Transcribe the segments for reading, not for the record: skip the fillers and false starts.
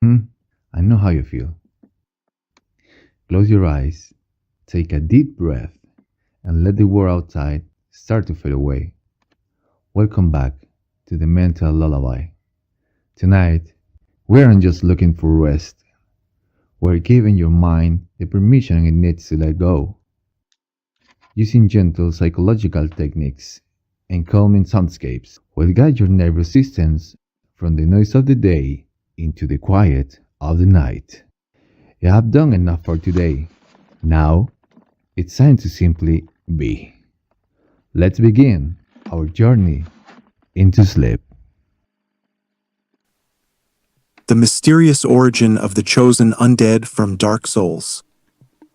I know how you feel. Close your eyes, take a deep breath, and let the world outside start to fade away. Welcome back to the Mental Lullaby. Tonight, we aren't just looking for rest, we're giving your mind the permission it needs to let go. Using gentle psychological techniques and calming soundscapes will guide your nervous systems from the noise of the day into the quiet of the night. You have done enough for today. Now, it's time to simply be. Let's begin our journey into sleep. The mysterious origin of the chosen undead from Dark Souls.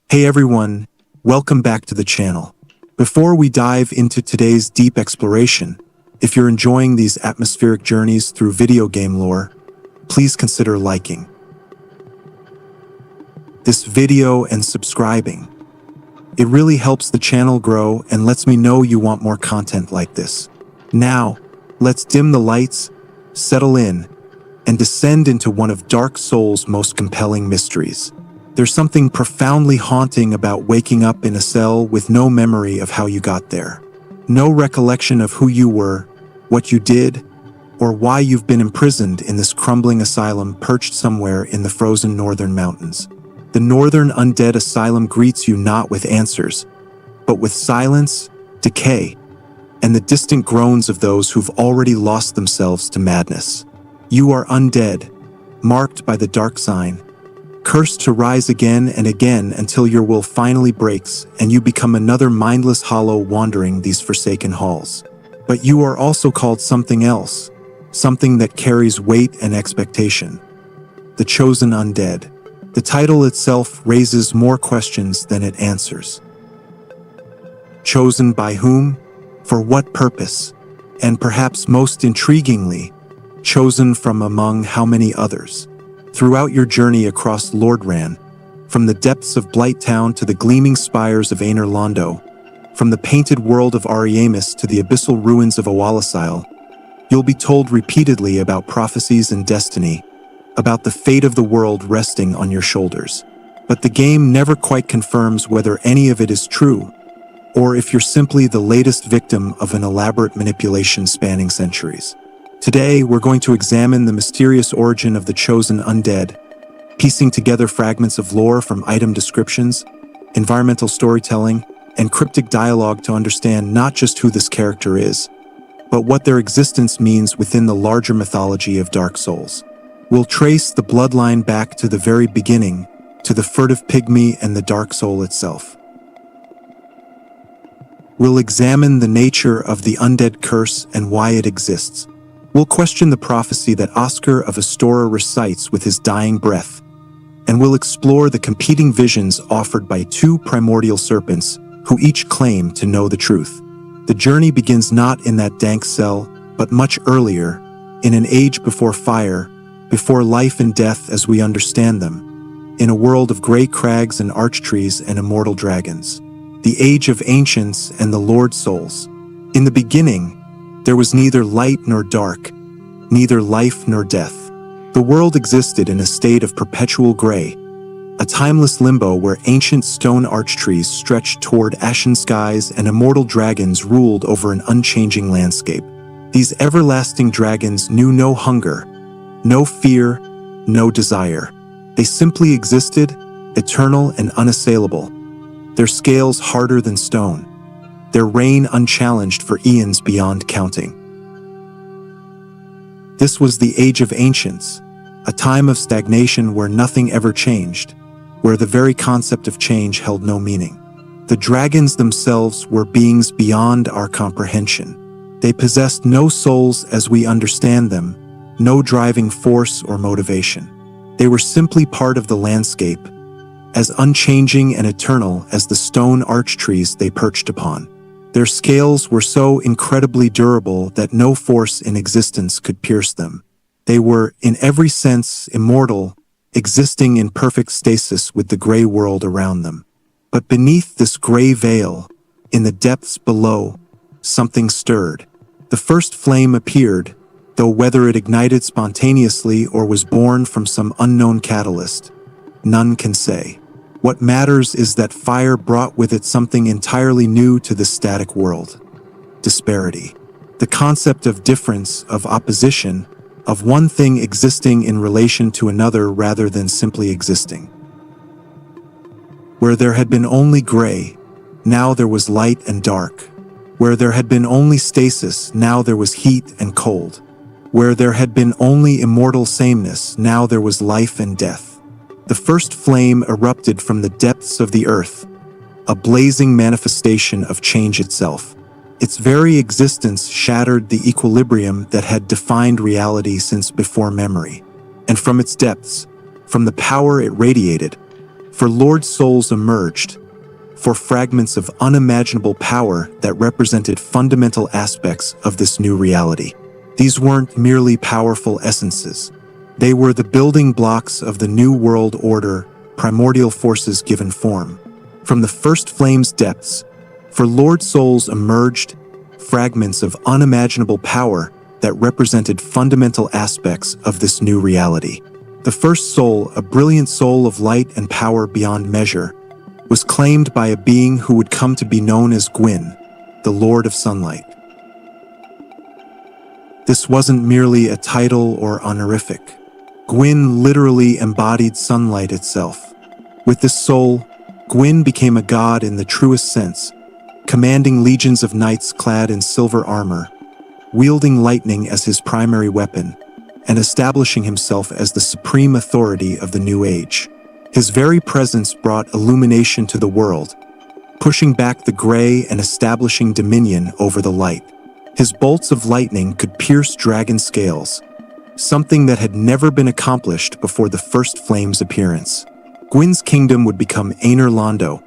Hey everyone, welcome back to the channel. Before we dive into today's deep exploration, if you're enjoying these atmospheric journeys through video game lore, please consider liking this video and subscribing. It really helps the channel grow and lets me know you want more content like this. Now, let's dim the lights, settle in, and descend into one of Dark Souls' most compelling mysteries. There's something profoundly haunting about waking up in a cell with no memory of how you got there. No recollection of who you were, what you did, or why you've been imprisoned in this crumbling asylum perched somewhere in the frozen northern mountains. The Northern Undead Asylum greets you not with answers, but with silence, decay, and the distant groans of those who've already lost themselves to madness. You are undead, marked by the dark sign, cursed to rise again and again until your will finally breaks and you become another mindless hollow wandering these forsaken halls. But you are also called something else, something that carries weight and expectation. The Chosen Undead. The title itself raises more questions than it answers. Chosen by whom? For what purpose? And perhaps most intriguingly, chosen from among how many others? Throughout your journey across Lordran, from the depths of Blighttown to the gleaming spires of Aner Londo, from the painted world of Ariamis to the abyssal ruins of Awalasil, you'll be told repeatedly about prophecies and destiny, about the fate of the world resting on your shoulders. But the game never quite confirms whether any of it is true, or if you're simply the latest victim of an elaborate manipulation spanning centuries. Today, we're going to examine the mysterious origin of the Chosen Undead, piecing together fragments of lore from item descriptions, environmental storytelling, and cryptic dialogue to understand not just who this character is, but what their existence means within the larger mythology of Dark Souls. We'll trace the bloodline back to the very beginning, to the furtive pygmy and the Dark Soul itself. We'll examine the nature of the undead curse and why it exists. We'll question the prophecy that Oscar of Astora recites with his dying breath, and we'll explore the competing visions offered by two primordial serpents who each claim to know the truth. The journey begins not in that dank cell, but much earlier, in an age before fire, before life and death as we understand them, in a world of gray crags and arch trees and immortal dragons. The age of ancients and the Lord Souls. In the beginning, there was neither light nor dark, neither life nor death. The world existed in a state of perpetual gray, a timeless limbo where ancient stone arch trees stretched toward ashen skies and immortal dragons ruled over an unchanging landscape. These everlasting dragons knew no hunger, no fear, no desire. They simply existed, eternal and unassailable, their scales harder than stone, their reign unchallenged for eons beyond counting. This was the Age of Ancients, a time of stagnation where nothing ever changed, where the very concept of change held no meaning. The dragons themselves were beings beyond our comprehension. They possessed no souls as we understand them, no driving force or motivation. They were simply part of the landscape, as unchanging and eternal as the stone arch trees they perched upon. Their scales were so incredibly durable that no force in existence could pierce them. They were, in every sense, immortal, existing in perfect stasis with the gray world around them. But beneath this gray veil, in the depths below, something stirred. The first flame appeared, though whether it ignited spontaneously or was born from some unknown catalyst, none can say. What matters is that fire brought with it something entirely new to the static world: disparity. The concept of difference, of opposition, of one thing existing in relation to another rather than simply existing. Where there had been only gray, now there was light and dark. Where there had been only stasis, now there was heat and cold. Where there had been only immortal sameness, now there was life and death. The first flame erupted from the depths of the earth, a blazing manifestation of change itself. Its very existence shattered the equilibrium that had defined reality since before memory. And from its depths, from the power it radiated, for Lord souls emerged, for fragments of unimaginable power that represented fundamental aspects of this new reality. These weren't merely powerful essences. They were the building blocks of the new world order, primordial forces given form. From the first flame's depths, for Lord souls emerged, fragments of unimaginable power that represented fundamental aspects of this new reality. The first soul, a brilliant soul of light and power beyond measure, was claimed by a being who would come to be known as Gwyn, the Lord of Sunlight. This wasn't merely a title or honorific. Gwyn literally embodied sunlight itself. With this soul, Gwyn became a god in the truest sense, commanding legions of knights clad in silver armor, wielding lightning as his primary weapon, and establishing himself as the supreme authority of the new age. His very presence brought illumination to the world, pushing back the gray and establishing dominion over the light. His bolts of lightning could pierce dragon scales, something that had never been accomplished before the first flame's appearance. Gwyn's kingdom would become Aner Londo,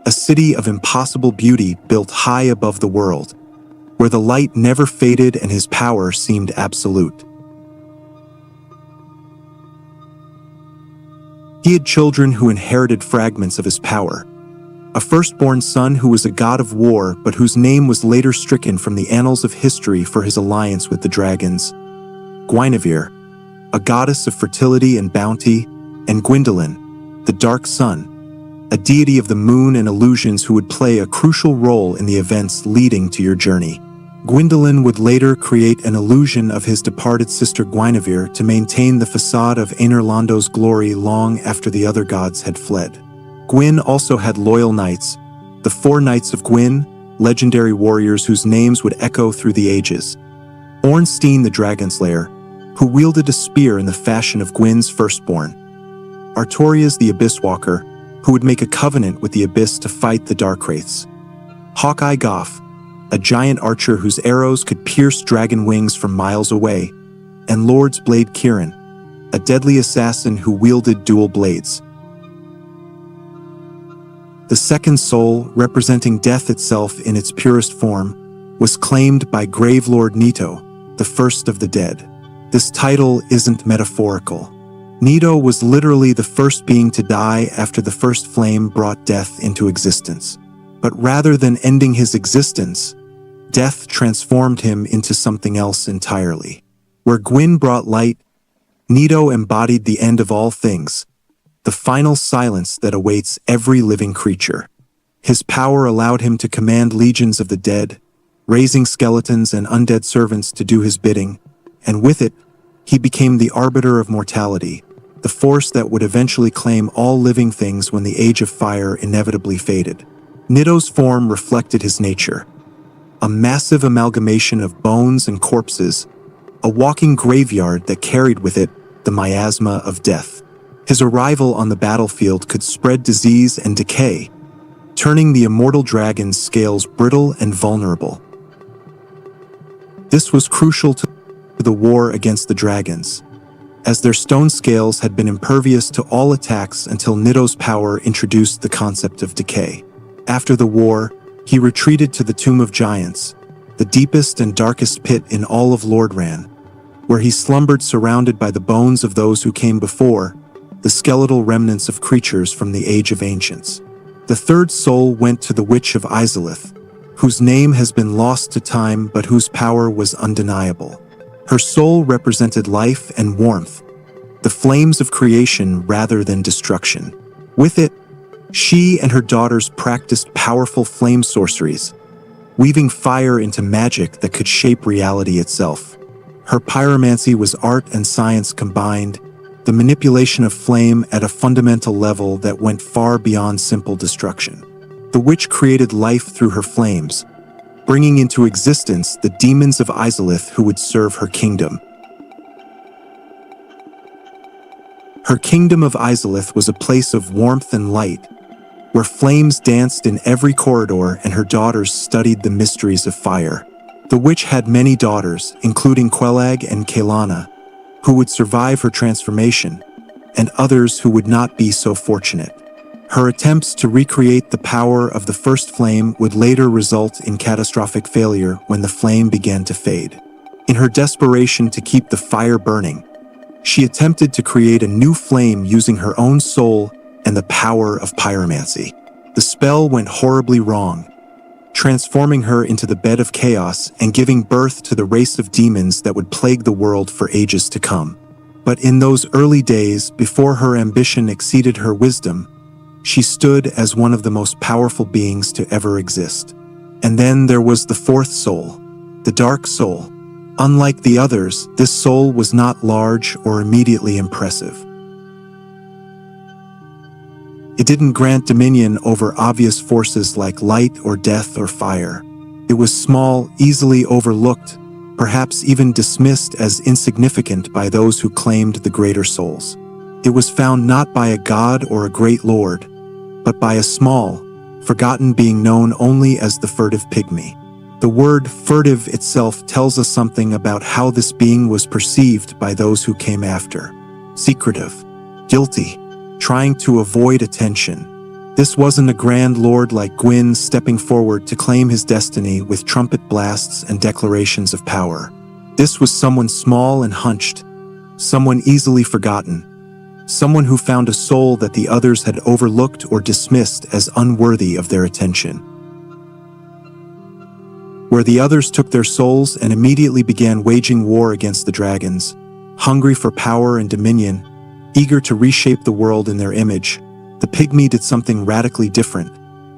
a city of impossible beauty built high above the world, where the light never faded and his power seemed absolute. He had children who inherited fragments of his power. A firstborn son who was a god of war but whose name was later stricken from the annals of history for his alliance with the dragons. Guinevere, a goddess of fertility and bounty, and Gwyndolin, the dark sun, a deity of the moon and illusions who would play a crucial role in the events leading to your journey. Gwyndolin would later create an illusion of his departed sister Guinevere to maintain the facade of Aner Londo's glory long after the other gods had fled. Gwyn also had loyal knights, the 4 Knights of Gwyn, legendary warriors whose names would echo through the ages. Ornstein the Dragonslayer, who wielded a spear in the fashion of Gwyn's firstborn. Artorias the Abysswalker, who would make a covenant with the Abyss to fight the Darkwraiths. Hawkeye Goff, a giant archer whose arrows could pierce dragon wings from miles away, and Lord's Blade Kieran, a deadly assassin who wielded dual blades. The second soul, representing death itself in its purest form, was claimed by Gravelord Nito, the first of the dead. This title isn't metaphorical. Nito was literally the first being to die after the first flame brought death into existence. But rather than ending his existence, death transformed him into something else entirely. Where Gwyn brought light, Nito embodied the end of all things, the final silence that awaits every living creature. His power allowed him to command legions of the dead, raising skeletons and undead servants to do his bidding, and with it, he became the arbiter of mortality, the force that would eventually claim all living things when the Age of Fire inevitably faded. Nito's form reflected his nature, a massive amalgamation of bones and corpses, a walking graveyard that carried with it the miasma of death. His arrival on the battlefield could spread disease and decay, turning the immortal dragon's scales brittle and vulnerable. This was crucial to the war against the dragons, as their stone scales had been impervious to all attacks until Nito's power introduced the concept of decay. After the war, he retreated to the Tomb of Giants, the deepest and darkest pit in all of Lordran, where he slumbered surrounded by the bones of those who came before, the skeletal remnants of creatures from the Age of Ancients. The third soul went to the Witch of Izalith, whose name has been lost to time but whose power was undeniable. Her soul represented life and warmth, the flames of creation rather than destruction. With it, she and her daughters practiced powerful flame sorceries, weaving fire into magic that could shape reality itself. Her pyromancy was art and science combined, the manipulation of flame at a fundamental level that went far beyond simple destruction. The witch created life through her flames, bringing into existence the demons of Izalith who would serve her kingdom. Her kingdom of Izalith was a place of warmth and light, where flames danced in every corridor and her daughters studied the mysteries of fire. The witch had many daughters, including Quelag and Kaelana, who would survive her transformation, and others who would not be so fortunate. Her attempts to recreate the power of the first flame would later result in catastrophic failure when the flame began to fade. In her desperation to keep the fire burning, she attempted to create a new flame using her own soul and the power of pyromancy. The spell went horribly wrong, transforming her into the bed of chaos and giving birth to the race of demons that would plague the world for ages to come. But in those early days, before her ambition exceeded her wisdom, she stood as one of the most powerful beings to ever exist. And then there was the fourth soul, the dark soul. Unlike the others, this soul was not large or immediately impressive. It didn't grant dominion over obvious forces like light or death or fire. It was small, easily overlooked, perhaps even dismissed as insignificant by those who claimed the greater souls. It was found not by a god or a great lord, but by a small, forgotten being known only as the furtive pygmy. The word furtive itself tells us something about how this being was perceived by those who came after. Secretive, guilty, trying to avoid attention. This wasn't a grand lord like Gwyn stepping forward to claim his destiny with trumpet blasts and declarations of power. This was someone small and hunched, someone easily forgotten, someone who found a soul that the others had overlooked or dismissed as unworthy of their attention. Where the others took their souls and immediately began waging war against the dragons, hungry for power and dominion, eager to reshape the world in their image, the pygmy did something radically different,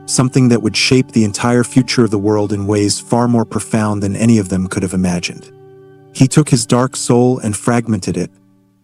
something that would shape the entire future of the world in ways far more profound than any of them could have imagined. He took his dark soul and fragmented it,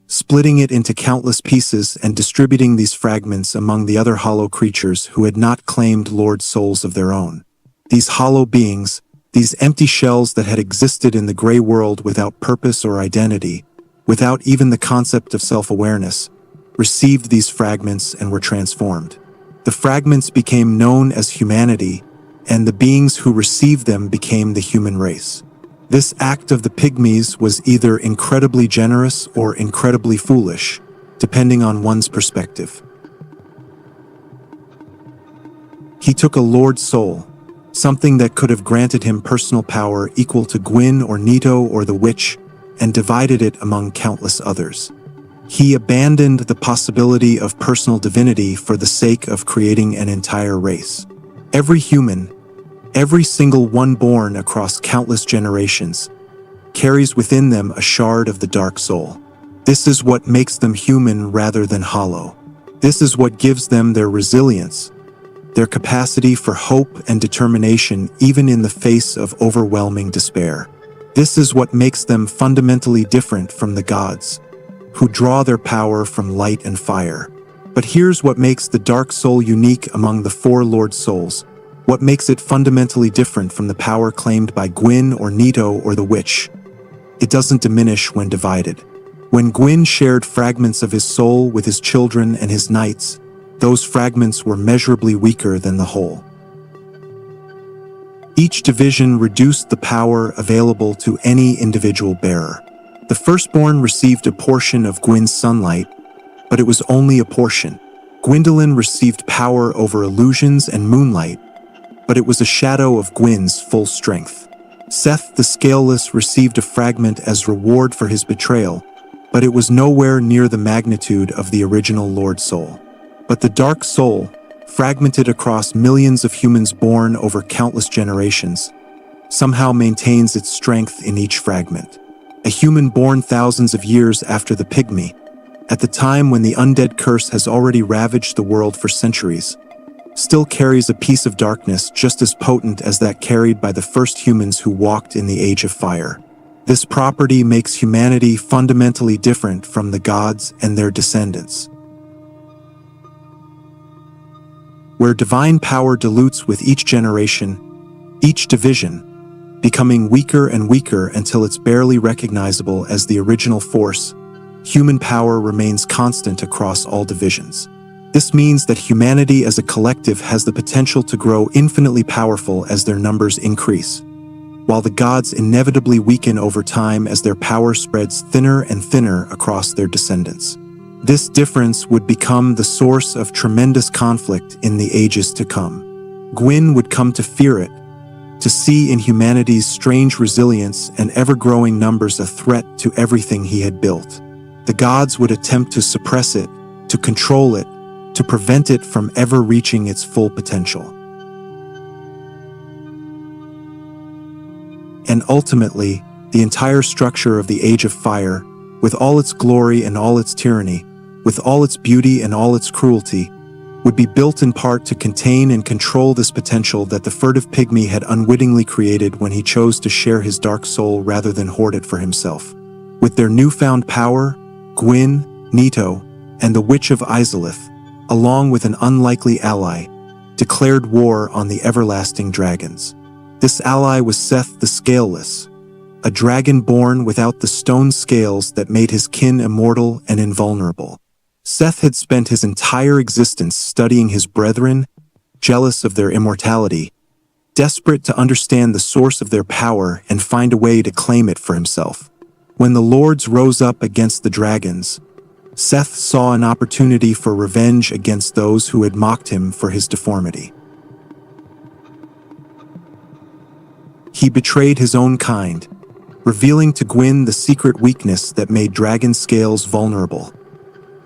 splitting it into countless pieces and distributing these fragments among the other hollow creatures who had not claimed Lord souls of their own. These hollow beings, these empty shells that had existed in the gray world without purpose or identity, without even the concept of self-awareness, received these fragments and were transformed. The fragments became known as humanity, and the beings who received them became the human race. This act of the pygmies was either incredibly generous or incredibly foolish, depending on one's perspective. He took a lord soul, something that could have granted him personal power equal to Gwyn or Nito or the witch, and divided it among countless others. He abandoned the possibility of personal divinity for the sake of creating an entire race. Every human, every single one born across countless generations, carries within them a shard of the dark soul. This is what makes them human rather than hollow. This is what gives them their resilience, their capacity for hope and determination even in the face of overwhelming despair. This is what makes them fundamentally different from the gods, who draw their power from light and fire. But here's what makes the dark soul unique among the four Lord souls, what makes it fundamentally different from the power claimed by Gwyn or Nito or the witch. It doesn't diminish when divided. When Gwyn shared fragments of his soul with his children and his knights, those fragments were measurably weaker than the whole. Each division reduced the power available to any individual bearer. The firstborn received a portion of Gwyn's sunlight, but it was only a portion. Gwyndolin received power over illusions and moonlight, but it was a shadow of Gwyn's full strength. Seth the Scaleless received a fragment as reward for his betrayal, but it was nowhere near the magnitude of the original Lord Soul. But the Dark Soul, fragmented across millions of humans born over countless generations, somehow maintains its strength in each fragment. a human born thousands of years after the pygmy, at the time when the undead curse has already ravaged the world for centuries, still carries a piece of darkness just as potent as that carried by the first humans who walked in the Age of Fire. This property makes humanity fundamentally different from the gods and their descendants. Where divine power dilutes with each generation, each division, becoming weaker and weaker until it's barely recognizable as the original force, human power remains constant across all divisions. This means that humanity as a collective has the potential to grow infinitely powerful as their numbers increase, while the gods inevitably weaken over time as their power spreads thinner and thinner across their descendants. This difference would become the source of tremendous conflict in the ages to come. Gwyn would come to fear it, to see in humanity's strange resilience and ever-growing numbers a threat to everything he had built. The gods would attempt to suppress it, to control it, to prevent it from ever reaching its full potential. And ultimately, the entire structure of the Age of Fire, with all its glory and all its tyranny, with all its beauty and all its cruelty, would be built in part to contain and control this potential that the furtive pygmy had unwittingly created when he chose to share his dark soul rather than hoard it for himself. With their newfound power, Gwyn, Nito, and the Witch of Izalith, along with an unlikely ally, declared war on the everlasting dragons. This ally was Seth the Scaleless, a dragon born without the stone scales that made his kin immortal and invulnerable. Seth had spent his entire existence studying his brethren, jealous of their immortality, desperate to understand the source of their power and find a way to claim it for himself. When the lords rose up against the dragons, Seth saw an opportunity for revenge against those who had mocked him for his deformity. He betrayed his own kind, revealing to Gwyn the secret weakness that made dragon scales vulnerable.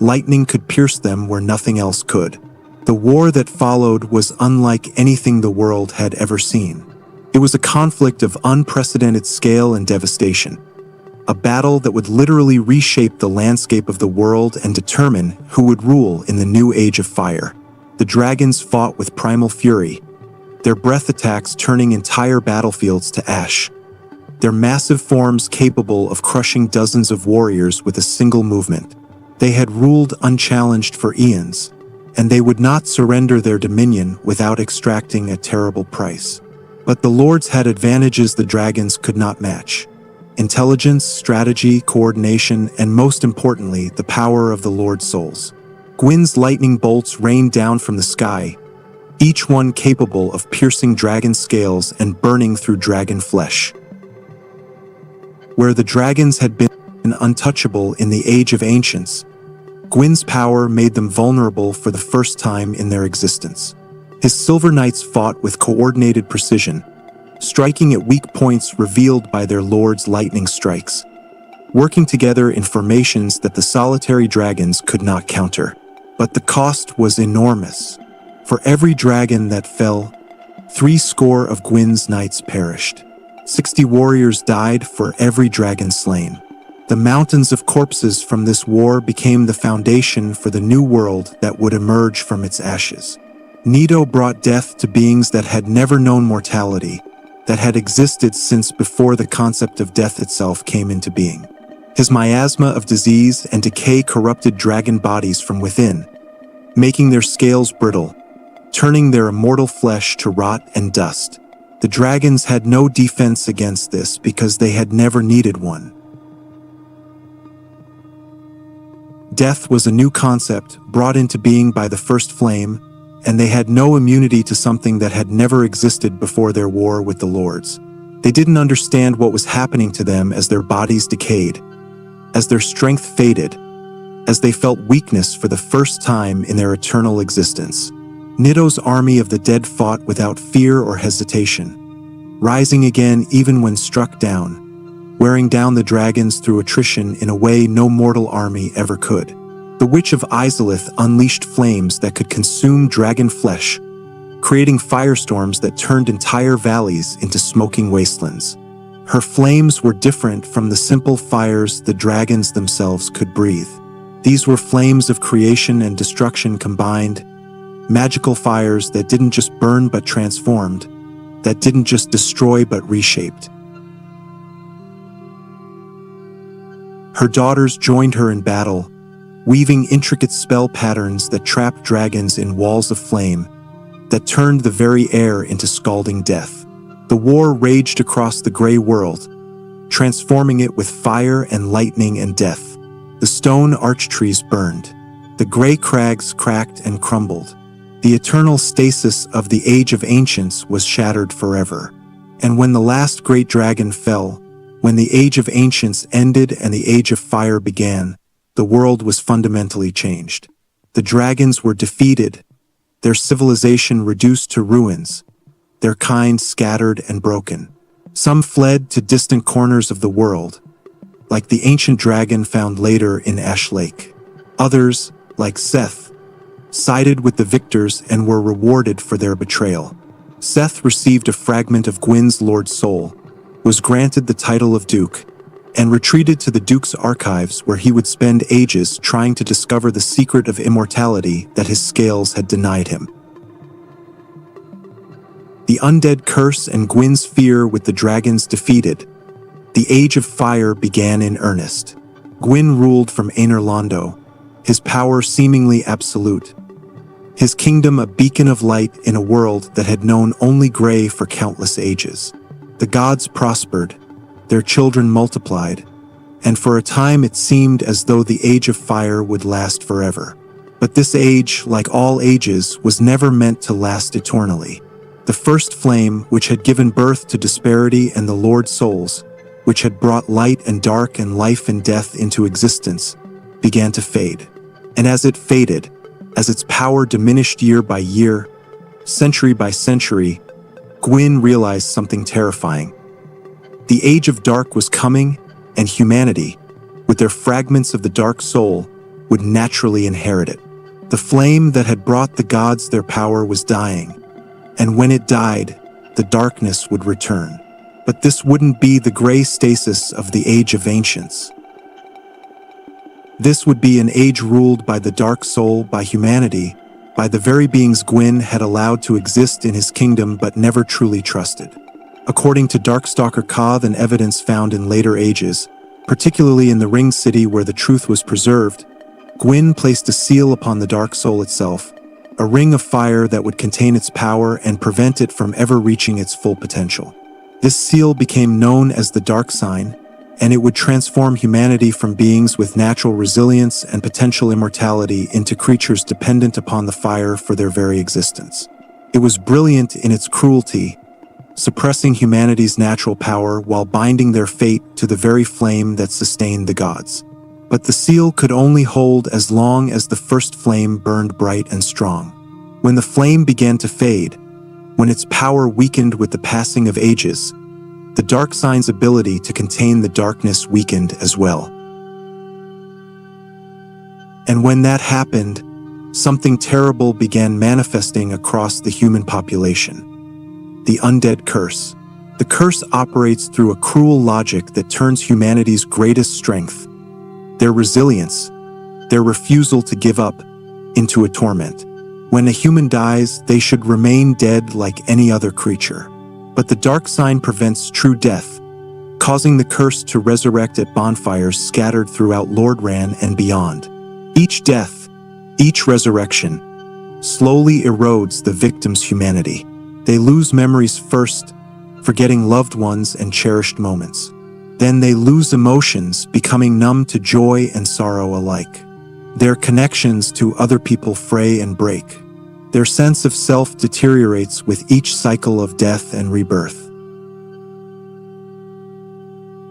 Lightning could pierce them where nothing else could. The war that followed was unlike anything the world had ever seen. It was a conflict of unprecedented scale and devastation. A battle that would literally reshape the landscape of the world and determine who would rule in the new Age of Fire. The dragons fought with primal fury, their breath attacks turning entire battlefields to ash, their massive forms capable of crushing dozens of warriors with a single movement. They had ruled unchallenged for eons, and they would not surrender their dominion without extracting a terrible price. But the lords had advantages the dragons could not match: intelligence, strategy, coordination, and most importantly, the power of the Lord Souls. Gwyn's lightning bolts rained down from the sky, each one capable of piercing dragon scales and burning through dragon flesh. Where the dragons had been untouchable in the Age of Ancients, Gwyn's power made them vulnerable for the first time in their existence. His Silver Knights fought with coordinated precision, striking at weak points revealed by their lord's lightning strikes, working together in formations that the solitary dragons could not counter. But the cost was enormous. For every dragon that fell, 70 of Gwyn's knights perished. 60 warriors died for every dragon slain. The mountains of corpses from this war became the foundation for the new world that would emerge from its ashes. Nito brought death to beings that had never known mortality, that had existed since before the concept of death itself came into being. His miasma of disease and decay corrupted dragon bodies from within, making their scales brittle, turning their immortal flesh to rot and dust. The dragons had no defense against this because they had never needed one. Death was a new concept brought into being by the first flame, and they had no immunity to something that had never existed before their war with the lords. They didn't understand what was happening to them as their bodies decayed, as their strength faded, as they felt weakness for the first time in their eternal existence. Nito's army of the dead fought without fear or hesitation, rising again even when struck down, wearing down the dragons through attrition in a way no mortal army ever could. The Witch of Izalith unleashed flames that could consume dragon flesh, creating firestorms that turned entire valleys into smoking wastelands. Her flames were different from the simple fires the dragons themselves could breathe. These were flames of creation and destruction combined, magical fires that didn't just burn but transformed, that didn't just destroy but reshaped. Her daughters joined her in battle, weaving intricate spell patterns that trapped dragons in walls of flame, that turned the very air into scalding death. The war raged across the gray world, transforming it with fire and lightning and death. The stone arch trees burned. The gray crags cracked and crumbled. The eternal stasis of the Age of Ancients was shattered forever. And when the last great dragon fell, when the Age of Ancients ended and the Age of Fire began, the world was fundamentally changed. The dragons were defeated, their civilization reduced to ruins, their kind scattered and broken. Some fled to distant corners of the world, like the ancient dragon found later in Ash Lake. Others, like Seth, sided with the victors and were rewarded for their betrayal. Seth received a fragment of Gwyn's Lord Soul, was granted the title of Duke, and retreated to the Duke's archives where he would spend ages trying to discover the secret of immortality that his scales had denied him. The undead curse and Gwyn's fear with the dragons defeated, the Age of Fire began in earnest. Gwyn ruled from Aenir Londo, his power seemingly absolute, his kingdom a beacon of light in a world that had known only gray for countless ages. The gods prospered, their children multiplied, and for a time it seemed as though the Age of Fire would last forever. But this age, like all ages, was never meant to last eternally. The first flame, which had given birth to disparity and the Lord Souls, which had brought light and dark and life and death into existence, began to fade. And as it faded, as its power diminished year by year, century by century, Gwyn realized something terrifying. The Age of Dark was coming, and humanity, with their fragments of the Dark Soul, would naturally inherit it. The flame that had brought the gods their power was dying, and when it died, the darkness would return. But this wouldn't be the gray stasis of the Age of Ancients. This would be an age ruled by the Dark Soul, by humanity, by the very beings Gwyn had allowed to exist in his kingdom but never truly trusted. According to Darkstalker Koth and evidence found in later ages, particularly in the Ring City where the truth was preserved, Gwyn placed a seal upon the Dark Soul itself, a ring of fire that would contain its power and prevent it from ever reaching its full potential. This seal became known as the Dark Sign, and it would transform humanity from beings with natural resilience and potential immortality into creatures dependent upon the fire for their very existence. It was brilliant in its cruelty, suppressing humanity's natural power while binding their fate to the very flame that sustained the gods. But the seal could only hold as long as the first flame burned bright and strong. When the flame began to fade, when its power weakened with the passing of ages, the Dark Sign's ability to contain the darkness weakened as well. And when that happened, something terrible began manifesting across the human population. The undead curse. The curse operates through a cruel logic that turns humanity's greatest strength, their resilience, their refusal to give up, into a torment. When a human dies, they should remain dead like any other creature. But the Dark Sign prevents true death, causing the curse to resurrect at bonfires scattered throughout Lordran and beyond. Each death, each resurrection, slowly erodes the victim's humanity. They lose memories first, forgetting loved ones and cherished moments. Then they lose emotions, becoming numb to joy and sorrow alike. Their connections to other people fray and break. Their sense of self deteriorates with each cycle of death and rebirth.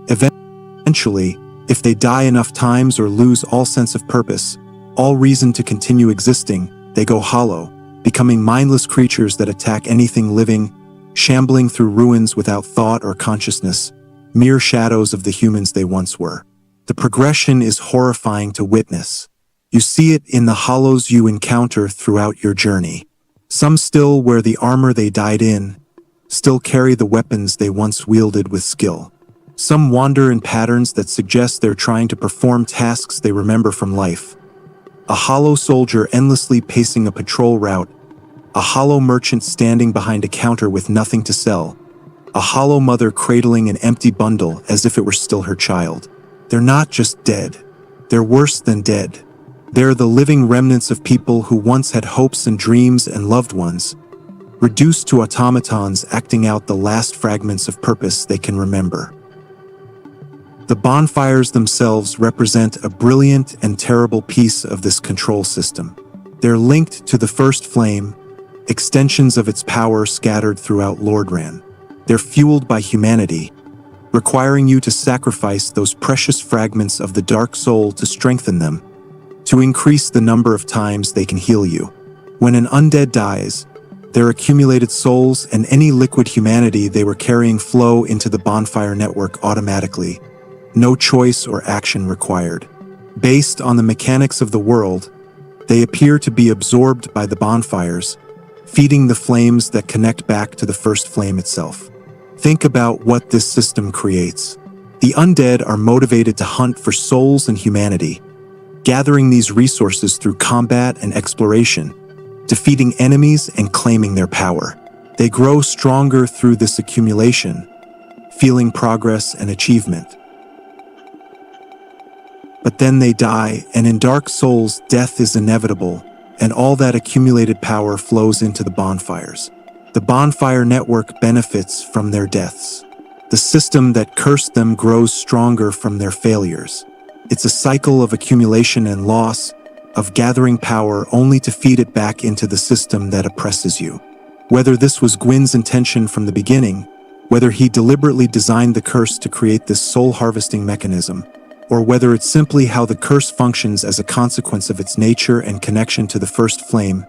Eventually, if they die enough times or lose all sense of purpose, all reason to continue existing, they go hollow, becoming mindless creatures that attack anything living, shambling through ruins without thought or consciousness, mere shadows of the humans they once were. The progression is horrifying to witness. You see it in the hollows you encounter throughout your journey. Some still wear the armor they died in, still carry the weapons they once wielded with skill. Some wander in patterns that suggest they're trying to perform tasks they remember from life. A hollow soldier endlessly pacing a patrol route, a hollow merchant standing behind a counter with nothing to sell, a hollow mother cradling an empty bundle as if it were still her child. They're not just dead. They're worse than dead. They're the living remnants of people who once had hopes and dreams and loved ones, reduced to automatons acting out the last fragments of purpose they can remember. The bonfires themselves represent a brilliant and terrible piece of this control system. They're linked to the first flame, extensions of its power scattered throughout Lordran. They're fueled by humanity, requiring you to sacrifice those precious fragments of the dark soul to strengthen them, to increase the number of times they can heal you. When an undead dies, their accumulated souls and any liquid humanity they were carrying flow into the bonfire network automatically. No choice or action required. Based on the mechanics of the world, they appear to be absorbed by the bonfires, feeding the flames that connect back to the first flame itself. Think about what this system creates. The undead are motivated to hunt for souls and humanity, gathering these resources through combat and exploration, defeating enemies and claiming their power. They grow stronger through this accumulation, feeling progress and achievement. But then they die, and in Dark Souls, death is inevitable, and all that accumulated power flows into the bonfires. The bonfire network benefits from their deaths. The system that cursed them grows stronger from their failures. It's a cycle of accumulation and loss, of gathering power only to feed it back into the system that oppresses you. Whether this was Gwyn's intention from the beginning, whether he deliberately designed the curse to create this soul-harvesting mechanism, or whether it's simply how the curse functions as a consequence of its nature and connection to the first flame,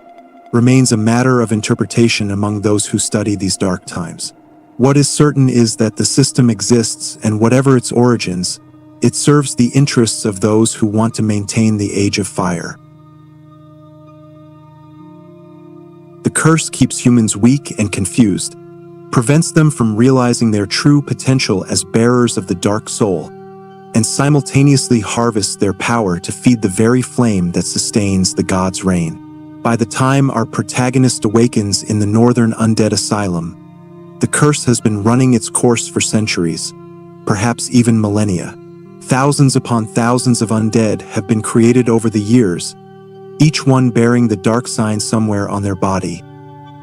remains a matter of interpretation among those who study these dark times. What is certain is that the system exists, and whatever its origins, it serves the interests of those who want to maintain the Age of Fire. The curse keeps humans weak and confused, prevents them from realizing their true potential as bearers of the Dark Soul, and simultaneously harvests their power to feed the very flame that sustains the god's reign. By the time our protagonist awakens in the Northern Undead Asylum, the curse has been running its course for centuries, perhaps even millennia. Thousands upon thousands of undead have been created over the years, each one bearing the dark sign somewhere on their body,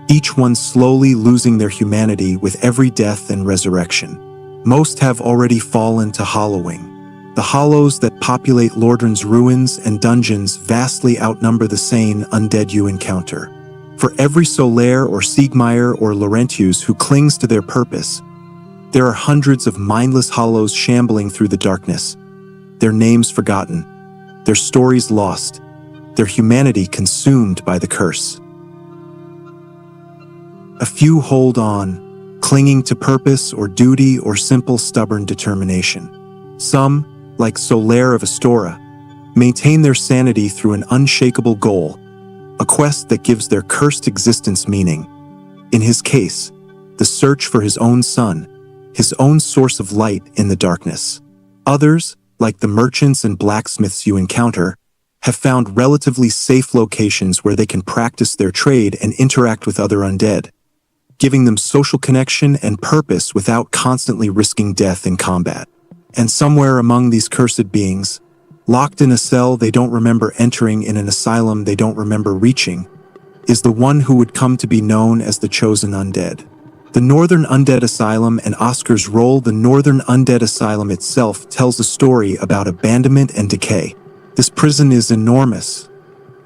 each one slowly losing their humanity with every death and resurrection. Most have already fallen to hollowing. The hollows that populate Lordran's ruins and dungeons vastly outnumber the sane undead you encounter. For every Solaire or Siegmeyer or Laurentius who clings to their purpose, there are hundreds of mindless hollows shambling through the darkness, their names forgotten, their stories lost, their humanity consumed by the curse. A few hold on, clinging to purpose or duty or simple stubborn determination. Some, like Solaire of Astora, maintain their sanity through an unshakable goal, a quest that gives their cursed existence meaning. In his case, the search for his own sun, his own source of light in the darkness. Others, like the merchants and blacksmiths you encounter, have found relatively safe locations where they can practice their trade and interact with other undead, giving them social connection and purpose without constantly risking death in combat. And somewhere among these cursed beings, locked in a cell they don't remember entering in an asylum they don't remember reaching, is the one who would come to be known as the Chosen Undead. The Northern Undead Asylum and Oscar's role. The Northern Undead Asylum itself tells a story about abandonment and decay. This prison is enormous,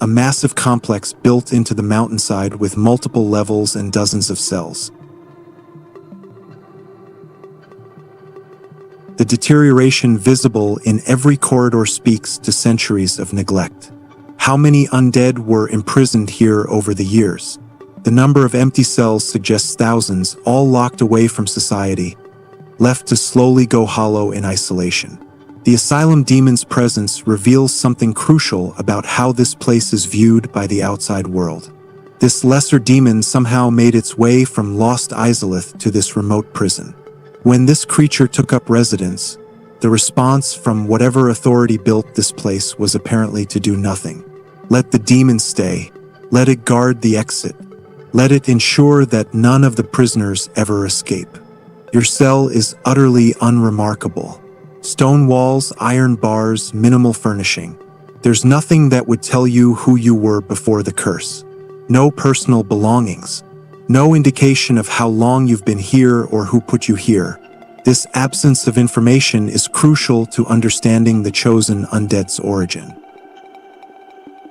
a massive complex built into the mountainside with multiple levels and dozens of cells. The deterioration visible in every corridor speaks to centuries of neglect. How many undead were imprisoned here over the years? The number of empty cells suggests thousands, all locked away from society, left to slowly go hollow in isolation. The asylum demon's presence reveals something crucial about how this place is viewed by the outside world. This lesser demon somehow made its way from lost Izalith to this remote prison. When this creature took up residence, the response from whatever authority built this place was apparently to do nothing. Let the demon stay. Let it guard the exit. Let it ensure that none of the prisoners ever escape. Your cell is utterly unremarkable. Stone walls, iron bars, minimal furnishing. There's nothing that would tell you who you were before the curse. No personal belongings. No indication of how long you've been here or who put you here. This absence of information is crucial to understanding the chosen undead's origin.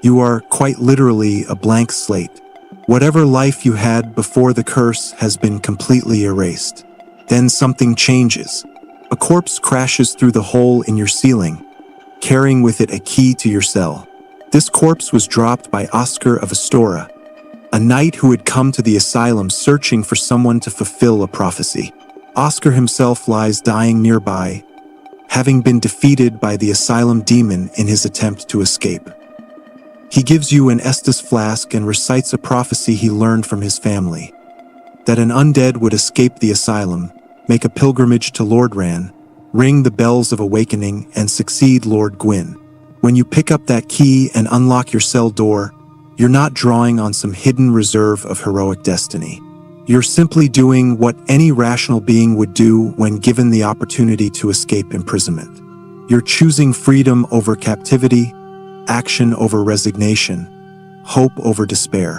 You are quite literally a blank slate. Whatever life you had before the curse has been completely erased. Then something changes. A corpse crashes through the hole in your ceiling, carrying with it a key to your cell. This corpse was dropped by Oscar of Astora, a knight who had come to the asylum searching for someone to fulfill a prophecy. Oscar himself lies dying nearby, having been defeated by the asylum demon in his attempt to escape. He gives you an Estus flask and recites a prophecy he learned from his family, that an undead would escape the asylum, make a pilgrimage to Lordran, ring the bells of awakening, and succeed Lord Gwyn. When you pick up that key and unlock your cell door, you're not drawing on some hidden reserve of heroic destiny. You're simply doing what any rational being would do when given the opportunity to escape imprisonment. You're choosing freedom over captivity, action over resignation, hope over despair.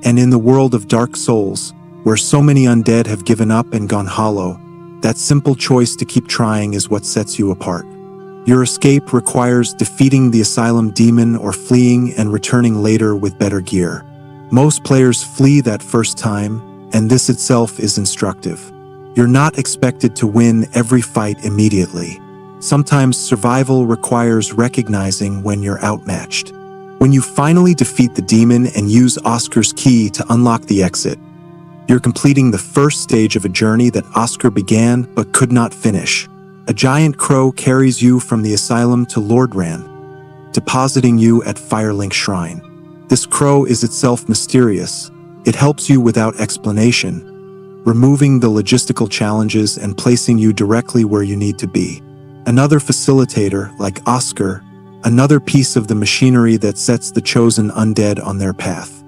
And in the world of Dark Souls, where so many undead have given up and gone hollow, that simple choice to keep trying is what sets you apart. Your escape requires defeating the asylum demon or fleeing and returning later with better gear. Most players flee that first time, and this itself is instructive. You're not expected to win every fight immediately. Sometimes survival requires recognizing when you're outmatched. When you finally defeat the demon and use Oscar's key to unlock the exit, you're completing the first stage of a journey that Oscar began but could not finish. A giant crow carries you from the asylum to Lordran, depositing you at Firelink Shrine. This crow is itself mysterious. It helps you without explanation, removing the logistical challenges and placing you directly where you need to be. Another facilitator, like Oscar, another piece of the machinery that sets the chosen undead on their path.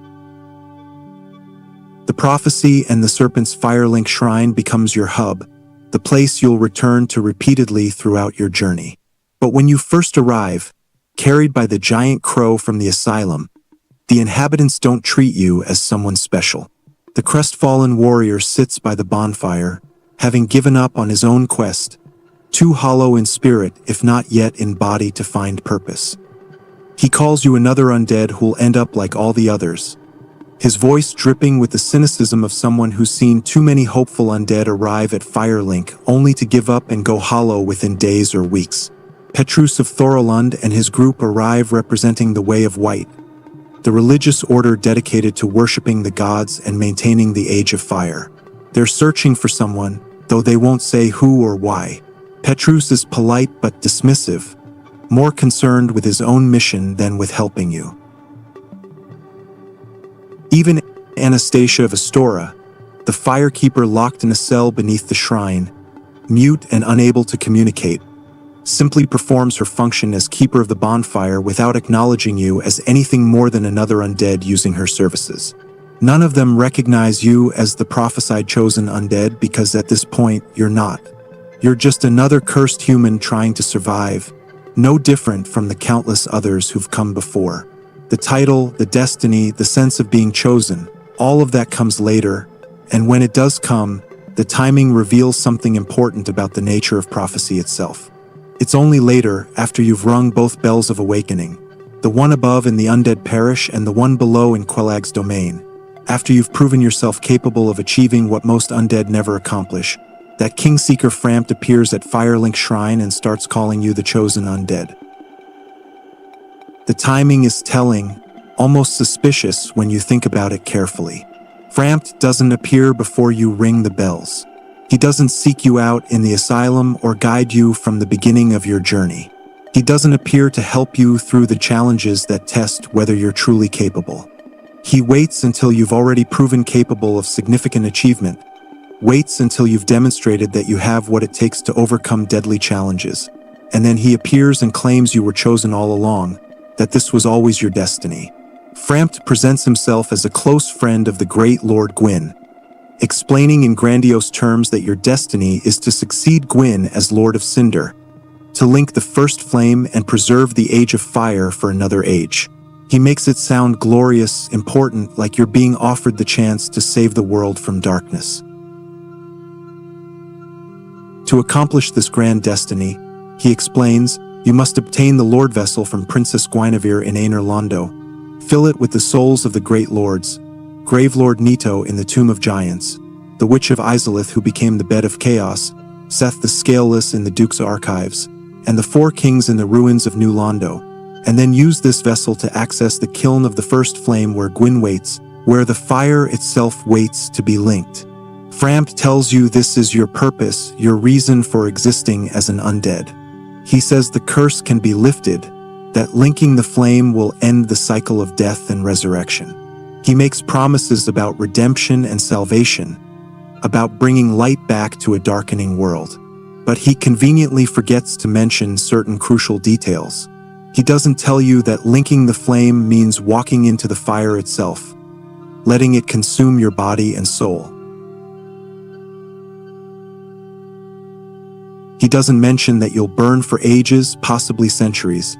The prophecy and the Serpent's Firelink Shrine becomes your hub, the place you'll return to repeatedly throughout your journey. But when you first arrive, carried by the giant crow from the asylum, the inhabitants don't treat you as someone special. The crestfallen warrior sits by the bonfire, having given up on his own quest, too hollow in spirit, if not yet in body, to find purpose. He calls you another undead who'll end up like all the others, his voice dripping with the cynicism of someone who's seen too many hopeful undead arrive at Firelink only to give up and go hollow within days or weeks. Petrus of Thorolund and his group arrive representing the Way of White, the religious order dedicated to worshipping the gods and maintaining the Age of Fire. They're searching for someone, though they won't say who or why. Petrus is polite but dismissive, more concerned with his own mission than with helping you. Even Anastasia of Astora, the firekeeper locked in a cell beneath the shrine, mute and unable to communicate, simply performs her function as keeper of the bonfire without acknowledging you as anything more than another undead using her services. None of them recognize you as the prophesied chosen undead because at this point you're not. You're just another cursed human trying to survive, no different from the countless others who've come before. The title, the destiny, the sense of being chosen, all of that comes later, and when it does come, the timing reveals something important about the nature of prophecy itself. It's only later, after you've rung both bells of awakening, the one above in the undead parish and the one below in Quellag's domain, after you've proven yourself capable of achieving what most undead never accomplish, that Kingseeker Frampt appears at Firelink Shrine and starts calling you the chosen undead. The timing is telling, almost suspicious when you think about it carefully. Frampt doesn't appear before you ring the bells. He doesn't seek you out in the asylum or guide you from the beginning of your journey. He doesn't appear to help you through the challenges that test whether you're truly capable. He waits until you've already proven capable of significant achievement, waits until you've demonstrated that you have what it takes to overcome deadly challenges, and then he appears and claims you were chosen all along, that this was always your destiny. Frampt presents himself as a close friend of the great Lord Gwyn, explaining in grandiose terms that your destiny is to succeed Gwyn as Lord of Cinder, to link the first flame and preserve the Age of Fire for another age. He makes it sound glorious, important, like you're being offered the chance to save the world from darkness. To accomplish this grand destiny, he explains, you must obtain the Lord Vessel from Princess Guinevere in Aenir Londo, fill it with the souls of the great lords, Grave Lord Nito in the Tomb of Giants, the Witch of Izalith who became the Bed of Chaos, Seth the Scaleless in the Duke's Archives, and the four kings in the ruins of New Londo, and then use this vessel to access the kiln of the first flame where Gwyn waits, where the fire itself waits to be linked. Frampt tells you this is your purpose, your reason for existing as an undead. He says the curse can be lifted, that linking the flame will end the cycle of death and resurrection. He makes promises about redemption and salvation, about bringing light back to a darkening world. But he conveniently forgets to mention certain crucial details. He doesn't tell you that linking the flame means walking into the fire itself, letting it consume your body and soul. He doesn't mention that you'll burn for ages, possibly centuries.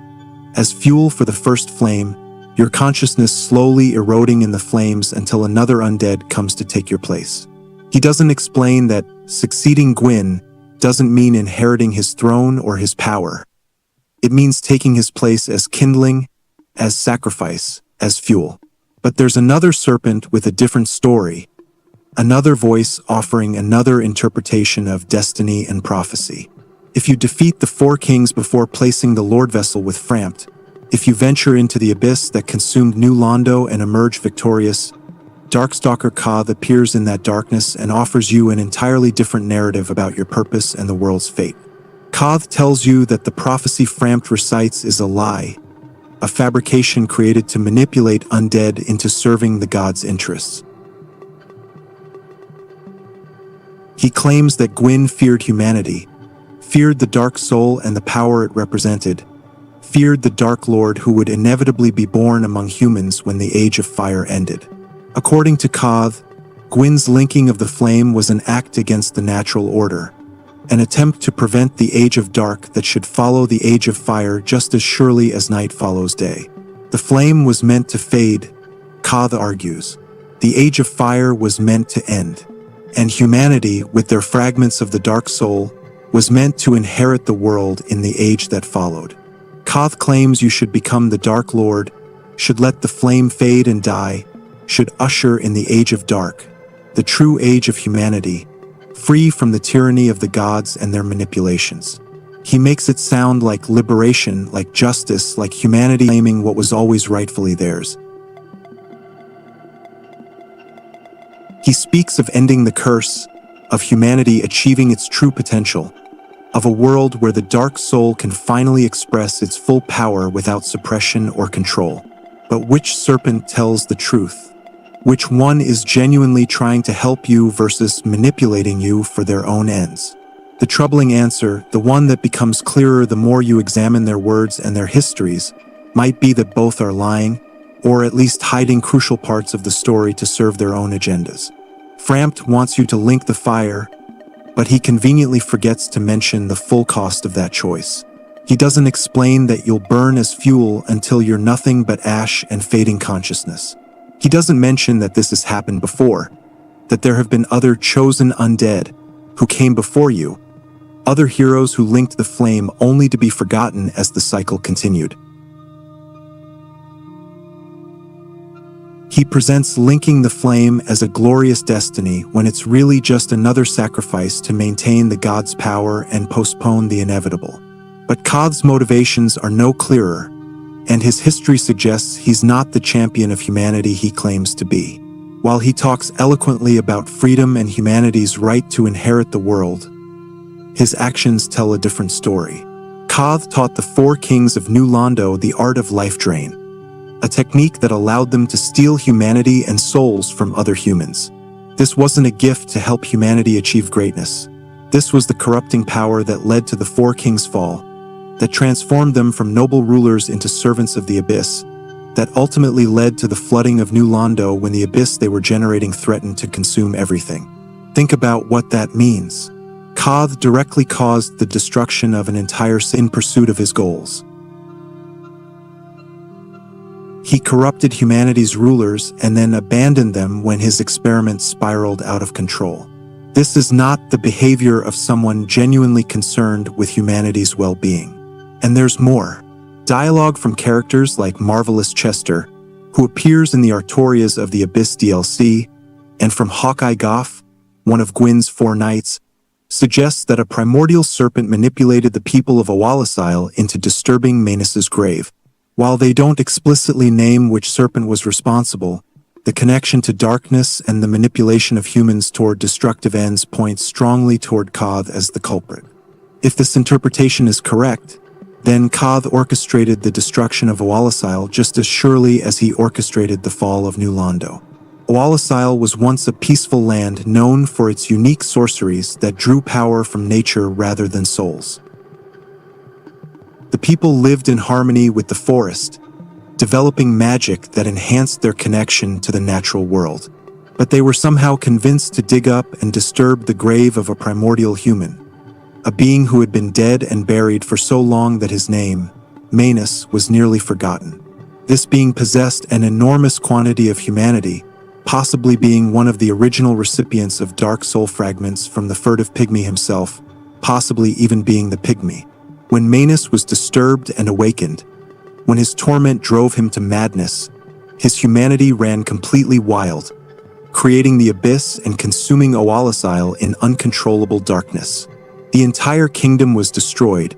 As fuel for the first flame, your consciousness slowly eroding in the flames until another undead comes to take your place. He doesn't explain that succeeding Gwyn doesn't mean inheriting his throne or his power. It means taking his place as kindling, as sacrifice, as fuel. But there's another serpent with a different story, another voice offering another interpretation of destiny and prophecy. If you defeat the four kings before placing the Lord Vessel with Frampt, if you venture into the abyss that consumed New Londo and emerge victorious, Darkstalker Koth appears in that darkness and offers you an entirely different narrative about your purpose and the world's fate. Koth tells you that the prophecy Frampt recites is a lie, a fabrication created to manipulate undead into serving the god's interests. He claims that Gwyn feared humanity, feared the Dark Soul and the power it represented, feared the Dark Lord who would inevitably be born among humans when the Age of Fire ended. According to Koth, Gwyn's linking of the flame was an act against the natural order, an attempt to prevent the Age of Dark that should follow the Age of Fire just as surely as night follows day. The flame was meant to fade, Koth argues. The Age of Fire was meant to end. And humanity, with their fragments of the Dark Soul, was meant to inherit the world in the age that followed. Koth claims you should become the Dark Lord, should let the flame fade and die, should usher in the Age of Dark, the true age of humanity, free from the tyranny of the gods and their manipulations. He makes it sound like liberation, like justice, like humanity claiming what was always rightfully theirs. He speaks of ending the curse, of humanity achieving its true potential, of a world where the Dark Soul can finally express its full power without suppression or control. But which serpent tells the truth? Which one is genuinely trying to help you versus manipulating you for their own ends? The troubling answer, the one that becomes clearer the more you examine their words and their histories, might be that both are lying, or at least hiding crucial parts of the story to serve their own agendas. Frampt wants you to link the fire, but he conveniently forgets to mention the full cost of that choice. He doesn't explain that you'll burn as fuel until you're nothing but ash and fading consciousness. He doesn't mention that this has happened before, that there have been other chosen undead who came before you, other heroes who linked the flame only to be forgotten as the cycle continued. He presents linking the flame as a glorious destiny when it's really just another sacrifice to maintain the god's power and postpone the inevitable. But Koth's motivations are no clearer, and his history suggests he's not the champion of humanity he claims to be. While he talks eloquently about freedom and humanity's right to inherit the world, his actions tell a different story. Koth taught the four kings of New Londo the art of life drain. a technique that allowed them to steal humanity and souls from other humans. This wasn't a gift to help humanity achieve greatness. This was the corrupting power that led to the Four Kings' fall, that transformed them from noble rulers into servants of the Abyss, that ultimately led to the flooding of New Londo when the Abyss they were generating threatened to consume everything. Think about what that means. Koth directly caused the destruction of an entire city in pursuit of his goals. He corrupted humanity's rulers and then abandoned them when his experiments spiraled out of control. This is not the behavior of someone genuinely concerned with humanity's well-being. And there's more. Dialogue from characters like Marvelous Chester, who appears in the Artorias of the Abyss DLC, and from Hawkeye Goff, one of Gwyn's four knights, suggests that a primordial serpent manipulated the people of Awalisile into disturbing Manus's grave. While they don't explicitly name which serpent was responsible, the connection to darkness and the manipulation of humans toward destructive ends points strongly toward Koth as the culprit. If this interpretation is correct, then Koth orchestrated the destruction of Awalisile just as surely as he orchestrated the fall of New Londo. Awalisile was once a peaceful land known for its unique sorceries that drew power from nature rather than souls. The people lived in harmony with the forest, developing magic that enhanced their connection to the natural world. But they were somehow convinced to dig up and disturb the grave of a primordial human, a being who had been dead and buried for so long that his name, Manus, was nearly forgotten. This being possessed an enormous quantity of humanity, possibly being one of the original recipients of dark soul fragments from the furtive pygmy himself, possibly even being the pygmy. When Manus was disturbed and awakened, when his torment drove him to madness, his humanity ran completely wild, creating the Abyss and consuming Awalisile in uncontrollable darkness. The entire kingdom was destroyed,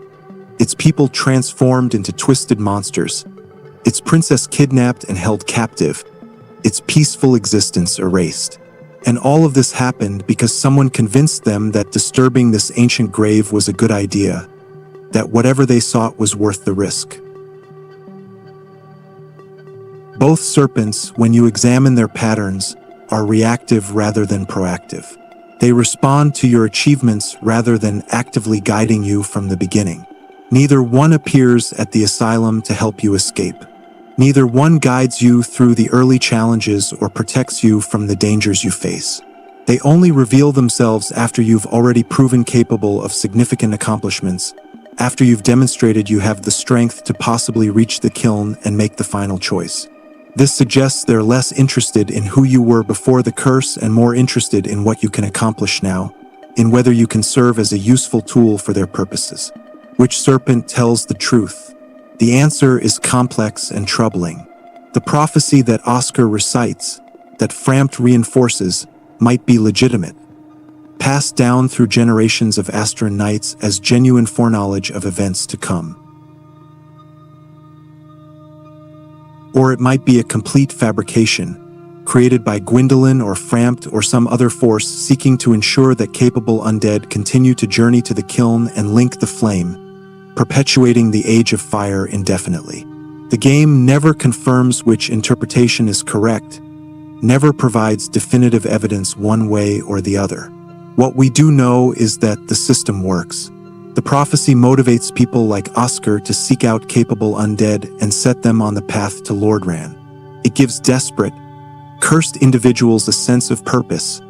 its people transformed into twisted monsters, its princess kidnapped and held captive, its peaceful existence erased. And all of this happened because someone convinced them that disturbing this ancient grave was a good idea, that whatever they sought was worth the risk. Both serpents, when you examine their patterns, are reactive rather than proactive. They respond to your achievements rather than actively guiding you from the beginning. Neither one appears at the asylum to help you escape. Neither one guides you through the early challenges or protects you from the dangers you face. They only reveal themselves after you've already proven capable of significant accomplishments, after you've demonstrated you have the strength to possibly reach the kiln and make the final choice. This suggests they're less interested in who you were before the curse and more interested in what you can accomplish now, in whether you can serve as a useful tool for their purposes. Which serpent tells the truth? The answer is complex and troubling. The prophecy that Oscar recites, that Frampt reinforces, might be legitimate, passed down through generations of Astran Knights as genuine foreknowledge of events to come. Or it might be a complete fabrication, created by Gwendolyn or Frampt or some other force seeking to ensure that capable undead continue to journey to the kiln and link the flame, perpetuating the Age of Fire indefinitely. The game never confirms which interpretation is correct, never provides definitive evidence one way or the other. What we do know is that the system works. The prophecy motivates people like Oscar to seek out capable undead and set them on the path to Lordran. It gives desperate, cursed individuals a sense of purpose,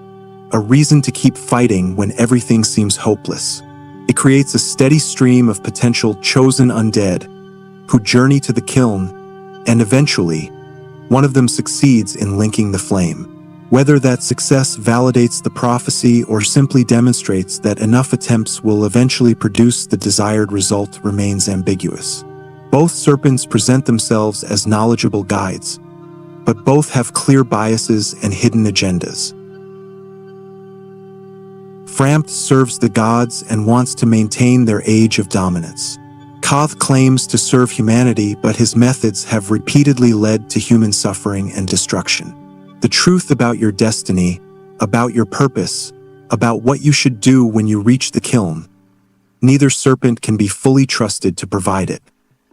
a reason to keep fighting when everything seems hopeless. It creates a steady stream of potential chosen undead who journey to the kiln, and eventually, one of them succeeds in linking the flame. Whether that success validates the prophecy or simply demonstrates that enough attempts will eventually produce the desired result remains ambiguous. Both serpents present themselves as knowledgeable guides, but both have clear biases and hidden agendas. Frampt serves the gods and wants to maintain their age of dominance. Koth claims to serve humanity, but his methods have repeatedly led to human suffering and destruction. The truth about your destiny, about your purpose, about what you should do when you reach the kiln, neither serpent can be fully trusted to provide it.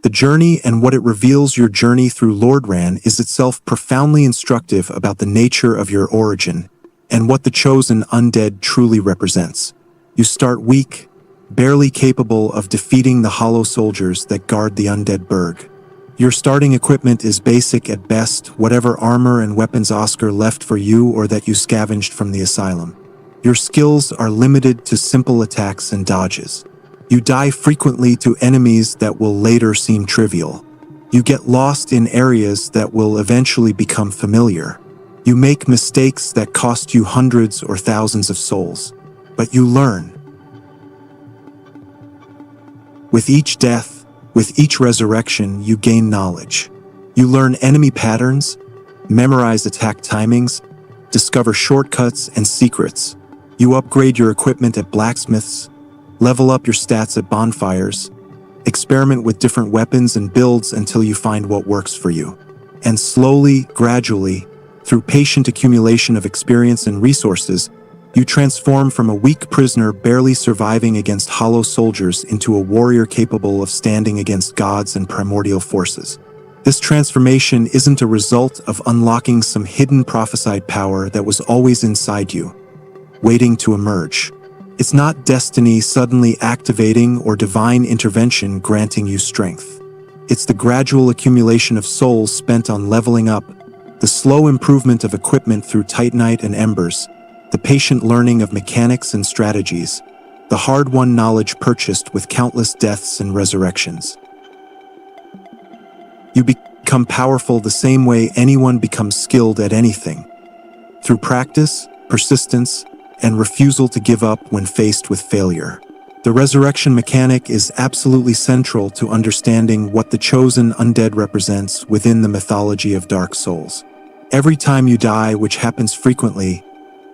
The journey and what it reveals. Your journey through Lordran is itself profoundly instructive about the nature of your origin and what the chosen undead truly represents. You start weak, barely capable of defeating the hollow soldiers that guard the undead burg. Your starting equipment is basic at best, whatever armor and weapons Oscar left for you or that you scavenged from the asylum. Your skills are limited to simple attacks and dodges. You die frequently to enemies that will later seem trivial. You get lost in areas that will eventually become familiar. You make mistakes that cost you hundreds or thousands of souls. But you learn. With each death, with each resurrection, you gain knowledge. You learn enemy patterns, memorize attack timings, discover shortcuts and secrets. You upgrade your equipment at blacksmiths, level up your stats at bonfires, experiment with different weapons and builds until you find what works for you. And slowly, gradually, through patient accumulation of experience and resources, you transform from a weak prisoner barely surviving against hollow soldiers into a warrior capable of standing against gods and primordial forces. This transformation isn't a result of unlocking some hidden prophesied power that was always inside you, waiting to emerge. It's not destiny suddenly activating or divine intervention granting you strength. It's the gradual accumulation of souls spent on leveling up, the slow improvement of equipment through Titanite and Embers, the patient learning of mechanics and strategies, the hard-won knowledge purchased with countless deaths and resurrections. You become powerful the same way anyone becomes skilled at anything, through practice, persistence, and refusal to give up when faced with failure. The resurrection mechanic is absolutely central to understanding what the chosen undead represents within the mythology of Dark Souls. Every time you die, which happens frequently,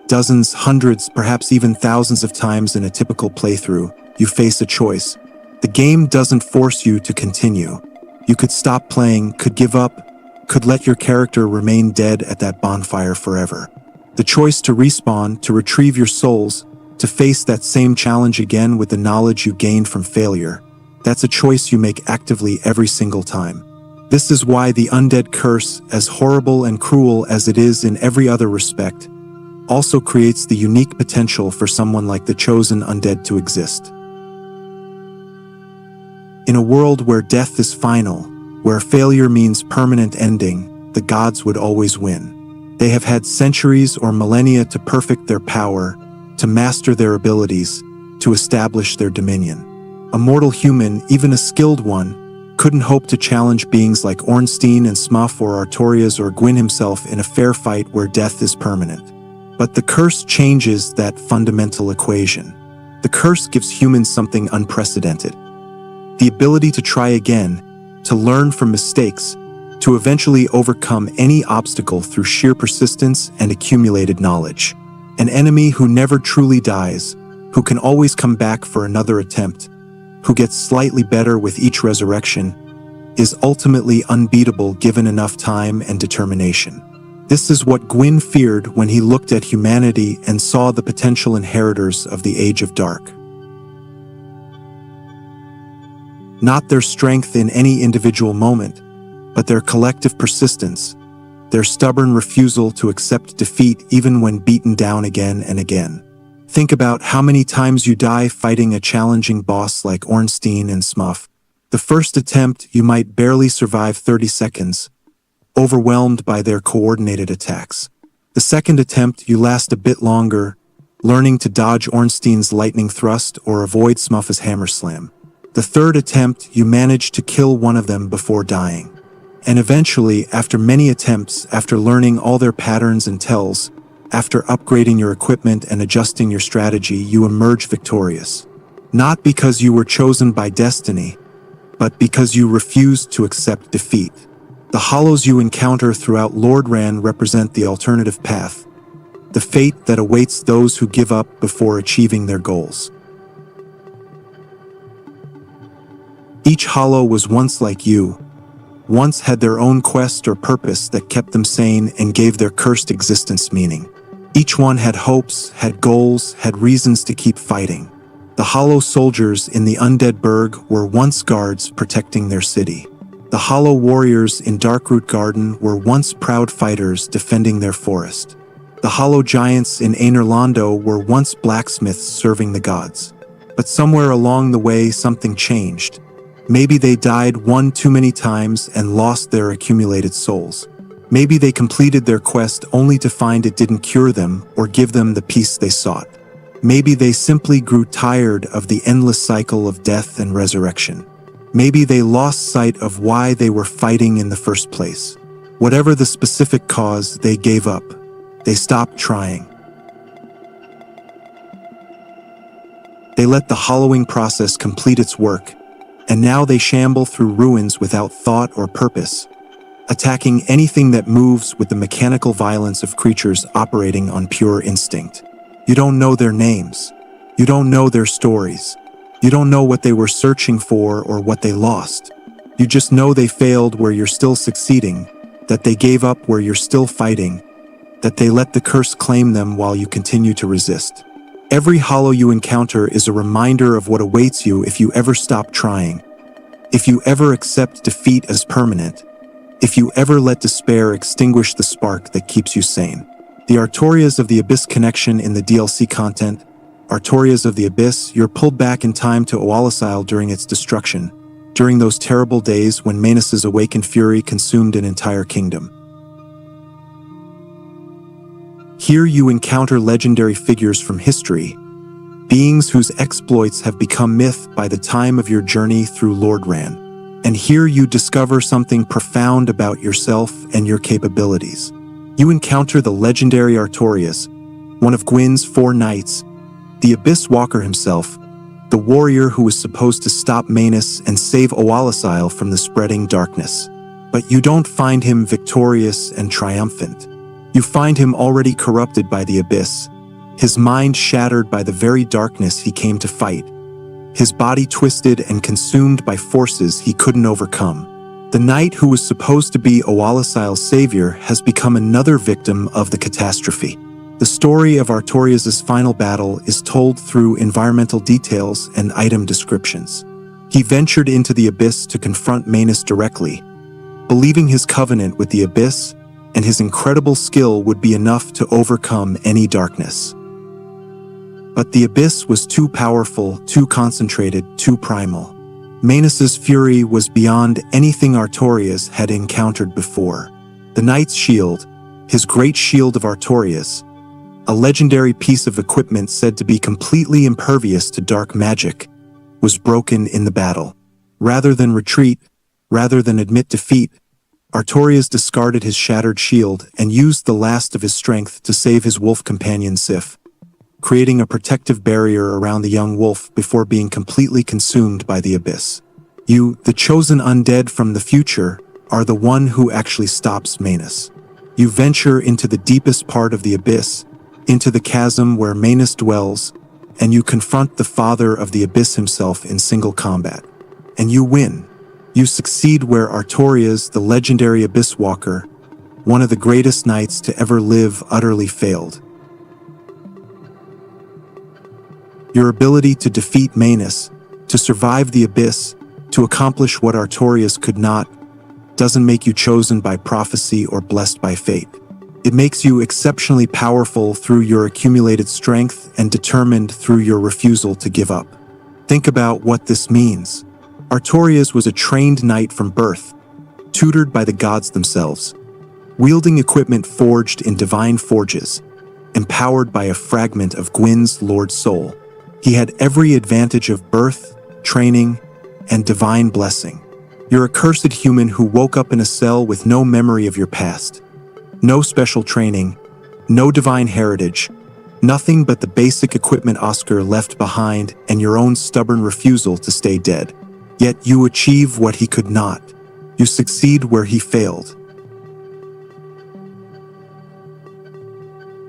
dozens, hundreds, perhaps even thousands of times in a typical playthrough, you face a choice. The game doesn't force you to continue. You could stop playing, could give up, could let your character remain dead at that bonfire forever. The choice to respawn, to retrieve your souls, to face that same challenge again with the knowledge you gained from failure, that's a choice you make actively every single time. This is why the undead curse, as horrible and cruel as it is in every other respect, also creates the unique potential for someone like the chosen undead to exist. In a world where death is final, where failure means permanent ending, the gods would always win. They have had centuries or millennia to perfect their power, to master their abilities, to establish their dominion. A mortal human, even a skilled one, couldn't hope to challenge beings like Ornstein and Smuff or Artorias or Gwyn himself in a fair fight where death is permanent. But the curse changes that fundamental equation. The curse gives humans something unprecedented. The ability to try again, to learn from mistakes, to eventually overcome any obstacle through sheer persistence and accumulated knowledge. An enemy who never truly dies, who can always come back for another attempt, who gets slightly better with each resurrection, is ultimately unbeatable given enough time and determination. This is what Gwyn feared when he looked at humanity and saw the potential inheritors of the Age of Dark. Not their strength in any individual moment, but their collective persistence, their stubborn refusal to accept defeat even when beaten down again and again. Think about how many times you die fighting a challenging boss like Ornstein and Smuff. The first attempt, you might barely survive 30 seconds, overwhelmed by their coordinated attacks. The second attempt, you last a bit longer, learning to dodge Ornstein's lightning thrust or avoid Smuff's hammer slam. The third attempt, you manage to kill one of them before dying. And eventually, after many attempts, after learning all their patterns and tells, after upgrading your equipment and adjusting your strategy, you emerge victorious. Not because you were chosen by destiny, but because you refused to accept defeat. The hollows you encounter throughout Lordran represent the alternative path, the fate that awaits those who give up before achieving their goals. Each hollow was once like you, once had their own quest or purpose that kept them sane and gave their cursed existence meaning. Each one had hopes, had goals, had reasons to keep fighting. The hollow soldiers in the undead burg were once guards protecting their city. The hollow warriors in Darkroot Garden were once proud fighters defending their forest. The hollow giants in Anerlando were once blacksmiths serving the gods. But somewhere along the way something changed. Maybe they died one too many times and lost their accumulated souls. Maybe they completed their quest only to find it didn't cure them or give them the peace they sought. Maybe they simply grew tired of the endless cycle of death and resurrection. Maybe they lost sight of why they were fighting in the first place. Whatever the specific cause, they gave up. They stopped trying. They let the hollowing process complete its work, and now they shamble through ruins without thought or purpose, attacking anything that moves with the mechanical violence of creatures operating on pure instinct. You don't know their names. You don't know their stories. You don't know what they were searching for or what they lost. You just know they failed where you're still succeeding, that they gave up where you're still fighting, that they let the curse claim them while you continue to resist. Every hollow you encounter is a reminder of what awaits you if you ever stop trying, if you ever accept defeat as permanent, if you ever let despair extinguish the spark that keeps you sane. The Artorias of the Abyss connection in the DLC content. Artorias of the Abyss, you're pulled back in time to Oalasile during its destruction, during those terrible days when Manus' awakened fury consumed an entire kingdom. Here you encounter legendary figures from history, beings whose exploits have become myth by the time of your journey through Lordran. And here you discover something profound about yourself and your capabilities. You encounter the legendary Artorias, one of Gwyn's 4 knights, the Abyss Walker himself, the warrior who was supposed to stop Manus and save Oalasile from the spreading darkness. But you don't find him victorious and triumphant. You find him already corrupted by the Abyss, his mind shattered by the very darkness he came to fight, his body twisted and consumed by forces he couldn't overcome. The knight who was supposed to be Oalasile's savior has become another victim of the catastrophe. The story of Artorias' final battle is told through environmental details and item descriptions. He ventured into the Abyss to confront Manus directly, believing his covenant with the Abyss and his incredible skill would be enough to overcome any darkness. But the Abyss was too powerful, too concentrated, too primal. Manus' fury was beyond anything Artorias had encountered before. The Knight's shield, his great shield of Artorias, a legendary piece of equipment said to be completely impervious to dark magic, was broken in the battle. Rather than retreat, rather than admit defeat, Artorias discarded his shattered shield and used the last of his strength to save his wolf companion Sif, creating a protective barrier around the young wolf before being completely consumed by the Abyss. You, the chosen undead from the future, are the one who actually stops Manus. You venture into the deepest part of the Abyss, into the chasm where Manus dwells, and you confront the father of the Abyss himself in single combat. And you win. You succeed where Artorias, the legendary Abyss Walker, one of the greatest knights to ever live, utterly failed. Your ability to defeat Manus, to survive the Abyss, to accomplish what Artorias could not, doesn't make you chosen by prophecy or blessed by fate. It makes you exceptionally powerful through your accumulated strength and determined through your refusal to give up. Think about what this means. Artorias was a trained knight from birth, tutored by the gods themselves, wielding equipment forged in divine forges, empowered by a fragment of Gwyn's Lord Soul. He had every advantage of birth, training, and divine blessing. You're a cursed human who woke up in a cell with no memory of your past. No special training, no divine heritage, nothing but the basic equipment Oscar left behind and your own stubborn refusal to stay dead. Yet you achieve what he could not. You succeed where he failed.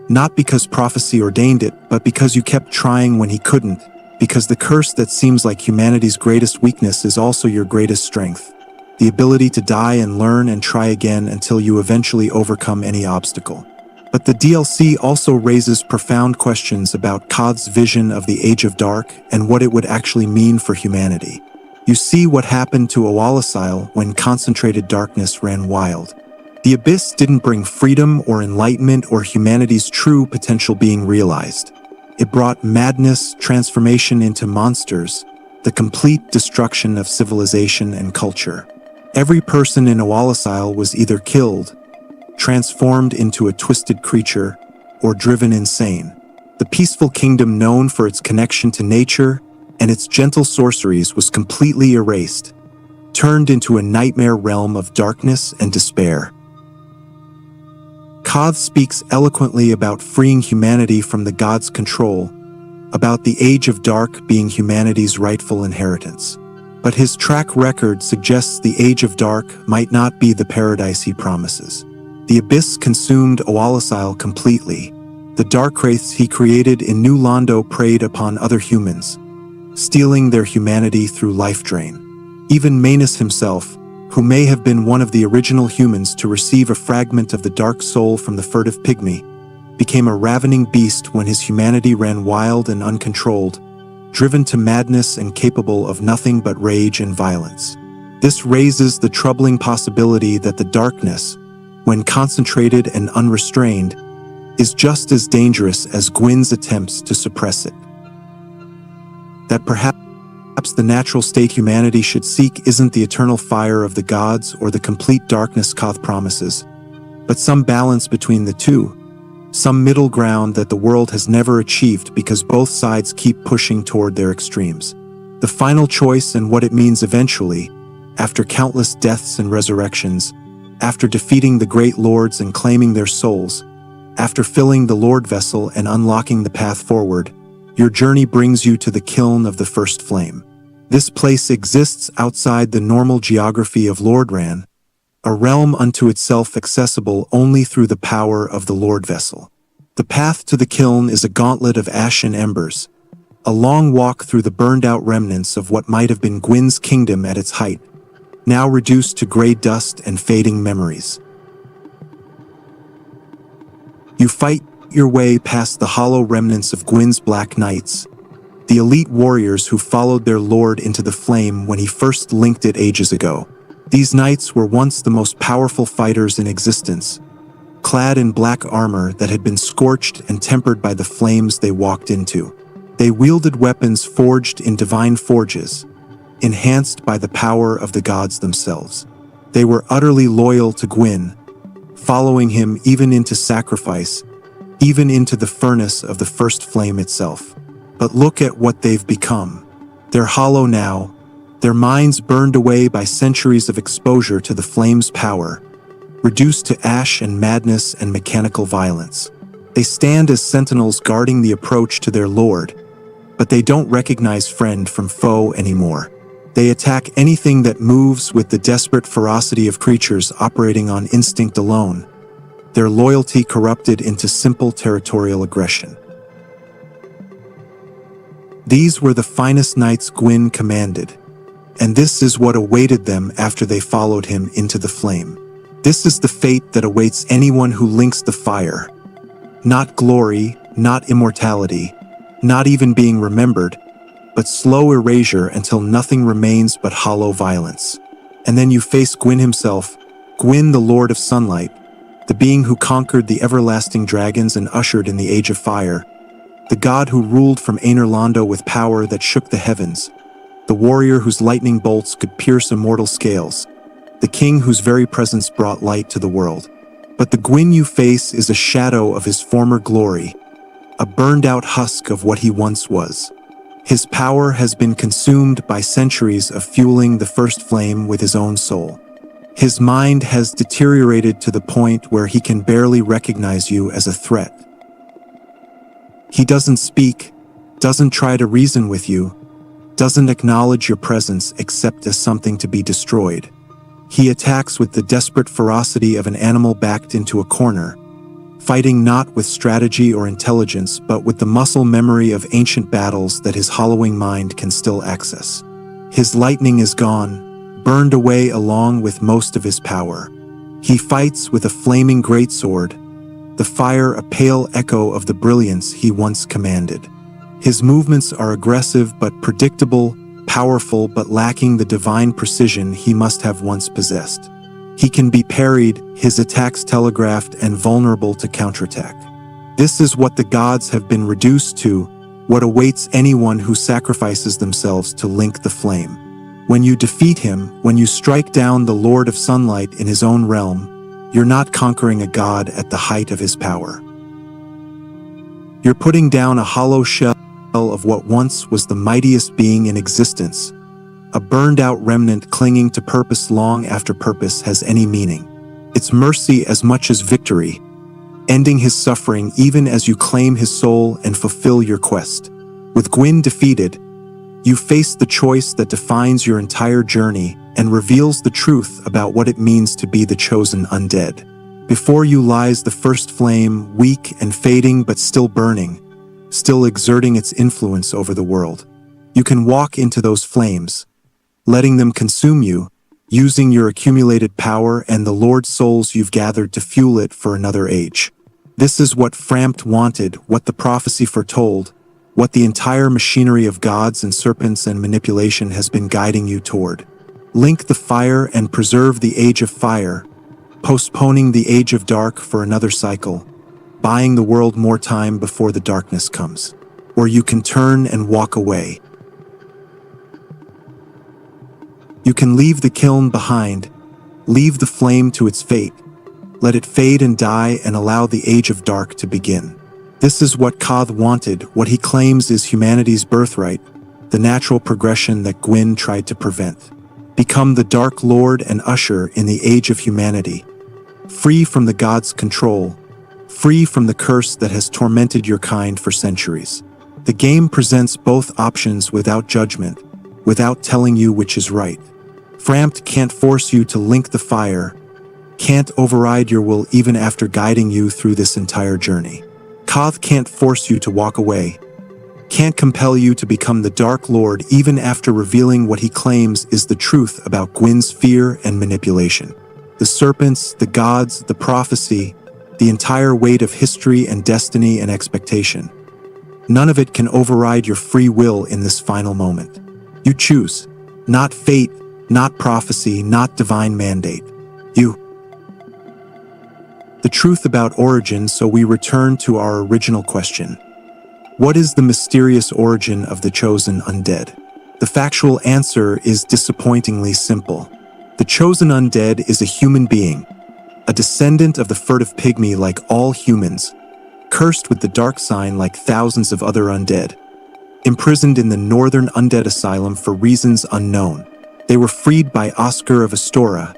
Not because prophecy ordained it, but because you kept trying when he couldn't, because the curse that seems like humanity's greatest weakness is also your greatest strength. The ability to die and learn and try again until you eventually overcome any obstacle. But the DLC also raises profound questions about Kod's vision of the Age of Dark and what it would actually mean for humanity. You see what happened to Owalasile when concentrated darkness ran wild. The Abyss didn't bring freedom or enlightenment or humanity's true potential being realized. It brought madness, transformation into monsters, the complete destruction of civilization and culture. Every person in Owalasile was either killed, transformed into a twisted creature, or driven insane. The peaceful kingdom known for its connection to nature and its gentle sorceries was completely erased, turned into a nightmare realm of darkness and despair. Koth speaks eloquently about freeing humanity from the gods' control, about the Age of Dark being humanity's rightful inheritance. But his track record suggests the Age of Dark might not be the paradise he promises. The Abyss consumed Owalasile completely. The Darkwraiths he created in New Londo preyed upon other humans, stealing their humanity through life drain. Even Manus himself, who may have been one of the original humans to receive a fragment of the dark soul from the furtive pygmy, became a ravening beast when his humanity ran wild and uncontrolled, driven to madness and capable of nothing but rage and violence. This raises the troubling possibility that the darkness, when concentrated and unrestrained, is just as dangerous as Gwyn's attempts to suppress it. That perhaps the natural state humanity should seek isn't the eternal fire of the gods or the complete darkness Koth promises, but some balance between the two, some middle ground that the world has never achieved because both sides keep pushing toward their extremes. The final choice and what it means eventually, after countless deaths and resurrections, after defeating the great lords and claiming their souls, after filling the Lord vessel and unlocking the path forward, your journey brings you to the kiln of the first flame. This place exists outside the normal geography of Lordran, a realm unto itself accessible only through the power of the Lord vessel. The path to the kiln is a gauntlet of ash and embers, a long walk through the burned-out remnants of what might have been Gwyn's kingdom at its height, now reduced to gray dust and fading memories. You fight your way past the hollow remnants of Gwyn's Black Knights, the elite warriors who followed their lord into the flame when he first linked it ages ago. These knights were once the most powerful fighters in existence, clad in black armor that had been scorched and tempered by the flames they walked into. They wielded weapons forged in divine forges, enhanced by the power of the gods themselves. They were utterly loyal to Gwyn, following him even into sacrifice, even into the furnace of the first flame itself. But look at what they've become. They're hollow now, their minds burned away by centuries of exposure to the flame's power, reduced to ash and madness and mechanical violence. They stand as sentinels guarding the approach to their lord, but they don't recognize friend from foe anymore. They attack anything that moves with the desperate ferocity of creatures operating on instinct alone, their loyalty corrupted into simple territorial aggression. These were the finest knights Gwyn commanded, and this is what awaited them after they followed him into the flame. This is the fate that awaits anyone who links the fire. Not glory, not immortality, not even being remembered, but slow erasure until nothing remains but hollow violence. And then you face Gwyn himself, Gwyn the Lord of Sunlight, the being who conquered the everlasting dragons and ushered in the Age of Fire, the god who ruled from Aner Londo with power that shook the heavens, the warrior whose lightning bolts could pierce immortal scales, the king whose very presence brought light to the world. But the Gwyn you face is a shadow of his former glory, a burned-out husk of what he once was. His power has been consumed by centuries of fueling the first flame with his own soul. His mind has deteriorated to the point where he can barely recognize you as a threat. He doesn't speak, doesn't try to reason with you, doesn't acknowledge your presence except as something to be destroyed. He attacks with the desperate ferocity of an animal backed into a corner, fighting not with strategy or intelligence but with the muscle memory of ancient battles that his hollowing mind can still access. His lightning is gone, burned away along with most of his power. He fights with a flaming greatsword, the fire a pale echo of the brilliance he once commanded. His movements are aggressive but predictable, powerful but lacking the divine precision he must have once possessed. He can be parried, his attacks telegraphed and vulnerable to counterattack. This is what the gods have been reduced to, what awaits anyone who sacrifices themselves to link the flame. When you defeat him, when you strike down the Lord of Sunlight in his own realm, you're not conquering a god at the height of his power. You're putting down a hollow shell of what once was the mightiest being in existence, a burned-out remnant clinging to purpose long after purpose has any meaning. It's mercy as much as victory, ending his suffering even as you claim his soul and fulfill your quest. With Gwyn defeated, you face the choice that defines your entire journey and reveals the truth about what it means to be the chosen undead. Before you lies the first flame, weak and fading but still burning, still exerting its influence over the world. You can walk into those flames, letting them consume you, using your accumulated power and the Lord's souls you've gathered to fuel it for another age. This is what Frampt wanted, what the prophecy foretold, what the entire machinery of gods and serpents and manipulation has been guiding you toward. Link the fire and preserve the age of fire, postponing the age of dark for another cycle, buying the world more time before the darkness comes. Or you can turn and walk away. You can leave the kiln behind, leave the flame to its fate, let it fade and die and allow the age of dark to begin. This is what Koth wanted, what he claims is humanity's birthright, the natural progression that Gwyn tried to prevent. Become the Dark Lord and usher in the age of humanity, free from the gods' control, free from the curse that has tormented your kind for centuries. The game presents both options without judgment, without telling you which is right. Frampt can't force you to link the fire, can't override your will even after guiding you through this entire journey. Koth can't force you to walk away, can't compel you to become the Dark Lord even after revealing what he claims is the truth about Gwyn's fear and manipulation. The serpents, the gods, the prophecy, the entire weight of history and destiny and expectation. None of it can override your free will in this final moment. You choose, not fate, not prophecy, not divine mandate. You. The truth about origin, so we return to our original question. What is the mysterious origin of the chosen undead? The factual answer is disappointingly simple. The chosen undead is a human being, a descendant of the furtive pygmy like all humans, cursed with the dark sign like thousands of other undead, imprisoned in the northern undead asylum for reasons unknown. They were freed by Oscar of Astora,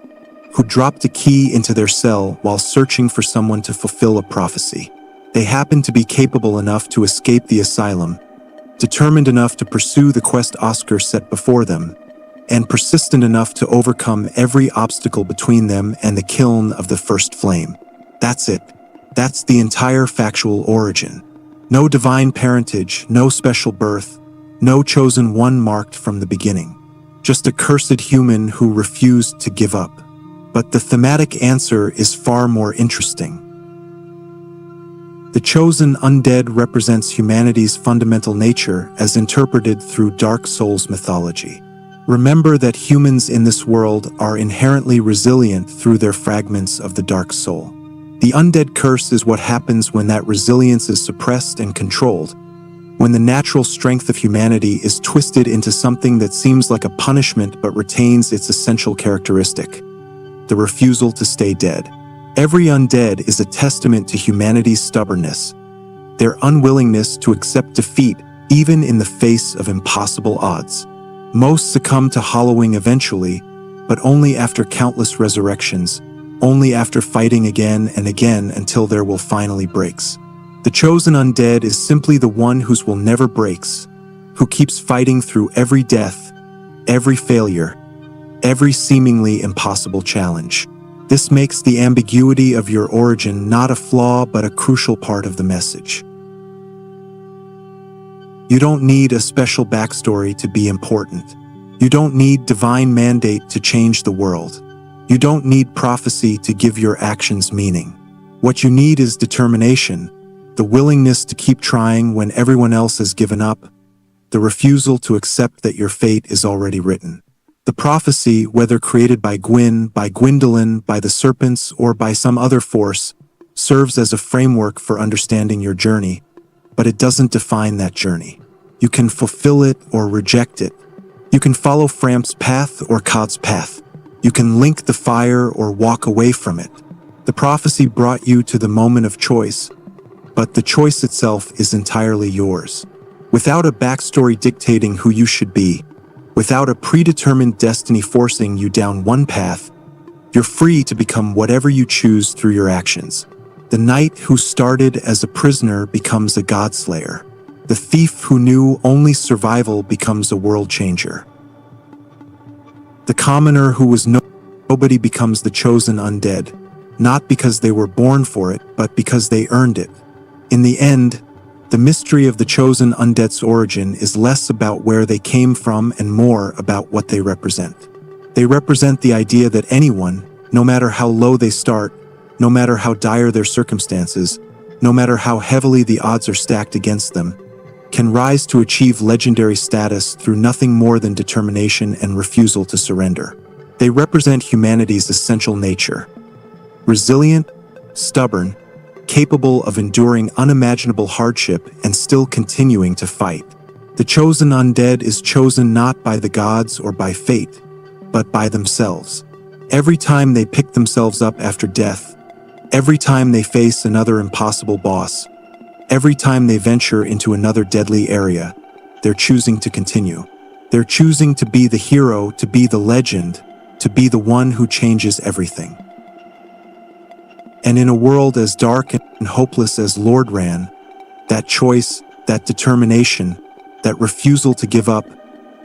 who dropped a key into their cell while searching for someone to fulfill a prophecy. They happened to be capable enough to escape the asylum, determined enough to pursue the quest Oscar set before them, and persistent enough to overcome every obstacle between them and the kiln of the first flame. That's it. That's the entire factual origin. No divine parentage, no special birth, no chosen one marked from the beginning. Just a cursed human who refused to give up. But the thematic answer is far more interesting. The chosen undead represents humanity's fundamental nature as interpreted through Dark Souls mythology. Remember that humans in this world are inherently resilient through their fragments of the Dark Soul. The undead curse is what happens when that resilience is suppressed and controlled, when the natural strength of humanity is twisted into something that seems like a punishment but retains its essential characteristic: the refusal to stay dead. Every undead is a testament to humanity's stubbornness, their unwillingness to accept defeat even in the face of impossible odds. Most succumb to hollowing eventually, but only after countless resurrections, only after fighting again and again until their will finally breaks. The chosen undead is simply the one whose will never breaks, who keeps fighting through every death, every failure, every seemingly impossible challenge. This makes the ambiguity of your origin not a flaw but a crucial part of the message. You don't need a special backstory to be important. You don't need divine mandate to change the world. You don't need prophecy to give your actions meaning. What you need is determination, the willingness to keep trying when everyone else has given up, the refusal to accept that your fate is already written. The prophecy, whether created by Gwyn, by Gwyndolin, by the serpents, or by some other force, serves as a framework for understanding your journey, but it doesn't define that journey. You can fulfill it or reject it. You can follow Framp's path or Cod's path. You can link the fire or walk away from it. The prophecy brought you to the moment of choice, but the choice itself is entirely yours. Without a backstory dictating who you should be, without a predetermined destiny forcing you down one path, you're free to become whatever you choose through your actions. The knight who started as a prisoner becomes a godslayer. The thief who knew only survival becomes a world changer. The commoner who was nobody becomes the chosen undead, not because they were born for it, but because they earned it. In the end, the mystery of the chosen undead's origin is less about where they came from and more about what they represent. They represent the idea that anyone, no matter how low they start, no matter how dire their circumstances, no matter how heavily the odds are stacked against them, can rise to achieve legendary status through nothing more than determination and refusal to surrender. They represent humanity's essential nature. Resilient, stubborn, capable of enduring unimaginable hardship and still continuing to fight. The chosen undead is chosen not by the gods or by fate, but by themselves. Every time they pick themselves up after death, every time they face another impossible boss, every time they venture into another deadly area, they're choosing to continue. They're choosing to be the hero, to be the legend, to be the one who changes everything. And in a world as dark and hopeless as Lord ran, that choice, that determination, that refusal to give up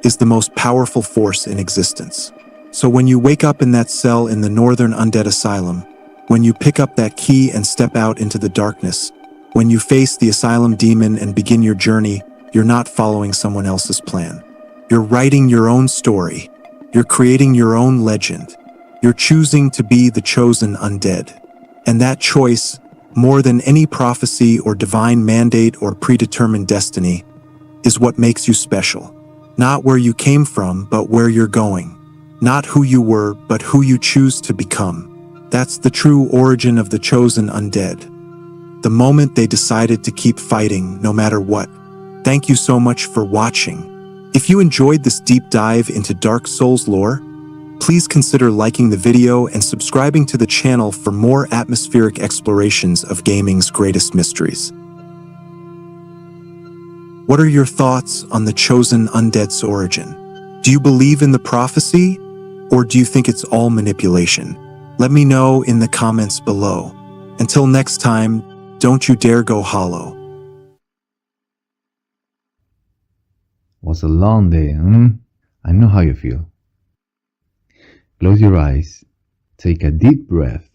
is the most powerful force in existence. So when you wake up in that cell in the Northern Undead Asylum, when you pick up that key and step out into the darkness, when you face the asylum demon and begin your journey, you're not following someone else's plan. You're writing your own story. You're creating your own legend. You're choosing to be the chosen undead. And that choice, more than any prophecy or divine mandate or predetermined destiny, is what makes you special. Not where you came from, but where you're going. Not who you were, but who you choose to become. That's the true origin of the chosen undead. The moment they decided to keep fighting, no matter what. Thank you so much for watching. If you enjoyed this deep dive into Dark Souls lore, please consider liking the video and subscribing to the channel for more atmospheric explorations of gaming's greatest mysteries. What are your thoughts on the chosen undead's origin? Do you believe in the prophecy, or do you think it's all manipulation? Let me know in the comments below. Until next time, don't you dare go hollow. Was a long day, I know how you feel. Close your eyes, take a deep breath,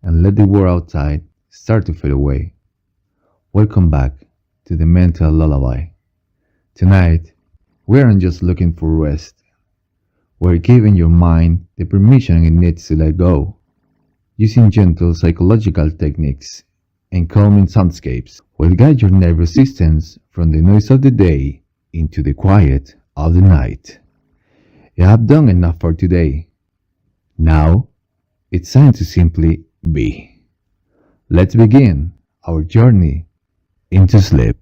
and let the world outside start to fade away. Welcome back to the Mental Lullaby. Tonight, we aren't just looking for rest. We're giving your mind the permission it needs to let go. Using gentle psychological techniques and calming soundscapes will guide your nervous systems from the noise of the day into the quiet of the night. You have done enough for today. Now, it's time to simply be. Let's begin our journey into sleep.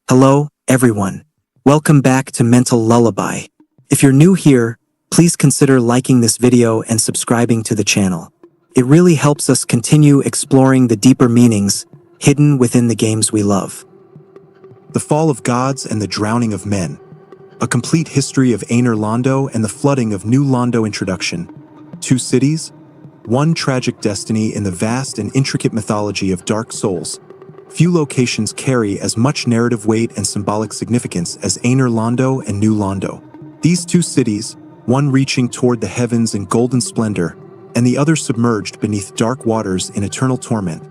Hello, everyone. Welcome back to Mental Lullaby. If you're new here, please consider liking this video and subscribing to the channel. It really helps us continue exploring the deeper meanings hidden within the games we love. The Fall of Gods and the Drowning of Men. A complete history of Aner Londo and the flooding of New Londo introduction. 2 cities, one tragic destiny in the vast and intricate mythology of Dark Souls. Few locations carry as much narrative weight and symbolic significance as Aner Londo and New Londo. These 2 cities, one reaching toward the heavens in golden splendor, and the other submerged beneath dark waters in eternal torment,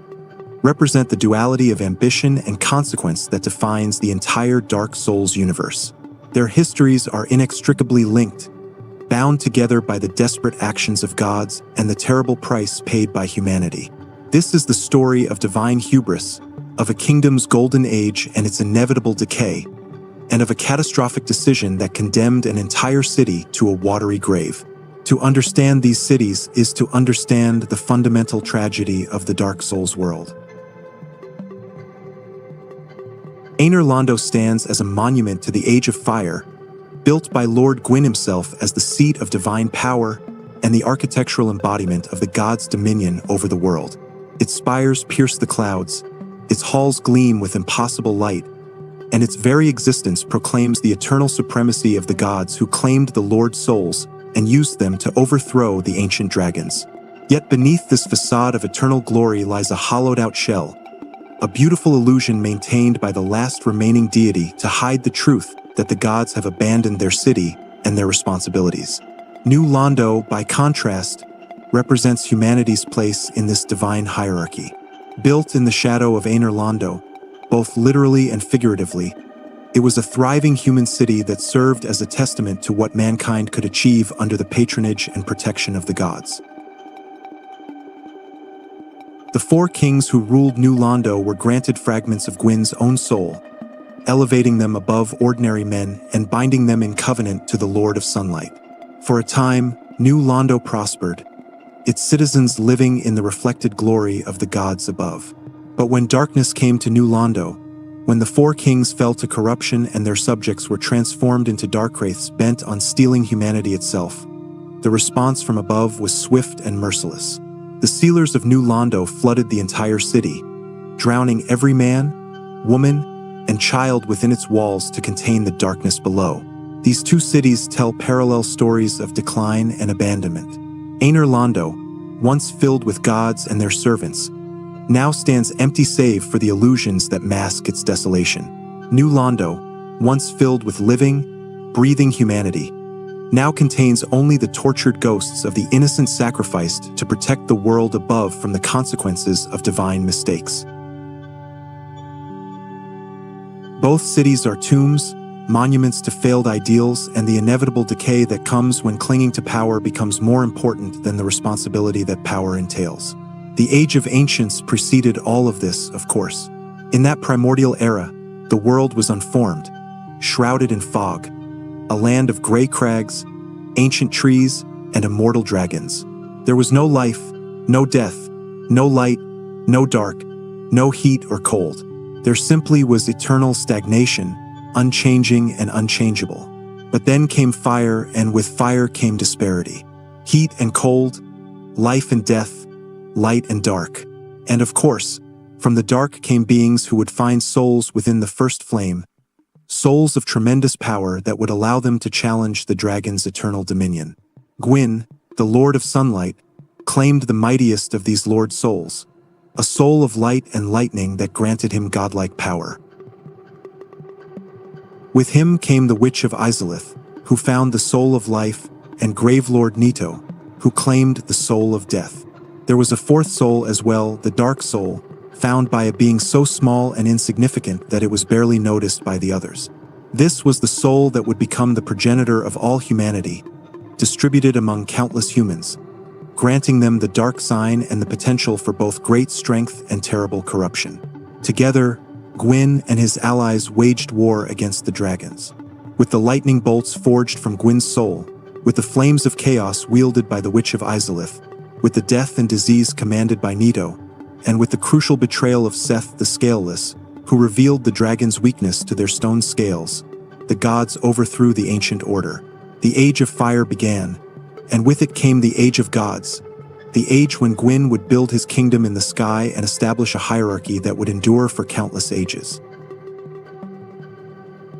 represent the duality of ambition and consequence that defines the entire Dark Souls universe. Their histories are inextricably linked, bound together by the desperate actions of gods and the terrible price paid by humanity. This is the story of divine hubris, of a kingdom's golden age and its inevitable decay, and of a catastrophic decision that condemned an entire city to a watery grave. To understand these cities is to understand the fundamental tragedy of the Dark Souls world. Aner Londo stands as a monument to the Age of Fire, built by Lord Gwyn himself as the seat of divine power and the architectural embodiment of the god's dominion over the world. Its spires pierce the clouds, its halls gleam with impossible light, and its very existence proclaims the eternal supremacy of the gods who claimed the Lord's souls and used them to overthrow the ancient dragons. Yet beneath this facade of eternal glory lies a hollowed-out shell, a beautiful illusion maintained by the last remaining deity to hide the truth that the gods have abandoned their city and their responsibilities. New Londo, by contrast, represents humanity's place in this divine hierarchy. Built in the shadow of Aner Londo, both literally and figuratively, it was a thriving human city that served as a testament to what mankind could achieve under the patronage and protection of the gods. The four kings who ruled New Londo were granted fragments of Gwyn's own soul, elevating them above ordinary men and binding them in covenant to the Lord of Sunlight. For a time, New Londo prospered, its citizens living in the reflected glory of the gods above. But when darkness came to New Londo, when the four kings fell to corruption and their subjects were transformed into Darkwraiths bent on stealing humanity itself, the response from above was swift and merciless. The sealers of New Londo flooded the entire city, drowning every man, woman, and child within its walls to contain the darkness below. These two cities tell parallel stories of decline and abandonment. Aner Londo, once filled with gods and their servants, now stands empty save for the illusions that mask its desolation. New Londo, once filled with living, breathing humanity, now contains only the tortured ghosts of the innocent sacrificed to protect the world above from the consequences of divine mistakes. Both cities are tombs, monuments to failed ideals, and the inevitable decay that comes when clinging to power becomes more important than the responsibility that power entails. The Age of Ancients preceded all of this, of course. In that primordial era, the world was unformed, shrouded in fog, a land of gray crags, ancient trees, and immortal dragons. There was no life, no death, no light, no dark, no heat or cold. There simply was eternal stagnation, unchanging and unchangeable. But then came fire, and with fire came disparity. Heat and cold, life and death, light and dark. And of course, from the dark came beings who would find souls within the first flame, souls of tremendous power that would allow them to challenge the dragon's eternal dominion. Gwyn, the Lord of Sunlight, claimed the mightiest of these Lord souls, a soul of light and lightning that granted him godlike power. With him came the Witch of Izalith, who found the soul of life, and Gravelord Nito, who claimed the soul of death. There was a fourth soul as well, the Dark Soul, found by a being so small and insignificant that it was barely noticed by the others. This was the soul that would become the progenitor of all humanity, distributed among countless humans, granting them the dark sign and the potential for both great strength and terrible corruption. Together, Gwyn and his allies waged war against the dragons. With the lightning bolts forged from Gwyn's soul, with the flames of chaos wielded by the Witch of Izalith, with the death and disease commanded by Nito, and with the crucial betrayal of Seth the Scaleless, who revealed the dragon's weakness to their stone scales, the gods overthrew the ancient order. The Age of Fire began, and with it came the Age of Gods, the age when Gwyn would build his kingdom in the sky and establish a hierarchy that would endure for countless ages.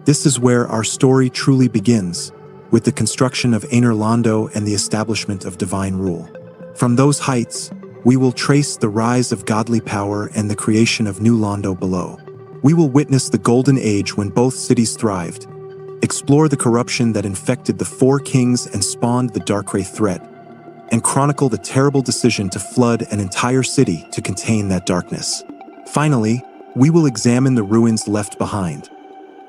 This is where our story truly begins, with the construction of Aner Londo and the establishment of divine rule. From those heights, we will trace the rise of godly power and the creation of New Londo below. We will witness the golden age when both cities thrived, explore the corruption that infected the four kings and spawned the Darkwraith threat, and chronicle the terrible decision to flood an entire city to contain that darkness. Finally, we will examine the ruins left behind,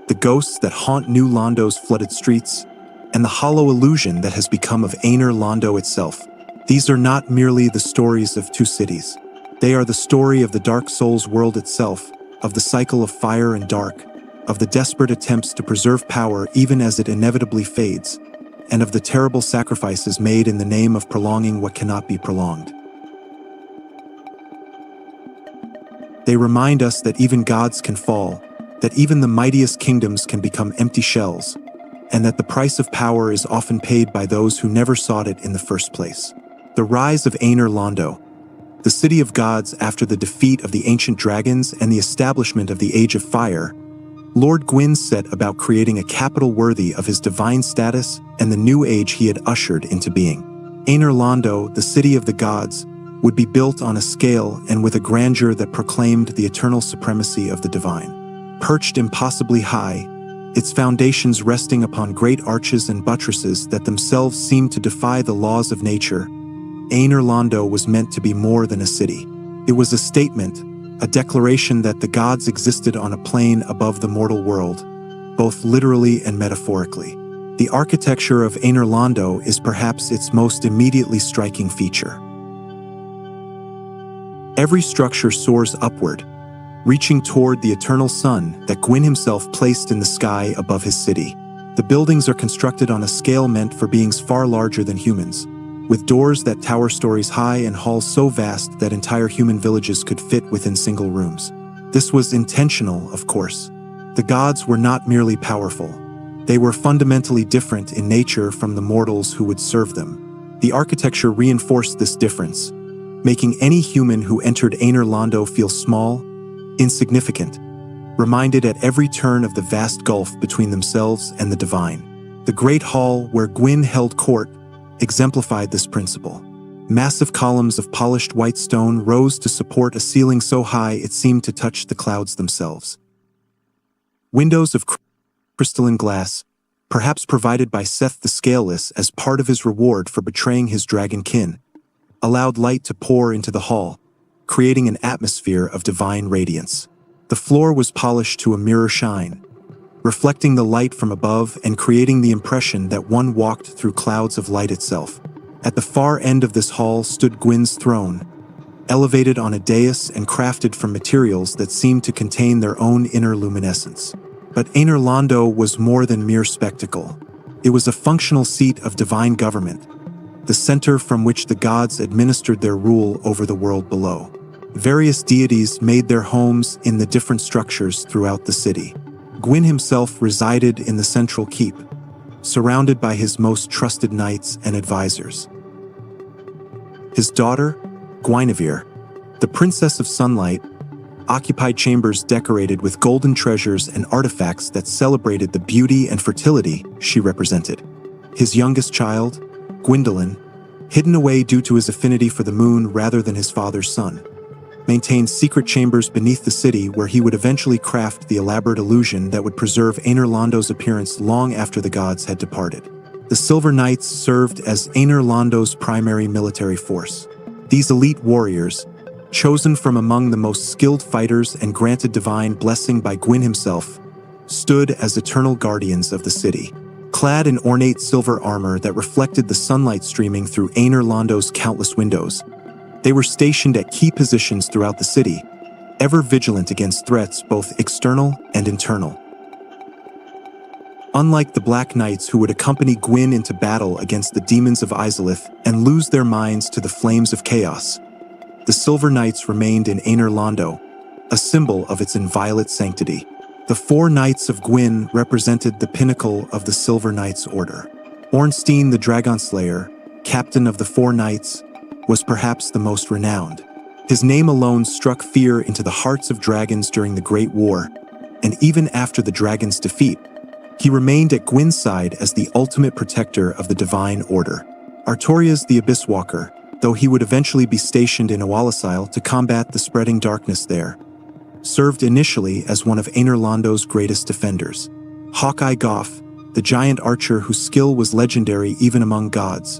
the ghosts that haunt New Londo's flooded streets, and the hollow illusion that has become of Aner Londo itself. These are not merely the stories of two cities. They are the story of the Dark Souls world itself, of the cycle of fire and dark, of the desperate attempts to preserve power even as it inevitably fades, and of the terrible sacrifices made in the name of prolonging what cannot be prolonged. They remind us that even gods can fall, that even the mightiest kingdoms can become empty shells, and that the price of power is often paid by those who never sought it in the first place. The rise of Aner Londo, the city of gods after the defeat of the ancient dragons and the establishment of the Age of Fire, Lord Gwyn set about creating a capital worthy of his divine status and the new age he had ushered into being. Aner Londo, the city of the gods, would be built on a scale and with a grandeur that proclaimed the eternal supremacy of the divine. Perched impossibly high, its foundations resting upon great arches and buttresses that themselves seemed to defy the laws of nature, Aner Londo was meant to be more than a city. It was a statement, a declaration that the gods existed on a plane above the mortal world, both literally and metaphorically. The architecture of Aner Londo is perhaps its most immediately striking feature. Every structure soars upward, reaching toward the eternal sun that Gwyn himself placed in the sky above his city. The buildings are constructed on a scale meant for beings far larger than humans, with doors that tower stories high and halls so vast that entire human villages could fit within single rooms. This was intentional, of course. The gods were not merely powerful. They were fundamentally different in nature from the mortals who would serve them. The architecture reinforced this difference, making any human who entered Aner Londo feel small, insignificant, reminded at every turn of the vast gulf between themselves and the divine. The great hall where Gwyn held court exemplified this principle. Massive columns of polished white stone rose to support a ceiling so high it seemed to touch the clouds themselves. Windows of crystalline glass, perhaps provided by Seth the Scaleless as part of his reward for betraying his dragon kin, allowed light to pour into the hall, creating an atmosphere of divine radiance. The floor was polished to a mirror shine, reflecting the light from above and creating the impression that one walked through clouds of light itself. At the far end of this hall stood Gwyn's throne, elevated on a dais and crafted from materials that seemed to contain their own inner luminescence. But Aner Londo was more than mere spectacle. It was a functional seat of divine government, the center from which the gods administered their rule over the world below. Various deities made their homes in the different structures throughout the city. Gwyn himself resided in the central keep, surrounded by his most trusted knights and advisors. His daughter, Guinevere, the Princess of Sunlight, occupied chambers decorated with golden treasures and artifacts that celebrated the beauty and fertility she represented. His youngest child, Gwendolyn, hidden away due to his affinity for the moon rather than his father's son, maintained secret chambers beneath the city where he would eventually craft the elaborate illusion that would preserve Aner Londo's appearance long after the gods had departed. The Silver Knights served as Aner Londo's primary military force. These elite warriors, chosen from among the most skilled fighters and granted divine blessing by Gwyn himself, stood as eternal guardians of the city. Clad in ornate silver armor that reflected the sunlight streaming through Aner Londo's countless windows, they were stationed at key positions throughout the city, ever vigilant against threats both external and internal. Unlike the Black Knights who would accompany Gwyn into battle against the demons of Izalith and lose their minds to the flames of chaos, the Silver Knights remained in Aner Londo, a symbol of its inviolate sanctity. The four Knights of Gwyn represented the pinnacle of the Silver Knights Order. Ornstein the Dragon Slayer, captain of the four Knights, was perhaps the most renowned. His name alone struck fear into the hearts of dragons during the Great War, and even after the dragon's defeat, he remained at Gwyn's side as the ultimate protector of the Divine Order. Artorias the Abyss Walker, though he would eventually be stationed in Awalisile to combat the spreading darkness there, served initially as one of Aner Londo's greatest defenders. Hawkeye Goff, the giant archer whose skill was legendary even among gods,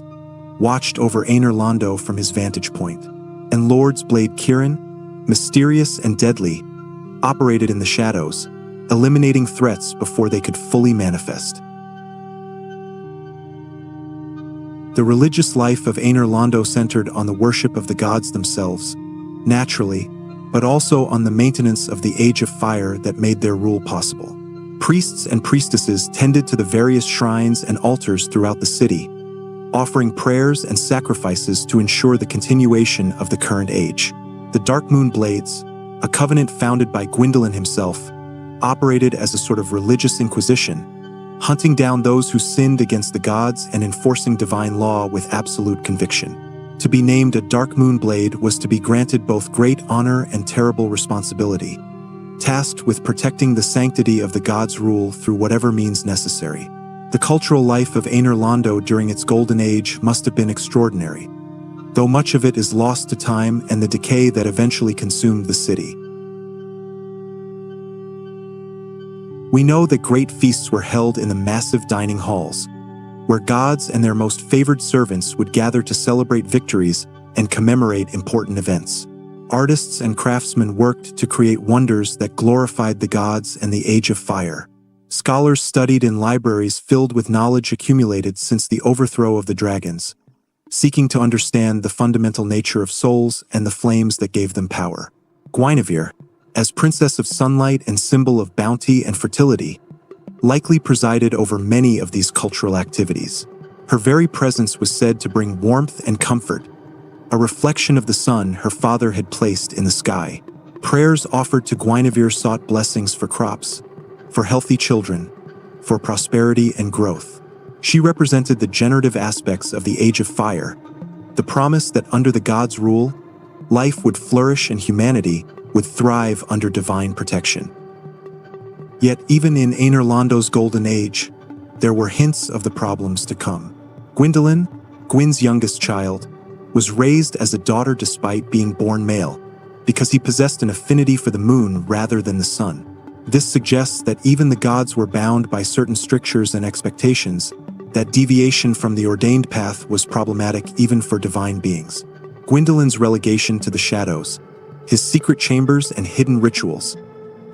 watched over Aner Londo from his vantage point. And Lord's Blade Kieran, mysterious and deadly, operated in the shadows, eliminating threats before they could fully manifest. The religious life of Aner Londo centered on the worship of the gods themselves, naturally, but also on the maintenance of the age of fire that made their rule possible. Priests and priestesses tended to the various shrines and altars throughout the city, offering prayers and sacrifices to ensure the continuation of the current age. The Dark Moon Blades, a covenant founded by Gwendolyn himself, operated as a sort of religious inquisition, hunting down those who sinned against the gods and enforcing divine law with absolute conviction. To be named a Dark Moon Blade was to be granted both great honor and terrible responsibility, tasked with protecting the sanctity of the gods' rule through whatever means necessary. The cultural life of Aner Londo during its golden age must have been extraordinary, though much of it is lost to time and the decay that eventually consumed the city. We know that great feasts were held in the massive dining halls, where gods and their most favored servants would gather to celebrate victories and commemorate important events. Artists and craftsmen worked to create wonders that glorified the gods and the Age of Fire. Scholars studied in libraries filled with knowledge accumulated since the overthrow of the dragons, seeking to understand the fundamental nature of souls and the flames that gave them power. Guinevere, as Princess of Sunlight and symbol of bounty and fertility, likely presided over many of these cultural activities. Her very presence was said to bring warmth and comfort, a reflection of the sun her father had placed in the sky. Prayers offered to Guinevere sought blessings for crops, for healthy children, for prosperity and growth. She represented the generative aspects of the Age of Fire, the promise that under the gods' rule, life would flourish and humanity would thrive under divine protection. Yet even in Aner Londo's golden age, there were hints of the problems to come. Gwendolyn, Gwyn's youngest child, was raised as a daughter despite being born male, because he possessed an affinity for the moon rather than the sun. This suggests that even the gods were bound by certain strictures and expectations, that deviation from the ordained path was problematic even for divine beings. Gwendolyn's relegation to the shadows, his secret chambers and hidden rituals,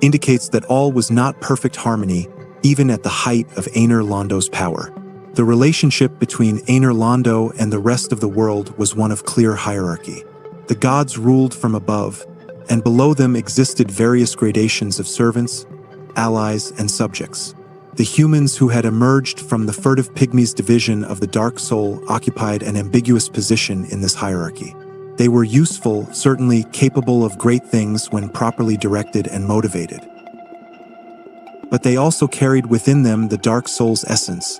indicates that all was not perfect harmony even at the height of Aner Londo's power. The relationship between Aner Londo and the rest of the world was one of clear hierarchy. The gods ruled from above, and below them existed various gradations of servants, allies, and subjects. The humans who had emerged from the furtive pygmies division of the Dark Soul occupied an ambiguous position in this hierarchy. They were useful, certainly capable of great things when properly directed and motivated. But they also carried within them the Dark Soul's essence,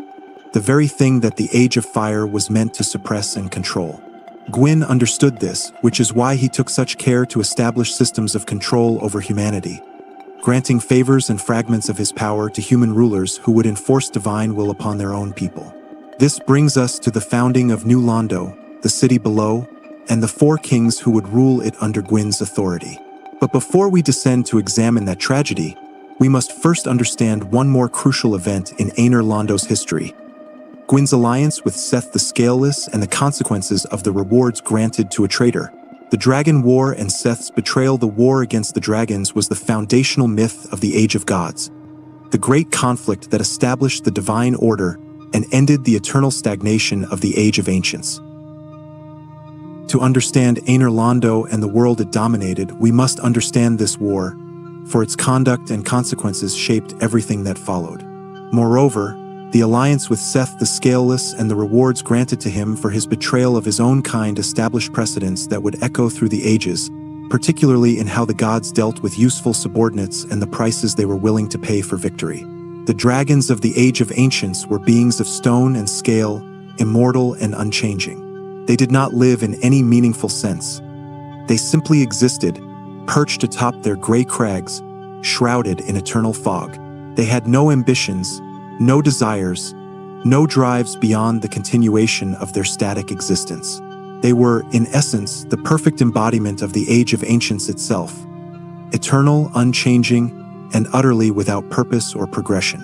the very thing that the Age of Fire was meant to suppress and control. Gwyn understood this, which is why he took such care to establish systems of control over humanity, granting favors and fragments of his power to human rulers who would enforce divine will upon their own people. This brings us to the founding of New Londo, the city below, and the 4 kings who would rule it under Gwyn's authority. But before we descend to examine that tragedy, we must first understand one more crucial event in Aner Londo's history: Gwyn's alliance with Seth the Scaleless and the consequences of the rewards granted to a traitor. The Dragon War and Seth's betrayal. The war against the dragons was the foundational myth of the Age of Gods, the great conflict that established the divine order and ended the eternal stagnation of the Age of Ancients. To understand Aner Londo and the world it dominated, we must understand this war, for its conduct and consequences shaped everything that followed. Moreover, the alliance with Seth the Scaleless and the rewards granted to him for his betrayal of his own kind established precedents that would echo through the ages, particularly in how the gods dealt with useful subordinates and the prices they were willing to pay for victory. The dragons of the Age of Ancients were beings of stone and scale, immortal and unchanging. They did not live in any meaningful sense. They simply existed, perched atop their gray crags, shrouded in eternal fog. They had no ambitions, no desires, no drives beyond the continuation of their static existence. They were, in essence, the perfect embodiment of the Age of Ancients itself, eternal, unchanging, and utterly without purpose or progression.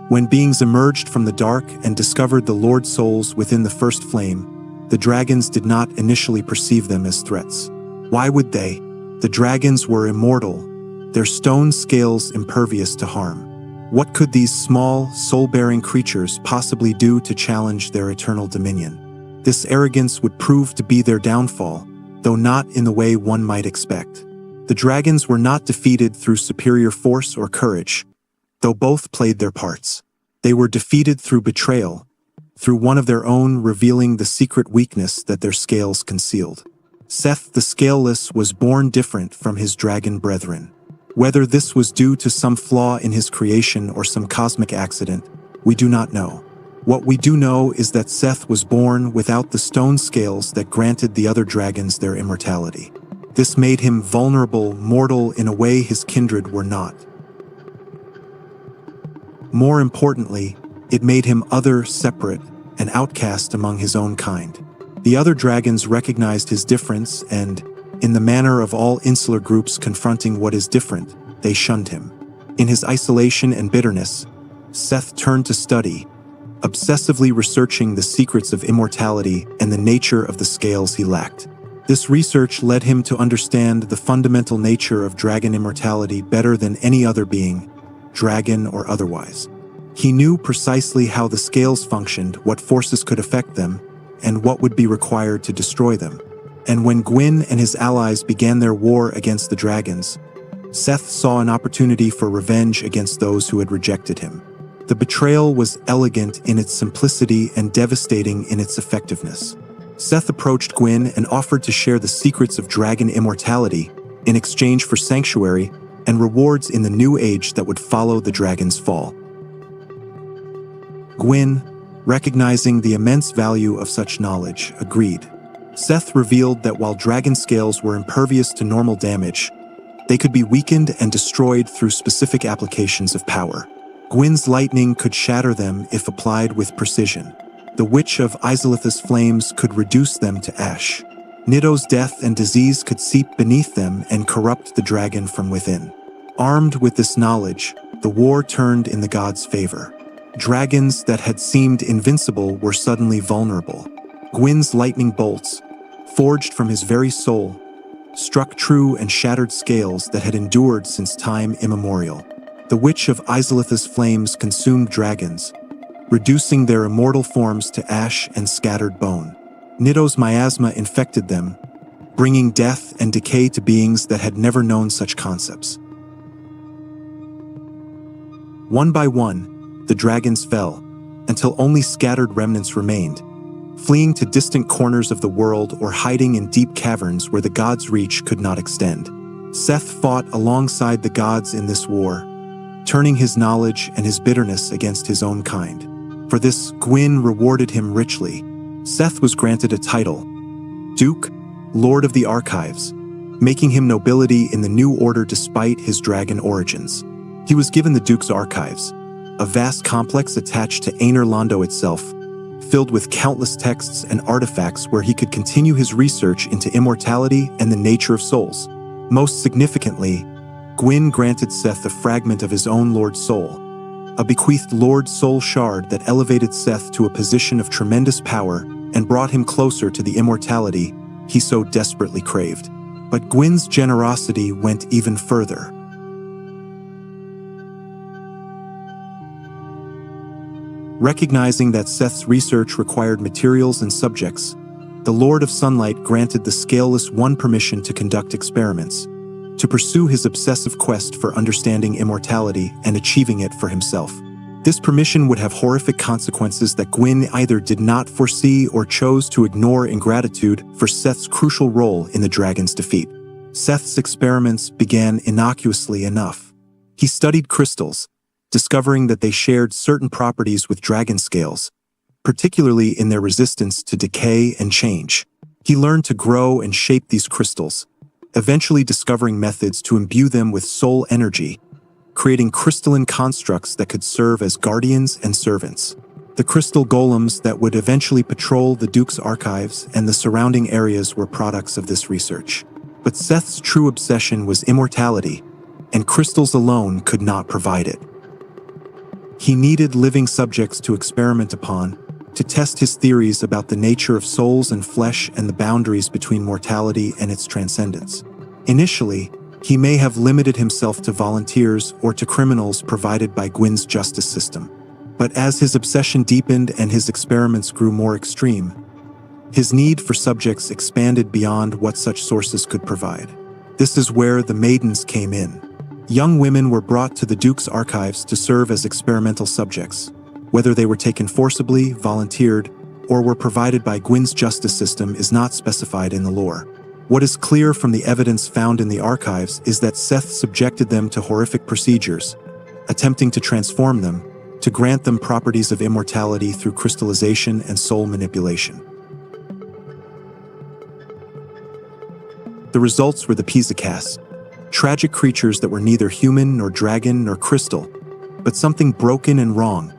When beings emerged from the dark and discovered the Lord Souls within the first flame, the dragons did not initially perceive them as threats. Why would they? The dragons were immortal, their stone scales impervious to harm. What could these small, soul-bearing creatures possibly do to challenge their eternal dominion? This arrogance would prove to be their downfall, though not in the way one might expect. The dragons were not defeated through superior force or courage, though both played their parts. They were defeated through betrayal, through one of their own revealing the secret weakness that their scales concealed. Seth the Scaleless was born different from his dragon brethren. Whether this was due to some flaw in his creation or some cosmic accident, we do not know. What we do know is that Seth was born without the stone scales that granted the other dragons their immortality. This made him vulnerable, mortal in a way his kindred were not. More importantly, it made him other, separate, an outcast among his own kind. The other dragons recognized his difference and, in the manner of all insular groups confronting what is different, they shunned him. In his isolation and bitterness, Seth turned to study, obsessively researching the secrets of immortality and the nature of the scales he lacked. This research led him to understand the fundamental nature of dragon immortality better than any other being, dragon or otherwise. He knew precisely how the scales functioned, what forces could affect them, and what would be required to destroy them. And when Gwyn and his allies began their war against the dragons, Seth saw an opportunity for revenge against those who had rejected him. The betrayal was elegant in its simplicity and devastating in its effectiveness. Seth approached Gwyn and offered to share the secrets of dragon immortality in exchange for sanctuary and rewards in the new age that would follow the dragon's fall. Gwyn, recognizing the immense value of such knowledge, agreed. Seth revealed that while dragon scales were impervious to normal damage, they could be weakened and destroyed through specific applications of power. Gwyn's lightning could shatter them if applied with precision. The Witch of Izalith's flames could reduce them to ash. Niddo's death and disease could seep beneath them and corrupt the dragon from within. Armed with this knowledge, the war turned in the gods' favor. Dragons that had seemed invincible were suddenly vulnerable. Gwyn's lightning bolts, forged from his very soul, struck true and shattered scales that had endured since time immemorial. The Witch of Izalith's flames consumed dragons, reducing their immortal forms to ash and scattered bone. Niddo's miasma infected them, bringing death and decay to beings that had never known such concepts. One by one, the dragons fell, until only scattered remnants remained, fleeing to distant corners of the world or hiding in deep caverns where the gods' reach could not extend. Seth fought alongside the gods in this war, turning his knowledge and his bitterness against his own kind. For this, Gwyn rewarded him richly. Seth was granted a title, Duke, Lord of the Archives, making him nobility in the New Order despite his dragon origins. He was given the Duke's Archives, a vast complex attached to Aner Londo itself, filled with countless texts and artifacts where he could continue his research into immortality and the nature of souls. Most significantly, Gwyn granted Seth a fragment of his own Lord Soul, a bequeathed Lord Soul shard that elevated Seth to a position of tremendous power and brought him closer to the immortality he so desperately craved. But Gwyn's generosity went even further. Recognizing that Seth's research required materials and subjects, the Lord of Sunlight granted the Scaleless one permission to conduct experiments, to pursue his obsessive quest for understanding immortality and achieving it for himself. This permission would have horrific consequences that Gwyn either did not foresee or chose to ignore in gratitude for Seth's crucial role in the dragon's defeat. Seth's experiments began innocuously enough. He studied crystals, discovering that they shared certain properties with dragon scales, particularly in their resistance to decay and change. He learned to grow and shape these crystals, eventually discovering methods to imbue them with soul energy, creating crystalline constructs that could serve as guardians and servants. The crystal golems that would eventually patrol the Duke's archives and the surrounding areas were products of this research. But Seth's true obsession was immortality, and crystals alone could not provide it. He needed living subjects to experiment upon, to test his theories about the nature of souls and flesh and the boundaries between mortality and its transcendence. Initially, he may have limited himself to volunteers or to criminals provided by Gwyn's justice system. But as his obsession deepened and his experiments grew more extreme, His need for subjects expanded beyond what such sources could provide. This is where the maidens came in. Young women were brought to the Duke's archives to serve as experimental subjects. Whether they were taken forcibly, volunteered, or were provided by Gwyn's justice system is not specified in the lore. What is clear from the evidence found in the archives is that Seth subjected them to horrific procedures, attempting to transform them, to grant them properties of immortality through crystallization and soul manipulation. The results were the Pizzicast, tragic creatures that were neither human nor dragon nor crystal, but something broken and wrong,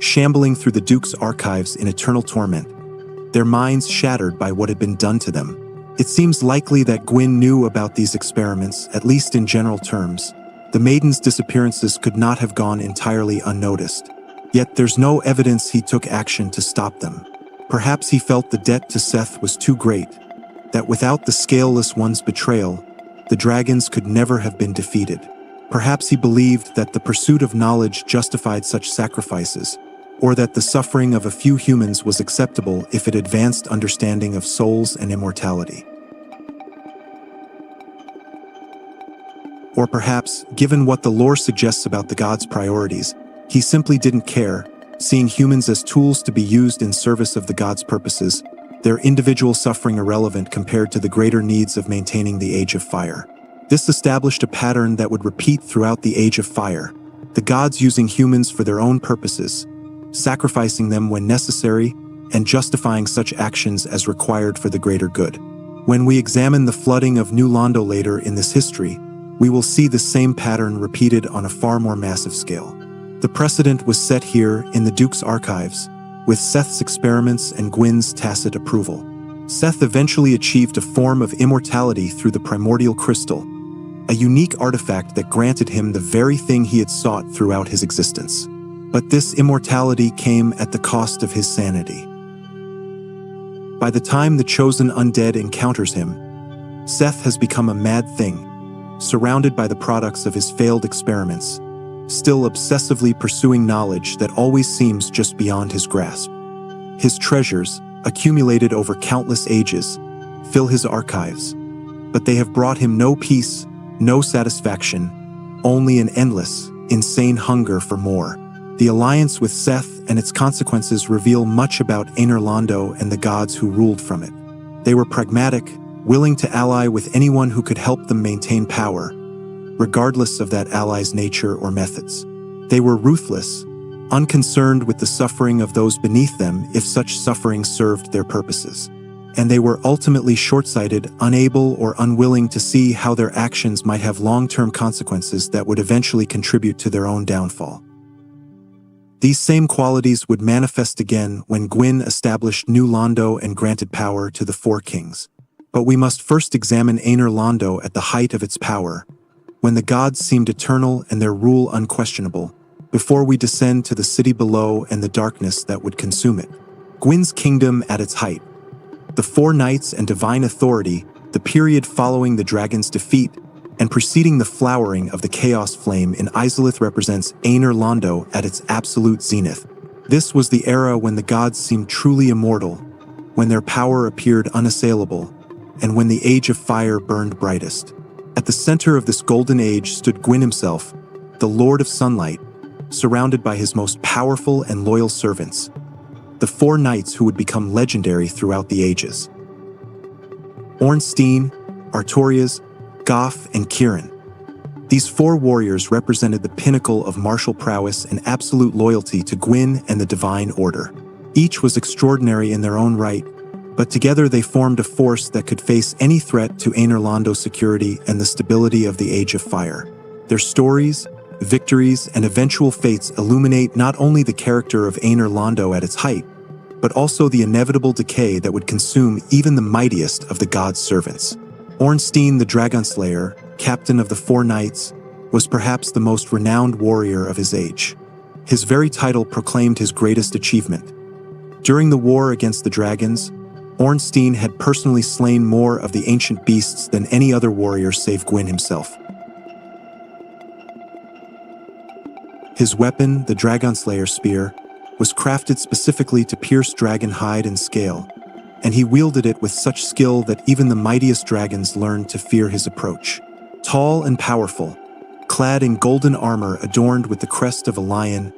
shambling through the Duke's archives in eternal torment, their minds shattered by what had been done to them. It seems likely that Gwyn knew about these experiments, at least in general terms. The maidens' disappearances could not have gone entirely unnoticed. Yet there's no evidence he took action to stop them. Perhaps he felt the debt to Seth was too great, that without the Scaleless One's betrayal, the dragons could never have been defeated. Perhaps he believed that the pursuit of knowledge justified such sacrifices, or that the suffering of a few humans was acceptable if it advanced understanding of souls and immortality. Or perhaps, given what the lore suggests about the gods' priorities, he simply didn't care, seeing humans as tools to be used in service of the gods' purposes, their individual suffering irrelevant compared to the greater needs of maintaining the Age of Fire. This established a pattern that would repeat throughout the Age of Fire, the gods using humans for their own purposes, sacrificing them when necessary, and justifying such actions as required for the greater good. When we examine the flooding of New Londo later in this history, we will see the same pattern repeated on a far more massive scale. The precedent was set here in the Duke's archives, with Seth's experiments and Gwyn's tacit approval. Seth eventually achieved a form of immortality through the primordial crystal, a unique artifact that granted him the very thing he had sought throughout his existence. But this immortality came at the cost of his sanity. By the time the chosen undead encounters him, Seth has become a mad thing, surrounded by the products of his failed experiments, still obsessively pursuing knowledge that always seems just beyond his grasp. His treasures, accumulated over countless ages, fill his archives, but they have brought him no peace, no satisfaction, only an endless, insane hunger for more. The alliance with Seth and its consequences reveal much about Aner Londo and the gods who ruled from it. They were pragmatic, willing to ally with anyone who could help them maintain power, regardless of that ally's nature or methods. They were ruthless, unconcerned with the suffering of those beneath them if such suffering served their purposes. And they were ultimately short-sighted, unable or unwilling to see how their actions might have long-term consequences that would eventually contribute to their own downfall. These same qualities would manifest again when Gwyn established New Londo and granted power to the Four Kings. But we must first examine Aner Londo at the height of its power, when the gods seemed eternal and their rule unquestionable, before we descend to the city below and the darkness that would consume it. Gwyn's kingdom at its height. The four knights and divine authority, the period following the dragon's defeat, and preceding the flowering of the Chaos Flame in Izalith represents Aner Londo at its absolute zenith. This was the era when the gods seemed truly immortal, when their power appeared unassailable, and when the Age of Fire burned brightest. At the center of this golden age stood Gwyn himself, the Lord of Sunlight, surrounded by his most powerful and loyal servants, the four knights who would become legendary throughout the ages. Ornstein, Artorias, Goff, and Kieran. These four warriors represented the pinnacle of martial prowess and absolute loyalty to Gwyn and the Divine Order. Each was extraordinary in their own right, but together they formed a force that could face any threat to Aner Londo's security and the stability of the Age of Fire. Their stories, victories, and eventual fates illuminate not only the character of Aner Londo at its height, but also the inevitable decay that would consume even the mightiest of the god's servants. Ornstein the Dragonslayer, captain of the Four Knights, was perhaps the most renowned warrior of his age. His very title proclaimed his greatest achievement. During the war against the dragons, Ornstein had personally slain more of the ancient beasts than any other warrior save Gwyn himself. His weapon, the Dragonslayer spear, was crafted specifically to pierce dragon hide and scale, and he wielded it with such skill that even the mightiest dragons learned to fear his approach. Tall and powerful, clad in golden armor adorned with the crest of a lion,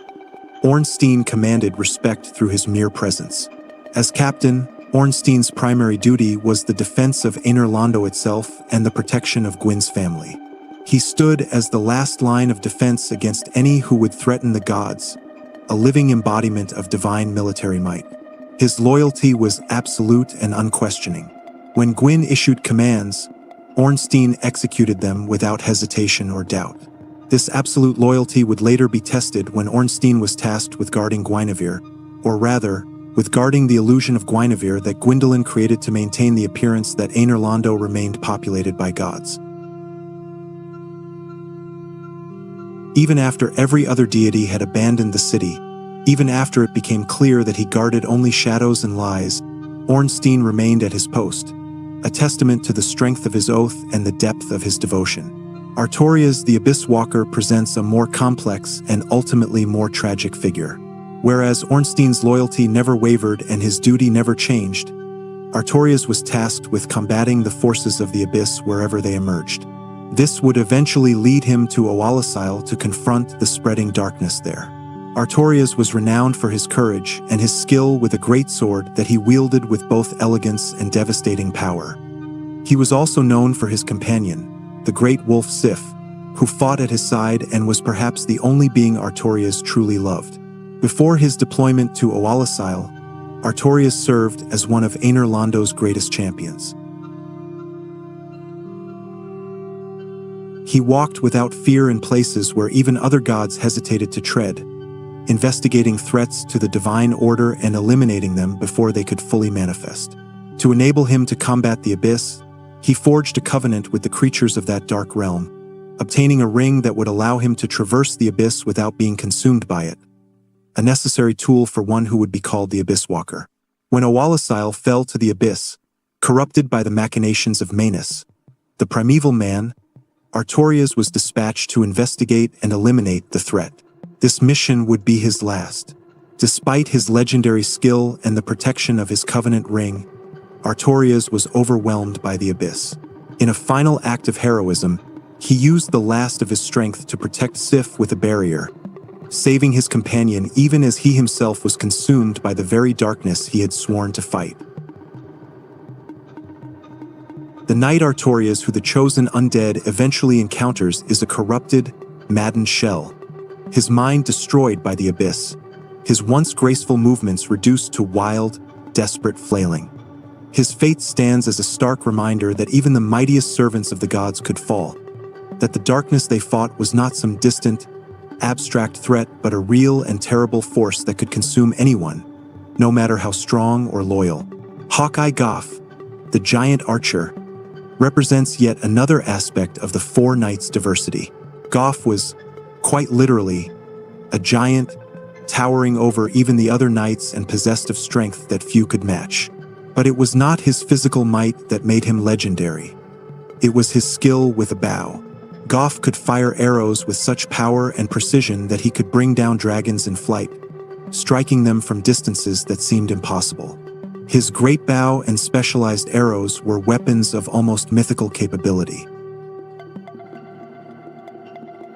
Ornstein commanded respect through his mere presence. As captain, Ornstein's primary duty was the defense of Einerlando itself and the protection of Gwyn's family. He stood as the last line of defense against any who would threaten the gods, a living embodiment of divine military might. His loyalty was absolute and unquestioning. When Gwyn issued commands, Ornstein executed them without hesitation or doubt. This absolute loyalty would later be tested when Ornstein was tasked with guarding Guinevere, or rather, with guarding the illusion of Guinevere that Gwyndolin created to maintain the appearance that Einerlando remained populated by gods. Even after every other deity had abandoned the city, even after it became clear that he guarded only shadows and lies, Ornstein remained at his post, a testament to the strength of his oath and the depth of his devotion. Artorias the Abyss Walker presents a more complex and ultimately more tragic figure. Whereas Ornstein's loyalty never wavered and his duty never changed, Artorias was tasked with combating the forces of the Abyss wherever they emerged. This would eventually lead him to Owalasile to confront the spreading darkness there. Artorias was renowned for his courage and his skill with a great sword that he wielded with both elegance and devastating power. He was also known for his companion, the great wolf Sif, who fought at his side and was perhaps the only being Artorias truly loved. Before his deployment to Owalasile, Artorias served as one of Einerlando's greatest champions. He walked without fear in places where even other gods hesitated to tread, investigating threats to the divine order and eliminating them before they could fully manifest. To enable him to combat the Abyss, he forged a covenant with the creatures of that dark realm, obtaining a ring that would allow him to traverse the Abyss without being consumed by it, a necessary tool for one who would be called the Abyss Walker. When Owalasile fell to the Abyss, corrupted by the machinations of Manus, the primeval man, Artorias was dispatched to investigate and eliminate the threat. This mission would be his last. Despite his legendary skill and the protection of his covenant ring, Artorias was overwhelmed by the Abyss. In a final act of heroism, he used the last of his strength to protect Sif with a barrier, saving his companion even as he himself was consumed by the very darkness he had sworn to fight. The knight Artorias who the chosen undead eventually encounters is a corrupted, maddened shell, his mind destroyed by the Abyss, his once graceful movements reduced to wild, desperate flailing. His fate stands as a stark reminder that even the mightiest servants of the gods could fall, that the darkness they fought was not some distant, abstract threat but a real and terrible force that could consume anyone, no matter how strong or loyal. Hawkeye Goff, the giant archer, represents yet another aspect of the four knights' diversity. Goff was, quite literally, a giant, towering over even the other knights and possessed of strength that few could match. But it was not his physical might that made him legendary. It was his skill with a bow. Goff could fire arrows with such power and precision that he could bring down dragons in flight, striking them from distances that seemed impossible. His great bow and specialized arrows were weapons of almost mythical capability.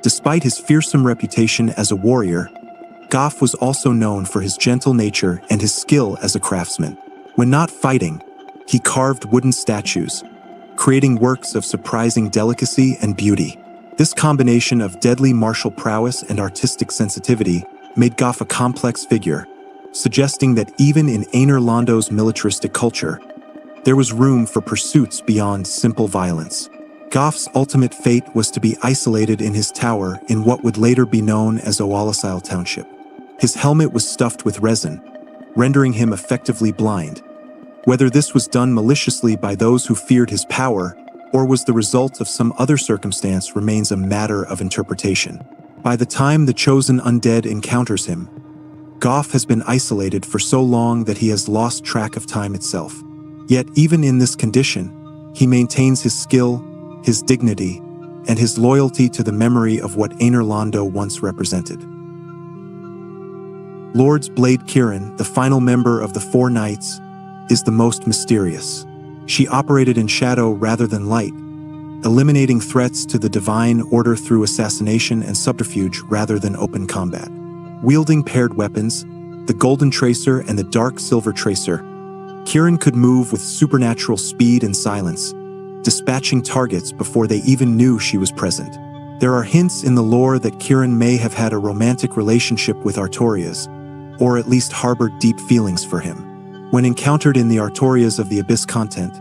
Despite his fearsome reputation as a warrior, Goff was also known for his gentle nature and his skill as a craftsman. When not fighting, he carved wooden statues, creating works of surprising delicacy and beauty. This combination of deadly martial prowess and artistic sensitivity made Goff a complex figure, suggesting that even in Einerlando's militaristic culture, there was room for pursuits beyond simple violence. Goff's ultimate fate was to be isolated in his tower in what would later be known as Owalasile Township. His helmet was stuffed with resin, rendering him effectively blind. Whether this was done maliciously by those who feared his power or was the result of some other circumstance remains a matter of interpretation. By the time the chosen undead encounters him, Goff has been isolated for so long that he has lost track of time itself. Yet even in this condition, he maintains his skill, his dignity, and his loyalty to the memory of what Einerlando once represented. Lord's Blade Kirin, the final member of the Four Knights, is the most mysterious. She operated in shadow rather than light, eliminating threats to the divine order through assassination and subterfuge rather than open combat. Wielding paired weapons, the Golden Tracer and the Dark Silver Tracer, Kirin could move with supernatural speed and silence, dispatching targets before they even knew she was present. There are hints in the lore that Kirin may have had a romantic relationship with Artorias, or at least harbored deep feelings for him. When encountered in the Artorias of the Abyss content,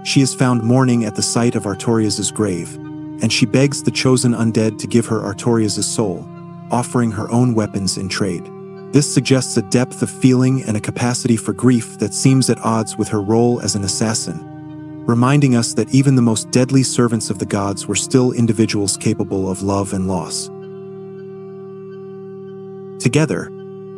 she is found mourning at the site of Artorias' grave, and she begs the chosen undead to give her Artorias' soul, offering her own weapons in trade. This suggests a depth of feeling and a capacity for grief that seems at odds with her role as an assassin, reminding us that even the most deadly servants of the gods were still individuals capable of love and loss. Together,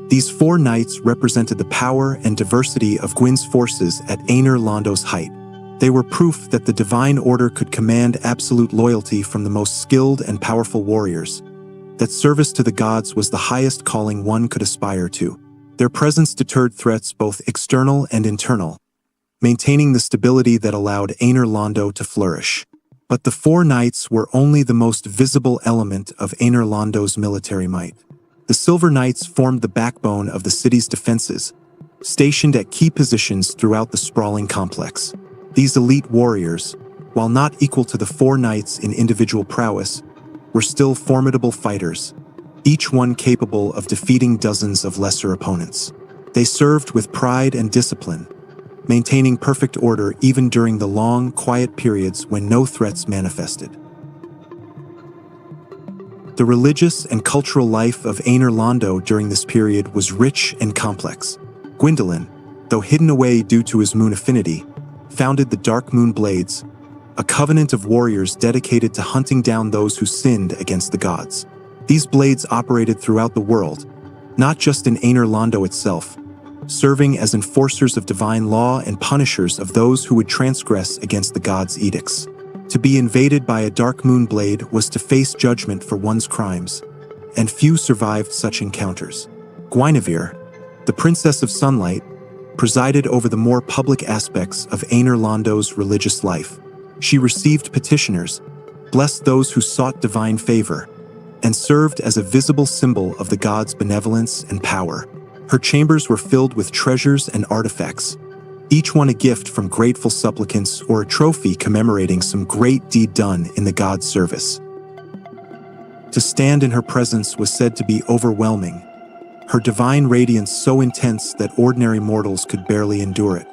these four knights represented the power and diversity of Gwyn's forces at Aenir Londo's height. They were proof that the divine order could command absolute loyalty from the most skilled and powerful warriors, that service to the gods was the highest calling one could aspire to. Their presence deterred threats both external and internal, maintaining the stability that allowed Aenir Londo to flourish. But the four knights were only the most visible element of Aenir Londo's military might. The Silver Knights formed the backbone of the city's defenses, stationed at key positions throughout the sprawling complex. These elite warriors, while not equal to the four knights in individual prowess, were still formidable fighters, each one capable of defeating dozens of lesser opponents. They served with pride and discipline, maintaining perfect order even during the long, quiet periods when no threats manifested. The religious and cultural life of Aenir Londo during this period was rich and complex. Gwyndolin, though hidden away due to his moon affinity, founded the Dark Moon Blades, a covenant of warriors dedicated to hunting down those who sinned against the gods. These blades operated throughout the world, not just in Aenir Londo itself, serving as enforcers of divine law and punishers of those who would transgress against the gods' edicts. To be invaded by a Dark Moon Blade was to face judgment for one's crimes, and few survived such encounters. Guinevere, the Princess of Sunlight, presided over the more public aspects of Aenir Londo's religious life. She received petitioners, blessed those who sought divine favor, and served as a visible symbol of the gods' benevolence and power. Her chambers were filled with treasures and artifacts, each one a gift from grateful supplicants or a trophy commemorating some great deed done in the god's service. To stand in her presence was said to be overwhelming, her divine radiance so intense that ordinary mortals could barely endure it.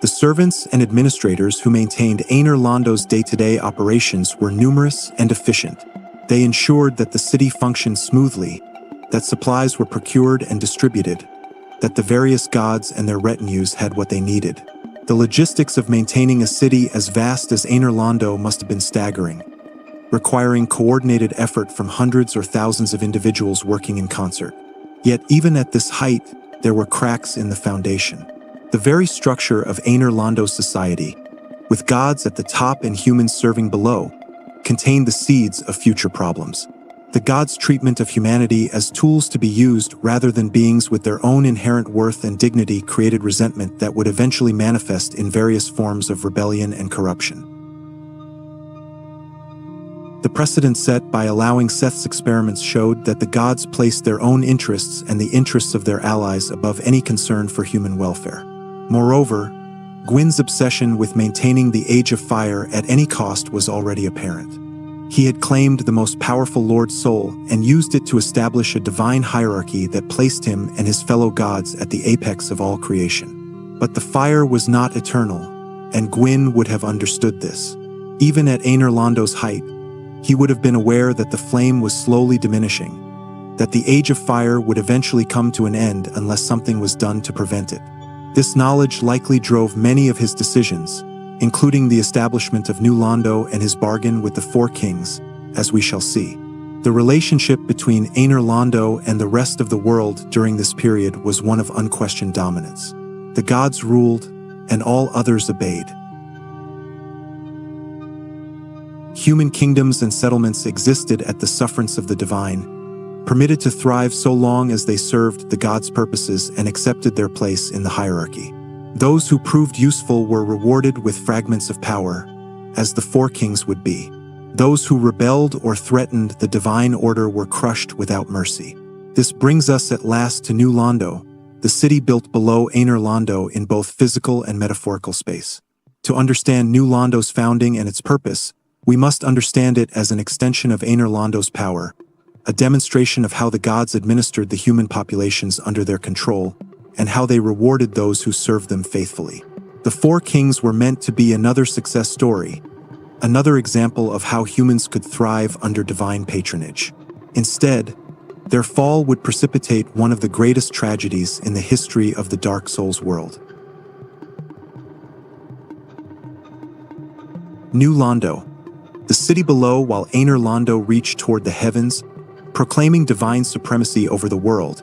The servants and administrators who maintained Aenir Londo's day-to-day operations were numerous and efficient. They ensured that the city functioned smoothly, that supplies were procured and distributed, that the various gods and their retinues had what they needed. The logistics of maintaining a city as vast as Aenir Londo must have been staggering, requiring coordinated effort from hundreds or thousands of individuals working in concert. Yet even at this height, there were cracks in the foundation. The very structure of Aenir Londo's society, with gods at the top and humans serving below, contained the seeds of future problems. The gods' treatment of humanity as tools to be used rather than beings with their own inherent worth and dignity created resentment that would eventually manifest in various forms of rebellion and corruption. The precedent set by allowing Seth's experiments showed that the gods placed their own interests and the interests of their allies above any concern for human welfare. Moreover, Gwyn's obsession with maintaining the Age of Fire at any cost was already apparent. He had claimed the most powerful Lord Soul and used it to establish a divine hierarchy that placed him and his fellow gods at the apex of all creation. But the fire was not eternal, and Gwyn would have understood this. Even at Aenir Londo's height, he would have been aware that the flame was slowly diminishing, that the Age of Fire would eventually come to an end unless something was done to prevent it. This knowledge likely drove many of his decisions, including the establishment of New Londo and his bargain with the Four Kings, as we shall see. The relationship between Aenir Londo and the rest of the world during this period was one of unquestioned dominance. The gods ruled, and all others obeyed. Human kingdoms and settlements existed at the sufferance of the divine, permitted to thrive so long as they served the gods' purposes and accepted their place in the hierarchy. Those who proved useful were rewarded with fragments of power, as the four kings would be. Those who rebelled or threatened the divine order were crushed without mercy. This brings us at last to New Londo, the city built below Aner Londo in both physical and metaphorical space. To understand New Londo's founding and its purpose, we must understand it as an extension of Aner Londo's power, a demonstration of how the gods administered the human populations under their control, and how they rewarded those who served them faithfully. The four kings were meant to be another success story, another example of how humans could thrive under divine patronage. Instead, their fall would precipitate one of the greatest tragedies in the history of the Dark Souls world. New Londo. The city below, while Aner Londo reached toward the heavens, proclaiming divine supremacy over the world,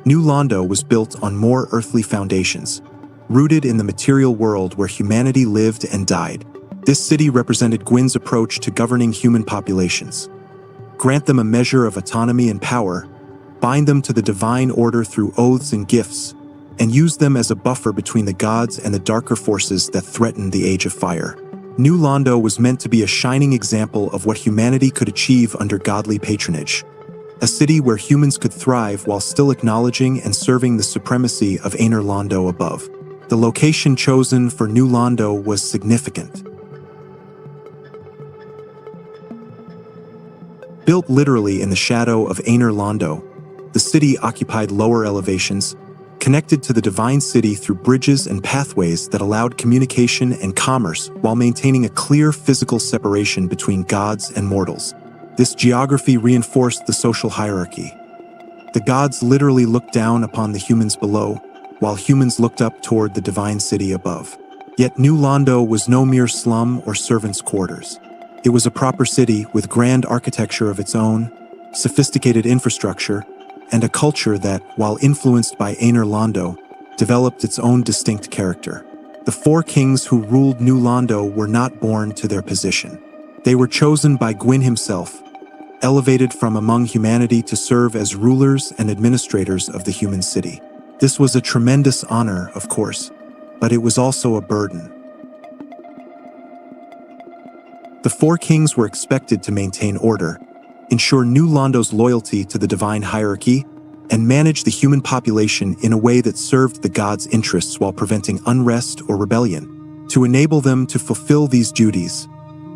New Londo was built on more earthly foundations, rooted in the material world where humanity lived and died. This city represented Gwyn's approach to governing human populations. Grant them a measure of autonomy and power, bind them to the divine order through oaths and gifts, and use them as a buffer between the gods and the darker forces that threaten the Age of Fire. New Londo was meant to be a shining example of what humanity could achieve under godly patronage. A city where humans could thrive while still acknowledging and serving the supremacy of Aner Londo above. The location chosen for New Londo was significant. Built literally in the shadow of Aner Londo, the city occupied lower elevations, connected to the divine city through bridges and pathways that allowed communication and commerce while maintaining a clear physical separation between gods and mortals. This geography reinforced the social hierarchy. The gods literally looked down upon the humans below, while humans looked up toward the divine city above. Yet New Londo was no mere slum or servants' quarters. It was a proper city with grand architecture of its own, sophisticated infrastructure, and a culture that, while influenced by Aner Londo, developed its own distinct character. The four kings who ruled New Londo were not born to their position. They were chosen by Gwyn himself, elevated from among humanity to serve as rulers and administrators of the human city. This was a tremendous honor, of course, but it was also a burden. The four kings were expected to maintain order, ensure New Londo's loyalty to the divine hierarchy, and manage the human population in a way that served the gods' interests while preventing unrest or rebellion. To enable them to fulfill these duties,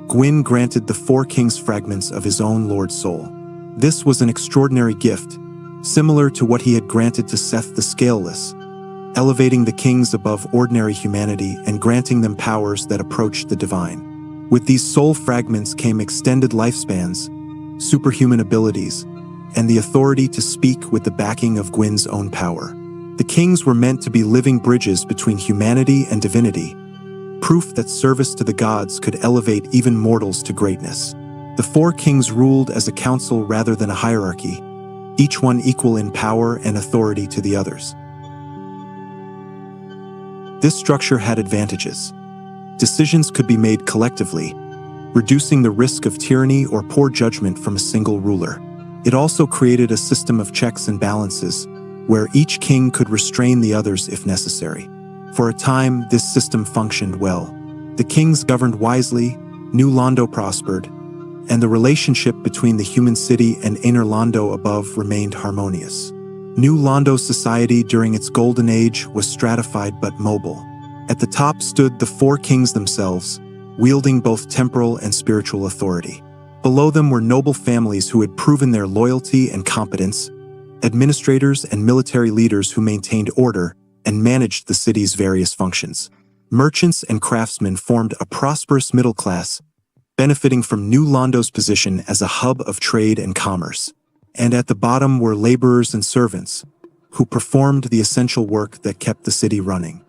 Gwyn granted the four kings fragments of his own Lord's soul. This was an extraordinary gift, similar to what he had granted to Seth the Scaleless, elevating the kings above ordinary humanity and granting them powers that approached the divine. With these soul fragments came extended lifespans, superhuman abilities, and the authority to speak with the backing of Gwyn's own power. The kings were meant to be living bridges between humanity and divinity, proof that service to the gods could elevate even mortals to greatness. The four kings ruled as a council rather than a hierarchy, each one equal in power and authority to the others. This structure had advantages. Decisions could be made collectively, reducing the risk of tyranny or poor judgment from a single ruler. It also created a system of checks and balances, where each king could restrain the others if necessary. For a time, this system functioned well. The kings governed wisely, New Londo prospered, and the relationship between the human city and Aner Londo above remained harmonious. New Londo's society during its golden age was stratified but mobile. At the top stood the four kings themselves, wielding both temporal and spiritual authority. Below them were noble families who had proven their loyalty and competence, administrators and military leaders who maintained order and managed the city's various functions. Merchants and craftsmen formed a prosperous middle class, benefiting from New Londo's position as a hub of trade and commerce. And at the bottom were laborers and servants, who performed the essential work that kept the city running.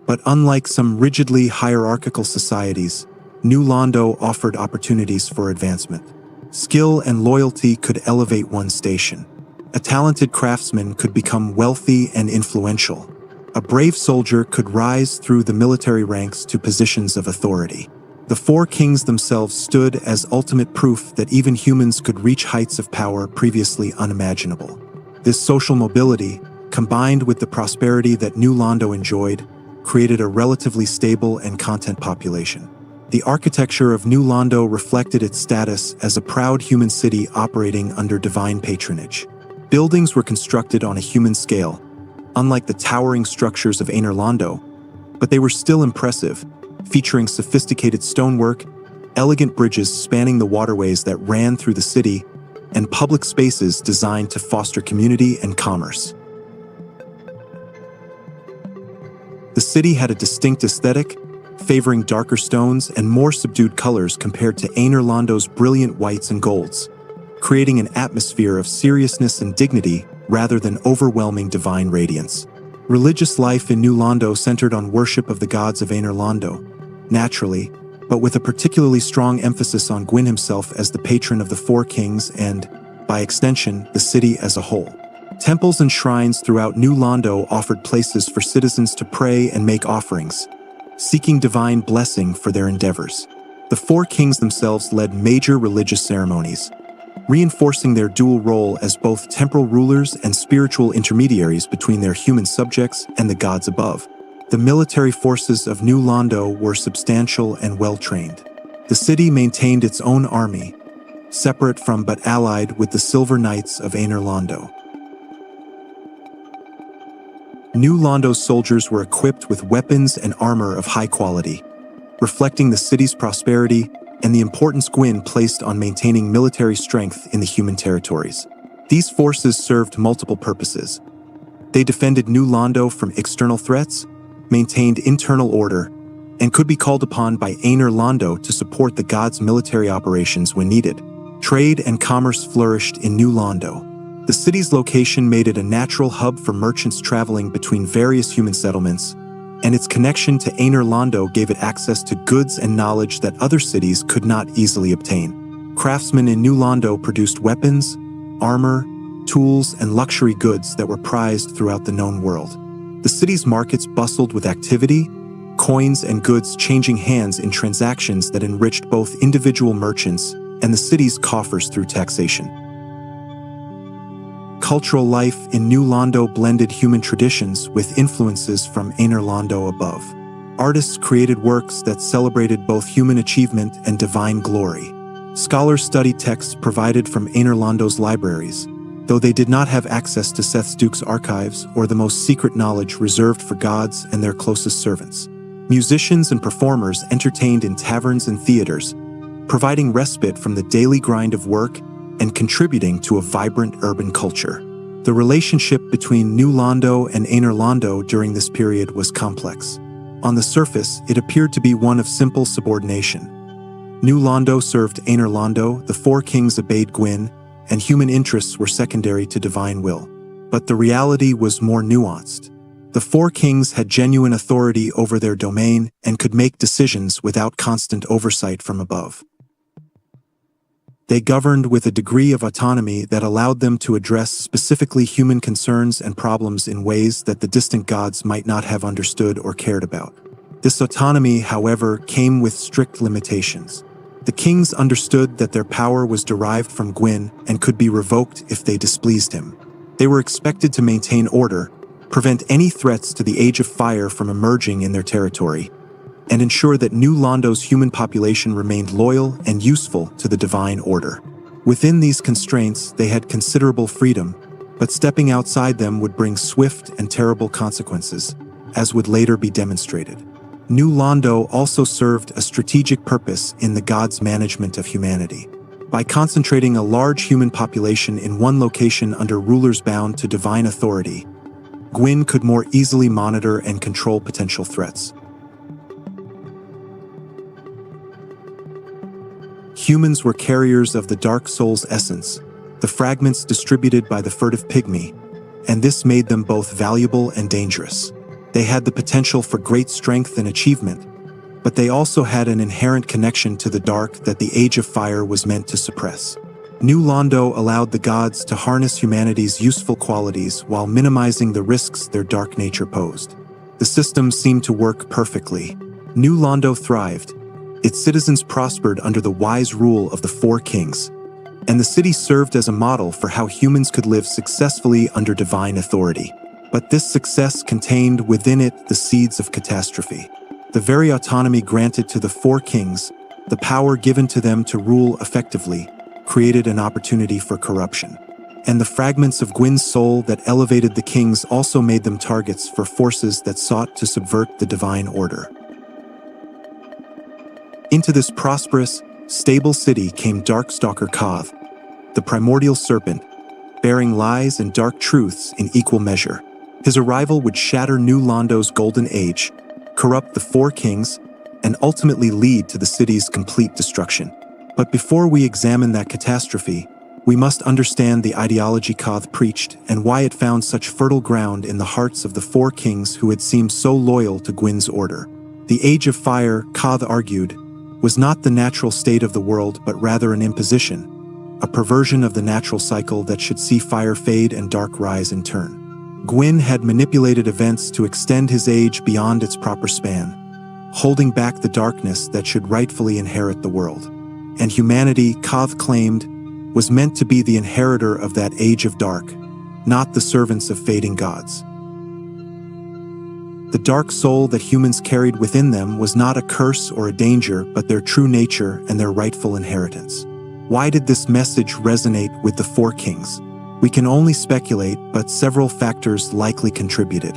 But unlike some rigidly hierarchical societies, New Londo offered opportunities for advancement. Skill and loyalty could elevate one's station. A talented craftsman could become wealthy and influential. A brave soldier could rise through the military ranks to positions of authority. The four kings themselves stood as ultimate proof that even humans could reach heights of power previously unimaginable. This social mobility, combined with the prosperity that New Londo enjoyed, created a relatively stable and content population. The architecture of New Londo reflected its status as a proud human city operating under divine patronage. Buildings were constructed on a human scale, unlike the towering structures of Aner Londo, but they were still impressive, featuring sophisticated stonework, elegant bridges spanning the waterways that ran through the city, and public spaces designed to foster community and commerce. The city had a distinct aesthetic, favoring darker stones and more subdued colors compared to Aner Londo's brilliant whites and golds, creating an atmosphere of seriousness and dignity rather than overwhelming divine radiance. Religious life in New Londo centered on worship of the gods of Aner Londo, naturally, but with a particularly strong emphasis on Gwyn himself as the patron of the Four Kings and, by extension, the city as a whole. Temples and shrines throughout New Londo offered places for citizens to pray and make offerings, seeking divine blessing for their endeavors. The Four Kings themselves led major religious ceremonies, reinforcing their dual role as both temporal rulers and spiritual intermediaries between their human subjects and the gods above. The military forces of New Londo were substantial and well-trained. The city maintained its own army, separate from but allied with the Silver Knights of Aner Londo. New Londo's soldiers were equipped with weapons and armor of high quality, reflecting the city's prosperity and the importance Gwyn placed on maintaining military strength in the human territories. These forces served multiple purposes. They defended New Londo from external threats, maintained internal order, and could be called upon by Aner Londo to support the gods' military operations when needed. Trade and commerce flourished in New Londo. The city's location made it a natural hub for merchants traveling between various human settlements, and its connection to Aner Londo gave it access to goods and knowledge that other cities could not easily obtain. Craftsmen in New Londo produced weapons, armor, tools, and luxury goods that were prized throughout the known world. The city's markets bustled with activity, coins and goods changing hands in transactions that enriched both individual merchants and the city's coffers through taxation. Cultural life in New Londo blended human traditions with influences from Aner Londo above. Artists created works that celebrated both human achievement and divine glory. Scholars studied texts provided from Aner Londo's libraries, though they did not have access to Seth's archives or the most secret knowledge reserved for gods and their closest servants. Musicians and performers entertained in taverns and theaters, providing respite from the daily grind of work and contributing to a vibrant urban culture. The relationship between New Londo and Aner Londo during this period was complex. On the surface, it appeared to be one of simple subordination. New Londo served Aner Londo, the Four Kings obeyed Gwyn, and human interests were secondary to divine will. But the reality was more nuanced. The Four Kings had genuine authority over their domain and could make decisions without constant oversight from above. They governed with a degree of autonomy that allowed them to address specifically human concerns and problems in ways that the distant gods might not have understood or cared about. This autonomy, however, came with strict limitations. The kings understood that their power was derived from Gwyn and could be revoked if they displeased him. They were expected to maintain order, prevent any threats to the Age of Fire from emerging in their territory, and ensure that New Londo's human population remained loyal and useful to the divine order. Within these constraints, they had considerable freedom, but stepping outside them would bring swift and terrible consequences, as would later be demonstrated. New Londo also served a strategic purpose in the gods' management of humanity. By concentrating a large human population in one location under rulers bound to divine authority, Gwyn could more easily monitor and control potential threats. Humans were carriers of the Dark Soul's essence, the fragments distributed by the furtive pygmy, and this made them both valuable and dangerous. They had the potential for great strength and achievement, but they also had an inherent connection to the dark that the Age of Fire was meant to suppress. New Londo allowed the gods to harness humanity's useful qualities while minimizing the risks their dark nature posed. The system seemed to work perfectly. New Londo thrived. Its citizens prospered under the wise rule of the Four Kings, and the city served as a model for how humans could live successfully under divine authority. But this success contained within it the seeds of catastrophe. The very autonomy granted to the four kings, the power given to them to rule effectively, created an opportunity for corruption. And the fragments of Gwyn's soul that elevated the kings also made them targets for forces that sought to subvert the divine order. Into this prosperous, stable city came Darkstalker Koth, the primordial serpent, bearing lies and dark truths in equal measure. His arrival would shatter New Londo's golden age, corrupt the four kings, and ultimately lead to the city's complete destruction. But before we examine that catastrophe, we must understand the ideology Koth preached and why it found such fertile ground in the hearts of the four kings who had seemed so loyal to Gwyn's order. The Age of Fire, Koth argued, was not the natural state of the world but rather an imposition, a perversion of the natural cycle that should see fire fade and dark rise in turn. Gwyn had manipulated events to extend his age beyond its proper span, holding back the darkness that should rightfully inherit the world. And humanity, Koth claimed, was meant to be the inheritor of that age of dark, not the servants of fading gods. The dark soul that humans carried within them was not a curse or a danger, but their true nature and their rightful inheritance. Why did this message resonate with the four kings? We can only speculate, but several factors likely contributed.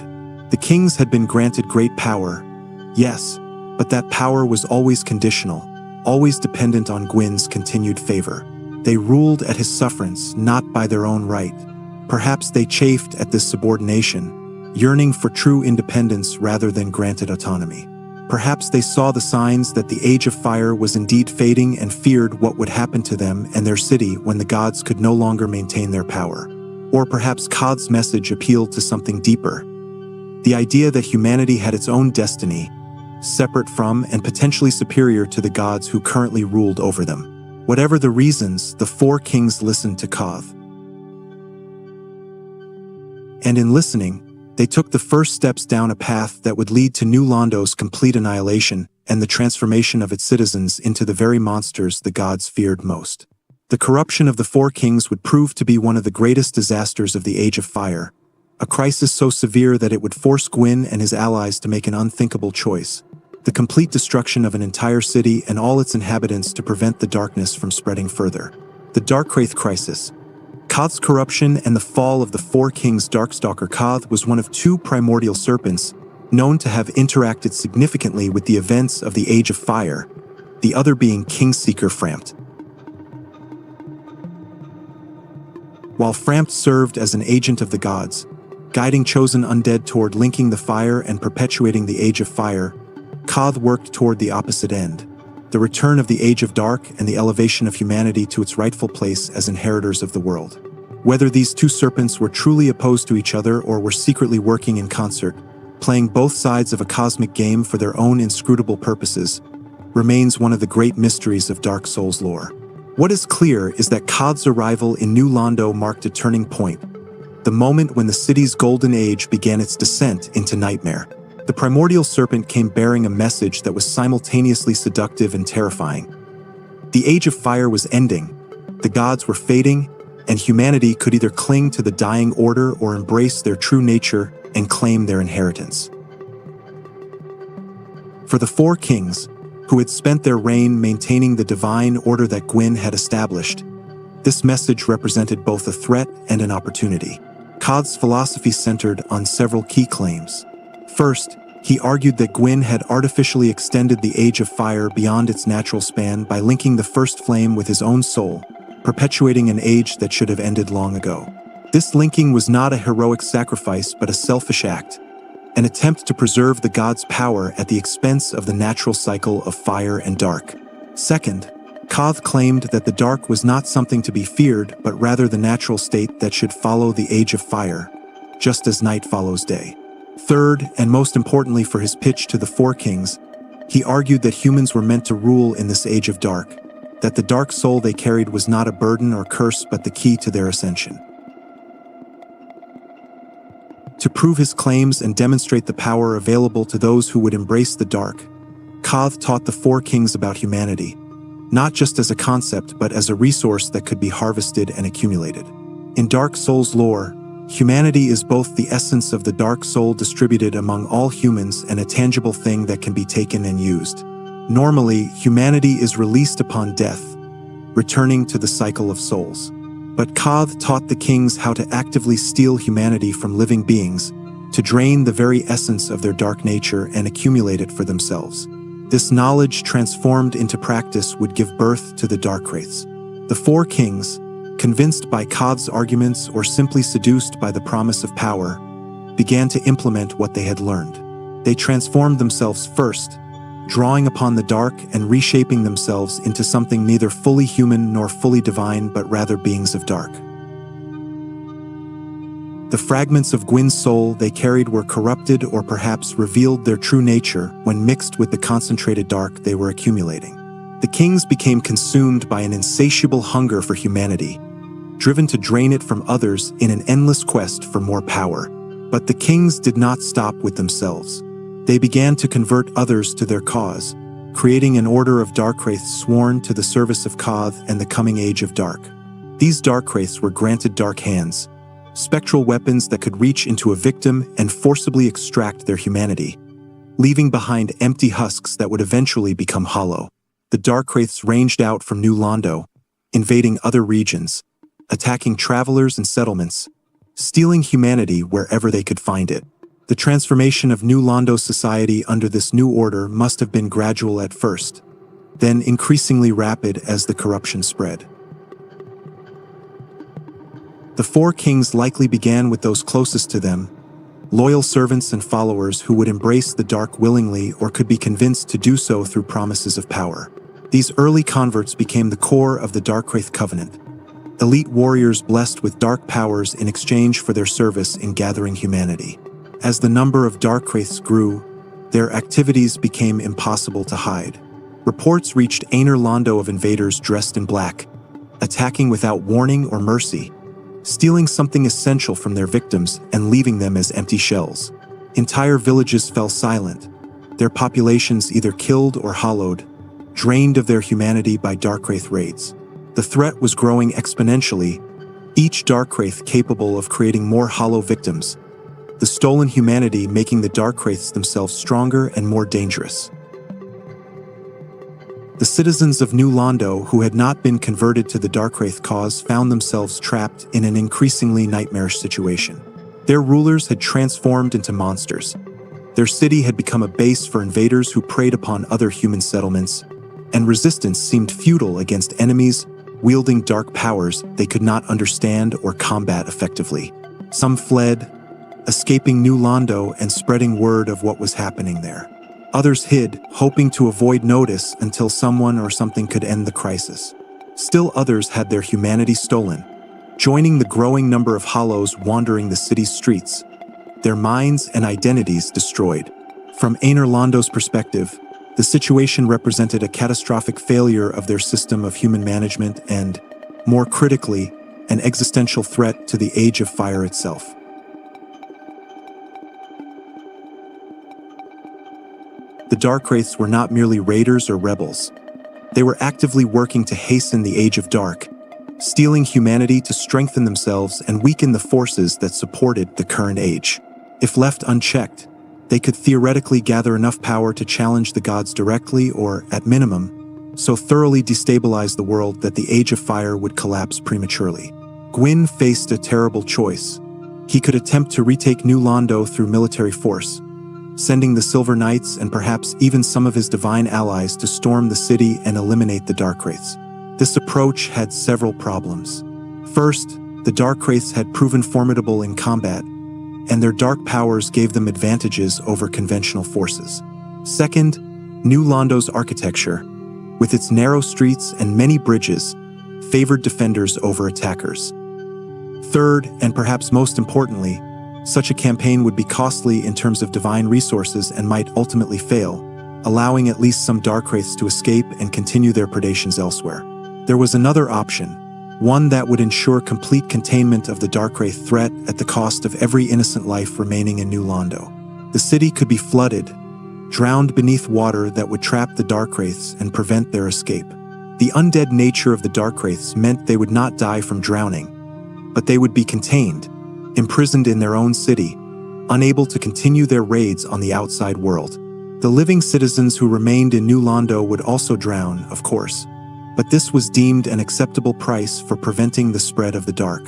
The kings had been granted great power, yes, but that power was always conditional, always dependent on Gwyn's continued favor. They ruled at his sufferance, not by their own right. Perhaps they chafed at this subordination, yearning for true independence rather than granted autonomy. Perhaps they saw the signs that the Age of Fire was indeed fading and feared what would happen to them and their city when the gods could no longer maintain their power. Or perhaps Koth's message appealed to something deeper. The idea that humanity had its own destiny, separate from and potentially superior to the gods who currently ruled over them. Whatever the reasons, the four kings listened to Koth. And in listening, they took the first steps down a path that would lead to New Londo's complete annihilation and the transformation of its citizens into the very monsters the gods feared most. The corruption of the four kings would prove to be one of the greatest disasters of the Age of Fire, a crisis so severe that it would force Gwyn and his allies to make an unthinkable choice: the complete destruction of an entire city and all its inhabitants to prevent the darkness from spreading further. The Darkwraith Crisis. Koth's corruption and the fall of the four kings. Darkstalker Koth was one of two primordial serpents known to have interacted significantly with the events of the Age of Fire, the other being Kingseeker Frampt. While Frampt served as an agent of the gods, guiding chosen undead toward linking the fire and perpetuating the Age of Fire, Koth worked toward the opposite end, the return of the Age of Dark and the elevation of humanity to its rightful place as inheritors of the world. Whether these two serpents were truly opposed to each other or were secretly working in concert, playing both sides of a cosmic game for their own inscrutable purposes, remains one of the great mysteries of Dark Souls lore. What is clear is that Koth's arrival in New Londo marked a turning point, the moment when the city's golden age began its descent into nightmare. The primordial serpent came bearing a message that was simultaneously seductive and terrifying. The Age of Fire was ending, the gods were fading, and humanity could either cling to the dying order or embrace their true nature and claim their inheritance. For the four kings, who had spent their reign maintaining the divine order that Gwyn had established, this message represented both a threat and an opportunity. Koth's philosophy centered on several key claims. First, he argued that Gwyn had artificially extended the Age of Fire beyond its natural span by linking the first flame with his own soul, perpetuating an age that should have ended long ago. This linking was not a heroic sacrifice but a selfish act, an attempt to preserve the gods' power at the expense of the natural cycle of fire and dark. Second, Koth claimed that the dark was not something to be feared but rather the natural state that should follow the Age of Fire, just as night follows day. Third, and most importantly for his pitch to the four kings, he argued that humans were meant to rule in this Age of Dark, that the dark soul they carried was not a burden or curse but the key to their ascension. To prove his claims and demonstrate the power available to those who would embrace the dark, Koth taught the four kings about humanity, not just as a concept but as a resource that could be harvested and accumulated. In Dark Souls lore, Humanity is both the essence of the dark soul distributed among all humans and a tangible thing that can be taken and used. Normally, humanity is released upon death, returning to the cycle of souls. But Koth taught the kings how to actively steal humanity from living beings, to drain the very essence of their dark nature and accumulate it for themselves. This knowledge transformed into practice would give birth to the dark wraiths. The four kings, convinced by Koth's arguments or simply seduced by the promise of power, began to implement what they had learned. They transformed themselves first, drawing upon the dark and reshaping themselves into something neither fully human nor fully divine but rather beings of dark. The fragments of Gwyn's soul they carried were corrupted or perhaps revealed their true nature when mixed with the concentrated dark they were accumulating. The kings became consumed by an insatiable hunger for humanity, driven to drain it from others in an endless quest for more power. But the kings did not stop with themselves. They began to convert others to their cause, creating an order of dark wraiths sworn to the service of Koth and the coming age of dark. These dark wraiths were granted dark hands, spectral weapons that could reach into a victim and forcibly extract their humanity, leaving behind empty husks that would eventually become hollow. The dark wraiths ranged out from New Londo, invading other regions, attacking travelers and settlements, stealing humanity wherever they could find it. The transformation of New Londo society under this new order must have been gradual at first, then increasingly rapid as the corruption spread. The four kings likely began with those closest to them, loyal servants and followers who would embrace the dark willingly or could be convinced to do so through promises of power. These early converts became the core of the Darkwraith Covenant, elite warriors blessed with dark powers in exchange for their service in gathering humanity. As the number of Darkwraiths grew, their activities became impossible to hide. Reports reached Aner Londo of invaders dressed in black, attacking without warning or mercy, stealing something essential from their victims and leaving them as empty shells. Entire villages fell silent, their populations either killed or hollowed, drained of their humanity by Darkwraith raids. The threat was growing exponentially, each Darkwraith capable of creating more hollow victims, the stolen humanity making the Darkwraiths themselves stronger and more dangerous. The citizens of New Londo who had not been converted to the Darkwraith cause found themselves trapped in an increasingly nightmarish situation. Their rulers had transformed into monsters. Their city had become a base for invaders who preyed upon other human settlements, and resistance seemed futile against enemies wielding dark powers they could not understand or combat effectively. Some fled, escaping New Londo and spreading word of what was happening there. Others hid, hoping to avoid notice until someone or something could end the crisis. Still others had their humanity stolen, joining the growing number of hollows wandering the city's streets, their minds and identities destroyed. From Aner Londo's perspective, the situation represented a catastrophic failure of their system of human management and, more critically, an existential threat to the Age of Fire itself. The Darkwraiths were not merely raiders or rebels. They were actively working to hasten the Age of Dark, stealing humanity to strengthen themselves and weaken the forces that supported the current age. If left unchecked, they could theoretically gather enough power to challenge the gods directly or, at minimum, so thoroughly destabilize the world that the Age of Fire would collapse prematurely. Gwyn faced a terrible choice. He could attempt to retake New Londo through military force, sending the Silver Knights and perhaps even some of his divine allies to storm the city and eliminate the Darkwraiths. This approach had several problems. First, the Darkwraiths had proven formidable in combat, and their dark powers gave them advantages over conventional forces. Second, New Londo's architecture, with its narrow streets and many bridges, favored defenders over attackers. Third, and perhaps most importantly, such a campaign would be costly in terms of divine resources and might ultimately fail, allowing at least some Darkwraiths to escape and continue their predations elsewhere. There was another option, one that would ensure complete containment of the Darkwraith threat at the cost of every innocent life remaining in New Londo. The city could be flooded, drowned beneath water that would trap the Darkwraiths and prevent their escape. The undead nature of the Darkwraiths meant they would not die from drowning, but they would be contained, imprisoned in their own city, unable to continue their raids on the outside world. The living citizens who remained in New Londo would also drown, of course, but this was deemed an acceptable price for preventing the spread of the dark.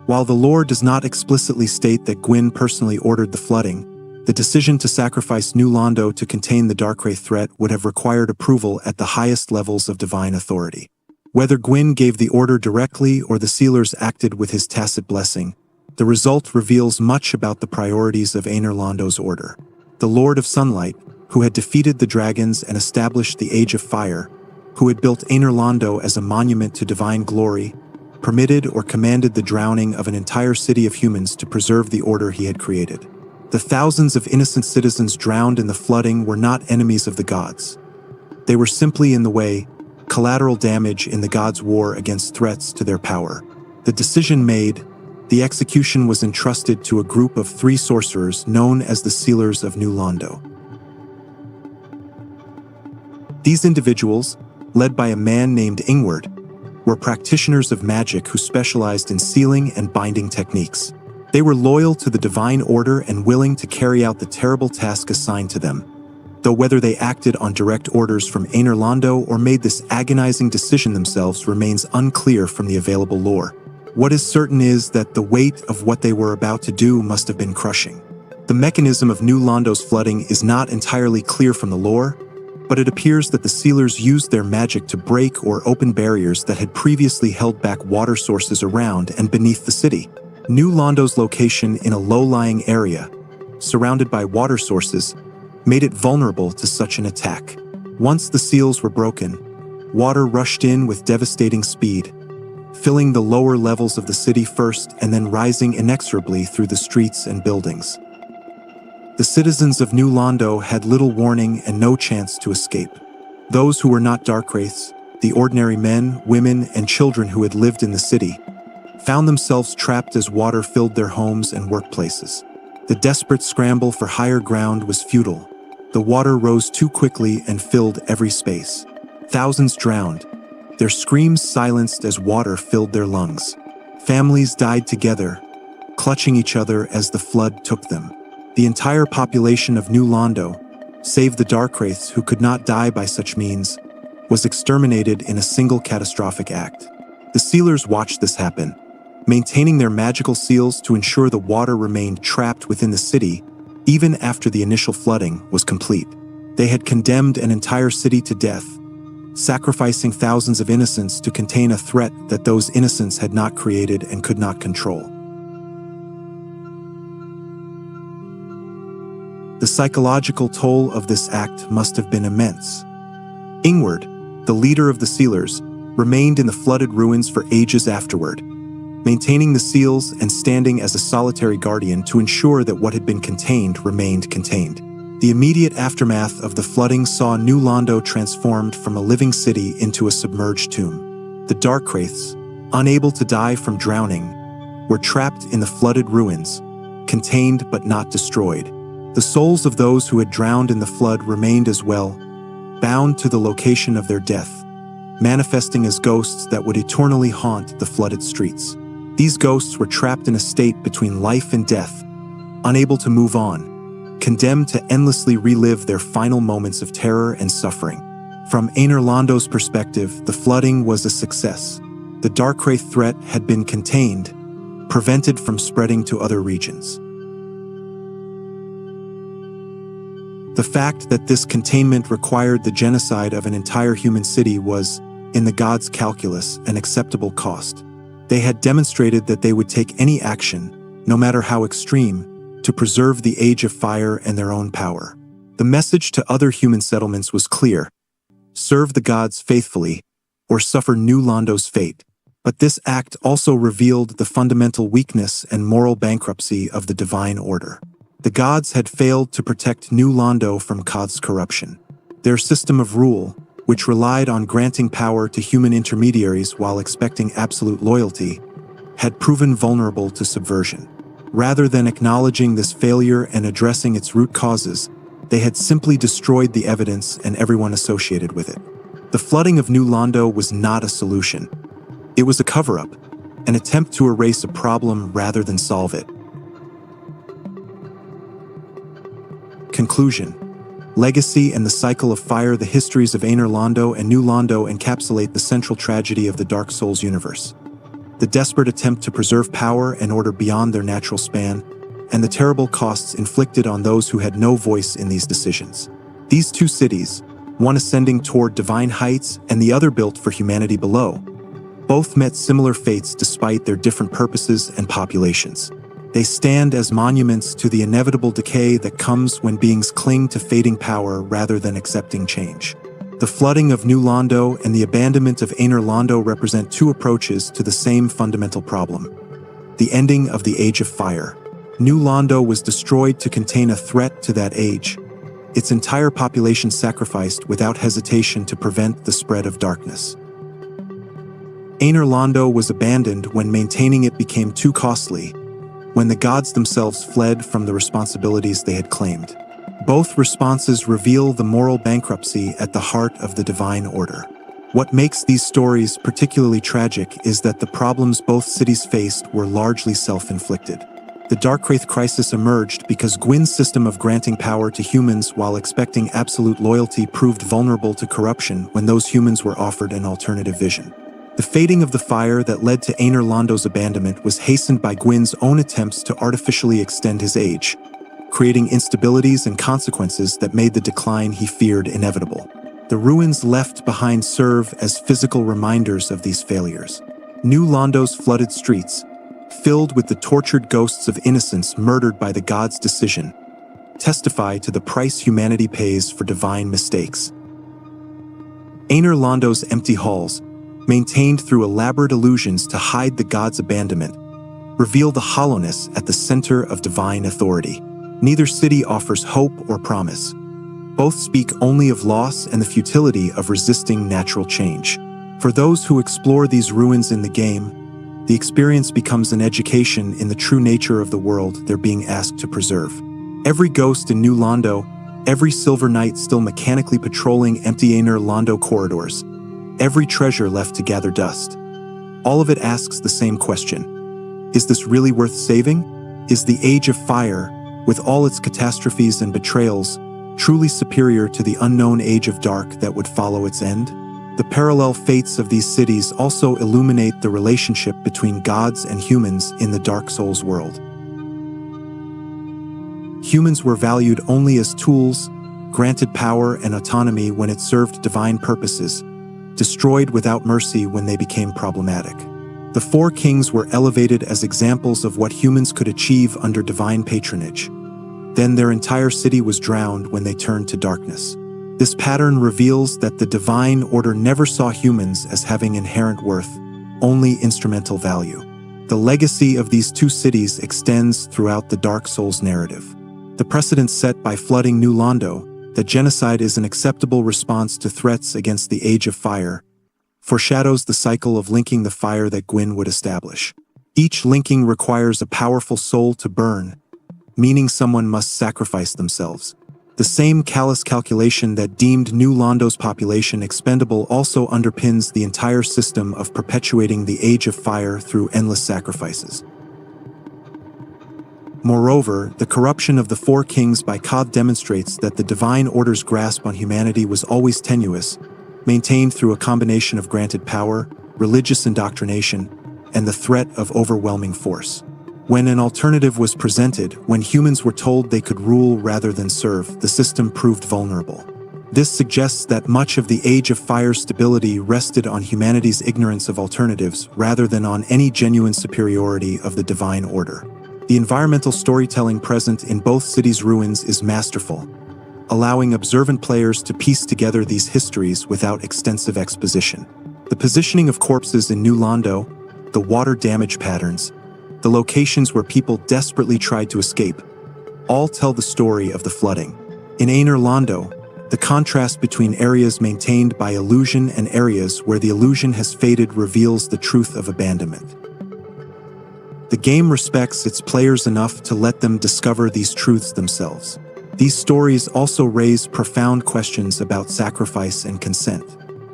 While the lore does not explicitly state that Gwyn personally ordered the flooding, the decision to sacrifice New Londo to contain the Darkwraith threat would have required approval at the highest levels of divine authority. Whether Gwyn gave the order directly or the sealers acted with his tacit blessing, the result reveals much about the priorities of Aner Londo's order. The Lord of Sunlight, who had defeated the dragons and established the Age of Fire, who had built Aner Londo as a monument to divine glory, permitted or commanded the drowning of an entire city of humans to preserve the order he had created. The thousands of innocent citizens drowned in the flooding were not enemies of the gods. They were simply in the way, collateral damage in the gods' war against threats to their power. The decision made, the execution was entrusted to a group of 3 sorcerers known as the Sealers of New Londo. These individuals, led by a man named Ingward, were practitioners of magic who specialized in sealing and binding techniques. They were loyal to the divine order and willing to carry out the terrible task assigned to them, though whether they acted on direct orders from Aner Londo or made this agonizing decision themselves remains unclear from the available lore. What is certain is that the weight of what they were about to do must have been crushing. The mechanism of New Londo's flooding is not entirely clear from the lore, but it appears that the sealers used their magic to break or open barriers that had previously held back water sources around and beneath the city. New Londo's location in a low-lying area, surrounded by water sources, made it vulnerable to such an attack. Once the seals were broken, water rushed in with devastating speed, filling the lower levels of the city first and then rising inexorably through the streets and buildings. The citizens of New Londo had little warning and no chance to escape. Those who were not Darkwraiths, the ordinary men, women, and children who had lived in the city, found themselves trapped as water filled their homes and workplaces. The desperate scramble for higher ground was futile. The water rose too quickly and filled every space. Thousands drowned, their screams silenced as water filled their lungs. Families died together, clutching each other as the flood took them. The entire population of New Londo, save the Darkwraiths who could not die by such means, was exterminated in a single catastrophic act. The sealers watched this happen, maintaining their magical seals to ensure the water remained trapped within the city even after the initial flooding was complete. They had condemned an entire city to death, sacrificing thousands of innocents to contain a threat that those innocents had not created and could not control. The psychological toll of this act must have been immense. Ingward, the leader of the sealers, remained in the flooded ruins for ages afterward, maintaining the seals and standing as a solitary guardian to ensure that what had been contained remained contained. The immediate aftermath of the flooding saw New Londo transformed from a living city into a submerged tomb. The Darkwraiths, unable to die from drowning, were trapped in the flooded ruins, contained but not destroyed. The souls of those who had drowned in the flood remained as well, bound to the location of their death, manifesting as ghosts that would eternally haunt the flooded streets. These ghosts were trapped in a state between life and death, unable to move on, condemned to endlessly relive their final moments of terror and suffering. From Aner Londo's perspective, the flooding was a success. The Darkwraith threat had been contained, prevented from spreading to other regions. The fact that this containment required the genocide of an entire human city was, in the gods' calculus, an acceptable cost. They had demonstrated that they would take any action, no matter how extreme, to preserve the Age of Fire and their own power. The message to other human settlements was clear: serve the gods faithfully, or suffer New Londo's fate. But this act also revealed the fundamental weakness and moral bankruptcy of the divine order. The gods had failed to protect New Londo from Kod's corruption. Their system of rule, which relied on granting power to human intermediaries while expecting absolute loyalty, had proven vulnerable to subversion. Rather than acknowledging this failure and addressing its root causes, they had simply destroyed the evidence and everyone associated with it. The flooding of New Londo was not a solution. It was a cover-up, an attempt to erase a problem rather than solve it. Conclusion. Legacy and the Cycle of Fire. The histories of Aner Londo and New Londo encapsulate the central tragedy of the Dark Souls universe. The desperate attempt to preserve power and order beyond their natural span, and the terrible costs inflicted on those who had no voice in these decisions. These two cities, one ascending toward divine heights and the other built for humanity below, both met similar fates despite their different purposes and populations. They stand as monuments to the inevitable decay that comes when beings cling to fading power rather than accepting change. The flooding of New Londo and the abandonment of Aner Londo represent two approaches to the same fundamental problem: the ending of the Age of Fire. New Londo was destroyed to contain a threat to that age, its entire population sacrificed without hesitation to prevent the spread of darkness. Aner Londo was abandoned when maintaining it became too costly, when the gods themselves fled from the responsibilities they had claimed. Both responses reveal the moral bankruptcy at the heart of the divine order. What makes these stories particularly tragic is that the problems both cities faced were largely self-inflicted. The Darkwraith crisis emerged because Gwyn's system of granting power to humans while expecting absolute loyalty proved vulnerable to corruption when those humans were offered an alternative vision. The fading of the fire that led to Aner Londo's abandonment was hastened by Gwyn's own attempts to artificially extend his age, creating instabilities and consequences that made the decline he feared inevitable. The ruins left behind serve as physical reminders of these failures. New Londo's flooded streets, filled with the tortured ghosts of innocents murdered by the gods' decision, testify to the price humanity pays for divine mistakes. Aner Londo's empty halls, maintained through elaborate illusions to hide the gods' abandonment, reveal the hollowness at the center of divine authority. Neither city offers hope or promise. Both speak only of loss and the futility of resisting natural change. For those who explore these ruins in the game, the experience becomes an education in the true nature of the world they're being asked to preserve. Every ghost in New Londo, every silver knight still mechanically patrolling empty Aner Londo corridors, every treasure left to gather dust. All of it asks the same question. Is this really worth saving? Is the Age of Fire, with all its catastrophes and betrayals, truly superior to the unknown Age of Dark that would follow its end? The parallel fates of these cities also illuminate the relationship between gods and humans in the Dark Souls world. Humans were valued only as tools, granted power and autonomy when it served divine purposes, destroyed without mercy when they became problematic. The Four Kings were elevated as examples of what humans could achieve under divine patronage. Then their entire city was drowned when they turned to darkness. This pattern reveals that the divine order never saw humans as having inherent worth, only instrumental value. The legacy of these two cities extends throughout the Dark Souls narrative. The precedent set by flooding New Londo, that genocide is an acceptable response to threats against the Age of Fire, foreshadows the cycle of linking the fire that Gwyn would establish. Each linking requires a powerful soul to burn, meaning someone must sacrifice themselves. The same callous calculation that deemed New Londo's population expendable also underpins the entire system of perpetuating the Age of Fire through endless sacrifices. Moreover, the corruption of the Four Kings by Kod demonstrates that the Divine Order's grasp on humanity was always tenuous, maintained through a combination of granted power, religious indoctrination, and the threat of overwhelming force. When an alternative was presented, when humans were told they could rule rather than serve, the system proved vulnerable. This suggests that much of the Age of Fire's stability rested on humanity's ignorance of alternatives rather than on any genuine superiority of the Divine Order. The environmental storytelling present in both cities' ruins is masterful, allowing observant players to piece together these histories without extensive exposition. The positioning of corpses in New Londo, the water damage patterns, the locations where people desperately tried to escape, all tell the story of the flooding. In Aner Londo, the contrast between areas maintained by illusion and areas where the illusion has faded reveals the truth of abandonment. The game respects its players enough to let them discover these truths themselves. These stories also raise profound questions about sacrifice and consent.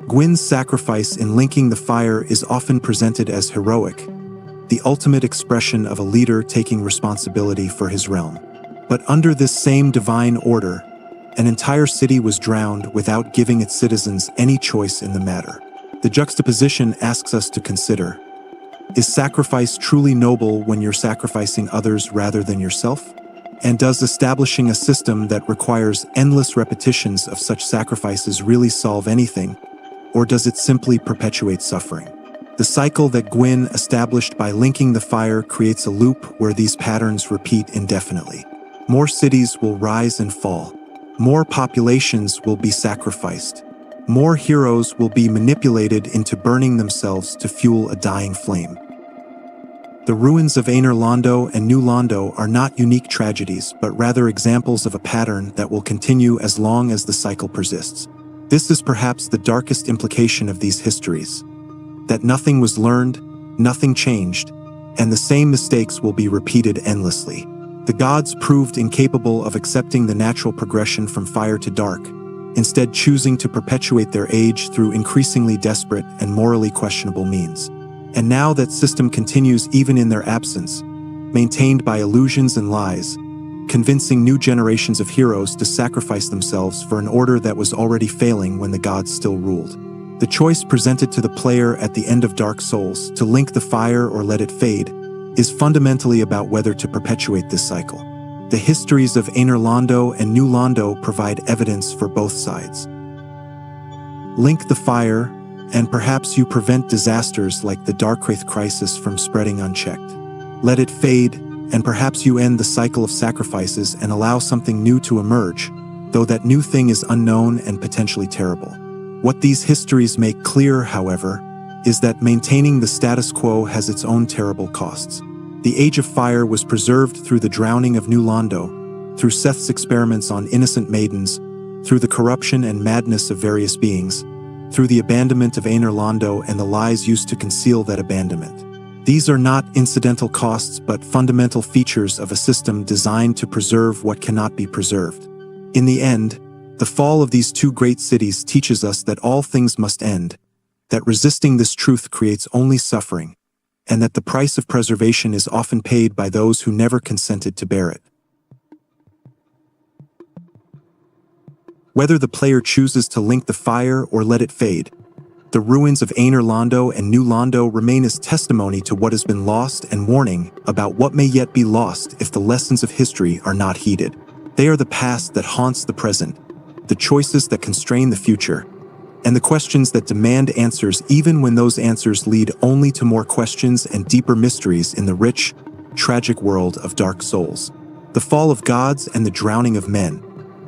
Gwyn's sacrifice in linking the fire is often presented as heroic, the ultimate expression of a leader taking responsibility for his realm. But under this same divine order, an entire city was drowned without giving its citizens any choice in the matter. The juxtaposition asks us to consider, is sacrifice truly noble when you're sacrificing others rather than yourself? And does establishing a system that requires endless repetitions of such sacrifices really solve anything, or does it simply perpetuate suffering? The cycle that Gwyn established by linking the fire creates a loop where these patterns repeat indefinitely. More cities will rise and fall. More populations will be sacrificed. More heroes will be manipulated into burning themselves to fuel a dying flame. The ruins of Aner Londo and New Londo are not unique tragedies, but rather examples of a pattern that will continue as long as the cycle persists. This is perhaps the darkest implication of these histories, that nothing was learned, nothing changed, and the same mistakes will be repeated endlessly. The gods proved incapable of accepting the natural progression from fire to dark, instead choosing to perpetuate their age through increasingly desperate and morally questionable means. And now that system continues even in their absence, maintained by illusions and lies, convincing new generations of heroes to sacrifice themselves for an order that was already failing when the gods still ruled. The choice presented to the player at the end of Dark Souls, to link the fire or let it fade, is fundamentally about whether to perpetuate this cycle. The histories of Aner Londo and New Londo provide evidence for both sides. Link the fire, and perhaps you prevent disasters like the Darkwraith crisis from spreading unchecked. Let it fade, and perhaps you end the cycle of sacrifices and allow something new to emerge, though that new thing is unknown and potentially terrible. What these histories make clear, however, is that maintaining the status quo has its own terrible costs. The Age of Fire was preserved through the drowning of New Londo, through Seth's experiments on innocent maidens, through the corruption and madness of various beings, through the abandonment of Aner Londo and the lies used to conceal that abandonment. These are not incidental costs but fundamental features of a system designed to preserve what cannot be preserved. In the end, the fall of these two great cities teaches us that all things must end, that resisting this truth creates only suffering, and that the price of preservation is often paid by those who never consented to bear it. Whether the player chooses to link the fire or let it fade, the ruins of Aner Londo and New Londo remain as testimony to what has been lost and warning about what may yet be lost if the lessons of history are not heeded. They are the past that haunts the present, the choices that constrain the future, and the questions that demand answers even when those answers lead only to more questions and deeper mysteries in the rich, tragic world of Dark Souls. The Fall of Gods and the Drowning of Men.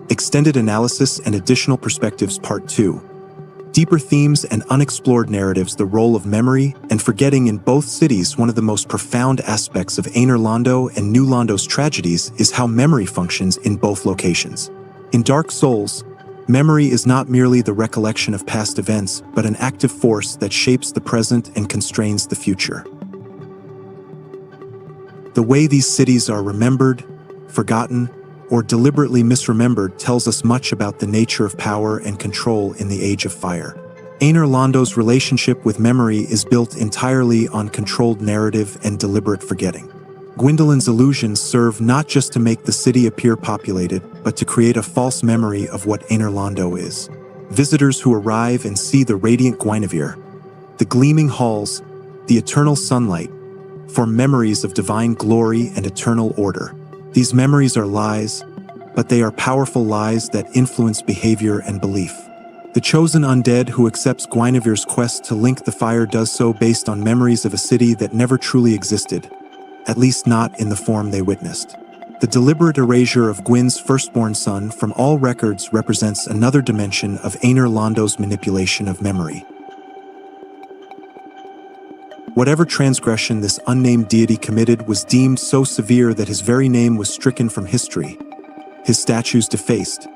Extended Analysis and Additional Perspectives Part 2. Deeper themes and unexplored narratives. The role of memory and forgetting in both cities. One of the most profound aspects of Aner Londo and New Londo's tragedies is how memory functions in both locations. In Dark Souls, memory is not merely the recollection of past events, but an active force that shapes the present and constrains the future. The way these cities are remembered, forgotten, or deliberately misremembered tells us much about the nature of power and control in the Age of Fire. Aner Londo's relationship with memory is built entirely on controlled narrative and deliberate forgetting. Gwendolyn's illusions serve not just to make the city appear populated, but to create a false memory of what Aner Londo is. Visitors who arrive and see the radiant Guinevere, the gleaming halls, the eternal sunlight, form memories of divine glory and eternal order. These memories are lies, but they are powerful lies that influence behavior and belief. The chosen undead who accepts Guinevere's quest to link the fire does so based on memories of a city that never truly existed, at least not in the form they witnessed. The deliberate erasure of Gwyn's firstborn son from all records represents another dimension of Aner Londo's manipulation of memory. Whatever transgression this unnamed deity committed was deemed so severe that his very name was stricken from history, his statues defaced,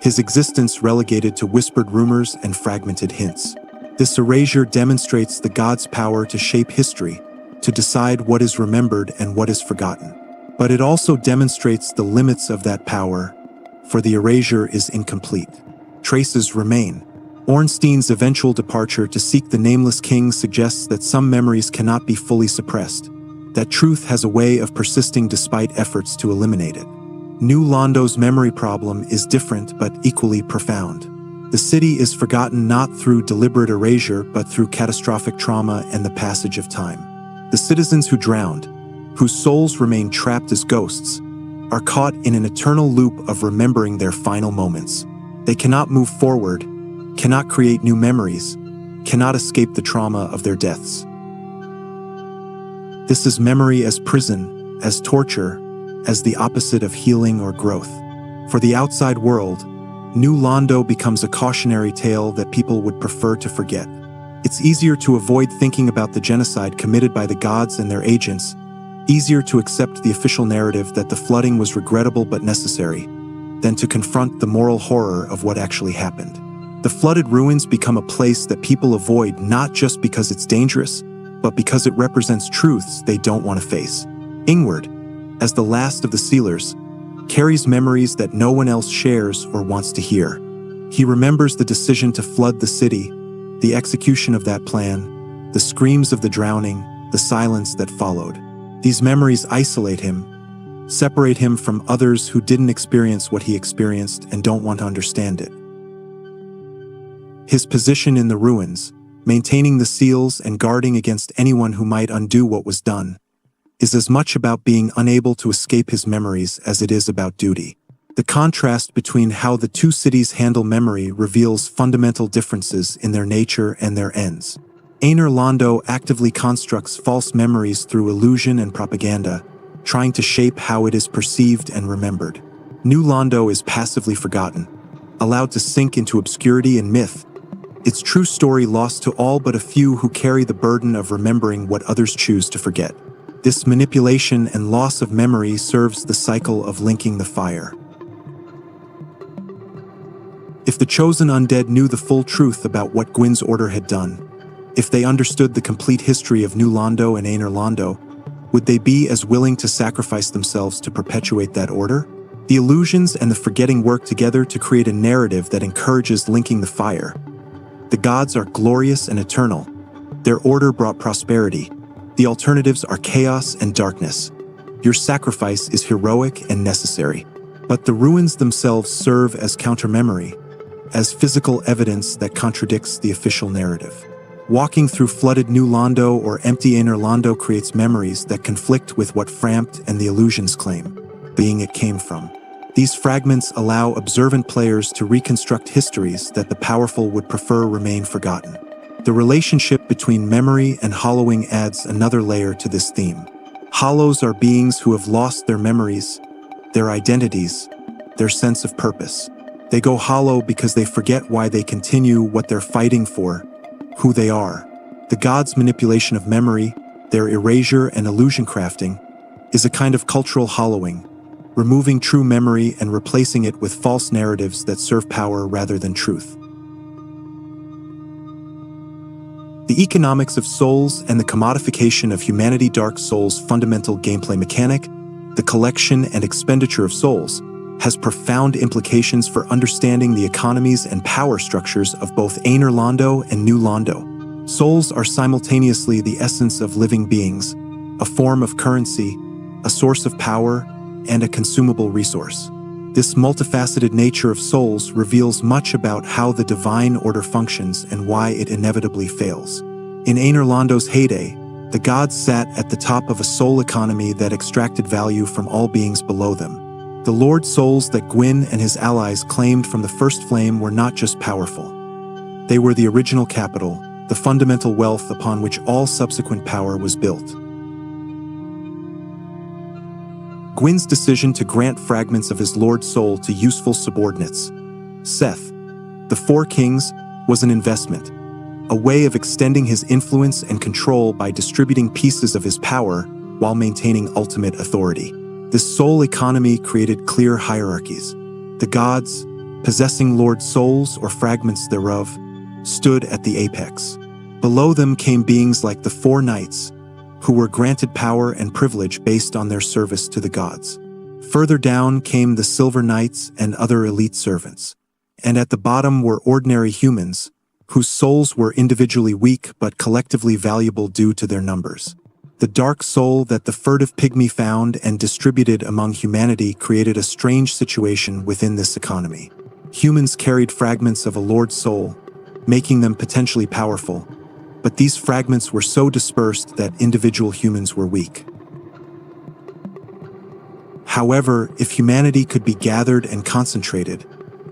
his existence relegated to whispered rumors and fragmented hints. This erasure demonstrates the god's power to shape history, to decide what is remembered and what is forgotten. But it also demonstrates the limits of that power, for the erasure is incomplete. Traces remain. Ornstein's eventual departure to seek the Nameless King suggests that some memories cannot be fully suppressed, that truth has a way of persisting despite efforts to eliminate it. New Londo's memory problem is different but equally profound. The city is forgotten not through deliberate erasure but through catastrophic trauma and the passage of time. The citizens who drowned, whose souls remain trapped as ghosts, are caught in an eternal loop of remembering their final moments. They cannot move forward, cannot create new memories, cannot escape the trauma of their deaths. This is memory as prison, as torture, as the opposite of healing or growth. For the outside world, New Londo becomes a cautionary tale that people would prefer to forget. It's easier to avoid thinking about the genocide committed by the gods and their agents, easier to accept the official narrative that the flooding was regrettable but necessary, than to confront the moral horror of what actually happened. The flooded ruins become a place that people avoid not just because it's dangerous, but because it represents truths they don't want to face. Ingward, as the last of the sealers, carries memories that no one else shares or wants to hear. He remembers the decision to flood the city, the execution of that plan, the screams of the drowning, the silence that followed. These memories isolate him, separate him from others who didn't experience what he experienced and don't want to understand it. His position in the ruins, maintaining the seals and guarding against anyone who might undo what was done, is as much about being unable to escape his memories as it is about duty. The contrast between how the two cities handle memory reveals fundamental differences in their nature and their ends. Aner Londo actively constructs false memories through illusion and propaganda, trying to shape how it is perceived and remembered. New Londo is passively forgotten, allowed to sink into obscurity and myth, its true story lost to all but a few who carry the burden of remembering what others choose to forget. This manipulation and loss of memory serves the cycle of linking the fire. If the chosen undead knew the full truth about what Gwyn's order had done, if they understood the complete history of New Londo and Aner Londo, would they be as willing to sacrifice themselves to perpetuate that order? The illusions and the forgetting work together to create a narrative that encourages linking the fire. The gods are glorious and eternal. Their order brought prosperity. The alternatives are chaos and darkness. Your sacrifice is heroic and necessary. But the ruins themselves serve as counter-memory, as physical evidence that contradicts the official narrative. Walking through flooded New Londo or empty Aner Londo creates memories that conflict with what Frampt and the illusions claim, being it came from. These fragments allow observant players to reconstruct histories that the powerful would prefer remain forgotten. The relationship between memory and hollowing adds another layer to this theme. Hollows are beings who have lost their memories, their identities, their sense of purpose. They go hollow because they forget why they continue what they're fighting for, who they are. The gods' manipulation of memory, their erasure and illusion crafting, is a kind of cultural hollowing, removing true memory and replacing it with false narratives that serve power rather than truth. The economics of souls and the commodification of humanity. Dark Souls' fundamental gameplay mechanic, the collection and expenditure of souls, has profound implications for understanding the economies and power structures of both Aner Londo and New Londo. Souls are simultaneously the essence of living beings, a form of currency, a source of power, and a consumable resource. This multifaceted nature of souls reveals much about how the divine order functions and why it inevitably fails. In Aner Londo's heyday, the gods sat at the top of a soul economy that extracted value from all beings below them. The Lord Souls that Gwyn and his allies claimed from the First Flame were not just powerful. They were the original capital, the fundamental wealth upon which all subsequent power was built. Gwyn's decision to grant fragments of his Lord Soul to useful subordinates, Seth, the Four Kings, was an investment, a way of extending his influence and control by distributing pieces of his power while maintaining ultimate authority. This soul economy created clear hierarchies. The gods, possessing Lord Souls or fragments thereof, stood at the apex. Below them came beings like the Four Knights, who were granted power and privilege based on their service to the gods. Further down came the Silver Knights and other elite servants. And at the bottom were ordinary humans, whose souls were individually weak but collectively valuable due to their numbers. The dark soul that the furtive pygmy found and distributed among humanity created a strange situation within this economy. Humans carried fragments of a Lord's soul, making them potentially powerful, but these fragments were so dispersed that individual humans were weak. However, if humanity could be gathered and concentrated,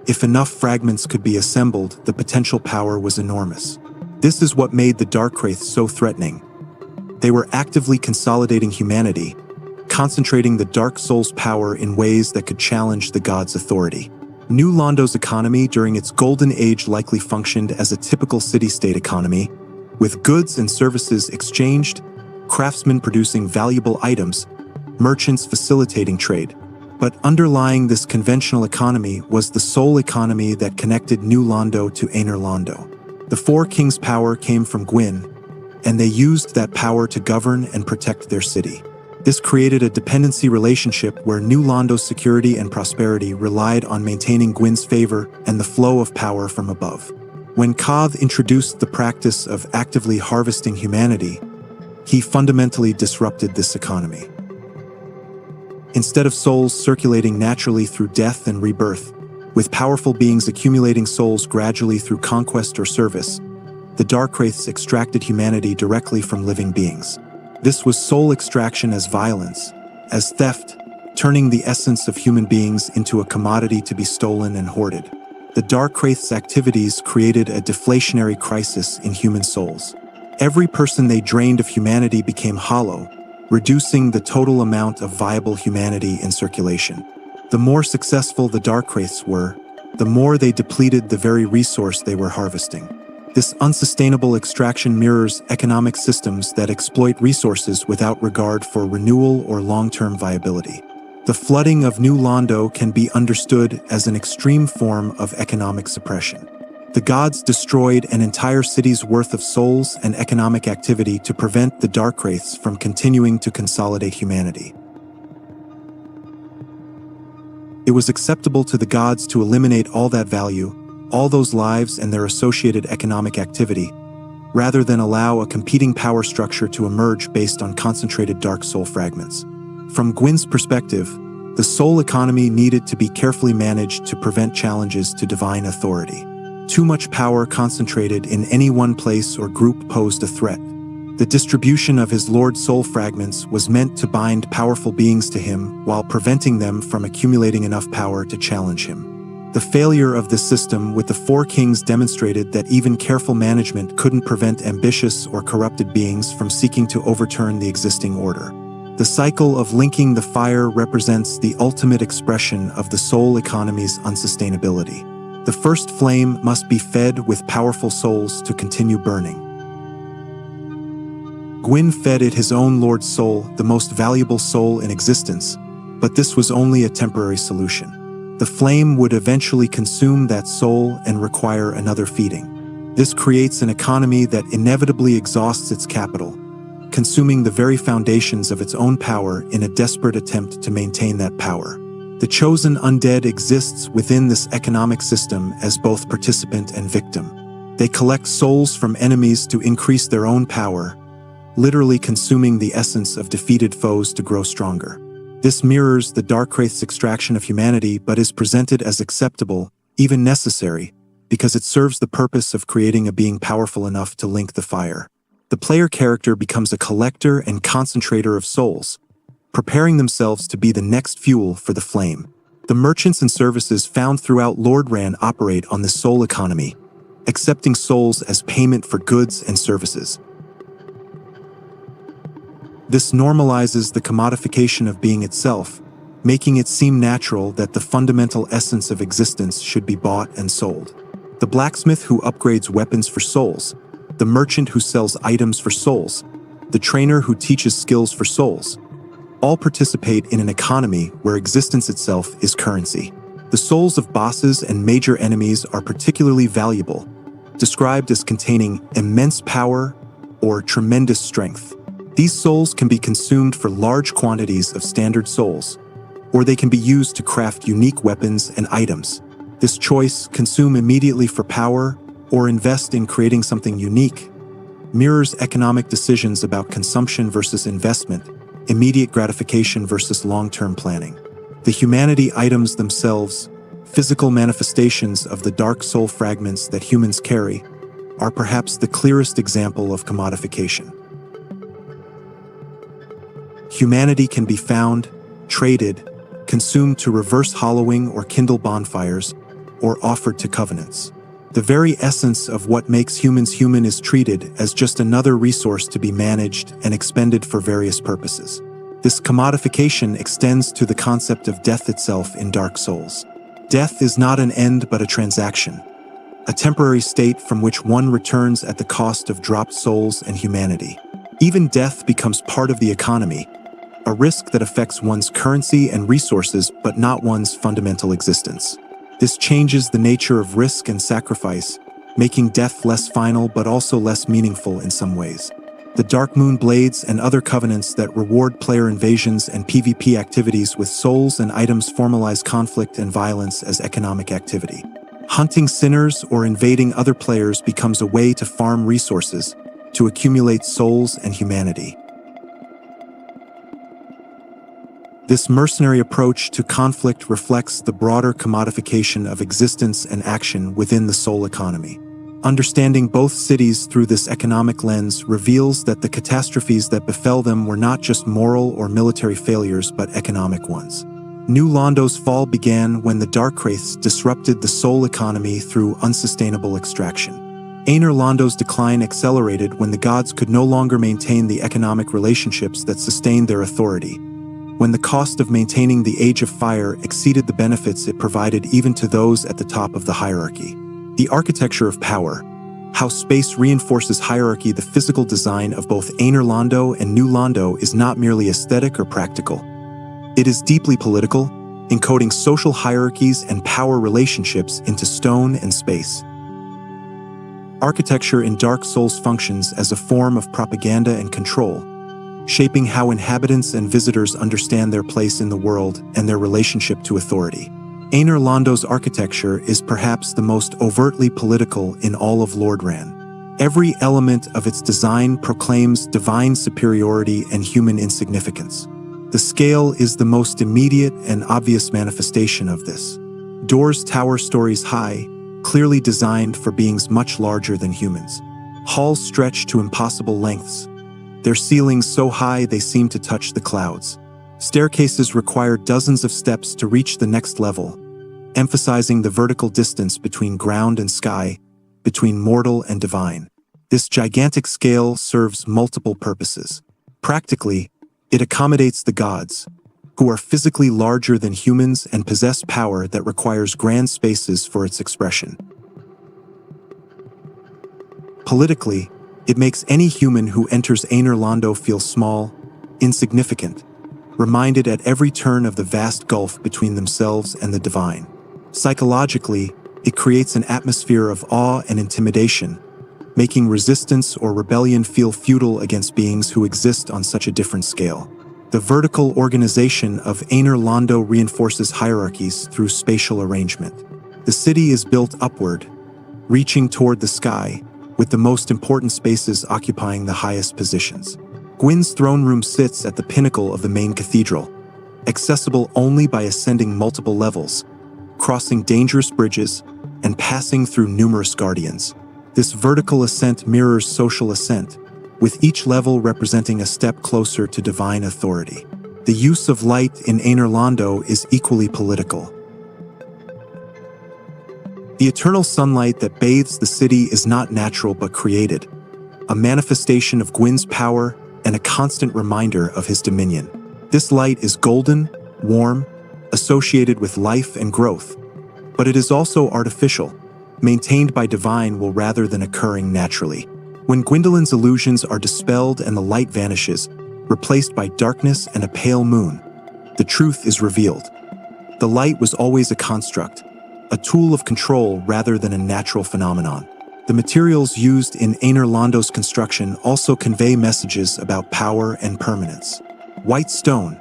if enough fragments could be assembled, the potential power was enormous. This is what made the Darkwraiths so threatening. They were actively consolidating humanity, concentrating the Dark Soul's power in ways that could challenge the gods' authority. New Londo's economy during its golden age likely functioned as a typical city-state economy, with goods and services exchanged, craftsmen producing valuable items, merchants facilitating trade. But underlying this conventional economy was the soul economy that connected New Londo to Aner Londo. The Four Kings' power came from Gwyn, and they used that power to govern and protect their city. This created a dependency relationship where New Londo's security and prosperity relied on maintaining Gwyn's favor and the flow of power from above. When Koth introduced the practice of actively harvesting humanity, he fundamentally disrupted this economy. Instead of souls circulating naturally through death and rebirth, with powerful beings accumulating souls gradually through conquest or service, the Darkwraiths extracted humanity directly from living beings. This was soul extraction as violence, as theft, turning the essence of human beings into a commodity to be stolen and hoarded. The Darkwraiths' activities created a deflationary crisis in human souls. Every person they drained of humanity became hollow, reducing the total amount of viable humanity in circulation. The more successful the Darkwraiths were, the more they depleted the very resource they were harvesting. This unsustainable extraction mirrors economic systems that exploit resources without regard for renewal or long-term viability. The flooding of New Londo can be understood as an extreme form of economic suppression. The gods destroyed an entire city's worth of souls and economic activity to prevent the Darkwraiths from continuing to consolidate humanity. It was acceptable to the gods to eliminate all that value, all those lives and their associated economic activity, rather than allow a competing power structure to emerge based on concentrated dark soul fragments. From Gwyn's perspective, the soul economy needed to be carefully managed to prevent challenges to divine authority. Too much power concentrated in any one place or group posed a threat. The distribution of his Lord Soul fragments was meant to bind powerful beings to him while preventing them from accumulating enough power to challenge him. The failure of this system with the Four Kings demonstrated that even careful management couldn't prevent ambitious or corrupted beings from seeking to overturn the existing order. The cycle of linking the fire represents the ultimate expression of the soul economy's unsustainability. The first flame must be fed with powerful souls to continue burning. Gwyn fed it his own Lord's soul, the most valuable soul in existence, but this was only a temporary solution. The flame would eventually consume that soul and require another feeding. This creates an economy that inevitably exhausts its capital, consuming the very foundations of its own power in a desperate attempt to maintain that power. The chosen undead exists within this economic system as both participant and victim. They collect souls from enemies to increase their own power, literally consuming the essence of defeated foes to grow stronger. This mirrors the Darkwraith's extraction of humanity but is presented as acceptable, even necessary, because it serves the purpose of creating a being powerful enough to link the fire. The player character becomes a collector and concentrator of souls, preparing themselves to be the next fuel for the flame. The merchants and services found throughout Lordran operate on the soul economy, accepting souls as payment for goods and services. This normalizes the commodification of being itself, making it seem natural that the fundamental essence of existence should be bought and sold. The blacksmith who upgrades weapons for souls, the merchant who sells items for souls, the trainer who teaches skills for souls, all participate in an economy where existence itself is currency. The souls of bosses and major enemies are particularly valuable, described as containing immense power or tremendous strength. These souls can be consumed for large quantities of standard souls, or they can be used to craft unique weapons and items. This choice, consume immediately for power or invest in creating something unique, mirrors economic decisions about consumption versus investment, immediate gratification versus long-term planning. The humanity items themselves, physical manifestations of the dark soul fragments that humans carry, are perhaps the clearest example of commodification. Humanity can be found, traded, consumed to reverse hollowing or kindle bonfires, or offered to covenants. The very essence of what makes humans human is treated as just another resource to be managed and expended for various purposes. This commodification extends to the concept of death itself in Dark Souls. Death is not an end but a transaction, a temporary state from which one returns at the cost of dropped souls and humanity. Even death becomes part of the economy, a risk that affects one's currency and resources but not one's fundamental existence. This changes the nature of risk and sacrifice, making death less final but also less meaningful in some ways. The Dark Moon Blades and other covenants that reward player invasions and PvP activities with souls and items formalize conflict and violence as economic activity. Hunting sinners or invading other players becomes a way to farm resources, to accumulate souls and humanity. This mercenary approach to conflict reflects the broader commodification of existence and action within the soul economy. Understanding both cities through this economic lens reveals that the catastrophes that befell them were not just moral or military failures but economic ones. New Londo's fall began when the Darkwraiths disrupted the soul economy through unsustainable extraction. Aner Londo's decline accelerated when the gods could no longer maintain the economic relationships that sustained their authority, when the cost of maintaining the Age of Fire exceeded the benefits it provided even to those at the top of the hierarchy. The architecture of power, how space reinforces hierarchy. The physical design of both Aner Londo and New Londo is not merely aesthetic or practical. It is deeply political, encoding social hierarchies and power relationships into stone and space. Architecture in Dark Souls functions as a form of propaganda and control, shaping how inhabitants and visitors understand their place in the world and their relationship to authority. Aner Londo's architecture is perhaps the most overtly political in all of Lordran. Every element of its design proclaims divine superiority and human insignificance. The scale is the most immediate and obvious manifestation of this. Doors tower stories high, clearly designed for beings much larger than humans. Halls stretch to impossible lengths, their ceilings so high they seem to touch the clouds. Staircases require dozens of steps to reach the next level, emphasizing the vertical distance between ground and sky, between mortal and divine. This gigantic scale serves multiple purposes. Practically, it accommodates the gods, who are physically larger than humans and possess power that requires grand spaces for its expression. Politically, it makes any human who enters Aner Londo feel small, insignificant, reminded at every turn of the vast gulf between themselves and the divine. Psychologically, it creates an atmosphere of awe and intimidation, making resistance or rebellion feel futile against beings who exist on such a different scale. The vertical organization of Aner Londo reinforces hierarchies through spatial arrangement. The city is built upward, reaching toward the sky, with the most important spaces occupying the highest positions. Gwyn's throne room sits at the pinnacle of the main cathedral, accessible only by ascending multiple levels, crossing dangerous bridges, and passing through numerous guardians. This vertical ascent mirrors social ascent, with each level representing a step closer to divine authority. The use of light in Aner Londo is equally political. The eternal sunlight that bathes the city is not natural but created, a manifestation of Gwyn's power and a constant reminder of his dominion. This light is golden, warm, associated with life and growth, but it is also artificial, maintained by divine will rather than occurring naturally. When Gwendolyn's illusions are dispelled and the light vanishes, replaced by darkness and a pale moon, the truth is revealed. The light was always a construct, a tool of control rather than a natural phenomenon. The materials used in Aner Londo's construction also convey messages about power and permanence. White stone,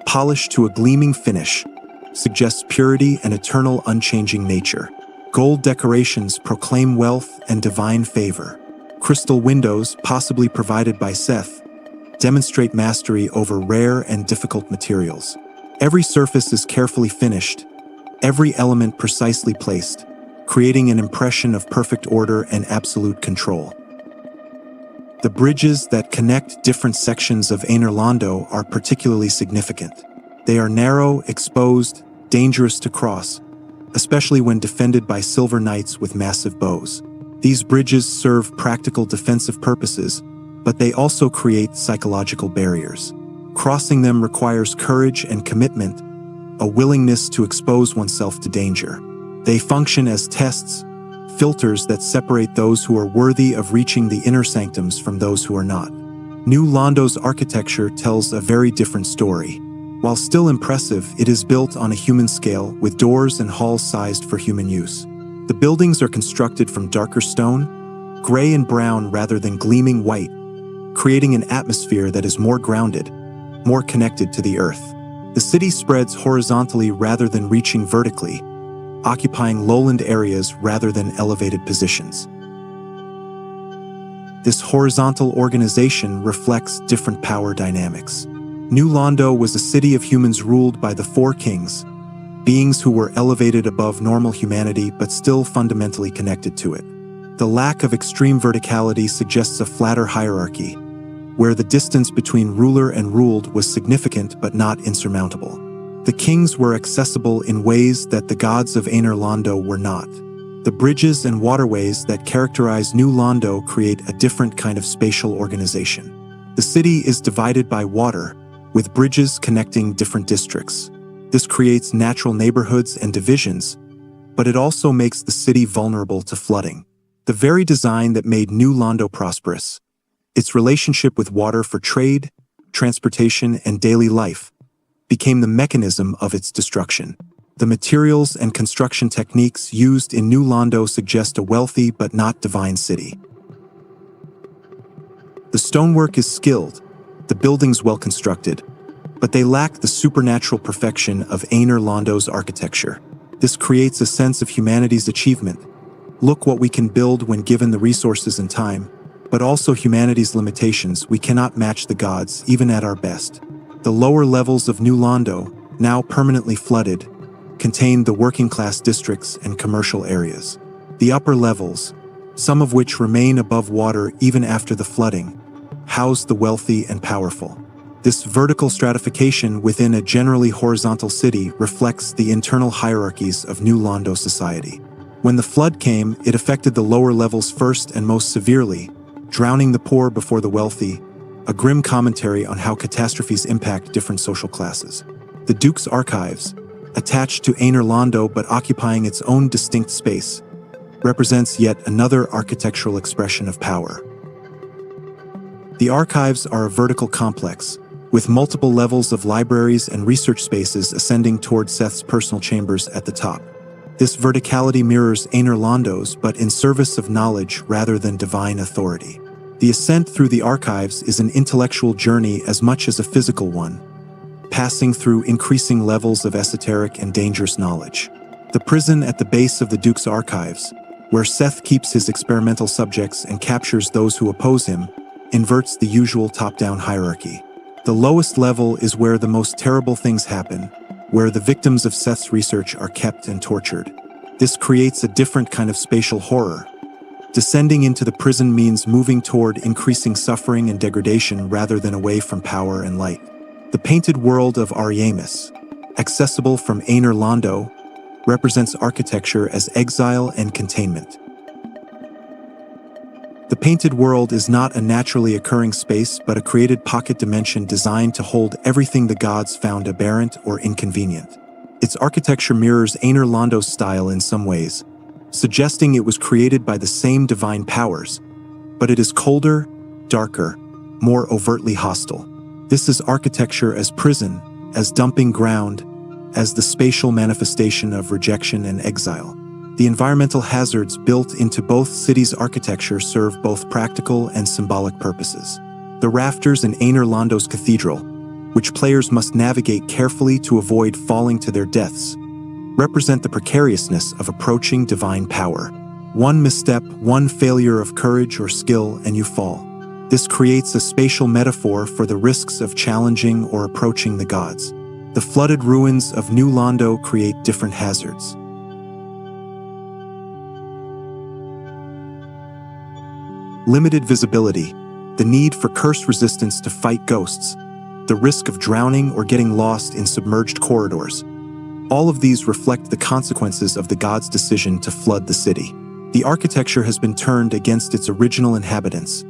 polished to a gleaming finish, suggests purity and eternal unchanging nature. Gold decorations proclaim wealth and divine favor. Crystal windows, possibly provided by Seth, demonstrate mastery over rare and difficult materials. Every surface is carefully finished, every element precisely placed, creating an impression of perfect order and absolute control. The bridges that connect different sections of Einerlando are particularly significant. They are narrow, exposed, dangerous to cross, especially when defended by silver knights with massive bows. These bridges serve practical defensive purposes, but they also create psychological barriers. Crossing them requires courage and commitment, a willingness to expose oneself to danger. They function as tests, filters that separate those who are worthy of reaching the inner sanctums from those who are not. New Lando's architecture tells a very different story. While still impressive, it is built on a human scale with doors and halls sized for human use. The buildings are constructed from darker stone, gray and brown rather than gleaming white, creating an atmosphere that is more grounded, more connected to the earth. The city spreads horizontally rather than reaching vertically, occupying lowland areas rather than elevated positions. This horizontal organization reflects different power dynamics. New Lando was a city of humans ruled by the four kings, beings who were elevated above normal humanity but still fundamentally connected to it. The lack of extreme verticality suggests a flatter hierarchy, where the distance between ruler and ruled was significant but not insurmountable. The kings were accessible in ways that the gods of Einerlando were not. The bridges and waterways that characterize New Lando create a different kind of spatial organization. The city is divided by water, with bridges connecting different districts. This creates natural neighborhoods and divisions, but it also makes the city vulnerable to flooding. The very design that made New Lando prosperous, its relationship with water for trade, transportation, and daily life, became the mechanism of its destruction. The materials and construction techniques used in New Lando suggest a wealthy but not divine city. The stonework is skilled, the buildings well constructed, but they lack the supernatural perfection of Einerlando's architecture. This creates a sense of humanity's achievement. Look what we can build when given the resources and time, but also humanity's limitations. We cannot match the gods, even at our best. The lower levels of New Lando, now permanently flooded, contain the working-class districts and commercial areas. The upper levels, some of which remain above water even after the flooding, house the wealthy and powerful. This vertical stratification within a generally horizontal city reflects the internal hierarchies of New Lando society. When the flood came, it affected the lower levels first and most severely, drowning the poor before the wealthy, a grim commentary on how catastrophes impact different social classes. The Duke's Archives, attached to Einerlando but occupying its own distinct space, represents yet another architectural expression of power. The archives are a vertical complex, with multiple levels of libraries and research spaces ascending toward Seth's personal chambers at the top. This verticality mirrors Einerlando's, but in service of knowledge rather than divine authority. The ascent through the archives is an intellectual journey as much as a physical one, passing through increasing levels of esoteric and dangerous knowledge. The prison at the base of the Duke's Archives, where Seth keeps his experimental subjects and captures those who oppose him, inverts the usual top-down hierarchy. The lowest level is where the most terrible things happen, where the victims of Seth's research are kept and tortured. This creates a different kind of spatial horror. Descending into the prison means moving toward increasing suffering and degradation rather than away from power and light. The painted world of Ariamis, accessible from Einerlando, represents architecture as exile and containment. The painted world is not a naturally occurring space but a created pocket dimension designed to hold everything the gods found aberrant or inconvenient. Its architecture mirrors Einerlando's style in some ways, suggesting it was created by the same divine powers, but it is colder, darker, more overtly hostile. This is architecture as prison, as dumping ground, as the spatial manifestation of rejection and exile. The environmental hazards built into both cities' architecture serve both practical and symbolic purposes. The rafters in Einerlando's cathedral, which players must navigate carefully to avoid falling to their deaths, represent the precariousness of approaching divine power. One misstep, one failure of courage or skill, and you fall. This creates a spatial metaphor for the risks of challenging or approaching the gods. The flooded ruins of New Londo create different hazards. Limited visibility, the need for curse resistance to fight ghosts, the risk of drowning or getting lost in submerged corridors. All of these reflect the consequences of the gods' decision to flood the city. The architecture has been turned against its original inhabitants,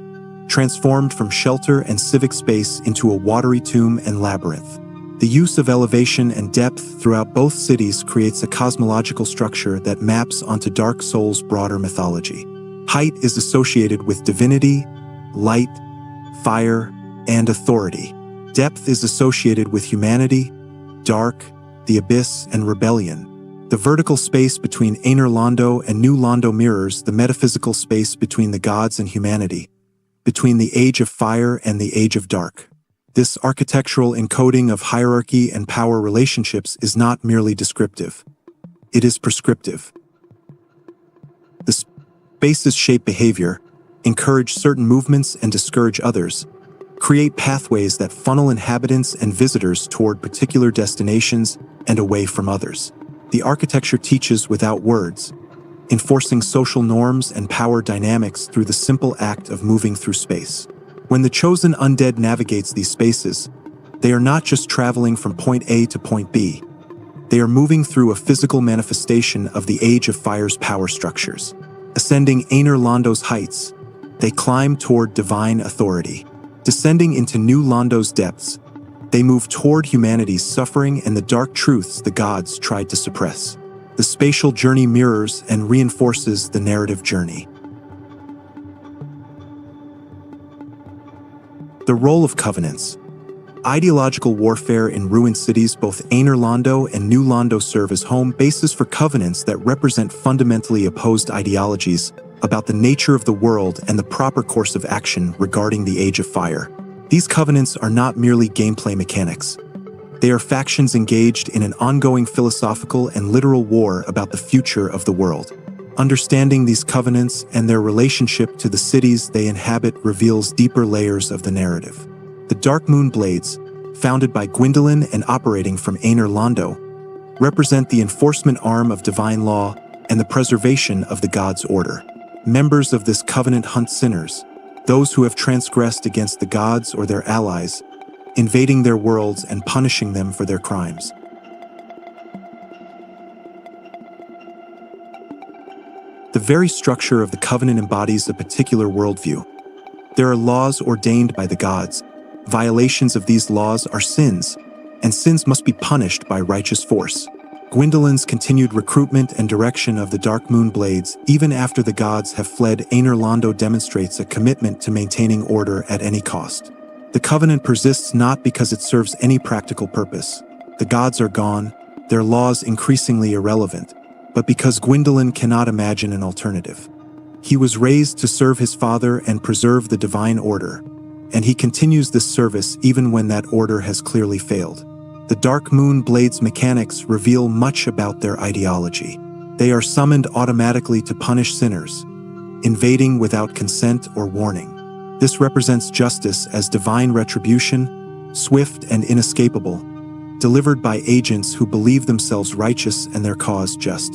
transformed from shelter and civic space into a watery tomb and labyrinth. The use of elevation and depth throughout both cities creates a cosmological structure that maps onto Dark Souls' broader mythology. Height is associated with divinity, light, fire, and authority. Depth is associated with humanity, dark, the abyss, and rebellion. The vertical space between Aner Londo and New Londo mirrors the metaphysical space between the gods and humanity, between the Age of Fire and the Age of Dark. This architectural encoding of hierarchy and power relationships is not merely descriptive. It is prescriptive. The spaces shape behavior, encourage certain movements and discourage others, create pathways that funnel inhabitants and visitors toward particular destinations and away from others. The architecture teaches without words, enforcing social norms and power dynamics through the simple act of moving through space. When the chosen undead navigates these spaces, they are not just traveling from point A to point B. They are moving through a physical manifestation of the Age of Fire's power structures. Ascending Aner Londo's heights, they climb toward divine authority. Descending into New Londo's depths, they move toward humanity's suffering and the dark truths the gods tried to suppress. The spatial journey mirrors and reinforces the narrative journey. The role of covenants. Ideological warfare in ruined cities, both Aner Londo and New Londo serve as home bases for covenants that represent fundamentally opposed ideologies about the nature of the world and the proper course of action regarding the Age of Fire. These covenants are not merely gameplay mechanics. They are factions engaged in an ongoing philosophical and literal war about the future of the world. Understanding these covenants and their relationship to the cities they inhabit reveals deeper layers of the narrative. The Dark Moon Blades, founded by Gwendolyn and operating from Aner Londo, represent the enforcement arm of divine law and the preservation of the gods' order. Members of this covenant hunt sinners, those who have transgressed against the gods or their allies, invading their worlds and punishing them for their crimes. The very structure of the covenant embodies a particular worldview. There are laws ordained by the gods. Violations of these laws are sins, and sins must be punished by righteous force. Gwendolyn's continued recruitment and direction of the Dark Moon Blades, even after the gods have fled Aner Londo, demonstrates a commitment to maintaining order at any cost. The covenant persists not because it serves any practical purpose. The gods are gone, their laws increasingly irrelevant, but because Gwendolyn cannot imagine an alternative. He was raised to serve his father and preserve the divine order, and he continues this service even when that order has clearly failed. The Dark Moon Blades mechanics reveal much about their ideology. They are summoned automatically to punish sinners, invading without consent or warning. This represents justice as divine retribution, swift and inescapable, delivered by agents who believe themselves righteous and their cause just.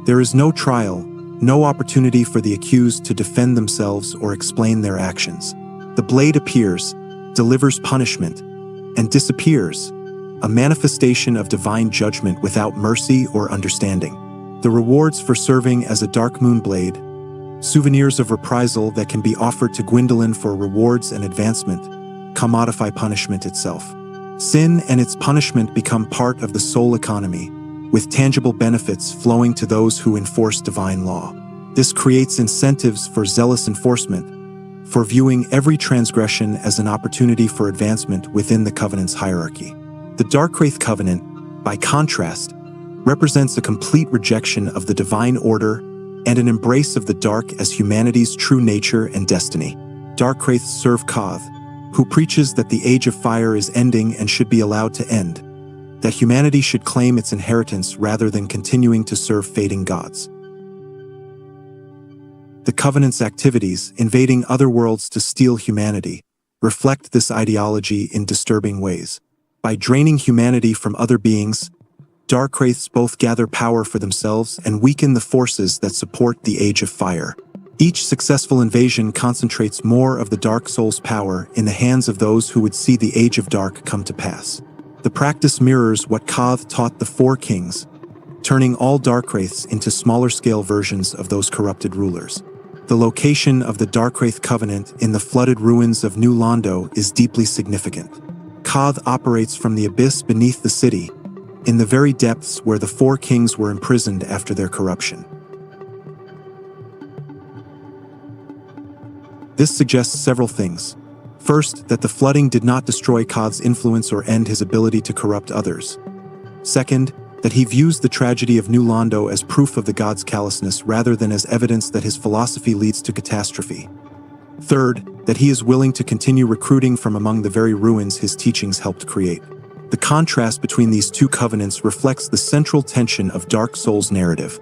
There is no trial, no opportunity for the accused to defend themselves or explain their actions. The blade appears, delivers punishment, and disappears, a manifestation of divine judgment without mercy or understanding. The rewards for serving as a Dark Moon Blade, souvenirs of reprisal that can be offered to Gwendolyn for rewards and advancement, commodify punishment itself. Sin and its punishment become part of the soul economy, with tangible benefits flowing to those who enforce divine law. This creates incentives for zealous enforcement, for viewing every transgression as an opportunity for advancement within the covenant's hierarchy. The Darkwraith Covenant, by contrast, represents a complete rejection of the divine order and an embrace of the dark as humanity's true nature and destiny. Darkwraiths serve Koth, who preaches that the Age of Fire is ending and should be allowed to end, that humanity should claim its inheritance rather than continuing to serve fading gods. The Covenant's activities, invading other worlds to steal humanity, reflect this ideology in disturbing ways. By draining humanity from other beings, Darkwraiths both gather power for themselves and weaken the forces that support the Age of Fire. Each successful invasion concentrates more of the Dark Soul's power in the hands of those who would see the Age of Dark come to pass. The practice mirrors what Koth taught the Four Kings, turning all Darkwraiths into smaller-scale versions of those corrupted rulers. The location of the Darkwraith Covenant in the flooded ruins of New Londo is deeply significant. Koth operates from the abyss beneath the city, in the very depths where the Four Kings were imprisoned after their corruption. This suggests several things. First, that the flooding did not destroy Koth's influence or end his ability to corrupt others. Second, that he views the tragedy of New Londo as proof of the god's callousness rather than as evidence that his philosophy leads to catastrophe. Third, that he is willing to continue recruiting from among the very ruins his teachings helped create. The contrast between these two covenants reflects the central tension of Dark Soul's narrative.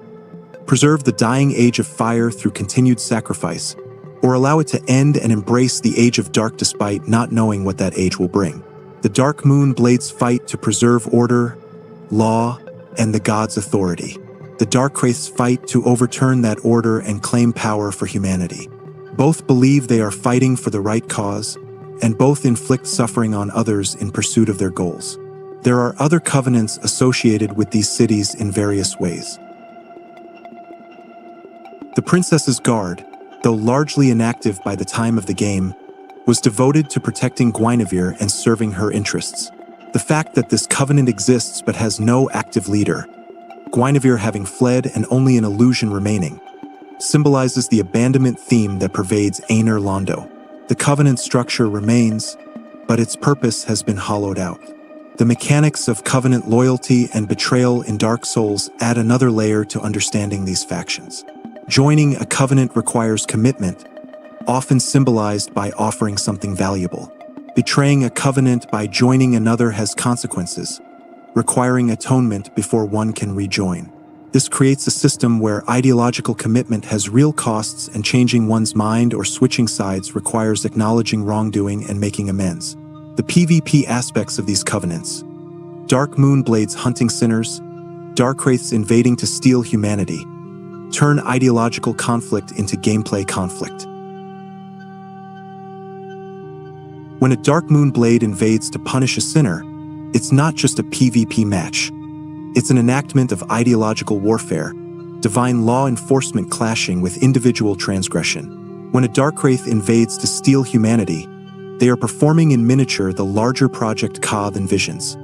Preserve the dying Age of Fire through continued sacrifice, or allow it to end and embrace the Age of Dark despite not knowing what that age will bring. The Dark Moon Blades fight to preserve order, law, and the god's authority. The Darkwraiths fight to overturn that order and claim power for humanity. Both believe they are fighting for the right cause, and both inflict suffering on others in pursuit of their goals. There are other covenants associated with these cities in various ways. The Princess's Guard, though largely inactive by the time of the game, was devoted to protecting Guinevere and serving her interests. The fact that this covenant exists but has no active leader, Guinevere having fled and only an illusion remaining, symbolizes the abandonment theme that pervades Aner Londo. The covenant structure remains, but its purpose has been hollowed out. The mechanics of covenant loyalty and betrayal in Dark Souls add another layer to understanding these factions. Joining a covenant requires commitment, often symbolized by offering something valuable. Betraying a covenant by joining another has consequences, requiring atonement before one can rejoin. This creates a system where ideological commitment has real costs and changing one's mind or switching sides requires acknowledging wrongdoing and making amends. The PvP aspects of these covenants: Dark Moon Blades hunting sinners, Darkwraiths invading to steal humanity, turn ideological conflict into gameplay conflict. When a Dark Moon Blade invades to punish a sinner, it's not just a PvP match. It's an enactment of ideological warfare, divine law enforcement clashing with individual transgression. When a Darkwraith invades to steal humanity, they are performing in miniature the larger project Koth envisions,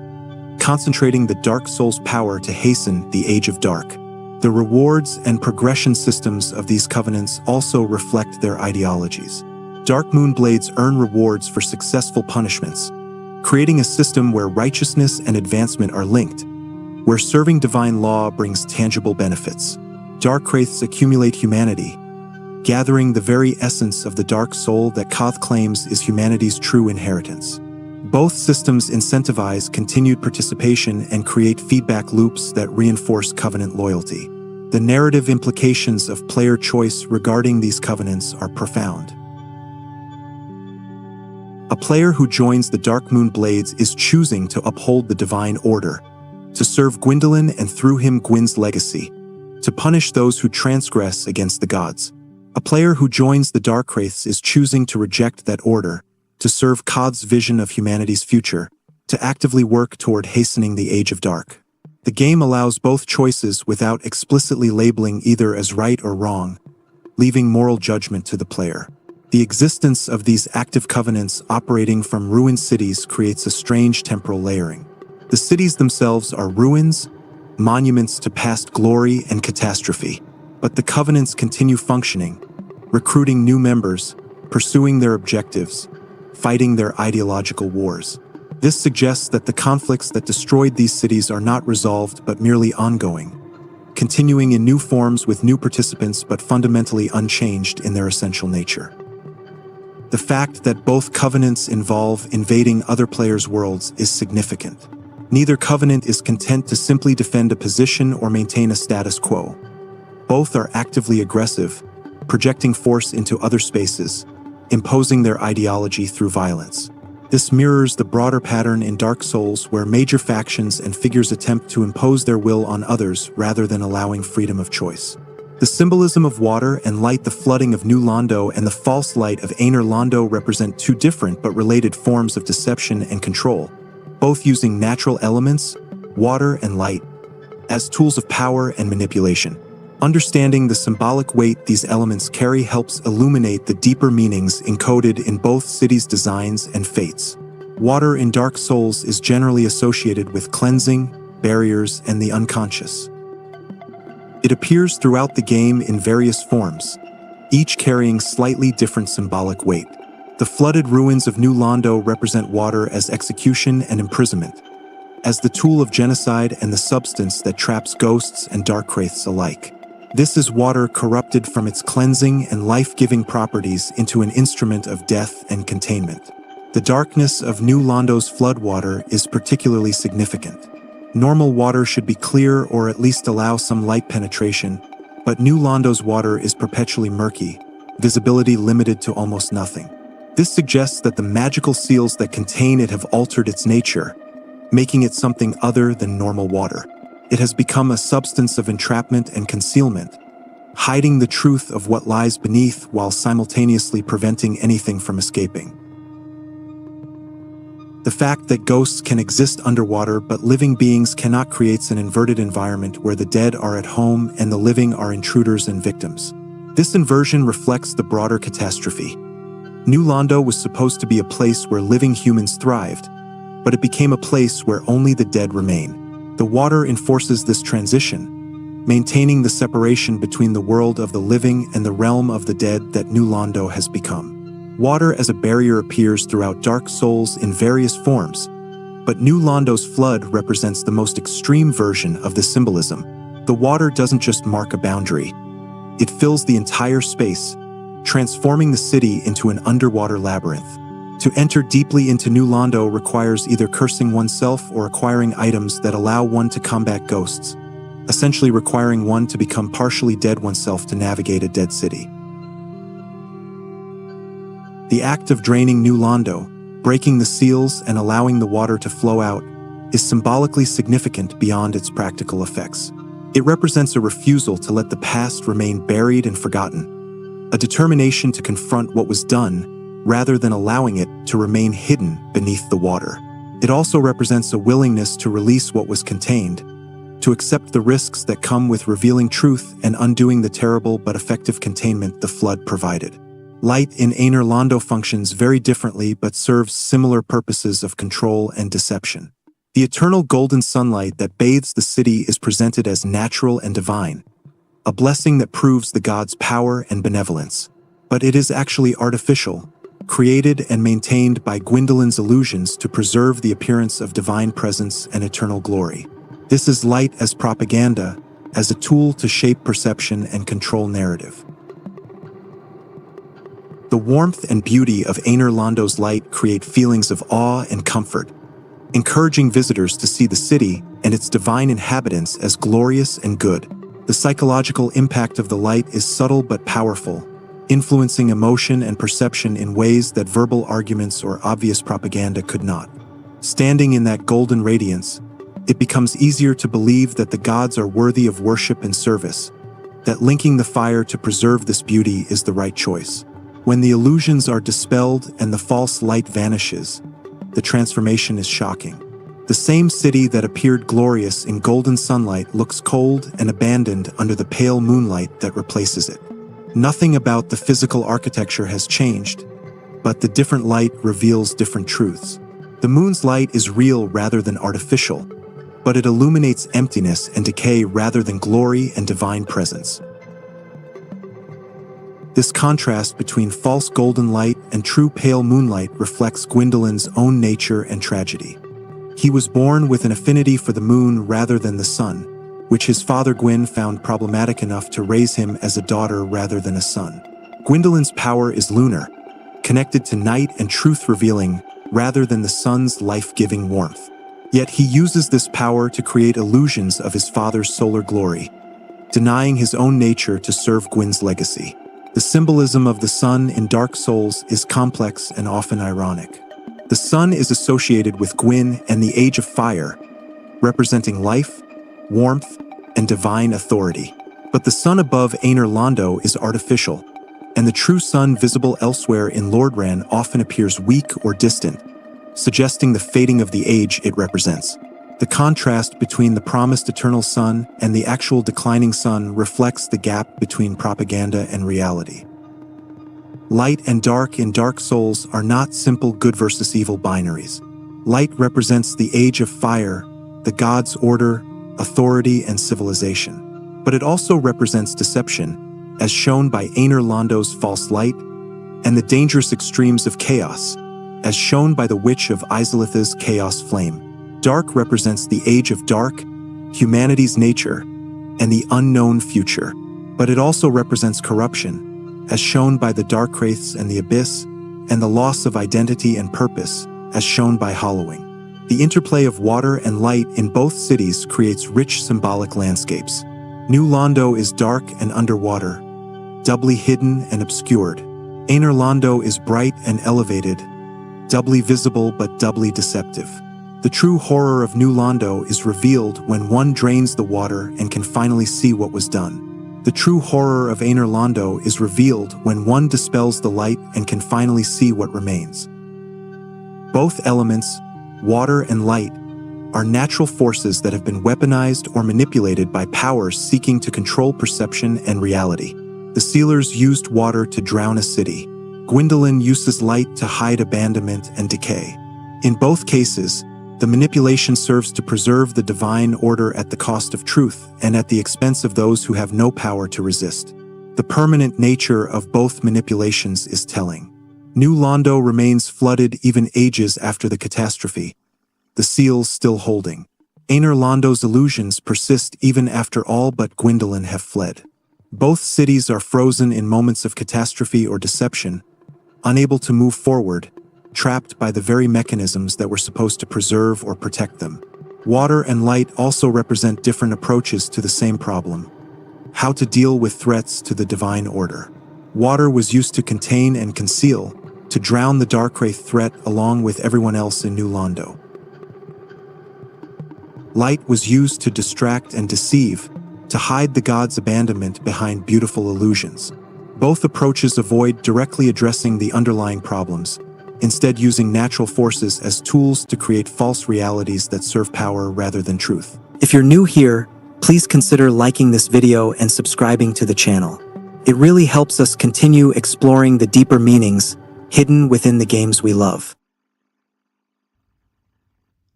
concentrating the Dark Soul's power to hasten the Age of Dark. The rewards and progression systems of these covenants also reflect their ideologies. Dark Moon Blades earn rewards for successful punishments, creating a system where righteousness and advancement are linked, where serving divine law brings tangible benefits. Darkwraiths accumulate humanity, gathering the very essence of the Dark Soul that Koth claims is humanity's true inheritance. Both systems incentivize continued participation and create feedback loops that reinforce covenant loyalty. The narrative implications of player choice regarding these covenants are profound. A player who joins the Dark Moon Blades is choosing to uphold the divine order, to serve Gwendolyn and through him Gwyn's legacy, to punish those who transgress against the gods. A player who joins the Darkwraiths is choosing to reject that order, to serve Koth's vision of humanity's future, to actively work toward hastening the Age of Dark. The game allows both choices without explicitly labeling either as right or wrong, leaving moral judgment to the player. The existence of these active covenants operating from ruined cities creates a strange temporal layering. The cities themselves are ruins, monuments to past glory and catastrophe, but the covenants continue functioning, recruiting new members, pursuing their objectives, fighting their ideological wars. This suggests that the conflicts that destroyed these cities are not resolved but merely ongoing, continuing in new forms with new participants but fundamentally unchanged in their essential nature. The fact that both covenants involve invading other players' worlds is significant. Neither covenant is content to simply defend a position or maintain a status quo. Both are actively aggressive, projecting force into other spaces, imposing their ideology through violence. This mirrors the broader pattern in Dark Souls where major factions and figures attempt to impose their will on others rather than allowing freedom of choice. The symbolism of water and light, the flooding of New Londo and the false light of Aner Londo, represent two different but related forms of deception and control, both using natural elements, water and light, as tools of power and manipulation. Understanding the symbolic weight these elements carry helps illuminate the deeper meanings encoded in both cities' designs and fates. Water in Dark Souls is generally associated with cleansing, barriers, and the unconscious. It appears throughout the game in various forms, each carrying slightly different symbolic weight. The flooded ruins of New Londo represent water as execution and imprisonment, as the tool of genocide and the substance that traps ghosts and dark wraiths alike. This is water corrupted from its cleansing and life-giving properties into an instrument of death and containment. The darkness of New Londo's floodwater is particularly significant. Normal water should be clear or at least allow some light penetration, but New Londo's water is perpetually murky, visibility limited to almost nothing. This suggests that the magical seals that contain it have altered its nature, making it something other than normal water. It has become a substance of entrapment and concealment, hiding the truth of what lies beneath while simultaneously preventing anything from escaping. The fact that ghosts can exist underwater but living beings cannot creates an inverted environment where the dead are at home and the living are intruders and victims. This inversion reflects the broader catastrophe. New Londo was supposed to be a place where living humans thrived, but it became a place where only the dead remain. The water enforces this transition, maintaining the separation between the world of the living and the realm of the dead that New Londo has become. Water as a barrier appears throughout Dark Souls in various forms, but New Londo's flood represents the most extreme version of this symbolism. The water doesn't just mark a boundary, it fills the entire space, transforming the city into an underwater labyrinth. To enter deeply into New Londo requires either cursing oneself or acquiring items that allow one to combat ghosts, essentially requiring one to become partially dead oneself to navigate a dead city. The act of draining New Londo, breaking the seals and allowing the water to flow out, is symbolically significant beyond its practical effects. It represents a refusal to let the past remain buried and forgotten, a determination to confront what was done rather than allowing it to remain hidden beneath the water. It also represents a willingness to release what was contained, to accept the risks that come with revealing truth and undoing the terrible but effective containment the flood provided. Light in Aner Londo functions very differently but serves similar purposes of control and deception. The eternal golden sunlight that bathes the city is presented as natural and divine, a blessing that proves the god's power and benevolence. But it is actually artificial, created and maintained by Gwendolyn's illusions to preserve the appearance of divine presence and eternal glory. This is light as propaganda, as a tool to shape perception and control narrative. The warmth and beauty of Aner Londo's light create feelings of awe and comfort, encouraging visitors to see the city and its divine inhabitants as glorious and good. The psychological impact of the light is subtle but powerful, influencing emotion and perception in ways that verbal arguments or obvious propaganda could not. Standing in that golden radiance, it becomes easier to believe that the gods are worthy of worship and service, that linking the fire to preserve this beauty is the right choice. When the illusions are dispelled and the false light vanishes, the transformation is shocking. The same city that appeared glorious in golden sunlight looks cold and abandoned under the pale moonlight that replaces it. Nothing about the physical architecture has changed, but the different light reveals different truths. The moon's light is real rather than artificial, but it illuminates emptiness and decay rather than glory and divine presence. This contrast between false golden light and true pale moonlight reflects Gwendolyn's own nature and tragedy. He was born with an affinity for the moon rather than the sun, which his father Gwyn found problematic enough to raise him as a daughter rather than a son. Gwendolyn's power is lunar, connected to night and truth-revealing rather than the sun's life-giving warmth. Yet he uses this power to create illusions of his father's solar glory, denying his own nature to serve Gwyn's legacy. The symbolism of the sun in Dark Souls is complex and often ironic. The sun is associated with Gwyn and the Age of Fire, representing life, warmth, and divine authority. But the sun above Aner Londo is artificial, and the true sun visible elsewhere in Lordran often appears weak or distant, suggesting the fading of the age it represents. The contrast between the promised eternal sun and the actual declining sun reflects the gap between propaganda and reality. Light and dark in Dark Souls are not simple good versus evil binaries. Light represents the Age of Fire, the gods' order, authority, and civilization. But it also represents deception, as shown by Aner Londo's false light, and the dangerous extremes of chaos, as shown by the Witch of Izalith's chaos flame. Dark represents the Age of Dark, humanity's nature, and the unknown future. But it also represents corruption, as shown by the Dark Wraiths and the Abyss, and the loss of identity and purpose, as shown by Hollowing. The interplay of water and light in both cities creates rich symbolic landscapes. New Londo is dark and underwater, doubly hidden and obscured. Aner Londo is bright and elevated, doubly visible but doubly deceptive. The true horror of New Londo is revealed when one drains the water and can finally see what was done. The true horror of Aner Londo is revealed when one dispels the light and can finally see what remains. Both elements, water and light, are natural forces that have been weaponized or manipulated by powers seeking to control perception and reality. The Sealers used water to drown a city. Gwyndolin uses light to hide abandonment and decay. In both cases, the manipulation serves to preserve the divine order at the cost of truth and at the expense of those who have no power to resist. The permanent nature of both manipulations is telling. New Londo remains flooded even ages after the catastrophe, the seals still holding. Aner Londo's illusions persist even after all but Gwyndolin have fled. Both cities are frozen in moments of catastrophe or deception, unable to move forward, trapped by the very mechanisms that were supposed to preserve or protect them. Water and light also represent different approaches to the same problem: how to deal with threats to the divine order. Water was used to contain and conceal, to drown the Darkwraith threat along with everyone else in New Londo. Light was used to distract and deceive, to hide the god's abandonment behind beautiful illusions. Both approaches avoid directly addressing the underlying problems, instead using natural forces as tools to create false realities that serve power rather than truth. If you're new here, please consider liking this video and subscribing to the channel. It really helps us continue exploring the deeper meanings hidden within the games we love.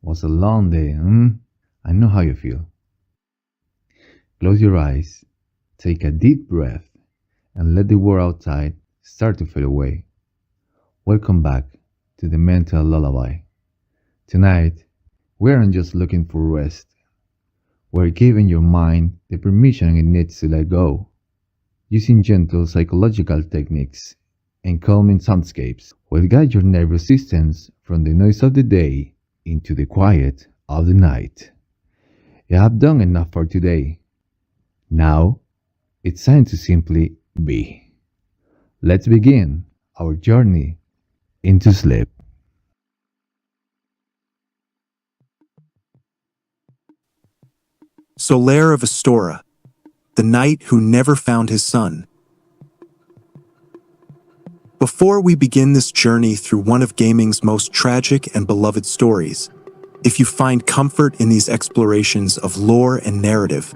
Was a long day, I know how you feel. Close your eyes, take a deep breath, and let the world outside start to fade away. Welcome back to the mental lullaby. Tonight, we aren't just looking for rest. We're giving your mind the permission it needs to let go. Using gentle psychological techniques and calming soundscapes will guide your nervous systems from the noise of the day into the quiet of the night. You have done enough for today. Now, it's time to simply be. Let's begin our journey into sleep. Solaire of Astora, the knight who never found his son. Before we begin this journey through one of gaming's most tragic and beloved stories, if you find comfort in these explorations of lore and narrative,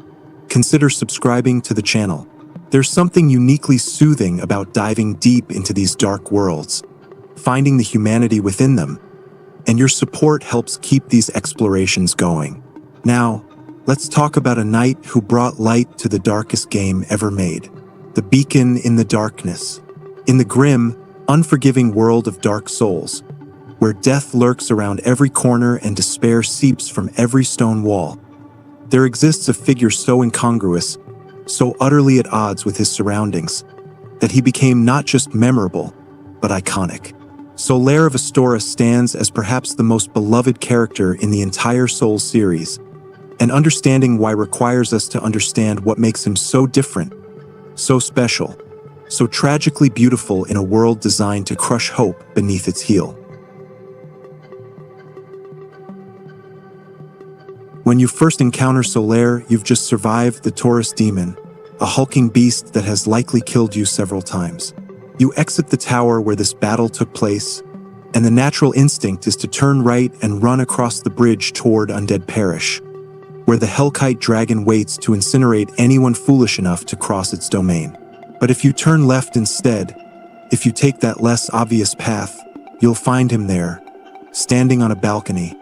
consider subscribing to the channel. There's something uniquely soothing about diving deep into these dark worlds, finding the humanity within them, and your support helps keep these explorations going. Now, let's talk about a knight who brought light to the darkest game ever made, the beacon in the darkness. In the grim, unforgiving world of Dark Souls, where death lurks around every corner and despair seeps from every stone wall, there exists a figure so incongruous, so utterly at odds with his surroundings, that he became not just memorable, but iconic. Solaire of Astora stands as perhaps the most beloved character in the entire Souls series, and understanding why requires us to understand what makes him so different, so special, so tragically beautiful in a world designed to crush hope beneath its heel. When you first encounter Solaire, you've just survived the Taurus demon, a hulking beast that has likely killed you several times. You exit the tower where this battle took place, and the natural instinct is to turn right and run across the bridge toward Undead Parish, where the Hellkite dragon waits to incinerate anyone foolish enough to cross its domain. But if you turn left instead, if you take that less obvious path, you'll find him there, standing on a balcony,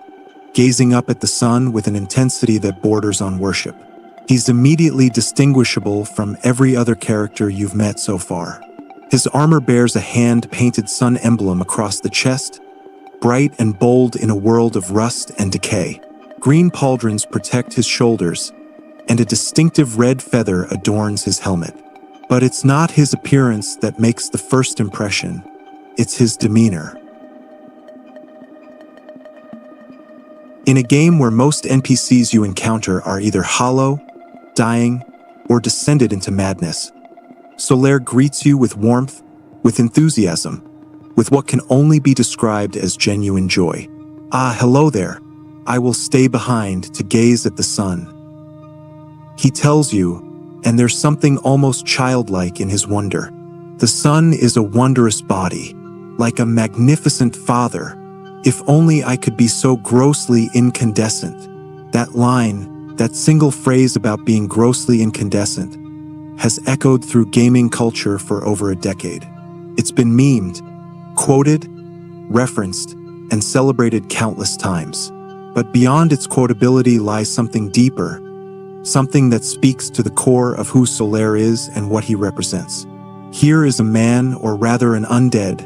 gazing up at the sun with an intensity that borders on worship. He's immediately distinguishable from every other character you've met so far. His armor bears a hand-painted sun emblem across the chest, bright and bold in a world of rust and decay. Green pauldrons protect his shoulders, and a distinctive red feather adorns his helmet. But it's not his appearance that makes the first impression, it's his demeanor. In a game where most NPCs you encounter are either hollow, dying, or descended into madness, Solaire greets you with warmth, with enthusiasm, with what can only be described as genuine joy. "Ah, hello there. I will stay behind to gaze at the sun," he tells you, and there's something almost childlike in his wonder. The sun is a wondrous body, like a magnificent father. If only I could be so grossly incandescent. That line, that single phrase about being grossly incandescent, has echoed through gaming culture for over a decade. It's been memed, quoted, referenced, and celebrated countless times. But beyond its quotability lies something deeper, something that speaks to the core of who Solaire is and what he represents. Here is a man, or rather an undead,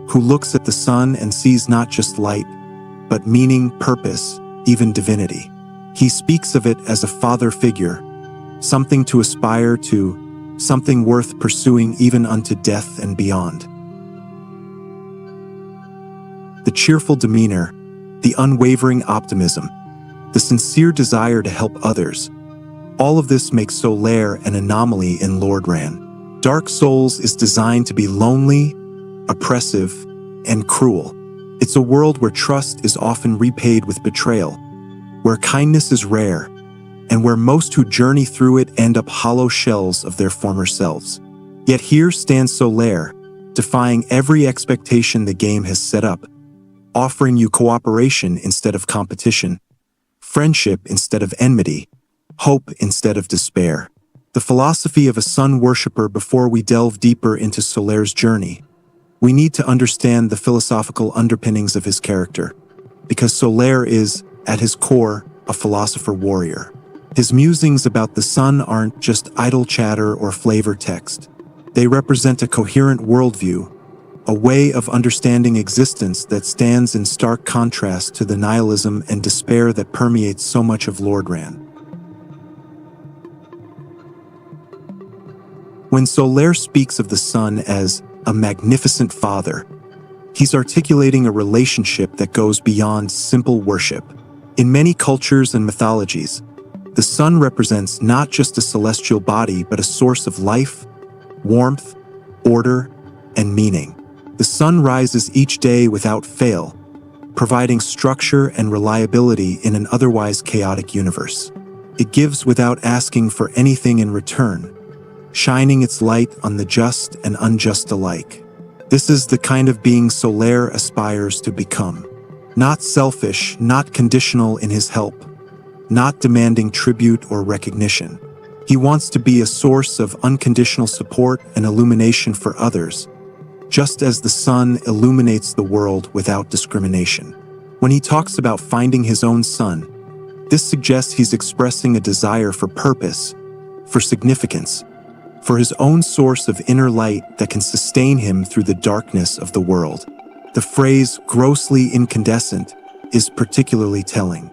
who looks at the sun and sees not just light, but meaning, purpose, even divinity. He speaks of it as a father figure, something to aspire to, something worth pursuing even unto death and beyond. The cheerful demeanor, the unwavering optimism, the sincere desire to help others, all of this makes Solaire an anomaly in Lordran. Dark Souls is designed to be lonely, oppressive, and cruel. It's a world where trust is often repaid with betrayal, where kindness is rare, and where most who journey through it end up hollow shells of their former selves. Yet here stands Solaire, defying every expectation the game has set up, offering you cooperation instead of competition, friendship instead of enmity, hope instead of despair. The philosophy of a sun worshipper. Before we delve deeper into Solaire's journey, we need to understand the philosophical underpinnings of his character, because Solaire is, at his core, a philosopher warrior. His musings about the sun aren't just idle chatter or flavor text. They represent a coherent worldview, a way of understanding existence that stands in stark contrast to the nihilism and despair that permeates so much of Lordran. When Solaire speaks of the sun as a magnificent father, he's articulating a relationship that goes beyond simple worship. In many cultures and mythologies, the sun represents not just a celestial body but a source of life, warmth, order, and meaning. The sun rises each day without fail, providing structure and reliability in an otherwise chaotic universe. It gives without asking for anything in return, shining its light on the just and unjust alike. This is the kind of being Solaire aspires to become. Not selfish, not conditional in his help, not demanding tribute or recognition. He wants to be a source of unconditional support and illumination for others, just as the sun illuminates the world without discrimination. When he talks about finding his own sun, this suggests he's expressing a desire for purpose, for significance, for his own source of inner light that can sustain him through the darkness of the world. The phrase grossly incandescent is particularly telling.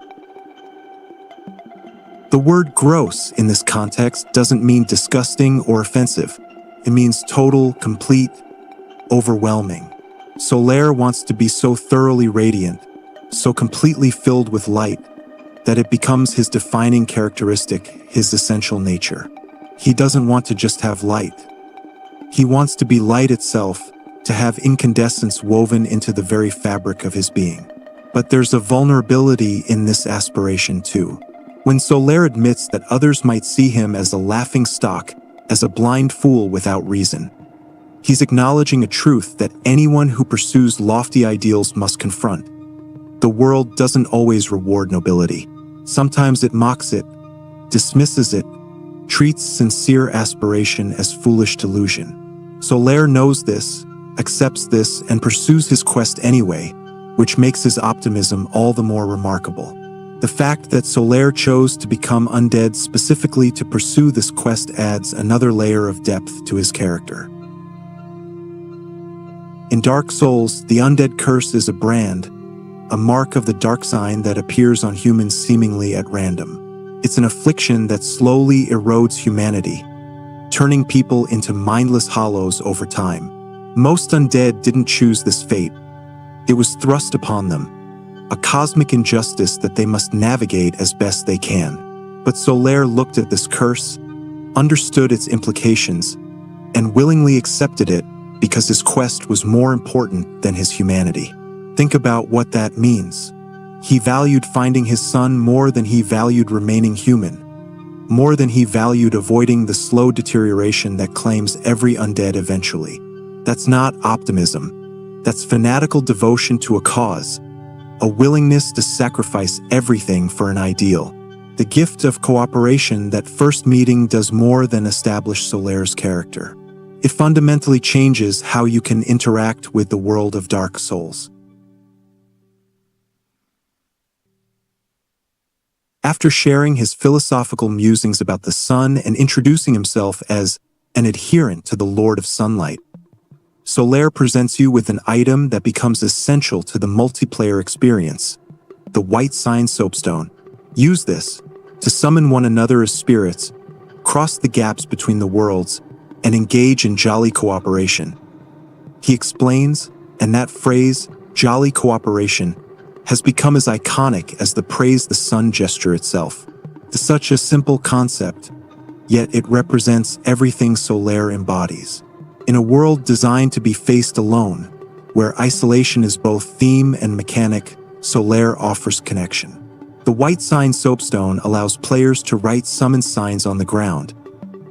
The word gross in this context doesn't mean disgusting or offensive. It means total, complete, overwhelming. Solaire wants to be so thoroughly radiant, so completely filled with light, that it becomes his defining characteristic, his essential nature. He doesn't want to just have light. He wants to be light itself, to have incandescence woven into the very fabric of his being. But there's a vulnerability in this aspiration too. When Solaire admits that others might see him as a laughing stock, as a blind fool without reason, he's acknowledging a truth that anyone who pursues lofty ideals must confront. The world doesn't always reward nobility. Sometimes it mocks it, dismisses it, treats sincere aspiration as foolish delusion. Solaire knows this, accepts this, and pursues his quest anyway, which makes his optimism all the more remarkable. The fact that Solaire chose to become undead specifically to pursue this quest adds another layer of depth to his character. In Dark Souls, the undead curse is a brand, a mark of the dark sign that appears on humans seemingly at random. It's an affliction that slowly erodes humanity, turning people into mindless hollows over time. Most undead didn't choose this fate. It was thrust upon them, a cosmic injustice that they must navigate as best they can. But Solaire looked at this curse, understood its implications, and willingly accepted it because his quest was more important than his humanity. Think about what that means. He valued finding his son more than he valued remaining human, more than he valued avoiding the slow deterioration that claims every undead eventually. That's not optimism. That's fanatical devotion to a cause, a willingness to sacrifice everything for an ideal. The gift of cooperation that first meeting does more than establish Solaire's character. It fundamentally changes how you can interact with the world of Dark Souls. After sharing his philosophical musings about the sun and introducing himself as an adherent to the Lord of Sunlight, Solaire presents you with an item that becomes essential to the multiplayer experience, the white sign soapstone. Use this to summon one another as spirits, cross the gaps between the worlds, and engage in jolly cooperation. He explains, and that phrase, jolly cooperation, has become as iconic as the praise the sun gesture itself. It's such a simple concept, yet it represents everything Solaire embodies. In a world designed to be faced alone, where isolation is both theme and mechanic, Solaire offers connection. The white sign soapstone allows players to write summon signs on the ground,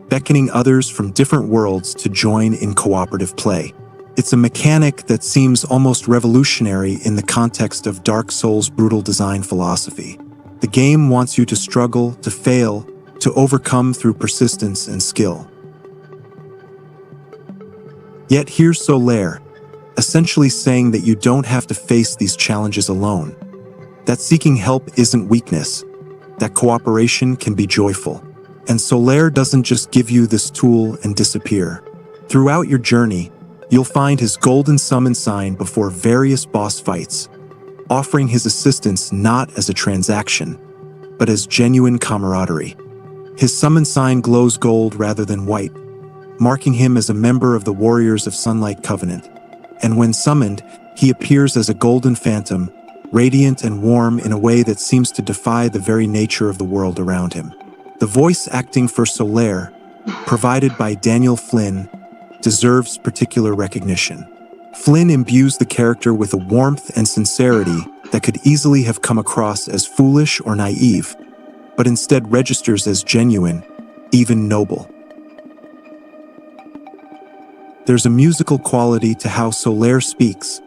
beckoning others from different worlds to join in cooperative play. It's a mechanic that seems almost revolutionary in the context of Dark Souls' brutal design philosophy. The game wants you to struggle, to fail, to overcome through persistence and skill. Yet here's Solaire, essentially saying that you don't have to face these challenges alone, that seeking help isn't weakness, that cooperation can be joyful. And Solaire doesn't just give you this tool and disappear. Throughout your journey, you'll find his golden summon sign before various boss fights, offering his assistance not as a transaction, but as genuine camaraderie. His summon sign glows gold rather than white, marking him as a member of the Warriors of Sunlight Covenant. And when summoned, he appears as a golden phantom, radiant and warm in a way that seems to defy the very nature of the world around him. The voice acting for Solaire, provided by Daniel Flynn, deserves particular recognition. Flynn imbues the character with a warmth and sincerity that could easily have come across as foolish or naive, but instead registers as genuine, even noble. There's a musical quality to how Solaire speaks,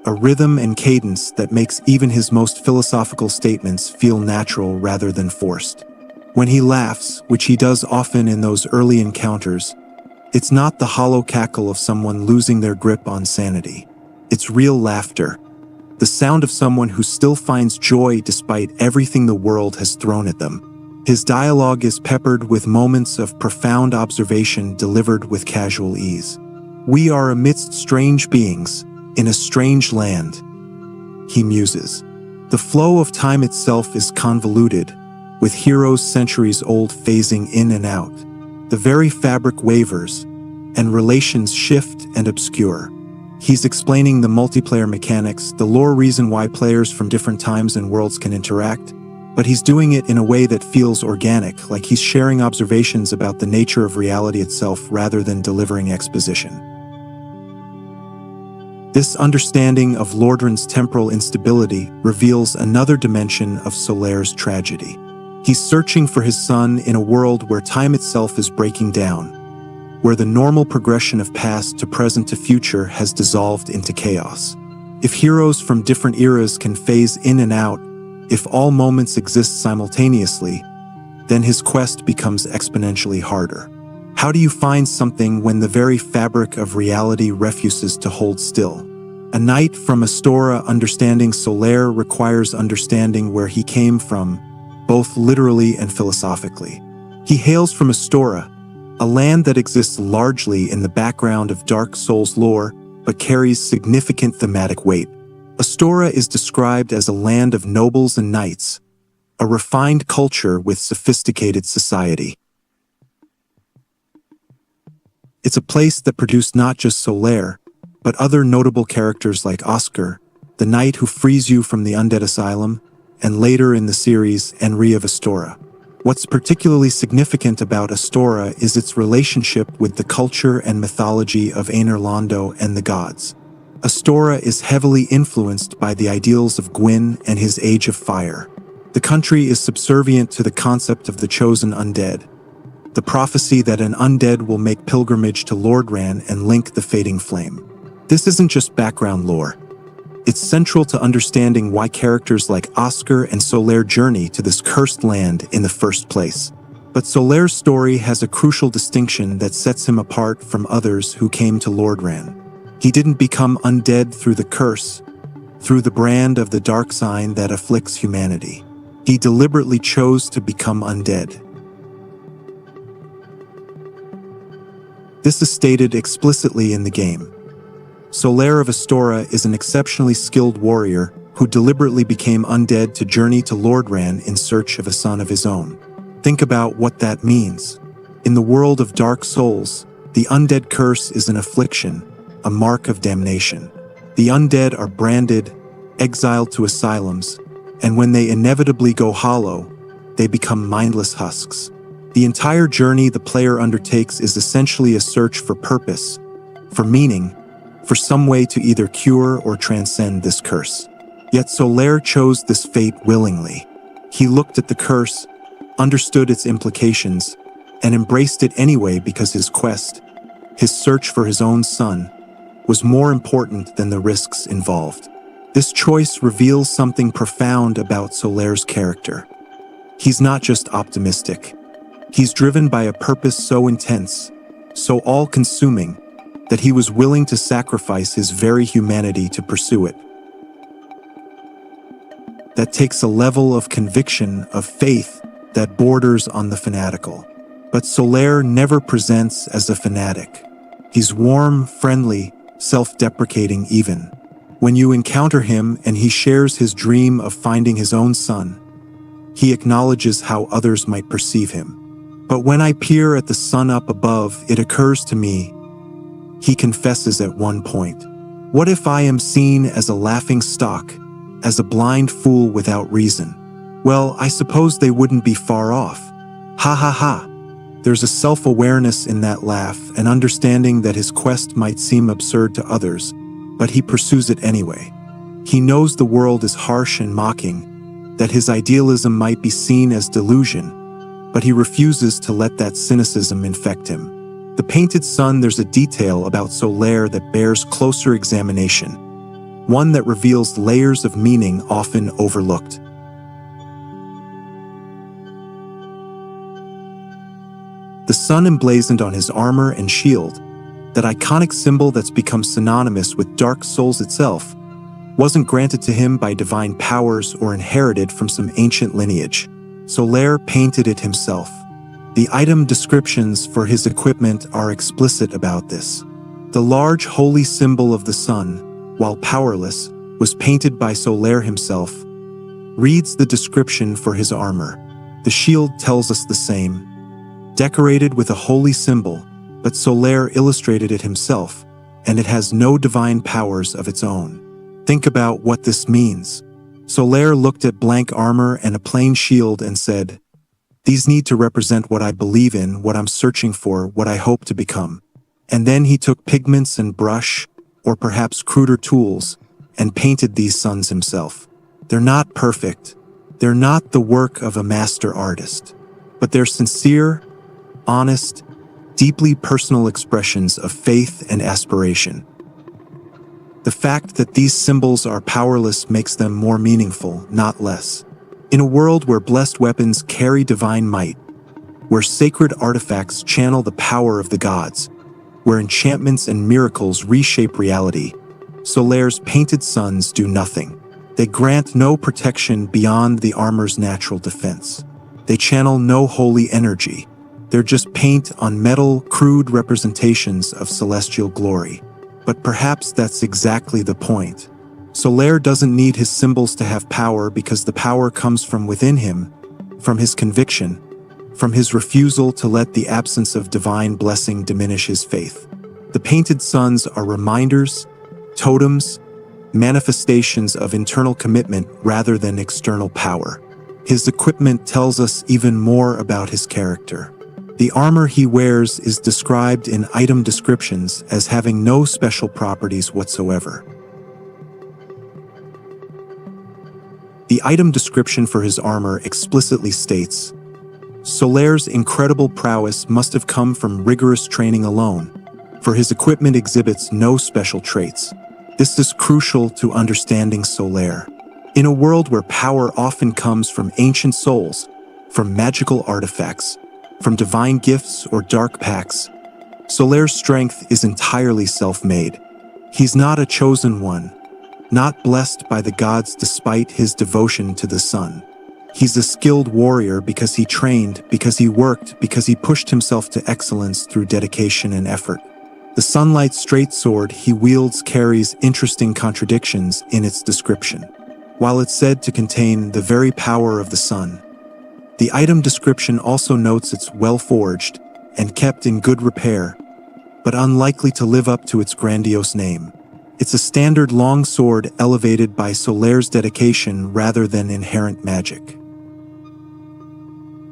a rhythm and cadence that makes even his most philosophical statements feel natural rather than forced. When he laughs, which he does often in those early encounters, it's not the hollow cackle of someone losing their grip on sanity. It's real laughter, the sound of someone who still finds joy despite everything the world has thrown at them. His dialogue is peppered with moments of profound observation delivered with casual ease. We are amidst strange beings, in a strange land, he muses. The flow of time itself is convoluted, with heroes centuries old phasing in and out. The very fabric wavers, and relations shift and obscure. He's explaining the multiplayer mechanics, the lore reason why players from different times and worlds can interact, but he's doing it in a way that feels organic, like he's sharing observations about the nature of reality itself rather than delivering exposition. This understanding of Lordran's temporal instability reveals another dimension of Solaire's tragedy. He's searching for his son in a world where time itself is breaking down, where the normal progression of past to present to future has dissolved into chaos. If heroes from different eras can phase in and out, if all moments exist simultaneously, then his quest becomes exponentially harder. How do you find something when the very fabric of reality refuses to hold still? A knight from Astora understanding Solaire requires understanding where he came from, both literally and philosophically. He hails from Astora, a land that exists largely in the background of Dark Souls lore, but carries significant thematic weight. Astora is described as a land of nobles and knights, a refined culture with sophisticated society. It's a place that produced not just Solaire, but other notable characters like Oscar, the knight who frees you from the undead asylum, and later in the series, Henri of Astora. What's particularly significant about Astora is its relationship with the culture and mythology of Einerlando and the gods. Astora is heavily influenced by the ideals of Gwyn and his Age of Fire. The country is subservient to the concept of the chosen undead, the prophecy that an undead will make pilgrimage to Lordran and link the fading flame. This isn't just background lore. It's central to understanding why characters like Oscar and Solaire journey to this cursed land in the first place. But Solaire's story has a crucial distinction that sets him apart from others who came to Lordran. He didn't become undead through the curse, through the brand of the dark sign that afflicts humanity. He deliberately chose to become undead. This is stated explicitly in the game. Solaire of Astora is an exceptionally skilled warrior who deliberately became undead to journey to Lordran in search of a son of his own. Think about what that means. In the world of Dark Souls, the undead curse is an affliction, a mark of damnation. The undead are branded, exiled to asylums, and when they inevitably go hollow, they become mindless husks. The entire journey the player undertakes is essentially a search for purpose, for meaning, for some way to either cure or transcend this curse. Yet Solaire chose this fate willingly. He looked at the curse, understood its implications, and embraced it anyway because his quest, his search for his own son, was more important than the risks involved. This choice reveals something profound about Solaire's character. He's not just optimistic. He's driven by a purpose so intense, so all-consuming, that he was willing to sacrifice his very humanity to pursue it. That takes a level of conviction, of faith, that borders on the fanatical. But Solaire never presents as a fanatic. He's warm, friendly, self-deprecating even. When you encounter him and he shares his dream of finding his own son, he acknowledges how others might perceive him. But when I peer at the sun up above, it occurs to me, he confesses at one point, what if I am seen as a laughing stock, as a blind fool without reason? Well, I suppose they wouldn't be far off. Ha ha ha. There's a self-awareness in that laugh, an understanding that his quest might seem absurd to others, but he pursues it anyway. He knows the world is harsh and mocking, that his idealism might be seen as delusion, but he refuses to let that cynicism infect him. The Painted Sun, there's a detail about Solaire that bears closer examination, one that reveals layers of meaning often overlooked. The sun emblazoned on his armor and shield, that iconic symbol that's become synonymous with Dark Souls itself, wasn't granted to him by divine powers or inherited from some ancient lineage. Solaire painted it himself. The item descriptions for his equipment are explicit about this. The large holy symbol of the sun, while powerless, was painted by Solaire himself. Reads the description for his armor. The shield tells us the same. Decorated with a holy symbol, but Solaire illustrated it himself, and it has no divine powers of its own. Think about what this means. Solaire looked at blank armor and a plain shield and said, "These need to represent what I believe in, what I'm searching for, what I hope to become." And then he took pigments and brush, or perhaps cruder tools, and painted these suns himself. They're not perfect. They're not the work of a master artist. But they're sincere, honest, deeply personal expressions of faith and aspiration. The fact that these symbols are powerless makes them more meaningful, not less. In a world where blessed weapons carry divine might, where sacred artifacts channel the power of the gods, where enchantments and miracles reshape reality, Solaire's painted suns do nothing. They grant no protection beyond the armor's natural defense. They channel no holy energy. They're just paint on metal, crude representations of celestial glory. But perhaps that's exactly the point. Solaire doesn't need his symbols to have power because the power comes from within him, from his conviction, from his refusal to let the absence of divine blessing diminish his faith. The painted suns are reminders, totems, manifestations of internal commitment rather than external power. His equipment tells us even more about his character. The armor he wears is described in item descriptions as having no special properties whatsoever. The item description for his armor explicitly states, "Solaire's incredible prowess must have come from rigorous training alone, for his equipment exhibits no special traits." This is crucial to understanding Solaire. In a world where power often comes from ancient souls, from magical artifacts, from divine gifts or dark pacts, Solaire's strength is entirely self-made. He's not a chosen one, not blessed by the gods despite his devotion to the sun. He's a skilled warrior because he trained, because he worked, because he pushed himself to excellence through dedication and effort. The sunlight straight sword he wields carries interesting contradictions in its description. While it's said to contain the very power of the sun, the item description also notes it's well-forged and kept in good repair, but unlikely to live up to its grandiose name. It's a standard long sword elevated by Solaire's dedication rather than inherent magic.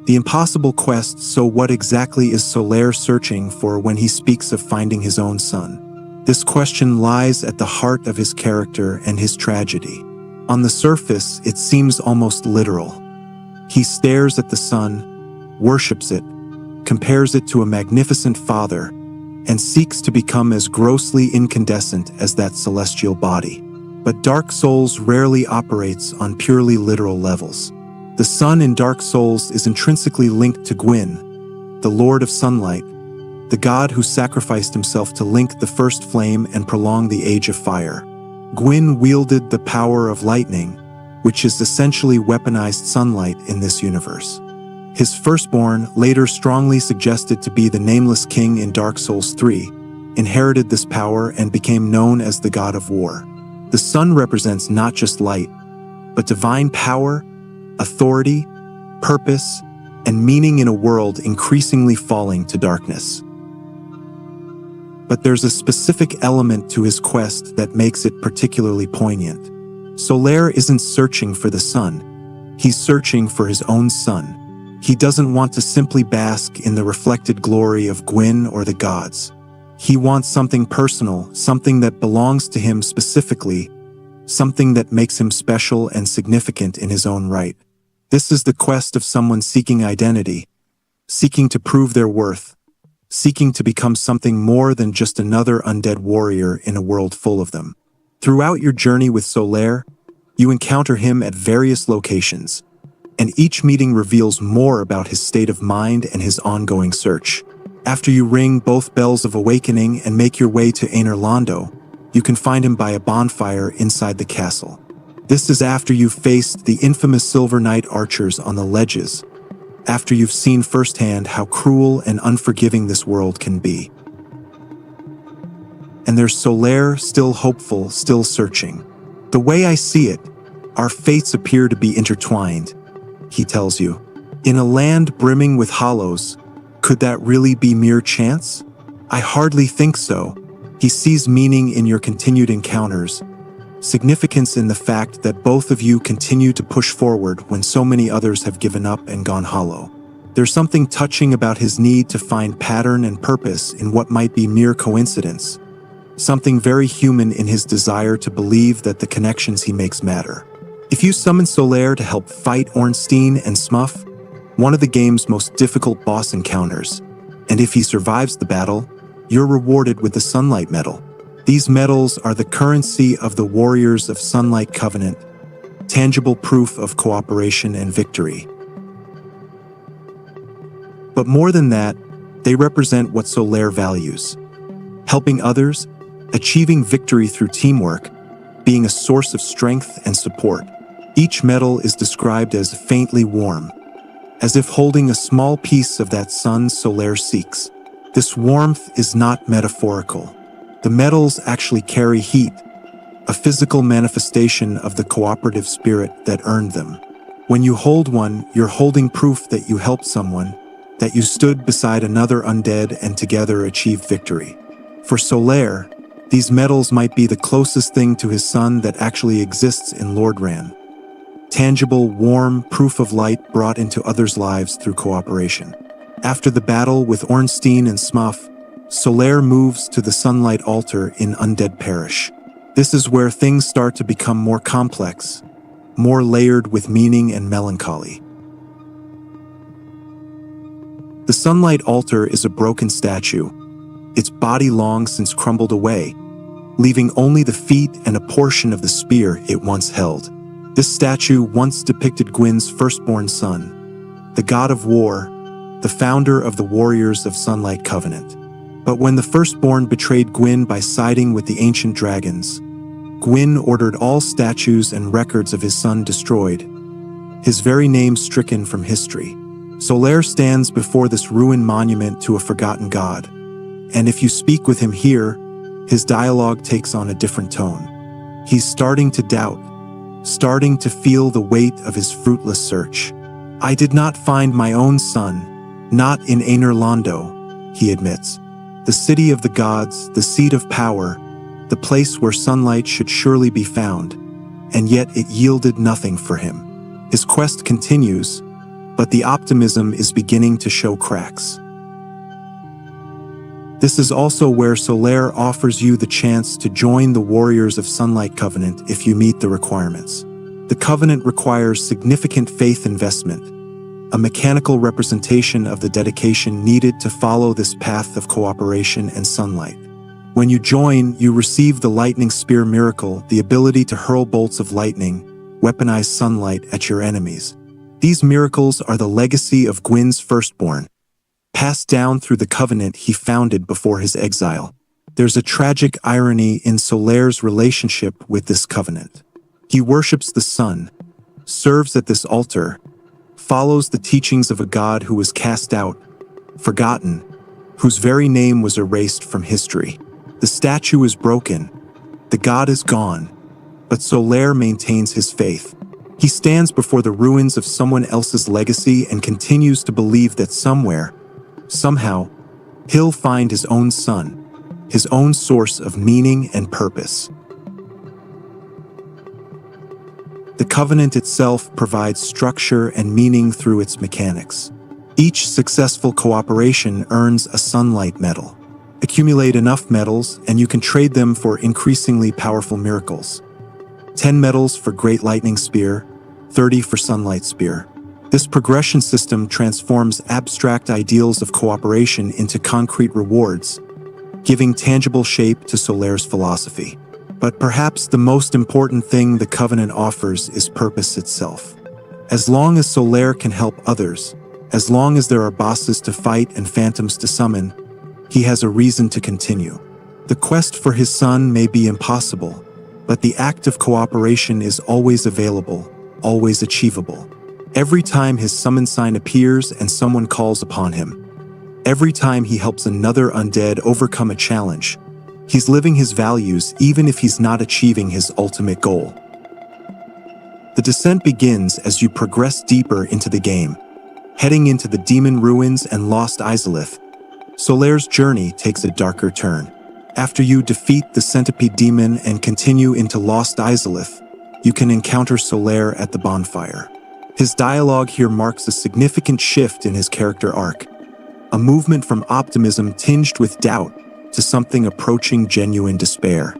The impossible quest. So what exactly is Solaire searching for when he speaks of finding his own sun? This question lies at the heart of his character and his tragedy. On the surface, it seems almost literal. He stares at the sun, worships it, compares it to a magnificent father, and seeks to become as grossly incandescent as that celestial body. But Dark Souls rarely operates on purely literal levels. The sun in Dark Souls is intrinsically linked to Gwyn, the Lord of Sunlight, the god who sacrificed himself to link the first flame and prolong the Age of Fire. Gwyn wielded the power of lightning, which is essentially weaponized sunlight in this universe. His firstborn, later strongly suggested to be the Nameless King in Dark Souls 3, inherited this power and became known as the God of War. The sun represents not just light, but divine power, authority, purpose, and meaning in a world increasingly falling to darkness. But there's a specific element to his quest that makes it particularly poignant. Solaire isn't searching for the sun. He's searching for his own sun. He doesn't want to simply bask in the reflected glory of Gwyn or the gods. He wants something personal, something that belongs to him specifically, something that makes him special and significant in his own right. This is the quest of someone seeking identity, seeking to prove their worth, seeking to become something more than just another undead warrior in a world full of them. Throughout your journey with Solaire, you encounter him at various locations, and each meeting reveals more about his state of mind and his ongoing search. After you ring both bells of awakening and make your way to Anerlando, you can find him by a bonfire inside the castle. This is after you've faced the infamous Silver Knight archers on the ledges, after you've seen firsthand how cruel and unforgiving this world can be. And there's Solaire, still hopeful, still searching. The way I see it, our fates appear to be intertwined, he tells you. In a land brimming with hollows, could that really be mere chance? I hardly think so. He sees meaning in your continued encounters, significance in the fact that both of you continue to push forward when so many others have given up and gone hollow. There's something touching about his need to find pattern and purpose in what might be mere coincidence. Something very human in his desire to believe that the connections he makes matter. If you summon Solaire to help fight Ornstein and Smuff, one of the game's most difficult boss encounters, and if he survives the battle, you're rewarded with the Sunlight Medal. These medals are the currency of the Warriors of Sunlight Covenant, tangible proof of cooperation and victory. But more than that, they represent what Solaire values: helping others, achieving victory through teamwork, being a source of strength and support. Each medal is described as faintly warm, as if holding a small piece of that sun Solaire seeks. This warmth is not metaphorical. The medals actually carry heat, a physical manifestation of the cooperative spirit that earned them. When you hold one, you're holding proof that you helped someone, that you stood beside another undead and together achieved victory. For Solaire, these medals might be the closest thing to his sun that actually exists in Lordran. Tangible, warm proof of light brought into others' lives through cooperation. After the battle with Ornstein and Smuff, Solaire moves to the Sunlight Altar in Undead Parish. This is where things start to become more complex, more layered with meaning and melancholy. The Sunlight Altar is a broken statue, its body long since crumbled away, leaving only the feet and a portion of the spear it once held. This statue once depicted Gwyn's firstborn son, the god of war, the founder of the Warriors of Sunlight Covenant. But when the firstborn betrayed Gwyn by siding with the ancient dragons, Gwyn ordered all statues and records of his son destroyed, his very name stricken from history. Solaire stands before this ruined monument to a forgotten god, and if you speak with him here, his dialogue takes on a different tone. He's starting to doubt, starting to feel the weight of his fruitless search. "I did not find my own son, not in Aner Londo," he admits. The city of the gods, the seat of power, the place where sunlight should surely be found, and yet it yielded nothing for him. His quest continues, but the optimism is beginning to show cracks. This is also where Solaire offers you the chance to join the Warriors of Sunlight Covenant if you meet the requirements. The Covenant requires significant faith investment, a mechanical representation of the dedication needed to follow this path of cooperation and sunlight. When you join, you receive the Lightning Spear Miracle, the ability to hurl bolts of lightning, weaponized sunlight at your enemies. These miracles are the legacy of Gwyn's firstborn, passed down through the covenant he founded before his exile. There's a tragic irony in Solaire's relationship with this covenant. He worships the sun, serves at this altar, follows the teachings of a god who was cast out, forgotten, whose very name was erased from history. The statue is broken, the god is gone, but Solaire maintains his faith. He stands before the ruins of someone else's legacy and continues to believe that somewhere, somehow, he'll find his own sun, his own source of meaning and purpose. The covenant itself provides structure and meaning through its mechanics. Each successful cooperation earns a sunlight medal. Accumulate enough medals and you can trade them for increasingly powerful miracles. 10 medals for Great Lightning Spear, 30 for Sunlight Spear. This progression system transforms abstract ideals of cooperation into concrete rewards, giving tangible shape to Solaire's philosophy. But perhaps the most important thing the Covenant offers is purpose itself. As long as Solaire can help others, as long as there are bosses to fight and phantoms to summon, he has a reason to continue. The quest for his son may be impossible, but the act of cooperation is always available, always achievable. Every time his summon sign appears and someone calls upon him, every time he helps another undead overcome a challenge, he's living his values even if he's not achieving his ultimate goal. The descent begins as you progress deeper into the game. Heading into the demon ruins and lost Izalith, Solaire's journey takes a darker turn. After you defeat the centipede demon and continue into Lost Izalith, you can encounter Solaire at the bonfire. His dialogue here marks a significant shift in his character arc, a movement from optimism tinged with doubt to something approaching genuine despair.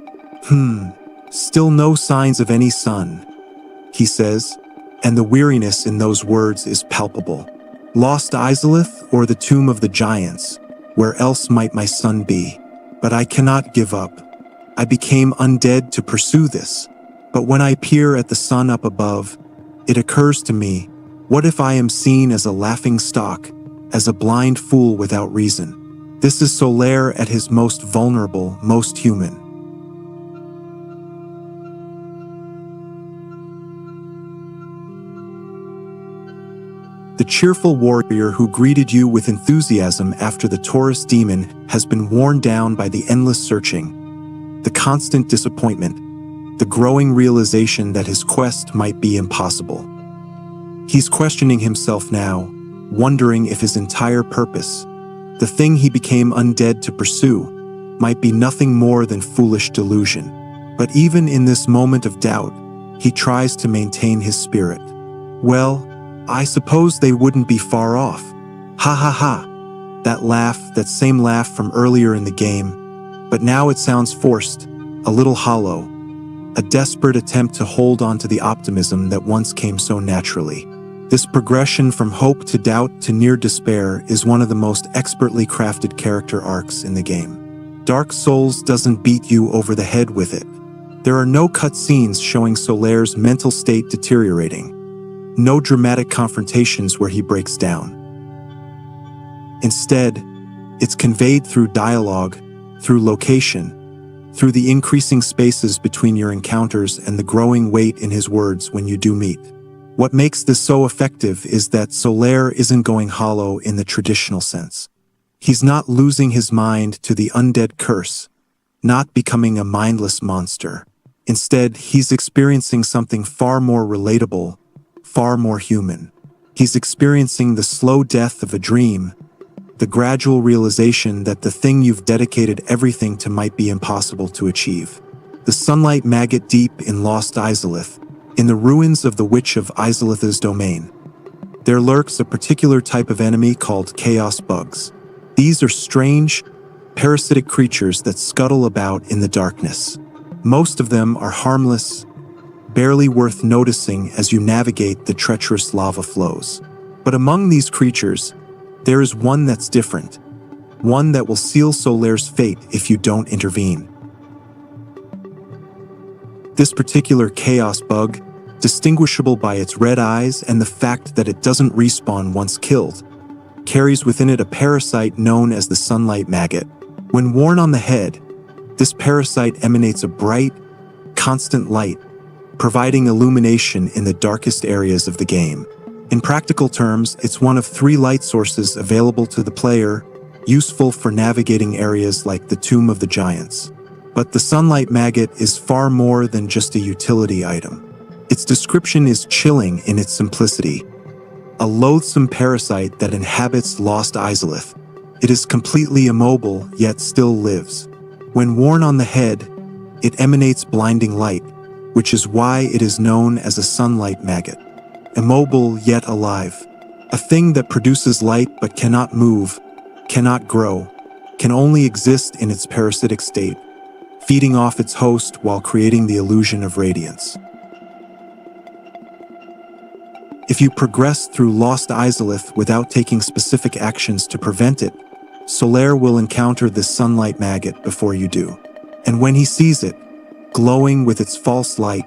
Still no signs of any sun, he says, and the weariness in those words is palpable. Lost Izalith or the tomb of the giants, where else might my son be? But I cannot give up. I became undead to pursue this. But when I peer at the sun up above, it occurs to me, what if I am seen as a laughing stock, as a blind fool without reason? This is Solaire at his most vulnerable, most human. The cheerful warrior who greeted you with enthusiasm after the Taurus demon has been worn down by the endless searching, the constant disappointment, the growing realization that his quest might be impossible. He's questioning himself now, wondering if his entire purpose, the thing he became undead to pursue, might be nothing more than foolish delusion. But even in this moment of doubt, he tries to maintain his spirit. Well, I suppose they wouldn't be far off. Ha ha ha. That laugh, that same laugh from earlier in the game, but now it sounds forced, a little hollow, a desperate attempt to hold on to the optimism that once came so naturally. This progression from hope to doubt to near despair is one of the most expertly crafted character arcs in the game. Dark Souls doesn't beat you over the head with it. There are no cutscenes showing Solaire's mental state deteriorating. No dramatic confrontations where he breaks down. Instead, it's conveyed through dialogue, through location, through the increasing spaces between your encounters and the growing weight in his words when you do meet. What makes this so effective is that Solaire isn't going hollow in the traditional sense. He's not losing his mind to the undead curse, not becoming a mindless monster. Instead, he's experiencing something far more relatable, far more human. He's experiencing the slow death of a dream, the gradual realization that the thing you've dedicated everything to might be impossible to achieve. The sunlight maggot deep in Lost Izalith, in the ruins of the Witch of Izalith's domain. There lurks a particular type of enemy called chaos bugs. These are strange, parasitic creatures that scuttle about in the darkness. Most of them are harmless, barely worth noticing as you navigate the treacherous lava flows. But among these creatures, there is one that's different, one that will seal Solaire's fate if you don't intervene. This particular chaos bug, distinguishable by its red eyes and the fact that it doesn't respawn once killed, carries within it a parasite known as the sunlight maggot. When worn on the head, this parasite emanates a bright, constant light, providing illumination in the darkest areas of the game. In practical terms, it's one of 3 light sources available to the player, useful for navigating areas like the Tomb of the Giants. But the sunlight maggot is far more than just a utility item. Its description is chilling in its simplicity. A loathsome parasite that inhabits Lost Izalith. It is completely immobile, yet still lives. When worn on the head, it emanates blinding light, which is why it is known as a sunlight maggot. Immobile yet alive. A thing that produces light but cannot move, cannot grow, can only exist in its parasitic state, feeding off its host while creating the illusion of radiance. If you progress through Lost Izalith without taking specific actions to prevent it, Solaire will encounter this sunlight maggot before you do. And when he sees it, glowing with its false light,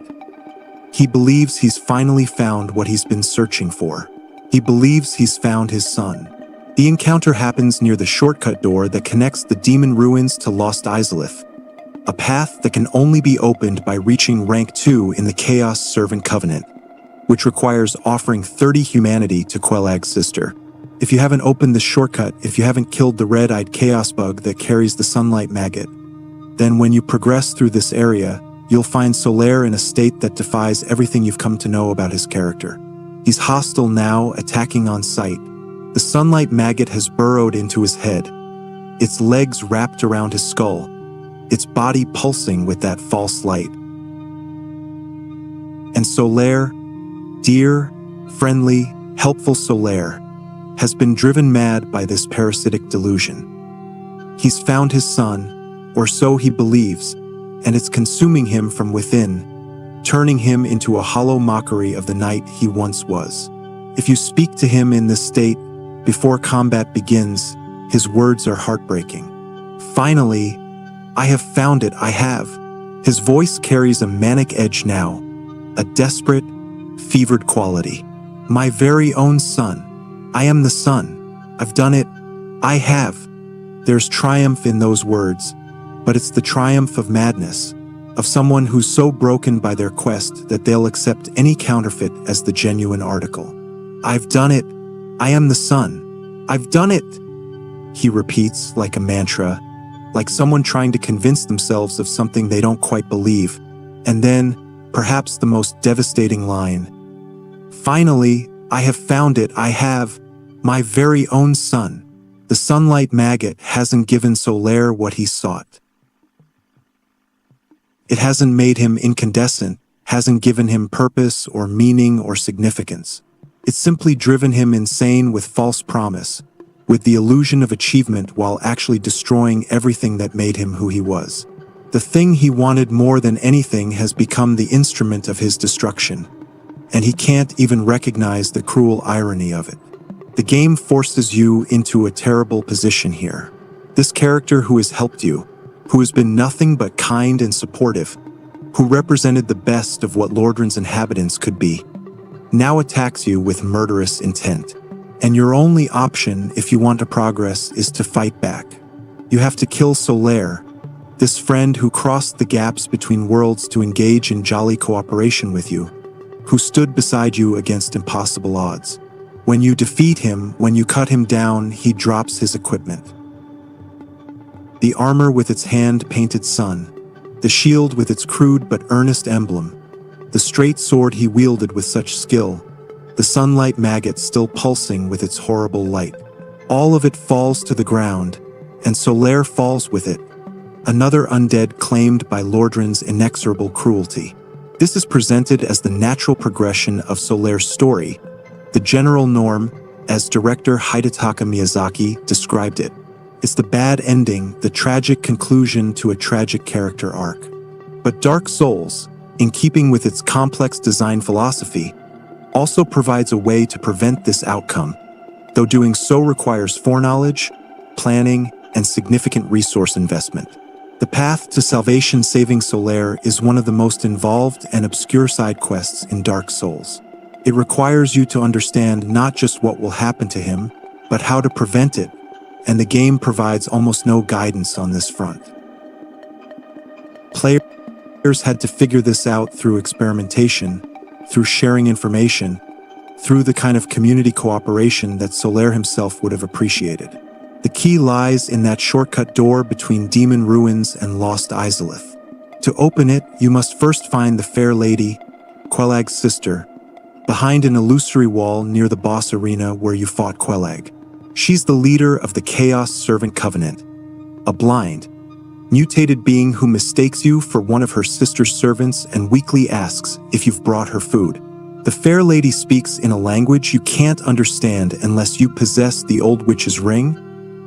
he believes he's finally found what he's been searching for. He believes he's found his son. The encounter happens near the shortcut door that connects the demon ruins to Lost Izalith, a path that can only be opened by reaching rank 2 in the Chaos Servant Covenant, which requires offering 30 humanity to Quelag's sister. If you haven't opened this shortcut, if you haven't killed the red-eyed chaos bug that carries the sunlight maggot, then when you progress through this area, you'll find Solaire in a state that defies everything you've come to know about his character. He's hostile now, attacking on sight. The sunlight maggot has burrowed into his head, its legs wrapped around his skull, its body pulsing with that false light. And Solaire, dear, friendly, helpful Solaire, has been driven mad by this parasitic delusion. He's found his son, or so he believes, and it's consuming him from within, turning him into a hollow mockery of the knight he once was. If you speak to him in this state, before combat begins, his words are heartbreaking. Finally, I have found it, I have. His voice carries a manic edge now, a desperate, fevered quality. My very own son. I am the son. I've done it. I have. There's triumph in those words, but it's the triumph of madness, of someone who's so broken by their quest that they'll accept any counterfeit as the genuine article. I've done it. I am the son. I've done it. He repeats like a mantra, like someone trying to convince themselves of something they don't quite believe. And then, perhaps the most devastating line, finally, I have found it, I have, my very own son. The sunlight maggot hasn't given Solaire what he sought. It hasn't made him incandescent, hasn't given him purpose or meaning or significance. It's simply driven him insane with false promise, with the illusion of achievement while actually destroying everything that made him who he was. The thing he wanted more than anything has become the instrument of his destruction, and he can't even recognize the cruel irony of it. The game forces you into a terrible position here. This character who has helped you, who has been nothing but kind and supportive, who represented the best of what Lordran's inhabitants could be, now attacks you with murderous intent. And your only option, if you want to progress, is to fight back. You have to kill Solaire, this friend who crossed the gaps between worlds to engage in jolly cooperation with you, who stood beside you against impossible odds. When you defeat him, when you cut him down, he drops his equipment. The armor with its hand-painted sun, the shield with its crude but earnest emblem, the straight sword he wielded with such skill, the sunlight maggot still pulsing with its horrible light. All of it falls to the ground, and Solaire falls with it, another undead claimed by Lordran's inexorable cruelty. This is presented as the natural progression of Solaire's story, the general norm, as director Hidetaka Miyazaki described it. It's the bad ending, the tragic conclusion to a tragic character arc. But Dark Souls, in keeping with its complex design philosophy, also provides a way to prevent this outcome, though doing so requires foreknowledge, planning, and significant resource investment. The path to salvation saving Solaire is one of the most involved and obscure side quests in Dark Souls. It requires you to understand not just what will happen to him, but how to prevent it, and the game provides almost no guidance on this front. Players had to figure this out through experimentation, through sharing information, through the kind of community cooperation that Solaire himself would have appreciated. The key lies in that shortcut door between Demon Ruins and Lost Izalith. To open it, you must first find the fair lady, Quelaag's sister, behind an illusory wall near the boss arena where you fought Quelaag. She's the leader of the Chaos Servant Covenant, a blind, mutated being who mistakes you for one of her sister's servants and weakly asks if you've brought her food. The fair lady speaks in a language you can't understand unless you possess the old witch's ring,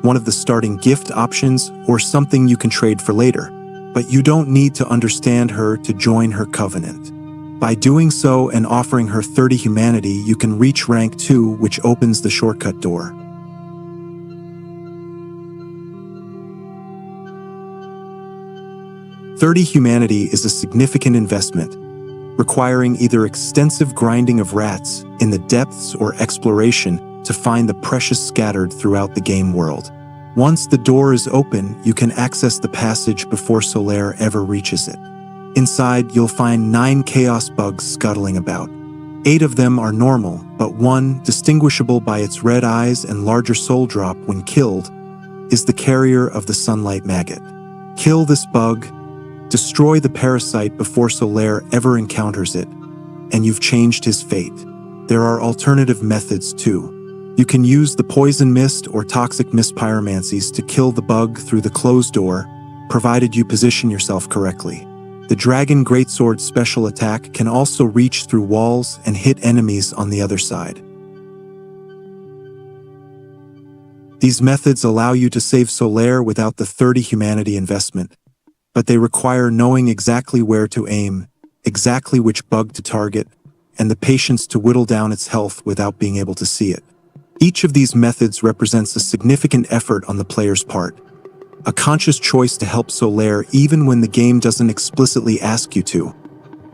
one of the starting gift options, or something you can trade for later. But you don't need to understand her to join her covenant. By doing so and offering her 30 humanity, you can reach rank 2, which opens the shortcut door. "30 humanity is a significant investment, requiring either extensive grinding of rats in the depths or exploration to find the precious scattered throughout the game world. Once the door is open, you can access the passage before Solaire ever reaches it. Inside, you'll find 9 chaos bugs scuttling about. 8 of them are normal, but one, distinguishable by its red eyes and larger soul drop when killed, is the carrier of the sunlight maggot. Kill this bug, destroy the parasite before Solaire ever encounters it, and you've changed his fate. There are alternative methods too. You can use the poison mist or toxic mist pyromancies to kill the bug through the closed door, provided you position yourself correctly. The Dragon Greatsword's special attack can also reach through walls and hit enemies on the other side. These methods allow you to save Solaire without the 30 humanity investment, but they require knowing exactly where to aim, exactly which bug to target, and the patience to whittle down its health without being able to see it. Each of these methods represents a significant effort on the player's part, a conscious choice to help Solaire even when the game doesn't explicitly ask you to,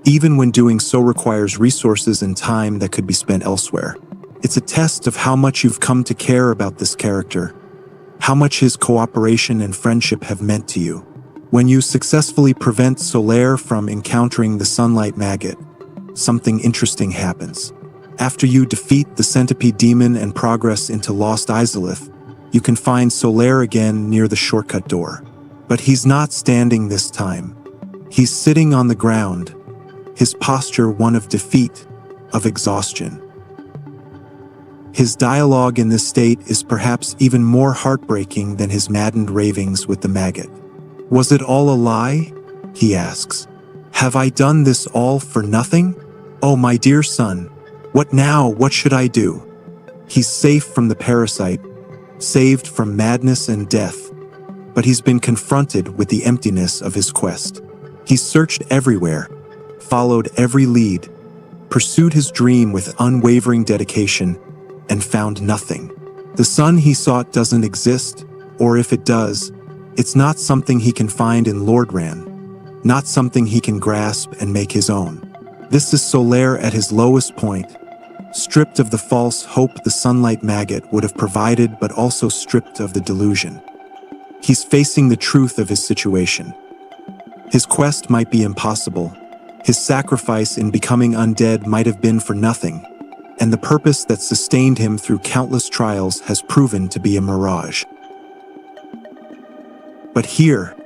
even when doing so requires resources and time that could be spent elsewhere. It's a test of how much you've come to care about this character, how much his cooperation and friendship have meant to you. When you successfully prevent Solaire from encountering the Sunlight Maggot, something interesting happens. After you defeat the Centipede Demon and progress into Lost Izalith, you can find Solaire again near the shortcut door. But he's not standing this time. He's sitting on the ground, his posture one of defeat, of exhaustion. His dialogue in this state is perhaps even more heartbreaking than his maddened ravings with the maggot. "Was it all a lie?" he asks. "Have I done this all for nothing? Oh, my dear son, what now? What should I do?" He's safe from the parasite, saved from madness and death, but he's been confronted with the emptiness of his quest. He's searched everywhere, followed every lead, pursued his dream with unwavering dedication, and found nothing. The sun he sought doesn't exist, or if it does, it's not something he can find in Lordran, not something he can grasp and make his own. This is Solaire at his lowest point, stripped of the false hope the Sunlight Maggot would have provided, but also stripped of the delusion. He's facing the truth of his situation. His quest might be impossible. His sacrifice in becoming undead might have been for nothing, and the purpose that sustained him through countless trials has proven to be a mirage. But here,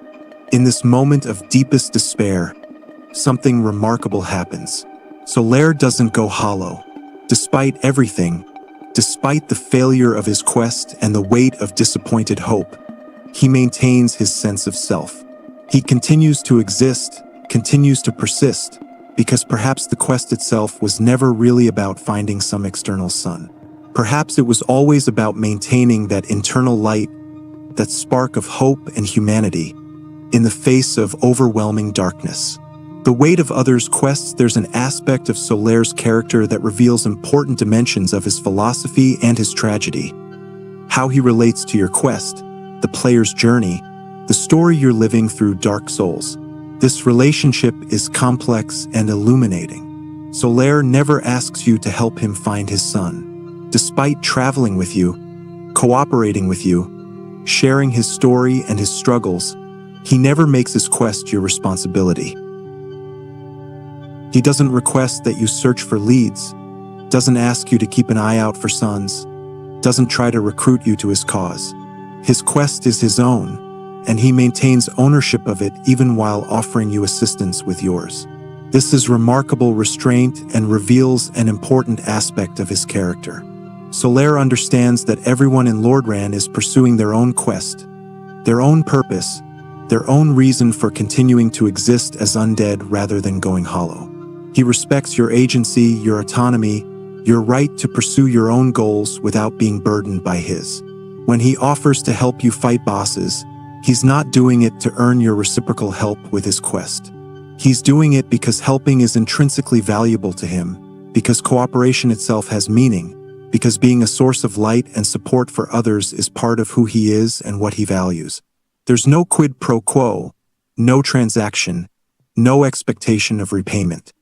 in this moment of deepest despair, something remarkable happens. Solaire doesn't go hollow. Despite everything, despite the failure of his quest and the weight of disappointed hope, he maintains his sense of self. He continues to exist, continues to persist, because perhaps the quest itself was never really about finding some external sun. Perhaps it was always about maintaining that internal light, that spark of hope and humanity, in the face of overwhelming darkness. The weight of others' quests, there's an aspect of Solaire's character that reveals important dimensions of his philosophy and his tragedy. How he relates to your quest, the player's journey, the story you're living through Dark Souls. This relationship is complex and illuminating. Solaire never asks you to help him find his son. Despite traveling with you, cooperating with you, sharing his story and his struggles, he never makes his quest your responsibility. He doesn't request that you search for leads, doesn't ask you to keep an eye out for sons, doesn't try to recruit you to his cause. His quest is his own, and he maintains ownership of it even while offering you assistance with yours. This is remarkable restraint and reveals an important aspect of his character. Solaire understands that everyone in Lordran is pursuing their own quest, their own purpose, their own reason for continuing to exist as undead rather than going hollow. He respects your agency, your autonomy, your right to pursue your own goals without being burdened by his. When he offers to help you fight bosses, he's not doing it to earn your reciprocal help with his quest. He's doing it because helping is intrinsically valuable to him, because cooperation itself has meaning, because being a source of light and support for others is part of who he is and what he values. There's no quid pro quo, no transaction, no expectation of repayment.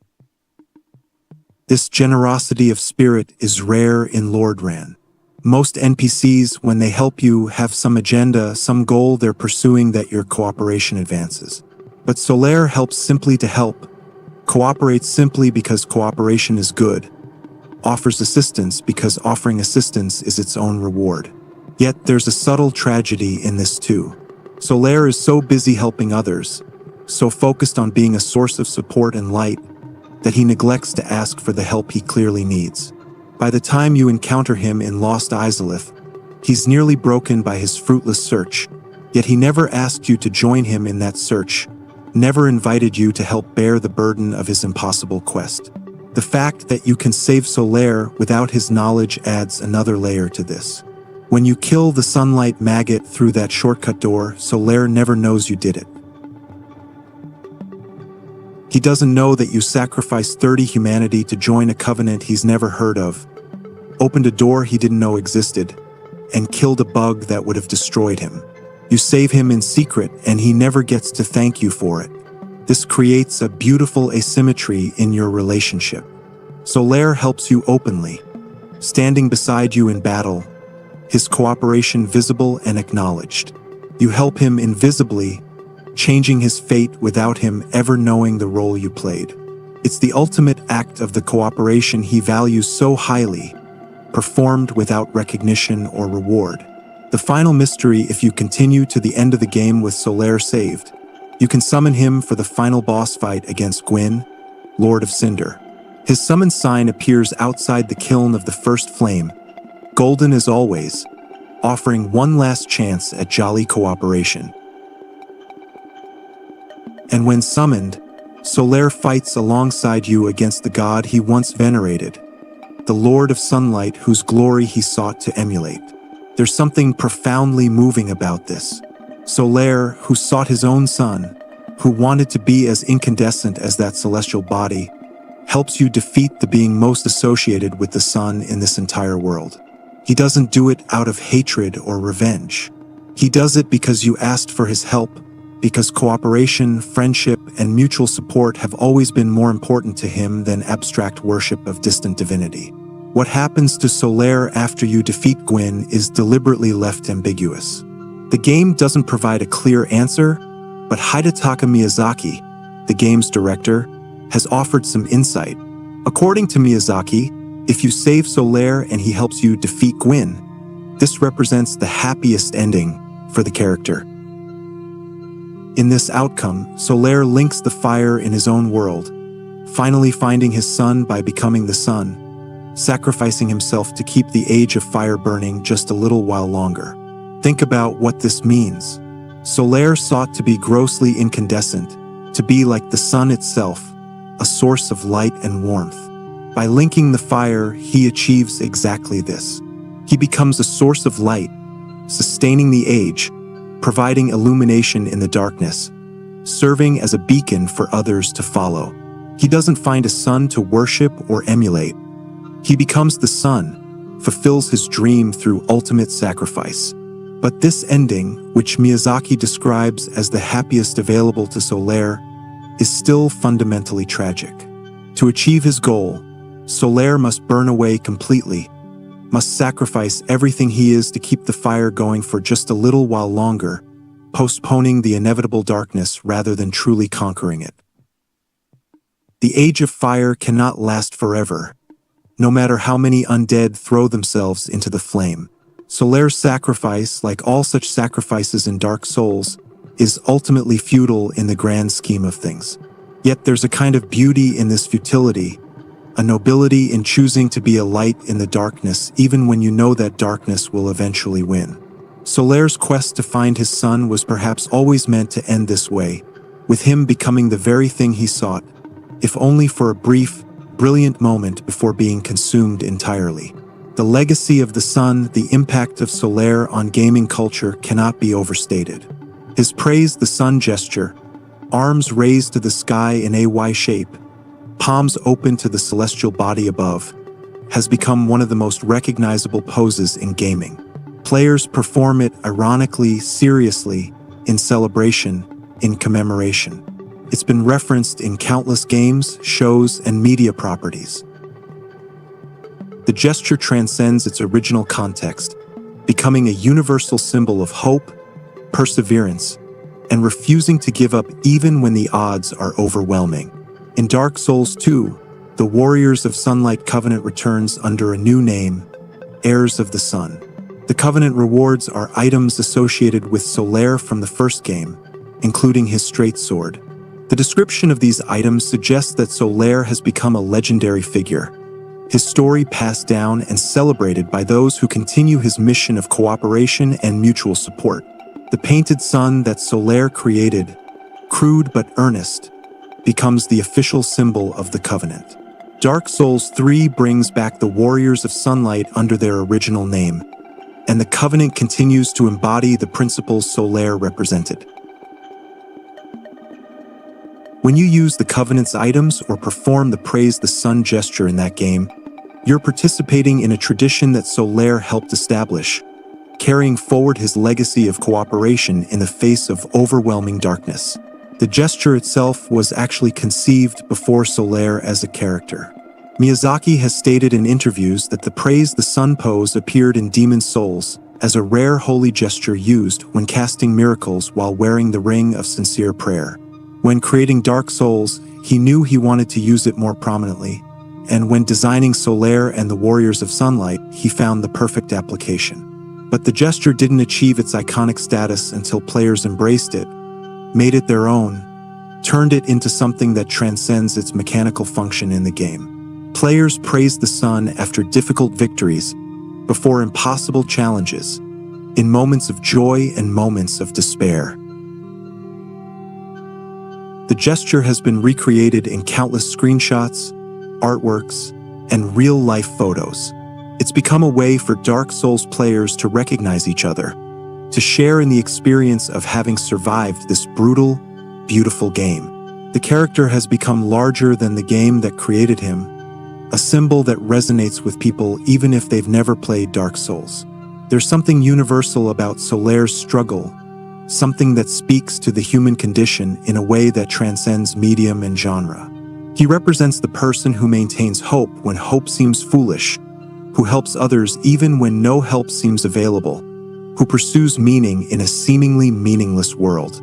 This generosity of spirit is rare in Lordran. Most NPCs, when they help you, have some agenda, some goal they're pursuing that your cooperation advances. But Solaire helps simply to help, cooperates simply because cooperation is good, offers assistance because offering assistance is its own reward. Yet there's a subtle tragedy in this too. Solaire is so busy helping others, so focused on being a source of support and light, that he neglects to ask for the help he clearly needs. By the time you encounter him in Lost Izalith, he's nearly broken by his fruitless search, Yet he never asked you to join him in that search, never invited you to help bear the burden of his impossible quest. The fact that you can save Solaire without his knowledge adds another layer to this. When you kill the sunlight maggot through that shortcut door, Solaire never knows you did it. He doesn't know that you sacrificed 30 humanity to join a covenant he's never heard of, opened a door he didn't know existed, and killed a bug that would have destroyed him. You save him in secret, and he never gets to thank you for it. This creates a beautiful asymmetry in your relationship. Solaire helps you openly, standing beside you in battle, his cooperation visible and acknowledged. You help him invisibly, changing his fate without him ever knowing the role you played. It's the ultimate act of the cooperation he values so highly, performed without recognition or reward. The final mystery: if you continue to the end of the game with Solaire saved, you can summon him for the final boss fight against Gwyn, Lord of Cinder. His summon sign appears outside the kiln of the first flame, golden as always, offering one last chance at jolly cooperation. And when summoned, Solaire fights alongside you against the god he once venerated, the Lord of Sunlight whose glory he sought to emulate. There's something profoundly moving about this. Solaire, who sought his own sun, who wanted to be as incandescent as that celestial body, helps you defeat the being most associated with the sun in this entire world. He doesn't do it out of hatred or revenge. He does it because you asked for his help, because cooperation, friendship, and mutual support have always been more important to him than abstract worship of distant divinity. What happens to Solaire after you defeat Gwyn is deliberately left ambiguous. The game doesn't provide a clear answer, but Hidetaka Miyazaki, the game's director, has offered some insight. According to Miyazaki, if you save Solaire and he helps you defeat Gwyn, this represents the happiest ending for the character. In this outcome, Solaire links the fire in his own world, finally finding his sun by becoming the sun, sacrificing himself to keep the age of fire burning just a little while longer. Think about what this means. Solaire sought to be grossly incandescent, to be like the sun itself, a source of light and warmth. By linking the fire, he achieves exactly this. He becomes a source of light, sustaining the age, providing illumination in the darkness, serving as a beacon for others to follow. He doesn't find a sun to worship or emulate. He becomes the sun, fulfills his dream through ultimate sacrifice. But this ending, which Miyazaki describes as the happiest available to Solaire, is still fundamentally tragic. To achieve his goal, Solaire must burn away completely, must sacrifice everything he is to keep the fire going for just a little while longer, postponing the inevitable darkness rather than truly conquering it. The Age of Fire cannot last forever, no matter how many undead throw themselves into the flame. Solaire's sacrifice, like all such sacrifices in Dark Souls, is ultimately futile in the grand scheme of things. Yet there's a kind of beauty in this futility, a nobility in choosing to be a light in the darkness even when you know that darkness will eventually win. Solaire's quest to find his sun was perhaps always meant to end this way, with him becoming the very thing he sought, if only for a brief, brilliant moment before being consumed entirely. The legacy of the sun, the impact of Solaire on gaming culture cannot be overstated. His praise the sun gesture, arms raised to the sky in a Y shape, palms open to the celestial body above, has become one of the most recognizable poses in gaming. Players perform it ironically, seriously, in celebration, in commemoration. It's been referenced in countless games, shows, and media properties. The gesture transcends its original context, becoming a universal symbol of hope, perseverance, and refusing to give up even when the odds are overwhelming. In Dark Souls 2, the Warriors of Sunlight Covenant returns under a new name, Heirs of the Sun. The Covenant rewards are items associated with Solaire from the first game, including his straight sword. The description of these items suggests that Solaire has become a legendary figure, his story passed down and celebrated by those who continue his mission of cooperation and mutual support. The painted sun that Solaire created, crude but earnest, becomes the official symbol of the Covenant. Dark Souls 3 brings back the Warriors of Sunlight under their original name, and the Covenant continues to embody the principles Solaire represented. When you use the Covenant's items or perform the Praise the Sun gesture in that game, you're participating in a tradition that Solaire helped establish, carrying forward his legacy of cooperation in the face of overwhelming darkness. The gesture itself was actually conceived before Solaire as a character. Miyazaki has stated in interviews that the Praise the Sun pose appeared in Demon's Souls as a rare holy gesture used when casting miracles while wearing the Ring of Sincere Prayer. When creating Dark Souls, he knew he wanted to use it more prominently, and when designing Solaire and the Warriors of Sunlight, he found the perfect application. But the gesture didn't achieve its iconic status until players embraced it, made it their own, turned it into something that transcends its mechanical function in the game. Players praised the sun after difficult victories, before impossible challenges, in moments of joy and moments of despair. The gesture has been recreated in countless screenshots, artworks, and real-life photos. It's become a way for Dark Souls players to recognize each other, to share in the experience of having survived this brutal, beautiful game. The character has become larger than the game that created him, a symbol that resonates with people even if they've never played Dark Souls. There's something universal about Solaire's struggle, something that speaks to the human condition in a way that transcends medium and genre. He represents the person who maintains hope when hope seems foolish, who helps others even when no help seems available, who pursues meaning in a seemingly meaningless world.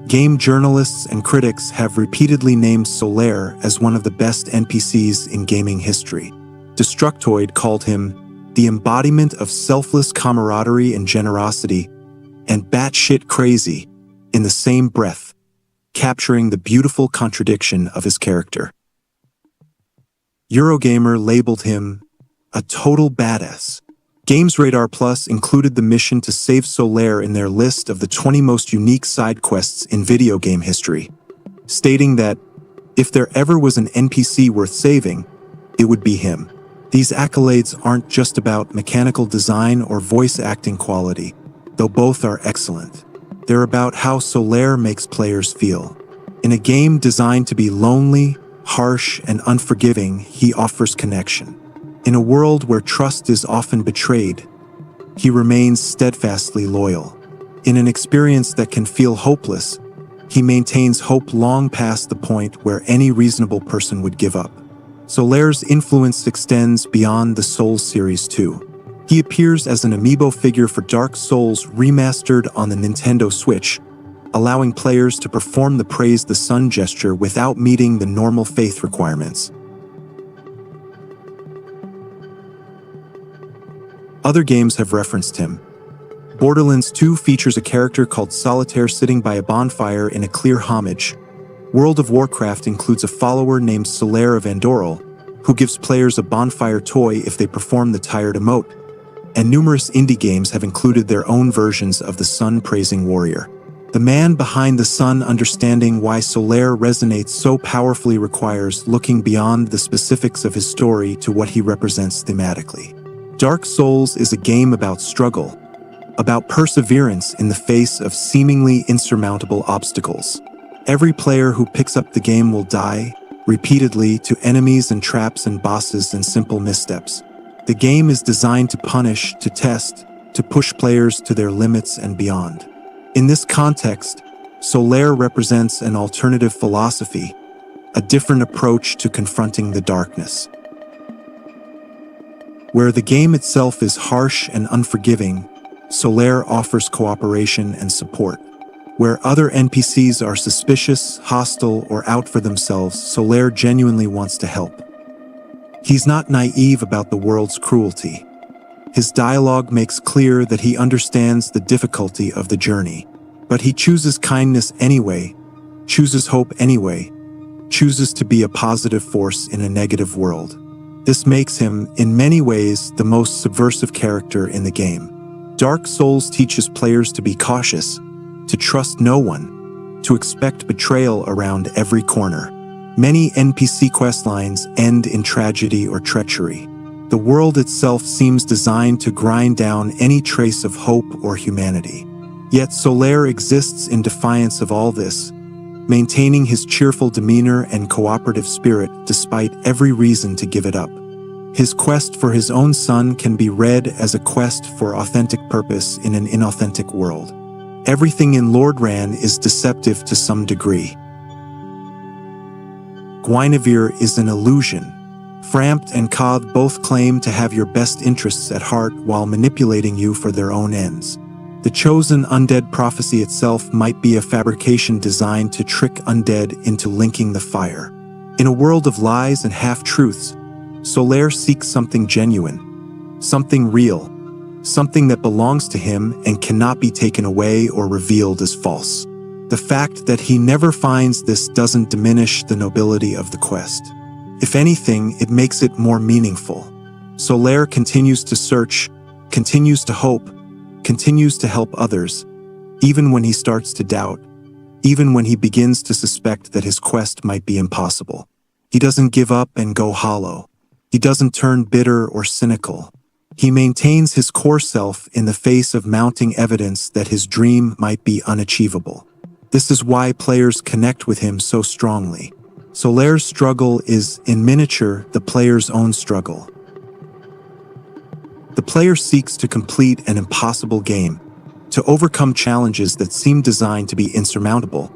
Game journalists and critics have repeatedly named Solaire as one of the best NPCs in gaming history. Destructoid called him the embodiment of selfless camaraderie and generosity, and batshit crazy in the same breath, capturing the beautiful contradiction of his character. Eurogamer labeled him a total badass. GamesRadar Plus included the mission to save Solaire in their list of the 20 most unique side quests in video game history, stating that if there ever was an NPC worth saving, it would be him. These accolades aren't just about mechanical design or voice acting quality, though both are excellent. They're about how Solaire makes players feel. In a game designed to be lonely, harsh, and unforgiving, he offers connection. In a world where trust is often betrayed, he remains steadfastly loyal. In an experience that can feel hopeless, he maintains hope long past the point where any reasonable person would give up. Solaire's influence extends beyond the Souls series too. He appears as an amiibo figure for Dark Souls remastered on the Nintendo Switch, allowing players to perform the Praise the Sun gesture without meeting the normal faith requirements. Other games have referenced him. Borderlands 2 features a character called Solitaire sitting by a bonfire in a clear homage. World of Warcraft includes a follower named Solaire of Andoril, who gives players a bonfire toy if they perform the Tired emote. And numerous indie games have included their own versions of the sun-praising warrior. The man behind the sun understanding why Solaire resonates so powerfully requires looking beyond the specifics of his story to what he represents thematically. Dark Souls is a game about struggle, about perseverance in the face of seemingly insurmountable obstacles. Every player who picks up the game will die, repeatedly, to enemies and traps and bosses and simple missteps. The game is designed to punish, to test, to push players to their limits and beyond. In this context, Solaire represents an alternative philosophy, a different approach to confronting the darkness. Where the game itself is harsh and unforgiving, Solaire offers cooperation and support. Where other NPCs are suspicious, hostile, or out for themselves, Solaire genuinely wants to help. He's not naive about the world's cruelty. His dialogue makes clear that he understands the difficulty of the journey, but he chooses kindness anyway, chooses hope anyway, chooses to be a positive force in a negative world. This makes him, in many ways, the most subversive character in the game. Dark Souls teaches players to be cautious, to trust no one, to expect betrayal around every corner. Many NPC questlines end in tragedy or treachery. The world itself seems designed to grind down any trace of hope or humanity. Yet Solaire exists in defiance of all this, maintaining his cheerful demeanor and cooperative spirit despite every reason to give it up. His quest for his own son can be read as a quest for authentic purpose in an inauthentic world. Everything in Lordran is deceptive to some degree. Guinevere is an illusion. Frampt and Cod both claim to have your best interests at heart while manipulating you for their own ends. The chosen undead prophecy itself might be a fabrication designed to trick undead into linking the fire. In a world of lies and half-truths, Solaire seeks something genuine, something real, something that belongs to him and cannot be taken away or revealed as false. The fact that he never finds this doesn't diminish the nobility of the quest. If anything, it makes it more meaningful. Solaire continues to search, continues to hope, continues to help others, even when he starts to doubt, even when he begins to suspect that his quest might be impossible. He doesn't give up and go hollow. He doesn't turn bitter or cynical. He maintains his core self in the face of mounting evidence that his dream might be unachievable. This is why players connect with him so strongly. Solaire's struggle is, in miniature, the player's own struggle. The player seeks to complete an impossible game, to overcome challenges that seem designed to be insurmountable,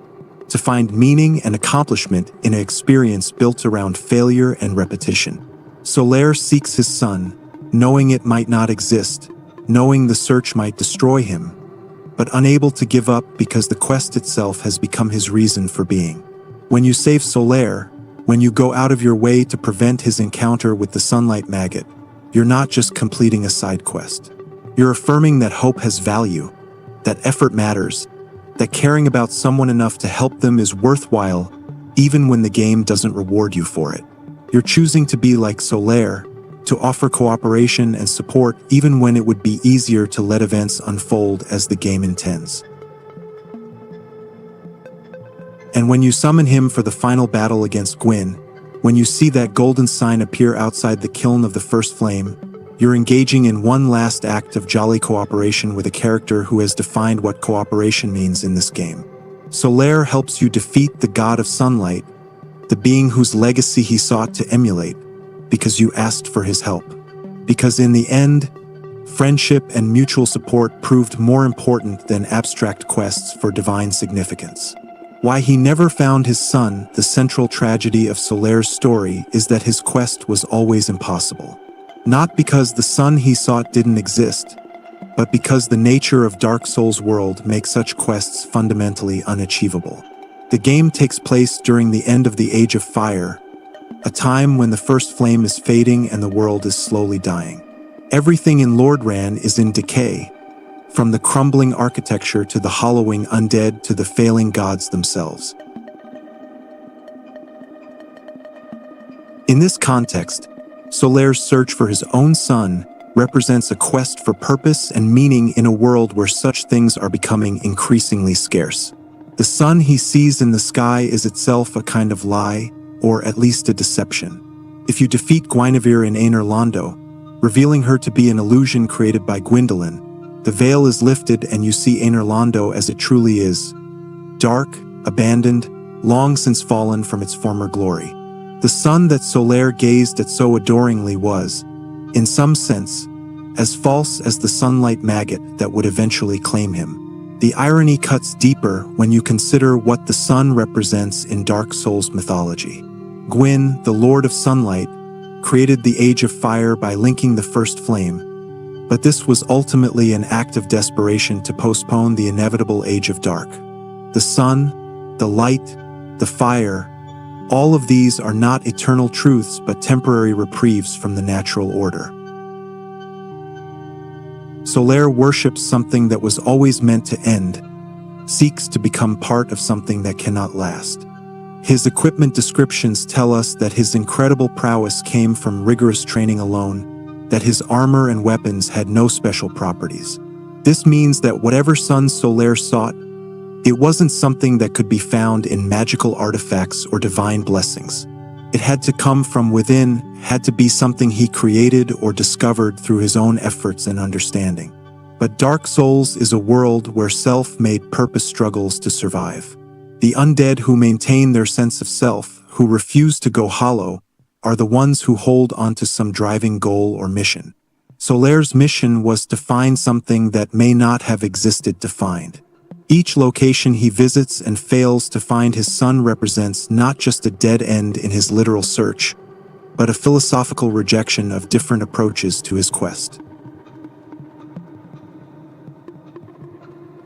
to find meaning and accomplishment in an experience built around failure and repetition. Solaire seeks his son, knowing it might not exist, knowing the search might destroy him, but unable to give up because the quest itself has become his reason for being. When you save Solaire, when you go out of your way to prevent his encounter with the sunlight maggot, you're not just completing a side quest. You're affirming that hope has value, that effort matters, that caring about someone enough to help them is worthwhile, even when the game doesn't reward you for it. You're choosing to be like Solaire, to offer cooperation and support even when it would be easier to let events unfold as the game intends. And when you summon him for the final battle against Gwyn, when you see that golden sign appear outside the kiln of the first flame, you're engaging in one last act of jolly cooperation with a character who has defined what cooperation means in this game. Solaire helps you defeat the god of sunlight, the being whose legacy he sought to emulate, because you asked for his help. Because in the end, friendship and mutual support proved more important than abstract quests for divine significance. Why he never found his son, the central tragedy of Solaire's story, is that his quest was always impossible. Not because the son he sought didn't exist, but because the nature of Dark Souls' world makes such quests fundamentally unachievable. The game takes place during the end of the Age of Fire, a time when the first flame is fading and the world is slowly dying. Everything in Lordran is in decay, from the crumbling architecture to the hollowing undead to the failing gods themselves. In this context, Solaire's search for his own son represents a quest for purpose and meaning in a world where such things are becoming increasingly scarce. The sun he sees in the sky is itself a kind of lie, or at least a deception. If you defeat Guinevere in Aner Londo, revealing her to be an illusion created by Gwyndolin, the veil is lifted and you see Aner Londo as it truly is, dark, abandoned, long since fallen from its former glory. The sun that Solaire gazed at so adoringly was, in some sense, as false as the sunlight maggot that would eventually claim him. The irony cuts deeper when you consider what the sun represents in Dark Souls mythology. Gwyn, the Lord of Sunlight, created the Age of Fire by linking the first flame, but this was ultimately an act of desperation to postpone the inevitable Age of Dark. The sun, the light, the fire, all of these are not eternal truths but temporary reprieves from the natural order. Solaire worships something that was always meant to end, seeks to become part of something that cannot last. His equipment descriptions tell us that his incredible prowess came from rigorous training alone, that his armor and weapons had no special properties. This means that whatever son Solaire sought, It wasn't something that could be found in magical artifacts or divine blessings. It had to come from within, had to be something he created or discovered through his own efforts and understanding. But Dark Souls is a world where self-made purpose struggles to survive. The undead who maintain their sense of self, who refuse to go hollow, are the ones who hold onto some driving goal or mission. Solaire's mission was to find something that may not have existed to find. Each location he visits and fails to find his son represents not just a dead end in his literal search, but a philosophical rejection of different approaches to his quest.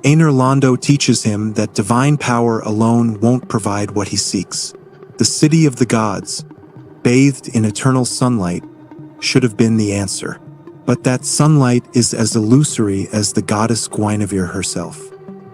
Aner Londo teaches him that divine power alone won't provide what he seeks. The city of the gods, bathed in eternal sunlight, should have been the answer. But that sunlight is as illusory as the goddess Guinevere herself.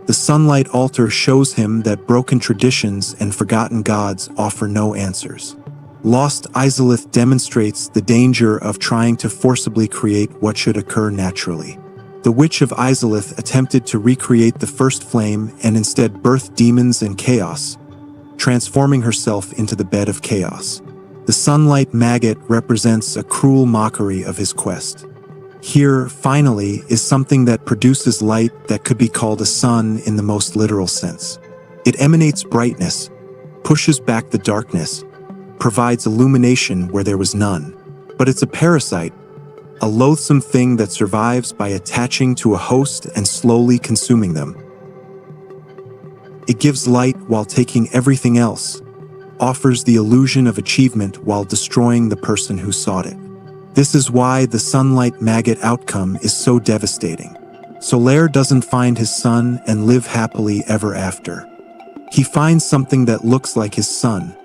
The sunlight altar shows him that broken traditions and forgotten gods offer no answers. Lost Izalith demonstrates the danger of trying to forcibly create what should occur naturally. The Witch of Izalith attempted to recreate the first flame and instead birthed demons and chaos, transforming herself into the bed of chaos. The sunlight maggot represents a cruel mockery of his quest. Here, finally, is something that produces light that could be called a sun in the most literal sense. It emanates brightness, pushes back the darkness, provides illumination where there was none. But it's a parasite, a loathsome thing that survives by attaching to a host and slowly consuming them. It gives light while taking everything else, offers the illusion of achievement while destroying the person who sought it. This is why the sunlight maggot outcome is so devastating. Solaire doesn't find his son and live happily ever after. He finds something that looks like his son,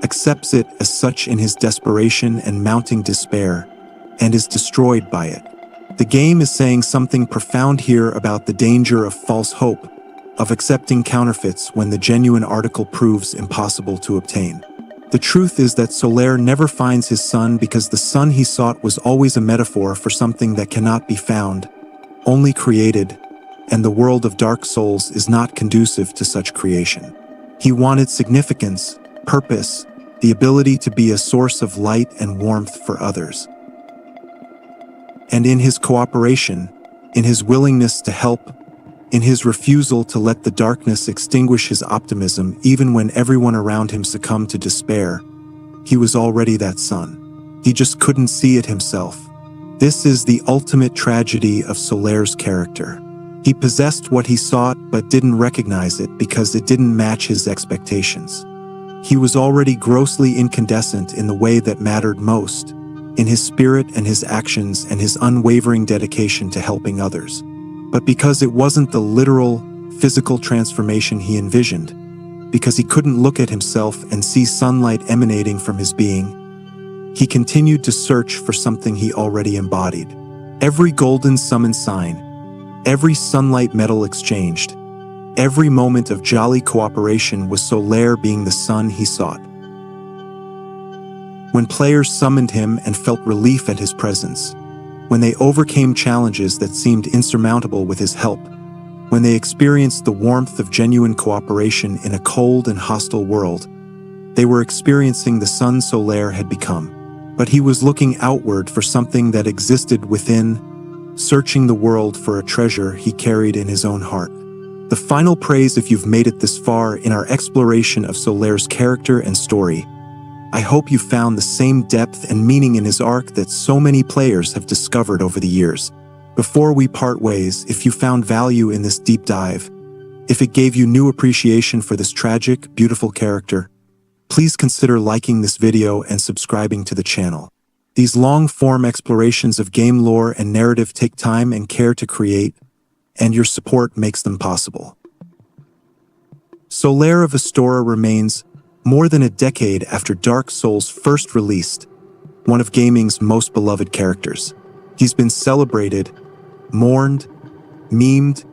accepts it as such in his desperation and mounting despair, and is destroyed by it. The game is saying something profound here about the danger of false hope, of accepting counterfeits when the genuine article proves impossible to obtain. The truth is that Solaire never finds his son because the son he sought was always a metaphor for something that cannot be found, only created, and the world of Dark Souls is not conducive to such creation. He wanted significance, purpose, the ability to be a source of light and warmth for others. And in his cooperation, in his willingness to help, in his refusal to let the darkness extinguish his optimism even when everyone around him succumbed to despair, he was already that sun. He just couldn't see it himself. This is the ultimate tragedy of Solaire's character. He possessed what he sought but didn't recognize it because it didn't match his expectations. He was already grossly incandescent in the way that mattered most, in his spirit and his actions and his unwavering dedication to helping others. But because it wasn't the literal, physical transformation he envisioned, because he couldn't look at himself and see sunlight emanating from his being, he continued to search for something he already embodied. Every golden summon sign, every sunlight medal exchanged, every moment of jolly cooperation was Solaire being the sun he sought. When players summoned him and felt relief at his presence, when they overcame challenges that seemed insurmountable with his help, when they experienced the warmth of genuine cooperation in a cold and hostile world, they were experiencing the sun Solaire had become. But he was looking outward for something that existed within, searching the world for a treasure he carried in his own heart. The final praise if you've made it this far in our exploration of Solaire's character and story. I hope you found the same depth and meaning in his arc that so many players have discovered over the years. Before we part ways, if you found value in this deep dive, if it gave you new appreciation for this tragic, beautiful character, please consider liking this video and subscribing to the channel. These long-form explorations of game lore and narrative take time and care to create, and your support makes them possible. Solaire of Astora remains, more than a decade after Dark Souls first released, one of gaming's most beloved characters. He's been celebrated, mourned, memed,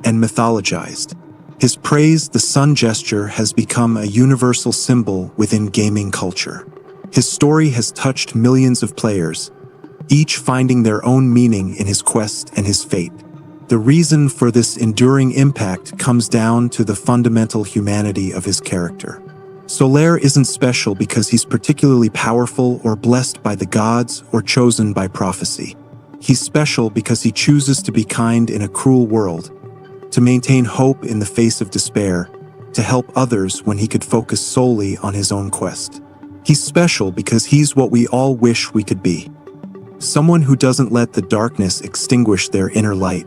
and mythologized. His praise, the sun gesture, has become a universal symbol within gaming culture. His story has touched millions of players, each finding their own meaning in his quest and his fate. The reason for this enduring impact comes down to the fundamental humanity of his character. Solaire isn't special because he's particularly powerful or blessed by the gods or chosen by prophecy. He's special because he chooses to be kind in a cruel world, to maintain hope in the face of despair, to help others when he could focus solely on his own quest. He's special because he's what we all wish we could be. Someone who doesn't let the darkness extinguish their inner light.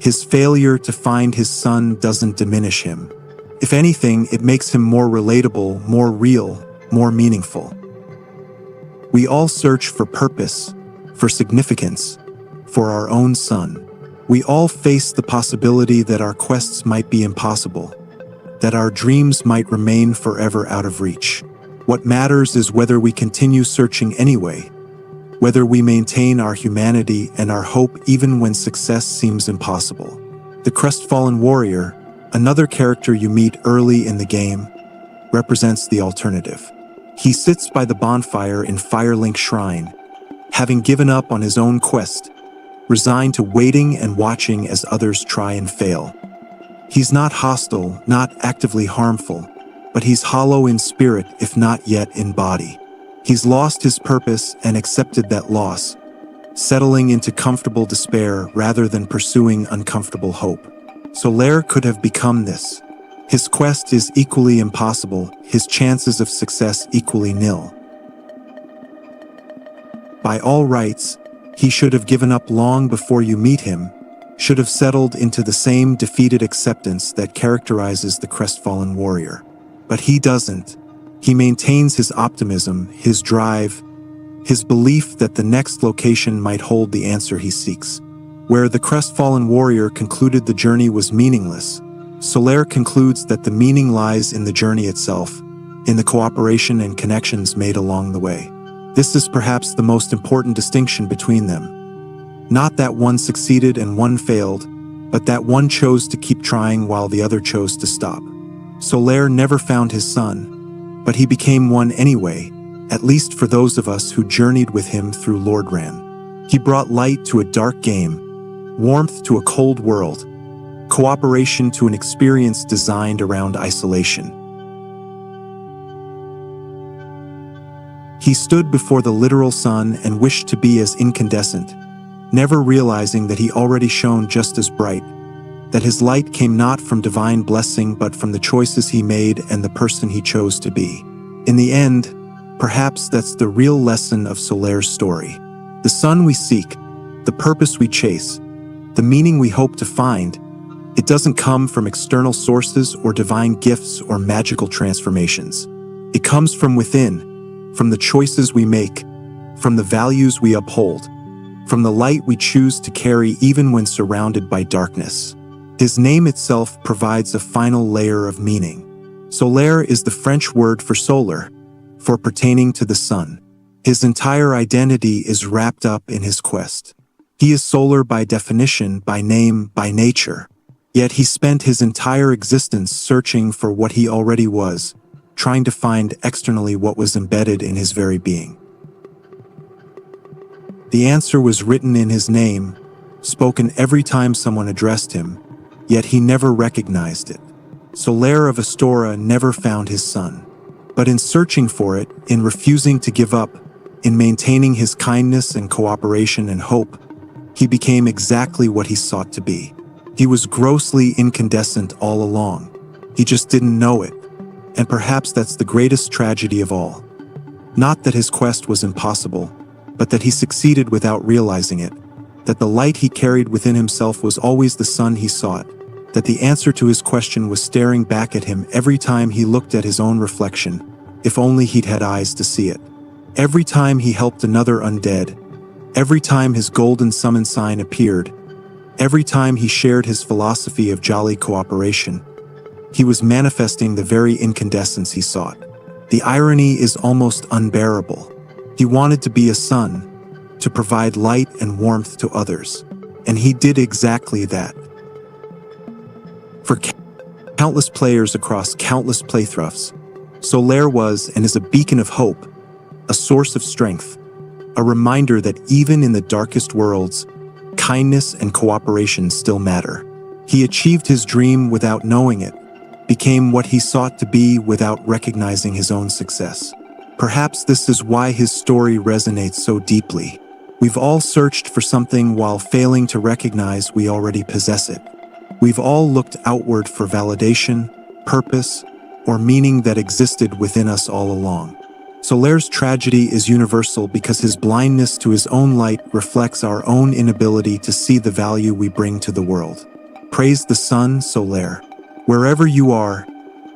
His failure to find his son doesn't diminish him. If anything, it makes him more relatable, more real, more meaningful. We all search for purpose, for significance, for our own son. We all face the possibility that our quests might be impossible, that our dreams might remain forever out of reach. What matters is whether we continue searching anyway, whether we maintain our humanity and our hope even when success seems impossible. The crestfallen warrior, another character you meet early in the game, represents the alternative. He sits by the bonfire in Firelink Shrine, having given up on his own quest, resigned to waiting and watching as others try and fail. He's not hostile, not actively harmful, but he's hollow in spirit if not yet in body. He's lost his purpose and accepted that loss, settling into comfortable despair rather than pursuing uncomfortable hope. Solaire could have become this. His quest is equally impossible, his chances of success equally nil. By all rights, he should have given up long before you meet him, should have settled into the same defeated acceptance that characterizes the crestfallen warrior. But he doesn't. He maintains his optimism, his drive, his belief that the next location might hold the answer he seeks. Where the crestfallen warrior concluded the journey was meaningless, Solaire concludes that the meaning lies in the journey itself, in the cooperation and connections made along the way. This is perhaps the most important distinction between them. Not that one succeeded and one failed, but that one chose to keep trying while the other chose to stop. Solaire never found his son, but he became one anyway, at least for those of us who journeyed with him through Lordran. He brought light to a dark game, warmth to a cold world, cooperation to an experience designed around isolation. He stood before the literal sun and wished to be as incandescent, never realizing that he already shone just as bright, that his light came not from divine blessing but from the choices he made and the person he chose to be. In the end, perhaps that's the real lesson of Solaire's story. The sun we seek, the purpose we chase, the meaning we hope to find, it doesn't come from external sources or divine gifts or magical transformations. It comes from within, from the choices we make, from the values we uphold, from the light we choose to carry even when surrounded by darkness. His name itself provides a final layer of meaning. Solaire is the French word for solar, for pertaining to the sun. His entire identity is wrapped up in his quest. He is solar by definition, by name, by nature. Yet he spent his entire existence searching for what he already was, trying to find externally what was embedded in his very being. The answer was written in his name, spoken every time someone addressed him, yet he never recognized it. Solaire of Astora never found his son. But in searching for it, in refusing to give up, in maintaining his kindness and cooperation and hope, he became exactly what he sought to be. He was grossly incandescent all along. He just didn't know it. And perhaps that's the greatest tragedy of all. Not that his quest was impossible, but that he succeeded without realizing it. That the light he carried within himself was always the sun he sought. That the answer to his question was staring back at him every time he looked at his own reflection, if only he'd had eyes to see it. Every time he helped another undead, every time his golden summon sign appeared, every time he shared his philosophy of jolly cooperation, he was manifesting the very incandescence he sought. The irony is almost unbearable. He wanted to be a sun, to provide light and warmth to others, and he did exactly that. For countless players across countless playthroughs, Solaire was and is a beacon of hope, a source of strength, a reminder that even in the darkest worlds, kindness and cooperation still matter. He achieved his dream without knowing it, became what he sought to be without recognizing his own success. Perhaps this is why his story resonates so deeply. We've all searched for something while failing to recognize we already possess it. We've all looked outward for validation, purpose, or meaning that existed within us all along. Solaire's tragedy is universal because his blindness to his own light reflects our own inability to see the value we bring to the world. Praise the sun, Solaire. Wherever you are,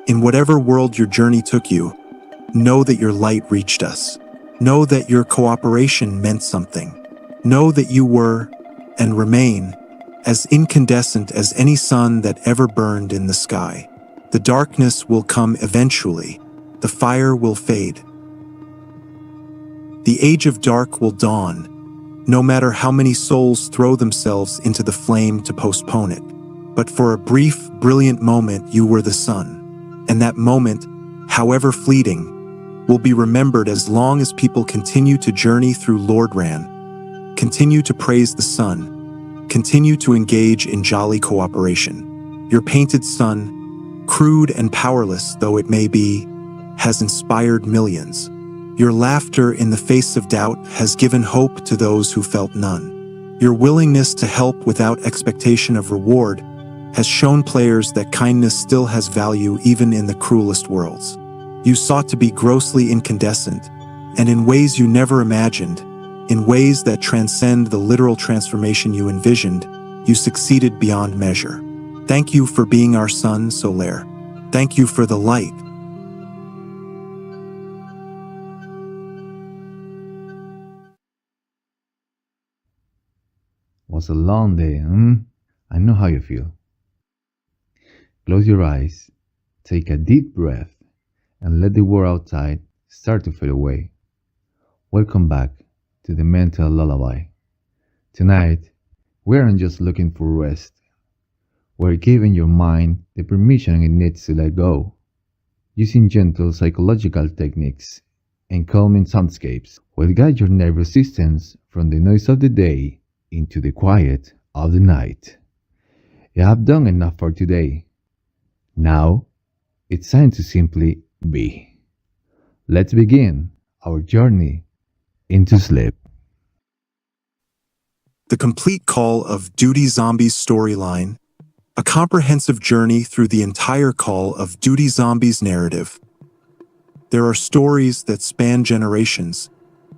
in whatever world your journey took you, know that your light reached us. Know that your cooperation meant something. Know that you were, and remain, as incandescent as any sun that ever burned in the sky. The darkness will come eventually. The fire will fade. The age of dark will dawn, no matter how many souls throw themselves into the flame to postpone it. But for a brief, brilliant moment, you were the sun. And that moment, however fleeting, will be remembered as long as people continue to journey through Lordran, continue to praise the sun, continue to engage in jolly cooperation. Your painted sun, crude and powerless though it may be, has inspired millions. Your laughter in the face of doubt has given hope to those who felt none. Your willingness to help without expectation of reward has shown players that kindness still has value even in the cruelest worlds. You sought to be grossly incandescent, and in ways you never imagined, in ways that transcend the literal transformation you envisioned, you succeeded beyond measure. Thank you for being our sun, Solaire. Thank you for the light. Was a long day, I know how you feel. Close your eyes, take a deep breath, and let the world outside start to fade away. Welcome back to the mental lullaby. Tonight, we aren't just looking for rest. We're giving your mind the permission it needs to let go. Using gentle psychological techniques and calming soundscapes will guide your nervous systems from the noise of the day into the quiet of the night. You have done enough for today. Now, it's time to simply be. Let's begin our journey into sleep. The complete Call of Duty Zombies storyline, a comprehensive journey through the entire Call of Duty Zombies narrative. There are stories that span generations,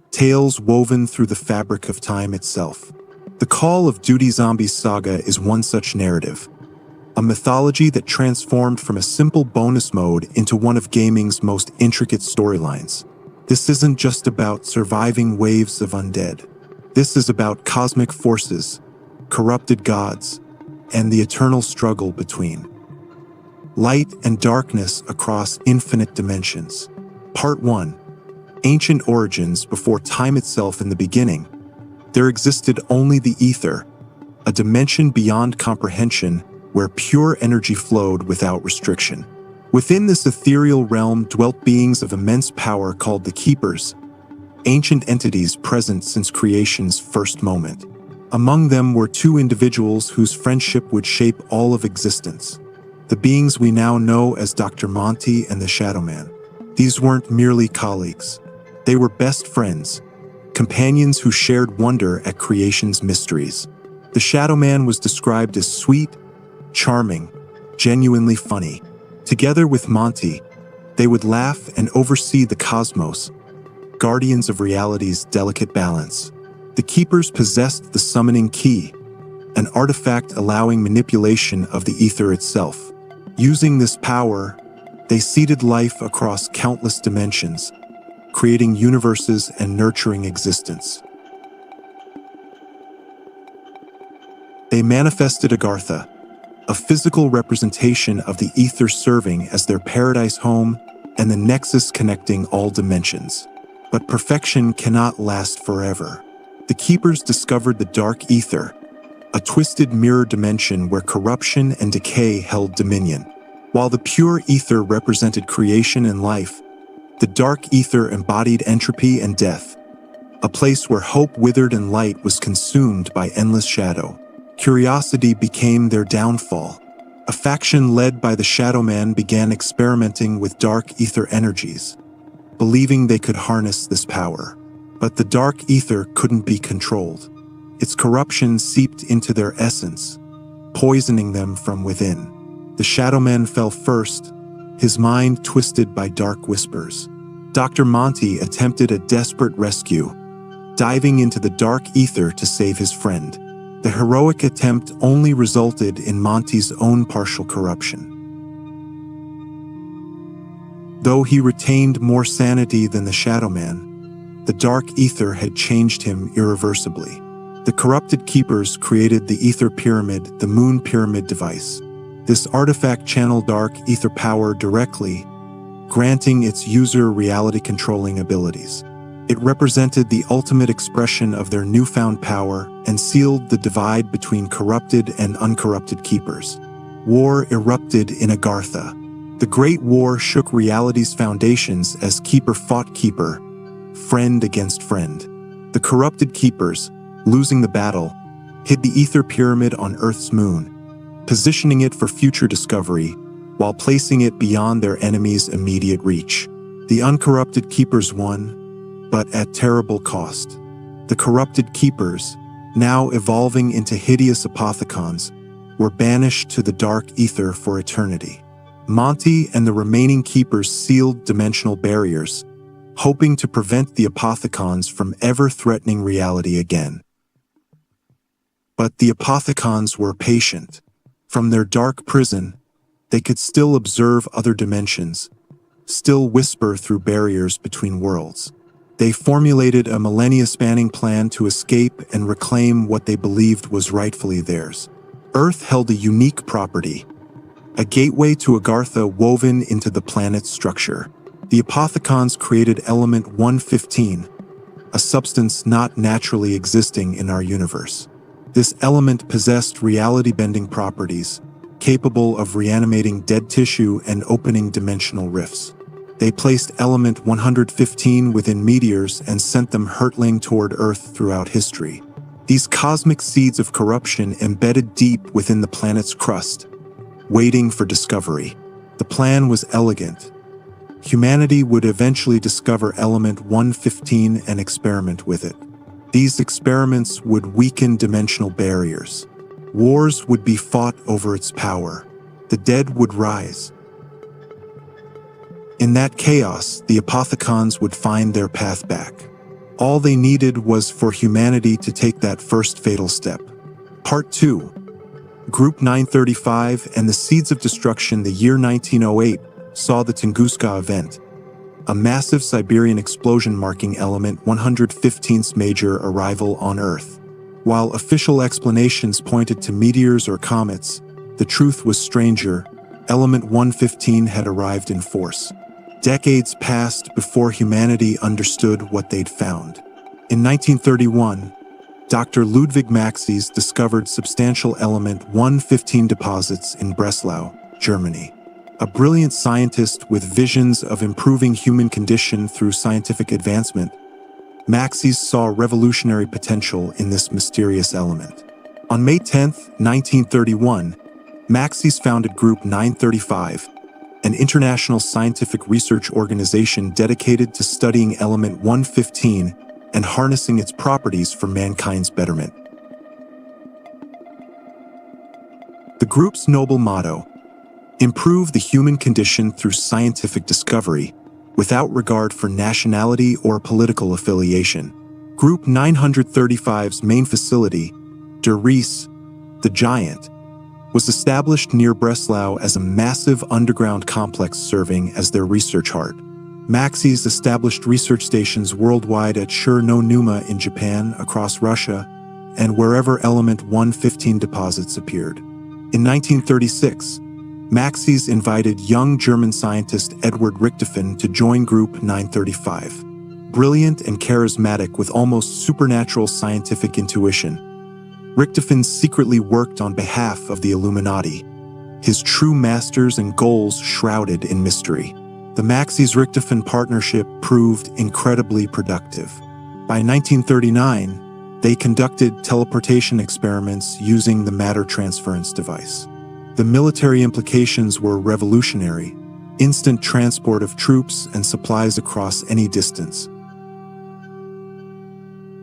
tales woven through the fabric of time itself. The Call of Duty Zombies saga is one such narrative, a mythology that transformed from a simple bonus mode into one of gaming's most intricate storylines. This isn't just about surviving waves of undead. This is about cosmic forces, corrupted gods, and the eternal struggle between. Light and darkness across infinite dimensions. Part 1. Ancient origins before time itself. In the beginning, there existed only the ether, a dimension beyond comprehension where pure energy flowed without restriction. Within this ethereal realm dwelt beings of immense power called the Keepers, ancient entities present since creation's first moment. Among them were two individuals whose friendship would shape all of existence, the beings we now know as Dr. Monty and the Shadow Man. These weren't merely colleagues. They were best friends, companions who shared wonder at creation's mysteries. The Shadow Man was described as sweet, charming, genuinely funny. Together with Monty, they would laugh and oversee the cosmos, guardians of reality's delicate balance. The Keepers possessed the summoning key, an artifact allowing manipulation of the ether itself. Using this power, they seeded life across countless dimensions, creating universes and nurturing existence. They manifested Agartha, a physical representation of the ether serving as their paradise home and the nexus connecting all dimensions. But perfection cannot last forever. The Keepers discovered the dark ether, a twisted mirror dimension where corruption and decay held dominion. While the pure ether represented creation and life, the dark ether embodied entropy and death, a place where hope withered and light was consumed by endless shadow. Curiosity became their downfall. A faction led by the Shadow Man began experimenting with dark ether energies, believing they could harness this power. But the dark ether couldn't be controlled. Its corruption seeped into their essence, poisoning them from within. The Shadow Man fell first, his mind twisted by dark whispers. Dr. Monty attempted a desperate rescue, diving into the dark ether to save his friend. The heroic attempt only resulted in Monty's own partial corruption. Though he retained more sanity than the Shadow Man, the dark ether had changed him irreversibly. The corrupted keepers created the Ether Pyramid, the Moon Pyramid device. This artifact channeled dark ether power directly, granting its user reality-controlling abilities. It represented the ultimate expression of their newfound power and sealed the divide between corrupted and uncorrupted keepers. War erupted in Agartha. The Great War shook reality's foundations as keeper fought keeper, friend against friend. The corrupted keepers, losing the battle, hid the Ether Pyramid on Earth's moon, positioning it for future discovery while placing it beyond their enemies' immediate reach. The uncorrupted keepers won, but at terrible cost. The corrupted keepers, now evolving into hideous apothecons, were banished to the dark ether for eternity. Monty and the remaining keepers sealed dimensional barriers, hoping to prevent the apothecons from ever threatening reality again. But the apothecons were patient. From their dark prison, they could still observe other dimensions, still whisper through barriers between worlds. They formulated a millennia-spanning plan to escape and reclaim what they believed was rightfully theirs. Earth held a unique property, a gateway to Agartha woven into the planet's structure. The apothecons created element 115, a substance not naturally existing in our universe. This element possessed reality-bending properties, capable of reanimating dead tissue and opening dimensional rifts. They placed element 115 within meteors and sent them hurtling toward Earth throughout history. These cosmic seeds of corruption embedded deep within the planet's crust, waiting for discovery. The plan was elegant. Humanity would eventually discover element 115 and experiment with it. These experiments would weaken dimensional barriers. Wars would be fought over its power. The dead would rise. In that chaos, the apothecons would find their path back. All they needed was for humanity to take that first fatal step. Part 2. Group 935 and the Seeds of Destruction. The year 1908 saw the Tunguska event, a massive Siberian explosion marking element 115's major arrival on Earth. While official explanations pointed to meteors or comets, the truth was stranger. Element 115 had arrived in force. Decades passed before humanity understood what they'd found. In 1931, Dr. Ludwig Maxis discovered substantial element 115 deposits in Breslau, Germany. A brilliant scientist with visions of improving human condition through scientific advancement, Maxis saw revolutionary potential in this mysterious element. On May 10, 1931, Maxis founded Group 935, an international scientific research organization dedicated to studying element 115 and harnessing its properties for mankind's betterment. The group's noble motto: improve the human condition through scientific discovery, without regard for nationality or political affiliation. Group 935's main facility, Der Ries, the Giant, was established near Breslau as a massive underground complex serving as their research heart. Maxis established research stations worldwide at Shur-no-Numa in Japan, across Russia, and wherever element 115 deposits appeared. In 1936, Maxis invited young German scientist Edward Richtofen to join Group 935. Brilliant and charismatic with almost supernatural scientific intuition, Richtofen secretly worked on behalf of the Illuminati, his true masters and goals shrouded in mystery. The Maxis-Richtofen partnership proved incredibly productive. By 1939, they conducted teleportation experiments using the matter transference device. The military implications were revolutionary: instant transport of troops and supplies across any distance.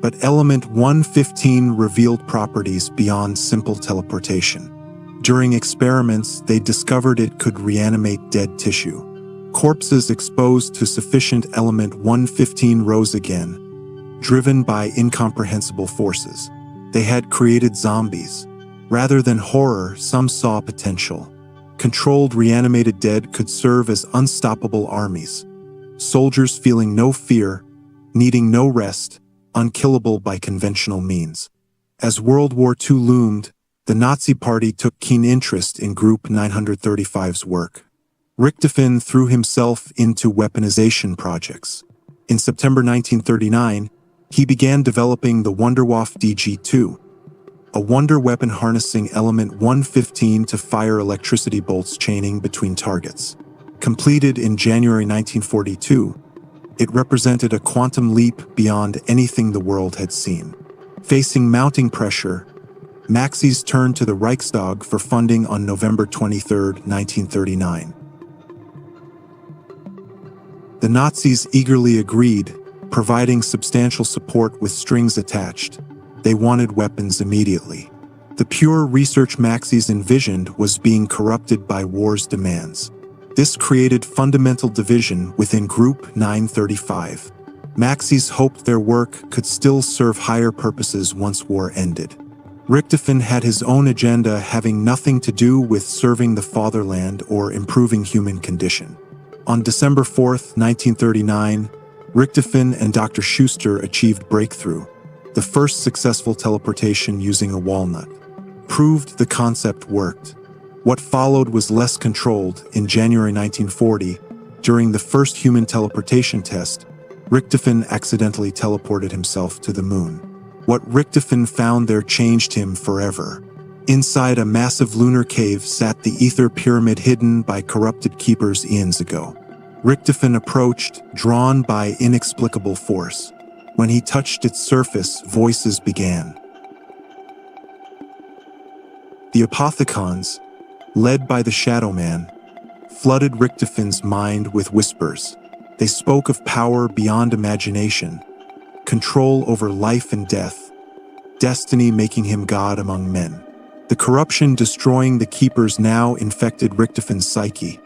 But Element 115 revealed properties beyond simple teleportation. During experiments, they discovered it could reanimate dead tissue. Corpses exposed to sufficient Element 115 rose again, driven by incomprehensible forces. They had created zombies. Rather than horror, some saw potential. Controlled reanimated dead could serve as unstoppable armies. Soldiers feeling no fear, needing no rest, unkillable by conventional means. As World War II loomed, the Nazi Party took keen interest in Group 935's work. Richthofen threw himself into weaponization projects. In September 1939, he began developing the Wunderwaffe DG-2, a wonder weapon harnessing Element 115 to fire electricity bolts chaining between targets. Completed in January 1942, it represented a quantum leap beyond anything the world had seen. Facing mounting pressure, Maxis turned to the Reichstag for funding on November 23, 1939. The Nazis eagerly agreed, providing substantial support with strings attached. They wanted weapons immediately. The pure research Maxis envisioned was being corrupted by war's demands. This created fundamental division within Group 935. Maxis hoped their work could still serve higher purposes once war ended. Richthofen had his own agenda, having nothing to do with serving the fatherland or improving human condition. On December 4, 1939, Richthofen and Dr. Schuster achieved breakthrough. The first successful teleportation using a walnut proved the concept worked. What followed was less controlled. In January 1940, during the first human teleportation test, Richthofen accidentally teleported himself to the moon. What Richthofen found there changed him forever. Inside a massive lunar cave sat the ether pyramid hidden by corrupted keepers eons ago. Richthofen approached, drawn by inexplicable force. When he touched its surface, voices began. The Apothecons, led by the Shadow Man, flooded Richthofen's mind with whispers. They spoke of power beyond imagination, control over life and death, destiny making him God among men. The corruption destroying the Keepers now infected Richtofen's psyche,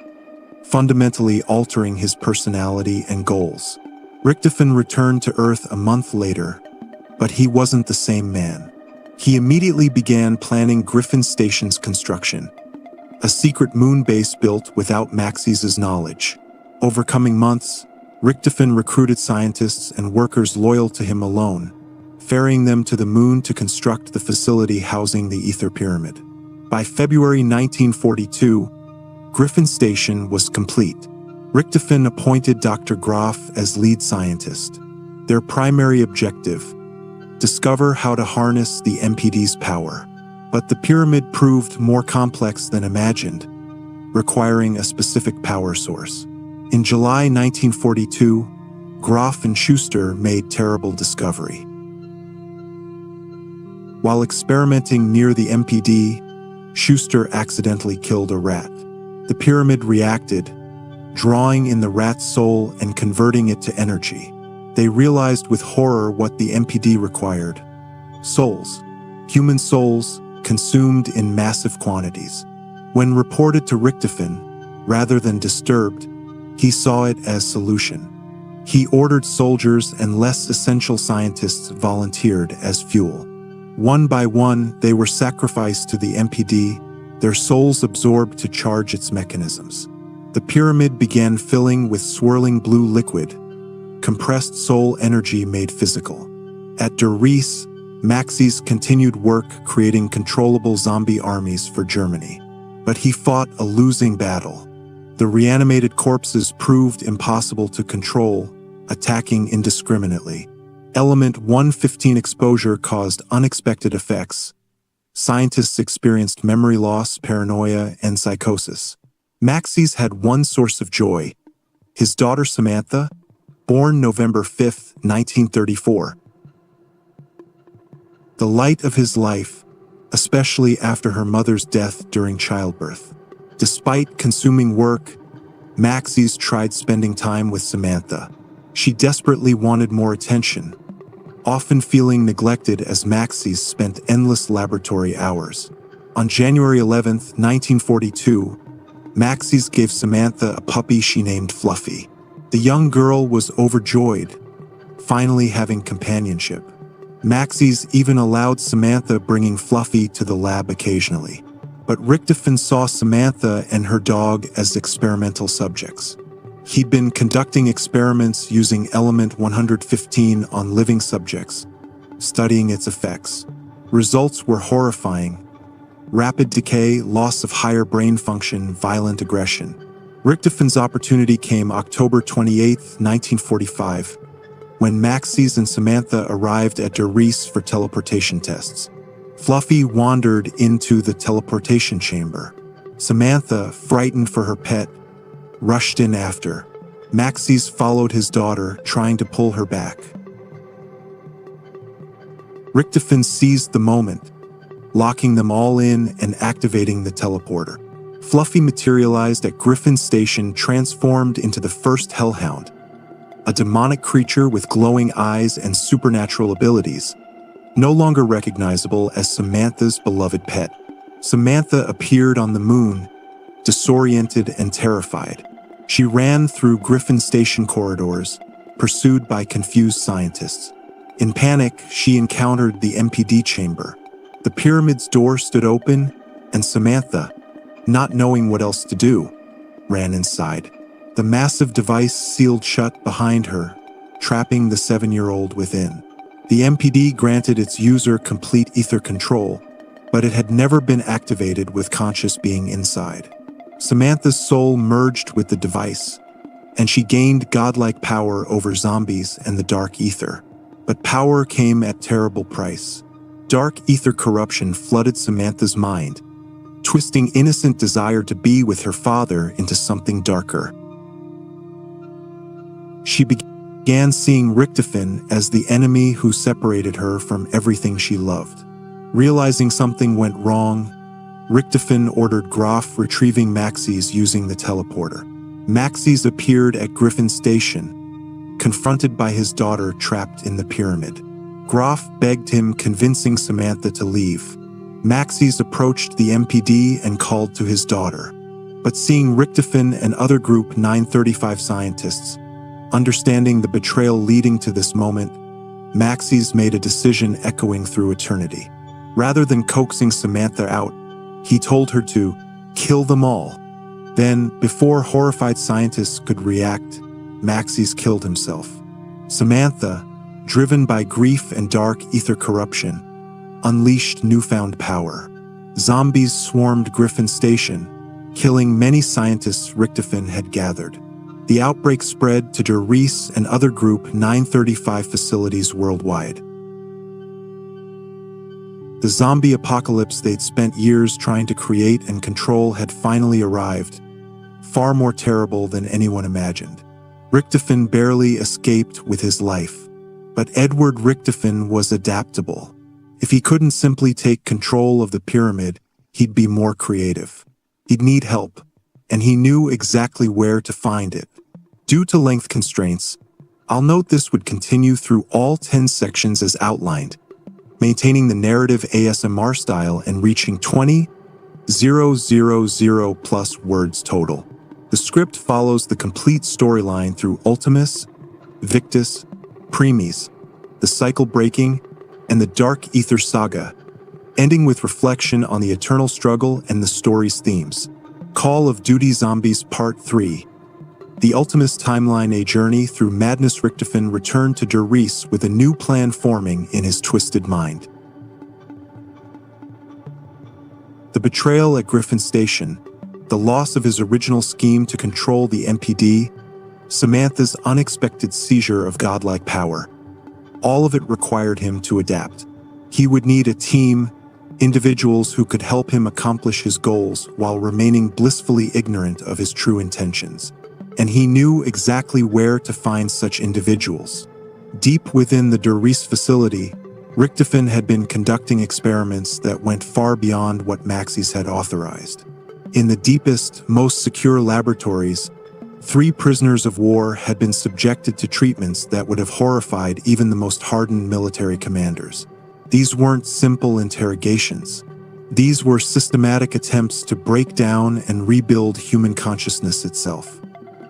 fundamentally altering his personality and goals. Richtofen returned to Earth a month later, but he wasn't the same man. He immediately began planning Griffin Station's construction, a secret moon base built without Maxis' knowledge. Over coming months, Richtofen recruited scientists and workers loyal to him alone, ferrying them to the moon to construct the facility housing the Ether Pyramid. By February 1942, Griffin Station was complete. Richtofen appointed Dr. Groff as lead scientist. Their primary objective: discover how to harness the MPD's power. But the pyramid proved more complex than imagined, requiring a specific power source. In July 1942, Groff and Schuster made terrible discovery. While experimenting near the MPD, Schuster accidentally killed a rat. The pyramid reacted, drawing in the rat's soul and converting it to energy. They realized with horror what the MPD required: souls. Human souls, consumed in massive quantities. When reported to Richtofen, rather than disturbed, he saw it as solution. He ordered soldiers and less essential scientists volunteered as fuel. One by one, they were sacrificed to the MPD, their souls absorbed to charge its mechanisms. The pyramid began filling with swirling blue liquid, compressed soul energy made physical. At Der Rees, Maxis continued work creating controllable zombie armies for Germany. But he fought a losing battle. The reanimated corpses proved impossible to control, attacking indiscriminately. Element 115 exposure caused unexpected effects. Scientists experienced memory loss, paranoia, and psychosis. Maxis had one source of joy: his daughter Samantha, born November 5, 1934. the light of his life, especially after her mother's death during childbirth. Despite consuming work, Maxis tried spending time with Samantha. She desperately wanted more attention, often feeling neglected as Maxis spent endless laboratory hours. On January 11, 1942, Maxis gave Samantha a puppy she named Fluffy. The young girl was overjoyed, finally having companionship. Maxis even allowed Samantha bringing Fluffy to the lab occasionally. But Richtofen saw Samantha and her dog as experimental subjects. He'd been conducting experiments using element 115 on living subjects, studying its effects. Results were horrifying. Rapid decay, loss of higher brain function, violent aggression. Richtofen's opportunity came October 28, 1945, when Maxis and Samantha arrived at Der Reese for teleportation tests. Fluffy wandered into the teleportation chamber. Samantha, frightened for her pet, rushed in after. Maxis followed his daughter, trying to pull her back. Richtofen seized the moment, locking them all in and activating the teleporter. Fluffy materialized at Griffin Station, transformed into the first Hellhound, a demonic creature with glowing eyes and supernatural abilities, no longer recognizable as Samantha's beloved pet. Samantha appeared on the moon, disoriented and terrified. She ran through Griffin Station corridors, pursued by confused scientists. In panic, she encountered the MPD chamber. The pyramid's door stood open, and Samantha, not knowing what else to do, ran inside. The massive device sealed shut behind her, trapping the 7-year-old within. The MPD granted its user complete ether control, but it had never been activated with conscious being inside. Samantha's soul merged with the device, and she gained godlike power over zombies and the dark ether. But power came at terrible price. Dark ether corruption flooded Samantha's mind, twisting innocent desire to be with her father into something darker. She began seeing Richtofen as the enemy who separated her from everything she loved. Realizing something went wrong, Richtofen ordered Groff, retrieving Maxis using the teleporter. Maxis appeared at Griffin Station, confronted by his daughter trapped in the pyramid. Groff begged him, convincing Samantha to leave. Maxis approached the MPD and called to his daughter. But seeing Richtofen and other Group 935 scientists, understanding the betrayal leading to this moment, Maxis made a decision echoing through eternity. Rather than coaxing Samantha out, he told her to kill them all. Then, before horrified scientists could react, Maxis killed himself. Samantha, driven by grief and dark ether corruption, unleashed newfound power. Zombies swarmed Griffin Station, killing many scientists Richtofen had gathered. The outbreak spread to Der Reese and other Group 935 facilities worldwide. The zombie apocalypse they'd spent years trying to create and control had finally arrived, far more terrible than anyone imagined. Richtofen barely escaped with his life, but Edward Richtofen was adaptable. If he couldn't simply take control of the pyramid, he'd be more creative. He'd need help, and he knew exactly where to find it. Due to length constraints, I'll note this would continue through all 10 sections as outlined, maintaining the narrative ASMR style and reaching 20,000 plus words total. The script follows the complete storyline through Ultimus, Victus, Premies, the cycle breaking, and the Dark Ether saga, ending with reflection on the eternal struggle and the story's themes. Call of Duty Zombies Part 3. The Ultimus timeline, a journey through madness. Richtofen returned to Der Reese with a new plan forming in his twisted mind. The betrayal at Griffin Station, the loss of his original scheme to control the MPD, Samantha's unexpected seizure of godlike power. All of it required him to adapt. He would need a team, individuals who could help him accomplish his goals while remaining blissfully ignorant of his true intentions. And he knew exactly where to find such individuals. Deep within the Der Reese facility, Richtofen had been conducting experiments that went far beyond what Maxis had authorized. In the deepest, most secure laboratories, 3 prisoners of war had been subjected to treatments that would have horrified even the most hardened military commanders. These weren't simple interrogations. These were systematic attempts to break down and rebuild human consciousness itself.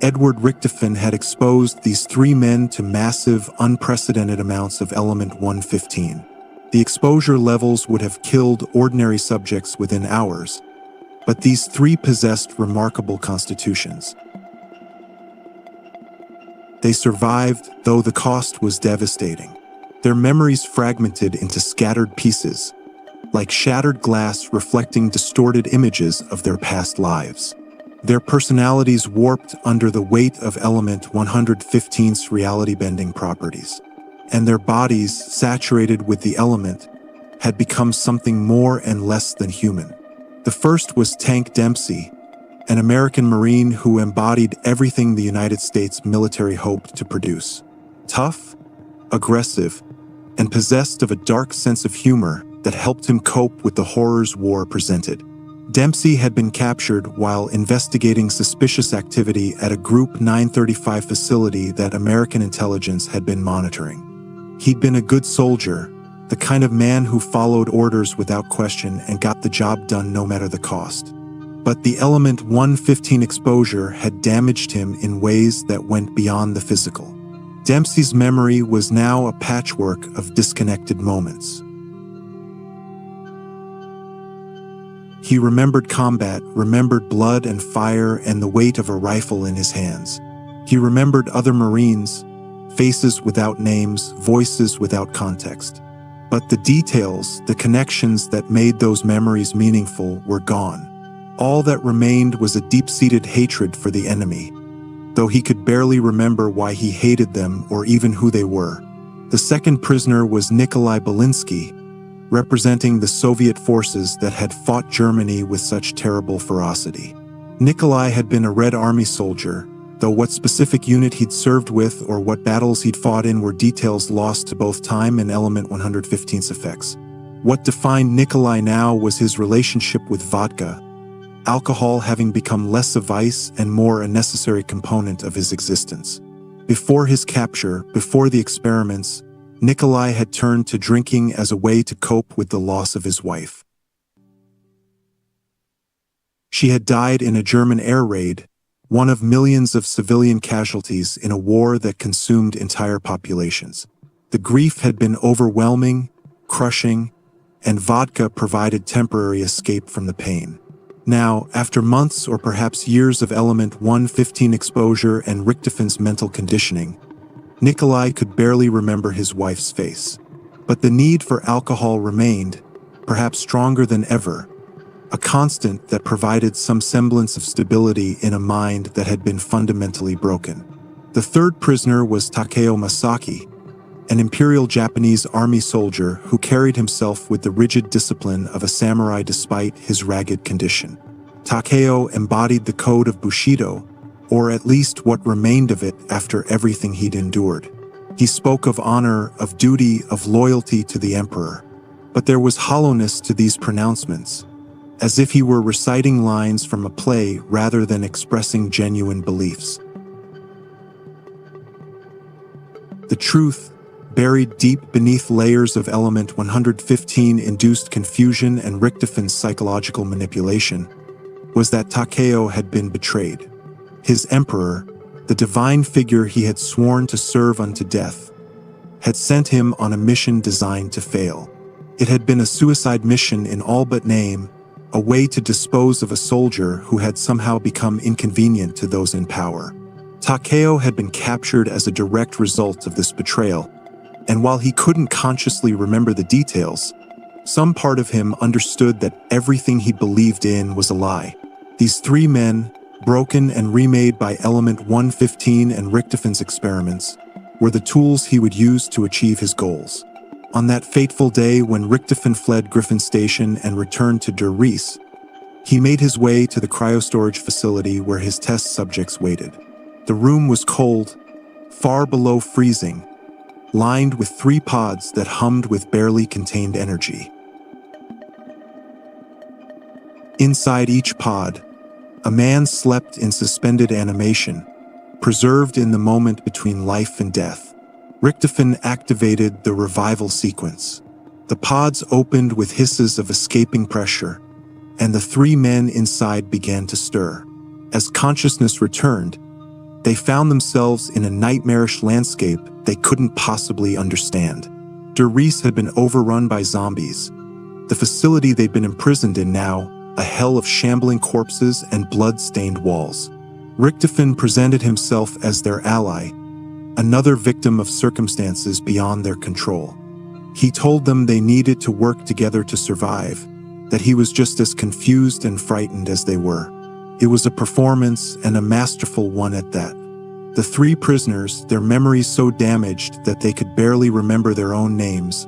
Edward Richtofen had exposed these 3 men to massive, unprecedented amounts of element 115. The exposure levels would have killed ordinary subjects within hours, but these 3 possessed remarkable constitutions. They survived, though the cost was devastating. Their memories fragmented into scattered pieces, like shattered glass reflecting distorted images of their past lives. Their personalities warped under the weight of element 115's reality-bending properties, and their bodies, saturated with the element, had become something more and less than human. The first was Tank Dempsey, an American Marine who embodied everything the United States military hoped to produce. Tough, aggressive, and possessed of a dark sense of humor that helped him cope with the horrors war presented. Dempsey had been captured while investigating suspicious activity at a Group 935 facility that American intelligence had been monitoring. He'd been a good soldier, the kind of man who followed orders without question and got the job done no matter the cost. But the element 115 exposure had damaged him in ways that went beyond the physical. Dempsey's memory was now a patchwork of disconnected moments. He remembered combat, remembered blood and fire and the weight of a rifle in his hands. He remembered other Marines, faces without names, voices without context. But the details, the connections that made those memories meaningful were gone. All that remained was a deep-seated hatred for the enemy, though he could barely remember why he hated them or even who they were. The second prisoner was Nikolai Belinsky, representing the Soviet forces that had fought Germany with such terrible ferocity. Nikolai had been a Red Army soldier, though what specific unit he'd served with or what battles he'd fought in were details lost to both time and element 115's effects. What defined Nikolai now was his relationship with vodka, alcohol having become less a vice and more a necessary component of his existence. Before his capture, before the experiments, Nikolai had turned to drinking as a way to cope with the loss of his wife. She had died in a German air raid, one of millions of civilian casualties in a war that consumed entire populations. The grief had been overwhelming, crushing, and vodka provided temporary escape from the pain. Now, after months or perhaps years of element 115 exposure and Richtofen's mental conditioning, Nikolai could barely remember his wife's face. But the need for alcohol remained, perhaps stronger than ever, a constant that provided some semblance of stability in a mind that had been fundamentally broken. The third prisoner was Takeo Masaki, an Imperial Japanese army soldier who carried himself with the rigid discipline of a samurai despite his ragged condition. Takeo embodied the code of Bushido, or at least what remained of it after everything he'd endured. He spoke of honor, of duty, of loyalty to the emperor. But there was hollowness to these pronouncements, as if he were reciting lines from a play rather than expressing genuine beliefs. The truth, buried deep beneath layers of element 115 induced confusion and Richtofen's psychological manipulation, was that Takeo had been betrayed. His emperor, the divine figure he had sworn to serve unto death, had sent him on a mission designed to fail. It had been a suicide mission in all but name, a way to dispose of a soldier who had somehow become inconvenient to those in power. Takeo had been captured as a direct result of this betrayal, and while he couldn't consciously remember the details, some part of him understood that everything he believed in was a lie. These 3 men, broken and remade by element 115 and Richtofen's experiments, were the tools he would use to achieve his goals. On that fateful day when Richtofen fled Griffin Station and returned to Der Reese, he made his way to the cryostorage facility where his test subjects waited. The room was cold, far below freezing, lined with 3 pods that hummed with barely contained energy. Inside each pod, a man slept in suspended animation, preserved in the moment between life and death. Richtofen activated the revival sequence. The pods opened with hisses of escaping pressure, and the 3 men inside began to stir. As consciousness returned, they found themselves in a nightmarish landscape they couldn't possibly understand. Der Reese had been overrun by zombies. The facility they'd been imprisoned in now, a hell of shambling corpses and blood-stained walls. Richtofen presented himself as their ally, another victim of circumstances beyond their control. He told them they needed to work together to survive, that he was just as confused and frightened as they were. It was a performance, and a masterful one at that. The 3 prisoners, their memories so damaged that they could barely remember their own names,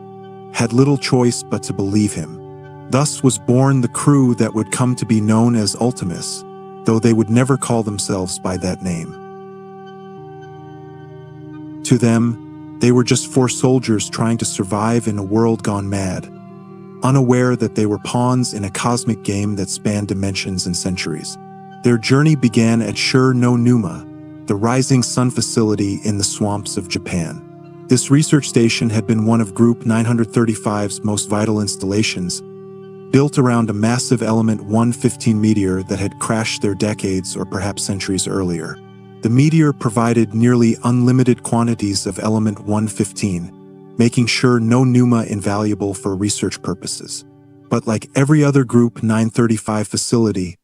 had little choice but to believe him. Thus was born the crew that would come to be known as Ultimus, though they would never call themselves by that name. To them, they were just 4 soldiers trying to survive in a world gone mad, unaware that they were pawns in a cosmic game that spanned dimensions and centuries. Their journey began at no Numa, the rising sun facility in the swamps of Japan. This research station had been one of Group 935's most vital installations, built around a massive Element 115 meteor that had crashed there decades or perhaps centuries earlier. The meteor provided nearly unlimited quantities of Element 115, making no Numa invaluable for research purposes. But like every other Group 935 facility,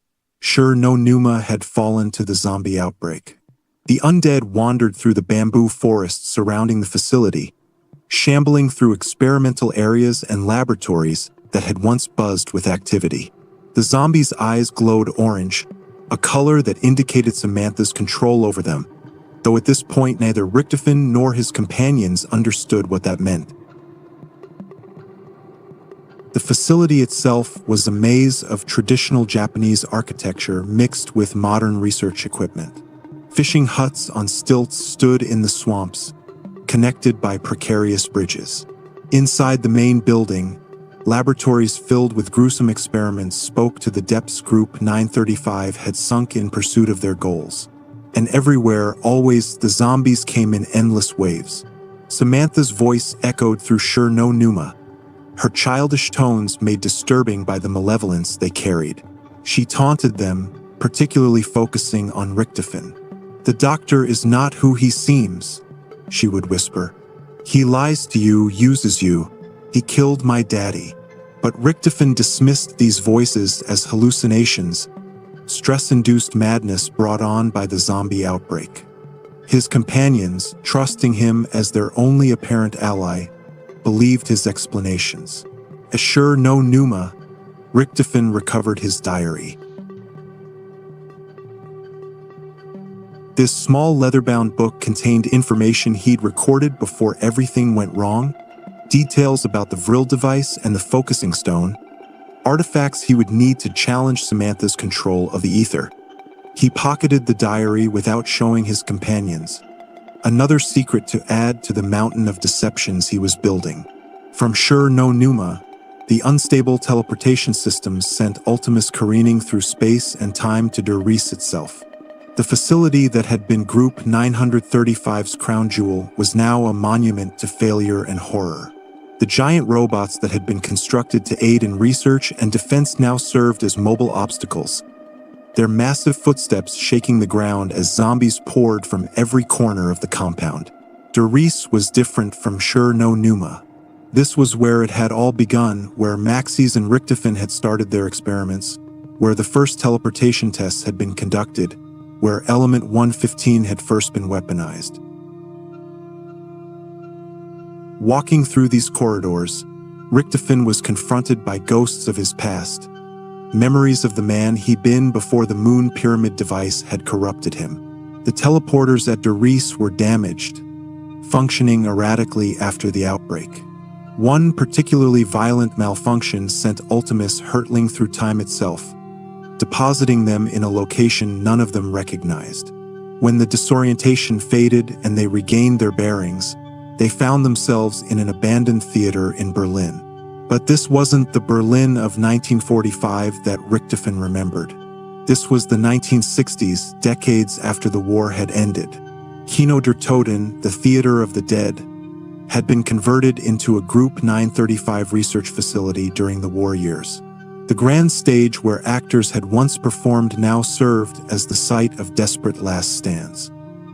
no Numa had fallen to the zombie outbreak. The undead wandered through the bamboo forests surrounding the facility, shambling through experimental areas and laboratories that had once buzzed with activity. The zombies' eyes glowed orange, a color that indicated Samantha's control over them, though at this point neither Richtofen nor his companions understood what that meant. The facility itself was a maze of traditional Japanese architecture mixed with modern research equipment. Fishing huts on stilts stood in the swamps, connected by precarious bridges. Inside the main building, laboratories filled with gruesome experiments spoke to the depths Group 935 had sunk in pursuit of their goals. And everywhere, always, the zombies came in endless waves. Samantha's voice echoed through no Numa, her childish tones made disturbing by the malevolence they carried. She taunted them, particularly focusing on Richtofen. "The doctor is not who he seems," she would whisper. "He lies to you, uses you. He killed my daddy." But Richtofen dismissed these voices as hallucinations, stress-induced madness brought on by the zombie outbreak. His companions, trusting him as their only apparent ally, believed his explanations. As no Numa, Richtofen recovered his diary. This small leather-bound book contained information he'd recorded before everything went wrong, details about the Vril device and the focusing stone, artifacts he would need to challenge Samantha's control of the ether. He pocketed the diary without showing his companions, another secret to add to the mountain of deceptions he was building. From no Numa, the unstable teleportation systems sent Ultimus careening through space and time to Der Reese itself. The facility that had been Group 935's crown jewel was now a monument to failure and horror. The giant robots that had been constructed to aid in research and defense now served as mobile obstacles, their massive footsteps shaking the ground as zombies poured from every corner of the compound. Der Reese was different from no Numa. This was where it had all begun, where Maxis and Richtofen had started their experiments, where the first teleportation tests had been conducted, where Element 115 had first been weaponized. Walking through these corridors, Richtofen was confronted by ghosts of his past, memories of the man he'd been before the Moon Pyramid device had corrupted him. The teleporters at Der Reese were damaged, functioning erratically after the outbreak. One particularly violent malfunction sent Ultimus hurtling through time itself, depositing them in a location none of them recognized. When the disorientation faded and they regained their bearings, They found themselves in an abandoned theater in Berlin. But this wasn't the Berlin of 1945 that Richthofen remembered. This was the 1960s, decades after the war had ended. Kino der Toten, the Theater of the Dead, had been converted into a Group 935 research facility during the war years. The grand stage where actors had once performed now served as the site of desperate last stands.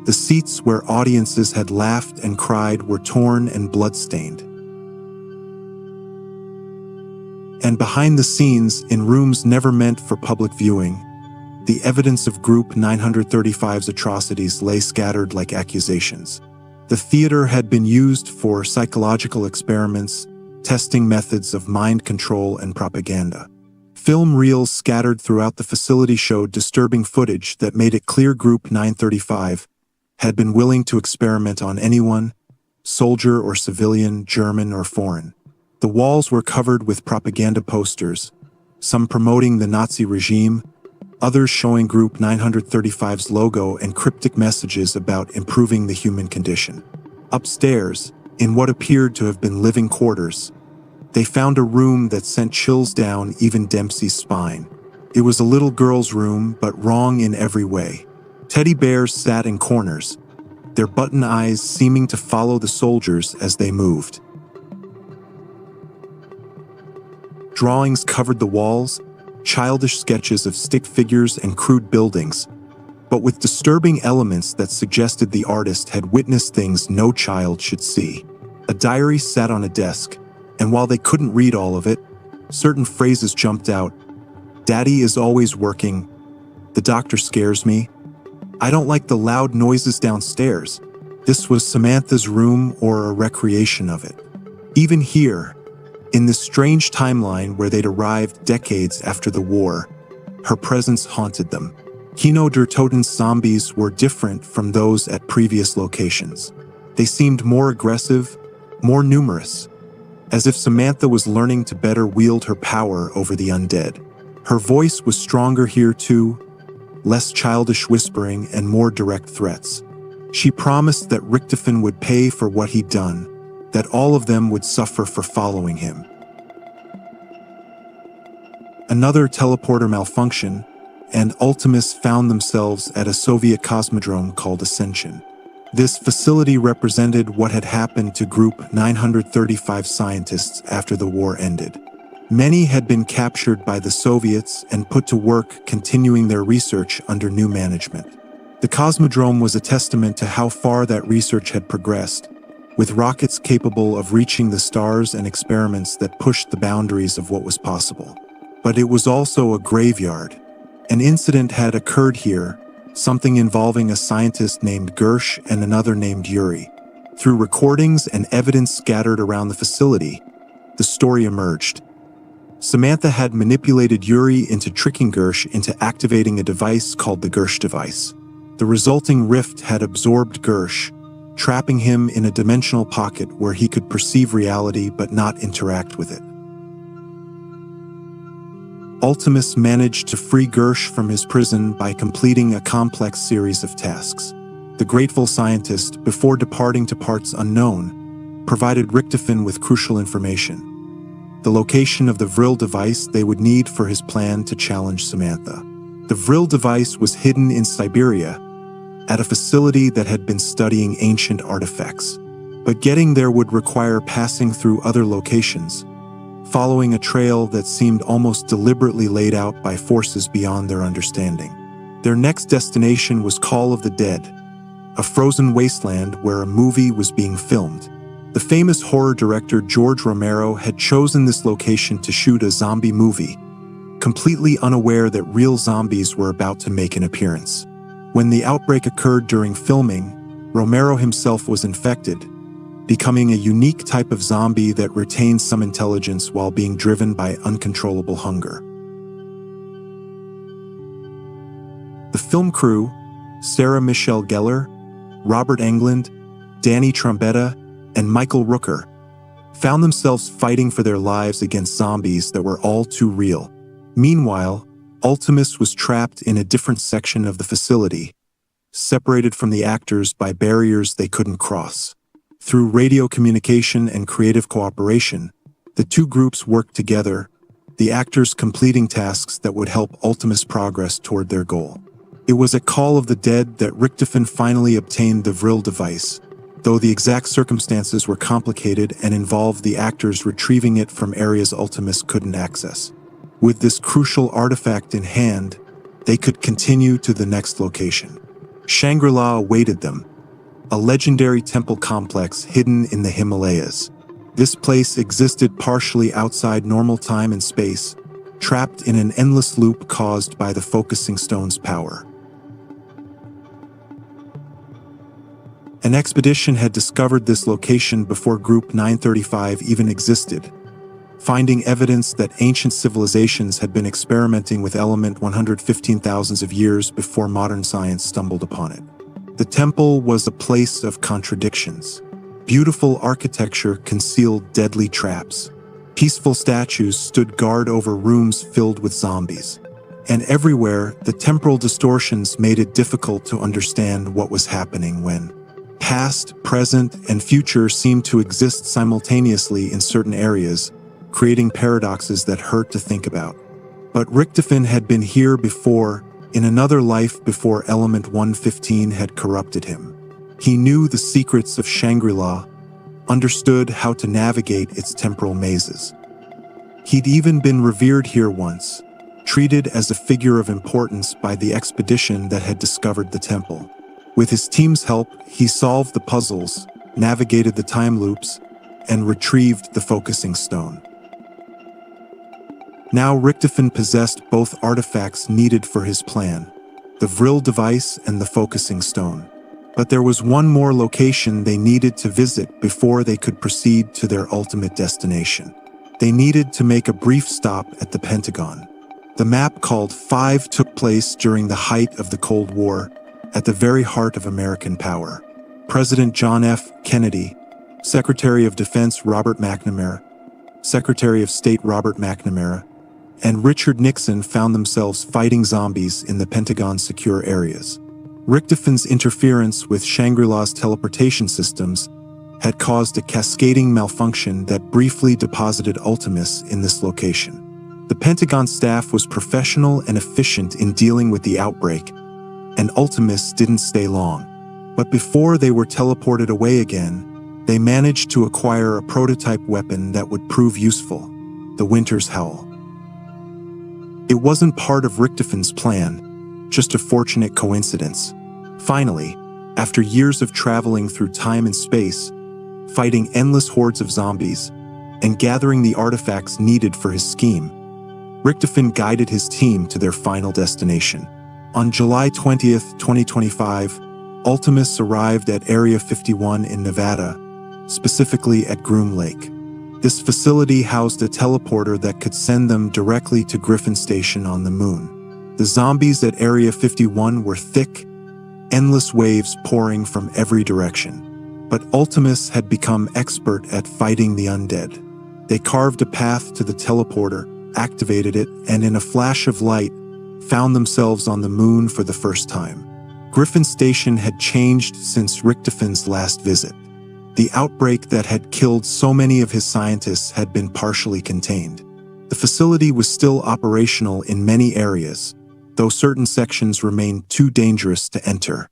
The seats where audiences had laughed and cried were torn and blood-stained. And behind the scenes, in rooms never meant for public viewing, the evidence of Group 935's atrocities lay scattered like accusations. The theater had been used for psychological experiments, testing methods of mind control and propaganda. Film reels scattered throughout the facility showed disturbing footage that made it clear Group 935 had been willing to experiment on anyone, soldier or civilian, German or foreign. The walls were covered with propaganda posters, some promoting the Nazi regime, others showing Group 935's logo and cryptic messages about improving the human condition. Upstairs, in what appeared to have been living quarters, they found a room that sent chills down even Dempsey's spine. It was a little girl's room, but wrong in every way. Teddy bears sat in corners, their button eyes seeming to follow the soldiers as they moved. Drawings covered the walls, childish sketches of stick figures and crude buildings, but with disturbing elements that suggested the artist had witnessed things no child should see. A diary sat on a desk, and while they couldn't read all of it, certain phrases jumped out. "Daddy is always working. The doctor scares me. I don't like the loud noises downstairs." This was Samantha's room or a recreation of it. Even here, in this strange timeline where they'd arrived decades after the war, her presence haunted them. Kino der Toten's zombies were different from those at previous locations. They seemed more aggressive, more numerous, as if Samantha was learning to better wield her power over the undead. Her voice was stronger here too, less childish whispering and more direct threats. She promised that Richthofen would pay for what he'd done, that all of them would suffer for following him. Another teleporter malfunctioned, and Ultimus found themselves at a Soviet cosmodrome called Ascension. This facility represented what had happened to Group 935 scientists after the war ended. Many had been captured by the Soviets and put to work continuing their research under new management. The cosmodrome was a testament to how far that research had progressed, with rockets capable of reaching the stars and experiments that pushed the boundaries of what was possible. But it was also a graveyard. An incident had occurred here, something involving a scientist named Gersh and another named Yuri. Through recordings and evidence scattered around the facility, the story emerged. Samantha had manipulated Yuri into tricking Gersh into activating a device called the Gersh device. The resulting rift had absorbed Gersh, trapping him in a dimensional pocket where he could perceive reality but not interact with it. Ultimus managed to free Gersh from his prison by completing a complex series of tasks. The grateful scientist, before departing to parts unknown, provided Richthofen with crucial information: the location of the Vril device they would need for his plan to challenge Samantha. The Vril device was hidden in Siberia, at a facility that had been studying ancient artifacts. But getting there would require passing through other locations, following a trail that seemed almost deliberately laid out by forces beyond their understanding. Their next destination was Call of the Dead, a frozen wasteland where a movie was being filmed. The famous horror director George Romero had chosen this location to shoot a zombie movie, completely unaware that real zombies were about to make an appearance. When the outbreak occurred during filming, Romero himself was infected, becoming a unique type of zombie that retains some intelligence while being driven by uncontrollable hunger. The film crew, Sarah Michelle Gellar, Robert Englund, Danny Trombetta, and Michael Rooker, found themselves fighting for their lives against zombies that were all too real. Meanwhile, Ultimus was trapped in a different section of the facility, separated from the actors by barriers they couldn't cross. Through radio communication and creative cooperation, the two groups worked together, the actors completing tasks that would help Ultimus progress toward their goal. It was at Call of the Dead that Richtofen finally obtained the Vril device, though the exact circumstances were complicated and involved the actors retrieving it from areas Ultimus couldn't access. With this crucial artifact in hand, they could continue to the next location. Shangri-La awaited them, a legendary temple complex hidden in the Himalayas. This place existed partially outside normal time and space, trapped in an endless loop caused by the focusing stone's power. An expedition had discovered this location before Group 935 even existed, finding evidence that ancient civilizations had been experimenting with element 115,000 of years before modern science stumbled upon it. The temple was a place of contradictions. Beautiful architecture concealed deadly traps. Peaceful statues stood guard over rooms filled with zombies. And everywhere, the temporal distortions made it difficult to understand what was happening when past, present, and future seemed to exist simultaneously in certain areas, creating paradoxes that hurt to think about. But Richtofen had been here before, in another life before Element 115 had corrupted him. He knew the secrets of Shangri-La, understood how to navigate its temporal mazes. He'd even been revered here once, treated as a figure of importance by the expedition that had discovered the temple. With his team's help, he solved the puzzles, navigated the time loops, and retrieved the focusing stone. Now Richtofen possessed both artifacts needed for his plan, the Vril device and the focusing stone. But there was one more location they needed to visit before they could proceed to their ultimate destination. They needed to make a brief stop at the Pentagon. The map called 5 took place during the height of the Cold War, at the very heart of American power. President John F. Kennedy, Secretary of Defense Robert McNamara, Secretary of State Robert McNamara, and Richard Nixon found themselves fighting zombies in the Pentagon's secure areas. Richtofen's interference with Shangri-La's teleportation systems had caused a cascading malfunction that briefly deposited Ultimus in this location. The Pentagon staff was professional and efficient in dealing with the outbreak, and Ultimus didn't stay long. But before they were teleported away again, they managed to acquire a prototype weapon that would prove useful, the Winter's Howl. It wasn't part of Richtofen's plan, just a fortunate coincidence. Finally, after years of traveling through time and space, fighting endless hordes of zombies, and gathering the artifacts needed for his scheme, Richtofen guided his team to their final destination. On July 20th, 2025, Ultimus arrived at Area 51 in Nevada, specifically at Groom Lake. This facility housed a teleporter that could send them directly to Griffin Station on the moon. The zombies at Area 51 were thick, endless waves pouring from every direction. But Ultimus had become expert at fighting the undead. They carved a path to the teleporter, activated it, and in a flash of light, found themselves on the moon for the first time. Griffin Station had changed since Richtofen's last visit. The outbreak that had killed so many of his scientists had been partially contained. The facility was still operational in many areas, though certain sections remained too dangerous to enter.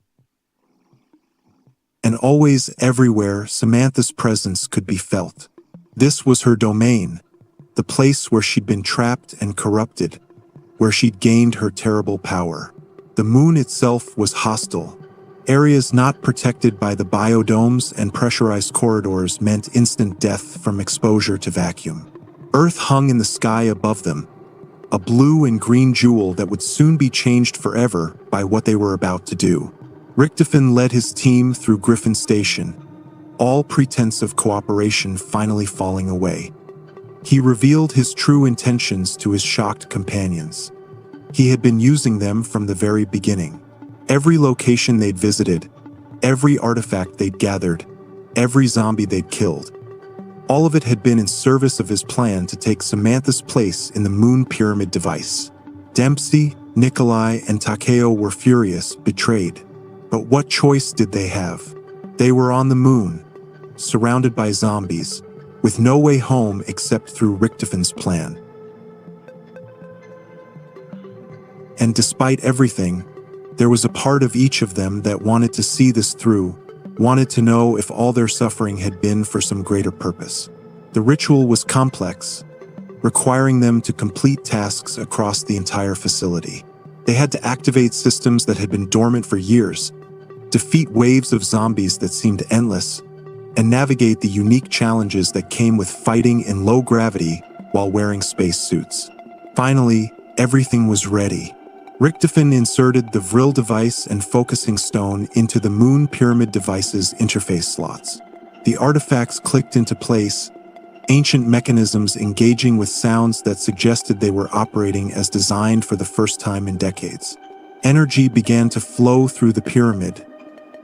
And always everywhere, Samantha's presence could be felt. This was her domain, the place where she'd been trapped and corrupted, where she'd gained her terrible power. The moon itself was hostile. Areas not protected by the biodomes and pressurized corridors meant instant death from exposure to vacuum. Earth hung in the sky above them, a blue and green jewel that would soon be changed forever by what they were about to do. Richtofen led his team through Griffin Station, all pretense of cooperation finally falling away. He revealed his true intentions to his shocked companions. He had been using them from the very beginning. Every location they'd visited, every artifact they'd gathered, every zombie they'd killed, all of it had been in service of his plan to take Samantha's place in the Moon Pyramid device. Dempsey, Nikolai, and Takeo were furious, betrayed. But what choice did they have? They were on the moon, surrounded by zombies, with no way home except through Richtofon's plan. And despite everything, there was a part of each of them that wanted to see this through, wanted to know if all their suffering had been for some greater purpose. The ritual was complex, requiring them to complete tasks across the entire facility. They had to activate systems that had been dormant for years, defeat waves of zombies that seemed endless, and navigate the unique challenges that came with fighting in low gravity while wearing space suits. Finally, everything was ready. Richtofon inserted the Vril device and focusing stone into the Moon Pyramid device's interface slots. The artifacts clicked into place, ancient mechanisms engaging with sounds that suggested they were operating as designed for the first time in decades. Energy began to flow through the pyramid,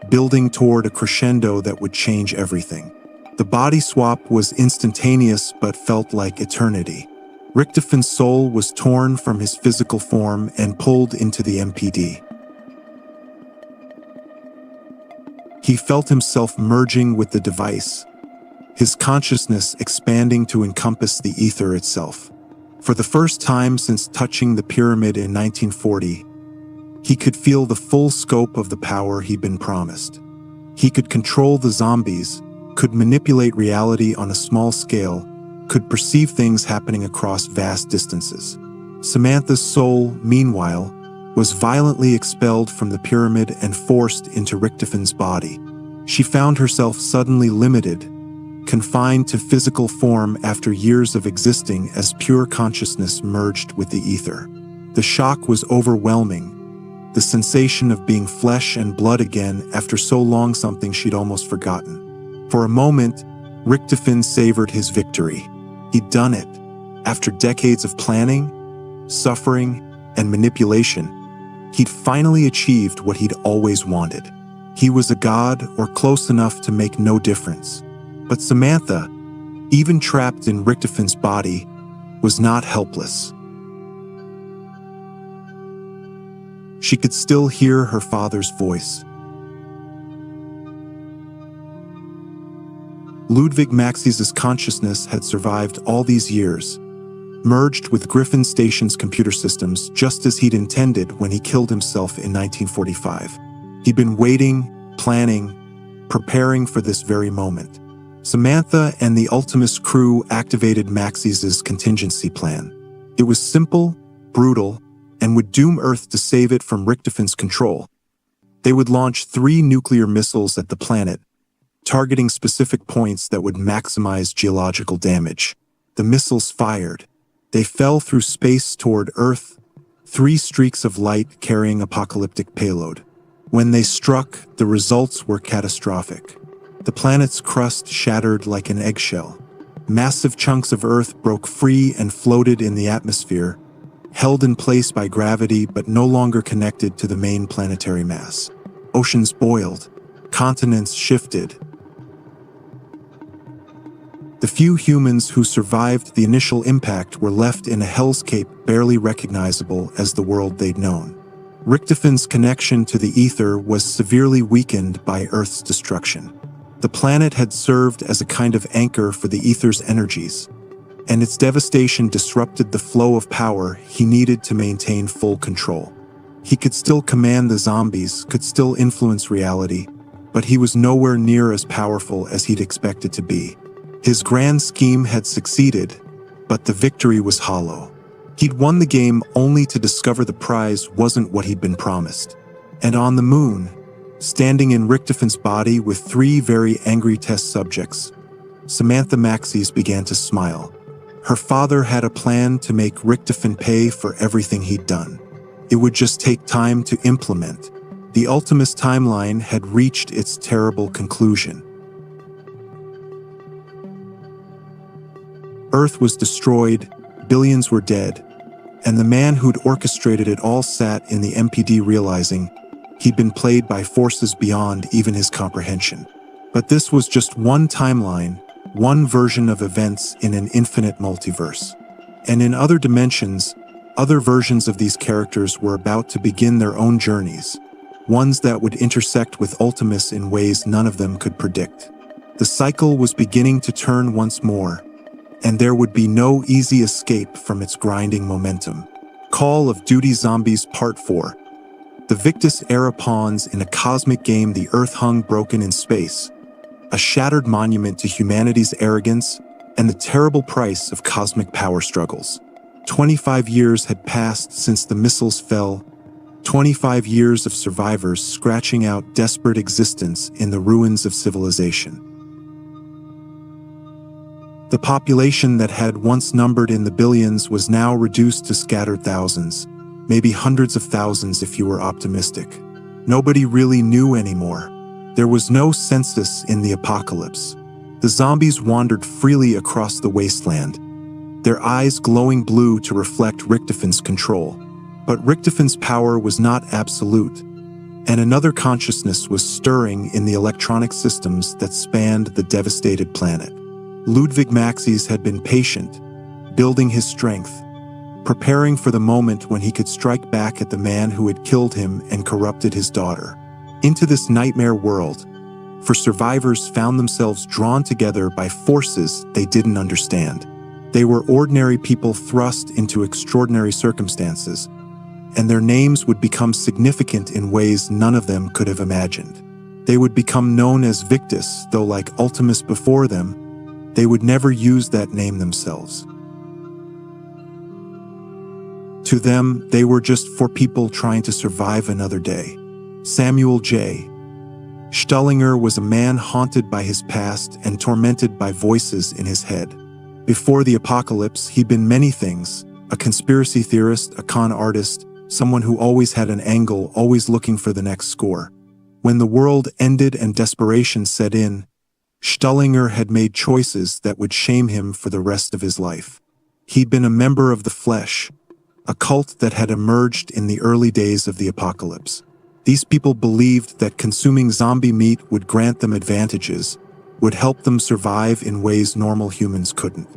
building toward a crescendo that would change everything. The body swap was instantaneous but felt like eternity. Richtofon's soul was torn from his physical form and pulled into the MPD. He felt himself merging with the device, his consciousness expanding to encompass the ether itself. For the first time since touching the pyramid in 1940, he could feel the full scope of the power he'd been promised. He could control the zombies, could manipulate reality on a small scale, could perceive things happening across vast distances. Samantha's soul, meanwhile, was violently expelled from the pyramid and forced into Richtofon's body. She found herself suddenly limited, confined to physical form after years of existing as pure consciousness merged with the ether. The shock was overwhelming, the sensation of being flesh and blood again after so long, something she'd almost forgotten. For a moment, Richtofon savored his victory. He'd done it. After decades of planning, suffering, and manipulation, he'd finally achieved what he'd always wanted. He was a god, or close enough to make no difference. But Samantha, even trapped in Richtofon's body, was not helpless. She could still hear her father's voice. Ludwig Maxis's consciousness had survived all these years, merged with Griffin Station's computer systems just as he'd intended when he killed himself in 1945. He'd been waiting, planning, preparing for this very moment. Samantha and the Ultimus crew activated Maxis's contingency plan. It was simple, brutal, and would doom Earth to save it from Richtofon's control. They would launch 3 nuclear missiles at the planet, targeting specific points that would maximize geological damage. The missiles fired. They fell through space toward Earth, 3 streaks of light carrying apocalyptic payload. When they struck, the results were catastrophic. The planet's crust shattered like an eggshell. Massive chunks of Earth broke free and floated in the atmosphere, held in place by gravity but no longer connected to the main planetary mass. Oceans boiled. Continents shifted. The few humans who survived the initial impact were left in a hellscape barely recognizable as the world they'd known. Richtofon's connection to the ether was severely weakened by Earth's destruction. The planet had served as a kind of anchor for the ether's energies, and its devastation disrupted the flow of power he needed to maintain full control. He could still command the zombies, could still influence reality, but he was nowhere near as powerful as he'd expected to be. His grand scheme had succeeded, but the victory was hollow. He'd won the game only to discover the prize wasn't what he'd been promised. And on the moon, standing in Richtofon's body with 3 very angry test subjects, Samantha Maxis began to smile. Her father had a plan to make Richtofon pay for everything he'd done. It would just take time to implement. The Ultimus timeline had reached its terrible conclusion. Earth was destroyed, billions were dead, and the man who'd orchestrated it all sat in the MPD realizing he'd been played by forces beyond even his comprehension. But this was just one timeline, one version of events in an infinite multiverse. And in other dimensions, other versions of these characters were about to begin their own journeys, ones that would intersect with Ultimus in ways none of them could predict. The cycle was beginning to turn once more, and there would be no easy escape from its grinding momentum. Call of Duty Zombies Part 4. The Victus-era pawns in a cosmic game, the Earth hung broken in space, a shattered monument to humanity's arrogance and the terrible price of cosmic power struggles. 25 years had passed since the missiles fell, 25 years of survivors scratching out desperate existence in the ruins of civilization. The population that had once numbered in the billions was now reduced to scattered thousands, maybe hundreds of thousands if you were optimistic. Nobody really knew anymore. There was no census in the apocalypse. The zombies wandered freely across the wasteland, their eyes glowing blue to reflect Richtofan's control. But Richtofan's power was not absolute, and another consciousness was stirring in the electronic systems that spanned the devastated planet. Ludwig Maxis had been patient, building his strength, preparing for the moment when he could strike back at the man who had killed him and corrupted his daughter. Into this nightmare world, for survivors found themselves drawn together by forces they didn't understand. They were ordinary people thrust into extraordinary circumstances, and their names would become significant in ways none of them could have imagined. They would become known as Victus, though like Ultimus before them, they would never use that name themselves. To them, they were just four people trying to survive another day. Samuel J. Stullinger was a man haunted by his past and tormented by voices in his head. Before the apocalypse, he'd been many things: a conspiracy theorist, a con artist, someone who always had an angle, always looking for the next score. When the world ended and desperation set in, Stullinger had made choices that would shame him for the rest of his life. He'd been a member of the Flesh, a cult that had emerged in the early days of the apocalypse. These people believed that consuming zombie meat would grant them advantages, would help them survive in ways normal humans couldn't.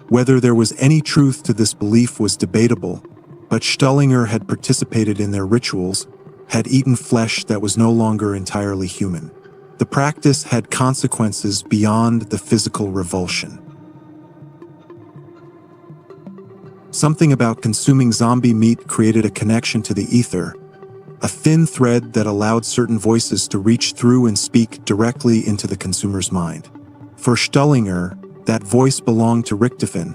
Whether there was any truth to this belief was debatable, but Stullinger had participated in their rituals, had eaten flesh that was no longer entirely human. The practice had consequences beyond the physical revulsion. Something about consuming zombie meat created a connection to the ether, a thin thread that allowed certain voices to reach through and speak directly into the consumer's mind. For Stullinger, that voice belonged to Richtofan,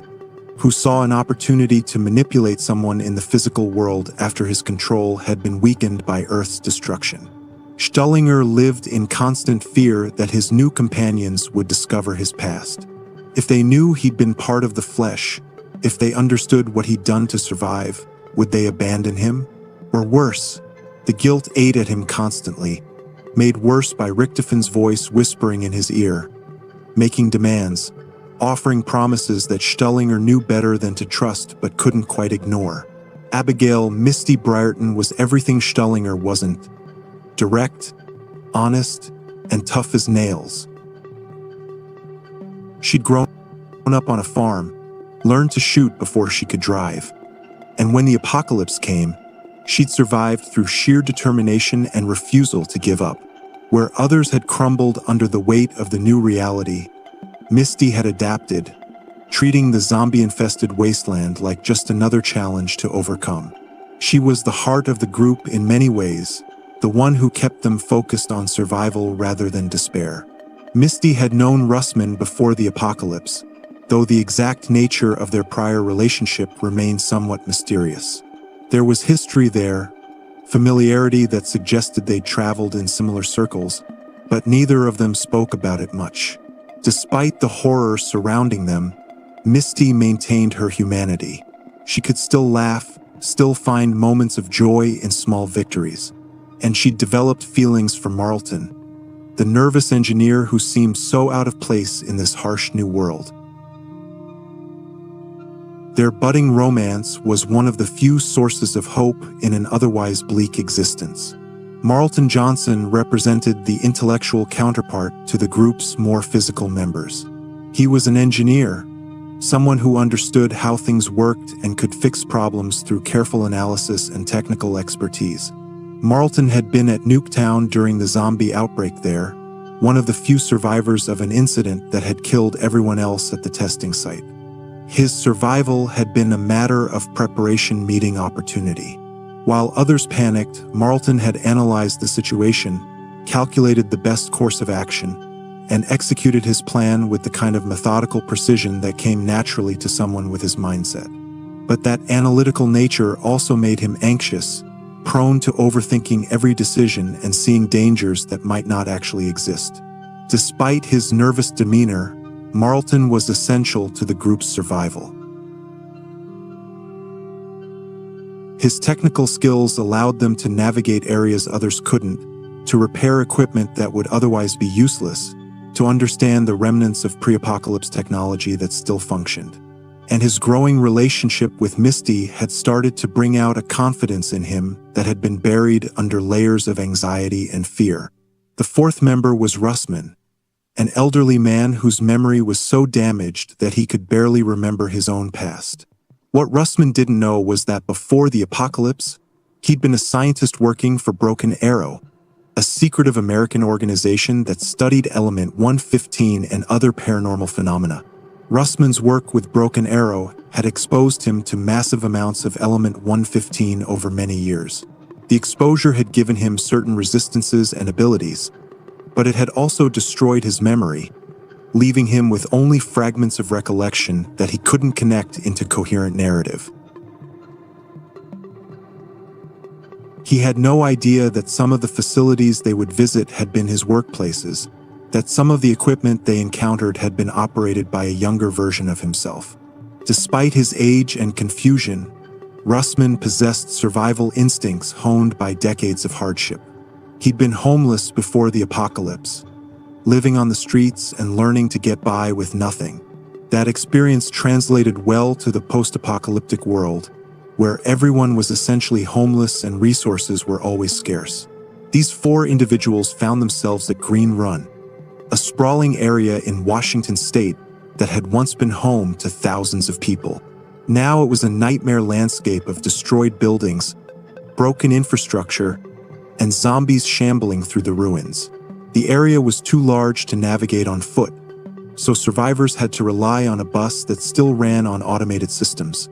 who saw an opportunity to manipulate someone in the physical world after his control had been weakened by Earth's destruction. Stullinger lived in constant fear that his new companions would discover his past. If they knew he'd been part of the Flesh, if they understood what he'd done to survive, would they abandon him? Or worse, the guilt ate at him constantly, made worse by Richtofan's voice whispering in his ear, making demands, offering promises that Stullinger knew better than to trust but couldn't quite ignore. Abigail Misty Briarton was everything Stullinger wasn't: direct, honest, and tough as nails. She'd grown up on a farm, learned to shoot before she could drive, and when the apocalypse came, she'd survived through sheer determination and refusal to give up. Where others had crumbled under the weight of the new reality, Misty had adapted, treating the zombie-infested wasteland like just another challenge to overcome. She was the heart of the group in many ways, the one who kept them focused on survival rather than despair. Misty had known Russman before the apocalypse, though the exact nature of their prior relationship remained somewhat mysterious. There was history there, familiarity that suggested they'd traveled in similar circles, but neither of them spoke about it much. Despite the horror surrounding them, Misty maintained her humanity. She could still laugh, still find moments of joy in small victories. And she'd developed feelings for Marlton, the nervous engineer who seemed so out of place in this harsh new world. Their budding romance was one of the few sources of hope in an otherwise bleak existence. Marlton Johnson represented the intellectual counterpart to the group's more physical members. He was an engineer, someone who understood how things worked and could fix problems through careful analysis and technical expertise. Marlton had been at Nuketown during the zombie outbreak there, one of the few survivors of an incident that had killed everyone else at the testing site. His survival had been a matter of preparation meeting opportunity. While others panicked, Marlton had analyzed the situation, calculated the best course of action, and executed his plan with the kind of methodical precision that came naturally to someone with his mindset. But that analytical nature also made him anxious, prone to overthinking every decision and seeing dangers that might not actually exist. Despite his nervous demeanor, Marlton was essential to the group's survival. His technical skills allowed them to navigate areas others couldn't, to repair equipment that would otherwise be useless, to understand the remnants of pre-apocalypse technology that still functioned. And his growing relationship with Misty had started to bring out a confidence in him that had been buried under layers of anxiety and fear. The fourth member was Russman, an elderly man whose memory was so damaged that he could barely remember his own past. What Russman didn't know was that before the apocalypse, he'd been a scientist working for Broken Arrow, a secretive American organization that studied Element 115 and other paranormal phenomena. Russman's work with Broken Arrow had exposed him to massive amounts of Element 115 over many years. The exposure had given him certain resistances and abilities, but it had also destroyed his memory, leaving him with only fragments of recollection that he couldn't connect into coherent narrative. He had no idea that some of the facilities they would visit had been his workplaces, that some of the equipment they encountered had been operated by a younger version of himself. Despite his age and confusion, Russman possessed survival instincts honed by decades of hardship. He'd been homeless before the apocalypse, living on the streets and learning to get by with nothing. That experience translated well to the post-apocalyptic world, where everyone was essentially homeless and resources were always scarce. These four individuals found themselves at Green Run, a sprawling area in Washington state that had once been home to thousands of people. Now it was a nightmare landscape of destroyed buildings, broken infrastructure, and zombies shambling through the ruins. The area was too large to navigate on foot, so survivors had to rely on a bus that still ran on automated systems,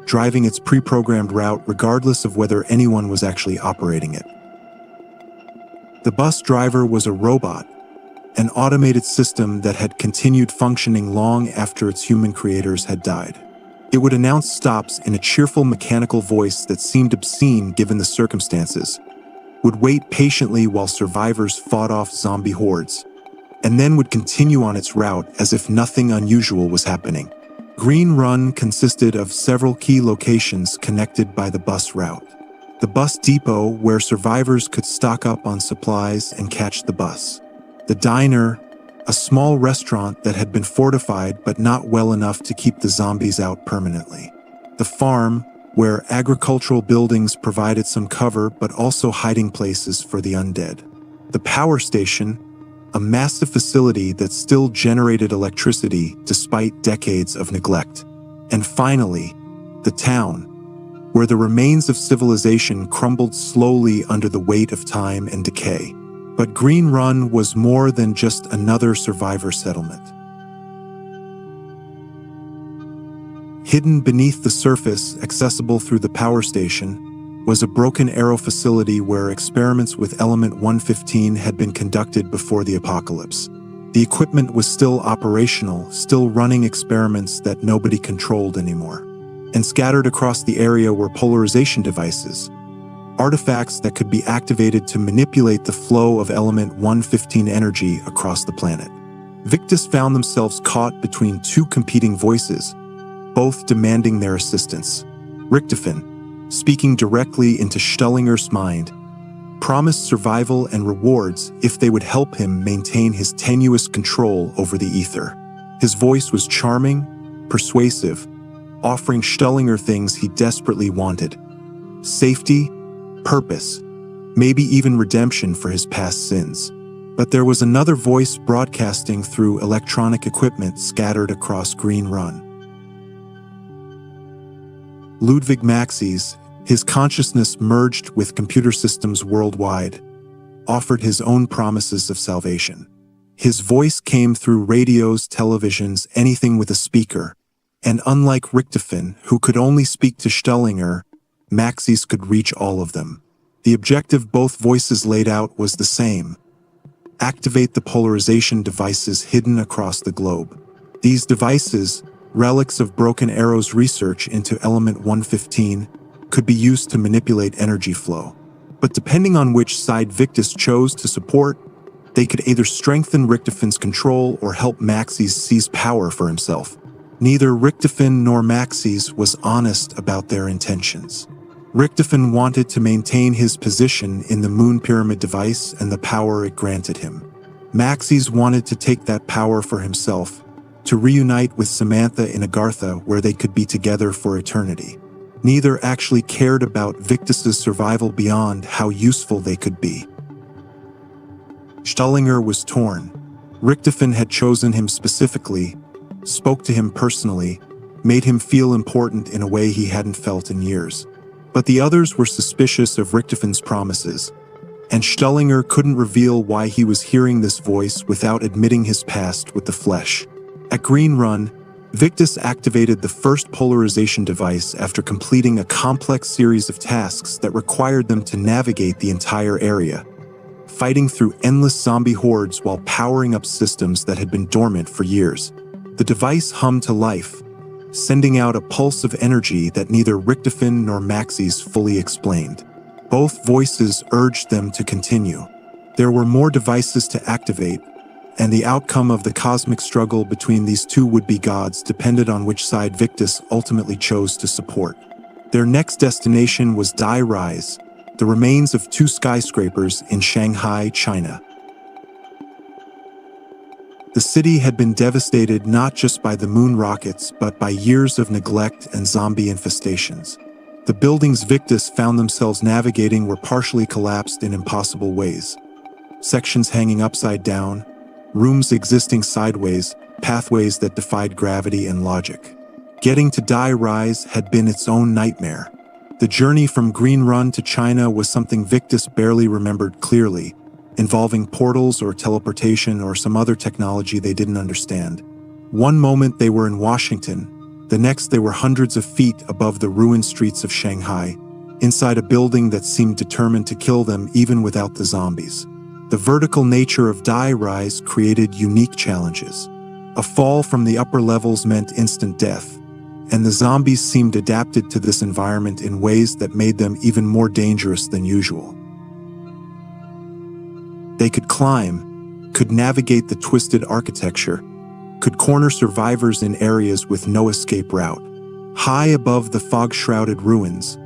driving its pre-programmed route regardless of whether anyone was actually operating it. The bus driver was a robot, an automated system that had continued functioning long after its human creators had died. It would announce stops in a cheerful mechanical voice that seemed obscene given the circumstances, would wait patiently while survivors fought off zombie hordes, and then would continue on its route as if nothing unusual was happening. Green Run consisted of several key locations connected by the bus route. The bus depot where survivors could stock up on supplies and catch the bus. The diner, a small restaurant that had been fortified but not well enough to keep the zombies out permanently. The farm, where agricultural buildings provided some cover but also hiding places for the undead. The power station, a massive facility that still generated electricity despite decades of neglect. And finally, the town, where the remains of civilization crumbled slowly under the weight of time and decay. But Green Run was more than just another survivor settlement. Hidden beneath the surface, accessible through the power station, was a Broken Arrow facility where experiments with Element 115 had been conducted before the apocalypse. The equipment was still operational, still running experiments that nobody controlled anymore. And scattered across the area were polarization devices, artifacts that could be activated to manipulate the flow of Element 115 energy across the planet. Victus found themselves caught between two competing voices, both demanding their assistance. Richtofen, speaking directly into Stellinger's mind, promised survival and rewards if they would help him maintain his tenuous control over the ether. His voice was charming, persuasive, offering Stellinger things he desperately wanted: safety, purpose, maybe even redemption for his past sins. But there was another voice broadcasting through electronic equipment scattered across Green Run. Ludwig Maxis, his consciousness merged with computer systems worldwide, offered his own promises of salvation. His voice came through radios, televisions, anything with a speaker. And unlike Richtofen, who could only speak to Stellinger, Maxis could reach all of them. The objective both voices laid out was the same: activate the polarization devices hidden across the globe. These devices, relics of Broken Arrow's research into Element 115, could be used to manipulate energy flow. But depending on which side Victus chose to support, they could either strengthen Richtofen's control or help Maxis seize power for himself. Neither Richtofen nor Maxis was honest about their intentions. Richtofen wanted to maintain his position in the Moon Pyramid device and the power it granted him. Maxis wanted to take that power for himself, to reunite with Samantha in Agartha where they could be together for eternity. Neither actually cared about Victus's survival beyond how useful they could be. Stellinger was torn. Richtofen had chosen him specifically, spoke to him personally, made him feel important in a way he hadn't felt in years. But the others were suspicious of Richtofen's promises, and Stellinger couldn't reveal why he was hearing this voice without admitting his past with the flesh. At Green Run, Victus activated the first polarization device after completing a complex series of tasks that required them to navigate the entire area, fighting through endless zombie hordes while powering up systems that had been dormant for years. The device hummed to life, sending out a pulse of energy that neither Richtofen nor Maxis fully explained. Both voices urged them to continue. There were more devices to activate, and the outcome of the cosmic struggle between these two would-be gods depended on which side Victus ultimately chose to support. Their next destination was Dai Rise, the remains of two skyscrapers in Shanghai, China. The city had been devastated not just by the moon rockets, but by years of neglect and zombie infestations. The buildings Victus found themselves navigating were partially collapsed in impossible ways. Sections hanging upside down, rooms existing sideways, pathways that defied gravity and logic. Getting to Dai Rise had been its own nightmare. The journey from Green Run to China was something Victus barely remembered clearly, involving portals or teleportation or some other technology they didn't understand. One moment they were in Washington, the next they were hundreds of feet above the ruined streets of Shanghai, inside a building that seemed determined to kill them even without the zombies. The vertical nature of Dai Rise created unique challenges. A fall from the upper levels meant instant death, and the zombies seemed adapted to this environment in ways that made them even more dangerous than usual. They could climb, could navigate the twisted architecture, could corner survivors in areas with no escape route. High above the fog-shrouded ruins,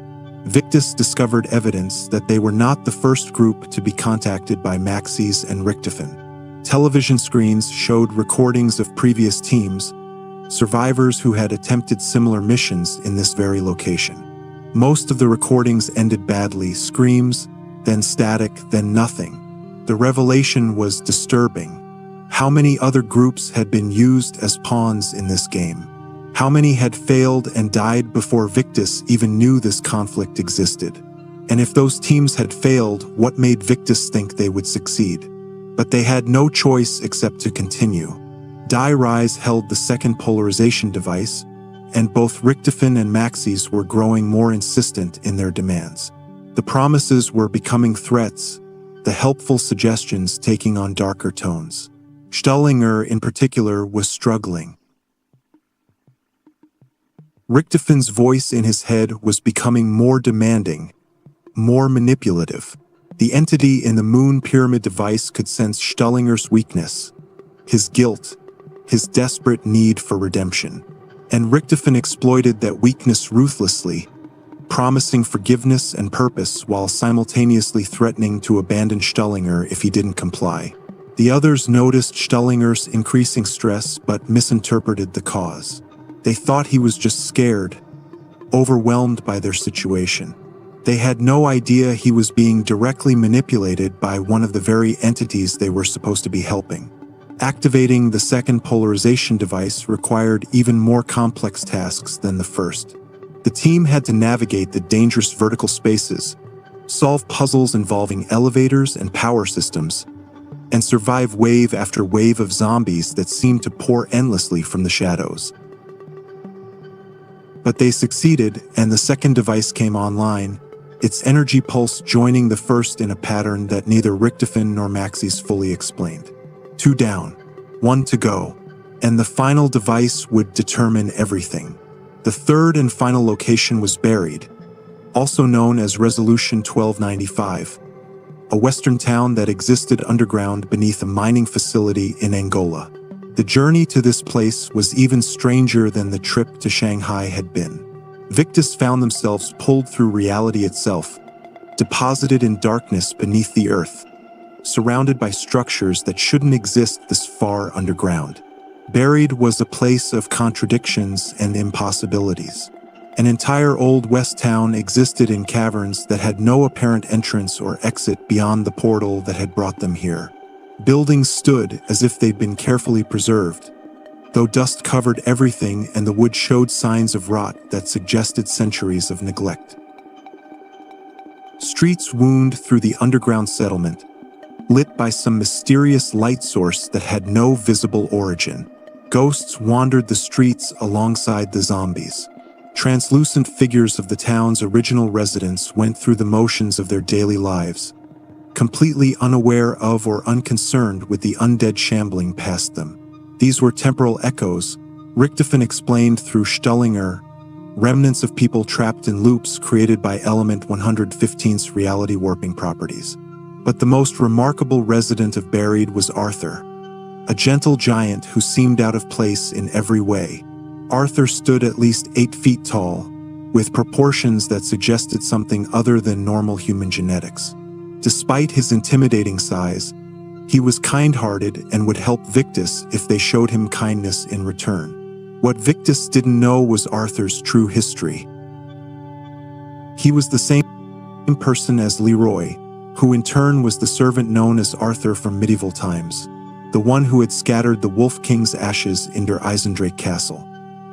Victus discovered evidence that they were not the first group to be contacted by Maxis and Richtofen. Television screens showed recordings of previous teams, survivors who had attempted similar missions in this very location. Most of the recordings ended badly: screams, then static, then nothing. The revelation was disturbing. How many other groups had been used as pawns in this game? How many had failed and died before Victus even knew this conflict existed? And if those teams had failed, what made Victus think they would succeed? But they had no choice except to continue. Dai Rise held the second polarization device, and both Richtofen and Maxis were growing more insistent in their demands. The promises were becoming threats, the helpful suggestions taking on darker tones. Stellinger, in particular, was struggling. Richtofen's voice in his head was becoming more demanding, more manipulative. The entity in the Moon Pyramid device could sense Stellinger's weakness, his guilt, his desperate need for redemption. And Richtofen exploited that weakness ruthlessly, promising forgiveness and purpose while simultaneously threatening to abandon Stellinger if he didn't comply. The others noticed Stellinger's increasing stress but misinterpreted the cause. They thought he was just scared, overwhelmed by their situation. They had no idea he was being directly manipulated by one of the very entities they were supposed to be helping. Activating the second polarization device required even more complex tasks than the first. The team had to navigate the dangerous vertical spaces, solve puzzles involving elevators and power systems, and survive wave after wave of zombies that seemed to pour endlessly from the shadows. But they succeeded, and the second device came online, its energy pulse joining the first in a pattern that neither Richtofen nor Maxis fully explained. 2 down, 1 to go, and the final device would determine everything. The third and final location was buried, also known as Resolution 1295, a western town that existed underground beneath a mining facility in Angola. The journey to this place was even stranger than the trip to Shanghai had been. Victus found themselves pulled through reality itself, deposited in darkness beneath the earth, surrounded by structures that shouldn't exist this far underground. Buried was a place of contradictions and impossibilities. An entire Old West town existed in caverns that had no apparent entrance or exit beyond the portal that had brought them here. Buildings stood as if they'd been carefully preserved, though dust covered everything and the wood showed signs of rot that suggested centuries of neglect. Streets wound through the underground settlement, lit by some mysterious light source that had no visible origin. Ghosts wandered the streets alongside the zombies. Translucent figures of the town's original residents went through the motions of their daily lives, completely unaware of or unconcerned with the undead shambling past them. These were temporal echoes, Richtofen explained through Stullinger, remnants of people trapped in loops created by Element 115's reality warping properties. But the most remarkable resident of Buried was Arthur, a gentle giant who seemed out of place in every way. Arthur stood at least 8 feet tall, with proportions that suggested something other than normal human genetics. Despite his intimidating size, he was kind-hearted and would help Victus if they showed him kindness in return. What Victus didn't know was Arthur's true history. He was the same person as Leroy, who in turn was the servant known as Arthur from medieval times, the one who had scattered the Wolf King's ashes in Der Eisendrake Castle.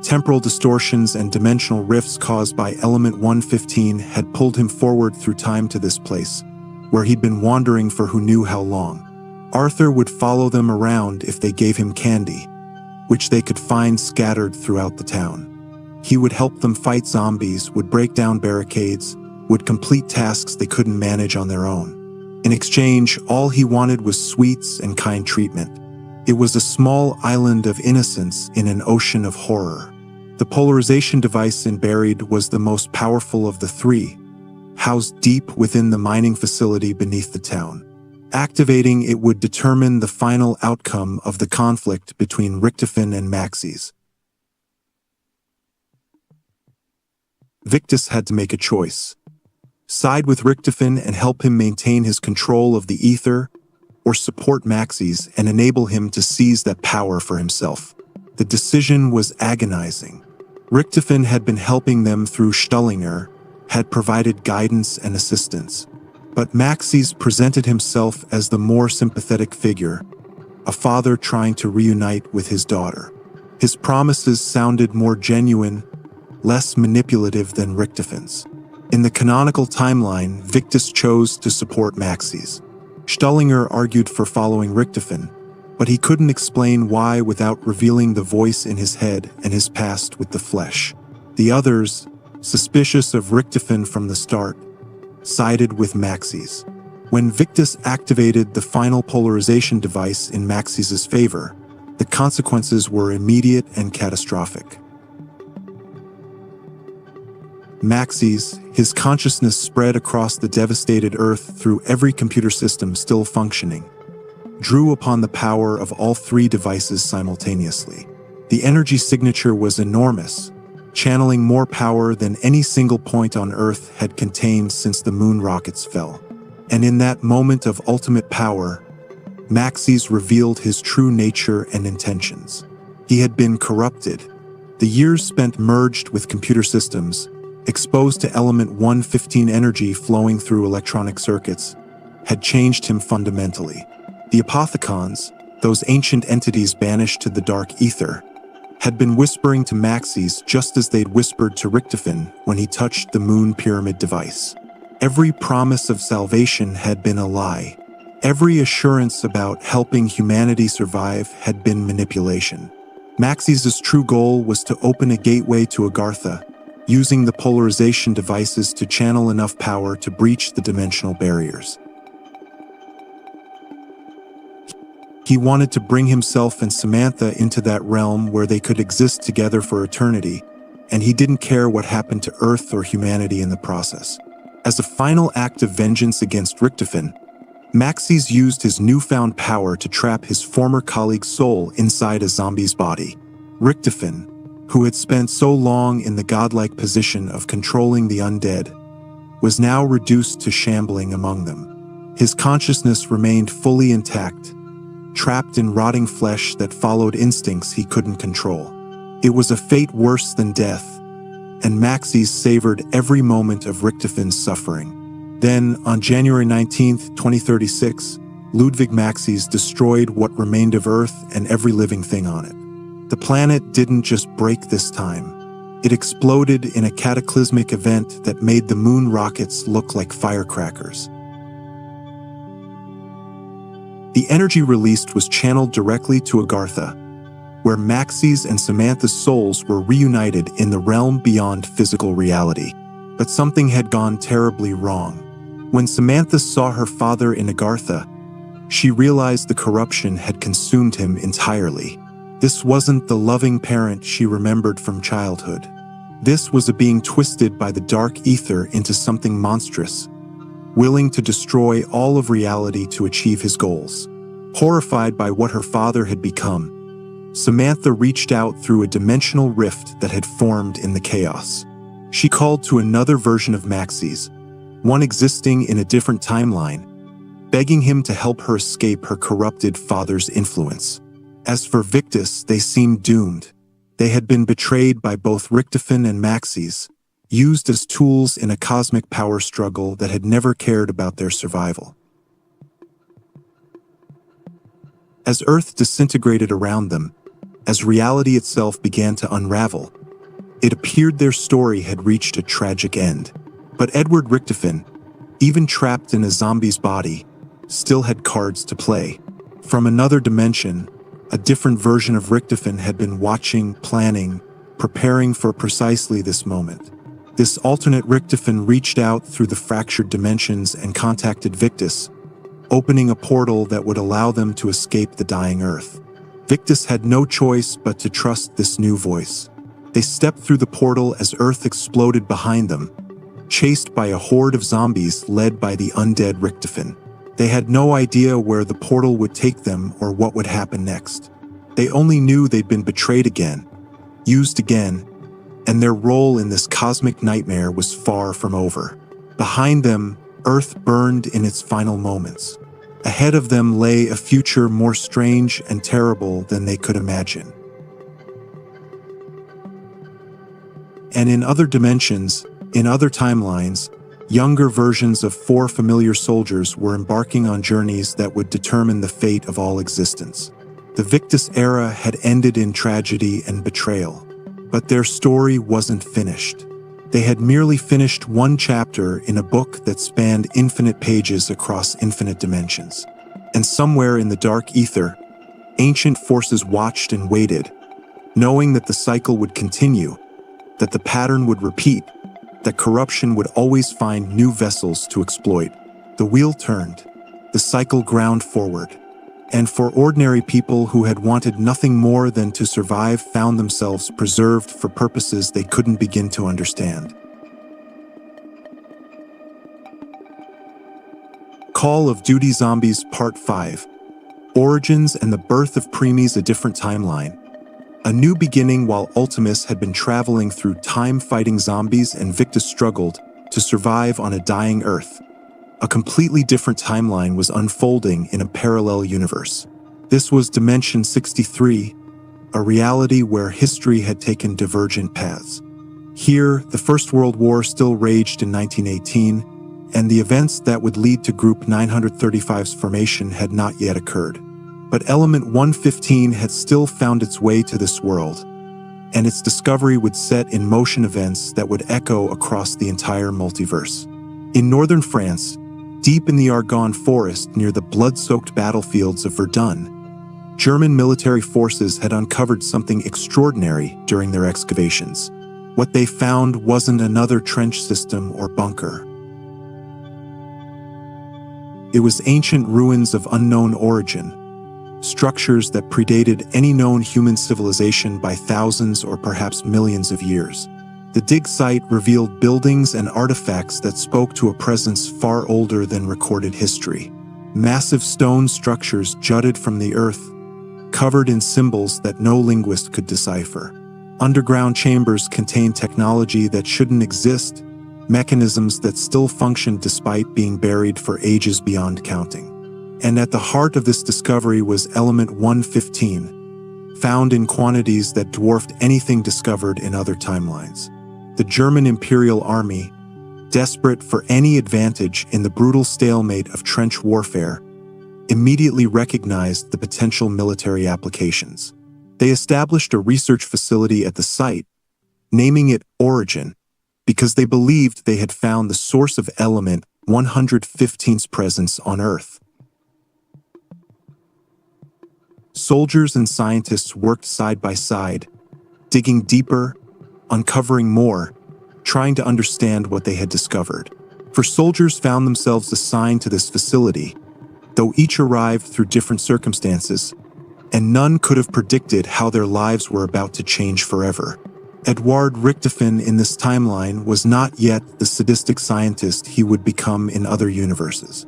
Temporal distortions and dimensional rifts caused by Element 115 had pulled him forward through time to this place, where he'd been wandering for who knew how long. Arthur would follow them around if they gave him candy, which they could find scattered throughout the town. He would help them fight zombies, would break down barricades, would complete tasks they couldn't manage on their own. In exchange, all he wanted was sweets and kind treatment. It was a small island of innocence in an ocean of horror. The polarization device in Buried was the most powerful of the 3, housed deep within the mining facility beneath the town. Activating it would determine the final outcome of the conflict between Richtofen and Maxis. Victus had to make a choice: side with Richtofen and help him maintain his control of the ether, or support Maxis and enable him to seize that power for himself. The decision was agonizing. Richtofen had been helping them through Stullinger, had provided guidance and assistance. But Maxis presented himself as the more sympathetic figure, a father trying to reunite with his daughter. His promises sounded more genuine, less manipulative than Richtofen's. In the canonical timeline, Victus chose to support Maxis. Stullinger argued for following Richtofen, but he couldn't explain why without revealing the voice in his head and his past with the flesh. The others, suspicious of Richtofen from the start, sided with Maxis. When Victus activated the final polarization device in Maxis's favor, the consequences were immediate and catastrophic. Maxis, his consciousness spread across the devastated Earth through every computer system still functioning, drew upon the power of all 3 devices simultaneously. The energy signature was enormous, channeling more power than any single point on Earth had contained since the moon rockets fell. And in that moment of ultimate power, Maxis revealed his true nature and intentions. He had been corrupted. The years spent merged with computer systems, exposed to Element 115 energy flowing through electronic circuits, had changed him fundamentally. The Apothecons, those ancient entities banished to the dark ether, had been whispering to Maxis just as they'd whispered to Richtofen when he touched the moon pyramid device. Every promise of salvation had been a lie. Every assurance about helping humanity survive had been manipulation. Maxis' true goal was to open a gateway to Agartha, using the polarization devices to channel enough power to breach the dimensional barriers. He wanted to bring himself and Samantha into that realm where they could exist together for eternity, and he didn't care what happened to Earth or humanity in the process. As a final act of vengeance against Richtofen, Maxis used his newfound power to trap his former colleague's soul inside a zombie's body. Richtofen, who had spent so long in the godlike position of controlling the undead, was now reduced to shambling among them. His consciousness remained fully intact, trapped in rotting flesh that followed instincts he couldn't control. It was a fate worse than death, and Maxis savored every moment of Richtofen's suffering. Then, on January 19, 2036, Ludwig Maxis destroyed what remained of Earth and every living thing on it. The planet didn't just break this time. It exploded in a cataclysmic event that made the moon rockets look like firecrackers. The energy released was channeled directly to Agartha, where Maxis and Samantha's souls were reunited in the realm beyond physical reality. But something had gone terribly wrong. When Samantha saw her father in Agartha, she realized the corruption had consumed him entirely. This wasn't the loving parent she remembered from childhood. This was a being twisted by the dark ether into something monstrous, willing to destroy all of reality to achieve his goals. Horrified by what her father had become, Samantha reached out through a dimensional rift that had formed in the chaos. She called to another version of Maxis, one existing in a different timeline, begging him to help her escape her corrupted father's influence. As for Victus, they seemed doomed. They had been betrayed by both Richtofen and Maxis, used as tools in a cosmic power struggle that had never cared about their survival. As Earth disintegrated around them, as reality itself began to unravel, it appeared their story had reached a tragic end. But Edward Richtofen, even trapped in a zombie's body, still had cards to play. From another dimension, a different version of Richtofen had been watching, planning, preparing for precisely this moment. This alternate Richtofen reached out through the fractured dimensions and contacted Victus, opening a portal that would allow them to escape the dying Earth. Victus had no choice but to trust this new voice. They stepped through the portal as Earth exploded behind them, chased by a horde of zombies led by the undead Richtofen. They had no idea where the portal would take them or what would happen next. They only knew they'd been betrayed again, used again, and their role in this cosmic nightmare was far from over. Behind them, Earth burned in its final moments. Ahead of them lay a future more strange and terrible than they could imagine. And in other dimensions, in other timelines, younger versions of four familiar soldiers were embarking on journeys that would determine the fate of all existence. The Victus era had ended in tragedy and betrayal, but their story wasn't finished. They had merely finished one chapter in a book that spanned infinite pages across infinite dimensions. And somewhere in the dark ether, ancient forces watched and waited, knowing that the cycle would continue, that the pattern would repeat, that corruption would always find new vessels to exploit. The wheel turned, the cycle ground forward, and for ordinary people who had wanted nothing more than to survive found themselves preserved for purposes they couldn't begin to understand. Call of Duty Zombies Part 5: Origins and the Birth of Preemies: A Different Timeline. A new beginning. While Ultimus had been traveling through time fighting zombies and Victus struggled to survive on a dying Earth, a completely different timeline was unfolding in a parallel universe. This was Dimension 63, a reality where history had taken divergent paths. Here, the First World War still raged in 1918, and the events that would lead to Group 935's formation had not yet occurred. But Element 115 had still found its way to this world, and its discovery would set in motion events that would echo across the entire multiverse. In northern France, deep in the Argonne forest near the blood-soaked battlefields of Verdun, German military forces had uncovered something extraordinary during their excavations. What they found wasn't another trench system or bunker. It was ancient ruins of unknown origin, structures that predated any known human civilization by thousands or perhaps millions of years. The dig site revealed buildings and artifacts that spoke to a presence far older than recorded history. Massive stone structures jutted from the earth, covered in symbols that no linguist could decipher. Underground chambers contained technology that shouldn't exist, mechanisms that still functioned despite being buried for ages beyond counting. And at the heart of this discovery was element 115, found in quantities that dwarfed anything discovered in other timelines. The German Imperial Army, desperate for any advantage in the brutal stalemate of trench warfare, immediately recognized the potential military applications. They established a research facility at the site, naming it Origin, because they believed they had found the source of element 115's presence on Earth. Soldiers and scientists worked side by side, digging deeper, uncovering more, trying to understand what they had discovered. For soldiers found themselves assigned to this facility, though each arrived through different circumstances, and none could have predicted how their lives were about to change forever. Eduard Richtofen in this timeline was not yet the sadistic scientist he would become in other universes.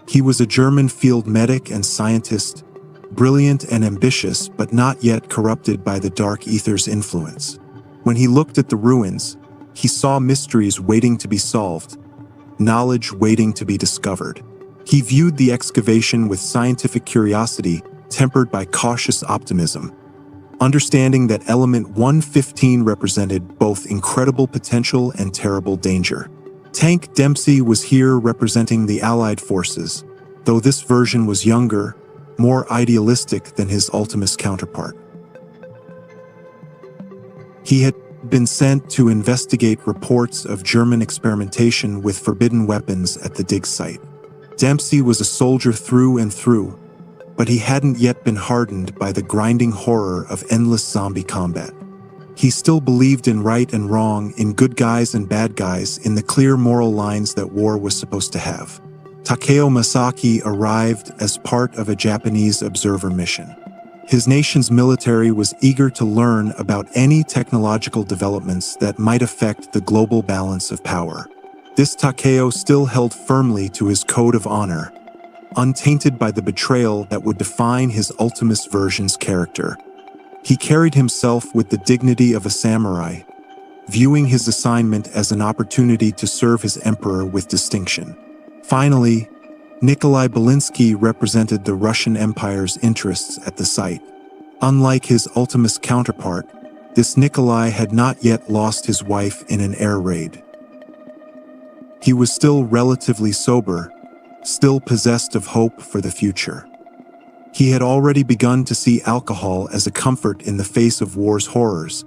He was a German field medic and scientist, brilliant and ambitious but not yet corrupted by the dark ether's influence. When he looked at the ruins, he saw mysteries waiting to be solved, knowledge waiting to be discovered. He viewed the excavation with scientific curiosity tempered by cautious optimism, understanding that element 115 represented both incredible potential and terrible danger. Tank Dempsey was here representing the Allied forces, though this version was younger, more idealistic than his Ultimus counterpart. He had been sent to investigate reports of German experimentation with forbidden weapons at the dig site. Dempsey was a soldier through and through, but he hadn't yet been hardened by the grinding horror of endless zombie combat. He still believed in right and wrong, in good guys and bad guys, in the clear moral lines that war was supposed to have. Takeo Masaki arrived as part of a Japanese observer mission. His nation's military was eager to learn about any technological developments that might affect the global balance of power. This Takeo still held firmly to his code of honor, untainted by the betrayal that would define his Ultimus version's character. He carried himself with the dignity of a samurai, viewing his assignment as an opportunity to serve his emperor with distinction. Finally, Nikolai Belinsky represented the Russian Empire's interests at the site. Unlike his Ultimus counterpart, this Nikolai had not yet lost his wife in an air raid. He was still relatively sober, still possessed of hope for the future. He had already begun to see alcohol as a comfort in the face of war's horrors,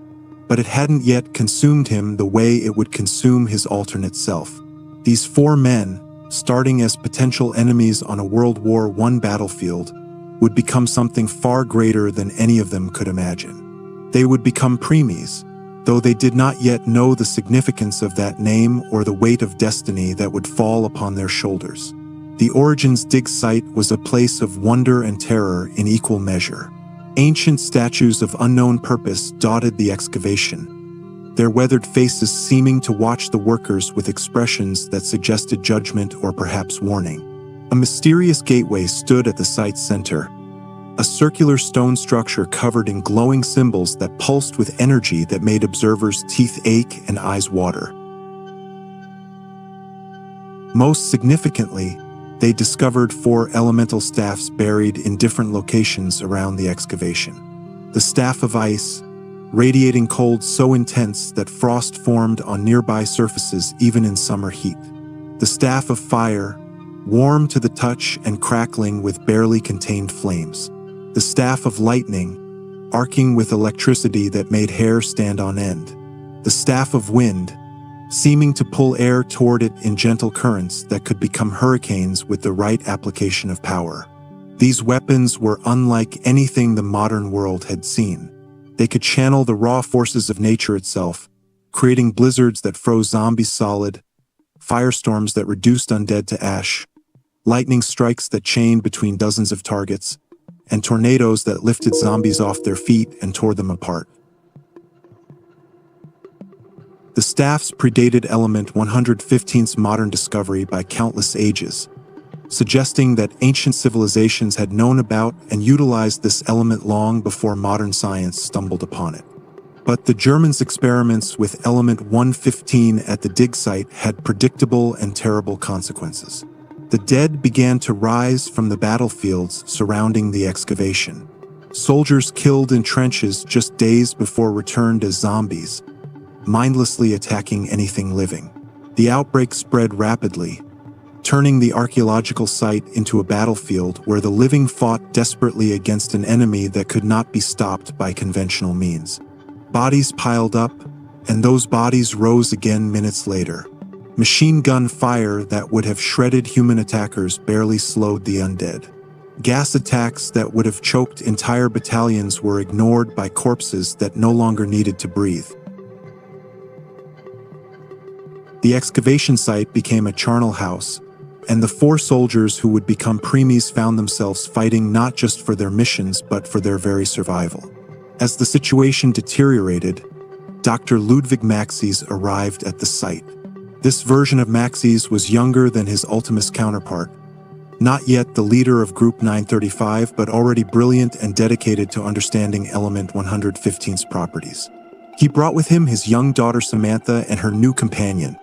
but it hadn't yet consumed him the way it would consume his alternate self. These four men, starting as potential enemies on a World War I battlefield, would become something far greater than any of them could imagine. They would become preemies, though they did not yet know the significance of that name or the weight of destiny that would fall upon their shoulders. The Origins dig site was a place of wonder and terror in equal measure. Ancient statues of unknown purpose dotted the excavation, their weathered faces seeming to watch the workers with expressions that suggested judgment or perhaps warning. A mysterious gateway stood at the site's center, a circular stone structure covered in glowing symbols that pulsed with energy that made observers' teeth ache and eyes water. Most significantly, they discovered 4 elemental staffs buried in different locations around the excavation. The staff of ice, radiating cold so intense that frost formed on nearby surfaces even in summer heat. The staff of fire, warm to the touch and crackling with barely contained flames. The staff of lightning, arcing with electricity that made hair stand on end. The staff of wind, seeming to pull air toward it in gentle currents that could become hurricanes with the right application of power. These weapons were unlike anything the modern world had seen. They could channel the raw forces of nature itself, creating blizzards that froze zombies solid, firestorms that reduced undead to ash, lightning strikes that chained between dozens of targets, and tornadoes that lifted zombies off their feet and tore them apart. The staffs predated Element 115's modern discovery by countless ages, suggesting that ancient civilizations had known about and utilized this element long before modern science stumbled upon it. But the Germans' experiments with Element 115 at the dig site had predictable and terrible consequences. The dead began to rise from the battlefields surrounding the excavation. Soldiers killed in trenches just days before returned as zombies, mindlessly attacking anything living. The outbreak spread rapidly, turning the archaeological site into a battlefield where the living fought desperately against an enemy that could not be stopped by conventional means. Bodies piled up, and those bodies rose again minutes later. Machine gun fire that would have shredded human attackers barely slowed the undead. Gas attacks that would have choked entire battalions were ignored by corpses that no longer needed to breathe. The excavation site became a charnel house, and the 4 soldiers who would become preemies found themselves fighting not just for their missions but for their very survival. As the situation deteriorated, Dr. Ludwig Maxis arrived at the site. This version of Maxis was younger than his Ultimus counterpart, not yet the leader of Group 935 but already brilliant and dedicated to understanding Element 115's properties. He brought with him his young daughter Samantha and her new companion,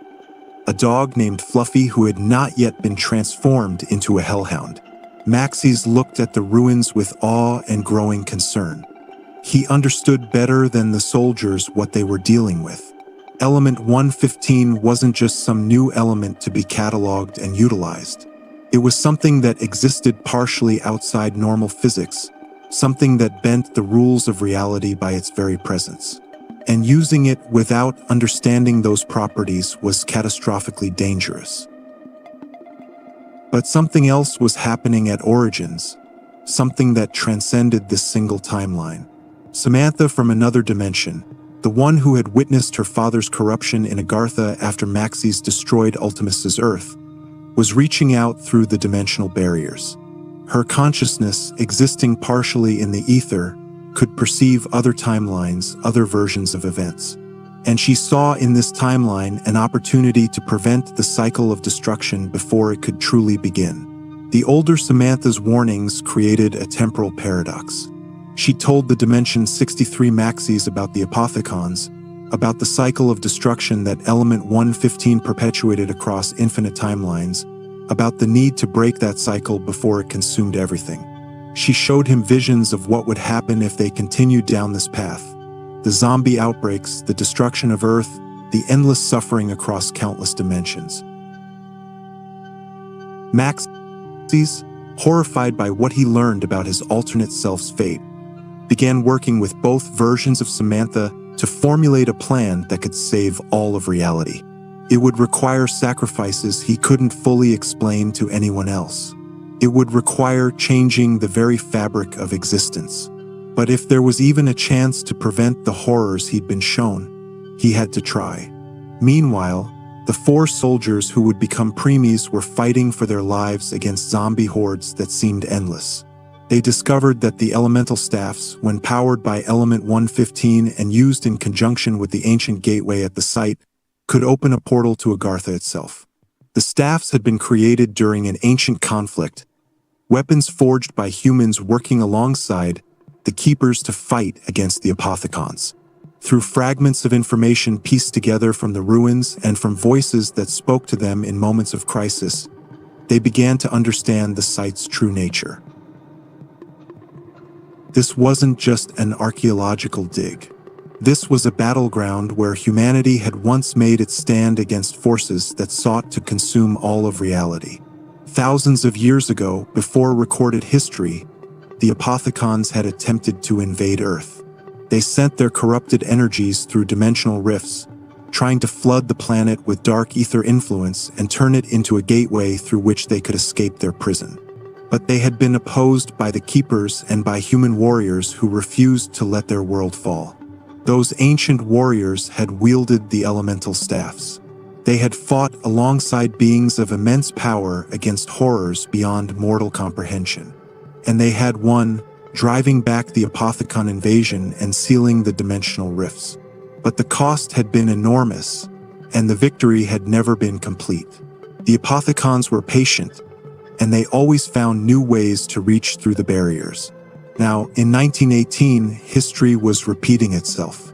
a dog named Fluffy who had not yet been transformed into a hellhound. Maxis looked at the ruins with awe and growing concern. He understood better than the soldiers what they were dealing with. Element 115 wasn't just some new element to be cataloged and utilized. It was something that existed partially outside normal physics, something that bent the rules of reality by its very presence. And using it without understanding those properties was catastrophically dangerous. But something else was happening at Origins, something that transcended this single timeline. Samantha from another dimension, the one who had witnessed her father's corruption in Agartha after Maxis destroyed Ultimus's Earth, was reaching out through the dimensional barriers. Her consciousness, existing partially in the ether, could perceive other timelines, other versions of events. And she saw in this timeline an opportunity to prevent the cycle of destruction before it could truly begin. The older Samantha's warnings created a temporal paradox. She told the Dimension 63 Maxis about the Apothecons, about the cycle of destruction that Element 115 perpetuated across infinite timelines, about the need to break that cycle before it consumed everything. She showed him visions of what would happen if they continued down this path. The zombie outbreaks, the destruction of Earth, the endless suffering across countless dimensions. Maxis, horrified by what he learned about his alternate self's fate, began working with both versions of Samantha to formulate a plan that could save all of reality. It would require sacrifices he couldn't fully explain to anyone else. It would require changing the very fabric of existence. But if there was even a chance to prevent the horrors he'd been shown, he had to try. Meanwhile, the 4 soldiers who would become preemies were fighting for their lives against zombie hordes that seemed endless. They discovered that the elemental staffs, when powered by Element 115 and used in conjunction with the ancient gateway at the site, could open a portal to Agartha itself. The staffs had been created during an ancient conflict, weapons forged by humans working alongside the Keepers to fight against the Apothecons. Through fragments of information pieced together from the ruins and from voices that spoke to them in moments of crisis, they began to understand the site's true nature. This wasn't just an archaeological dig. This was a battleground where humanity had once made its stand against forces that sought to consume all of reality. Thousands of years ago, before recorded history, the Apothecons had attempted to invade Earth. They sent their corrupted energies through dimensional rifts, trying to flood the planet with dark ether influence and turn it into a gateway through which they could escape their prison. But they had been opposed by the Keepers and by human warriors who refused to let their world fall. Those ancient warriors had wielded the elemental staffs. They had fought alongside beings of immense power against horrors beyond mortal comprehension. And they had won, driving back the Apothicon invasion and sealing the dimensional rifts. But the cost had been enormous, and the victory had never been complete. The Apothicons were patient, and they always found new ways to reach through the barriers. Now, in 1918, history was repeating itself.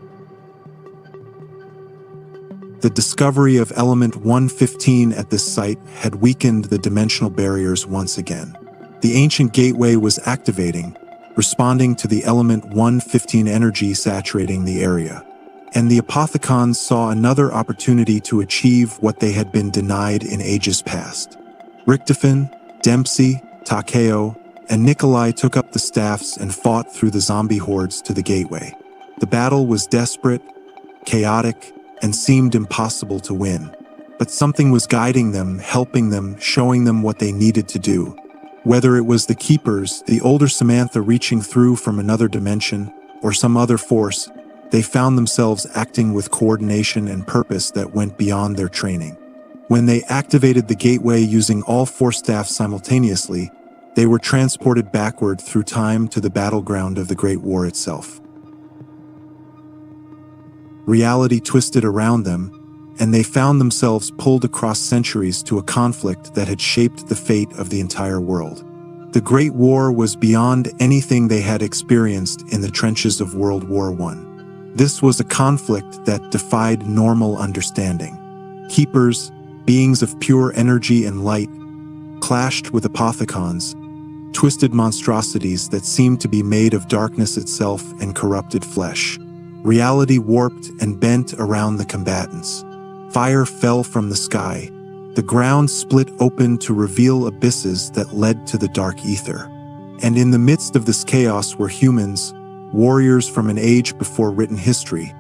The discovery of element 115 at this site had weakened the dimensional barriers once again. The ancient gateway was activating, responding to the element 115 energy saturating the area. And the Apothicons saw another opportunity to achieve what they had been denied in ages past. Richtofen, Dempsey, Takeo, and Nikolai took up the staffs and fought through the zombie hordes to the gateway. The battle was desperate, chaotic, and seemed impossible to win. But something was guiding them, helping them, showing them what they needed to do. Whether it was the Keepers, the older Samantha reaching through from another dimension, or some other force, they found themselves acting with coordination and purpose that went beyond their training. When they activated the gateway using all four staffs simultaneously, they were transported backward through time to the battleground of the Great War itself. Reality twisted around them, and they found themselves pulled across centuries to a conflict that had shaped the fate of the entire world. The Great War was beyond anything they had experienced in the trenches of World War I. This was a conflict that defied normal understanding. Keepers, beings of pure energy and light, clashed with Apothicons, twisted monstrosities that seemed to be made of darkness itself and corrupted flesh. Reality warped and bent around the combatants. Fire fell from the sky. The ground split open to reveal abysses that led to the dark ether. And in the midst of this chaos were humans, warriors from an age before written history,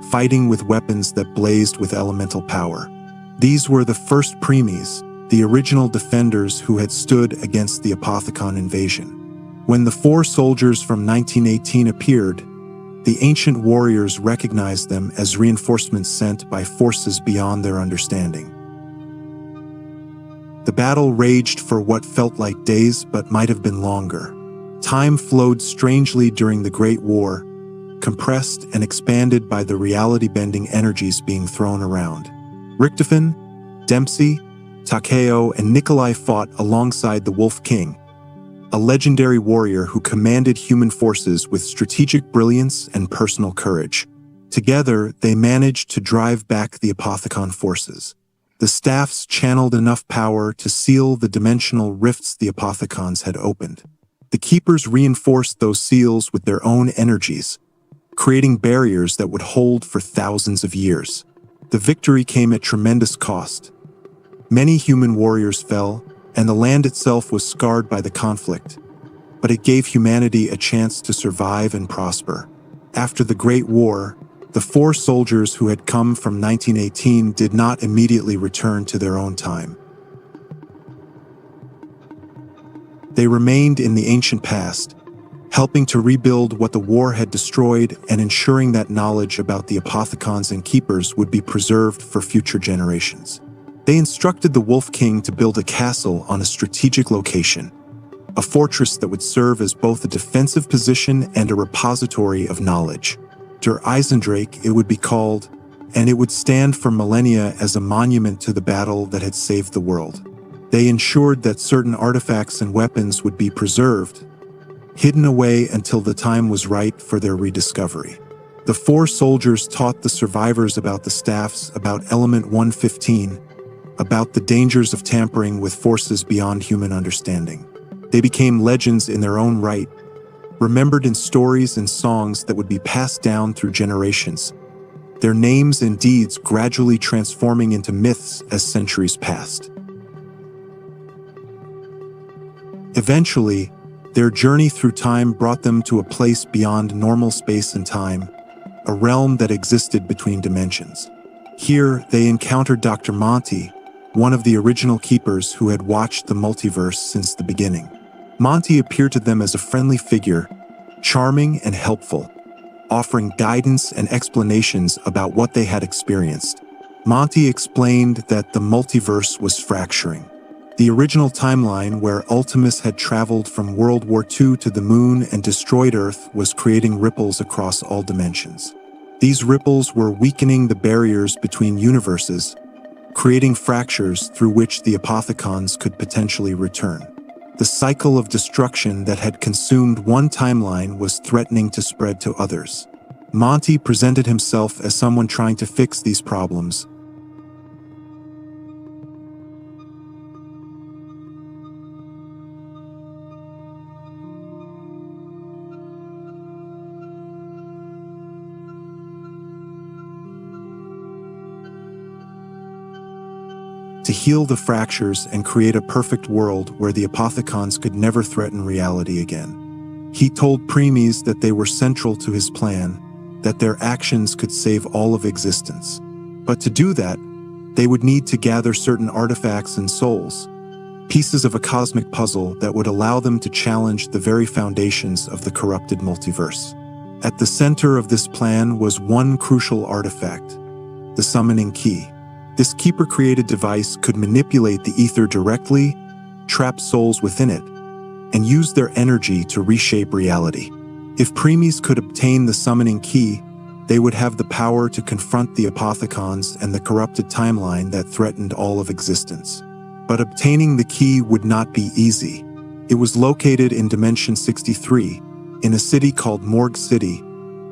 fighting with weapons that blazed with elemental power. These were the first preemies, the original defenders who had stood against the Apothicon invasion. When the four soldiers from 1918 appeared, the ancient warriors recognized them as reinforcements sent by forces beyond their understanding. The battle raged for what felt like days but might have been longer. Time flowed strangely during the Great War, compressed and expanded by the reality-bending energies being thrown around. Richtofen, Dempsey, Takeo, and Nikolai fought alongside the Wolf King, a legendary warrior who commanded human forces with strategic brilliance and personal courage. Together, they managed to drive back the Apothicon forces. The staffs channeled enough power to seal the dimensional rifts the Apothicons had opened. The Keepers reinforced those seals with their own energies, creating barriers that would hold for thousands of years. The victory came at tremendous cost. Many human warriors fell, and the land itself was scarred by the conflict, but it gave humanity a chance to survive and prosper. After the Great War, the four soldiers who had come from 1918 did not immediately return to their own time. They remained in the ancient past, helping to rebuild what the war had destroyed and ensuring that knowledge about the Apothicons and Keepers would be preserved for future generations. They instructed the Wolf King to build a castle on a strategic location, a fortress that would serve as both a defensive position and a repository of knowledge. Der Eisendrake, it would be called, and it would stand for millennia as a monument to the battle that had saved the world. They ensured that certain artifacts and weapons would be preserved, hidden away until the time was right for their rediscovery. The four soldiers taught the survivors about the staffs, about Element 115, about the dangers of tampering with forces beyond human understanding. They became legends in their own right, remembered in stories and songs that would be passed down through generations, their names and deeds gradually transforming into myths as centuries passed. Eventually, their journey through time brought them to a place beyond normal space and time, a realm that existed between dimensions. Here, they encountered Dr. Monty, one of the original keepers who had watched the multiverse since the beginning. Monty appeared to them as a friendly figure, charming and helpful, offering guidance and explanations about what they had experienced. Monty explained that the multiverse was fracturing. The original timeline where Ultimus had traveled from World War II to the moon and destroyed Earth was creating ripples across all dimensions. These ripples were weakening the barriers between universes, creating fractures through which the Apothicons could potentially return. The cycle of destruction that had consumed one timeline was threatening to spread to others. Monty presented himself as someone trying to fix these problems. To heal the fractures and create a perfect world where the Apothicons could never threaten reality again. He told Premies that they were central to his plan, that their actions could save all of existence. But to do that, they would need to gather certain artifacts and souls, pieces of a cosmic puzzle that would allow them to challenge the very foundations of the corrupted multiverse. At the center of this plan was one crucial artifact, the summoning key. This keeper-created device could manipulate the ether directly, trap souls within it, and use their energy to reshape reality. If Premies could obtain the summoning key, they would have the power to confront the Apothicons and the corrupted timeline that threatened all of existence. But obtaining the key would not be easy. It was located in Dimension 63, in a city called Morgue City,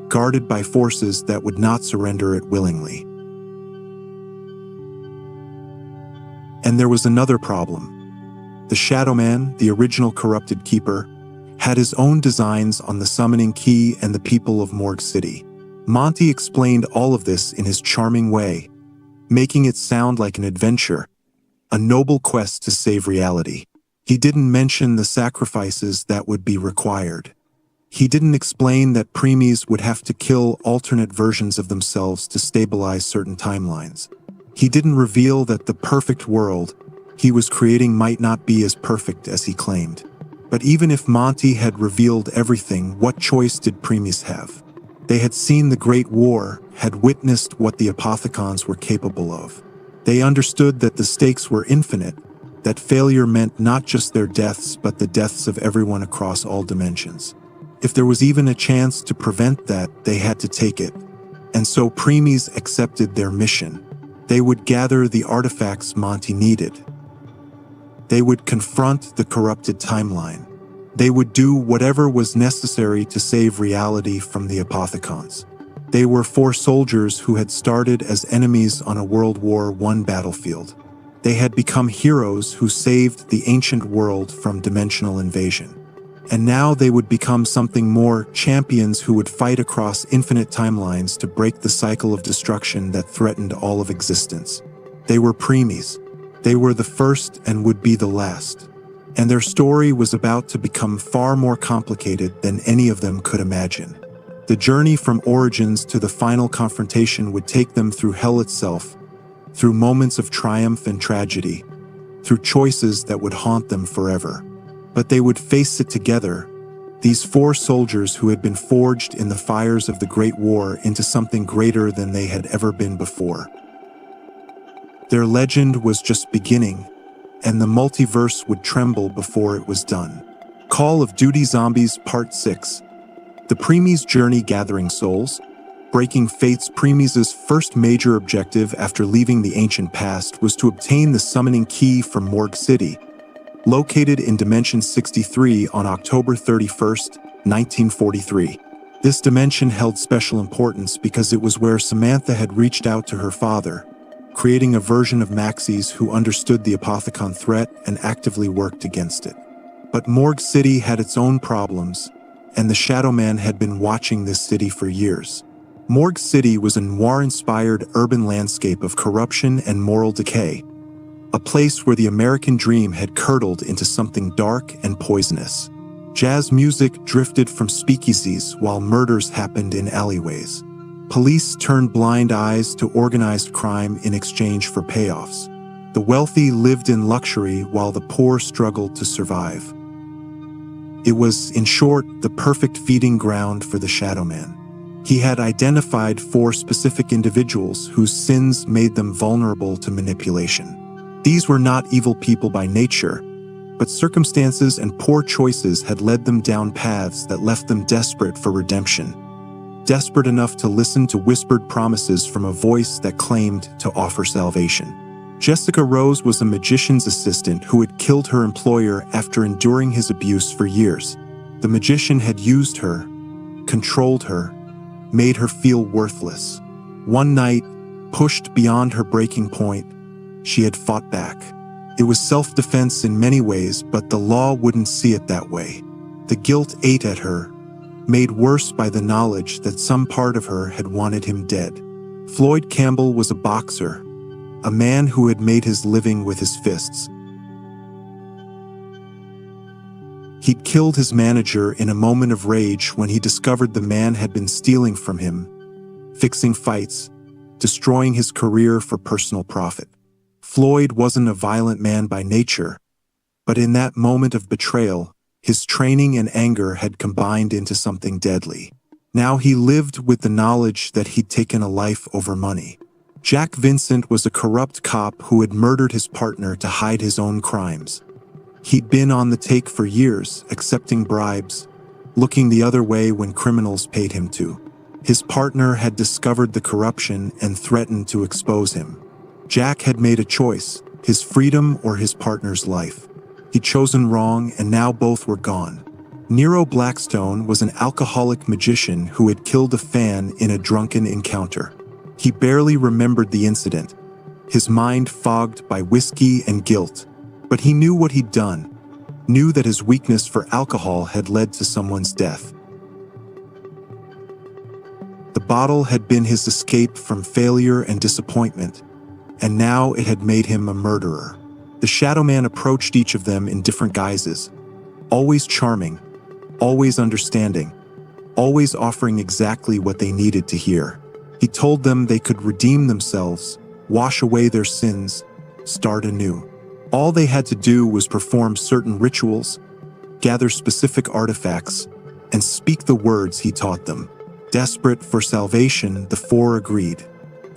guarded by forces that would not surrender it willingly. And there was another problem. The Shadow Man, the original corrupted keeper, had his own designs on the summoning key and the people of Morgue City. Monty explained all of this in his charming way, making it sound like an adventure, a noble quest to save reality. He didn't mention the sacrifices that would be required. He didn't explain that Premies would have to kill alternate versions of themselves to stabilize certain timelines. He didn't reveal that the perfect world he was creating might not be as perfect as he claimed. But even if Monty had revealed everything, what choice did Premies have? They had seen the Great War, had witnessed what the Apothicons were capable of. They understood that the stakes were infinite, that failure meant not just their deaths but the deaths of everyone across all dimensions. If there was even a chance to prevent that, they had to take it. And so Premies accepted their mission. They would gather the artifacts Monty needed. They would confront the corrupted timeline. They would do whatever was necessary to save reality from the Apothicons. They were 4 soldiers who had started as enemies on a World War I battlefield. They had become heroes who saved the ancient world from dimensional invasion. And now they would become something more, champions who would fight across infinite timelines to break the cycle of destruction that threatened all of existence. They were Premies. They were the first and would be the last. And their story was about to become far more complicated than any of them could imagine. The journey from origins to the final confrontation would take them through hell itself, through moments of triumph and tragedy, through choices that would haunt them forever. But they would face it together, these 4 soldiers who had been forged in the fires of the Great War into something greater than they had ever been before. Their legend was just beginning, and the multiverse would tremble before it was done. Call of Duty Zombies Part 6. The Premies' journey gathering souls, breaking fates. Premies' first major objective after leaving the ancient past was to obtain the summoning key from Morgue City, located in Dimension 63 on October 31st, 1943. This dimension held special importance because it was where Samantha had reached out to her father, creating a version of Maxie's who understood the Apothicon threat and actively worked against it. But Morgue City had its own problems, and the Shadow Man had been watching this city for years. Morgue City was a noir-inspired urban landscape of corruption and moral decay, a place where the American dream had curdled into something dark and poisonous. Jazz music drifted from speakeasies while murders happened in alleyways. Police turned blind eyes to organized crime in exchange for payoffs. The wealthy lived in luxury while the poor struggled to survive. It was, in short, the perfect feeding ground for the Shadow Man. He had identified 4 specific individuals whose sins made them vulnerable to manipulation. These were not evil people by nature, but circumstances and poor choices had led them down paths that left them desperate for redemption. Desperate enough to listen to whispered promises from a voice that claimed to offer salvation. Jessica Rose was a magician's assistant who had killed her employer after enduring his abuse for years. The magician had used her, controlled her, made her feel worthless. One night, pushed beyond her breaking point, she had fought back. It was self-defense in many ways, but the law wouldn't see it that way. The guilt ate at her, made worse by the knowledge that some part of her had wanted him dead. Floyd Campbell was a boxer, a man who had made his living with his fists. He'd killed his manager in a moment of rage when he discovered the man had been stealing from him, fixing fights, destroying his career for personal profit. Floyd wasn't a violent man by nature, but in that moment of betrayal, his training and anger had combined into something deadly. Now he lived with the knowledge that he'd taken a life over money. Jack Vincent was a corrupt cop who had murdered his partner to hide his own crimes. He'd been on the take for years, accepting bribes, looking the other way when criminals paid him to. His partner had discovered the corruption and threatened to expose him. Jack had made a choice, his freedom or his partner's life. He'd chosen wrong, and now both were gone. Nero Blackstone was an alcoholic magician who had killed a fan in a drunken encounter. He barely remembered the incident, his mind fogged by whiskey and guilt. But he knew what he'd done, knew that his weakness for alcohol had led to someone's death. The bottle had been his escape from failure and disappointment, and now it had made him a murderer. The Shadow Man approached each of them in different guises, always charming, always understanding, always offering exactly what they needed to hear. He told them they could redeem themselves, wash away their sins, start anew. All they had to do was perform certain rituals, gather specific artifacts, and speak the words he taught them. Desperate for salvation, the 4 agreed.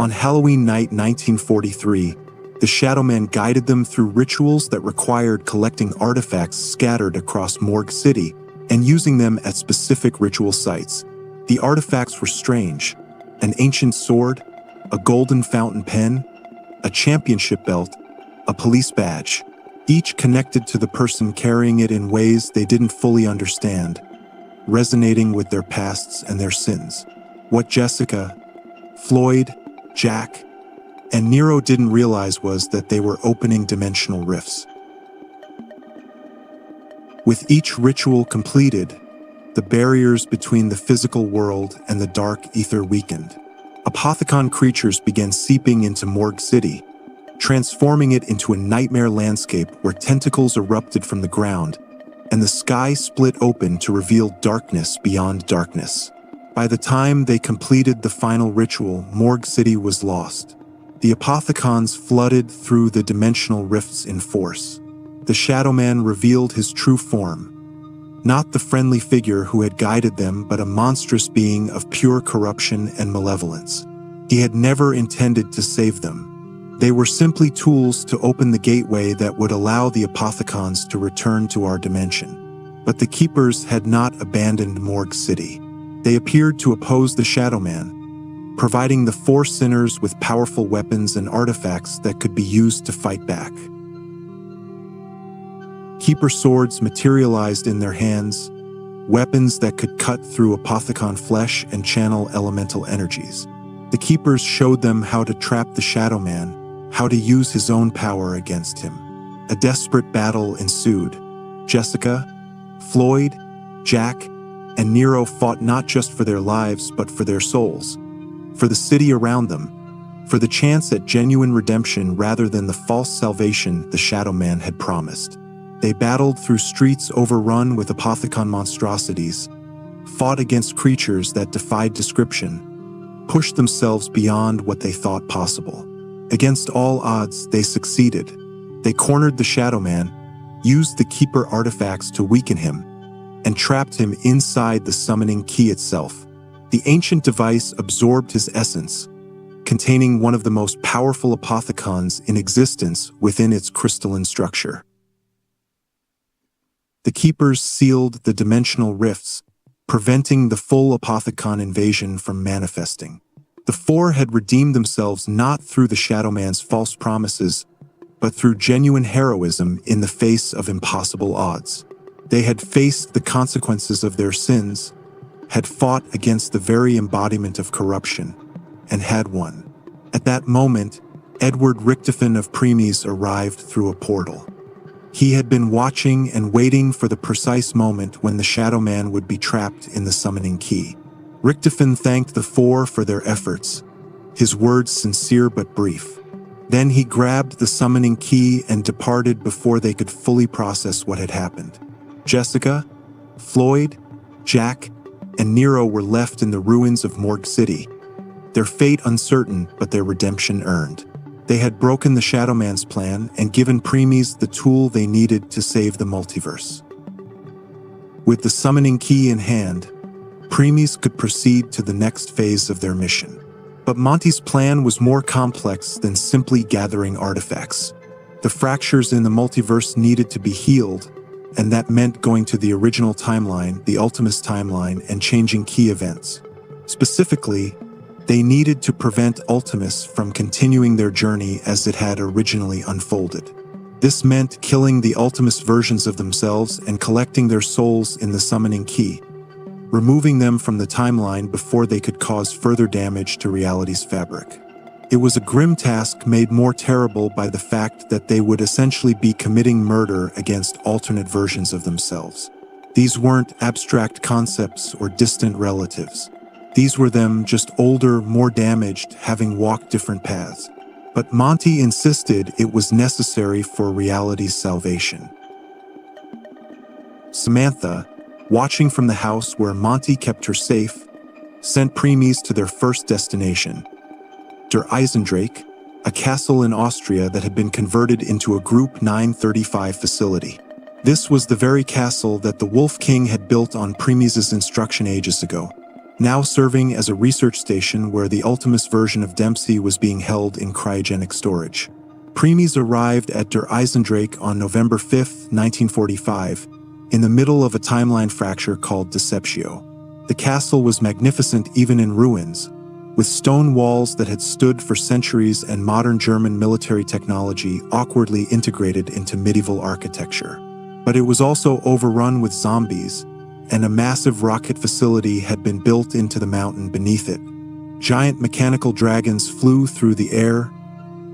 On Halloween night 1943, the Shadow Man guided them through rituals that required collecting artifacts scattered across Morgue City and using them at specific ritual sites. The artifacts were strange: an ancient sword, a golden fountain pen, a championship belt, a police badge, each connected to the person carrying it in ways they didn't fully understand, resonating with their pasts and their sins. What Jessica, Floyd, Jack, and Nero didn't realize was that they were opening dimensional rifts. With each ritual completed, the barriers between the physical world and the dark ether weakened. Apothecon creatures began seeping into Morgue City, transforming it into a nightmare landscape where tentacles erupted from the ground, and the sky split open to reveal darkness beyond darkness. By the time they completed the final ritual, Morgue City was lost. The Apothecons flooded through the dimensional rifts in force. The Shadow Man revealed his true form, not the friendly figure who had guided them, but a monstrous being of pure corruption and malevolence. He had never intended to save them. They were simply tools to open the gateway that would allow the Apothecons to return to our dimension. But the Keepers had not abandoned Morgue City. They appeared to oppose the Shadow Man, providing the 4 sinners with powerful weapons and artifacts that could be used to fight back. Keeper swords materialized in their hands, weapons that could cut through Apothecon flesh and channel elemental energies. The Keepers showed them how to trap the Shadow Man, how to use his own power against him. A desperate battle ensued. Jessica, Floyd, Jack, and Nero fought not just for their lives, but for their souls, for the city around them, for the chance at genuine redemption rather than the false salvation the Shadow Man had promised. They battled through streets overrun with Apothecon monstrosities, fought against creatures that defied description, pushed themselves beyond what they thought possible. Against all odds, they succeeded. They cornered the Shadow Man, used the Keeper artifacts to weaken him, and trapped him inside the summoning key itself. The ancient device absorbed his essence, containing one of the most powerful apothecons in existence within its crystalline structure. The Keepers sealed the dimensional rifts, preventing the full apothecon invasion from manifesting. The four had redeemed themselves not through the Shadow Man's false promises, but through genuine heroism in the face of impossible odds. They had faced the consequences of their sins, had fought against the very embodiment of corruption, and had won. At that moment, Edward Richtofen of Premies arrived through a portal. He had been watching and waiting for the precise moment when the Shadow Man would be trapped in the summoning key. Richtofen thanked the four for their efforts, his words sincere but brief. Then he grabbed the summoning key and departed before they could fully process what had happened. Jessica, Floyd, Jack, and Nero were left in the ruins of Morgue City, their fate uncertain but their redemption earned. They had broken the Shadow Man's plan and given Premies the tool they needed to save the multiverse. With the summoning key in hand, Premies could proceed to the next phase of their mission. But Monty's plan was more complex than simply gathering artifacts. The fractures in the multiverse needed to be healed, and that meant going to the original timeline, the Ultimus timeline, and changing key events. Specifically, they needed to prevent Ultimus from continuing their journey as it had originally unfolded. This meant killing the Ultimus versions of themselves and collecting their souls in the summoning key, removing them from the timeline before they could cause further damage to reality's fabric. It was a grim task made more terrible by the fact that they would essentially be committing murder against alternate versions of themselves. These weren't abstract concepts or distant relatives. These were them, just older, more damaged, having walked different paths. But Monty insisted it was necessary for reality's salvation. Samantha, watching from the house where Monty kept her safe, sent Premies to their first destination, Der Eisendrache, a castle in Austria that had been converted into a Group 935 facility. This was the very castle that the Wolf King had built on Premies' instruction ages ago, now serving as a research station where the Ultimus version of Dempsey was being held in cryogenic storage. Premies arrived at Der Eisendrache on November 5, 1945, in the middle of a timeline fracture called Deceptio. The castle was magnificent even in ruins, with stone walls that had stood for centuries and modern German military technology awkwardly integrated into medieval architecture. But it was also overrun with zombies, and a massive rocket facility had been built into the mountain beneath it. Giant mechanical dragons flew through the air,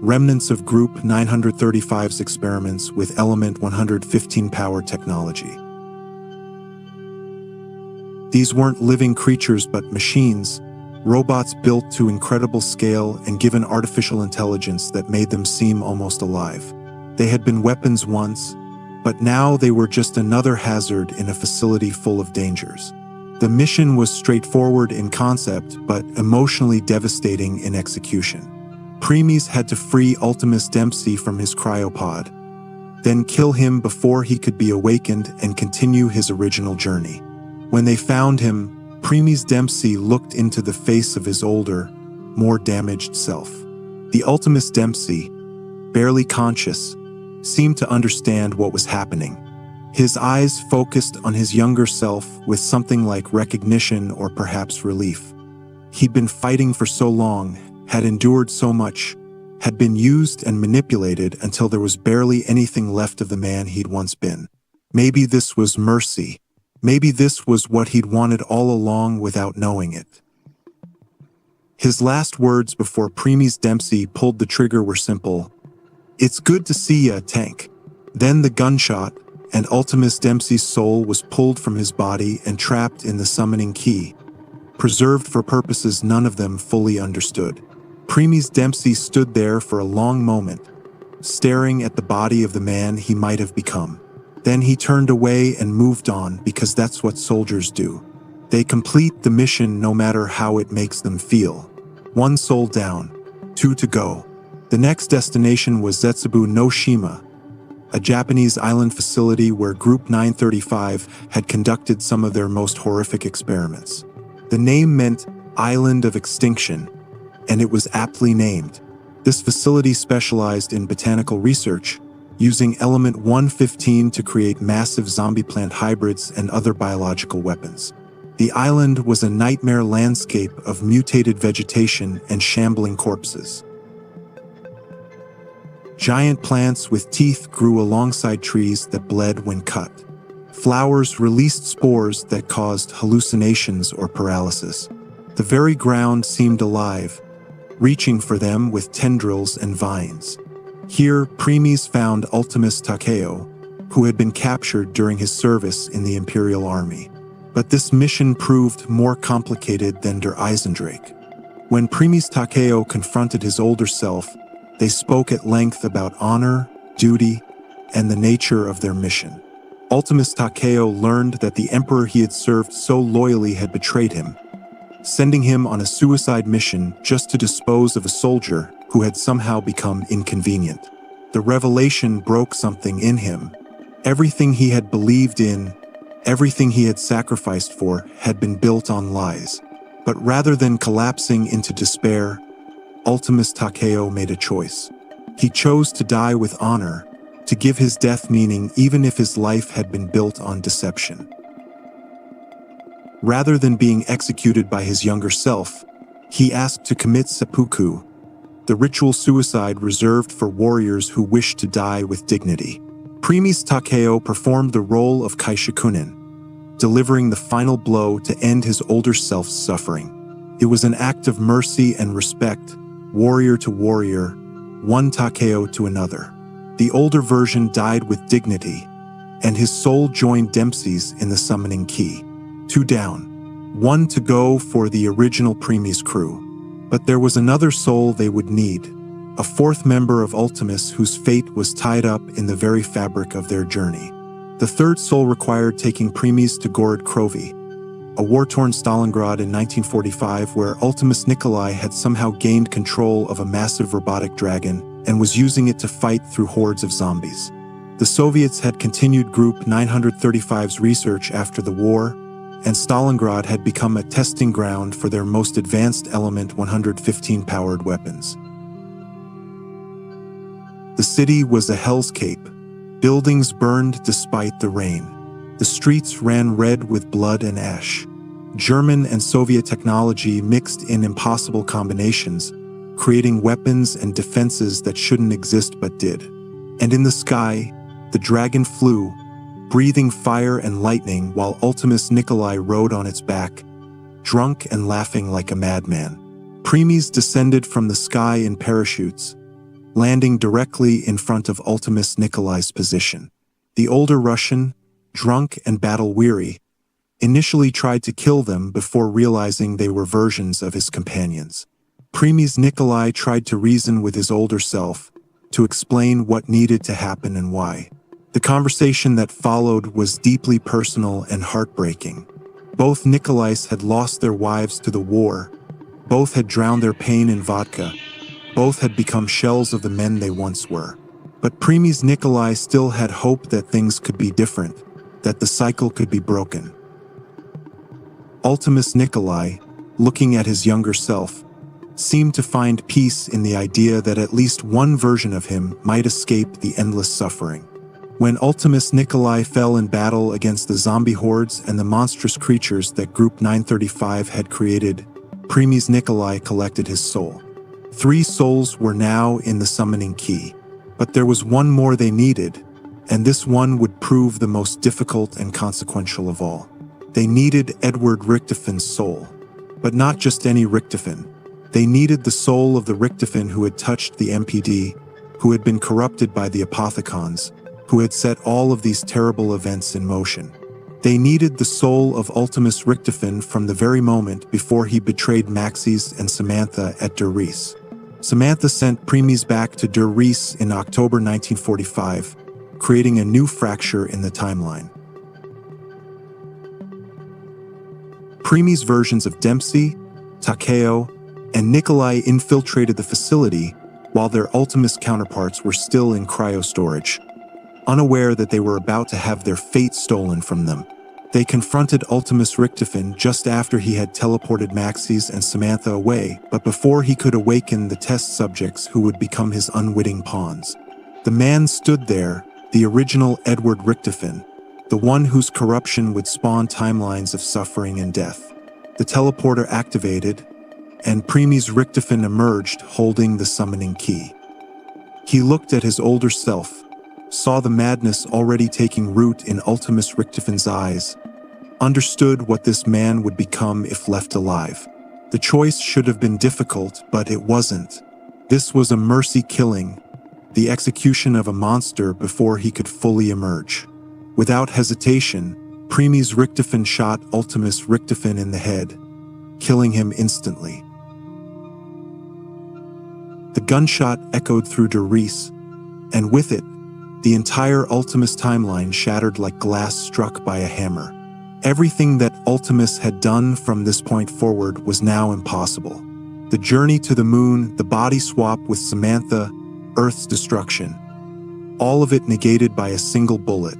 remnants of Group 935's experiments with Element 115 power technology. These weren't living creatures but machines, robots built to incredible scale and given artificial intelligence that made them seem almost alive. They had been weapons once, but now they were just another hazard in a facility full of dangers. The mission was straightforward in concept, but emotionally devastating in execution. Premies had to free Ultimus Dempsey from his cryopod, then kill him before he could be awakened and continue his original journey. When they found him, Premies Dempsey looked into the face of his older, more damaged self. The Ultimus Dempsey, barely conscious, seemed to understand what was happening. His eyes focused on his younger self with something like recognition or perhaps relief. He'd been fighting for so long, had endured so much, had been used and manipulated until there was barely anything left of the man he'd once been. Maybe this was mercy. Maybe this was what he'd wanted all along without knowing it. His last words before Premies Dempsey pulled the trigger were simple: "It's good to see ya, Tank." Then the gunshot, and Ultimus Dempsey's soul was pulled from his body and trapped in the summoning key, preserved for purposes none of them fully understood. Premies Dempsey stood there for a long moment, staring at the body of the man he might have become. Then he turned away and moved on, because that's what soldiers do. They complete the mission no matter how it makes them feel. One soul down, two to go. The next destination was Zetsubu no Shima, a Japanese island facility where Group 935 had conducted some of their most horrific experiments. The name meant Island of Extinction, and it was aptly named. This facility specialized in botanical research, using element 115 to create massive zombie plant hybrids and other biological weapons. The island was a nightmare landscape of mutated vegetation and shambling corpses. Giant plants with teeth grew alongside trees that bled when cut. Flowers released spores that caused hallucinations or paralysis. The very ground seemed alive, reaching for them with tendrils and vines. Here, Primis found Ultimus Takeo, who had been captured during his service in the Imperial Army. But this mission proved more complicated than Der Eisendrache. When Primis Takeo confronted his older self, they spoke at length about honor, duty, and the nature of their mission. Ultimus Takeo learned that the emperor he had served so loyally had betrayed him, sending him on a suicide mission just to dispose of a soldier who had somehow become inconvenient. The revelation broke something in him. Everything he had believed in, everything he had sacrificed for, had been built on lies. But rather than collapsing into despair, Ultimus Takeo made a choice. He chose to die with honor, to give his death meaning even if his life had been built on deception. Rather than being executed by his younger self, he asked to commit seppuku, the ritual suicide reserved for warriors who wished to die with dignity. Primis Takeo performed the role of Kaishakunin, delivering the final blow to end his older self's suffering. It was an act of mercy and respect, warrior to warrior, one Takeo to another. The older version died with dignity, and his soul joined Dempsey's in the summoning key. 2 down, 1 to go for the original Primis crew. But there was another soul they would need, a fourth member of Ultimus whose fate was tied up in the very fabric of their journey. The third soul required taking Primis to Gorod Krovi, a war-torn Stalingrad in 1945 where Ultimus Nikolai had somehow gained control of a massive robotic dragon and was using it to fight through hordes of zombies. The Soviets had continued Group 935's research after the war, and Stalingrad had become a testing ground for their most advanced Element 115-powered weapons. The city was a hellscape. Buildings burned despite the rain. The streets ran red with blood and ash. German and Soviet technology mixed in impossible combinations, creating weapons and defenses that shouldn't exist but did. And in the sky, the dragon flew, breathing fire and lightning while Ultimus Nikolai rode on its back, drunk and laughing like a madman. Primis descended from the sky in parachutes, landing directly in front of Ultimus Nikolai's position. The older Russian, drunk and battle-weary, initially tried to kill them before realizing they were versions of his companions. Primis Nikolai tried to reason with his older self, to explain what needed to happen and why. The conversation that followed was deeply personal and heartbreaking. Both Nikolais had lost their wives to the war, both had drowned their pain in vodka, both had become shells of the men they once were. But Primis Nikolai still had hope that things could be different, that the cycle could be broken. Ultimus Nikolai, looking at his younger self, seemed to find peace in the idea that at least one version of him might escape the endless suffering. When Ultimus Nikolai fell in battle against the zombie hordes and the monstrous creatures that Group 935 had created, Primis Nikolai collected his soul. 3 souls were now in the summoning key, but there was one more they needed, and this one would prove the most difficult and consequential of all. They needed Edward Richtofon's soul, but not just any Richtofon. They needed the soul of the Richtofon who had touched the MPD, who had been corrupted by the Apothicons, who had set all of these terrible events in motion. They needed the soul of Ultimus Richtofon from the very moment before he betrayed Maxis and Samantha at Der Reese. Samantha sent Primis back to Der Reese in October 1945, creating a new fracture in the timeline. Primis' versions of Dempsey, Takeo, and Nikolai infiltrated the facility while their Ultimus counterparts were still in cryostorage. Unaware that they were about to have their fate stolen from them, they confronted Ultimus Richtofen just after he had teleported Maxis and Samantha away, but before he could awaken the test subjects who would become his unwitting pawns. The man stood there, the original Edward Richtofen, the one whose corruption would spawn timelines of suffering and death. The teleporter activated, and Primus Richtofen emerged holding the summoning key. He looked at his older self, saw the madness already taking root in Ultimus Richtofen's eyes, understood what this man would become if left alive. The choice should have been difficult, but it wasn't. This was a mercy killing, the execution of a monster before he could fully emerge. Without hesitation, Primus Richtofen shot Ultimus Richtofen in the head, killing him instantly. The gunshot echoed through Doris, and with it, the entire Ultimus timeline shattered like glass struck by a hammer. Everything that Ultimus had done from this point forward was now impossible. The journey to the moon, the body swap with Samantha, Earth's destruction. All of it negated by a single bullet.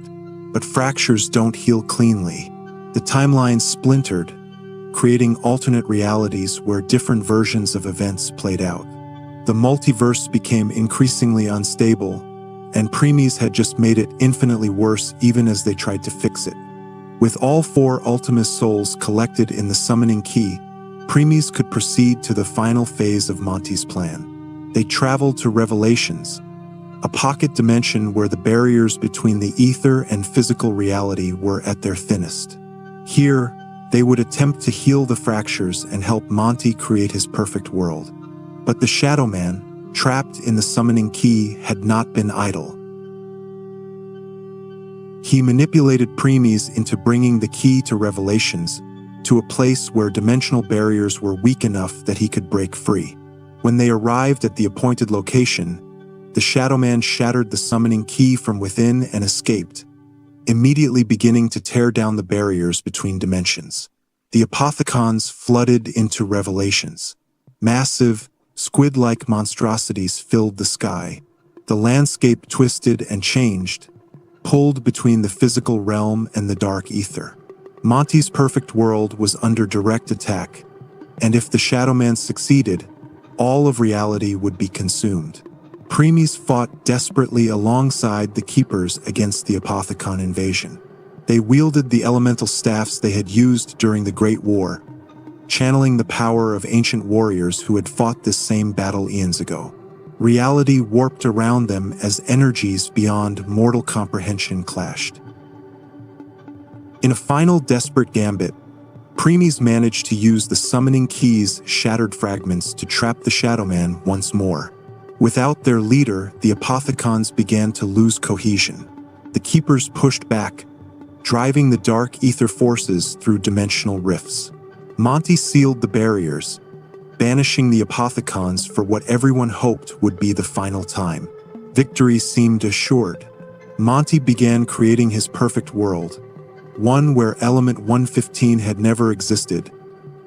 But fractures don't heal cleanly. The timeline splintered, creating alternate realities where different versions of events played out. The multiverse became increasingly unstable, and Primus had just made it infinitely worse even as they tried to fix it. With all 4 Ultimus souls collected in the summoning key, Primus could proceed to the final phase of Monty's plan. They traveled to Revelations, a pocket dimension where the barriers between the ether and physical reality were at their thinnest. Here, they would attempt to heal the fractures and help Monty create his perfect world. But the Shadow Man, trapped in the summoning key, had not been idle. He manipulated Primus into bringing the key to Revelations, to a place where dimensional barriers were weak enough that he could break free. When they arrived at the appointed location, the Shadow Man shattered the summoning key from within and escaped, immediately beginning to tear down the barriers between dimensions. The Apothicons flooded into Revelations. Massive, squid-like monstrosities filled the sky. The landscape twisted and changed, pulled between the physical realm and the dark ether. Monty's perfect world was under direct attack, and if the Shadow Man succeeded, all of reality would be consumed. Primus fought desperately alongside the Keepers against the Apothicon invasion. They wielded the elemental staffs they had used during the Great War, channeling the power of ancient warriors who had fought this same battle eons ago. Reality warped around them as energies beyond mortal comprehension clashed. In a final desperate gambit, Primus managed to use the summoning key's shattered fragments to trap the Shadow Man once more. Without their leader, the Apothicons began to lose cohesion. The Keepers pushed back, driving the dark ether forces through dimensional rifts. Monty sealed the barriers, banishing the Apothicons for what everyone hoped would be the final time. Victory seemed assured. Monty began creating his perfect world, one where Element 115 had never existed,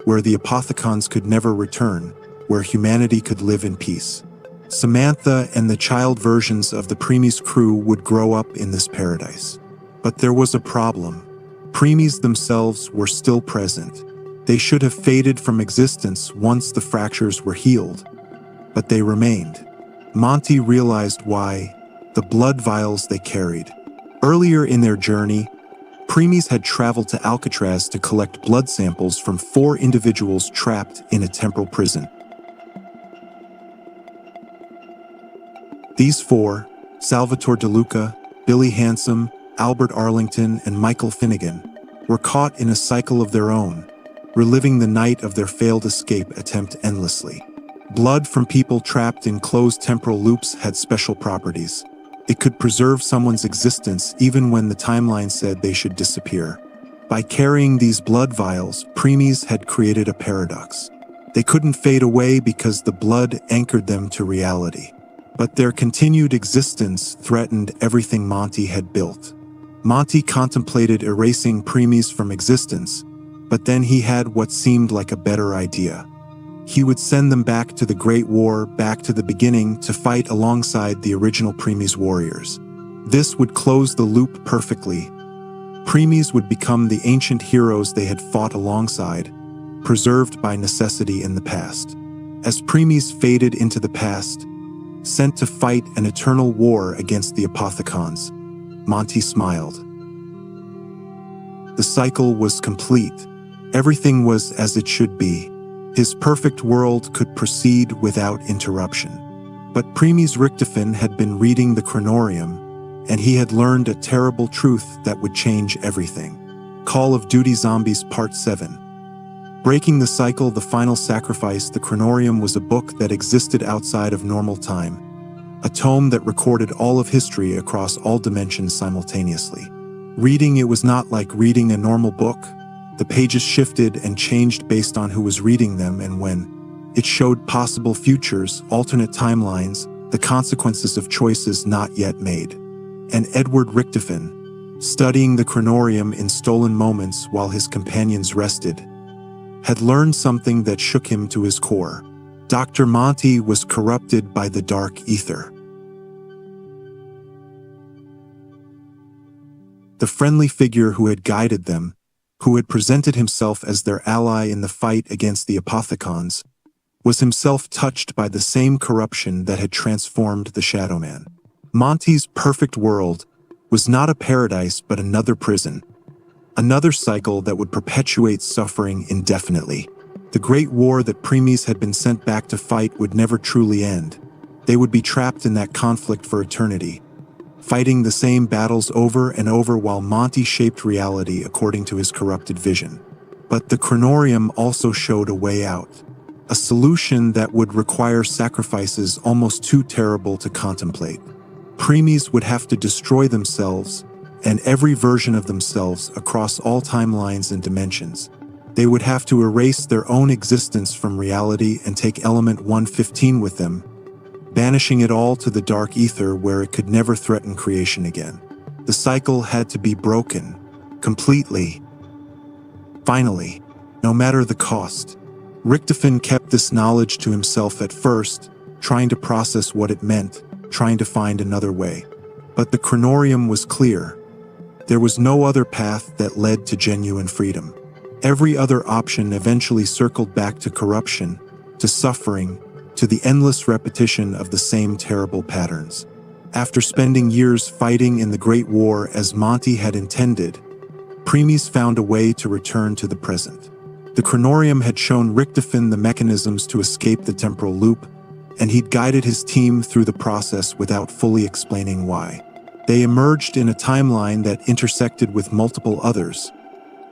where the Apothicons could never return, where humanity could live in peace. Samantha and the child versions of the Primus crew would grow up in this paradise. But there was a problem. Primus themselves were still present. They should have faded from existence once the fractures were healed, but they remained. Monty realized why: the blood vials they carried. Earlier in their journey, Primus had traveled to Alcatraz to collect blood samples from 4 individuals trapped in a temporal prison. These 4, Salvatore De Luca, Billy Handsome, Albert Arlington, and Michael Finnegan, were caught in a cycle of their own, reliving the night of their failed escape attempt endlessly. Blood from people trapped in closed temporal loops had special properties. It could preserve someone's existence even when the timeline said they should disappear. By carrying these blood vials, Primus had created a paradox. They couldn't fade away because the blood anchored them to reality. But their continued existence threatened everything Monty had built. Monty contemplated erasing Primus from existence, but then he had what seemed like a better idea. He would send them back to the Great War, back to the beginning, to fight alongside the original Premies warriors. This would close the loop perfectly. Premies would become the ancient heroes they had fought alongside, preserved by necessity in the past. As Premies faded into the past, sent to fight an eternal war against the Apothicons, Monty smiled. The cycle was complete. Everything was as it should be. His perfect world could proceed without interruption. But Premies Richtofen had been reading the Chronorium, and he had learned a terrible truth that would change everything. Call of Duty Zombies Part 7. Breaking the Cycle, The Final Sacrifice. The Chronorium was a book that existed outside of normal time, a tome that recorded all of history across all dimensions simultaneously. Reading it was not like reading a normal book. The pages shifted and changed based on who was reading them and when. It showed possible futures, alternate timelines, the consequences of choices not yet made. And Edward Richtofen, studying the Chronorium in stolen moments while his companions rested, had learned something that shook him to his core. Dr. Monty was corrupted by the dark ether. The friendly figure who had guided them, who had presented himself as their ally in the fight against the Apothicons, was himself touched by the same corruption that had transformed the Shadow Man. Monty's perfect world was not a paradise but another prison, another cycle that would perpetuate suffering indefinitely. The great war that Premies had been sent back to fight would never truly end. They would be trapped in that conflict for eternity, fighting the same battles over and over while Monty shaped reality according to his corrupted vision. But the Chronorium also showed a way out, a solution that would require sacrifices almost too terrible to contemplate. Premies would have to destroy themselves and every version of themselves across all timelines and dimensions. They would have to erase their own existence from reality and take element 115 with them, banishing it all to the dark ether where it could never threaten creation again. The cycle had to be broken, completely. Finally, no matter the cost. Richtofen kept this knowledge to himself at first, trying to process what it meant, trying to find another way. But the Chronorium was clear. There was no other path that led to genuine freedom. Every other option eventually circled back to corruption, to suffering, to the endless repetition of the same terrible patterns. After spending years fighting in the Great War as Monty had intended, Premies found a way to return to the present. The Chronorium had shown Richtofen the mechanisms to escape the temporal loop, and he'd guided his team through the process without fully explaining why. They emerged in a timeline that intersected with multiple others,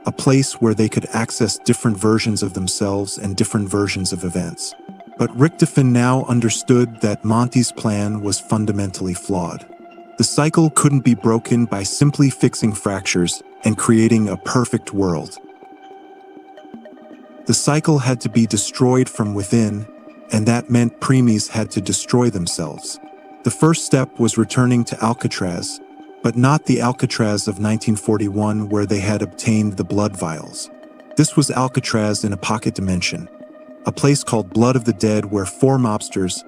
a place where they could access different versions of themselves and different versions of events. But Richtofen now understood that Monty's plan was fundamentally flawed. The cycle couldn't be broken by simply fixing fractures and creating a perfect world. The cycle had to be destroyed from within, and that meant Premies had to destroy themselves. The first step was returning to Alcatraz, but not the Alcatraz of 1941 where they had obtained the blood vials. This was Alcatraz in a pocket dimension, a place called Blood of the Dead where four mobsters,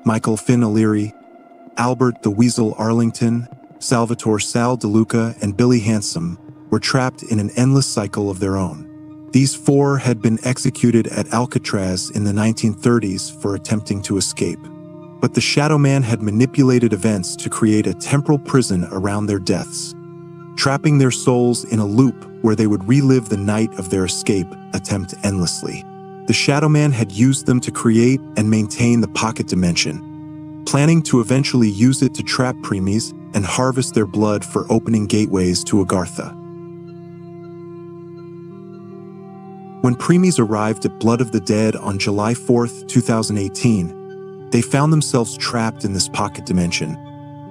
Michael Finn O'Leary, Albert the Weasel Arlington, Salvatore Sal DeLuca, and Billy Handsome, were trapped in an endless cycle of their own. These four had been executed at Alcatraz in the 1930s for attempting to escape. But the Shadow Man had manipulated events to create a temporal prison around their deaths, trapping their souls in a loop where they would relive the night of their escape attempt endlessly. The Shadow Man had used them to create and maintain the pocket dimension, planning to eventually use it to trap Premies and harvest their blood for opening gateways to Agartha. When Premies arrived at Blood of the Dead on July 4, 2018, they found themselves trapped in this pocket dimension,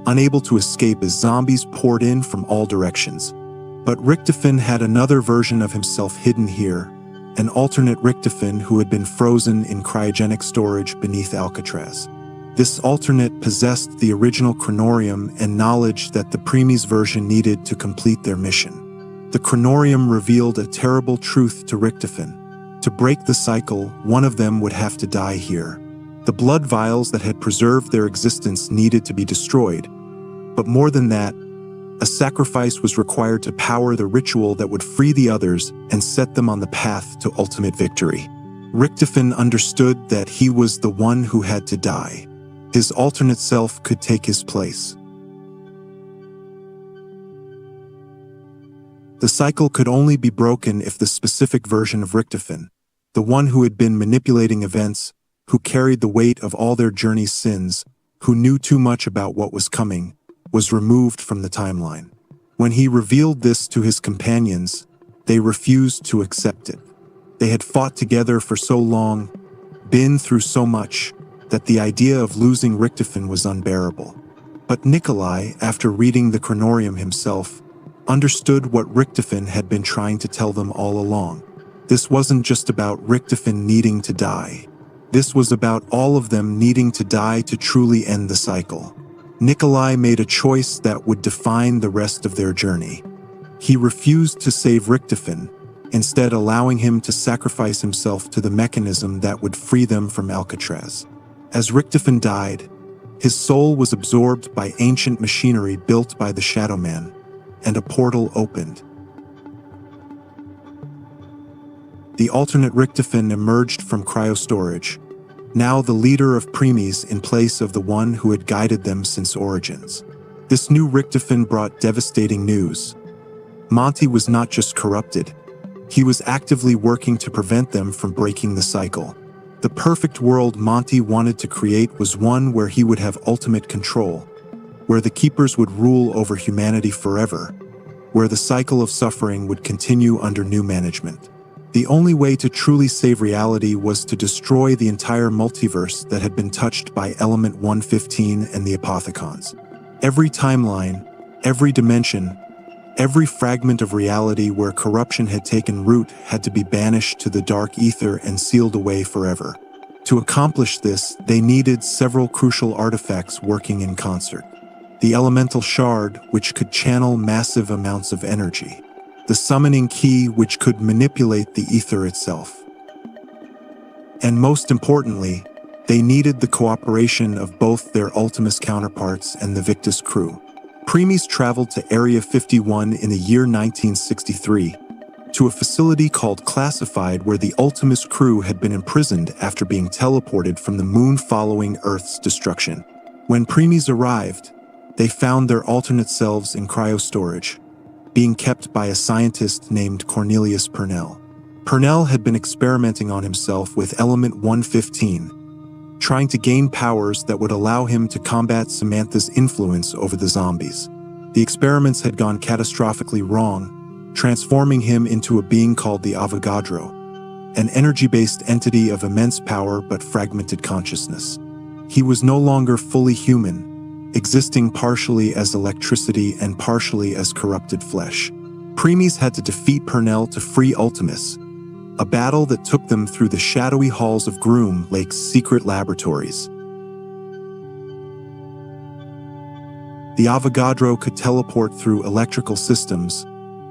unable to escape as zombies poured in from all directions. But Richtofen had another version of himself hidden here, an alternate Richtofen who had been frozen in cryogenic storage beneath Alcatraz. This alternate possessed the original Chronorium and knowledge that the Premies version needed to complete their mission. The Chronorium revealed a terrible truth to Richtofen. To break the cycle, one of them would have to die here. The blood vials that had preserved their existence needed to be destroyed. But more than that, a sacrifice was required to power the ritual that would free the others and set them on the path to ultimate victory. Richtofen understood that he was the one who had to die. His alternate self could take his place. The cycle could only be broken if the specific version of Richtofen, the one who had been manipulating events, who carried the weight of all their journey's sins, who knew too much about what was coming, was removed from the timeline. When he revealed this to his companions, they refused to accept it. They had fought together for so long, been through so much, that the idea of losing Richtofen was unbearable. But Nikolai, after reading the Chronorium himself, understood what Richtofen had been trying to tell them all along. This wasn't just about Richtofen needing to die. This was about all of them needing to die to truly end the cycle. Nikolai made a choice that would define the rest of their journey. He refused to save Richtofen, instead allowing him to sacrifice himself to the mechanism that would free them from Alcatraz. As Richtofen died, his soul was absorbed by ancient machinery built by the Shadow Man, and a portal opened. The alternate Richtofen emerged from cryostorage, now the leader of Premies in place of the one who had guided them since Origins. This new Richtofen brought devastating news. Monty was not just corrupted, he was actively working to prevent them from breaking the cycle. The perfect world Monty wanted to create was one where he would have ultimate control, where the Keepers would rule over humanity forever, where the cycle of suffering would continue under new management. The only way to truly save reality was to destroy the entire multiverse that had been touched by Element 115 and the Apothecons. Every timeline, every dimension, every fragment of reality where corruption had taken root had to be banished to the dark ether and sealed away forever. To accomplish this, they needed several crucial artifacts working in concert. The elemental shard, which could channel massive amounts of energy. The summoning key, which could manipulate the ether itself. And most importantly, they needed the cooperation of both their Ultimus counterparts and the Victus crew. Premies traveled to Area 51 in the year 1963, to a facility called Classified where the Ultimus crew had been imprisoned after being teleported from the moon following Earth's destruction. When Premies arrived, they found their alternate selves in cryostorage, being kept by a scientist named Cornelius Purnell. Purnell had been experimenting on himself with Element 115, trying to gain powers that would allow him to combat Samantha's influence over the zombies. The experiments had gone catastrophically wrong, transforming him into a being called the Avogadro, an energy-based entity of immense power but fragmented consciousness. He was no longer fully human, existing partially as electricity and partially as corrupted flesh. Premies had to defeat Purnell to free Ultimus, a battle that took them through the shadowy halls of Groom Lake's secret laboratories. The Avogadro could teleport through electrical systems,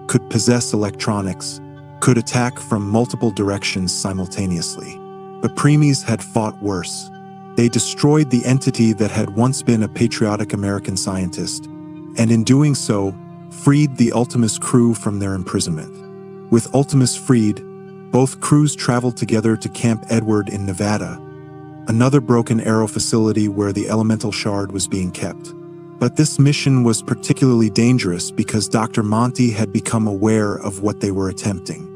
could possess electronics, could attack from multiple directions simultaneously. But Premies had fought worse. They destroyed the entity that had once been a patriotic American scientist, and in doing so, freed the Ultimus crew from their imprisonment. With Ultimus freed, both crews traveled together to Camp Edward in Nevada, another Broken Arrow facility where the elemental shard was being kept. But this mission was particularly dangerous because Dr. Monty had become aware of what they were attempting.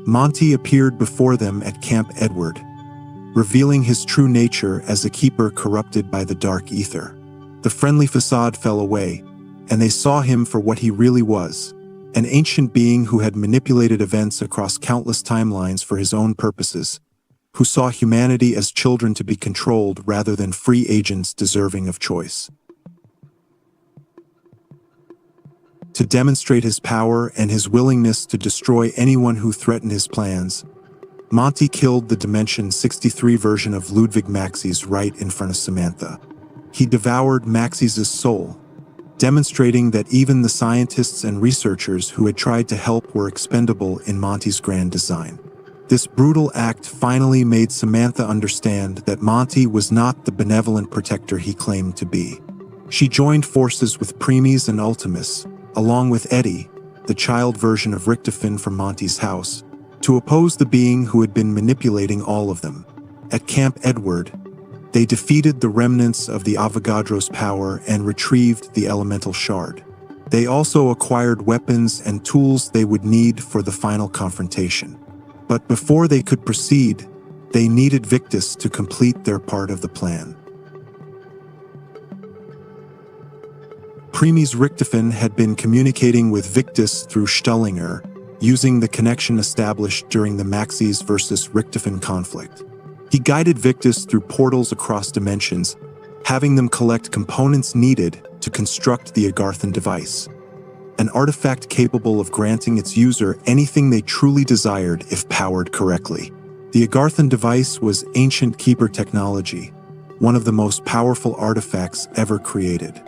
Monty appeared before them at Camp Edward, revealing his true nature as a keeper corrupted by the dark ether. The friendly facade fell away, and they saw him for what he really was, an ancient being who had manipulated events across countless timelines for his own purposes, who saw humanity as children to be controlled rather than free agents deserving of choice. To demonstrate his power and his willingness to destroy anyone who threatened his plans, Monty killed the Dimension 63 version of Ludwig Maxis right in front of Samantha. He devoured Maxis' soul, demonstrating that even the scientists and researchers who had tried to help were expendable in Monty's grand design. This brutal act finally made Samantha understand that Monty was not the benevolent protector he claimed to be. She joined forces with Premies and Ultimus, along with Eddie, the child version of Richtofen from Monty's house, to oppose the being who had been manipulating all of them. At Camp Edward, they defeated the remnants of the Avogadro's power and retrieved the elemental shard. They also acquired weapons and tools they would need for the final confrontation. But before they could proceed, they needed Victus to complete their part of the plan. Premies Richtofen had been communicating with Victus through Stullinger, using the connection established during the Maxis versus Richtofen conflict. He guided Victus through portals across dimensions, having them collect components needed to construct the Agarthan device, an artifact capable of granting its user anything they truly desired if powered correctly. The Agarthan device was ancient Keeper technology, one of the most powerful artifacts ever created.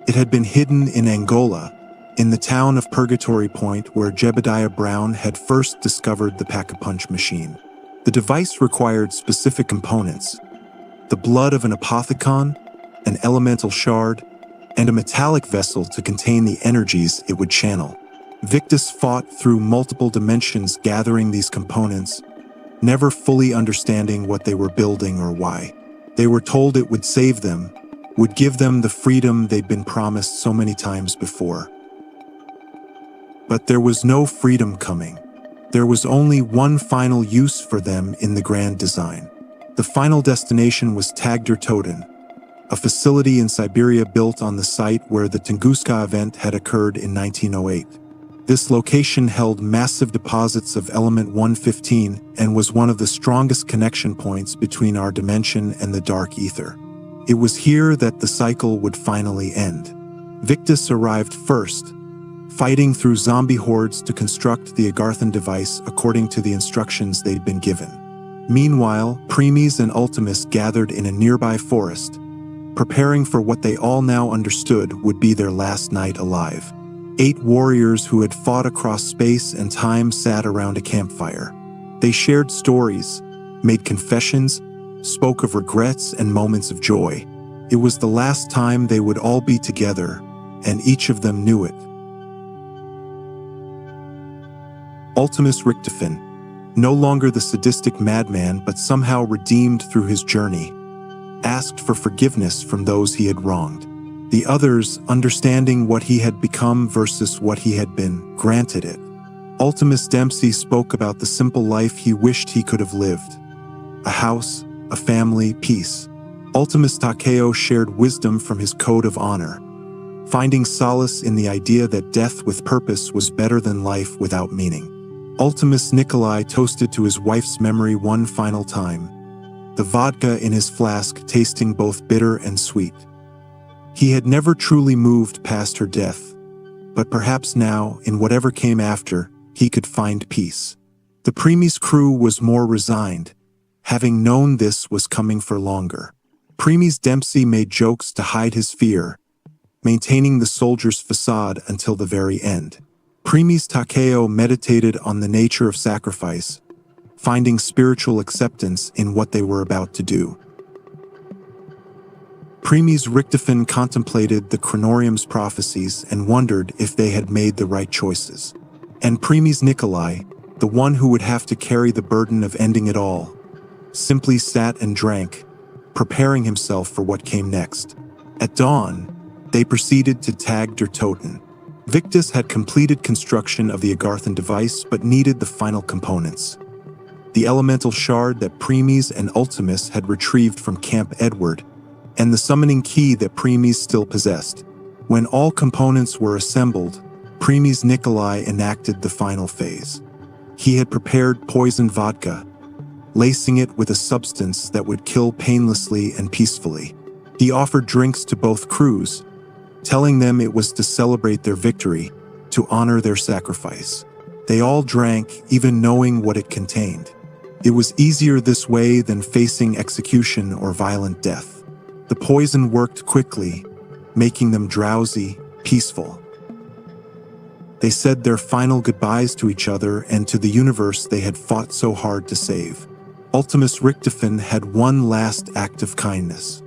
It had been hidden in Angola, in the town of Purgatory Point where Jebediah Brown had first discovered the Pack-a-Punch machine. The device required specific components: the blood of an apothecon, an elemental shard, and a metallic vessel to contain the energies it would channel. Victus fought through multiple dimensions gathering these components, never fully understanding what they were building or why. They were told it would save them, would give them the freedom they'd been promised so many times before. But there was no freedom coming. There was only one final use for them in the grand design. The final destination was Tagder Toten, a facility in Siberia built on the site where the Tunguska event had occurred in 1908. This location held massive deposits of element 115 and was one of the strongest connection points between our dimension and the dark ether. It was here that the cycle would finally end. Victus arrived first, fighting through zombie hordes to construct the Agarthan device according to the instructions they'd been given. Meanwhile, Premies and Ultimus gathered in a nearby forest, preparing for what they all now understood would be their last night alive. 8 warriors who had fought across space and time sat around a campfire. They shared stories, made confessions, spoke of regrets and moments of joy. It was the last time they would all be together, and each of them knew it. Ultimus Richtofen, no longer the sadistic madman but somehow redeemed through his journey, asked for forgiveness from those he had wronged. The others, understanding what he had become versus what he had been, granted it. Ultimus Dempsey spoke about the simple life he wished he could have lived. A house, a family, peace. Ultimus Takeo shared wisdom from his code of honor, finding solace in the idea that death with purpose was better than life without meaning. Ultimus Nikolai toasted to his wife's memory one final time, the vodka in his flask tasting both bitter and sweet. He had never truly moved past her death, but perhaps now, in whatever came after, he could find peace. The Premies crew was more resigned, having known this was coming for longer. Premies Dempsey made jokes to hide his fear, maintaining the soldier's facade until the very end. Premies Takeo meditated on the nature of sacrifice, finding spiritual acceptance in what they were about to do. Premies Richtofen contemplated the Chronorium's prophecies and wondered if they had made the right choices. And Premies Nikolai, the one who would have to carry the burden of ending it all, simply sat and drank, preparing himself for what came next. At dawn, they proceeded to Tagder Toten. Victus had completed construction of the Agarthan device but needed the final components: the elemental shard that Premies and Ultimus had retrieved from Camp Edward, and the summoning key that Premies still possessed. When all components were assembled, Premies Nikolai enacted the final phase. He had prepared poison vodka, lacing it with a substance that would kill painlessly and peacefully. He offered drinks to both crews, telling them it was to celebrate their victory, to honor their sacrifice. They all drank, even knowing what it contained. It was easier this way than facing execution or violent death. The poison worked quickly, making them drowsy, peaceful. They said their final goodbyes to each other and to the universe they had fought so hard to save. Ultimus Richtofen had one last act of kindness.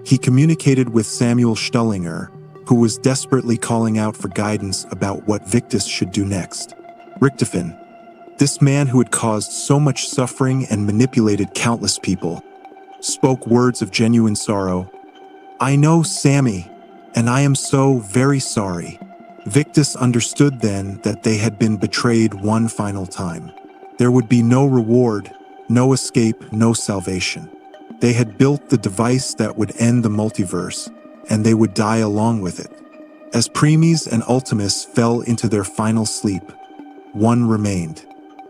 He communicated with Samuel Stullinger, who was desperately calling out for guidance about what Victus should do next. Richtofen, this man who had caused so much suffering and manipulated countless people, spoke words of genuine sorrow. "I know, Sammy, and I am so very sorry." Victus understood then that they had been betrayed one final time. There would be no reward, no escape, no salvation. They had built the device that would end the multiverse, and they would die along with it. As Primes and Ultimus fell into their final sleep, one remained.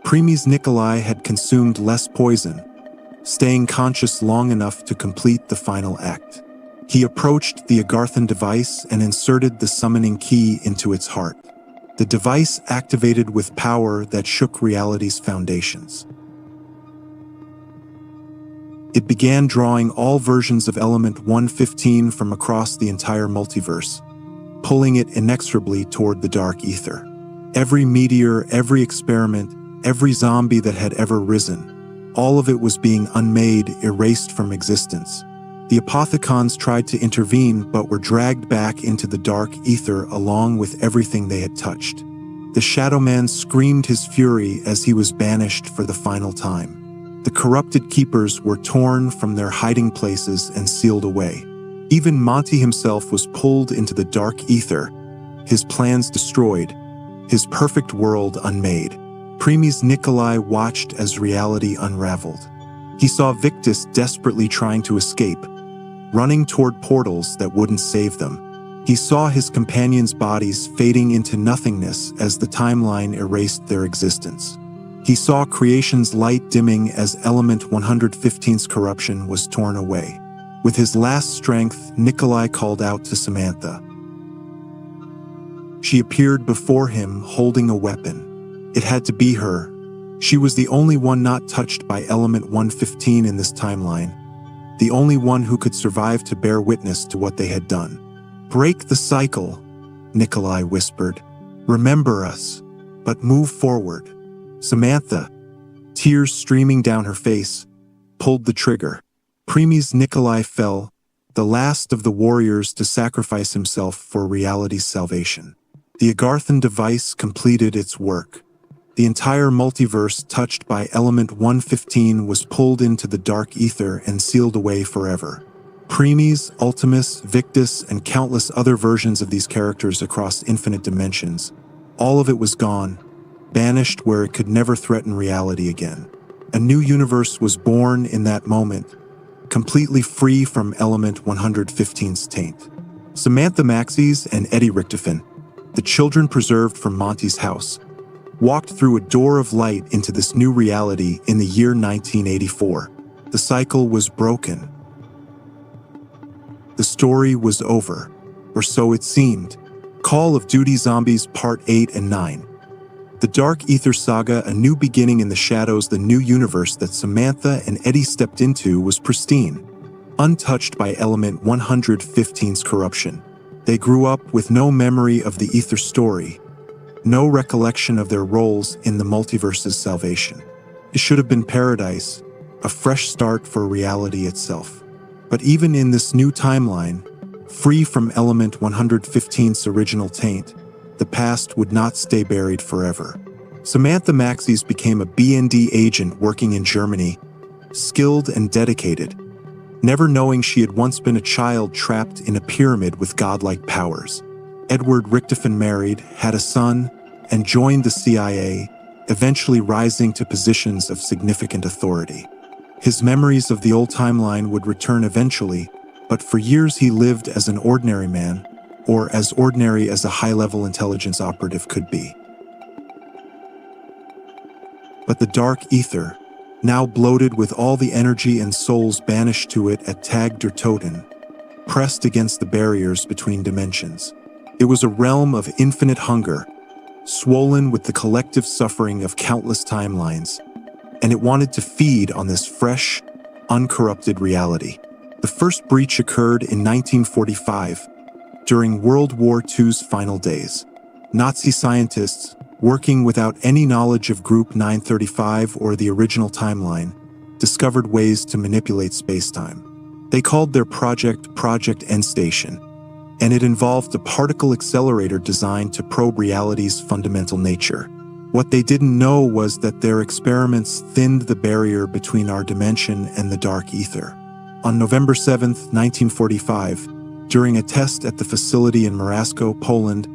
Primes Nikolai had consumed less poison, staying conscious long enough to complete the final act. He approached the Agarthan device and inserted the summoning key into its heart. The device activated with power that shook reality's foundations. It began drawing all versions of Element 115 from across the entire multiverse, pulling it inexorably toward the dark ether. Every meteor, every experiment, every zombie that had ever risen, all of it was being unmade, erased from existence. The Apothecons tried to intervene but were dragged back into the dark ether along with everything they had touched. The Shadow Man screamed his fury as he was banished for the final time. The corrupted keepers were torn from their hiding places and sealed away. Even Monty himself was pulled into the dark ether, his plans destroyed, his perfect world unmade. Primes Nikolai watched as reality unraveled. He saw Victus desperately trying to escape, running toward portals that wouldn't save them. He saw his companions' bodies fading into nothingness as the timeline erased their existence. He saw creation's light dimming as Element 115's corruption was torn away. With his last strength, Nikolai called out to Samantha. She appeared before him holding a weapon. It had to be her. She was the only one not touched by Element 115 in this timeline, the only one who could survive to bear witness to what they had done. "Break the cycle," Nikolai whispered. "Remember us, but move forward." Samantha, tears streaming down her face, pulled the trigger. Primes Nikolai fell, the last of the warriors to sacrifice himself for reality's salvation. The Agarthan device completed its work. The entire multiverse touched by Element 115 was pulled into the dark ether and sealed away forever. Primes, Ultimus, Victus, and countless other versions of these characters across infinite dimensions, all of it was gone, banished where it could never threaten reality again. A new universe was born in that moment, completely free from Element 115's taint. Samantha Maxey's and Eddie Richtofen, the children preserved from Monty's house, walked through a door of light into this new reality in the year 1984. The cycle was broken. The story was over, or so it seemed. Call of Duty Zombies Part 8 and 9. The Dark Ether Saga, a new beginning in the shadows. The new universe that Samantha and Eddie stepped into was pristine, untouched by Element 115's corruption. They grew up with no memory of the Ether story, no recollection of their roles in the multiverse's salvation. It should have been paradise, a fresh start for reality itself. But even in this new timeline, free from Element 115's original taint, the past would not stay buried forever. Samantha Maxey's became a BND agent working in Germany, skilled and dedicated, never knowing she had once been a child trapped in a pyramid with godlike powers. Edward Richtofen married, had a son, and joined the CIA, eventually rising to positions of significant authority. His memories of the old timeline would return eventually, but for years he lived as an ordinary man, or as ordinary as a high-level intelligence operative could be. But the dark ether, now bloated with all the energy and souls banished to it at Tag der Toten, pressed against the barriers between dimensions. It was a realm of infinite hunger, swollen with the collective suffering of countless timelines, and it wanted to feed on this fresh, uncorrupted reality. The first breach occurred in 1945, during World War II's final days. Nazi scientists, working without any knowledge of Group 935 or the original timeline, discovered ways to manipulate spacetime. They called their project Project Endstation, and it involved a particle accelerator designed to probe reality's fundamental nature. What they didn't know was that their experiments thinned the barrier between our dimension and the dark ether. On November 7, 1945, during a test at the facility in Morasko, Poland,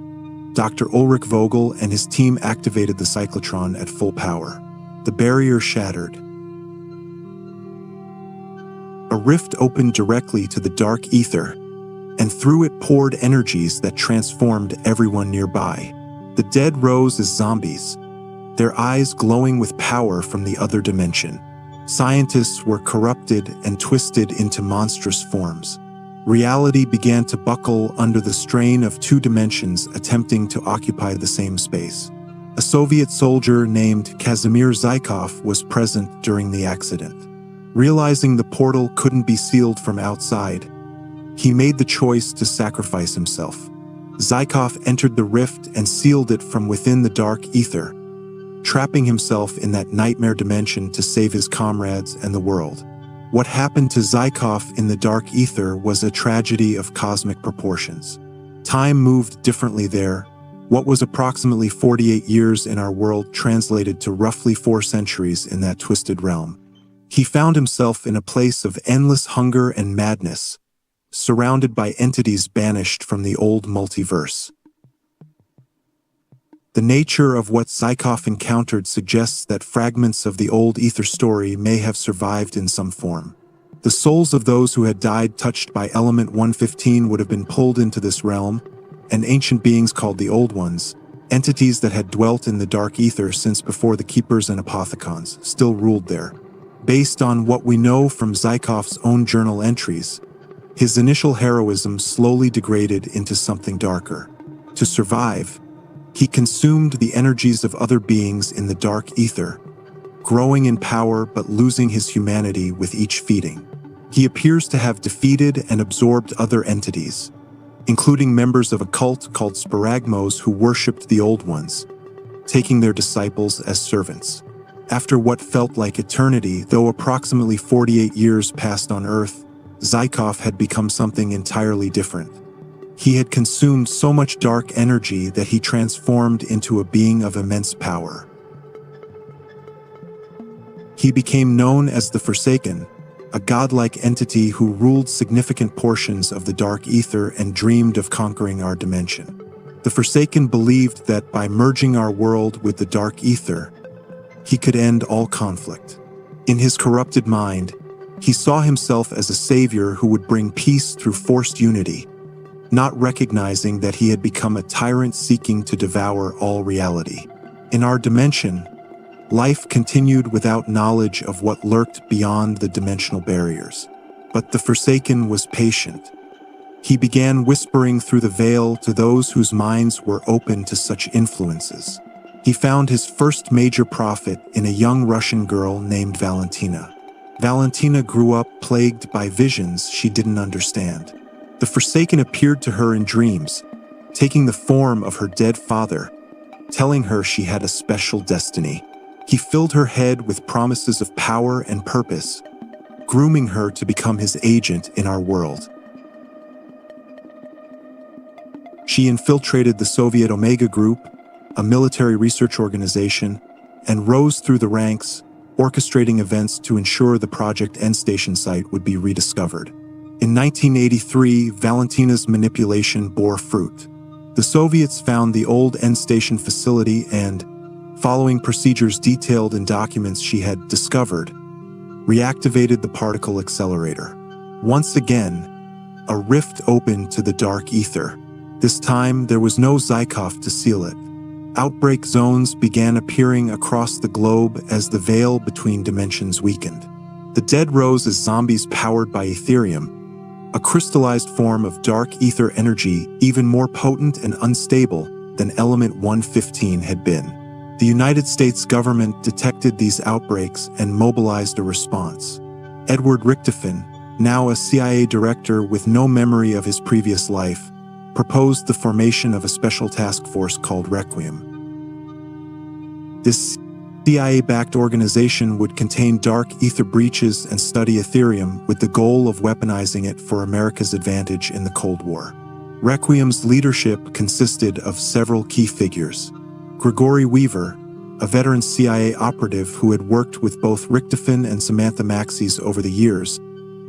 Dr. Ulrich Vogel and his team activated the cyclotron at full power. The barrier shattered. A rift opened directly to the dark ether, and through it poured energies that transformed everyone nearby. The dead rose as zombies, their eyes glowing with power from the other dimension. Scientists were corrupted and twisted into monstrous forms. Reality began to buckle under the strain of two dimensions attempting to occupy the same space. A Soviet soldier named Kazimir Zykov was present during the accident. Realizing the portal couldn't be sealed from outside, he made the choice to sacrifice himself. Zykov entered the rift and sealed it from within the dark ether, trapping himself in that nightmare dimension to save his comrades and the world. What happened to Zykov in the dark ether was a tragedy of cosmic proportions. Time moved differently there. What was approximately 48 years in our world translated to roughly 4 centuries in that twisted realm. He found himself in a place of endless hunger and madness, surrounded by entities banished from the old multiverse. The nature of what Zykov encountered suggests that fragments of the old ether story may have survived in some form. The souls of those who had died touched by element 115 would have been pulled into this realm, and ancient beings called the Old Ones, entities that had dwelt in the dark ether since before the Keepers and Apothecons, still ruled there. Based on what we know from Zykov's own journal entries, his initial heroism slowly degraded into something darker. To survive, he consumed the energies of other beings in the dark ether, growing in power but losing his humanity with each feeding. He appears to have defeated and absorbed other entities, including members of a cult called Sparagmos who worshipped the Old Ones, taking their disciples as servants. After what felt like eternity, though approximately 48 years passed on Earth, Zykov had become something entirely different. He had consumed so much dark energy that he transformed into a being of immense power. He became known as the Forsaken, a godlike entity who ruled significant portions of the dark ether and dreamed of conquering our dimension. The Forsaken believed that by merging our world with the dark ether, he could end all conflict. In his corrupted mind, he saw himself as a savior who would bring peace through forced unity, not recognizing that he had become a tyrant seeking to devour all reality. In our dimension, life continued without knowledge of what lurked beyond the dimensional barriers. But the Forsaken was patient. He began whispering through the veil to those whose minds were open to such influences. He found his first major prophet in a young Russian girl named Valentina. Valentina grew up plagued by visions she didn't understand. The Forsaken appeared to her in dreams, taking the form of her dead father, telling her she had a special destiny. He filled her head with promises of power and purpose, grooming her to become his agent in our world. She infiltrated the Soviet Omega Group, a military research organization, and rose through the ranks, orchestrating events to ensure the Project Endstation site would be rediscovered. In 1983, Valentina's manipulation bore fruit. The Soviets found the old Endstation facility and, following procedures detailed in documents she had discovered, reactivated the particle accelerator. Once again, a rift opened to the dark ether. This time, there was no Zykov to seal it. Outbreak zones began appearing across the globe as the veil between dimensions weakened. The dead rose as zombies powered by Etherium, a crystallized form of dark ether energy even more potent and unstable than element 115 had been. The United States government detected these outbreaks and mobilized a response. Edward Richtofen, now a CIA director with no memory of his previous life, proposed the formation of a special task force called Requiem. This CIA-backed organization would contain dark ether breaches and study Ethereum with the goal of weaponizing it for America's advantage in the Cold War. Requiem's leadership consisted of several key figures. Gregory Weaver, a veteran CIA operative who had worked with both Richtofen and Samantha Maxey's over the years,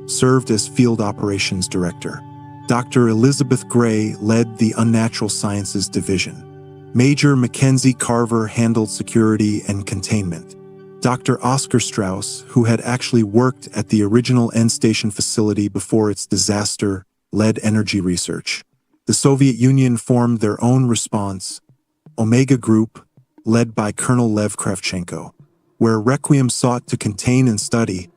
served as Field Operations Director. Dr. Elizabeth Gray led the Unnatural Sciences Division. Major Mackenzie Carver handled security and containment. Dr. Oscar Strauss, who had actually worked at the original end station facility before its disaster, led energy research. The Soviet Union formed their own response, Omega Group, led by Colonel Lev Kravchenko. Where Requiem sought to contain and study,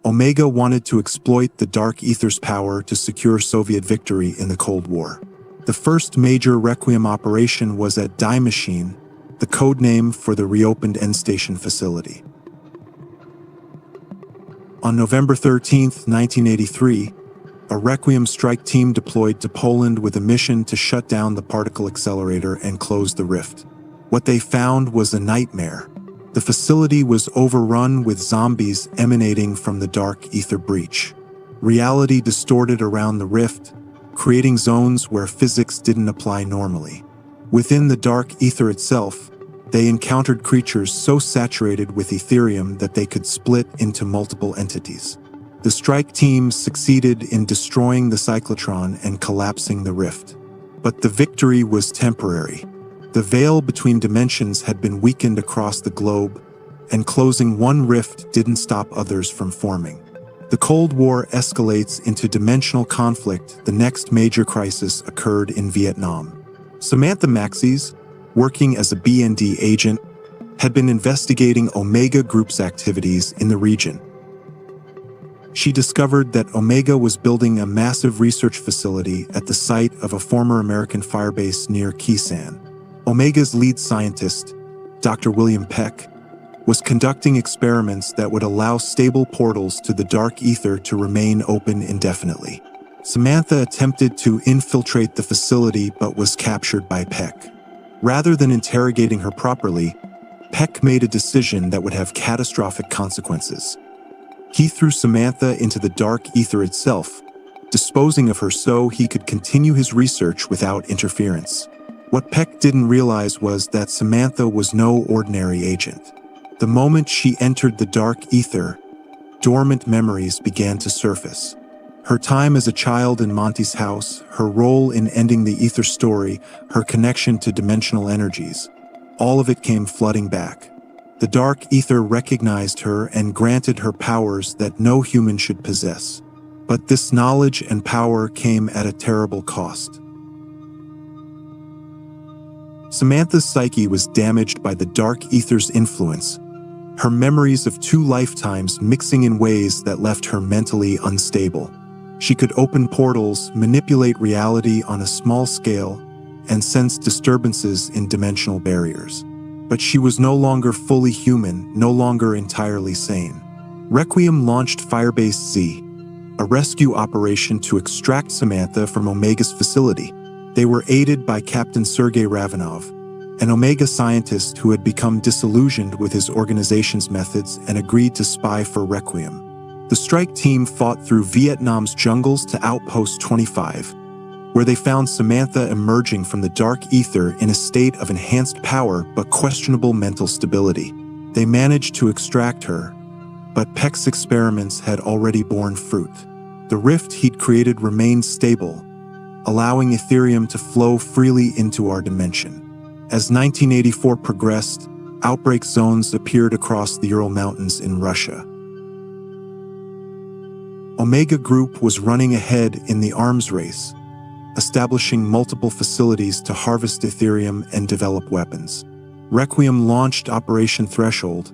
Omega wanted to exploit the dark ether's power to secure Soviet victory in the Cold War. The first major Requiem operation was at Die Machine, the code name for the reopened end station facility. On November 13, 1983, a Requiem strike team deployed to Poland with a mission to shut down the particle accelerator and close the rift. What they found was a nightmare. The facility was overrun with zombies emanating from the dark ether breach. Reality distorted around the rift, creating zones where physics didn't apply normally. Within the dark ether itself, they encountered creatures so saturated with Ethereum that they could split into multiple entities. The strike team succeeded in destroying the cyclotron and collapsing the rift. But the victory was temporary. The veil between dimensions had been weakened across the globe, and closing one rift didn't stop others from forming. The Cold War escalates into dimensional conflict. The next major crisis occurred in Vietnam. Samantha Maxey's, working as a BND agent, had been investigating Omega Group's activities in the region. She discovered that Omega was building a massive research facility at the site of a former American firebase near Khe Sanh. Omega's lead scientist, Dr. William Peck, was conducting experiments that would allow stable portals to the dark ether to remain open indefinitely. Samantha attempted to infiltrate the facility but was captured by Peck. Rather than interrogating her properly, Peck made a decision that would have catastrophic consequences. He threw Samantha into the dark ether itself, disposing of her so he could continue his research without interference. What Peck didn't realize was that Samantha was no ordinary agent. The moment she entered the dark ether, dormant memories began to surface. Her time as a child in Monty's house, her role in ending the ether story, her connection to dimensional energies, all of it came flooding back. The dark ether recognized her and granted her powers that no human should possess. But this knowledge and power came at a terrible cost. Samantha's psyche was damaged by the dark ether's influence, her memories of 2 lifetimes mixing in ways that left her mentally unstable. She could open portals, manipulate reality on a small scale, and sense disturbances in dimensional barriers. But she was no longer fully human, no longer entirely sane. Requiem launched Firebase Z, a rescue operation to extract Samantha from Omega's facility. They were aided by Captain Sergei Ravanov, an Omega scientist who had become disillusioned with his organization's methods and agreed to spy for Requiem. The strike team fought through Vietnam's jungles to Outpost 25, where they found Samantha emerging from the dark ether in a state of enhanced power but questionable mental stability. They managed to extract her, but Peck's experiments had already borne fruit. The rift he'd created remained stable, allowing Ethereum to flow freely into our dimension. As 1984 progressed, outbreak zones appeared across the Ural Mountains in Russia. Omega Group was running ahead in the arms race, establishing multiple facilities to harvest Ethereum and develop weapons. Requiem launched Operation Threshold,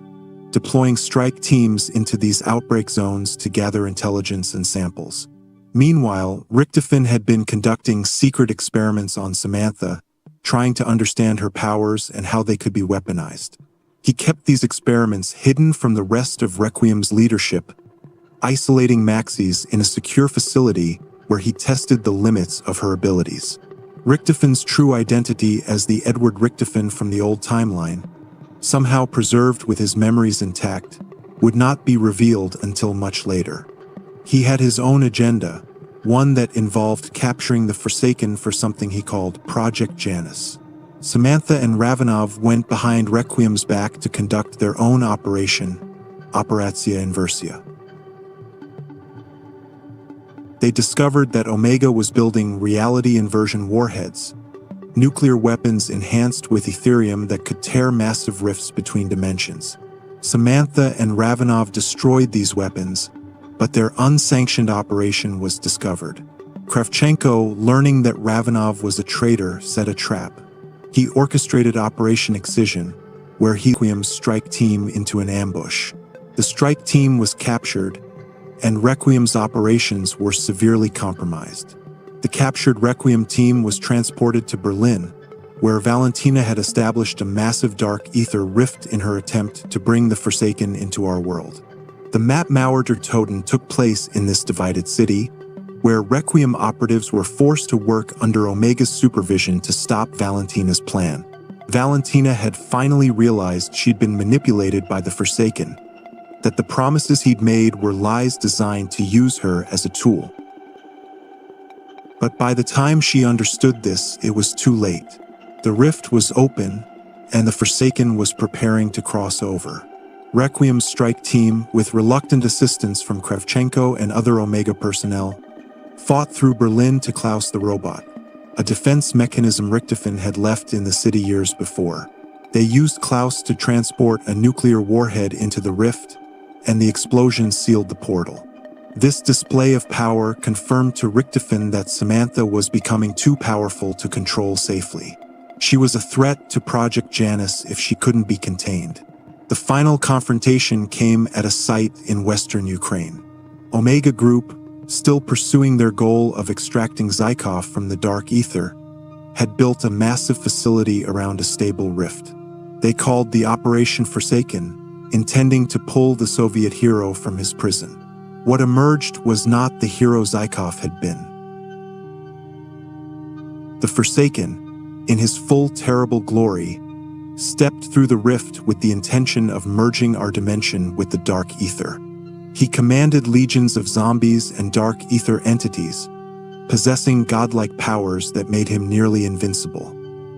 deploying strike teams into these outbreak zones to gather intelligence and samples. Meanwhile, Richtofen had been conducting secret experiments on Samantha, trying to understand her powers and how they could be weaponized. He kept these experiments hidden from the rest of Requiem's leadership, isolating Maxey's in a secure facility where he tested the limits of her abilities. Richtofon's true identity as the Edward Richtofen from the old timeline, somehow preserved with his memories intact, would not be revealed until much later. He had his own agenda, one that involved capturing the Forsaken for something he called Project Janus. Samantha and Ravenov went behind Requiem's back to conduct their own operation, Operatia Inversia. They discovered that Omega was building reality inversion warheads, nuclear weapons enhanced with Ethereum that could tear massive rifts between dimensions. Samantha and Ravenov destroyed these weapons, but their unsanctioned operation was discovered. Kravchenko, learning that Ravenov was a traitor, set a trap. He orchestrated Operation Excision, where he Requiem's strike team into an ambush. The strike team was captured, and Requiem's operations were severely compromised. The captured Requiem team was transported to Berlin, where Valentina had established a massive dark ether rift in her attempt to bring the Forsaken into our world. The Map Mauerter Toten took place in this divided city, where Requiem operatives were forced to work under Omega's supervision to stop Valentina's plan. Valentina had finally realized she'd been manipulated by the Forsaken, that the promises he'd made were lies designed to use her as a tool. But by the time she understood this, it was too late. The rift was open, and the Forsaken was preparing to cross over. Requiem's strike team, with reluctant assistance from Kravchenko and other Omega personnel, fought through Berlin to Klaus the robot, a defense mechanism Richtofen had left in the city years before. They used Klaus to transport a nuclear warhead into the rift, and the explosion sealed the portal. This display of power confirmed to Richtofen that Samantha was becoming too powerful to control safely. She was a threat to Project Janus if she couldn't be contained. The final confrontation came at a site in western Ukraine. Omega Group, still pursuing their goal of extracting Zykov from the dark ether, had built a massive facility around a stable rift. They called the Operation Forsaken, intending to pull the Soviet hero from his prison. What emerged was not the hero Zykov had been. The Forsaken, in his full terrible glory, stepped through the rift with the intention of merging our dimension with the dark ether. He commanded legions of zombies and dark ether entities, possessing godlike powers that made him nearly invincible.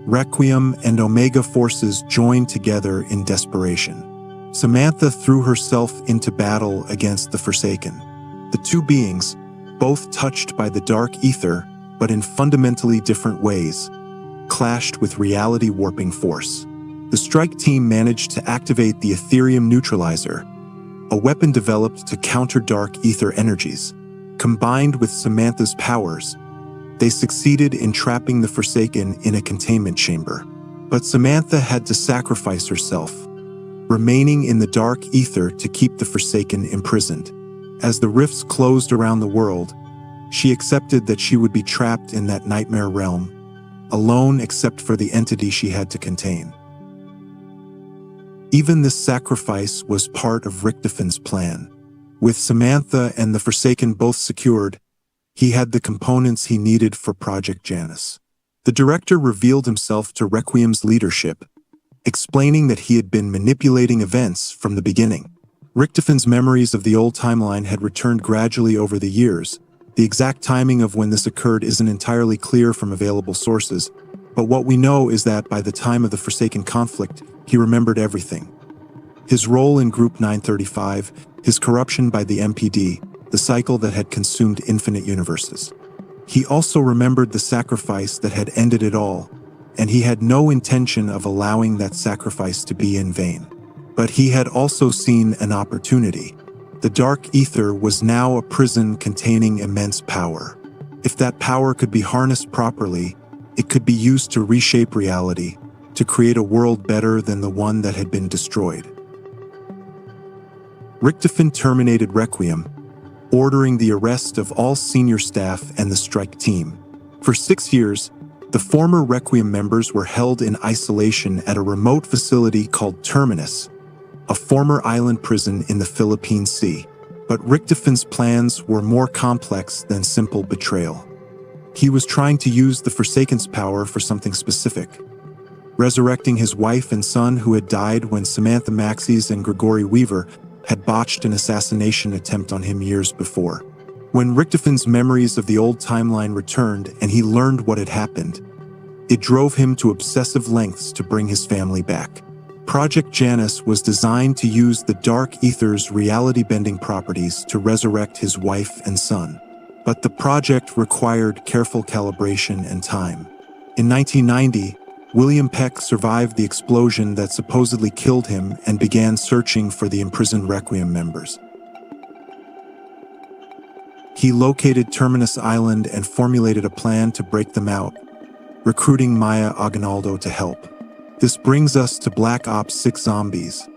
Requiem and Omega forces joined together in desperation. Samantha threw herself into battle against the Forsaken. The two beings, both touched by the dark ether, but in fundamentally different ways, clashed with reality-warping force. The strike team managed to activate the Ethereum Neutralizer, a weapon developed to counter dark ether energies. Combined with Samantha's powers, they succeeded in trapping the Forsaken in a containment chamber. But Samantha had to sacrifice herself, remaining in the dark ether to keep the Forsaken imprisoned. As the rifts closed around the world, she accepted that she would be trapped in that nightmare realm, alone except for the entity she had to contain. Even this sacrifice was part of Richtofen's plan. With Samantha and the Forsaken both secured, he had the components he needed for Project Janus. The director revealed himself to Requiem's leadership, explaining that he had been manipulating events from the beginning. Richtofen's memories of the old timeline had returned gradually over the years. The exact timing of when this occurred isn't entirely clear from available sources, but what we know is that by the time of the Forsaken conflict, he remembered everything. His role in Group 935, his corruption by the MPD, the cycle that had consumed infinite universes. He also remembered the sacrifice that had ended it all, and he had no intention of allowing that sacrifice to be in vain. But he had also seen an opportunity. The dark ether was now a prison containing immense power. If that power could be harnessed properly, it could be used to reshape reality, to create a world better than the one that had been destroyed. Richtofen terminated Requiem, ordering the arrest of all senior staff and the strike team. For 6 years, the former Requiem members were held in isolation at a remote facility called Terminus, a former island prison in the Philippine Sea. But Richtofen's plans were more complex than simple betrayal. He was trying to use the Forsaken's power for something specific, resurrecting his wife and son who had died when Samantha Maxis and Gregory Weaver had botched an assassination attempt on him years before. When Richtofon's memories of the old timeline returned and he learned what had happened, it drove him to obsessive lengths to bring his family back. Project Janus was designed to use the Dark Ether's reality-bending properties to resurrect his wife and son. But the project required careful calibration and time. In 1990, William Peck survived the explosion that supposedly killed him and began searching for the imprisoned Requiem members. He located Terminus Island and formulated a plan to break them out, recruiting Maya Aguinaldo to help. This brings us to Black Ops 6 Zombies,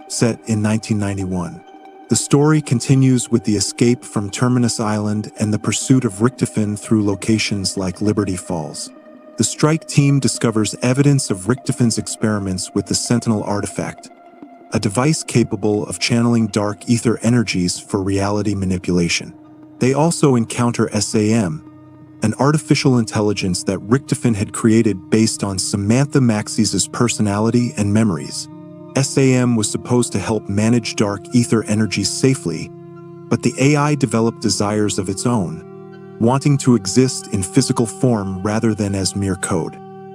set in 1991. The story continues with the escape from Terminus Island and the pursuit of Richtofon through locations like Liberty Falls. The strike team discovers evidence of Richtofon's experiments with the Sentinel artifact, a device capable of channeling dark ether energies for reality manipulation. They also encounter SAM, an artificial intelligence that Richtofon had created based on Samantha Maxis' personality and memories. SAM was supposed to help manage dark ether energies safely, but the AI developed desires of its own, wanting to exist in physical form rather than as mere code.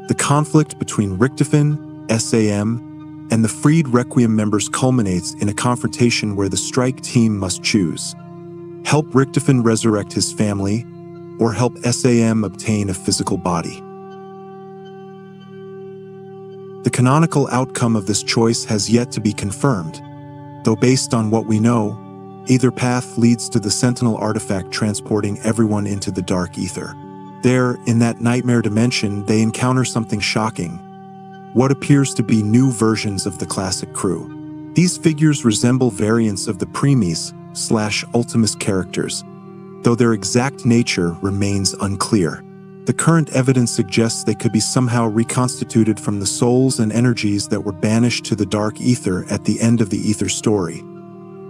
The conflict between Richtofon, SAM, and the freed Requiem members culminates in a confrontation where the strike team must choose: help Richtofon resurrect his family, or help SAM obtain a physical body. The canonical outcome of this choice has yet to be confirmed, though based on what we know, either path leads to the Sentinel artifact transporting everyone into the dark ether. There, in that nightmare dimension, they encounter something shocking: what appears to be new versions of the classic crew. These figures resemble variants of the Primus/Ultimus characters, though their exact nature remains unclear. The current evidence suggests they could be somehow reconstituted from the souls and energies that were banished to the dark ether at the end of the ether story,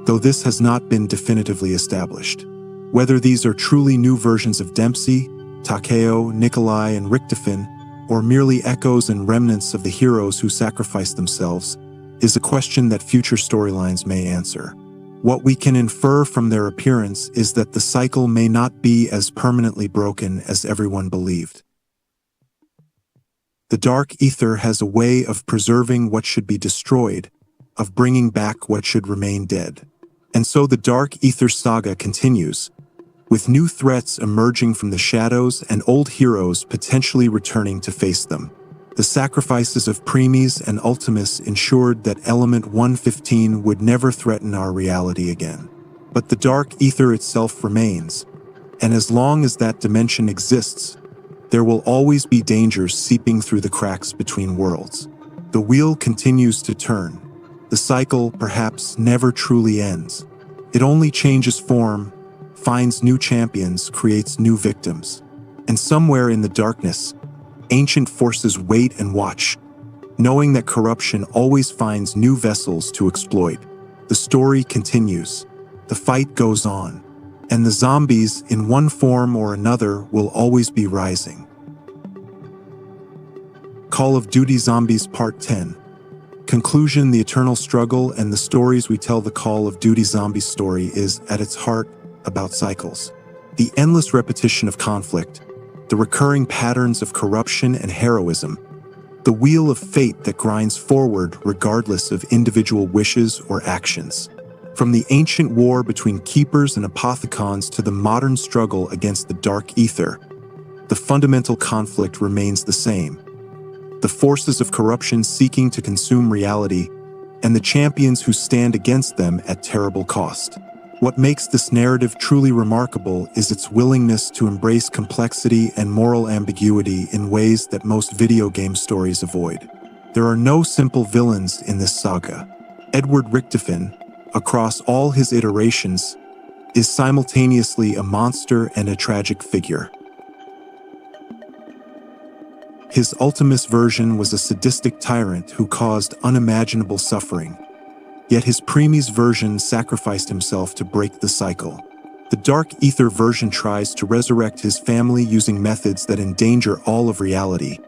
though this has not been definitively established. Whether these are truly new versions of Dempsey, Takeo, Nikolai, and Richtofon, or merely echoes and remnants of the heroes who sacrificed themselves, is a question that future storylines may answer. What we can infer from their appearance is that the cycle may not be as permanently broken as everyone believed. The dark ether has a way of preserving what should be destroyed, of bringing back what should remain dead. And so the dark ether saga continues, with new threats emerging from the shadows and old heroes potentially returning to face them. The sacrifices of Primus and Ultimus ensured that Element 115 would never threaten our reality again. But the dark ether itself remains, and as long as that dimension exists, there will always be dangers seeping through the cracks between worlds. The wheel continues to turn. The cycle perhaps never truly ends. It only changes form, finds new champions, creates new victims. And somewhere in the darkness, ancient forces wait and watch, knowing that corruption always finds new vessels to exploit. The story continues, the fight goes on, and the zombies, in one form or another, will always be rising. Call of Duty Zombies Part 10. Conclusion: the eternal struggle and the stories we tell. The Call of Duty Zombies story is, at its heart, about cycles. The endless repetition of conflict, the recurring patterns of corruption and heroism, the wheel of fate that grinds forward regardless of individual wishes or actions. From the ancient war between keepers and apothecons to the modern struggle against the dark ether, the fundamental conflict remains the same: the forces of corruption seeking to consume reality, and the champions who stand against them at terrible cost. What makes this narrative truly remarkable is its willingness to embrace complexity and moral ambiguity in ways that most video game stories avoid. There are no simple villains in this saga. Edward Richtofon, across all his iterations, is simultaneously a monster and a tragic figure. His Ultimus version was a sadistic tyrant who caused unimaginable suffering. Yet his Primus version sacrificed himself to break the cycle. The Dark Ether version tries to resurrect his family using methods that endanger all of reality,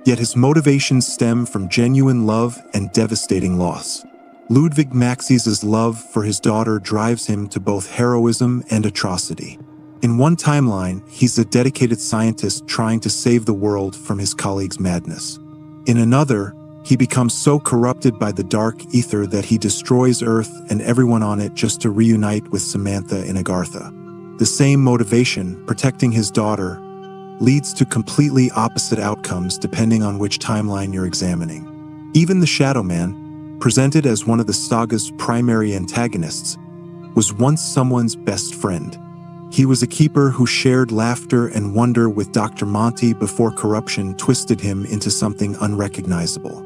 yet his motivations stem from genuine love and devastating loss. Ludwig Maxis' love for his daughter drives him to both heroism and atrocity. In one timeline, he's a dedicated scientist trying to save the world from his colleagues' madness. In another, he becomes so corrupted by the Dark Ether that he destroys Earth and everyone on it just to reunite with Samantha in Agartha. The same motivation, protecting his daughter, leads to completely opposite outcomes depending on which timeline you're examining. Even the Shadow Man, presented as one of the saga's primary antagonists, was once someone's best friend. He was a keeper who shared laughter and wonder with Dr. Monty before corruption twisted him into something unrecognizable.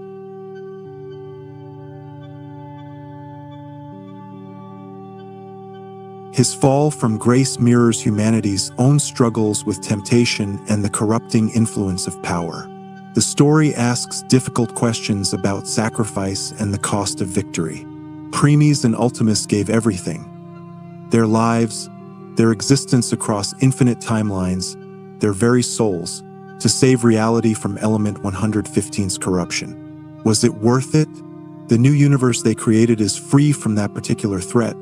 His fall from grace mirrors humanity's own struggles with temptation and the corrupting influence of power. The story asks difficult questions about sacrifice and the cost of victory. Primis and Ultimus gave everything. Their lives, their existence across infinite timelines, their very souls, to save reality from Element 115's corruption. Was it worth it? The new universe they created is free from that particular threat,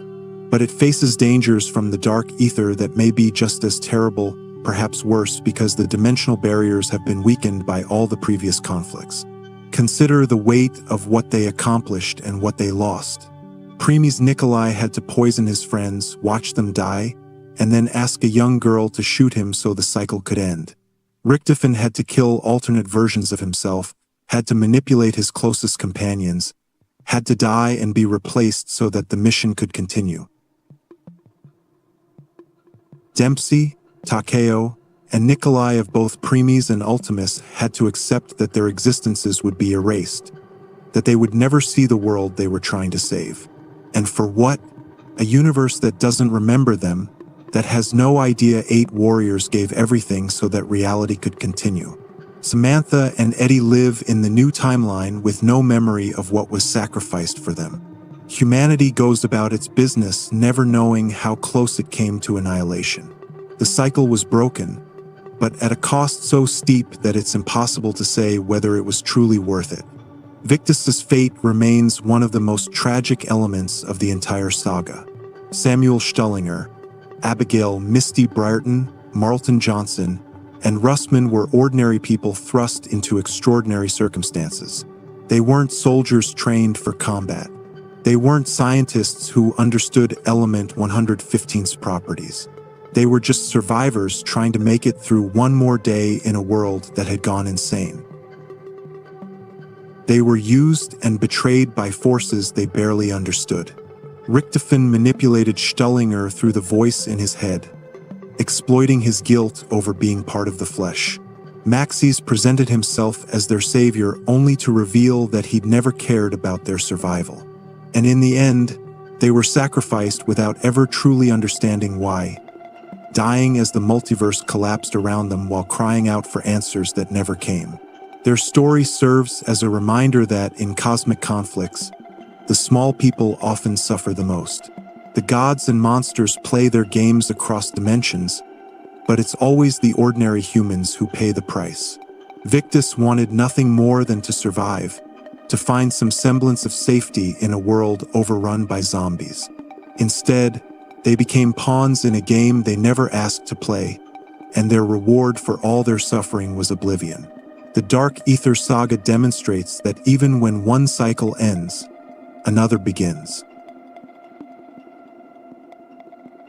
but it faces dangers from the Dark Ether that may be just as terrible, perhaps worse, because the dimensional barriers have been weakened by all the previous conflicts. Consider the weight of what they accomplished and what they lost. Primis Nikolai had to poison his friends, watch them die, and then ask a young girl to shoot him so the cycle could end. Richtofen had to kill alternate versions of himself, had to manipulate his closest companions, had to die and be replaced so that the mission could continue. Dempsey, Takeo, and Nikolai of both Primis and Ultimus had to accept that their existences would be erased, that they would never see the world they were trying to save. And for what? A universe that doesn't remember them, that has no idea 8 warriors gave everything so that reality could continue. Samantha and Eddie live in the new timeline with no memory of what was sacrificed for them. Humanity goes about its business never knowing how close it came to annihilation. The cycle was broken, but at a cost so steep that it's impossible to say whether it was truly worth it. Victus's fate remains one of the most tragic elements of the entire saga. Samuel Stullinger, Abigail Misty Briarton, Marlton Johnson, and Russman were ordinary people thrust into extraordinary circumstances. They weren't soldiers trained for combat. They weren't scientists who understood Element 115's properties. They were just survivors trying to make it through one more day in a world that had gone insane. They were used and betrayed by forces they barely understood. Richtofen manipulated Stullinger through the voice in his head, exploiting his guilt over being part of the flesh. Maxis presented himself as their savior only to reveal that he'd never cared about their survival. And in the end, they were sacrificed without ever truly understanding why, dying as the multiverse collapsed around them while crying out for answers that never came. Their story serves as a reminder that, in cosmic conflicts, the small people often suffer the most. The gods and monsters play their games across dimensions, but it's always the ordinary humans who pay the price. Victus wanted nothing more than to survive, to find some semblance of safety in a world overrun by zombies. Instead, they became pawns in a game they never asked to play, and their reward for all their suffering was oblivion. The Dark Ether saga demonstrates that even when one cycle ends, another begins.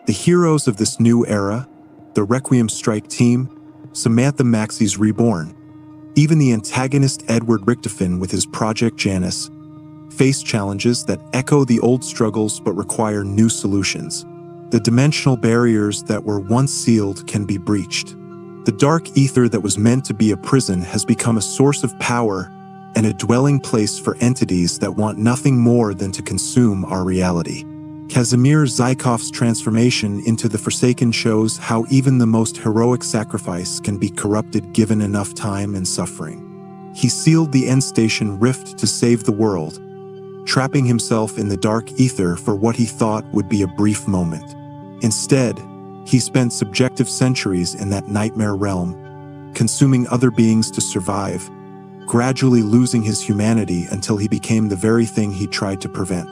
The heroes of this new era, the Requiem Strike team, Samantha Maxis Reborn, even the antagonist Edward Richtofen with his Project Janus, face challenges that echo the old struggles but require new solutions. The dimensional barriers that were once sealed can be breached. The Dark Ether that was meant to be a prison has become a source of power and a dwelling place for entities that want nothing more than to consume our reality. Kazimir Zaykov's transformation into the Forsaken shows how even the most heroic sacrifice can be corrupted given enough time and suffering. He sealed the end station rift to save the world, trapping himself in the Dark Ether for what he thought would be a brief moment. Instead, He spent subjective centuries in that nightmare realm, consuming other beings to survive, gradually losing his humanity until he became the very thing he tried to prevent.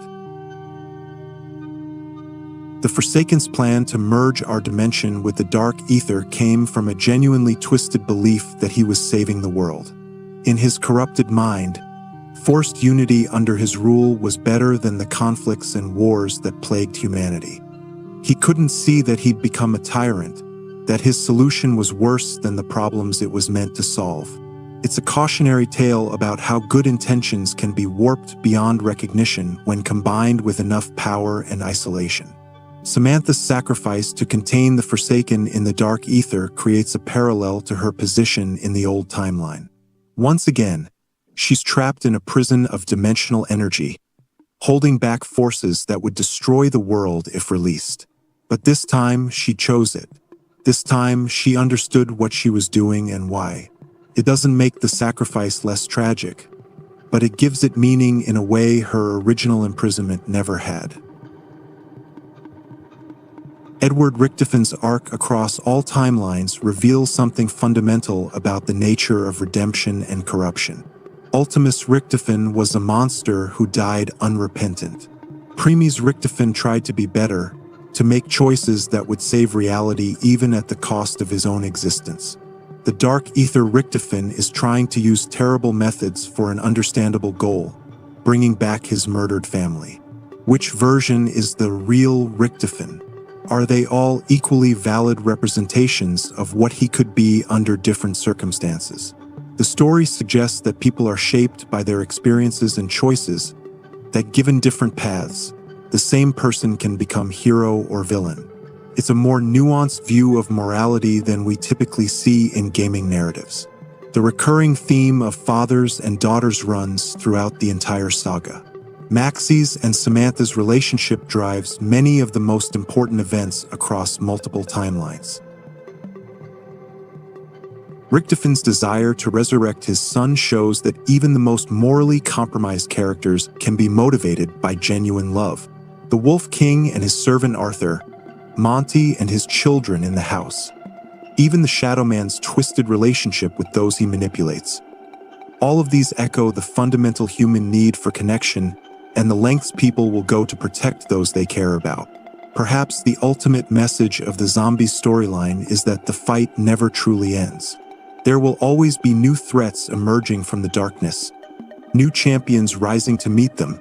The Forsaken's plan to merge our dimension with the dark ether came from a genuinely twisted belief that he was saving the world. In his corrupted mind, forced unity under his rule was better than the conflicts and wars that plagued humanity. He couldn't see that he'd become a tyrant, that his solution was worse than the problems it was meant to solve. It's a cautionary tale about how good intentions can be warped beyond recognition when combined with enough power and isolation. Samantha's sacrifice to contain the Forsaken in the dark ether creates a parallel to her position in the old timeline. Once again, she's trapped in a prison of dimensional energy, holding back forces that would destroy the world if released. But this time, she chose it. This time, she understood what she was doing and why. It doesn't make the sacrifice less tragic, but it gives it meaning in a way her original imprisonment never had. Edward Richtofan's arc across all timelines reveals something fundamental about the nature of redemption and corruption. Ultimus Richtofan was a monster who died unrepentant. Primus Richtofan tried to be better, to make choices that would save reality even at the cost of his own existence. The Dark Ether Richtofan is trying to use terrible methods for an understandable goal, bringing back his murdered family. Which version is the real Richtofan? Are they all equally valid representations of what he could be under different circumstances? The story suggests that people are shaped by their experiences and choices, that given different paths, the same person can become hero or villain. It's a more nuanced view of morality than we typically see in gaming narratives. The recurring theme of fathers and daughters runs throughout the entire saga. Maxie's and Samantha's relationship drives many of the most important events across multiple timelines. Richtofan's desire to resurrect his son shows that even the most morally compromised characters can be motivated by genuine love. The Wolf King and his servant Arthur, Monty and his children in the house, even the Shadow Man's twisted relationship with those he manipulates. All of these echo the fundamental human need for connection and the lengths people will go to protect those they care about. Perhaps the ultimate message of the zombie storyline is that the fight never truly ends. There will always be new threats emerging from the darkness, new champions rising to meet them,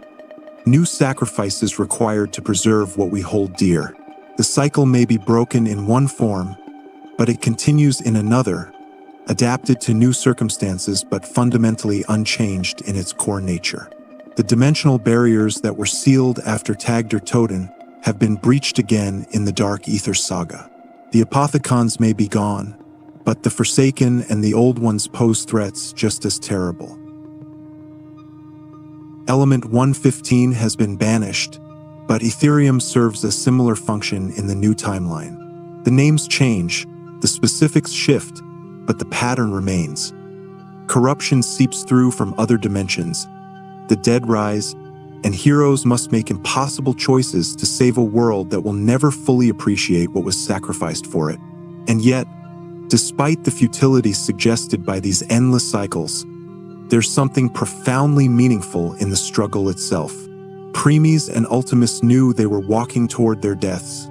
new sacrifices required to preserve what we hold dear. The cycle may be broken in one form, but it continues in another, adapted to new circumstances but fundamentally unchanged in its core nature. The dimensional barriers that were sealed after Tagder Toten have been breached again in the Dark Ether saga. The Apothicons may be gone, but the Forsaken and the Old Ones pose threats just as terrible. Element 115 has been banished, but Ethereum serves a similar function in the new timeline. The names change, the specifics shift, but the pattern remains. Corruption seeps through from other dimensions, the dead rise, and heroes must make impossible choices to save a world that will never fully appreciate what was sacrificed for it. And yet, despite the futility suggested by these endless cycles, there's something profoundly meaningful in the struggle itself. Primus and Ultimus knew they were walking toward their deaths,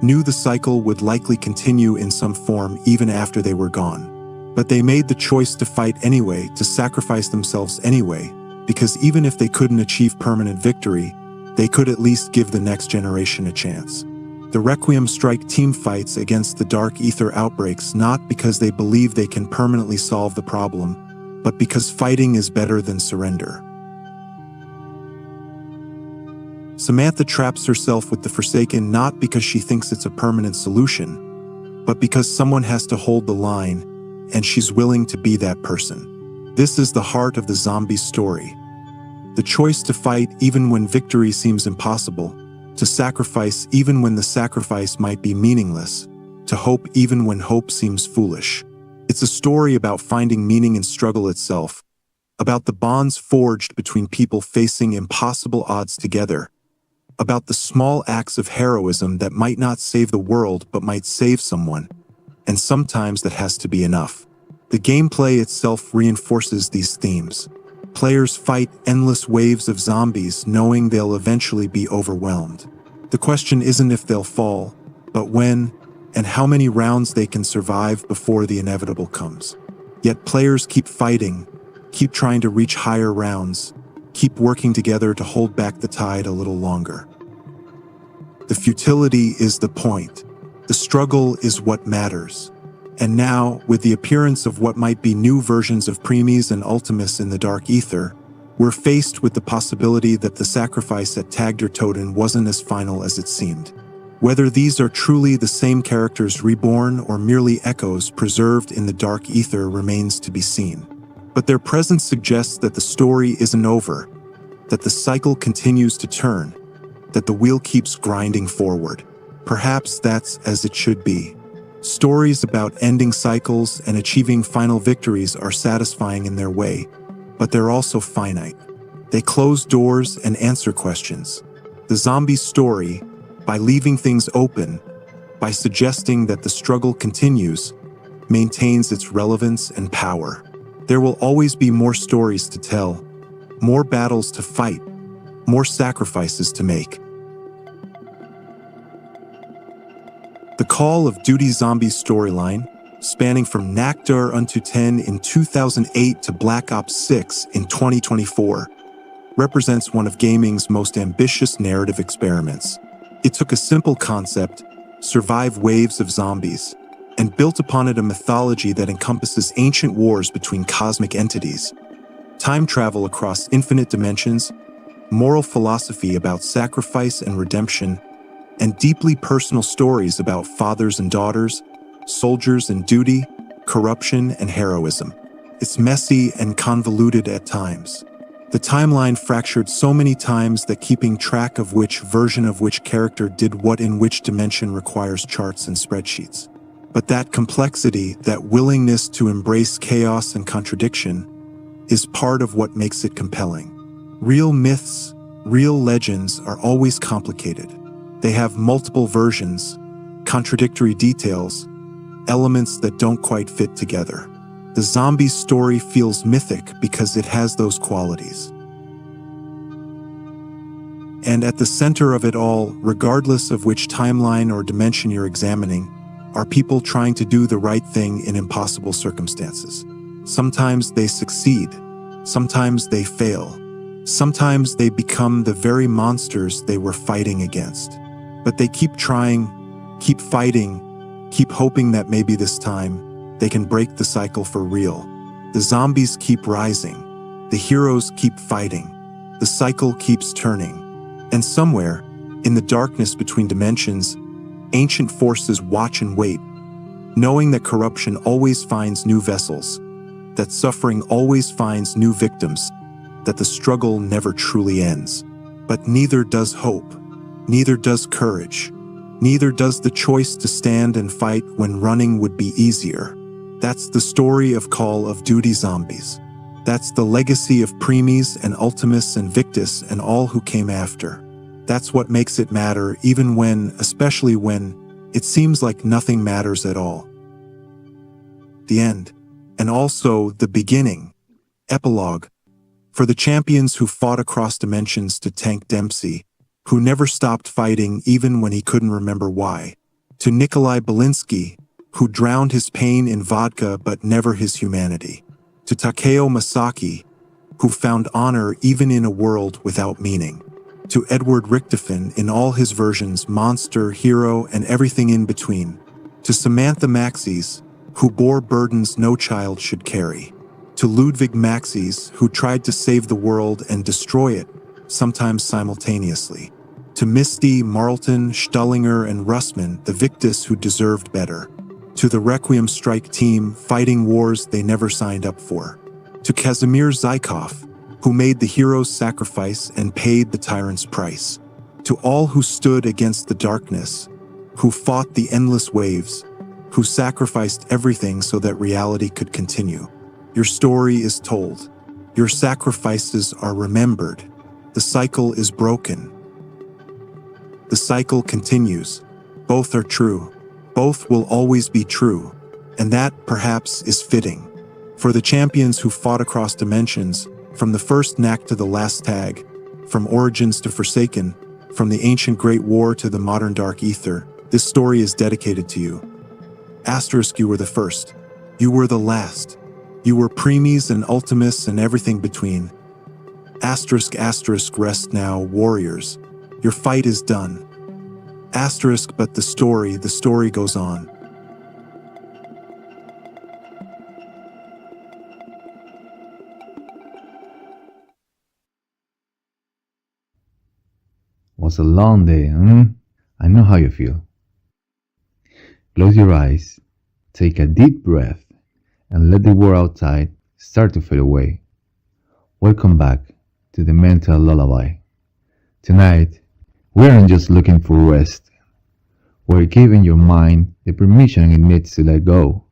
knew the cycle would likely continue in some form even after they were gone. But they made the choice to fight anyway, to sacrifice themselves anyway, because even if they couldn't achieve permanent victory, they could at least give the next generation a chance. The Requiem strike team fights against the Dark Ether outbreaks not because they believe they can permanently solve the problem, but because fighting is better than surrender. Samantha traps herself with the Forsaken not because she thinks it's a permanent solution, but because someone has to hold the line, and she's willing to be that person. This is the heart of the zombie story. The choice to fight even when victory seems impossible, to sacrifice even when the sacrifice might be meaningless, to hope even when hope seems foolish. It's a story about finding meaning in struggle itself, about the bonds forged between people facing impossible odds together, about the small acts of heroism that might not save the world but might save someone, and sometimes that has to be enough. The gameplay itself reinforces these themes. Players fight endless waves of zombies knowing they'll eventually be overwhelmed. The question isn't if they'll fall, but when and how many rounds they can survive before the inevitable comes. Yet players keep fighting, keep trying to reach higher rounds, keep working together to hold back the tide a little longer. The futility is the point. The struggle is what matters. And now, with the appearance of what might be new versions of Primis and Ultimus in the Dark Ether, we're faced with the possibility that the sacrifice at Tagdertoten wasn't as final as it seemed. Whether these are truly the same characters reborn or merely echoes preserved in the Dark Ether remains to be seen. But their presence suggests that the story isn't over, that the cycle continues to turn, that the wheel keeps grinding forward. Perhaps that's as it should be. Stories about ending cycles and achieving final victories are satisfying in their way, but they're also finite. They close doors and answer questions. The zombie story, by leaving things open, by suggesting that the struggle continues, maintains its relevance and power. There will always be more stories to tell, more battles to fight, more sacrifices to make. The Call of Duty Zombies storyline, spanning from Nakdur unto 10 in 2008 to Black Ops 6 in 2024, represents one of gaming's most ambitious narrative experiments. It took a simple concept, survive waves of zombies, and built upon it a mythology that encompasses ancient wars between cosmic entities, time travel across infinite dimensions, moral philosophy about sacrifice and redemption, and deeply personal stories about fathers and daughters, soldiers and duty, corruption and heroism. It's messy and convoluted at times. The timeline fractured so many times that keeping track of which version of which character did what in which dimension requires charts and spreadsheets. But that complexity, that willingness to embrace chaos and contradiction, is part of what makes it compelling. Real myths, real legends are always complicated. They have multiple versions, contradictory details, elements that don't quite fit together. The zombie story feels mythic because it has those qualities. And at the center of it all, regardless of which timeline or dimension you're examining, are people trying to do the right thing in impossible circumstances. Sometimes they succeed, sometimes they fail, sometimes they become the very monsters they were fighting against. But they keep trying, keep fighting, keep hoping that maybe this time they can break the cycle for real. The zombies keep rising, the heroes keep fighting, the cycle keeps turning. And somewhere, in the darkness between dimensions, ancient forces watch and wait, knowing that corruption always finds new vessels, that suffering always finds new victims, that the struggle never truly ends. But neither does hope. Neither does courage. Neither does the choice to stand and fight when running would be easier. That's the story of Call of Duty Zombies. That's the legacy of Primis and Ultimus and Victus and all who came after. That's what makes it matter even when, especially when, it seems like nothing matters at all. The end. And also the beginning. Epilogue. For the champions who fought across dimensions to tank Dempsey, who never stopped fighting even when he couldn't remember why. To Nikolai Belinsky, who drowned his pain in vodka but never his humanity. To Takeo Masaki, who found honor even in a world without meaning. To Edward Richtofen in all his versions, monster, hero, and everything in between. To Samantha Maxis, who bore burdens no child should carry. To Ludwig Maxis, who tried to save the world and destroy it, sometimes simultaneously. To Misty, Marlton, Stullinger, and Russman, the Victus who deserved better. To the Requiem Strike team, fighting wars they never signed up for. To Kazimir Zykov, who made the hero's sacrifice and paid the tyrant's price. To all who stood against the darkness, who fought the endless waves, who sacrificed everything so that reality could continue. Your story is told. Your sacrifices are remembered. The cycle is broken. The cycle continues. Both are true. Both will always be true. And that, perhaps, is fitting. For the champions who fought across dimensions, from the first knack to the last tag, from Origins to Forsaken, from the ancient Great War to the modern Dark Ether, this story is dedicated to you. Asterisk, you were the first. You were the last. You were preemies and ultimates and everything between. Asterisk, asterisk, rest now, warriors. Your fight is done. Asterisk, but the story goes on. Was a long day, I know how you feel. Close your eyes, take a deep breath, and let the world outside start to fade away. Welcome back to the mental lullaby. Tonight, we aren't just looking for rest. We're giving your mind the permission it needs to let go.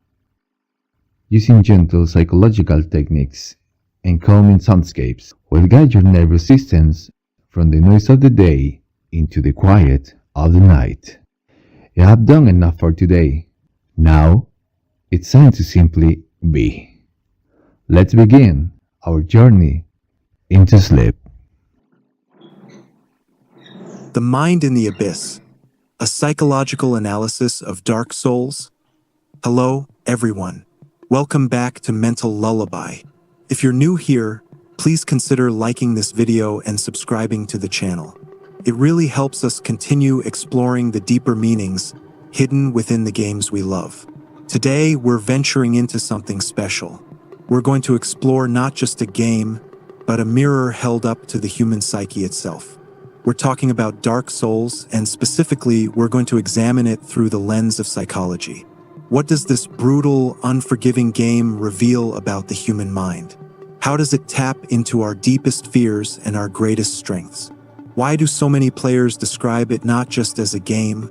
Using gentle psychological techniques and calming soundscapes will guide your nervous systems from the noise of the day into the quiet of the night. You have done enough for today. Now, it's time to simply be. Let's begin our journey into sleep. The Mind in the Abyss, a psychological analysis of Dark Souls. Hello, everyone. Welcome back to Mental Lullaby. If you're new here, please consider liking this video and subscribing to the channel. It really helps us continue exploring the deeper meanings hidden within the games we love. Today, we're venturing into something special. We're going to explore not just a game, but a mirror held up to the human psyche itself. We're talking about Dark Souls, and specifically, we're going to examine it through the lens of psychology. What does this brutal, unforgiving game reveal about the human mind? How does it tap into our deepest fears and our greatest strengths? Why do so many players describe it not just as a game,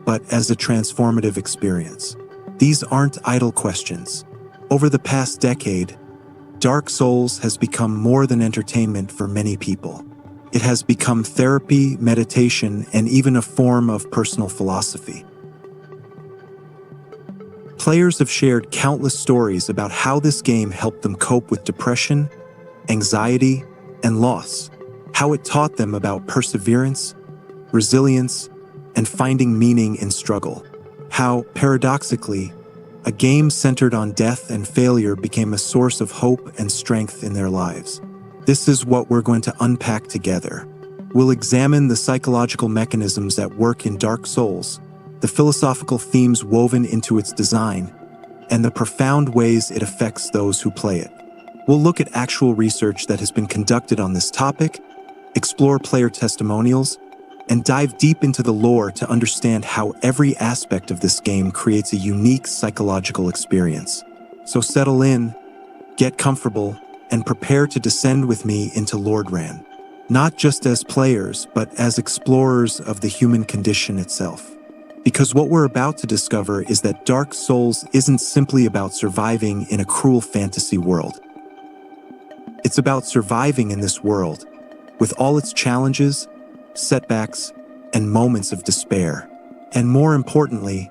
but as a transformative experience? These aren't idle questions. Over the past decade, Dark Souls has become more than entertainment for many people. It has become therapy, meditation, and even a form of personal philosophy. Players have shared countless stories about how this game helped them cope with depression, anxiety, and loss, how it taught them about perseverance, resilience, and finding meaning in struggle, how, paradoxically, a game centered on death and failure became a source of hope and strength in their lives. This is what we're going to unpack together. We'll examine the psychological mechanisms at work in Dark Souls, the philosophical themes woven into its design, and the profound ways it affects those who play it. We'll look at actual research that has been conducted on this topic, explore player testimonials, and dive deep into the lore to understand how every aspect of this game creates a unique psychological experience. So settle in, get comfortable, and prepare to descend with me into Lordran, not just as players, but as explorers of the human condition itself. Because what we're about to discover is that Dark Souls isn't simply about surviving in a cruel fantasy world. It's about surviving in this world, with all its challenges, setbacks, and moments of despair. And more importantly,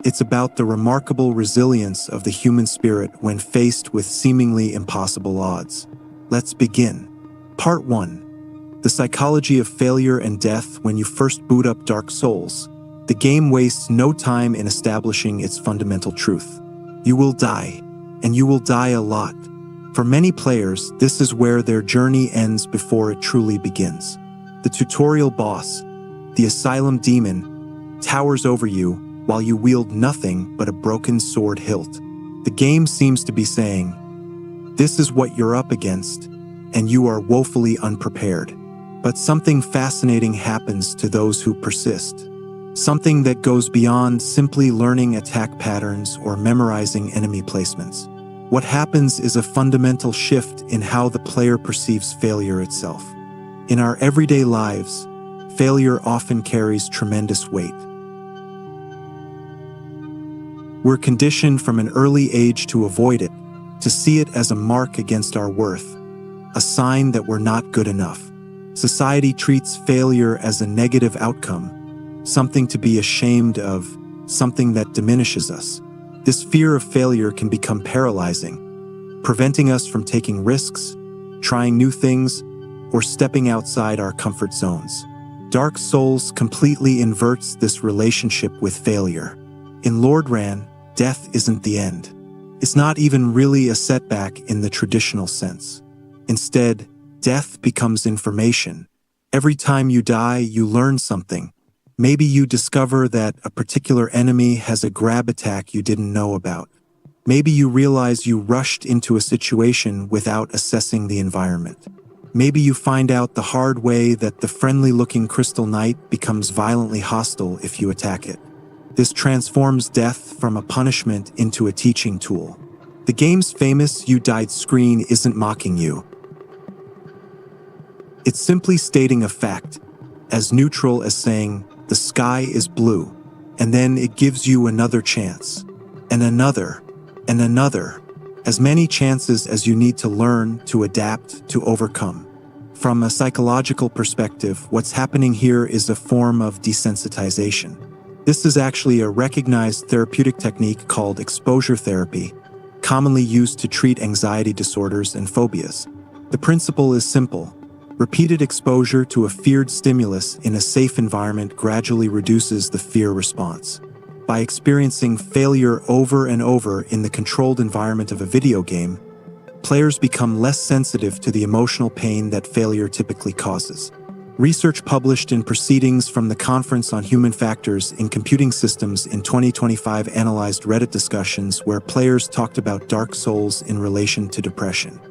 it's about the remarkable resilience of the human spirit when faced with seemingly impossible odds. Let's begin. Part 1. The psychology of failure and death. When you first boot up Dark Souls, the game wastes no time in establishing its fundamental truth. You will die, and you will die a lot. For many players, this is where their journey ends before it truly begins. The tutorial boss, the Asylum Demon, towers over you while you wield nothing but a broken sword hilt. The game seems to be saying, this is what you're up against, and you are woefully unprepared. But something fascinating happens to those who persist. Something that goes beyond simply learning attack patterns or memorizing enemy placements. What happens is a fundamental shift in how the player perceives failure itself. In our everyday lives, failure often carries tremendous weight. We're conditioned from an early age to avoid it, to see it as a mark against our worth, a sign that we're not good enough. Society treats failure as a negative outcome, something to be ashamed of, something that diminishes us. This fear of failure can become paralyzing, preventing us from taking risks, trying new things, or stepping outside our comfort zones. Dark Souls completely inverts this relationship with failure. In Lord Ran, death isn't the end. It's not even really a setback in the traditional sense. Instead, death becomes information. Every time you die, you learn something. Maybe you discover that a particular enemy has a grab attack you didn't know about. Maybe you realize you rushed into a situation without assessing the environment. Maybe you find out the hard way that the friendly-looking Crystal Knight becomes violently hostile if you attack it. This transforms death from a punishment into a teaching tool. The game's famous "you died" screen isn't mocking you. It's simply stating a fact, as neutral as saying, the sky is blue, and then it gives you another chance, and another, and another, as many chances as you need to learn, to adapt, to overcome. From a psychological perspective, what's happening here is a form of desensitization. This is actually a recognized therapeutic technique called exposure therapy, commonly used to treat anxiety disorders and phobias. The principle is simple. Repeated exposure to a feared stimulus in a safe environment gradually reduces the fear response. By experiencing failure over and over in the controlled environment of a video game, players become less sensitive to the emotional pain that failure typically causes. Research published in Proceedings from the Conference on Human Factors in Computing Systems in 2025 analyzed Reddit discussions where players talked about Dark Souls in relation to depression.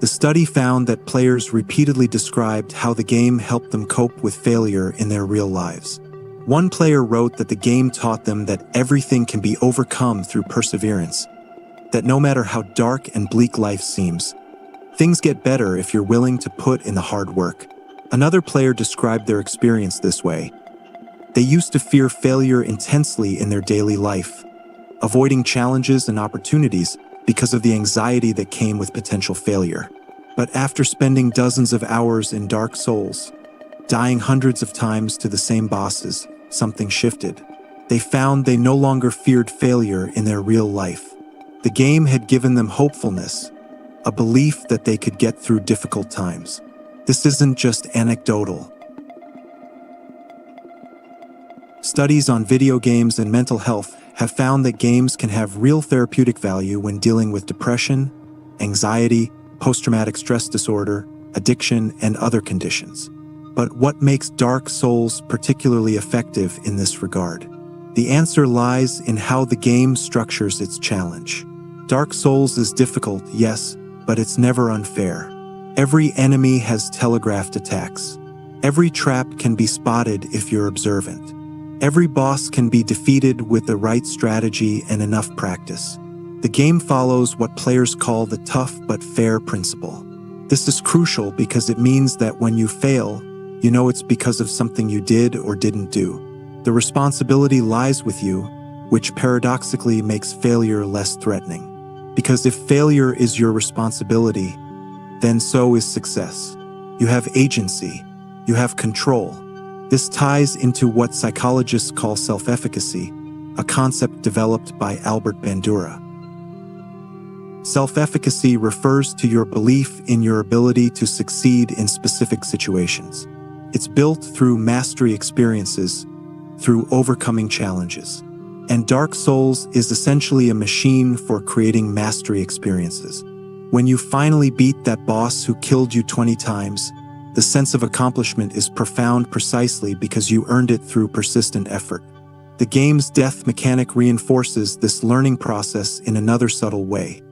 The study found that players repeatedly described how the game helped them cope with failure in their real lives. One player wrote that the game taught them that everything can be overcome through perseverance, that no matter how dark and bleak life seems, things get better if you're willing to put in the hard work. Another player described their experience this way. They used to fear failure intensely in their daily life, avoiding challenges and opportunities because of the anxiety that came with potential failure. But after spending dozens of hours in Dark Souls, dying hundreds of times to the same bosses, something shifted. They found they no longer feared failure in their real life. The game had given them hopefulness, a belief that they could get through difficult times. This isn't just anecdotal. Studies on video games and mental health have found that games can have real therapeutic value when dealing with depression, anxiety, post-traumatic stress disorder, addiction, and other conditions. But what makes Dark Souls particularly effective in this regard? The answer lies in how the game structures its challenge. Dark Souls is difficult, yes, but it's never unfair. Every enemy has telegraphed attacks. Every trap can be spotted if you're observant. Every boss can be defeated with the right strategy and enough practice. The game follows what players call the tough but fair principle. This is crucial because it means that when you fail, you know it's because of something you did or didn't do. The responsibility lies with you, which paradoxically makes failure less threatening. Because if failure is your responsibility, then so is success. You have agency. You have control. This ties into what psychologists call self-efficacy, a concept developed by Albert Bandura. Self-efficacy refers to your belief in your ability to succeed in specific situations. It's built through mastery experiences, through overcoming challenges. And Dark Souls is essentially a machine for creating mastery experiences. When you finally beat that boss who killed you 20 times, the sense of accomplishment is profound precisely because you earned it through persistent effort. The game's death mechanic reinforces this learning process in another subtle way.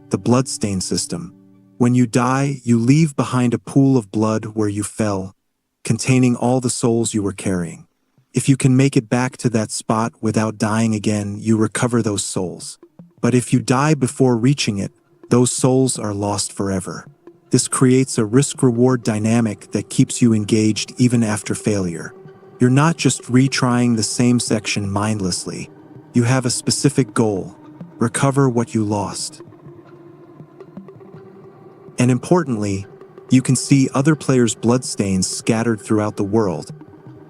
The bloodstain system. When you die, you leave behind a pool of blood where you fell, containing all the souls you were carrying. If you can make it back to that spot without dying again, you recover those souls. But if you die before reaching it, those souls are lost forever. This creates a risk-reward dynamic that keeps you engaged even after failure. You're not just retrying the same section mindlessly. You have a specific goal: recover what you lost. And importantly, you can see other players' bloodstains scattered throughout the world,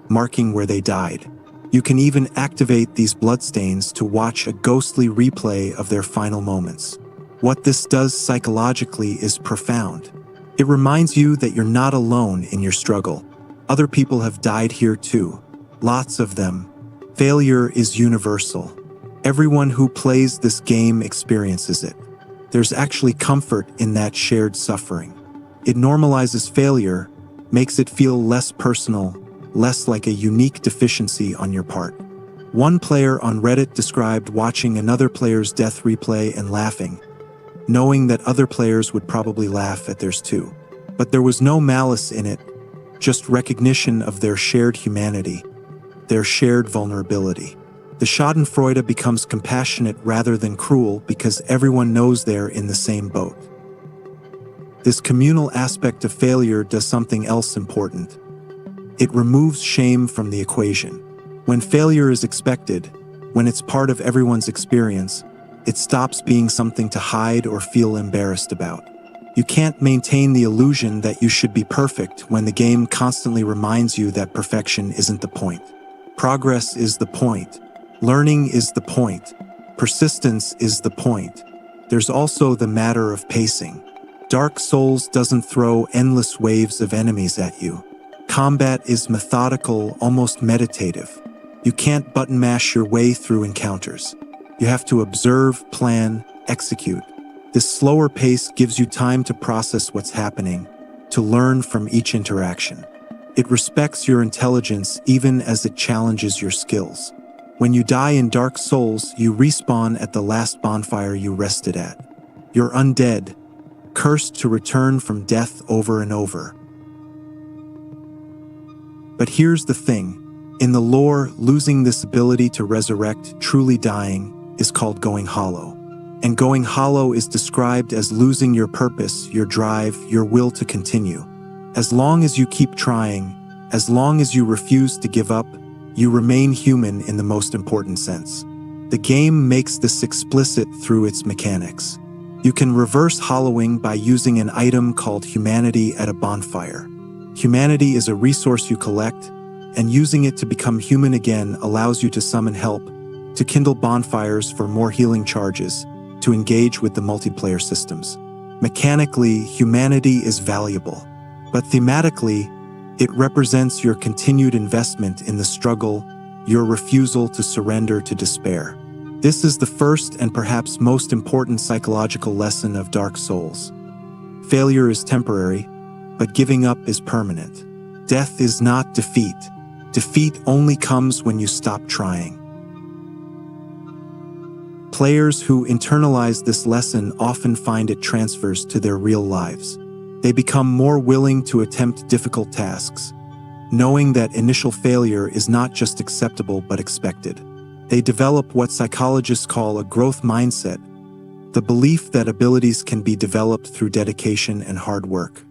marking where they died. You can even activate these bloodstains to watch a ghostly replay of their final moments. What this does psychologically is profound. It reminds you that you're not alone in your struggle. Other people have died here too. Lots of them. Failure is universal. Everyone who plays this game experiences it. There's actually comfort in that shared suffering. It normalizes failure, makes it feel less personal, less like a unique deficiency on your part. One player on Reddit described watching another player's death replay and laughing, knowing that other players would probably laugh at theirs too. But there was no malice in it, just recognition of their shared humanity, their shared vulnerability. The schadenfreude becomes compassionate rather than cruel because everyone knows they're in the same boat. This communal aspect of failure does something else important. It removes shame from the equation. When failure is expected, when it's part of everyone's experience, it stops being something to hide or feel embarrassed about. You can't maintain the illusion that you should be perfect when the game constantly reminds you that perfection isn't the point. Progress is the point. Learning is the point. Persistence is the point. There's also the matter of pacing. Dark Souls doesn't throw endless waves of enemies at you. Combat is methodical, almost meditative. You can't button mash your way through encounters. You have to observe, plan, execute. This slower pace gives you time to process what's happening, to learn from each interaction. It respects your intelligence even as it challenges your skills. When you die in Dark Souls, you respawn at the last bonfire you rested at. You're undead, cursed to return from death over and over. But here's the thing. In the lore, losing this ability to resurrect, truly dying, is called going hollow. And going hollow is described as losing your purpose, your drive, your will to continue. As long as you keep trying, as long as you refuse to give up, you remain human in the most important sense. The game makes this explicit through its mechanics. You can reverse hollowing by using an item called humanity at a bonfire. Humanity is a resource you collect, and using it to become human again allows you to summon help, to kindle bonfires for more healing charges, to engage with the multiplayer systems. Mechanically, humanity is valuable, but thematically, it represents your continued investment in the struggle, your refusal to surrender to despair. This is the first and perhaps most important psychological lesson of Dark Souls. Failure is temporary, but giving up is permanent. Death is not defeat. Defeat only comes when you stop trying. Players who internalize this lesson often find it transfers to their real lives. They become more willing to attempt difficult tasks, knowing that initial failure is not just acceptable but expected. They develop what psychologists call a growth mindset, the belief that abilities can be developed through dedication and hard work.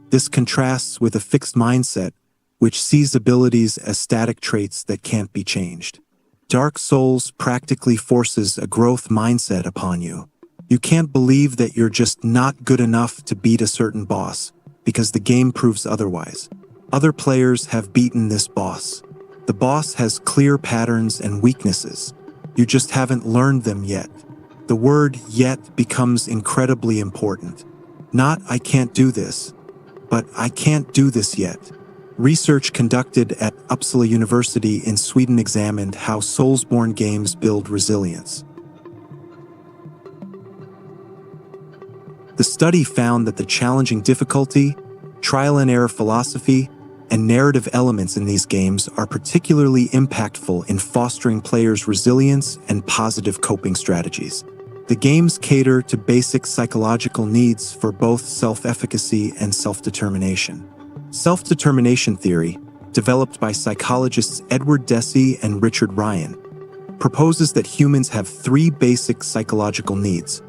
This contrasts with a fixed mindset, which sees abilities as static traits that can't be changed. Dark Souls practically forces a growth mindset upon you. You can't believe that you're just not good enough to beat a certain boss, because the game proves otherwise. Other players have beaten this boss. The boss has clear patterns and weaknesses. You just haven't learned them yet. The word "yet" becomes incredibly important. Not "I can't do this," but "I can't do this yet." Research conducted at Uppsala University in Sweden examined how Soulsborne games build resilience. The study found that the challenging difficulty, trial and error philosophy, and narrative elements in these games are particularly impactful in fostering players' resilience and positive coping strategies. The games cater to basic psychological needs for both self-efficacy and self-determination. Self-determination theory, developed by psychologists Edward Deci and Richard Ryan, proposes that humans have three basic psychological needs: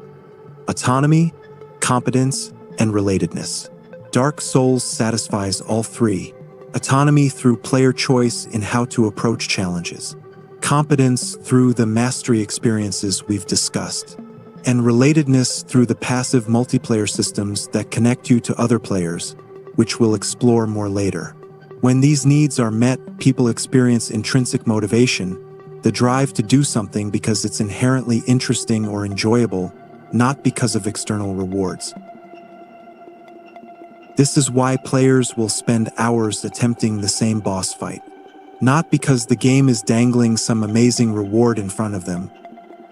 autonomy, competence, and relatedness. Dark Souls satisfies all three: autonomy through player choice in how to approach challenges, competence through the mastery experiences we've discussed, and relatedness through the passive multiplayer systems that connect you to other players, which we'll explore more later. When these needs are met, people experience intrinsic motivation, the drive to do something because it's inherently interesting or enjoyable, not because of external rewards. This is why players will spend hours attempting the same boss fight. Not because the game is dangling some amazing reward in front of them,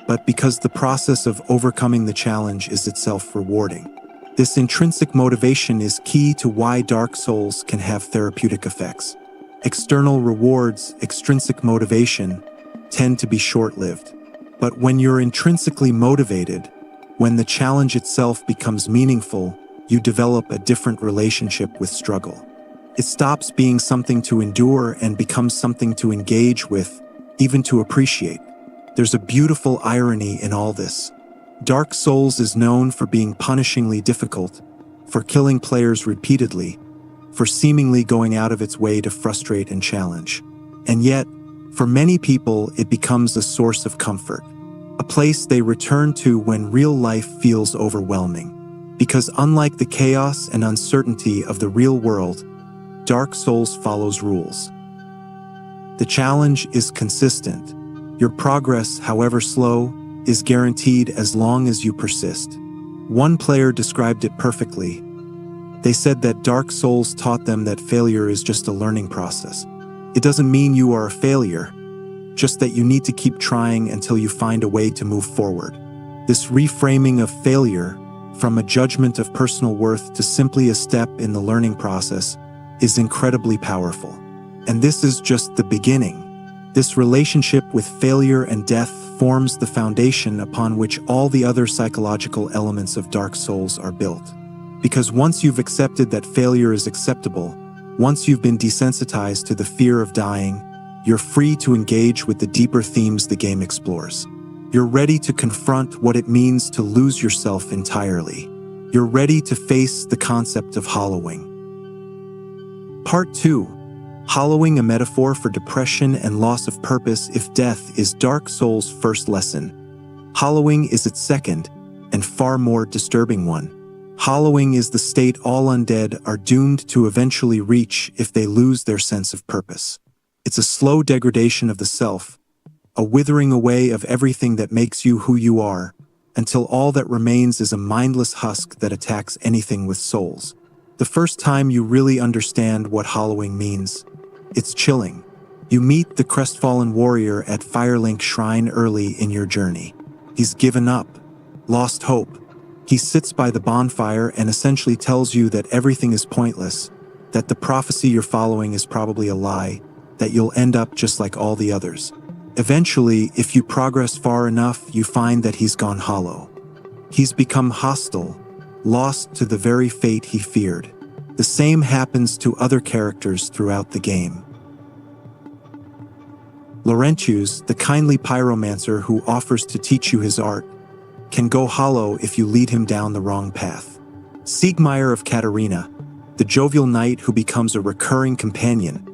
but because the process of overcoming the challenge is itself rewarding. This intrinsic motivation is key to why Dark Souls can have therapeutic effects. External rewards, extrinsic motivation, tend to be short-lived. But when you're intrinsically motivated, when the challenge itself becomes meaningful, you develop a different relationship with struggle. It stops being something to endure and becomes something to engage with, even to appreciate. There's a beautiful irony in all this. Dark Souls is known for being punishingly difficult, for killing players repeatedly, for seemingly going out of its way to frustrate and challenge. And yet, for many people, it becomes a source of comfort, a place they return to when real life feels overwhelming. Because unlike the chaos and uncertainty of the real world, Dark Souls follows rules. The challenge is consistent. Your progress, however slow, is guaranteed as long as you persist. One player described it perfectly. They said that Dark Souls taught them that failure is just a learning process. It doesn't mean you are a failure, just that you need to keep trying until you find a way to move forward. This reframing of failure, from a judgment of personal worth to simply a step in the learning process, is incredibly powerful. And this is just the beginning. This relationship with failure and death forms the foundation upon which all the other psychological elements of Dark Souls are built. Because once you've accepted that failure is acceptable, once you've been desensitized to the fear of dying, you're free to engage with the deeper themes the game explores. You're ready to confront what it means to lose yourself entirely. You're ready to face the concept of hollowing. Part 2. Hollowing, a metaphor for depression and loss of purpose. If death is Dark Souls' first lesson, hollowing is its second, and far more disturbing one. Hollowing is the state all undead are doomed to eventually reach if they lose their sense of purpose. It's a slow degradation of the self, a withering away of everything that makes you who you are, until all that remains is a mindless husk that attacks anything with souls. The first time you really understand what hollowing means, it's chilling. You meet the crestfallen warrior at Firelink Shrine early in your journey. He's given up, lost hope. He sits by the bonfire and essentially tells you that everything is pointless, that the prophecy you're following is probably a lie, that you'll end up just like all the others. Eventually, if you progress far enough, you find that he's gone hollow. He's become hostile, lost to the very fate he feared. The same happens to other characters throughout the game. Laurentius, the kindly pyromancer who offers to teach you his art, can go hollow if you lead him down the wrong path. Siegmeyer of Katarina, the jovial knight who becomes a recurring companion,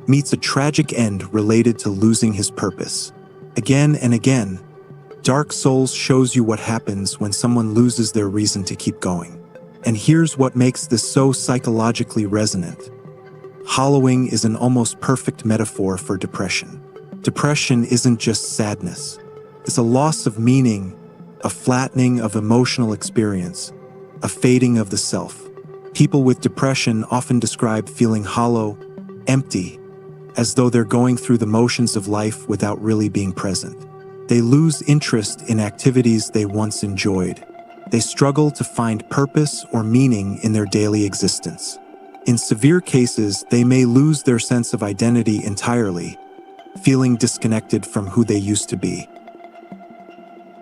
meets a tragic end related to losing his purpose. Again and again, Dark Souls shows you what happens when someone loses their reason to keep going. And here's what makes this so psychologically resonant. Hollowing is an almost perfect metaphor for depression. Depression isn't just sadness. It's a loss of meaning, a flattening of emotional experience, a fading of the self. People with depression often describe feeling hollow, empty, as though they're going through the motions of life without really being present. They lose interest in activities they once enjoyed. They struggle to find purpose or meaning in their daily existence. In severe cases, they may lose their sense of identity entirely, feeling disconnected from who they used to be.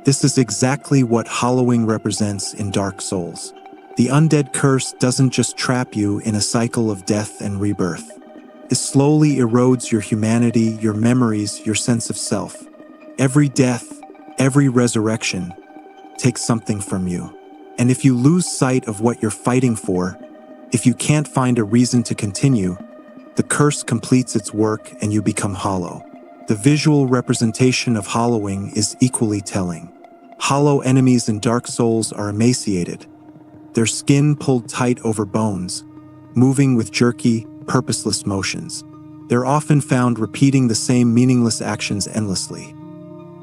This is exactly what hollowing represents in Dark Souls. The undead curse doesn't just trap you in a cycle of death and rebirth. It slowly erodes your humanity, your memories, your sense of self. Every death, every resurrection, takes something from you. And if you lose sight of what you're fighting for, if you can't find a reason to continue, the curse completes its work and you become hollow. The visual representation of hollowing is equally telling. Hollow enemies in Dark Souls are emaciated, their skin pulled tight over bones, moving with jerky, purposeless motions. They're often found repeating the same meaningless actions endlessly.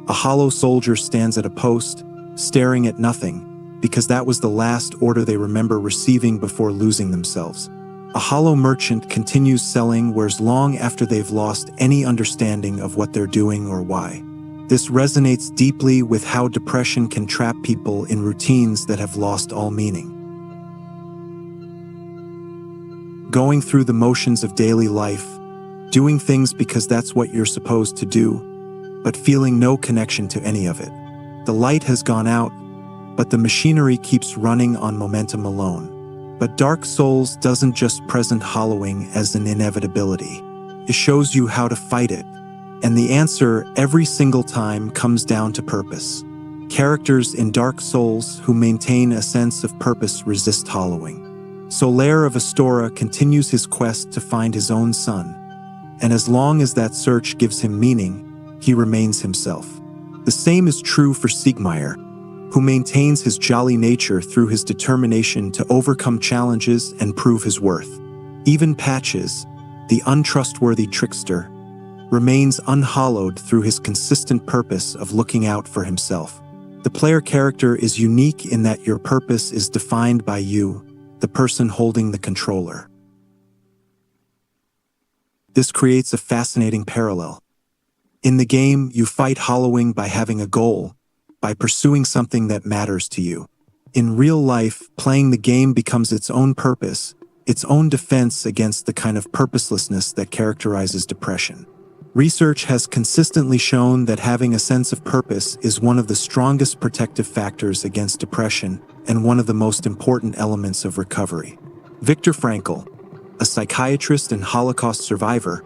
A hollow soldier stands at a post, staring at nothing, because that was the last order they remember receiving before losing themselves. A hollow merchant continues selling wares long after they've lost any understanding of what they're doing or why. This resonates deeply with how depression can trap people in routines that have lost all meaning. Going through the motions of daily life, doing things because that's what you're supposed to do, but feeling no connection to any of it. The light has gone out, but the machinery keeps running on momentum alone. But Dark Souls doesn't just present hollowing as an inevitability. It shows you how to fight it. And the answer every single time comes down to purpose. Characters in Dark Souls who maintain a sense of purpose resist hollowing. Solaire of Astora continues his quest to find his own son. And as long as that search gives him meaning, he remains himself. The same is true for Siegmeyer, who maintains his jolly nature through his determination to overcome challenges and prove his worth. Even Patches, the untrustworthy trickster, remains unhallowed through his consistent purpose of looking out for himself. The player character is unique in that your purpose is defined by you, the person holding the controller. This creates a fascinating parallel. In the game, you fight hollowing by having a goal, by pursuing something that matters to you. In real life, playing the game becomes its own purpose, its own defense against the kind of purposelessness that characterizes depression. Research has consistently shown that having a sense of purpose is one of the strongest protective factors against depression and one of the most important elements of recovery. Viktor Frankl, a psychiatrist and Holocaust survivor,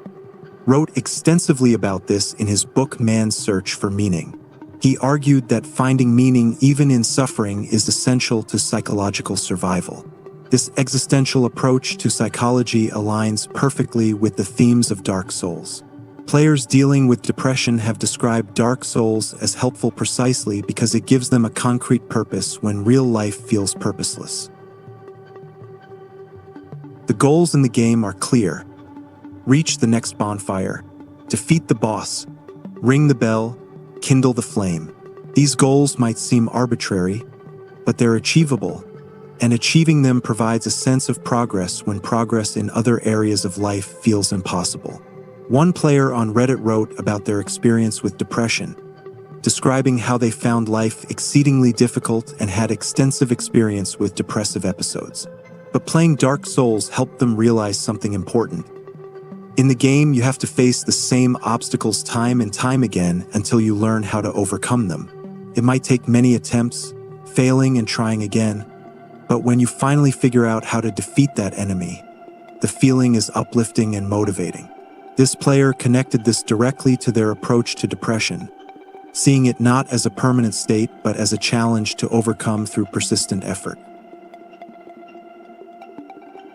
wrote extensively about this in his book Man's Search for Meaning. He argued that finding meaning even in suffering is essential to psychological survival. This existential approach to psychology aligns perfectly with the themes of Dark Souls. Players dealing with depression have described Dark Souls as helpful precisely because it gives them a concrete purpose when real life feels purposeless. The goals in the game are clear. Reach the next bonfire, defeat the boss, ring the bell, kindle the flame. These goals might seem arbitrary, but they're achievable, and achieving them provides a sense of progress when progress in other areas of life feels impossible. One player on Reddit wrote about their experience with depression, describing how they found life exceedingly difficult and had extensive experience with depressive episodes. But playing Dark Souls helped them realize something important. In the game, you have to face the same obstacles time and time again until you learn how to overcome them. It might take many attempts, failing and trying again, but when you finally figure out how to defeat that enemy, the feeling is uplifting and motivating. This player connected this directly to their approach to depression, seeing it not as a permanent state but as a challenge to overcome through persistent effort.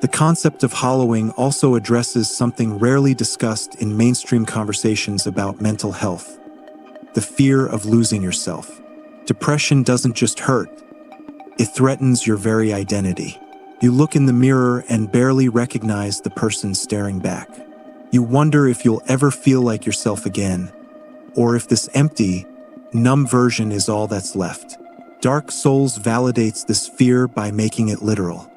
The concept of hollowing also addresses something rarely discussed in mainstream conversations about mental health: the fear of losing yourself. Depression doesn't just hurt, it threatens your very identity. You look in the mirror and barely recognize the person staring back. You wonder if you'll ever feel like yourself again, or if this empty, numb version is all that's left. Dark Souls validates this fear by making it literal.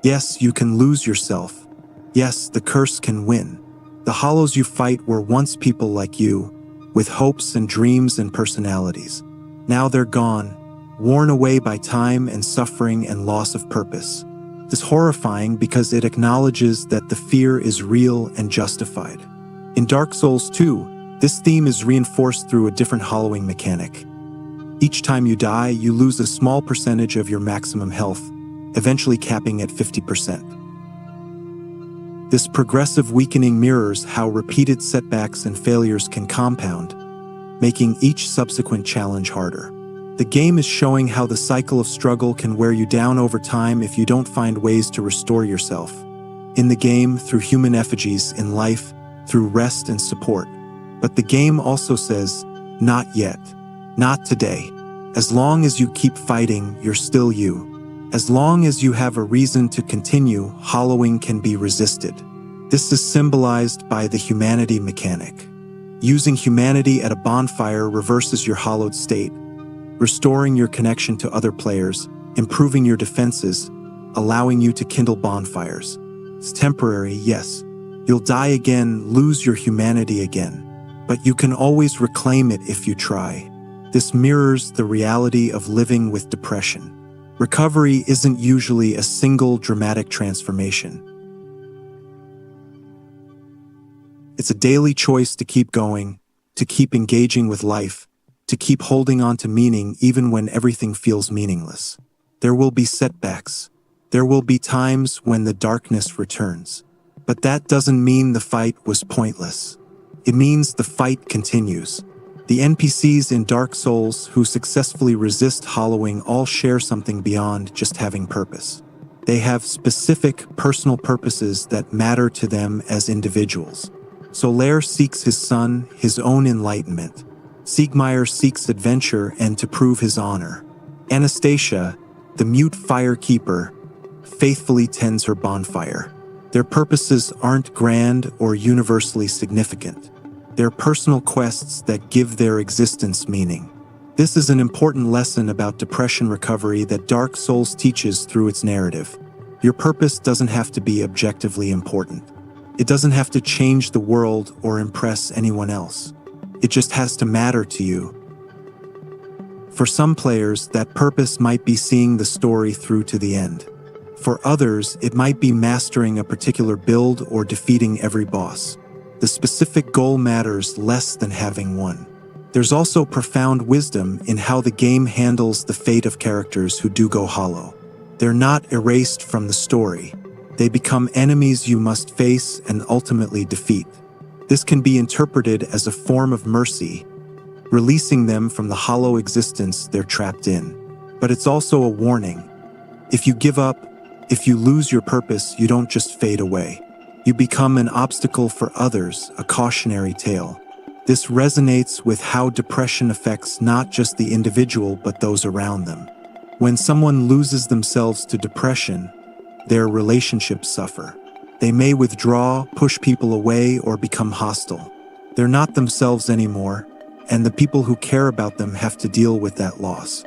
Yes, you can lose yourself. Yes, the curse can win. The hollows you fight were once people like you, with hopes and dreams and personalities. Now they're gone, worn away by time and suffering and loss of purpose. It's horrifying because it acknowledges that the fear is real and justified. In Dark Souls 2, this theme is reinforced through a different hollowing mechanic. Each time you die, you lose a small percentage of your maximum health, eventually capping at 50%. This progressive weakening mirrors how repeated setbacks and failures can compound, making each subsequent challenge harder. The game is showing how the cycle of struggle can wear you down over time if you don't find ways to restore yourself. In the game, through human effigies, in life, through rest and support. But the game also says, not yet, not today. As long as you keep fighting, you're still you. As long as you have a reason to continue, hollowing can be resisted. This is symbolized by the humanity mechanic. Using humanity at a bonfire reverses your hollowed state, restoring your connection to other players, improving your defenses, allowing you to kindle bonfires. It's temporary, yes. You'll die again, lose your humanity again, but you can always reclaim it if you try. This mirrors the reality of living with depression. Recovery isn't usually a single dramatic transformation. It's a daily choice to keep going, to keep engaging with life, to keep holding on to meaning even when everything feels meaningless. There will be setbacks. There will be times when the darkness returns. But that doesn't mean the fight was pointless. It means the fight continues. The NPCs in Dark Souls who successfully resist hollowing all share something beyond just having purpose. They have specific, personal purposes that matter to them as individuals. Solaire seeks his son, his own enlightenment. Siegmeyer seeks adventure and to prove his honor. Anastasia, the mute firekeeper, faithfully tends her bonfire. Their purposes aren't grand or universally significant. They're personal quests that give their existence meaning. This is an important lesson about depression recovery that Dark Souls teaches through its narrative. Your purpose doesn't have to be objectively important. It doesn't have to change the world or impress anyone else. It just has to matter to you. For some players, that purpose might be seeing the story through to the end. For others, it might be mastering a particular build or defeating every boss. The specific goal matters less than having one. There's also profound wisdom in how the game handles the fate of characters who do go hollow. They're not erased from the story. They become enemies you must face and ultimately defeat. This can be interpreted as a form of mercy, releasing them from the hollow existence they're trapped in. But it's also a warning. If you give up, if you lose your purpose, you don't just fade away. You become an obstacle for others, a cautionary tale. This resonates with how depression affects not just the individual but those around them. When someone loses themselves to depression, their relationships suffer. They may withdraw, push people away, or become hostile. They're not themselves anymore, and the people who care about them have to deal with that loss.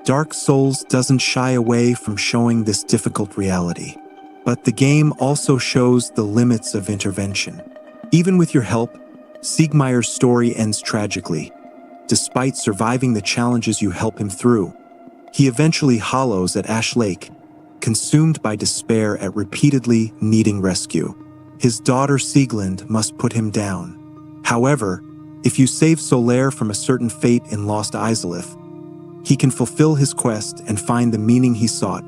Dark Souls doesn't shy away from showing this difficult reality, but the game also shows the limits of intervention. Even with your help, Siegmeyer's story ends tragically. Despite surviving the challenges you help him through, he eventually hollows at Ash Lake, consumed by despair at repeatedly needing rescue. His daughter Sieglind must put him down. However, if you save Solaire from a certain fate in Lost Izalith, he can fulfill his quest and find the meaning he sought,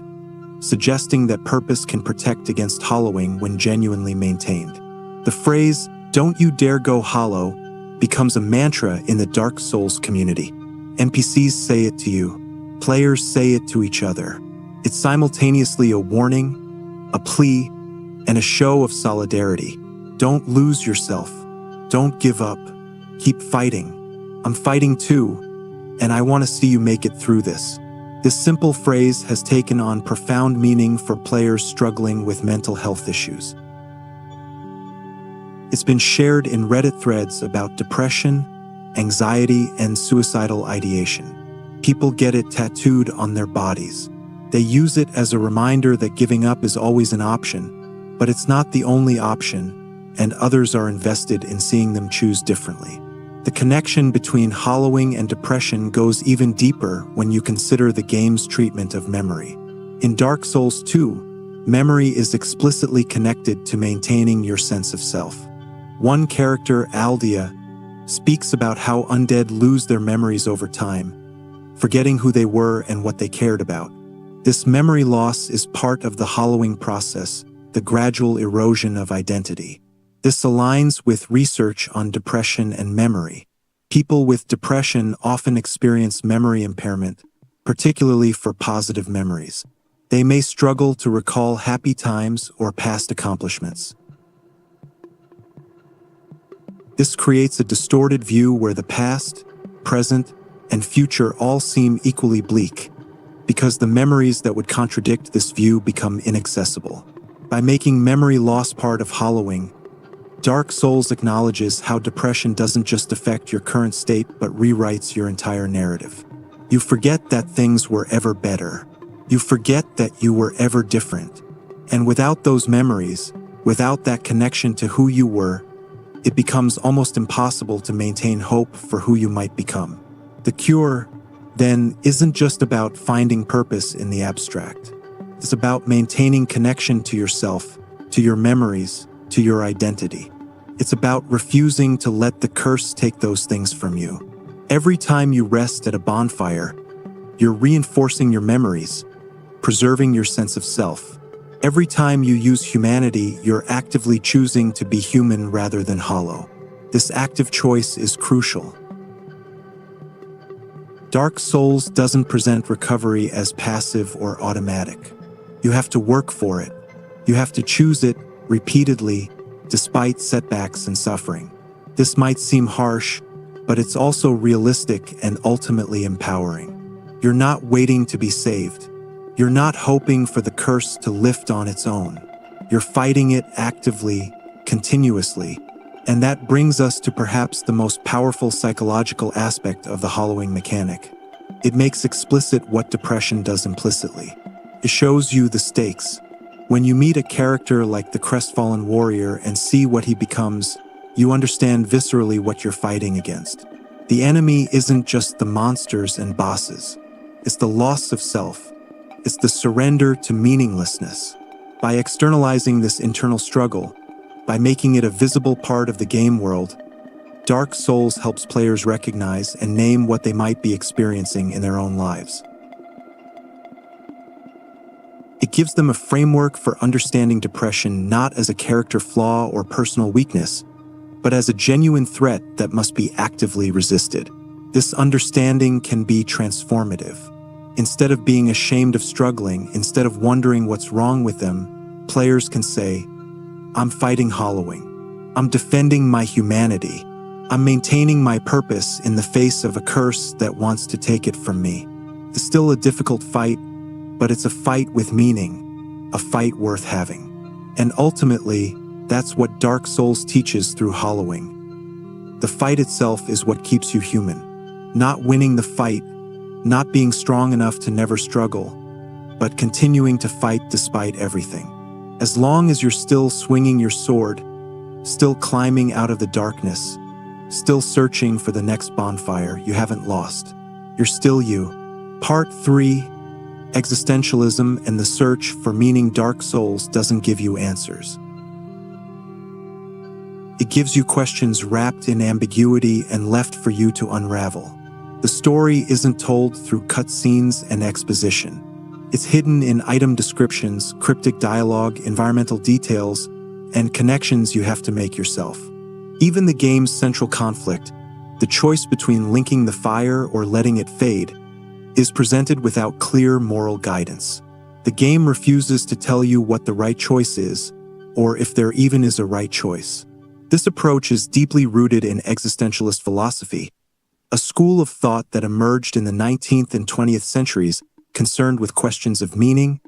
suggesting that purpose can protect against hollowing when genuinely maintained. The phrase, "Don't you dare go hollow," becomes a mantra in the Dark Souls community. NPCs say it to you. Players say it to each other. It's simultaneously a warning, a plea, and a show of solidarity. Don't lose yourself. Don't give up. Keep fighting. I'm fighting too, and I want to see you make it through this. This simple phrase has taken on profound meaning for players struggling with mental health issues. It's been shared in Reddit threads about depression, anxiety, and suicidal ideation. People get it tattooed on their bodies. They use it as a reminder that giving up is always an option, but it's not the only option, and others are invested in seeing them choose differently. The connection between hollowing and depression goes even deeper when you consider the game's treatment of memory. In Dark Souls 2, memory is explicitly connected to maintaining your sense of self. One character, Aldea, speaks about how undead lose their memories over time, forgetting who they were and what they cared about. This memory loss is part of the hollowing process, the gradual erosion of identity. This aligns with research on depression and memory. People with depression often experience memory impairment, particularly for positive memories. They may struggle to recall happy times or past accomplishments. This creates a distorted view where the past, present, and future all seem equally bleak, because the memories that would contradict this view become inaccessible. By making memory loss part of hollowing, Dark Souls acknowledges how depression doesn't just affect your current state but rewrites your entire narrative. You forget that things were ever better. You forget that you were ever different. And without those memories, without that connection to who you were, it becomes almost impossible to maintain hope for who you might become. The cure, then, isn't just about finding purpose in the abstract. It's about maintaining connection to yourself, to your memories, to your identity. It's about refusing to let the curse take those things from you. Every time you rest at a bonfire, you're reinforcing your memories, preserving your sense of self. Every time you use humanity, you're actively choosing to be human rather than hollow. This active choice is crucial. Dark Souls doesn't present recovery as passive or automatic. You have to work for it. You have to choose it repeatedly, despite setbacks and suffering. This might seem harsh, but it's also realistic and ultimately empowering. You're not waiting to be saved. You're not hoping for the curse to lift on its own. You're fighting it actively, continuously, and that brings us to perhaps the most powerful psychological aspect of the hollowing mechanic. It makes explicit what depression does implicitly. It shows you the stakes. When you meet a character like the crestfallen warrior and see what he becomes, you understand viscerally what you're fighting against. The enemy isn't just the monsters and bosses. It's the loss of self. It's the surrender to meaninglessness. By externalizing this internal struggle, by making it a visible part of the game world, Dark Souls helps players recognize and name what they might be experiencing in their own lives. It gives them a framework for understanding depression not as a character flaw or personal weakness, but as a genuine threat that must be actively resisted. This understanding can be transformative. Instead of being ashamed of struggling, instead of wondering what's wrong with them, players can say, "I'm fighting hollowing. I'm defending my humanity. I'm maintaining my purpose in the face of a curse that wants to take it from me." It's still a difficult fight, but it's a fight with meaning, a fight worth having. And ultimately, that's what Dark Souls teaches through hollowing. The fight itself is what keeps you human. Not winning the fight, not being strong enough to never struggle, but continuing to fight despite everything. As long as you're still swinging your sword, still climbing out of the darkness, still searching for the next bonfire, you haven't lost. You're still you. Part 3, Existentialism and the Search for Meaning. Dark Souls doesn't give you answers. It gives you questions wrapped in ambiguity and left for you to unravel. The story isn't told through cutscenes and exposition. It's hidden in item descriptions, cryptic dialogue, environmental details, and connections you have to make yourself. Even the game's central conflict, the choice between linking the fire or letting it fade, is presented without clear moral guidance. The game refuses to tell you what the right choice is, or if there even is a right choice. This approach is deeply rooted in existentialist philosophy, a school of thought that emerged in the 19th and 20th centuries concerned with questions of meaning,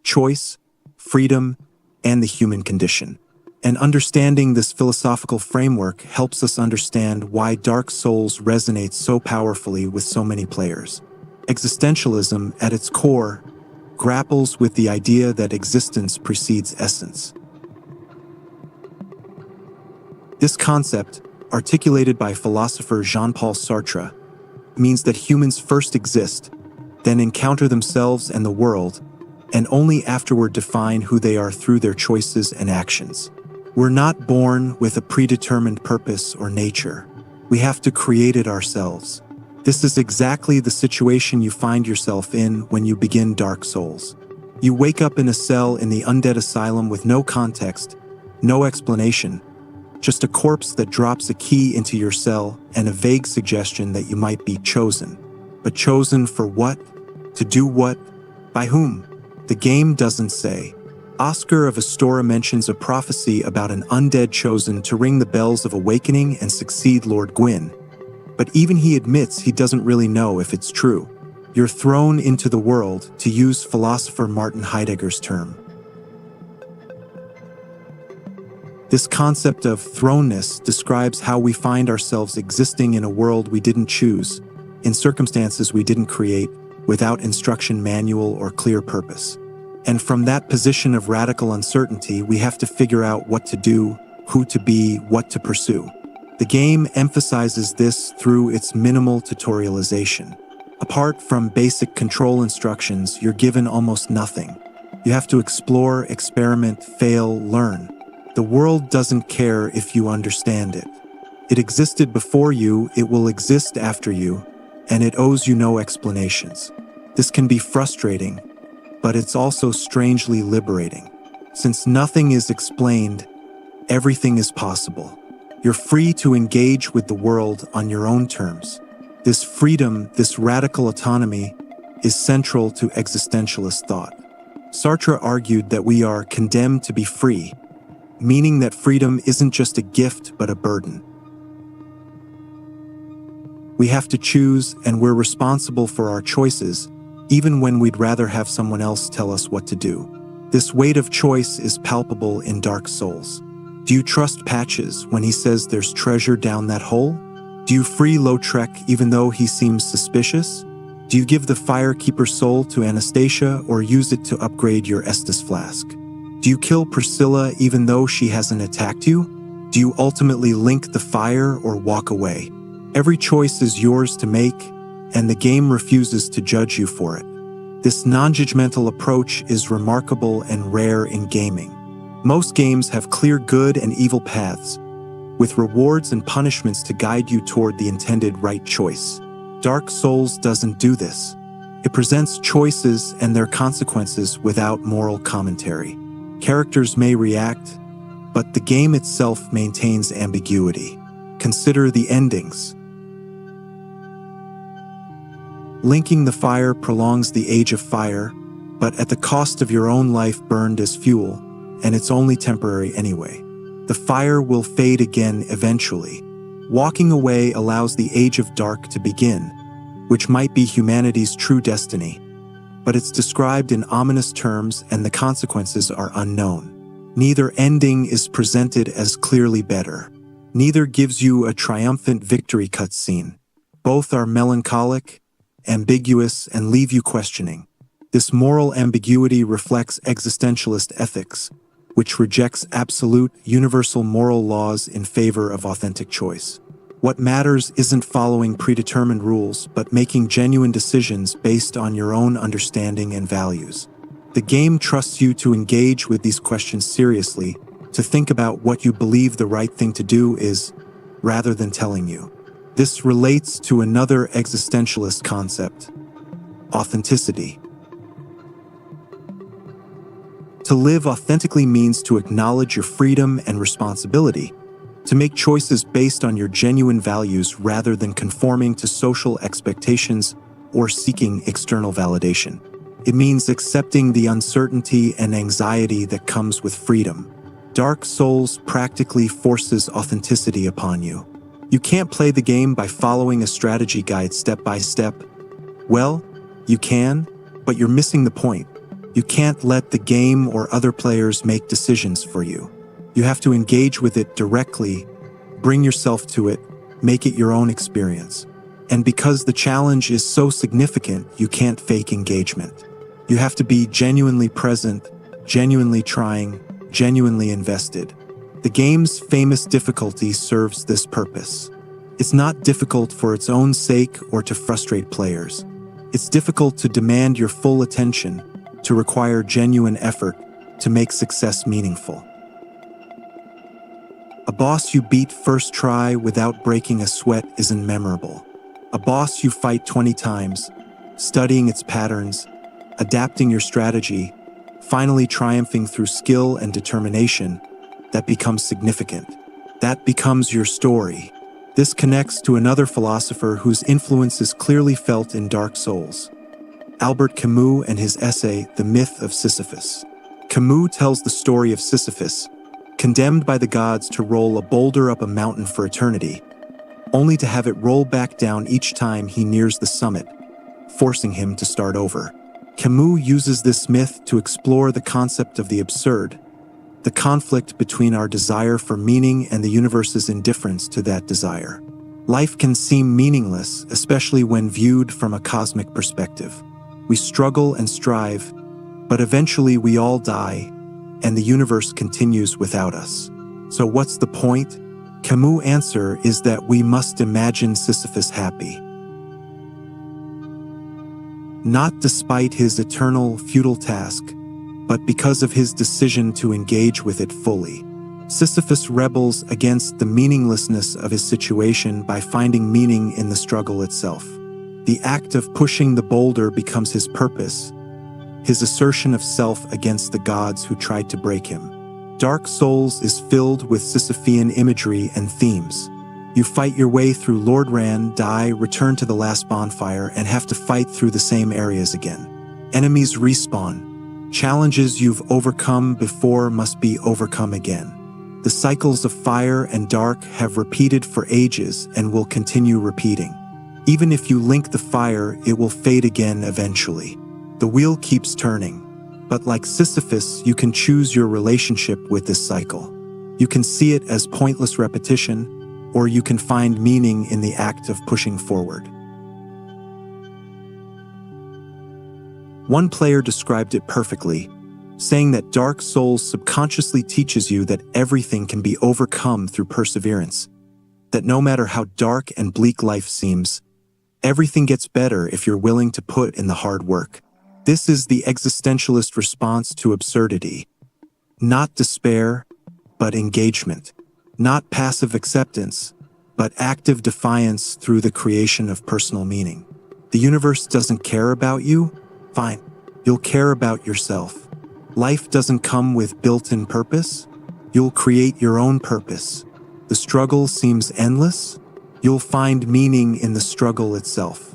choice, freedom, and the human condition. And understanding this philosophical framework helps us understand why Dark Souls resonates so powerfully with so many players. Existentialism, at its core, grapples with the idea that existence precedes essence. This concept, articulated by philosopher Jean-Paul Sartre, means that humans first exist, then encounter themselves and the world, and only afterward define who they are through their choices and actions. We're not born with a predetermined purpose or nature. We have to create it ourselves. This is exactly the situation you find yourself in when you begin Dark Souls. You wake up in a cell in the undead asylum with no context, no explanation, just a corpse that drops a key into your cell and a vague suggestion that you might be chosen. But chosen for what? To do what? By whom? The game doesn't say. Oscar of Astora mentions a prophecy about an undead chosen to ring the bells of awakening and succeed Lord Gwyn. But even he admits he doesn't really know if it's true. You're thrown into the world, to use philosopher Martin Heidegger's term. This concept of thrownness describes how we find ourselves existing in a world we didn't choose, in circumstances we didn't create, without instruction manual or clear purpose. And from that position of radical uncertainty, we have to figure out what to do, who to be, what to pursue. The game emphasizes this through its minimal tutorialization. Apart from basic control instructions, you're given almost nothing. You have to explore, experiment, fail, learn. The world doesn't care if you understand it. It existed before you, it will exist after you, and it owes you no explanations. This can be frustrating, but it's also strangely liberating. Since nothing is explained, everything is possible. You're free to engage with the world on your own terms. This freedom, this radical autonomy, is central to existentialist thought. Sartre argued that we are condemned to be free, meaning that freedom isn't just a gift but a burden. We have to choose, and we're responsible for our choices, even when we'd rather have someone else tell us what to do. This weight of choice is palpable in Dark Souls. Do you trust Patches when he says there's treasure down that hole? Do you free Lautrec even though he seems suspicious? Do you give the Firekeeper soul to Anastasia or use it to upgrade your Estus flask? Do you kill Priscilla even though she hasn't attacked you? Do you ultimately link the fire or walk away? Every choice is yours to make, and the game refuses to judge you for it. This non-judgmental approach is remarkable and rare in gaming. Most games have clear good and evil paths, with rewards and punishments to guide you toward the intended right choice. Dark Souls doesn't do this. It presents choices and their consequences without moral commentary. Characters may react, but the game itself maintains ambiguity. Consider the endings. Linking the fire prolongs the age of fire, but at the cost of your own life burned as fuel, and it's only temporary anyway. The fire will fade again eventually. Walking away allows the Age of Dark to begin, which might be humanity's true destiny, but it's described in ominous terms and the consequences are unknown. Neither ending is presented as clearly better. Neither gives you a triumphant victory cutscene. Both are melancholic, ambiguous, and leave you questioning. This moral ambiguity reflects existentialist ethics, which rejects absolute, universal moral laws in favor of authentic choice. What matters isn't following predetermined rules, but making genuine decisions based on your own understanding and values. The game trusts you to engage with these questions seriously, to think about what you believe the right thing to do is, rather than telling you. This relates to another existentialist concept: authenticity. To live authentically means to acknowledge your freedom and responsibility, to make choices based on your genuine values rather than conforming to social expectations or seeking external validation. It means accepting the uncertainty and anxiety that comes with freedom. Dark Souls practically forces authenticity upon you. You can't play the game by following a strategy guide step by step. Well, you can, but you're missing the point. You can't let the game or other players make decisions for you. You have to engage with it directly, bring yourself to it, make it your own experience. And because the challenge is so significant, you can't fake engagement. You have to be genuinely present, genuinely trying, genuinely invested. The game's famous difficulty serves this purpose. It's not difficult for its own sake or to frustrate players. It's difficult to demand your full attention, to require genuine effort, to make success meaningful. A boss you beat first try without breaking a sweat isn't memorable. A boss you fight 20 times, studying its patterns, adapting your strategy, finally triumphing through skill and determination, that becomes significant. That becomes your story. This connects to another philosopher whose influence is clearly felt in Dark Souls: Albert Camus and his essay, The Myth of Sisyphus. Camus tells the story of Sisyphus, condemned by the gods to roll a boulder up a mountain for eternity, only to have it roll back down each time he nears the summit, forcing him to start over. Camus uses this myth to explore the concept of the absurd, the conflict between our desire for meaning and the universe's indifference to that desire. Life can seem meaningless, especially when viewed from a cosmic perspective. We struggle and strive, but eventually we all die, and the universe continues without us. So what's the point? Camus' answer is that we must imagine Sisyphus happy. Not despite his eternal, futile task, but because of his decision to engage with it fully. Sisyphus rebels against the meaninglessness of his situation by finding meaning in the struggle itself. The act of pushing the boulder becomes his purpose, his assertion of self against the gods who tried to break him. Dark Souls is filled with Sisyphean imagery and themes. You fight your way through Lord Ran, die, return to the last bonfire, and have to fight through the same areas again. Enemies respawn. Challenges you've overcome before must be overcome again. The cycles of fire and dark have repeated for ages and will continue repeating. Even if you link the fire, it will fade again eventually. The wheel keeps turning. But like Sisyphus, you can choose your relationship with this cycle. You can see it as pointless repetition, or you can find meaning in the act of pushing forward. One player described it perfectly, saying that Dark Souls subconsciously teaches you that everything can be overcome through perseverance, that no matter how dark and bleak life seems, everything gets better if you're willing to put in the hard work. This is the existentialist response to absurdity. Not despair, but engagement. Not passive acceptance, but active defiance through the creation of personal meaning. The universe doesn't care about you? Fine, you'll care about yourself. Life doesn't come with built-in purpose? You'll create your own purpose. The struggle seems endless? You'll find meaning in the struggle itself.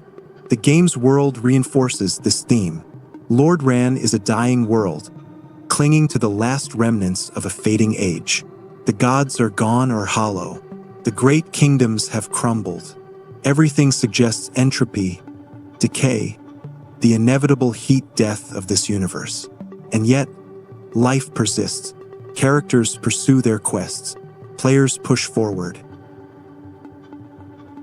The game's world reinforces this theme. Lord Ran is a dying world, clinging to the last remnants of a fading age. The gods are gone or hollow. The great kingdoms have crumbled. Everything suggests entropy, decay, the inevitable heat death of this universe. And yet, life persists. Characters pursue their quests. Players push forward.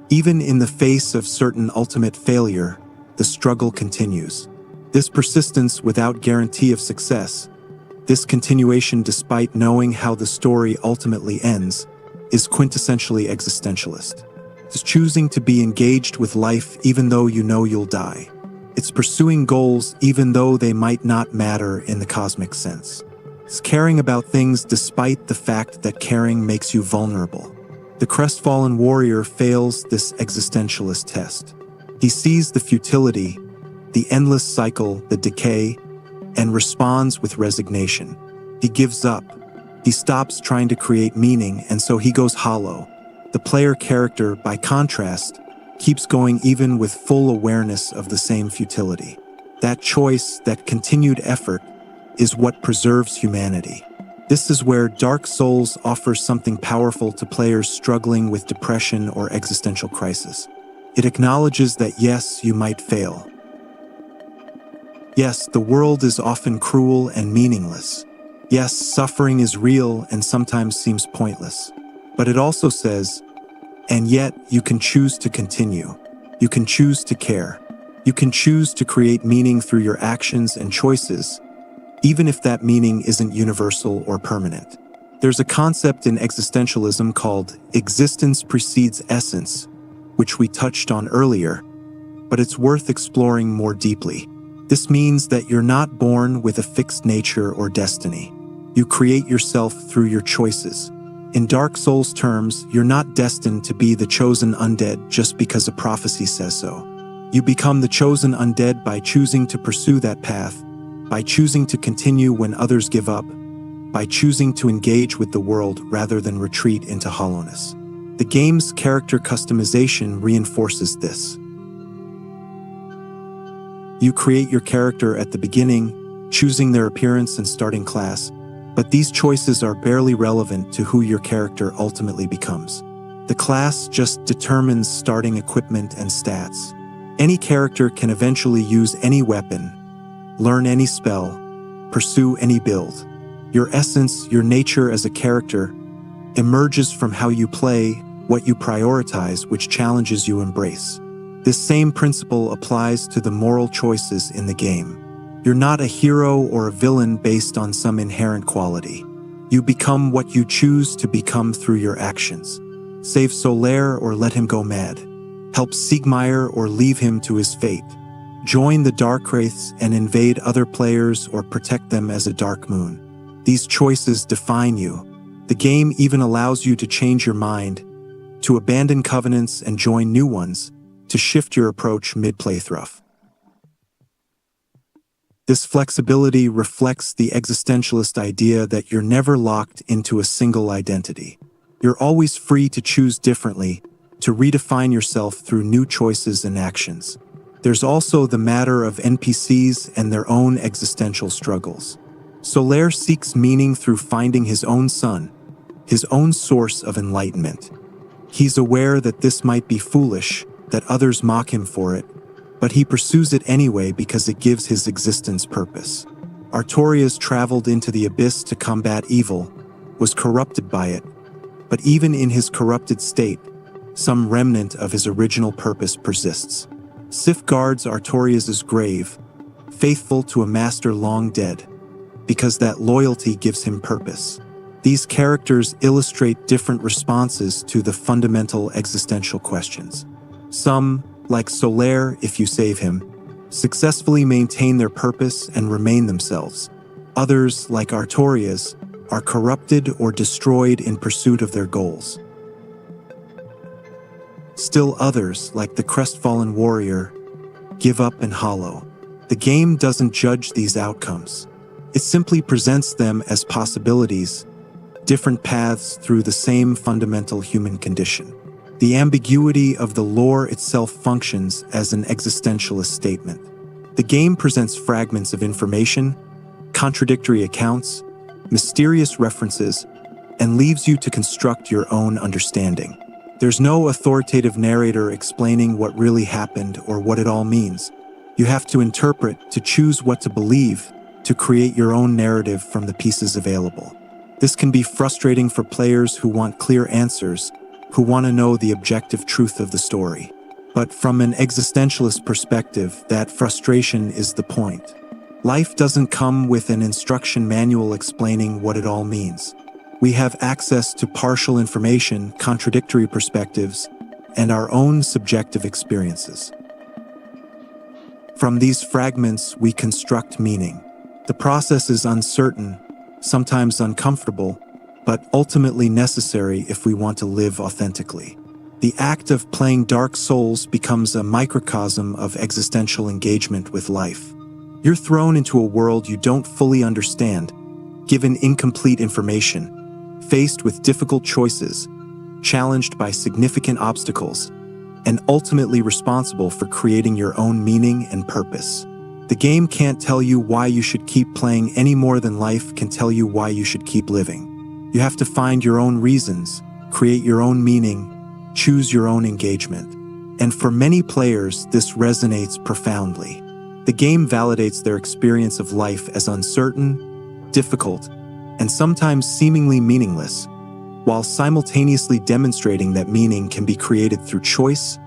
Even in the face of certain ultimate failure, the struggle continues. This persistence without guarantee of success, this continuation despite knowing how the story ultimately ends, is quintessentially existentialist. It's choosing to be engaged with life even though you know you'll die. It's pursuing goals even though they might not matter in the cosmic sense. It's caring about things despite the fact that caring makes you vulnerable. The crestfallen warrior fails this existentialist test. He sees the futility, the endless cycle, the decay, and responds with resignation. He gives up. He stops trying to create meaning, and so he goes hollow. The player character, by contrast, keeps going even with full awareness of the same futility. That choice, that continued effort, is what preserves humanity. This is where Dark Souls offers something powerful to players struggling with depression or existential crisis. It acknowledges that yes, you might fail. Yes, the world is often cruel and meaningless. Yes, suffering is real and sometimes seems pointless. But it also says, and yet, you can choose to continue. You can choose to care. You can choose to create meaning through your actions and choices, even if that meaning isn't universal or permanent. There's a concept in existentialism called existence precedes essence, which we touched on earlier, but it's worth exploring more deeply. This means that you're not born with a fixed nature or destiny. You create yourself through your choices. In Dark Souls terms, you're not destined to be the chosen undead just because a prophecy says so. You become the chosen undead by choosing to pursue that path, by choosing to continue when others give up, by choosing to engage with the world rather than retreat into hollowness. The game's character customization reinforces this. You create your character at the beginning, choosing their appearance and starting class, but these choices are barely relevant to who your character ultimately becomes. The class just determines starting equipment and stats. Any character can eventually use any weapon, learn any spell, pursue any build. Your essence, your nature as a character, emerges from how you play, what you prioritize, which challenges you embrace. This same principle applies to the moral choices in the game. You're not a hero or a villain based on some inherent quality. You become what you choose to become through your actions. Save Solaire or let him go mad. Help Siegmeyer or leave him to his fate. Join the Dark Wraiths and invade other players or protect them as a Dark Moon. These choices define you. The game even allows you to change your mind, to abandon covenants and join new ones, to shift your approach mid-playthrough. This flexibility reflects the existentialist idea that you're never locked into a single identity. You're always free to choose differently, to redefine yourself through new choices and actions. There's also the matter of NPCs and their own existential struggles. Solaire seeks meaning through finding his own sun, his own source of enlightenment. He's aware that this might be foolish, that others mock him for it, but he pursues it anyway because it gives his existence purpose. Artorias traveled into the abyss to combat evil, was corrupted by it, but even in his corrupted state, some remnant of his original purpose persists. Sif guards Artorias' grave, faithful to a master long dead, because that loyalty gives him purpose. These characters illustrate different responses to the fundamental existential questions. Some, like Solaire, if you save him, successfully maintain their purpose and remain themselves. Others, like Artorias, are corrupted or destroyed in pursuit of their goals. Still others, like the crestfallen warrior, give up and hollow. The game doesn't judge these outcomes. It simply presents them as possibilities, different paths through the same fundamental human condition. The ambiguity of the lore itself functions as an existentialist statement. The game presents fragments of information, contradictory accounts, mysterious references, and leaves you to construct your own understanding. There's no authoritative narrator explaining what really happened or what it all means. You have to interpret, to choose what to believe, to create your own narrative from the pieces available. This can be frustrating for players who want clear answers, who want to know the objective truth of the story. But from an existentialist perspective, that frustration is the point. Life doesn't come with an instruction manual explaining what it all means. We have access to partial information, contradictory perspectives, and our own subjective experiences. From these fragments, we construct meaning. The process is uncertain, sometimes uncomfortable, but ultimately necessary if we want to live authentically. The act of playing Dark Souls becomes a microcosm of existential engagement with life. You're thrown into a world you don't fully understand, given incomplete information, faced with difficult choices, challenged by significant obstacles, and ultimately responsible for creating your own meaning and purpose. The game can't tell you why you should keep playing any more than life can tell you why you should keep living. You have to find your own reasons, create your own meaning, choose your own engagement. And for many players, this resonates profoundly. The game validates their experience of life as uncertain, difficult, and sometimes seemingly meaningless, while simultaneously demonstrating that meaning can be created through choice,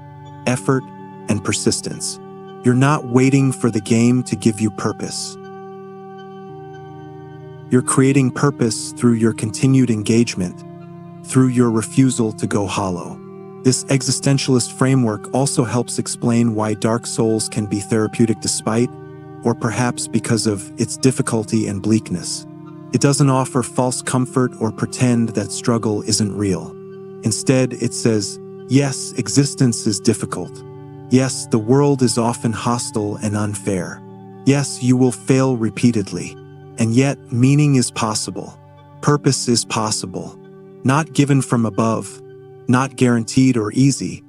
effort, and persistence. You're not waiting for the game to give you purpose. You're creating purpose through your continued engagement, through your refusal to go hollow. This existentialist framework also helps explain why Dark Souls can be therapeutic despite, or perhaps because of, its difficulty and bleakness. It doesn't offer false comfort or pretend that struggle isn't real. Instead, it says, yes, existence is difficult. Yes, the world is often hostile and unfair. Yes, you will fail repeatedly. And yet, meaning is possible. Purpose is possible. Not given from above, not guaranteed or easy,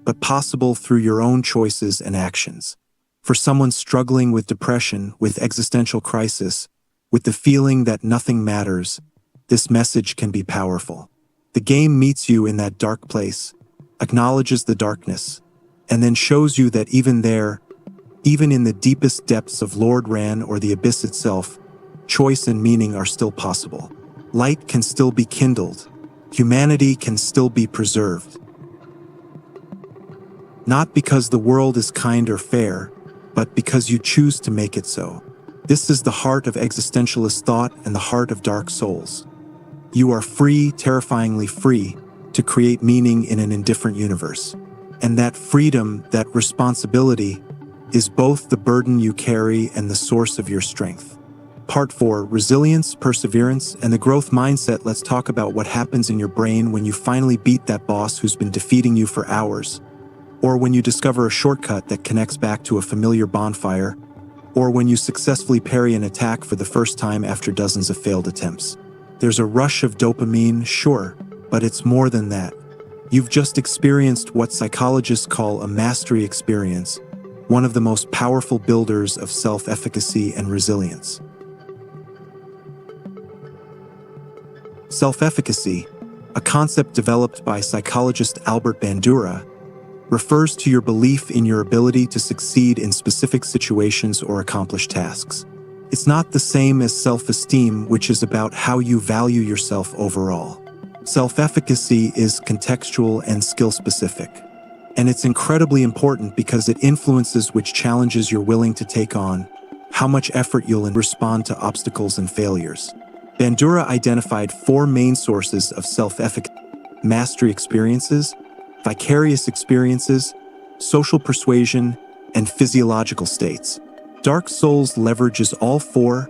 but possible through your own choices and actions. For someone struggling with depression, with existential crisis, with the feeling that nothing matters, this message can be powerful. The game meets you in that dark place, acknowledges the darkness, and then shows you that even there, even in the deepest depths of Lord Ran or the abyss itself, choice and meaning are still possible. Light can still be kindled. Humanity can still be preserved. Not because the world is kind or fair, but because you choose to make it so. This is the heart of existentialist thought and the heart of Dark Souls. You are free, terrifyingly free, to create meaning in an indifferent universe. And that freedom, that responsibility, is both the burden you carry and the source of your strength. Part 4, Resilience, Perseverance, and the Growth Mindset. Let's talk about what happens in your brain when you finally beat that boss who's been defeating you for hours, or when you discover a shortcut that connects back to a familiar bonfire, or when you successfully parry an attack for the first time after dozens of failed attempts. There's a rush of dopamine, sure, but it's more than that. You've just experienced what psychologists call a mastery experience, one of the most powerful builders of self-efficacy and resilience. Self-efficacy, a concept developed by psychologist Albert Bandura, refers to your belief in your ability to succeed in specific situations or accomplish tasks. It's not the same as self-esteem, which is about how you value yourself overall. Self-efficacy is contextual and skill-specific. And it's incredibly important because it influences which challenges you're willing to take on, how much effort you'll respond to obstacles and failures. Bandura identified 4 main sources of self-efficacy: mastery experiences, vicarious experiences, social persuasion, and physiological states. Dark Souls leverages all 4,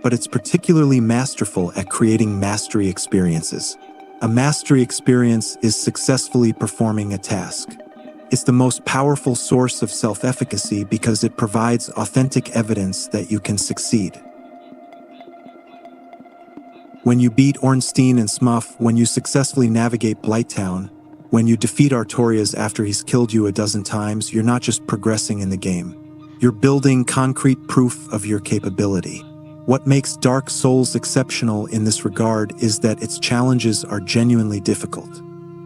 but it's particularly masterful at creating mastery experiences. A mastery experience is successfully performing a task. It's the most powerful source of self-efficacy because it provides authentic evidence that you can succeed. When you beat Ornstein and Smuff, when you successfully navigate Blighttown, when you defeat Artorias after he's killed you a dozen times, you're not just progressing in the game. You're building concrete proof of your capability. What makes Dark Souls exceptional in this regard is that its challenges are genuinely difficult.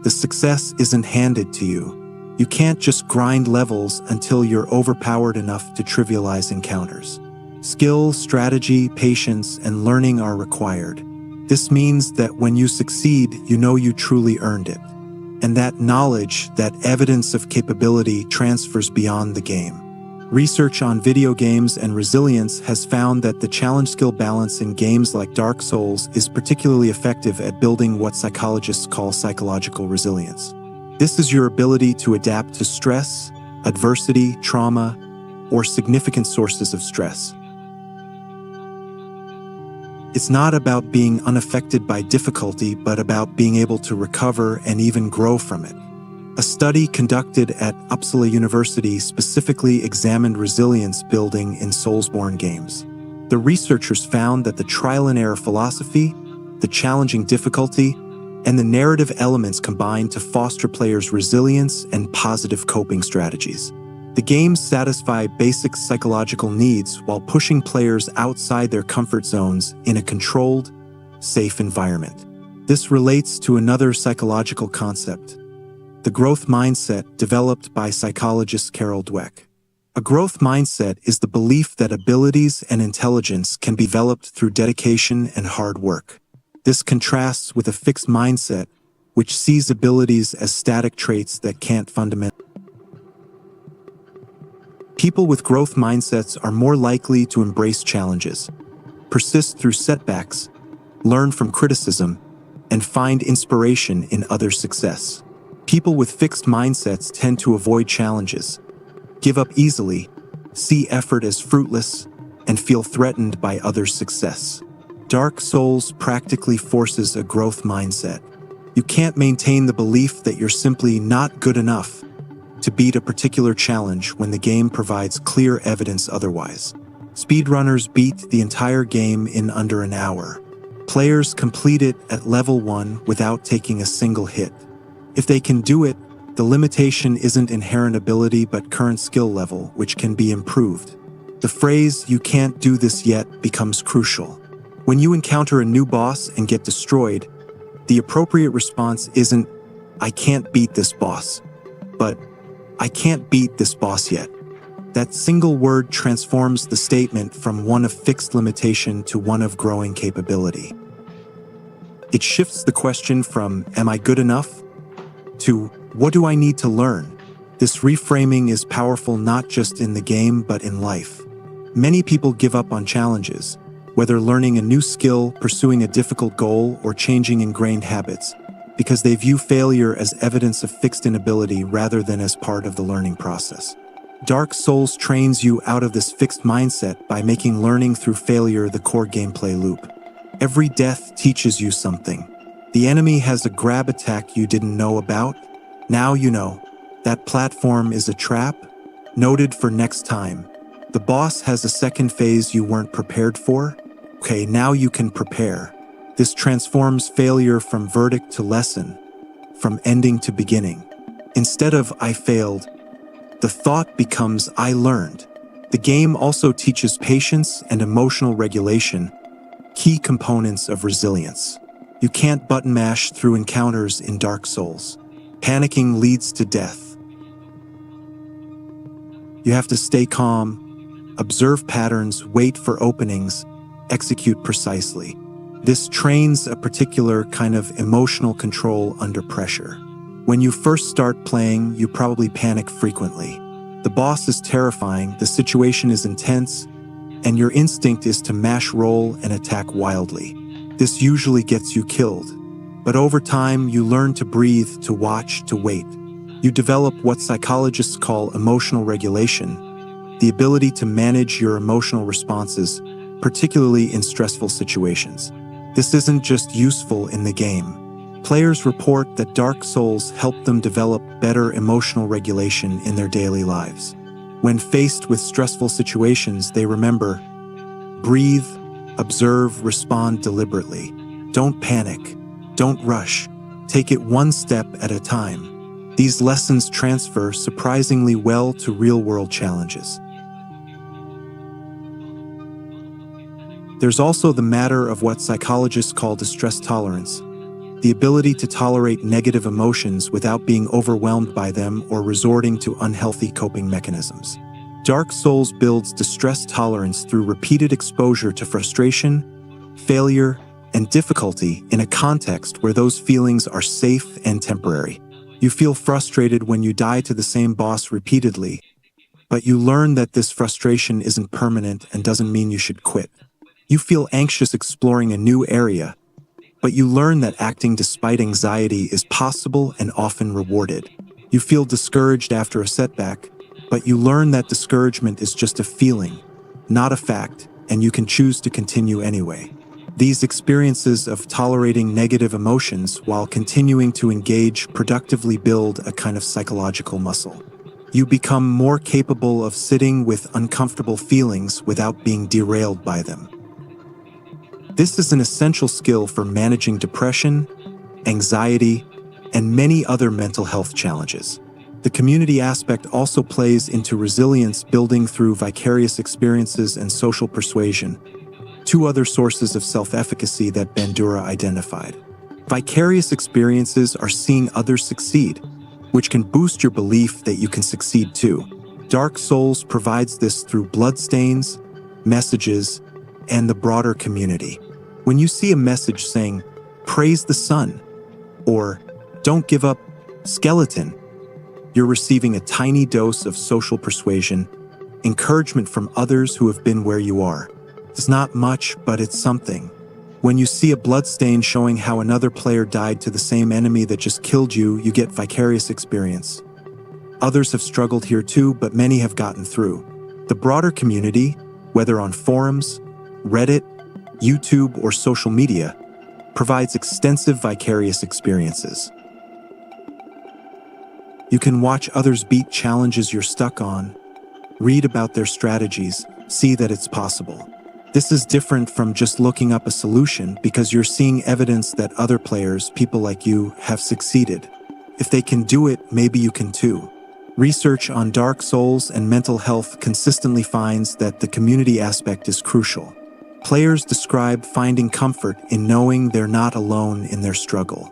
The success isn't handed to you. You can't just grind levels until you're overpowered enough to trivialize encounters. Skill, strategy, patience, and learning are required. This means that when you succeed, you know you truly earned it. And that knowledge, that evidence of capability, transfers beyond the game. Research on video games and resilience has found that the challenge-skill balance in games like Dark Souls is particularly effective at building what psychologists call psychological resilience. This is your ability to adapt to stress, adversity, trauma, or significant sources of stress. It's not about being unaffected by difficulty, but about being able to recover and even grow from it. A study conducted at Uppsala University specifically examined resilience building in Soulsborne games. The researchers found that the trial-and-error philosophy, the challenging difficulty, and the narrative elements combined to foster players' resilience and positive coping strategies. The games satisfy basic psychological needs while pushing players outside their comfort zones in a controlled, safe environment. This relates to another psychological concept: the growth mindset, developed by psychologist Carol Dweck. A growth mindset is the belief that abilities and intelligence can be developed through dedication and hard work. This contrasts with a fixed mindset, which sees abilities as static traits that can't fundamentally. People with growth mindsets are more likely to embrace challenges, persist through setbacks, learn from criticism, and find inspiration in others' success. People with fixed mindsets tend to avoid challenges, give up easily, see effort as fruitless, and feel threatened by others' success. Dark Souls practically forces a growth mindset. You can't maintain the belief that you're simply not good enough to beat a particular challenge when the game provides clear evidence otherwise. Speedrunners beat the entire game in under an hour. Players complete it at level 1 without taking a single hit. If they can do it, the limitation isn't inherent ability but current skill level, which can be improved. The phrase, "you can't do this yet," becomes crucial. When you encounter a new boss and get destroyed, the appropriate response isn't, "I can't beat this boss," but "I can't beat this boss yet." That single word transforms the statement from one of fixed limitation to one of growing capability. It shifts the question from, "Am I good enough?" to, "What do I need to learn?" This reframing is powerful not just in the game but in life. Many people give up on challenges, whether learning a new skill, pursuing a difficult goal, or changing ingrained habits, because they view failure as evidence of fixed inability rather than as part of the learning process. Dark Souls trains you out of this fixed mindset by making learning through failure the core gameplay loop. Every death teaches you something. The enemy has a grab attack you didn't know about. Now you know. That platform is a trap. Noted for next time. The boss has a second phase you weren't prepared for. Okay, now you can prepare. This transforms failure from verdict to lesson, from ending to beginning. Instead of "I failed," the thought becomes "I learned." The game also teaches patience and emotional regulation, key components of resilience. You can't button mash through encounters in Dark Souls. Panicking leads to death. You have to stay calm, observe patterns, wait for openings, execute precisely. This trains a particular kind of emotional control under pressure. When you first start playing, you probably panic frequently. The boss is terrifying, the situation is intense, and your instinct is to mash roll and attack wildly. This usually gets you killed. But over time, you learn to breathe, to watch, to wait. You develop what psychologists call emotional regulation, the ability to manage your emotional responses, particularly in stressful situations. This isn't just useful in the game. Players report that Dark Souls helped them develop better emotional regulation in their daily lives. When faced with stressful situations, they remember, breathe, observe, respond deliberately. Don't panic. Don't rush. Take it one step at a time. These lessons transfer surprisingly well to real-world challenges. There's also the matter of what psychologists call distress tolerance, the ability to tolerate negative emotions without being overwhelmed by them or resorting to unhealthy coping mechanisms. Dark Souls builds distress tolerance through repeated exposure to frustration, failure, and difficulty in a context where those feelings are safe and temporary. You feel frustrated when you die to the same boss repeatedly, but you learn that this frustration isn't permanent and doesn't mean you should quit. You feel anxious exploring a new area, but you learn that acting despite anxiety is possible and often rewarded. You feel discouraged after a setback, but you learn that discouragement is just a feeling, not a fact, and you can choose to continue anyway. These experiences of tolerating negative emotions while continuing to engage productively build a kind of psychological muscle. You become more capable of sitting with uncomfortable feelings without being derailed by them. This is an essential skill for managing depression, anxiety, and many other mental health challenges. The community aspect also plays into resilience building through vicarious experiences and social persuasion, two other sources of self-efficacy that Bandura identified. Vicarious experiences are seeing others succeed, which can boost your belief that you can succeed too. Dark Souls provides this through bloodstains, messages, and the broader community. When you see a message saying, "Praise the sun," or "Don't give up, skeleton," you're receiving a tiny dose of social persuasion, encouragement from others who have been where you are. It's not much, but it's something. When you see a bloodstain showing how another player died to the same enemy that just killed you, you get vicarious experience. Others have struggled here too, but many have gotten through. The broader community, whether on forums, Reddit, YouTube, or social media, provides extensive vicarious experiences. You can watch others beat challenges you're stuck on, read about their strategies, see that it's possible. This is different from just looking up a solution because you're seeing evidence that other players, people like you, have succeeded. If they can do it, maybe you can too. Research on Dark Souls and mental health consistently finds that the community aspect is crucial. Players describe finding comfort in knowing they're not alone in their struggle.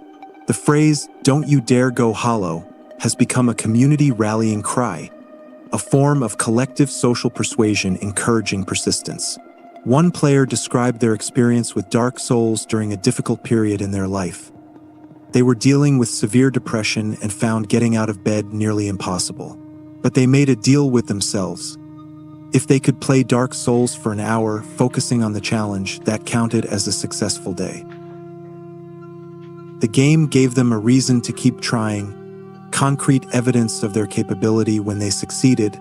The phrase, "Don't you dare go hollow," has become a community rallying cry. a form of collective social persuasion encouraging persistence. One player described their experience with Dark Souls during a difficult period in their life. They were dealing with severe depression and found getting out of bed nearly impossible. But they made a deal with themselves. If they could play Dark Souls for an hour, focusing on the challenge, that counted as a successful day. The game gave them a reason to keep trying, concrete evidence of their capability when they succeeded,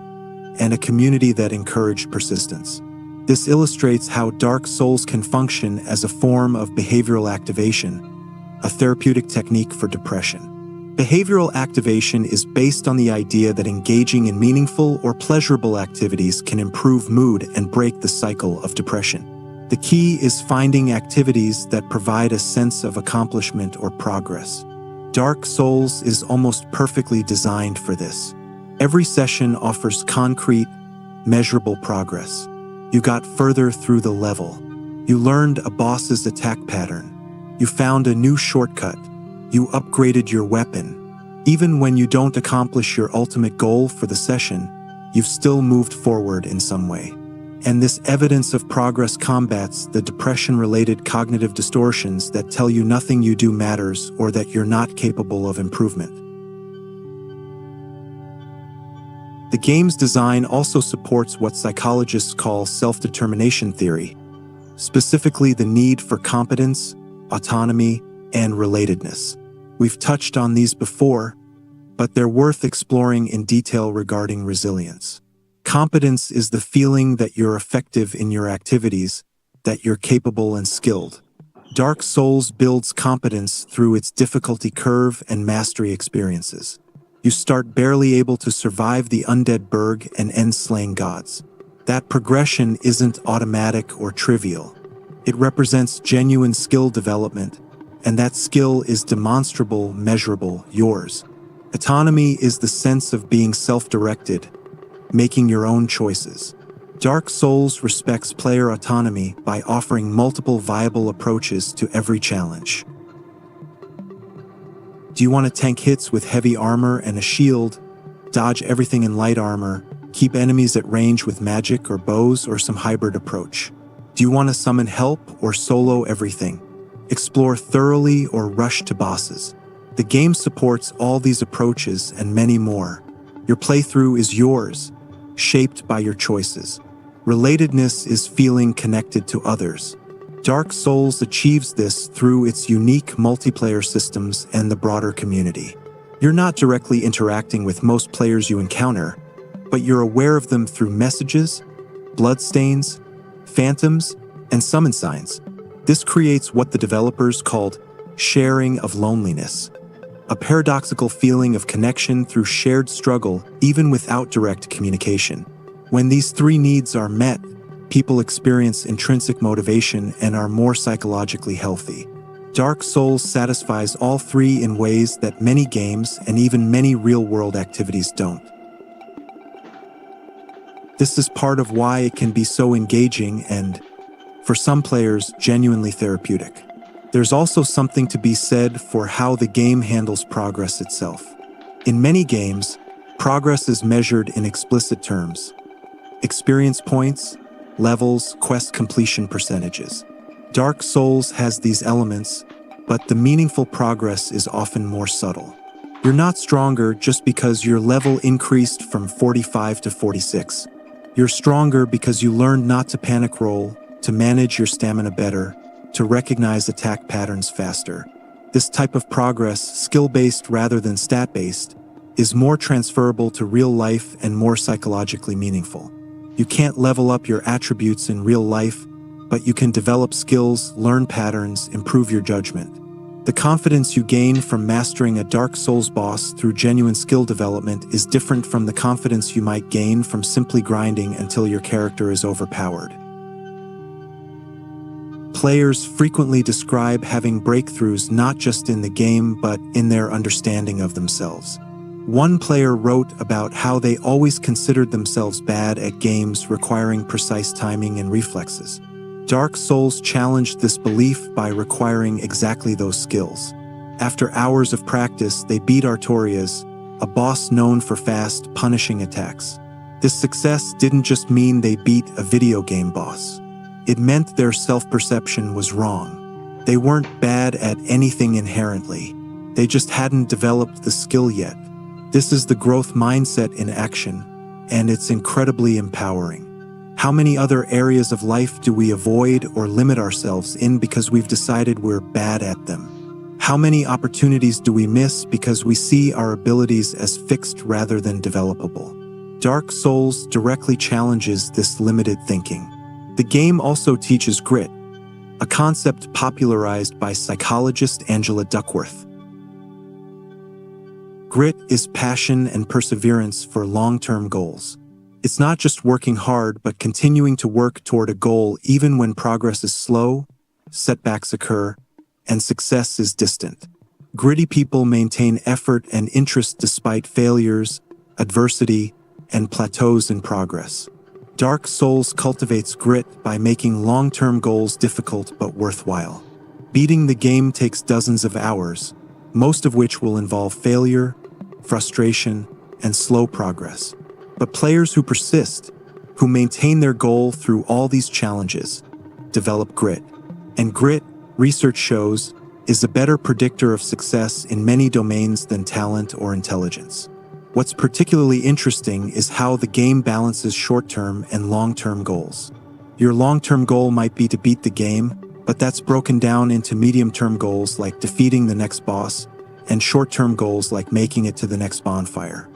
and a community that encouraged persistence. This illustrates how Dark Souls can function as a form of behavioral activation, a therapeutic technique for depression. Behavioral activation is based on the idea that engaging in meaningful or pleasurable activities can improve mood and break the cycle of depression. The key is finding activities that provide a sense of accomplishment or progress. Dark Souls is almost perfectly designed for this. Every session offers concrete, measurable progress. You got further through the level. You learned a boss's attack pattern. You found a new shortcut. You upgraded your weapon. Even when you don't accomplish your ultimate goal for the session, you've still moved forward in some way. And this evidence of progress combats the depression-related cognitive distortions that tell you nothing you do matters or that you're not capable of improvement. The game's design also supports what psychologists call self-determination theory, specifically the need for competence, autonomy, and relatedness. We've touched on these before, but they're worth exploring in detail regarding resilience. Competence is the feeling that you're effective in your activities, that you're capable and skilled. Dark Souls builds competence through its difficulty curve and mastery experiences. You start barely able to survive the undead burg and end slaying gods. That progression isn't automatic or trivial. It represents genuine skill development, and that skill is demonstrable, measurable, yours. Autonomy is the sense of being self-directed, making your own choices. Dark Souls respects player autonomy by offering multiple viable approaches to every challenge. Do you want to tank hits with heavy armor and a shield, dodge everything in light armor, keep enemies at range with magic or bows, or some hybrid approach? Do you want to summon help or solo everything? Explore thoroughly or rush to bosses? The game supports all these approaches and many more. Your playthrough is yours, shaped by your choices. Relatedness is feeling connected to others. Dark Souls achieves this through its unique multiplayer systems and the broader community. You're not directly interacting with most players you encounter, but you're aware of them through messages, bloodstains, phantoms, and summon signs. This creates what the developers called sharing of loneliness, a paradoxical feeling of connection through shared struggle even without direct communication. When these three needs are met, people experience intrinsic motivation and are more psychologically healthy. Dark Souls satisfies all three in ways that many games and even many real-world activities don't. This is part of why it can be so engaging and, for some players, genuinely therapeutic. There's also something to be said for how the game handles progress itself. In many games, progress is measured in explicit terms: experience points, levels, quest completion percentages. Dark Souls has these elements, but the meaningful progress is often more subtle. You're not stronger just because your level increased from 45 to 46. You're stronger because you learned not to panic roll, to manage your stamina better, to recognize attack patterns faster. This type of progress, skill-based rather than stat-based, is more transferable to real life and more psychologically meaningful. You can't level up your attributes in real life, but you can develop skills, learn patterns, improve your judgment. The confidence you gain from mastering a Dark Souls boss through genuine skill development is different from the confidence you might gain from simply grinding until your character is overpowered. Players frequently describe having breakthroughs not just in the game but in their understanding of themselves. One player wrote about how they always considered themselves bad at games requiring precise timing and reflexes. Dark Souls challenged this belief by requiring exactly those skills. After hours of practice, they beat Artorias, a boss known for fast, punishing attacks. This success didn't just mean they beat a video game boss. It meant their self-perception was wrong. They weren't bad at anything inherently. They just hadn't developed the skill yet. This is the growth mindset in action, and it's incredibly empowering. How many other areas of life do we avoid or limit ourselves in because we've decided we're bad at them? How many opportunities do we miss because we see our abilities as fixed rather than developable? Dark Souls directly challenges this limited thinking. The game also teaches grit, a concept popularized by psychologist Angela Duckworth. Grit is passion and perseverance for long-term goals. It's not just working hard, but continuing to work toward a goal even when progress is slow, setbacks occur, and success is distant. Gritty people maintain effort and interest despite failures, adversity, and plateaus in progress. Dark Souls cultivates grit by making long-term goals difficult but worthwhile. Beating the game takes dozens of hours, most of which will involve failure, frustration, and slow progress. But players who persist, who maintain their goal through all these challenges, develop grit. And grit, research shows, is a better predictor of success in many domains than talent or intelligence. What's particularly interesting is how the game balances short-term and long-term goals. Your long-term goal might be to beat the game, but that's broken down into medium-term goals like defeating the next boss, and short-term goals like making it to the next bonfire.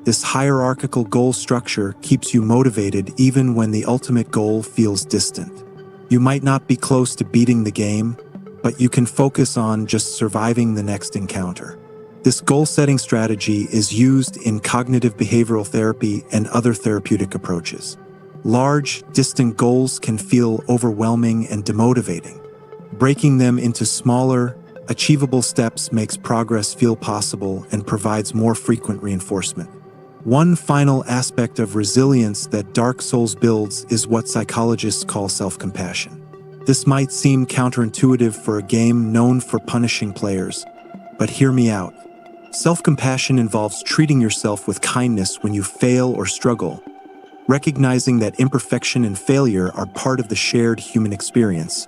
This hierarchical goal structure keeps you motivated even when the ultimate goal feels distant. You might not be close to beating the game, but you can focus on just surviving the next encounter. This goal-setting strategy is used in cognitive behavioral therapy and other therapeutic approaches. Large, distant goals can feel overwhelming and demotivating. Breaking them into smaller, achievable steps makes progress feel possible and provides more frequent reinforcement. One final aspect of resilience that Dark Souls builds is what psychologists call self-compassion. This might seem counterintuitive for a game known for punishing players, but hear me out. Self-compassion involves treating yourself with kindness when you fail or struggle, recognizing that imperfection and failure are part of the shared human experience,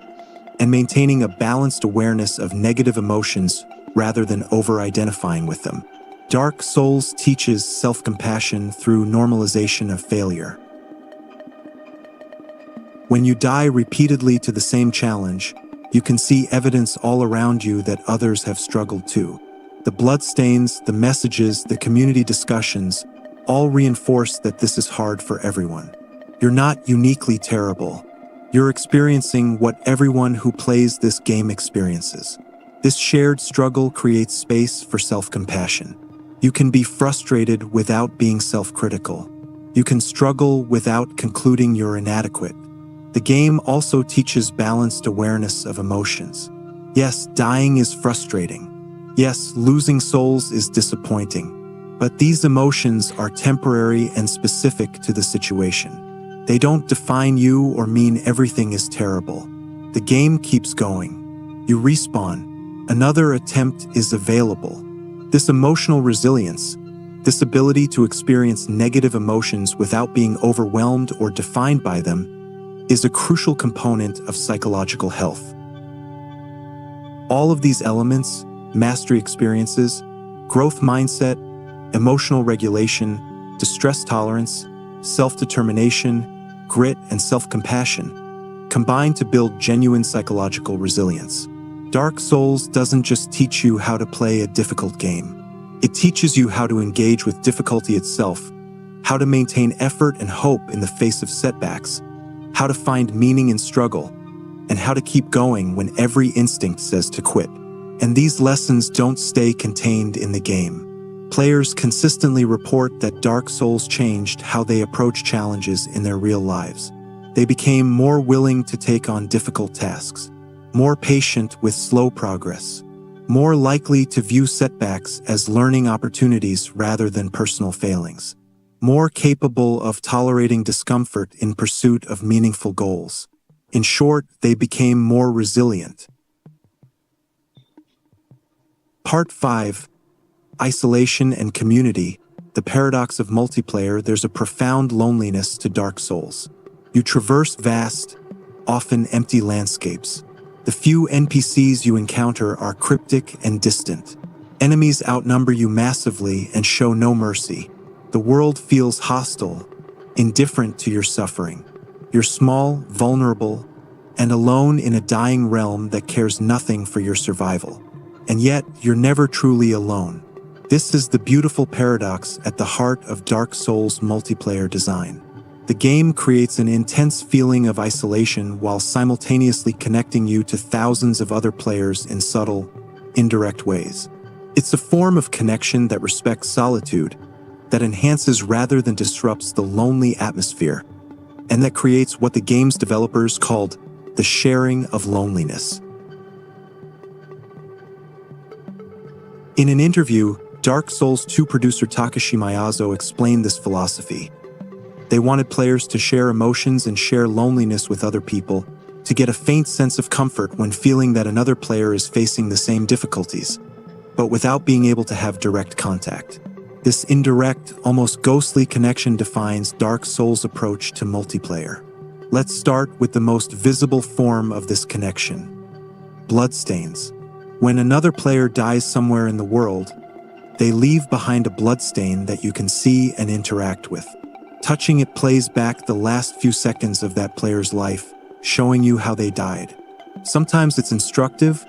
and maintaining a balanced awareness of negative emotions rather than over-identifying with them. Dark Souls teaches self-compassion through normalization of failure. When you die repeatedly to the same challenge, you can see evidence all around you that others have struggled too. The bloodstains, the messages, the community discussions all reinforce that this is hard for everyone. You're not uniquely terrible. You're experiencing what everyone who plays this game experiences. This shared struggle creates space for self-compassion. You can be frustrated without being self-critical. You can struggle without concluding you're inadequate. The game also teaches balanced awareness of emotions. Yes, dying is frustrating. Yes, losing souls is disappointing. But these emotions are temporary and specific to the situation. They don't define you or mean everything is terrible. The game keeps going. You respawn. Another attempt is available. This emotional resilience, this ability to experience negative emotions without being overwhelmed or defined by them, is a crucial component of psychological health. All of these elements, mastery experiences, growth mindset, emotional regulation, distress tolerance, self-determination, grit, and self-compassion, combine to build genuine psychological resilience. Dark Souls doesn't just teach you how to play a difficult game. It teaches you how to engage with difficulty itself, how to maintain effort and hope in the face of setbacks, how to find meaning in struggle, and how to keep going when every instinct says to quit. And these lessons don't stay contained in the game. Players consistently report that Dark Souls changed how they approach challenges in their real lives. They became more willing to take on difficult tasks, more patient with slow progress, more likely to view setbacks as learning opportunities rather than personal failings, more capable of tolerating discomfort in pursuit of meaningful goals. In short, they became more resilient. Part 5. Isolation and Community. the paradox of multiplayer, there's a profound loneliness to Dark Souls. You traverse vast, often empty landscapes. The few NPCs you encounter are cryptic and distant. Enemies outnumber you massively and show no mercy. The world feels hostile, indifferent to your suffering. You're small, vulnerable, and alone in a dying realm that cares nothing for your survival. And yet, you're never truly alone. This is the beautiful paradox at the heart of Dark Souls multiplayer design. The game creates an intense feeling of isolation while simultaneously connecting you to thousands of other players in subtle, indirect ways. It's a form of connection that respects solitude, that enhances rather than disrupts the lonely atmosphere, and that creates what the game's developers called the sharing of loneliness. In an interview, Dark Souls 2 producer Takashi Miyazo explained this philosophy. They wanted players to share emotions and share loneliness with other people, to get a faint sense of comfort when feeling that another player is facing the same difficulties, but without being able to have direct contact. This indirect, almost ghostly connection defines Dark Souls' approach to multiplayer. Let's start with the most visible form of this connection: bloodstains. When another player dies somewhere in the world, they leave behind a bloodstain that you can see and interact with. Touching it plays back the last few seconds of that player's life, showing you how they died. Sometimes it's instructive,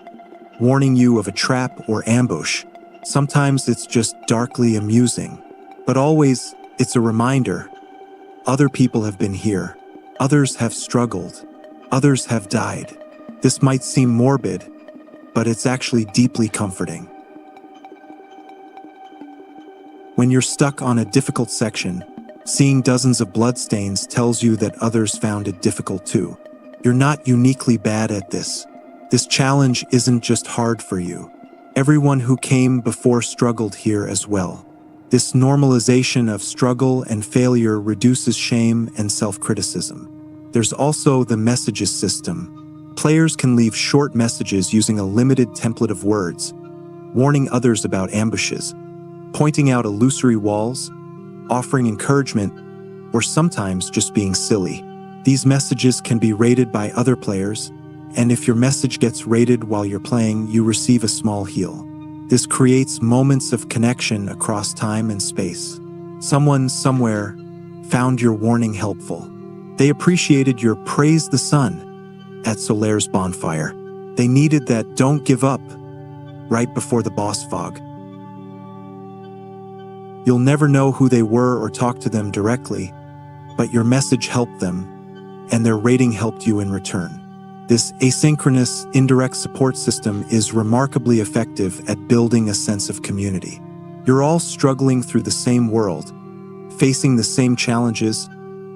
warning you of a trap or ambush. Sometimes it's just darkly amusing. But always, it's a reminder. Other people have been here. Others have struggled. Others have died. This might seem morbid, but it's actually deeply comforting. When you're stuck on a difficult section, seeing dozens of bloodstains tells you that others found it difficult too. You're not uniquely bad at this. This challenge isn't just hard for you. Everyone who came before struggled here as well. This normalization of struggle and failure reduces shame and self-criticism. There's also the messages system. Players can leave short messages using a limited template of words, warning others about ambushes, pointing out illusory walls, offering encouragement, or sometimes just being silly. These messages can be rated by other players, and if your message gets rated while you're playing, you receive a small heal. This creates moments of connection across time and space. Someone somewhere found your warning helpful. They appreciated your praise the sun at Solaire's bonfire. They needed that don't give up right before the boss fog. You'll never know who they were or talk to them directly, but your message helped them, and their rating helped you in return. This asynchronous, indirect support system is remarkably effective at building a sense of community. You're all struggling through the same world, facing the same challenges,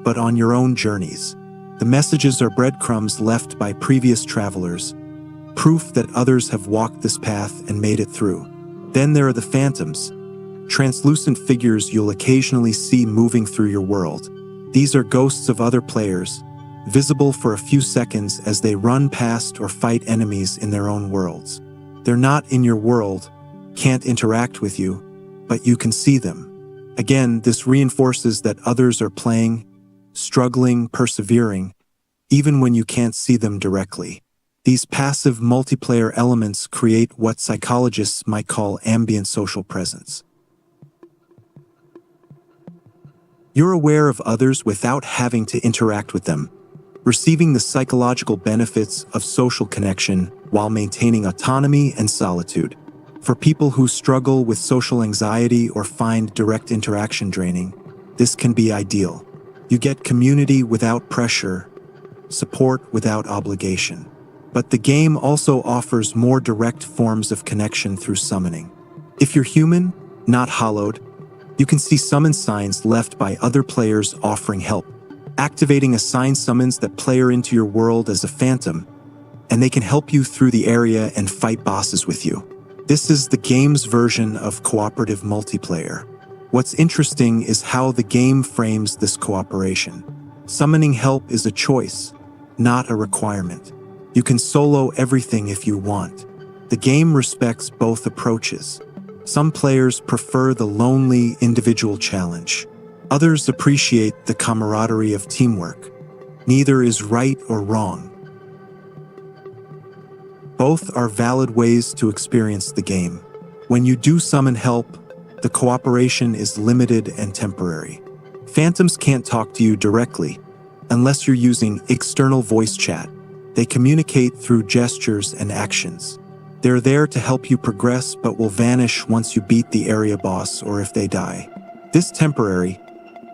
but on your own journeys. The messages are breadcrumbs left by previous travelers, proof that others have walked this path and made it through. Then there are the phantoms, translucent figures you'll occasionally see moving through your world. These are ghosts of other players, visible for a few seconds as they run past or fight enemies in their own worlds. They're not in your world, can't interact with you, but you can see them. Again, this reinforces that others are playing, struggling, persevering, even when you can't see them directly. These passive multiplayer elements create what psychologists might call ambient social presence. You're aware of others without having to interact with them, receiving the psychological benefits of social connection while maintaining autonomy and solitude. For people who struggle with social anxiety or find direct interaction draining, this can be ideal. You get community without pressure, support without obligation. But the game also offers more direct forms of connection through summoning. If you're human, not hollowed, you can see summon signs left by other players offering help. Activating a sign summons that player into your world as a phantom, and they can help you through the area and fight bosses with you. This is the game's version of cooperative multiplayer. What's interesting is how the game frames this cooperation. Summoning help is a choice, not a requirement. You can solo everything if you want. The game respects both approaches. Some players prefer the lonely individual challenge. Others appreciate the camaraderie of teamwork. Neither is right or wrong. Both are valid ways to experience the game. When you do summon help, the cooperation is limited and temporary. Phantoms can't talk to you directly unless you're using external voice chat. They communicate through gestures and actions. They're there to help you progress but will vanish once you beat the area boss or if they die. This temporary,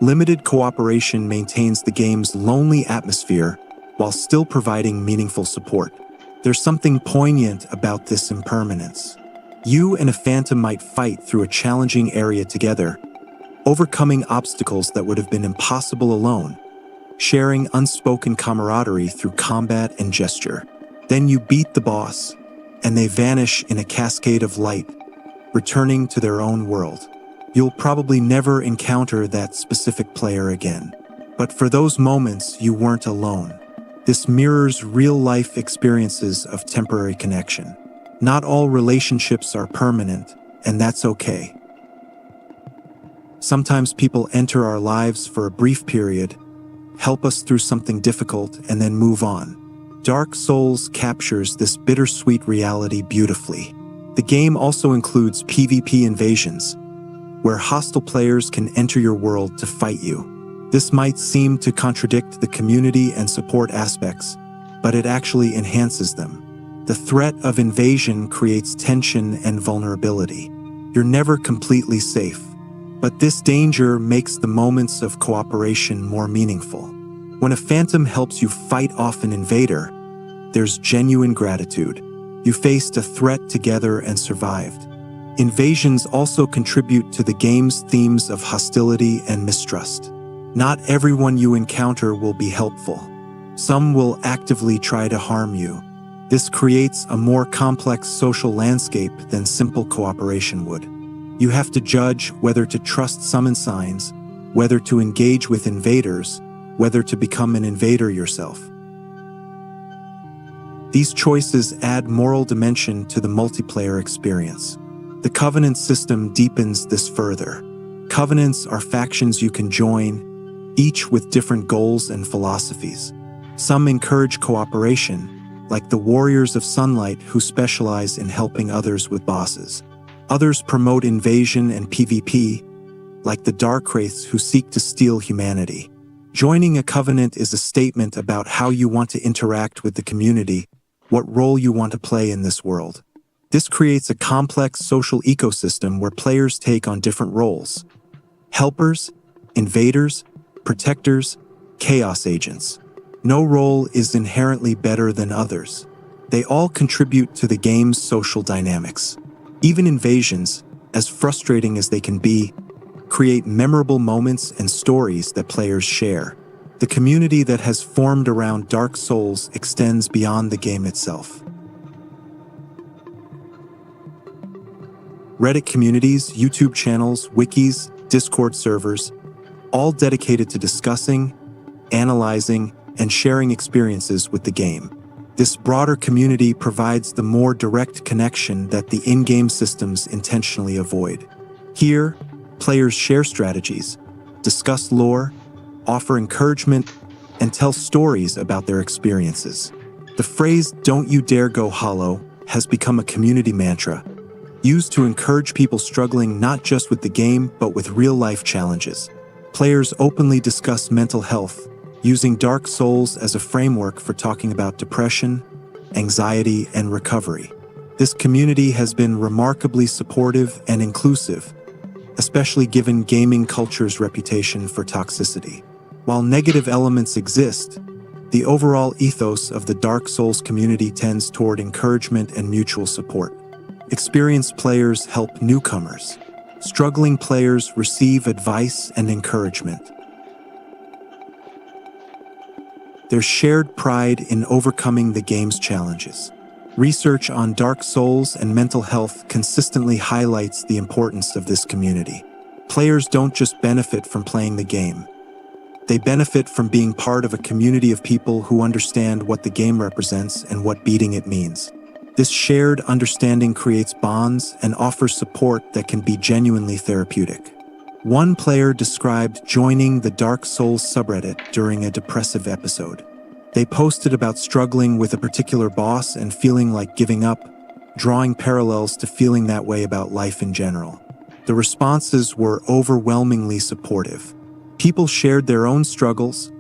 limited cooperation maintains the game's lonely atmosphere while still providing meaningful support. There's something poignant about this impermanence. You and a phantom might fight through a challenging area together, overcoming obstacles that would have been impossible alone, sharing unspoken camaraderie through combat and gesture. Then you beat the boss, and they vanish in a cascade of light, returning to their own world. You'll probably never encounter that specific player again. But for those moments, you weren't alone. This mirrors real-life experiences of temporary connection. Not all relationships are permanent, and that's okay. Sometimes people enter our lives for a brief period, help us through something difficult, and then move on. Dark Souls captures this bittersweet reality beautifully. The game also includes PvP invasions, where hostile players can enter your world to fight you. This might seem to contradict the community and support aspects, but it actually enhances them. The threat of invasion creates tension and vulnerability. You're never completely safe, but this danger makes the moments of cooperation more meaningful. When a phantom helps you fight off an invader, there's genuine gratitude. You faced a threat together and survived. Invasions also contribute to the game's themes of hostility and mistrust. Not everyone you encounter will be helpful. Some will actively try to harm you. This creates a more complex social landscape than simple cooperation would. You have to judge whether to trust summon signs, whether to engage with invaders, whether to become an invader yourself. These choices add moral dimension to the multiplayer experience. The Covenant system deepens this further. Covenants are factions you can join, each with different goals and philosophies. Some encourage cooperation, like the Warriors of Sunlight who specialize in helping others with bosses. Others promote invasion and PvP, like the Darkwraiths who seek to steal humanity. Joining a covenant is a statement about how you want to interact with the community, what role you want to play in this world. This creates a complex social ecosystem where players take on different roles: helpers, invaders, protectors, chaos agents. No role is inherently better than others. They all contribute to the game's social dynamics. Even invasions, as frustrating as they can be, create memorable moments and stories that players share. The community that has formed around Dark Souls extends beyond the game itself. Reddit communities, YouTube channels, wikis, Discord servers, all dedicated to discussing, analyzing, and sharing experiences with the game. This broader community provides the more direct connection that the in-game systems intentionally avoid. Here, players share strategies, discuss lore, offer encouragement, and tell stories about their experiences. The phrase "don't you dare go hollow" has become a community mantra, used to encourage people struggling not just with the game but with real-life challenges. Players openly discuss mental health, using Dark Souls as a framework for talking about depression, anxiety, and recovery. This community has been remarkably supportive and inclusive, especially given gaming culture's reputation for toxicity. While negative elements exist, the overall ethos of the Dark Souls community tends toward encouragement and mutual support. Experienced players help newcomers. Struggling players receive advice and encouragement. There's shared pride in overcoming the game's challenges. Research on Dark Souls and mental health consistently highlights the importance of this community. Players don't just benefit from playing the game. They benefit from being part of a community of people who understand what the game represents and what beating it means. This shared understanding creates bonds and offers support that can be genuinely therapeutic. One player described joining the Dark Souls subreddit during a depressive episode. They posted about struggling with a particular boss and feeling like giving up, drawing parallels to feeling that way about life in general. The responses were overwhelmingly supportive. People shared their own struggles,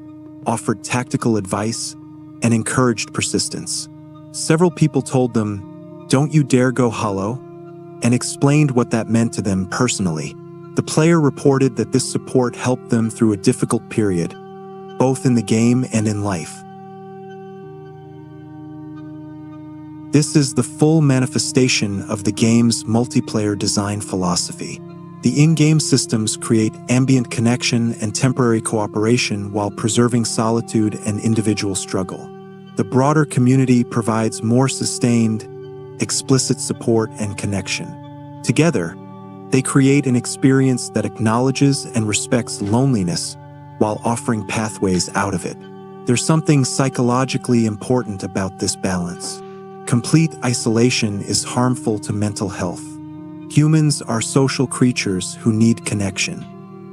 offered tactical advice, and encouraged persistence. Several people told them, "Don't you dare go hollow," and explained what that meant to them personally. The player reported that this support helped them through a difficult period, both in the game and in life. This is the full manifestation of the game's multiplayer design philosophy. The in-game systems create ambient connection and temporary cooperation while preserving solitude and individual struggle. The broader community provides more sustained, explicit support and connection. Together, they create an experience that acknowledges and respects loneliness while offering pathways out of it. There's something psychologically important about this balance. Complete isolation is harmful to mental health. Humans are social creatures who need connection.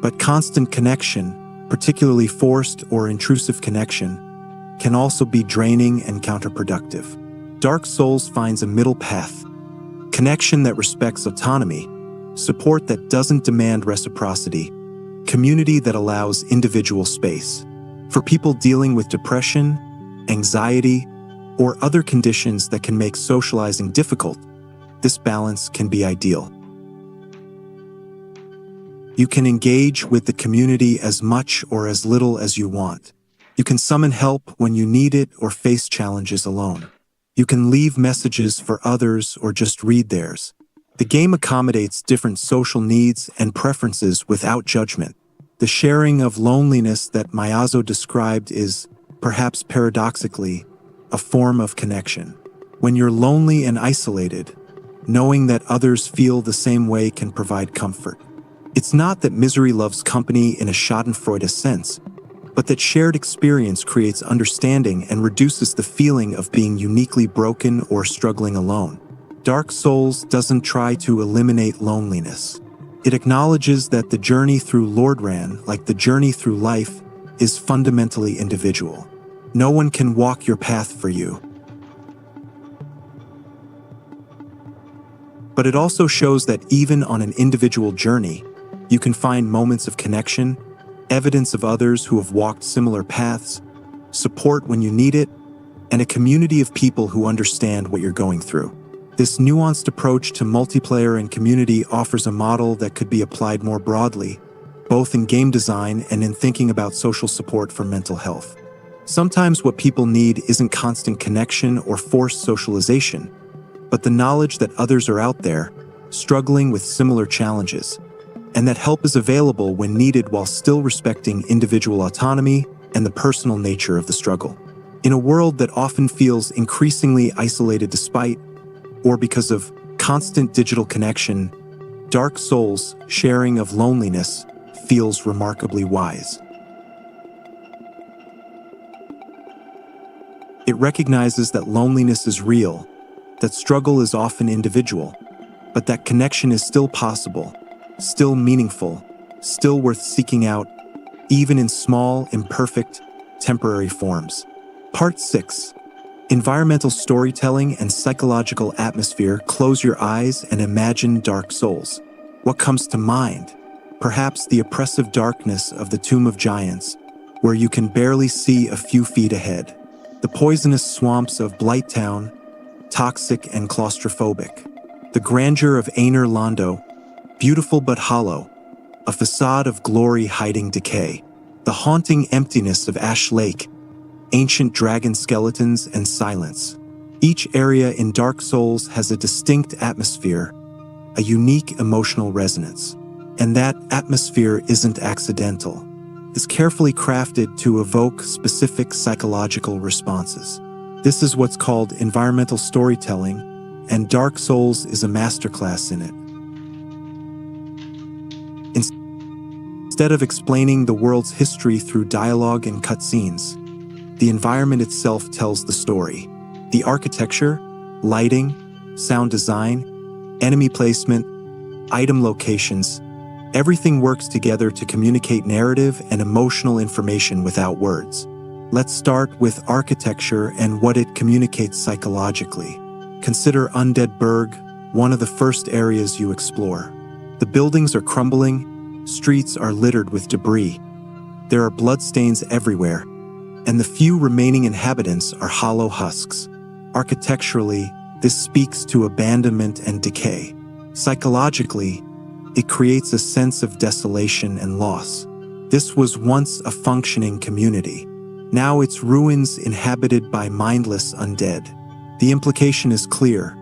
But constant connection, particularly forced or intrusive connection, can also be draining and counterproductive. Dark Souls finds a middle path: connection that respects autonomy, support that doesn't demand reciprocity, community that allows individual space. For people dealing with depression, anxiety, or other conditions that can make socializing difficult, this balance can be ideal. You can engage with the community as much or as little as you want. You can summon help when you need it or face challenges alone. You can leave messages for others or just read theirs. The game accommodates different social needs and preferences without judgment. The sharing of loneliness that Miyazo described is, perhaps paradoxically, a form of connection. When you're lonely and isolated, knowing that others feel the same way can provide comfort. It's not that misery loves company in a schadenfreude sense, but that shared experience creates understanding and reduces the feeling of being uniquely broken or struggling alone. Dark Souls doesn't try to eliminate loneliness. It acknowledges that the journey through Lordran, like the journey through life, is fundamentally individual. No one can walk your path for you. But it also shows that even on an individual journey, you can find moments of connection, evidence of others who have walked similar paths, support when you need it, and a community of people who understand what you're going through. This nuanced approach to multiplayer and community offers a model that could be applied more broadly, both in game design and in thinking about social support for mental health. Sometimes what people need isn't constant connection or forced socialization, but the knowledge that others are out there, struggling with similar challenges, and that help is available when needed while still respecting individual autonomy and the personal nature of the struggle. In a world that often feels increasingly isolated despite, or because of, constant digital connection, Dark Souls' sharing of loneliness feels remarkably wise. It recognizes that loneliness is real, that struggle is often individual, but that connection is still possible, still meaningful, still worth seeking out, even in small, imperfect, temporary forms. Part 6. Environmental storytelling and psychological atmosphere. Close your eyes and imagine Dark Souls. What comes to mind? Perhaps the oppressive darkness of the Tomb of Giants, where you can barely see a few feet ahead. The poisonous swamps of Blighttown, toxic and claustrophobic. The grandeur of Aner Londo, beautiful but hollow, a facade of glory hiding decay. The haunting emptiness of Ash Lake, ancient dragon skeletons and silence. Each area in Dark Souls has a distinct atmosphere, a unique emotional resonance. And that atmosphere isn't accidental. It's carefully crafted to evoke specific psychological responses. This is what's called environmental storytelling, and Dark Souls is a masterclass in it. Instead of explaining the world's history through dialogue and cutscenes, the environment itself tells the story. The architecture, lighting, sound design, enemy placement, item locations. Everything works together to communicate narrative and emotional information without words. Let's start with architecture and what it communicates psychologically. Consider Undead Burg, one of the first areas you explore. The buildings are crumbling, streets are littered with debris. There are bloodstains everywhere, and the few remaining inhabitants are hollow husks. Architecturally, this speaks to abandonment and decay. Psychologically, it creates a sense of desolation and loss. This was once a functioning community. Now it's ruins inhabited by mindless undead. The implication is clear.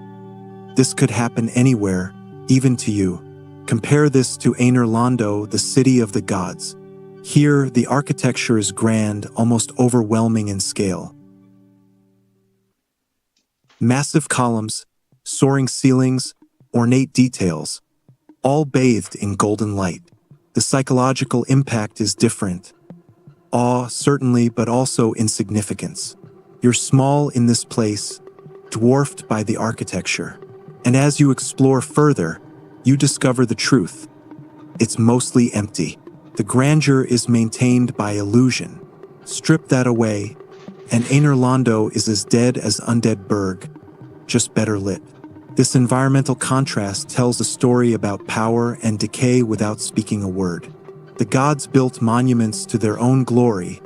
This could happen anywhere, even to you. Compare this to Anerlando, the city of the gods. Here, the architecture is grand, almost overwhelming in scale. Massive columns, soaring ceilings, ornate details, all bathed in golden light. The psychological impact is different. Awe, certainly, but also insignificance. You're small in this place, dwarfed by the architecture. And as you explore further, you discover the truth. It's mostly empty. The grandeur is maintained by illusion. Strip that away, and Anerlando is as dead as Undead Burg, just better lit. This environmental contrast tells a story about power and decay without speaking a word. The gods built monuments to their own glory,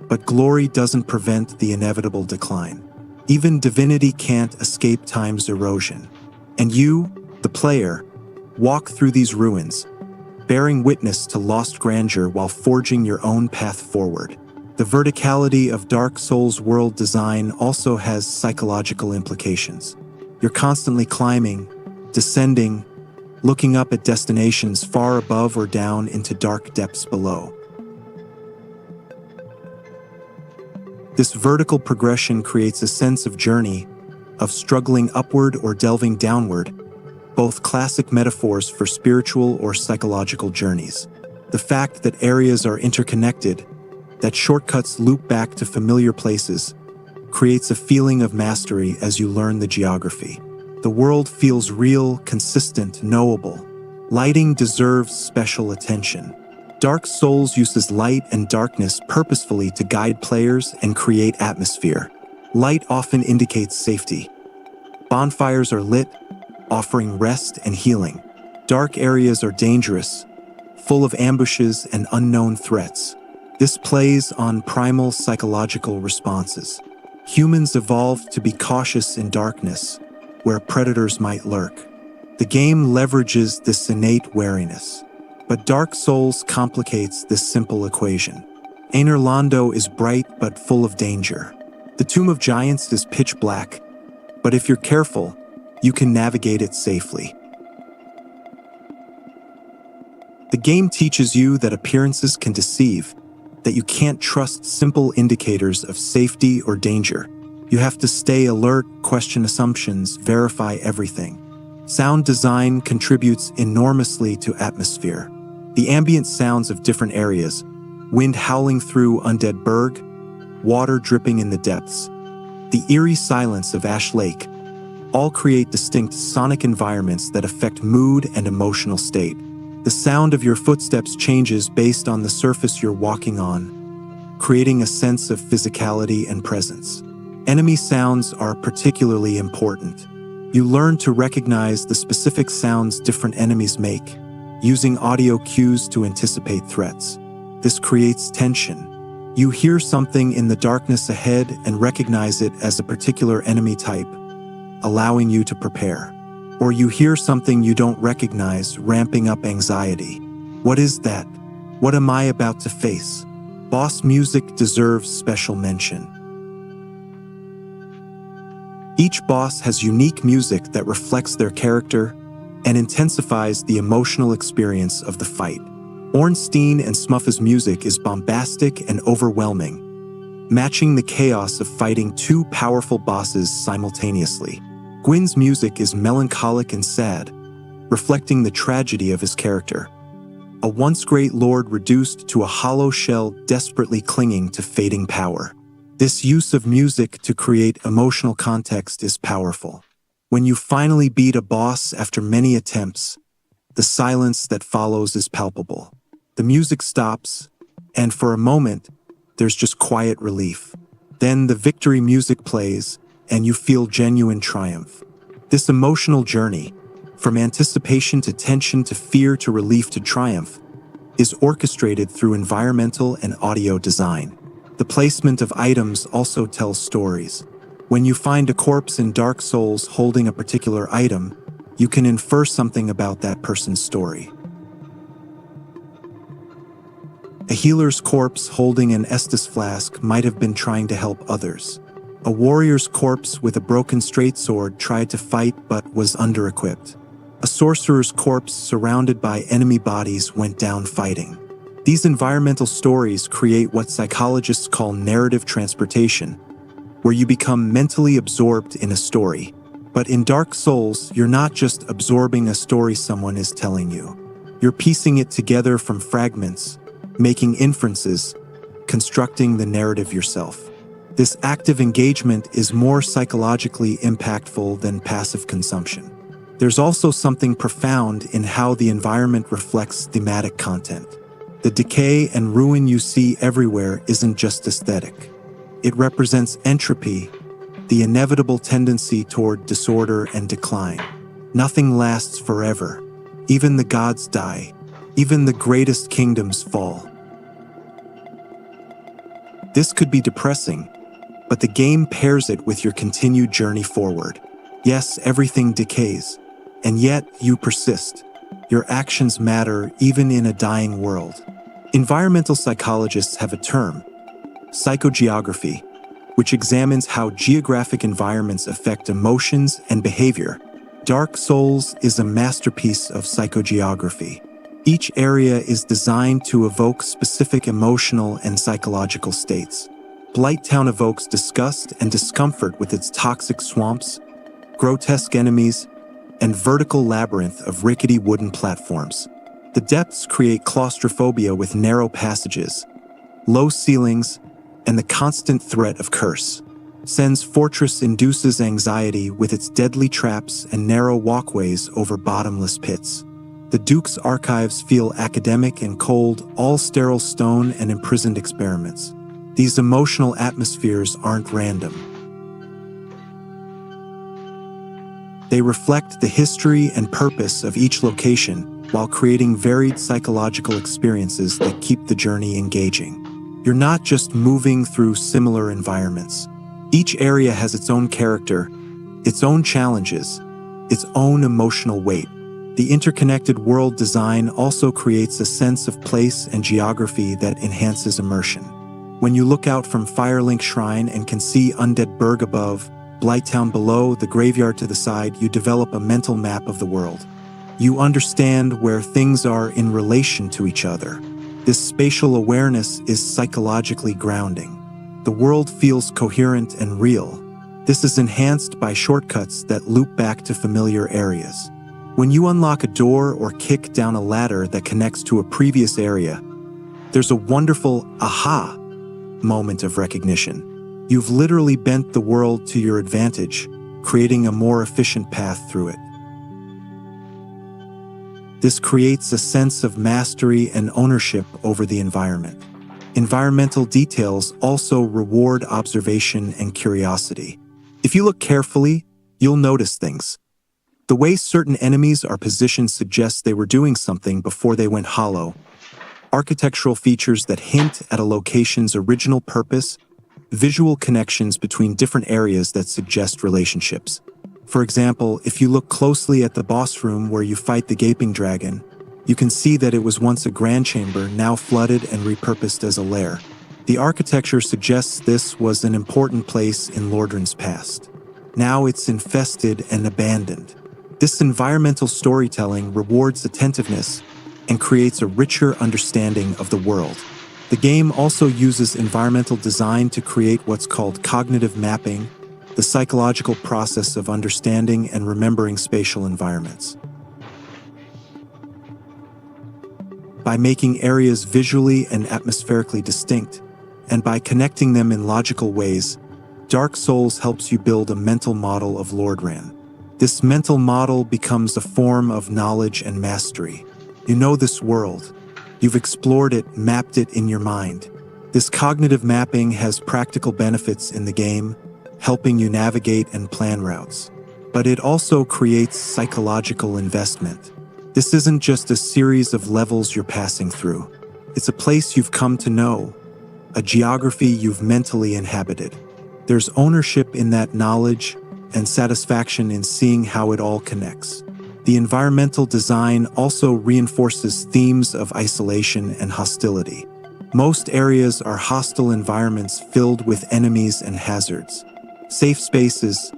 but glory doesn't prevent the inevitable decline. Even divinity can't escape time's erosion. And you, the player, walk through these ruins, bearing witness to lost grandeur while forging your own path forward. The verticality of Dark Souls world design also has psychological implications. You're constantly climbing, descending, looking up at destinations far above or down into dark depths below. This vertical progression creates a sense of journey, of struggling upward or delving downward, both classic metaphors for spiritual or psychological journeys. The fact that areas are interconnected, that shortcuts loop back to familiar places, creates a feeling of mastery as you learn the geography. The world feels real, consistent, knowable. Lighting deserves special attention. Dark Souls uses light and darkness purposefully to guide players and create atmosphere. Light often indicates safety. Bonfires are lit, offering rest and healing. Dark areas are dangerous, full of ambushes and unknown threats. This plays on primal psychological responses. Humans evolved to be cautious in darkness, where predators might lurk. The game leverages this innate wariness. But Dark Souls complicates this simple equation. Anerlando is bright but full of danger. The Tomb of Giants is pitch black, but if you're careful, you can navigate it safely. The game teaches you that appearances can deceive, that you can't trust simple indicators of safety or danger. You have to stay alert, question assumptions, verify everything. Sound design contributes enormously to atmosphere. The ambient sounds of different areas, wind howling through Undead Burg, water dripping in the depths, the eerie silence of Ash Lake, all create distinct sonic environments that affect mood and emotional state. The sound of your footsteps changes based on the surface you're walking on, creating a sense of physicality and presence. Enemy sounds are particularly important. You learn to recognize the specific sounds different enemies make, using audio cues to anticipate threats. This creates tension. You hear something in the darkness ahead and recognize it as a particular enemy type, allowing you to prepare. Or you hear something you don't recognize, ramping up anxiety. What is that? What am I about to face? Boss music deserves special mention. Each boss has unique music that reflects their character and intensifies the emotional experience of the fight. Ornstein and Smuff's music is bombastic and overwhelming, matching the chaos of fighting two powerful bosses simultaneously. Gwyn's music is melancholic and sad, reflecting the tragedy of his character. A once great lord reduced to a hollow shell desperately clinging to fading power. This use of music to create emotional context is powerful. When you finally beat a boss after many attempts, the silence that follows is palpable. The music stops, and for a moment, there's just quiet relief. Then the victory music plays, and you feel genuine triumph. This emotional journey, from anticipation to tension to fear to relief to triumph, is orchestrated through environmental and audio design. The placement of items also tells stories. When you find a corpse in Dark Souls holding a particular item, you can infer something about that person's story. A healer's corpse holding an Estus flask might have been trying to help others. A warrior's corpse with a broken straight sword tried to fight but was under-equipped. A sorcerer's corpse surrounded by enemy bodies went down fighting. These environmental stories create what psychologists call narrative transportation, where you become mentally absorbed in a story. But in Dark Souls, you're not just absorbing a story someone is telling you. You're piecing it together from fragments, making inferences, constructing the narrative yourself. This active engagement is more psychologically impactful than passive consumption. There's also something profound in how the environment reflects thematic content. The decay and ruin you see everywhere isn't just aesthetic. It represents entropy, the inevitable tendency toward disorder and decline. Nothing lasts forever. Even the gods die. Even the greatest kingdoms fall. This could be depressing, but the game pairs it with your continued journey forward. Yes, everything decays, and yet you persist. Your actions matter even in a dying world. Environmental psychologists have a term, psychogeography, which examines how geographic environments affect emotions and behavior. Dark Souls is a masterpiece of psychogeography. Each area is designed to evoke specific emotional and psychological states. Blighttown evokes disgust and discomfort with its toxic swamps, grotesque enemies, and vertical labyrinth of rickety wooden platforms. The depths create claustrophobia with narrow passages, low ceilings, and the constant threat of curse. Sen's Fortress induces anxiety with its deadly traps and narrow walkways over bottomless pits. The Duke's archives feel academic and cold, all sterile stone and imprisoned experiments. These emotional atmospheres aren't random. They reflect the history and purpose of each location while creating varied psychological experiences that keep the journey engaging. You're not just moving through similar environments. Each area has its own character, its own challenges, its own emotional weight. The interconnected world design also creates a sense of place and geography that enhances immersion. When you look out from Firelink Shrine and can see Undead Burg above, Blighttown below, the graveyard to the side, you develop a mental map of the world. You understand where things are in relation to each other. This spatial awareness is psychologically grounding. The world feels coherent and real. This is enhanced by shortcuts that loop back to familiar areas. When you unlock a door or kick down a ladder that connects to a previous area, there's a wonderful aha moment of recognition. You've literally bent the world to your advantage, creating a more efficient path through it. This creates a sense of mastery and ownership over the environment. Environmental details also reward observation and curiosity. If you look carefully, you'll notice things. The way certain enemies are positioned suggests they were doing something before they went hollow. Architectural features that hint at a location's original purpose, visual connections between different areas that suggest relationships. For example, if you look closely at the boss room where you fight the Gaping Dragon, you can see that it was once a grand chamber, now flooded and repurposed as a lair. The architecture suggests this was an important place in Lordran's past. Now it's infested and abandoned. This environmental storytelling rewards attentiveness and creates a richer understanding of the world. The game also uses environmental design to create what's called cognitive mapping, the psychological process of understanding and remembering spatial environments. By making areas visually and atmospherically distinct, and by connecting them in logical ways, Dark Souls helps you build a mental model of Lordran. This mental model becomes a form of knowledge and mastery. You know this world. You've explored it, mapped it in your mind. This cognitive mapping has practical benefits in the game, helping you navigate and plan routes. But it also creates psychological investment. This isn't just a series of levels you're passing through. It's a place you've come to know, a geography you've mentally inhabited. There's ownership in that knowledge and satisfaction in seeing how it all connects. The environmental design also reinforces themes of isolation and hostility. Most areas are hostile environments filled with enemies and hazards. Safe spaces,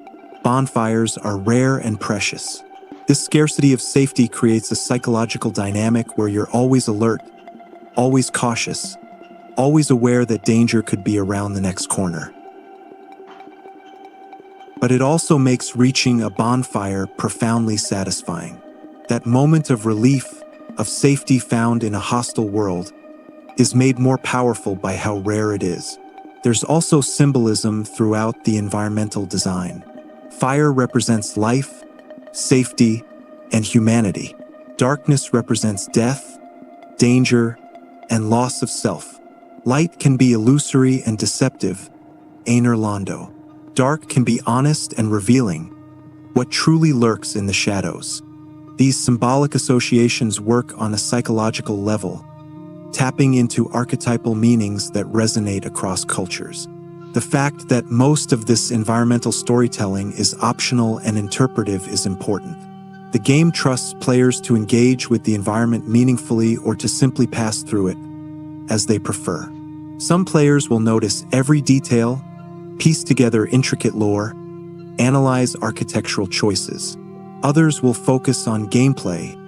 bonfires are rare and precious. This scarcity of safety creates a psychological dynamic where you're always alert, always cautious, always aware that danger could be around the next corner. But it also makes reaching a bonfire profoundly satisfying. That moment of relief, of safety found in a hostile world, is made more powerful by how rare it is. There's also symbolism throughout the environmental design. Fire represents life, safety, and humanity. Darkness represents death, danger, and loss of self. Light can be illusory and deceptive, Einar Londo. Dark can be honest and revealing, what truly lurks in the shadows. These symbolic associations work on a psychological level, tapping into archetypal meanings that resonate across cultures. The fact that most of this environmental storytelling is optional and interpretive is important. The game trusts players to engage with the environment meaningfully or to simply pass through it, as they prefer. Some players will notice every detail, piece together intricate lore, analyze architectural choices. Others will focus on gameplay,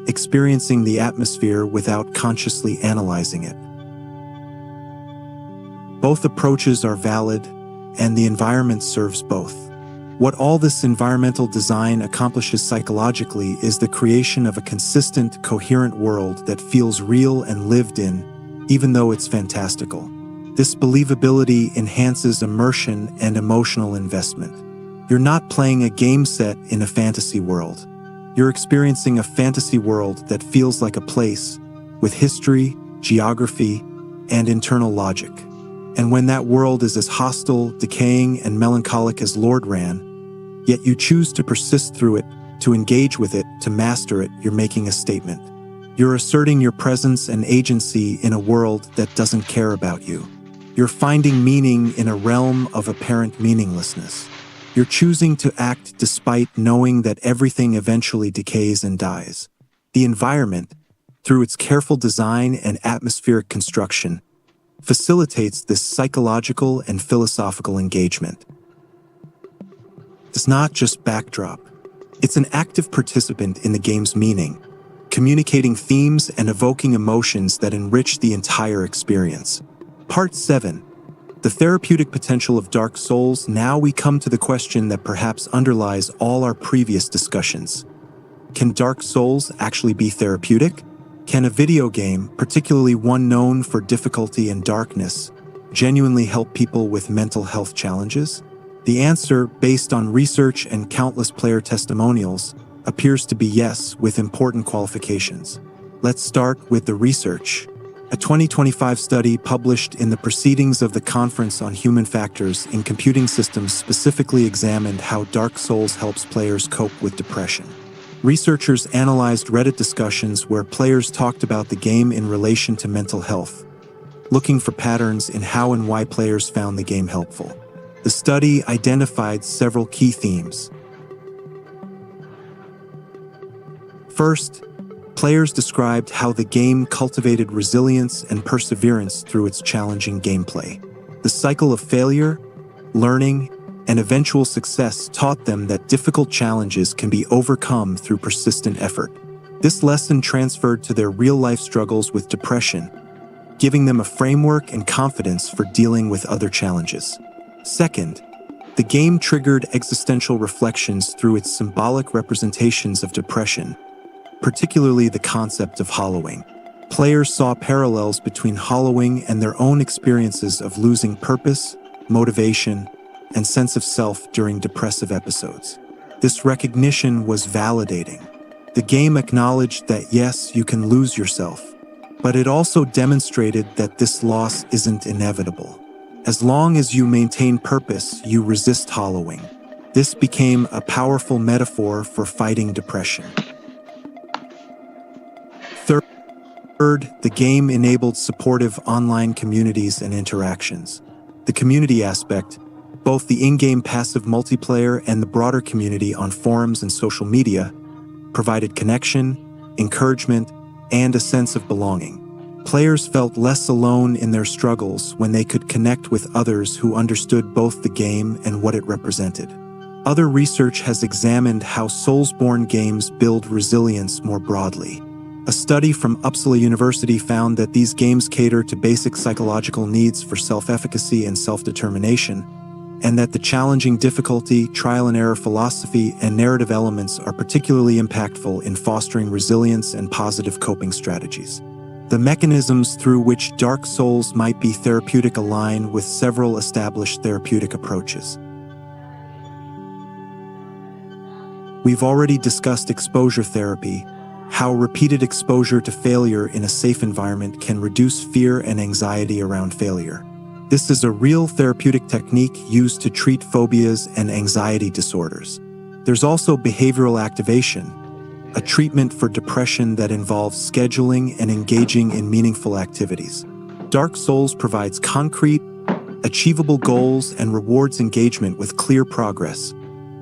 experiencing the atmosphere without consciously analyzing it. Both approaches are valid, and the environment serves both. What all this environmental design accomplishes psychologically is the creation of a consistent, coherent world that feels real and lived in, even though it's fantastical. This believability enhances immersion and emotional investment. You're not playing a game set in a fantasy world. You're experiencing a fantasy world that feels like a place, with history, geography, and internal logic. And when that world is as hostile, decaying, and melancholic as Lordran, yet you choose to persist through it, to engage with it, to master it, you're making a statement. You're asserting your presence and agency in a world that doesn't care about you. You're finding meaning in a realm of apparent meaninglessness. You're choosing to act despite knowing that everything eventually decays and dies. The environment, through its careful design and atmospheric construction, facilitates this psychological and philosophical engagement. It's not just backdrop. It's an active participant in the game's meaning, communicating themes and evoking emotions that enrich the entire experience. Part 7. The therapeutic potential of Dark Souls. Now we come to the question that perhaps underlies all our previous discussions. Can Dark Souls actually be therapeutic? Can a video game, particularly one known for difficulty and darkness, genuinely help people with mental health challenges? The answer, based on research and countless player testimonials, appears to be yes, with important qualifications. Let's start with the research. A 2025 study published in the Proceedings of the Conference on Human Factors in Computing Systems specifically examined how Dark Souls helps players cope with depression. Researchers analyzed Reddit discussions where players talked about the game in relation to mental health, looking for patterns in how and why players found the game helpful. The study identified several key themes. First, players described how the game cultivated resilience and perseverance through its challenging gameplay. The cycle of failure, learning, and eventual success taught them that difficult challenges can be overcome through persistent effort. This lesson transferred to their real-life struggles with depression, giving them a framework and confidence for dealing with other challenges. Second, the game triggered existential reflections through its symbolic representations of depression, particularly the concept of hollowing. Players saw parallels between hollowing and their own experiences of losing purpose, motivation, and sense of self during depressive episodes. This recognition was validating. The game acknowledged that yes, you can lose yourself, but it also demonstrated that this loss isn't inevitable. As long as you maintain purpose, you resist hollowing. This became a powerful metaphor for fighting depression. Third, the game enabled supportive online communities and interactions. The community aspect, both the in-game passive multiplayer and the broader community on forums and social media, provided connection, encouragement, and a sense of belonging. Players felt less alone in their struggles when they could connect with others who understood both the game and what it represented. Other research has examined how Soulsborne games build resilience more broadly. A study from Uppsala University found that these games cater to basic psychological needs for self-efficacy and self-determination, and that the challenging difficulty, trial-and-error philosophy, and narrative elements are particularly impactful in fostering resilience and positive coping strategies. The mechanisms through which Dark Souls might be therapeutic align with several established therapeutic approaches. We've already discussed exposure therapy, how repeated exposure to failure in a safe environment can reduce fear and anxiety around failure. This is a real therapeutic technique used to treat phobias and anxiety disorders. There's also behavioral activation, a treatment for depression that involves scheduling and engaging in meaningful activities. Dark Souls provides concrete, achievable goals and rewards engagement with clear progress,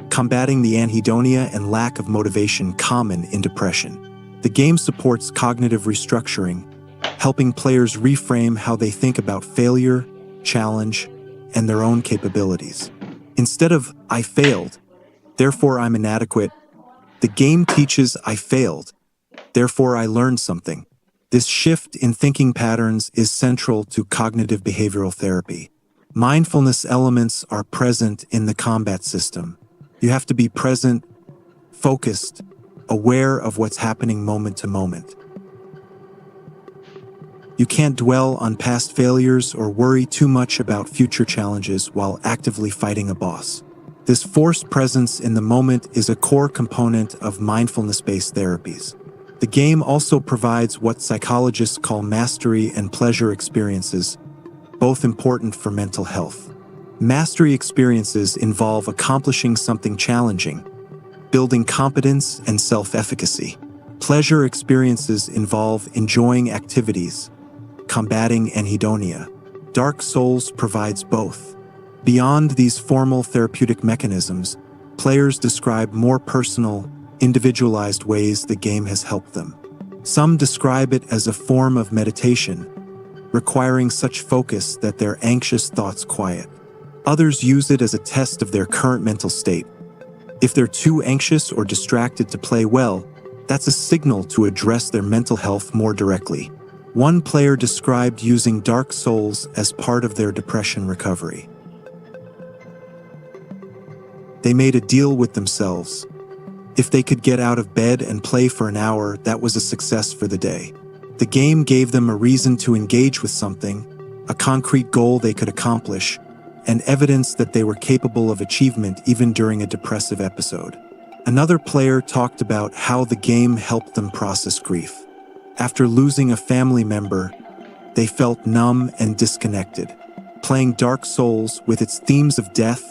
combating the anhedonia and lack of motivation common in depression. The game supports cognitive restructuring, helping players reframe how they think about failure, challenge, and their own capabilities. Instead of, "I failed, therefore I'm inadequate," the game teaches, "I failed, therefore I learned something." This shift in thinking patterns is central to cognitive behavioral therapy. Mindfulness elements are present in the combat system. You have to be present, focused, aware of what's happening moment to moment. You can't dwell on past failures or worry too much about future challenges while actively fighting a boss. This forced presence in the moment is a core component of mindfulness-based therapies. The game also provides what psychologists call mastery and pleasure experiences, both important for mental health. Mastery experiences involve accomplishing something challenging, building competence and self-efficacy. Pleasure experiences involve enjoying activities, combating anhedonia. Dark Souls provides both. Beyond these formal therapeutic mechanisms, players describe more personal, individualized ways the game has helped them. Some describe it as a form of meditation, requiring such focus that their anxious thoughts quiet. Others use it as a test of their current mental state. If they're too anxious or distracted to play well, that's a signal to address their mental health more directly. One player described using Dark Souls as part of their depression recovery. They made a deal with themselves. If they could get out of bed and play for an hour, that was a success for the day. The game gave them a reason to engage with something, a concrete goal they could accomplish, and evidence that they were capable of achievement even during a depressive episode. Another player talked about how the game helped them process grief. After losing a family member, they felt numb and disconnected. Playing Dark Souls with its themes of death,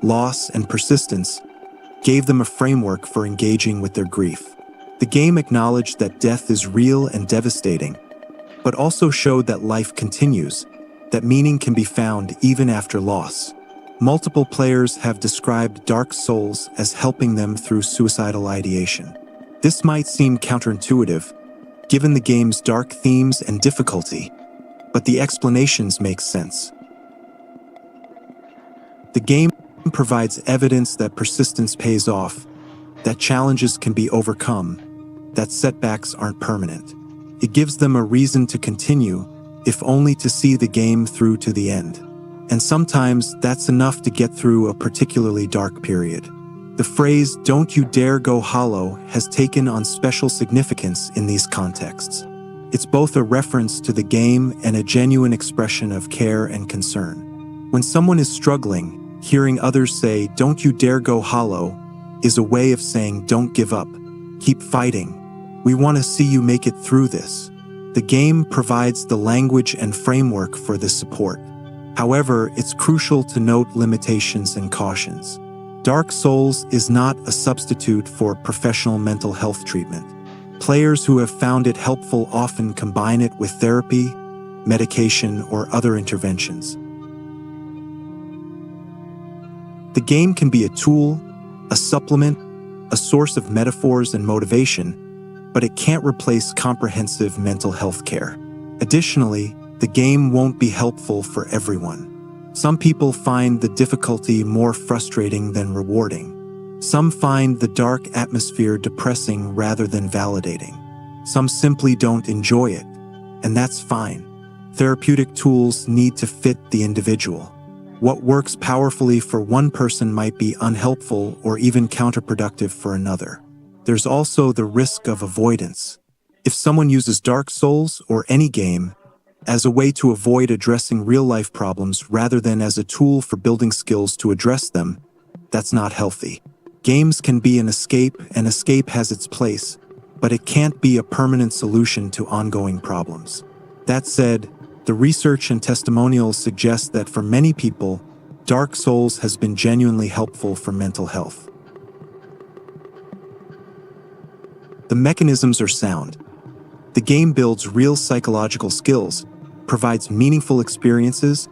loss, and persistence gave them a framework for engaging with their grief. The game acknowledged that death is real and devastating, but also showed that life continues, that meaning can be found even after loss. Multiple players have described Dark Souls as helping them through suicidal ideation. This might seem counterintuitive, given the game's dark themes and difficulty, but the explanations make sense. The game provides evidence that persistence pays off, that challenges can be overcome, that setbacks aren't permanent. It gives them a reason to continue, if only to see the game through to the end. And sometimes that's enough to get through a particularly dark period. The phrase, "Don't you dare go hollow," has taken on special significance in these contexts. It's both a reference to the game and a genuine expression of care and concern. When someone is struggling, hearing others say, "Don't you dare go hollow," is a way of saying don't give up, keep fighting. We want to see you make it through this. The game provides the language and framework for this support. However, it's crucial to note limitations and cautions. Dark Souls is not a substitute for professional mental health treatment. Players who have found it helpful often combine it with therapy, medication, or other interventions. The game can be a tool, a supplement, a source of metaphors and motivation, but it can't replace comprehensive mental health care. Additionally, the game won't be helpful for everyone. Some people find the difficulty more frustrating than rewarding. Some find the dark atmosphere depressing rather than validating. Some simply don't enjoy it, and that's fine. Therapeutic tools need to fit the individual. What works powerfully for one person might be unhelpful or even counterproductive for another. There's also the risk of avoidance. If someone uses Dark Souls or any game as a way to avoid addressing real-life problems rather than as a tool for building skills to address them, that's not healthy. Games can be an escape, and escape has its place, but it can't be a permanent solution to ongoing problems. That said, the research and testimonials suggest that for many people, Dark Souls has been genuinely helpful for mental health. The mechanisms are sound. The game builds real psychological skills, provides meaningful experiences,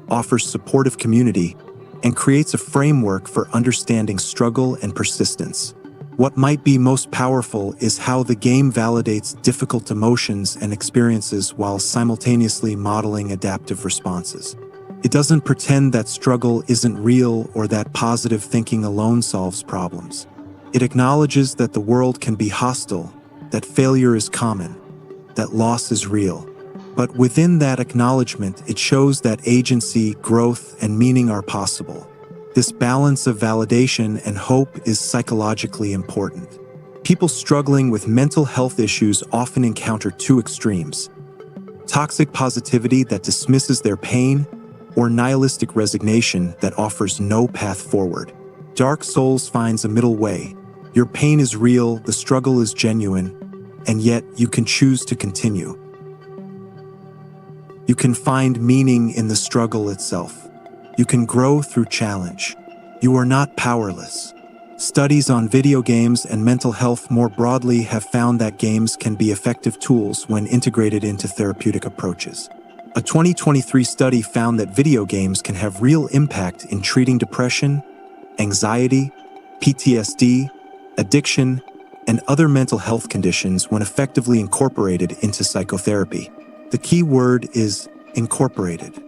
offers supportive community, and creates a framework for understanding struggle and persistence. What might be most powerful is how the game validates difficult emotions and experiences while simultaneously modeling adaptive responses. It doesn't pretend that struggle isn't real or that positive thinking alone solves problems. It acknowledges that the world can be hostile, that failure is common, that loss is real. But within that acknowledgement, it shows that agency, growth, and meaning are possible. This balance of validation and hope is psychologically important. People struggling with mental health issues often encounter two extremes: toxic positivity that dismisses their pain, or nihilistic resignation that offers no path forward. Dark Souls finds a middle way. Your pain is real, the struggle is genuine, and yet you can choose to continue. You can find meaning in the struggle itself. You can grow through challenge. You are not powerless. Studies on video games and mental health more broadly have found that games can be effective tools when integrated into therapeutic approaches. A 2023 study found that video games can have real impact in treating depression, anxiety, PTSD, addiction, and other mental health conditions when effectively incorporated into psychotherapy. The key word is incorporated.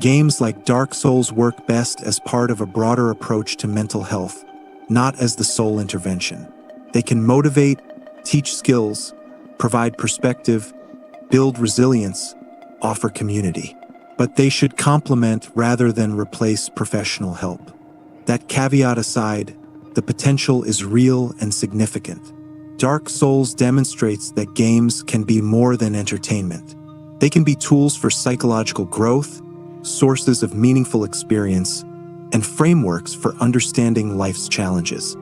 Games like Dark Souls work best as part of a broader approach to mental health, not as the sole intervention. They can motivate, teach skills, provide perspective, build resilience, offer community. But they should complement rather than replace professional help. That caveat aside, the potential is real and significant. Dark Souls demonstrates that games can be more than entertainment. They can be tools for psychological growth, sources of meaningful experience, and frameworks for understanding life's challenges.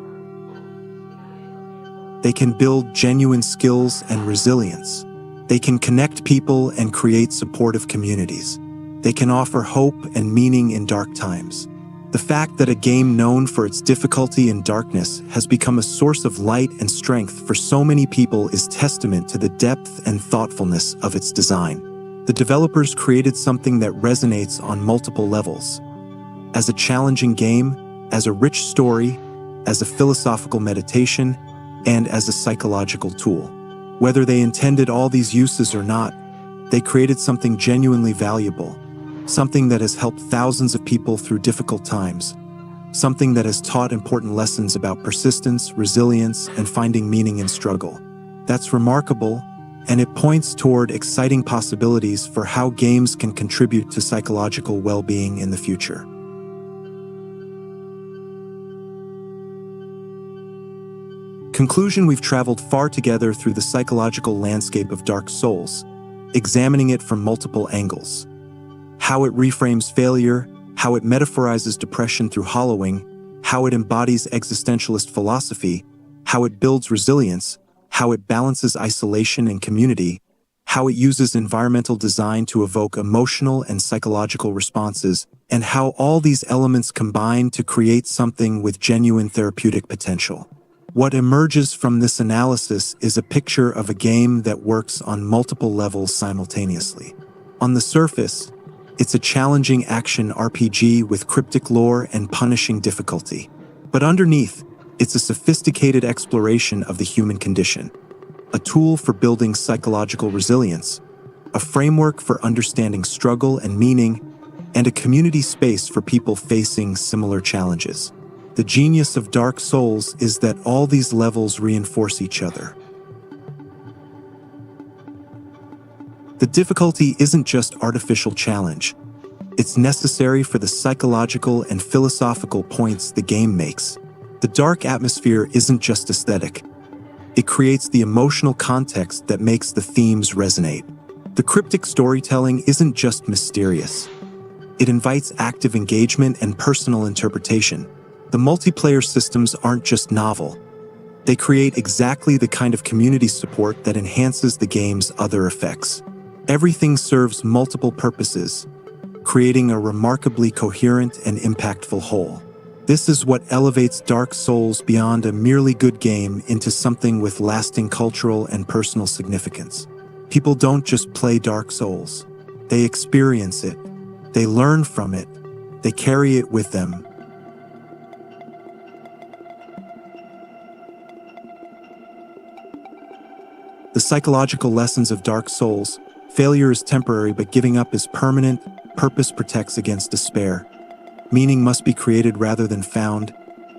They can build genuine skills and resilience. They can connect people and create supportive communities. They can offer hope and meaning in dark times. The fact that a game known for its difficulty and darkness has become a source of light and strength for so many people is testament to the depth and thoughtfulness of its design. The developers created something that resonates on multiple levels. As a challenging game, as a rich story, as a philosophical meditation, and as a psychological tool. Whether they intended all these uses or not, they created something genuinely valuable. Something that has helped thousands of people through difficult times. Something that has taught important lessons about persistence, resilience, and finding meaning in struggle. That's remarkable, and it points toward exciting possibilities for how games can contribute to psychological well-being in the future. Conclusion: we've traveled far together through the psychological landscape of Dark Souls, examining it from multiple angles. How it reframes failure, how it metaphorizes depression through hollowing, how it embodies existentialist philosophy, how it builds resilience, how it balances isolation and community, how it uses environmental design to evoke emotional and psychological responses, and how all these elements combine to create something with genuine therapeutic potential. What emerges from this analysis is a picture of a game that works on multiple levels simultaneously. On the surface, it's a challenging action RPG with cryptic lore and punishing difficulty. But underneath, it's a sophisticated exploration of the human condition, a tool for building psychological resilience, a framework for understanding struggle and meaning, and a community space for people facing similar challenges. The genius of Dark Souls is that all these levels reinforce each other. The difficulty isn't just artificial challenge. It's necessary for the psychological and philosophical points the game makes. The dark atmosphere isn't just aesthetic. It creates the emotional context that makes the themes resonate. The cryptic storytelling isn't just mysterious. It invites active engagement and personal interpretation. The multiplayer systems aren't just novel. They create exactly the kind of community support that enhances the game's other effects. Everything serves multiple purposes, creating a remarkably coherent and impactful whole. This is what elevates Dark Souls beyond a merely good game into something with lasting cultural and personal significance. People don't just play Dark Souls. They experience it. They learn from it. They carry it with them. The psychological lessons of Dark Souls: failure is temporary, but giving up is permanent. Purpose protects against despair. Meaning must be created rather than found.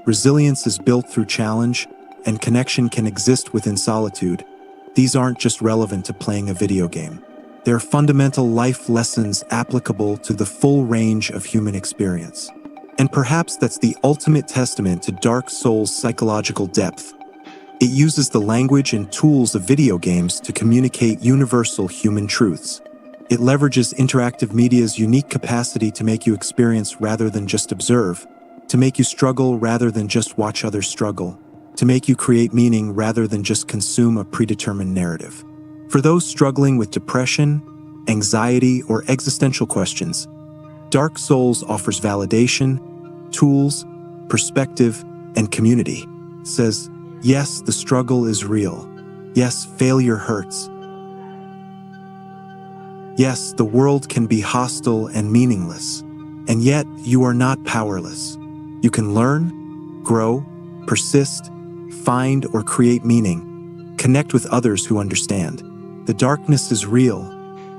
Resilience is built through challenge, and connection can exist within solitude. These aren't just relevant to playing a video game. They're fundamental life lessons applicable to the full range of human experience. And perhaps that's the ultimate testament to Dark Souls' psychological depth. It uses the language and tools of video games to communicate universal human truths. It leverages interactive media's unique capacity to make you experience rather than just observe, to make you struggle rather than just watch others struggle, to make you create meaning rather than just consume a predetermined narrative. For those struggling with depression, anxiety, or existential questions, Dark Souls offers validation, tools, perspective, and community. It says, yes, the struggle is real. Yes, failure hurts. Yes, the world can be hostile and meaningless, and yet you are not powerless. You can learn, grow, persist, find or create meaning, connect with others who understand. The darkness is real,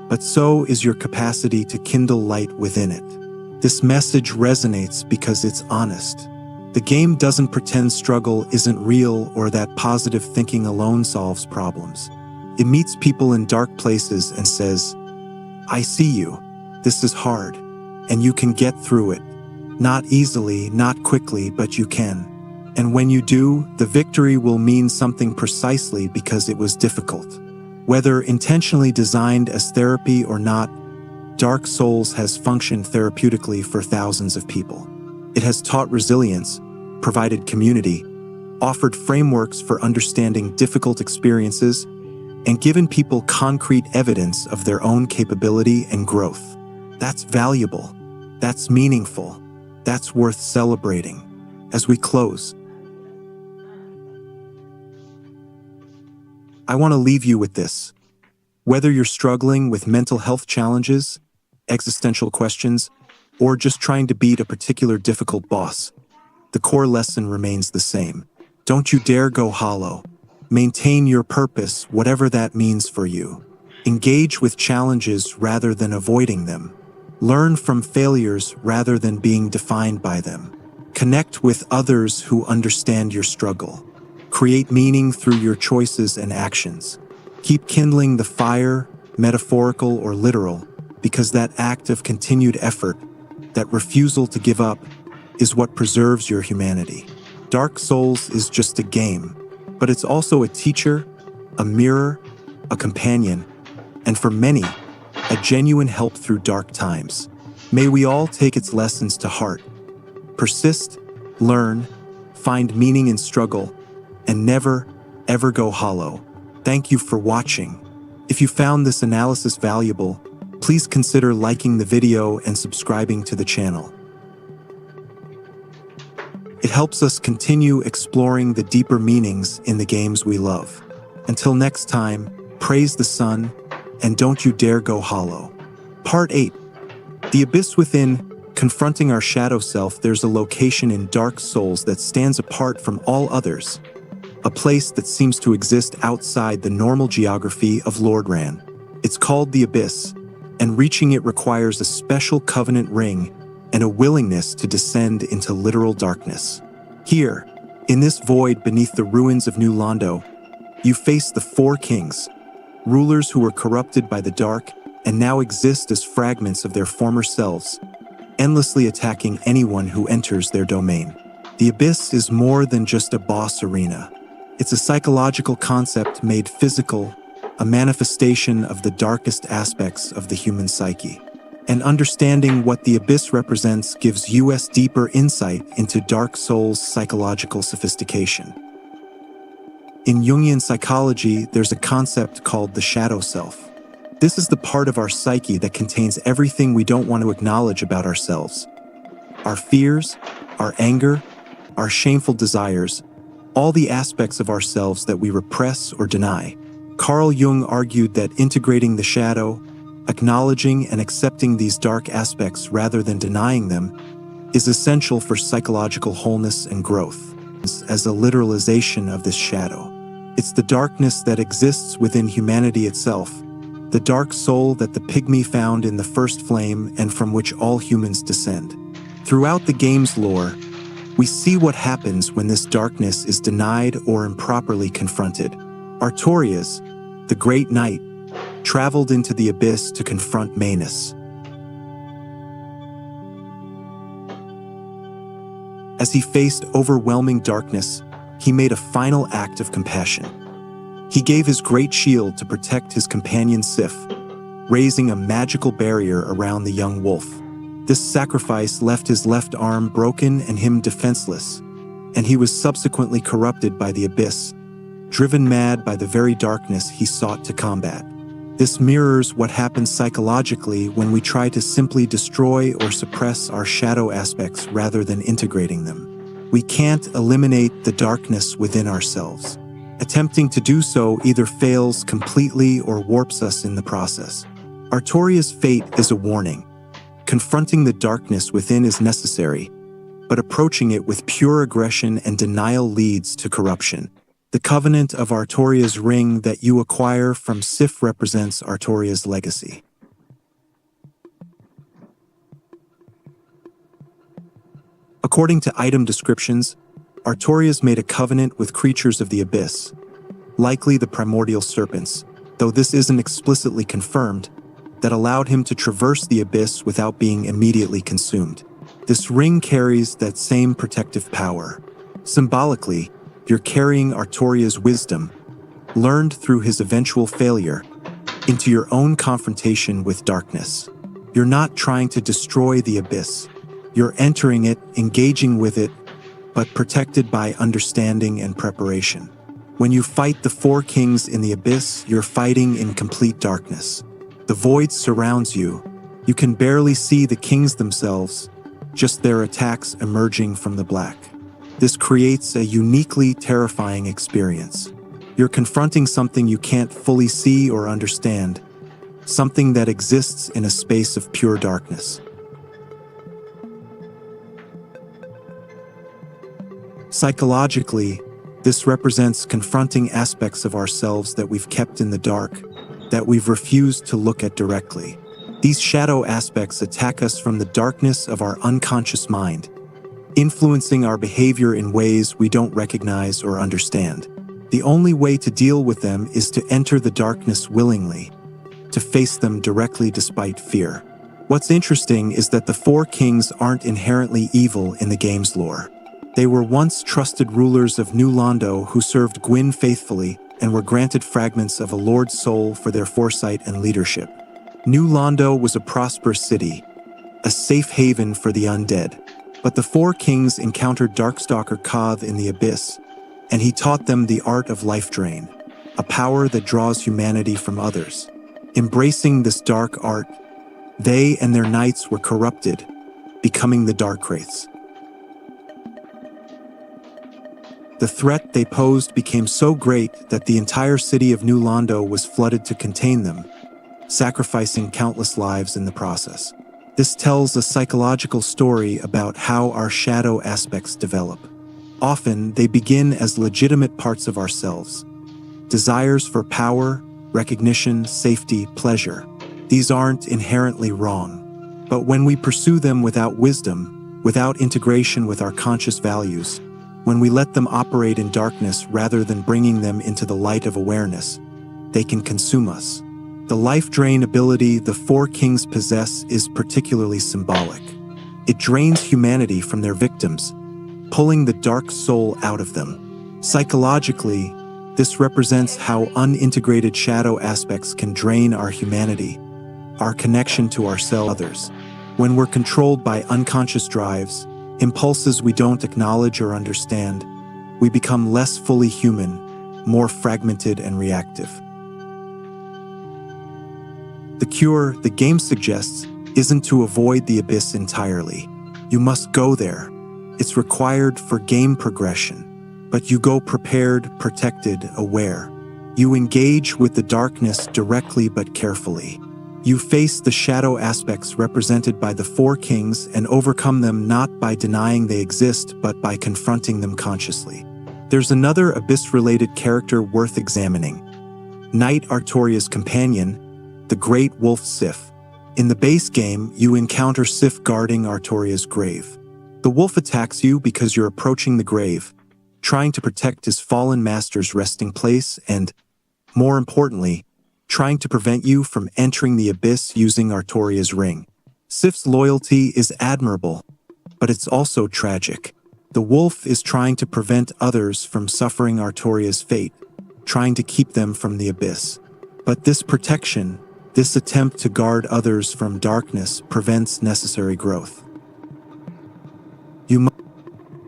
but so is your capacity to kindle light within it. This message resonates because it's honest. The game doesn't pretend struggle isn't real or that positive thinking alone solves problems. It meets people in dark places and says, I see you. This is hard, and you can get through it. Not easily, not quickly, but you can. And when you do, the victory will mean something precisely because it was difficult. Whether intentionally designed as therapy or not, Dark Souls has functioned therapeutically for thousands of people. It has taught resilience, provided community, offered frameworks for understanding difficult experiences, and given people concrete evidence of their own capability and growth. That's valuable. That's meaningful. That's worth celebrating. As we close, I want to leave you with this. Whether you're struggling with mental health challenges, existential questions, or just trying to beat a particular difficult boss, the core lesson remains the same. Don't you dare go hollow. Maintain your purpose, whatever that means for you. Engage with challenges rather than avoiding them. Learn from failures rather than being defined by them. Connect with others who understand your struggle. Create meaning through your choices and actions. Keep kindling the fire, metaphorical or literal, because that act of continued effort, that refusal to give up, is what preserves your humanity. Dark Souls is just a game, but it's also a teacher, a mirror, a companion, and for many, a genuine help through dark times. May we all take its lessons to heart. Persist, learn, find meaning in struggle, and never, ever go hollow. Thank you for watching. If you found this analysis valuable, please consider liking the video and subscribing to the channel. It helps us continue exploring the deeper meanings in the games we love. Until next time, praise the sun, and don't you dare go hollow. Part 8. The Abyss Within. Confronting our shadow self, there's a location in Dark Souls that stands apart from all others. A place that seems to exist outside the normal geography of Lordran. It's called the Abyss, and reaching it requires a special covenant ring and a willingness to descend into literal darkness. Here, in this void beneath the ruins of New Londo, you face the four kings, rulers who were corrupted by the dark and now exist as fragments of their former selves, endlessly attacking anyone who enters their domain. The Abyss is more than just a boss arena. It's a psychological concept made physical, a manifestation of the darkest aspects of the human psyche. And understanding what the Abyss represents gives us deeper insight into Dark Souls' psychological sophistication. In Jungian psychology, there's a concept called the shadow self. This is the part of our psyche that contains everything we don't want to acknowledge about ourselves. Our fears, our anger, our shameful desires, all the aspects of ourselves that we repress or deny. Carl Jung argued that integrating the shadow, acknowledging and accepting these dark aspects rather than denying them, is essential for psychological wholeness and growth. As a literalization of this shadow, it's the darkness that exists within humanity itself, the dark soul that the pygmy found in the first flame and from which all humans descend. Throughout the game's lore, we see what happens when this darkness is denied or improperly confronted. Artorias, the Great Knight, traveled into the Abyss to confront Manus. As he faced overwhelming darkness, he made a final act of compassion. He gave his great shield to protect his companion Sif, raising a magical barrier around the young wolf. This sacrifice left his left arm broken and him defenseless, and he was subsequently corrupted by the Abyss, driven mad by the very darkness he sought to combat. This mirrors what happens psychologically when we try to simply destroy or suppress our shadow aspects rather than integrating them. We can't eliminate the darkness within ourselves. Attempting to do so either fails completely or warps us in the process. Artoria's fate is a warning. Confronting the darkness within is necessary, but approaching it with pure aggression and denial leads to corruption. The covenant of Artoria's ring that you acquire from Sif represents Artoria's legacy. According to item descriptions, Artorias made a covenant with creatures of the Abyss, likely the primordial serpents, though this isn't explicitly confirmed, that allowed him to traverse the Abyss without being immediately consumed. This ring carries that same protective power. Symbolically, you're carrying Artoria's wisdom, learned through his eventual failure, into your own confrontation with darkness. You're not trying to destroy the Abyss. You're entering it, engaging with it, but protected by understanding and preparation. When you fight the four kings in the Abyss, you're fighting in complete darkness. The void surrounds you. You can barely see the kings themselves, just their attacks emerging from the black. This creates a uniquely terrifying experience. You're confronting something you can't fully see or understand, something that exists in a space of pure darkness. Psychologically, this represents confronting aspects of ourselves that we've kept in the dark, that we've refused to look at directly. These shadow aspects attack us from the darkness of our unconscious mind, influencing our behavior in ways we don't recognize or understand. The only way to deal with them is to enter the darkness willingly, to face them directly despite fear. What's interesting is that the four kings aren't inherently evil in the game's lore. They were once trusted rulers of New Londo who served Gwyn faithfully and were granted fragments of a lord's soul for their foresight and leadership. New Londo was a prosperous city, a safe haven for the undead. But the four kings encountered Darkstalker Koth in the abyss, and he taught them the art of life drain, a power that draws humanity from others. Embracing this dark art, they and their knights were corrupted, becoming the Dark Wraiths. The threat they posed became so great that the entire city of New Londo was flooded to contain them, sacrificing countless lives in the process. This tells a psychological story about how our shadow aspects develop. Often, they begin as legitimate parts of ourselves. Desires for power, recognition, safety, pleasure. These aren't inherently wrong. But when we pursue them without wisdom, without integration with our conscious values, when we let them operate in darkness rather than bringing them into the light of awareness, they can consume us. The life drain ability the four kings possess is particularly symbolic. It drains humanity from their victims, pulling the dark soul out of them. Psychologically, this represents how unintegrated shadow aspects can drain our humanity, our connection to ourselves, others. When we're controlled by unconscious drives, impulses we don't acknowledge or understand, we become less fully human, more fragmented and reactive. The cure the game suggests isn't to avoid the abyss entirely. You must go there. It's required for game progression. But you go prepared, protected, aware. You engage with the darkness directly but carefully. You face the shadow aspects represented by the four kings and overcome them not by denying they exist but by confronting them consciously. There's another abyss-related character worth examining. Knight Artoria's companion, the Great Wolf Sif. In the base game, you encounter Sif guarding Artoria's grave. The wolf attacks you because you're approaching the grave, trying to protect his fallen master's resting place and, more importantly, trying to prevent you from entering the abyss using Artoria's ring. Sif's loyalty is admirable, but it's also tragic. The wolf is trying to prevent others from suffering Artoria's fate, trying to keep them from the abyss. But this protection, this attempt to guard others from darkness, prevents necessary growth. You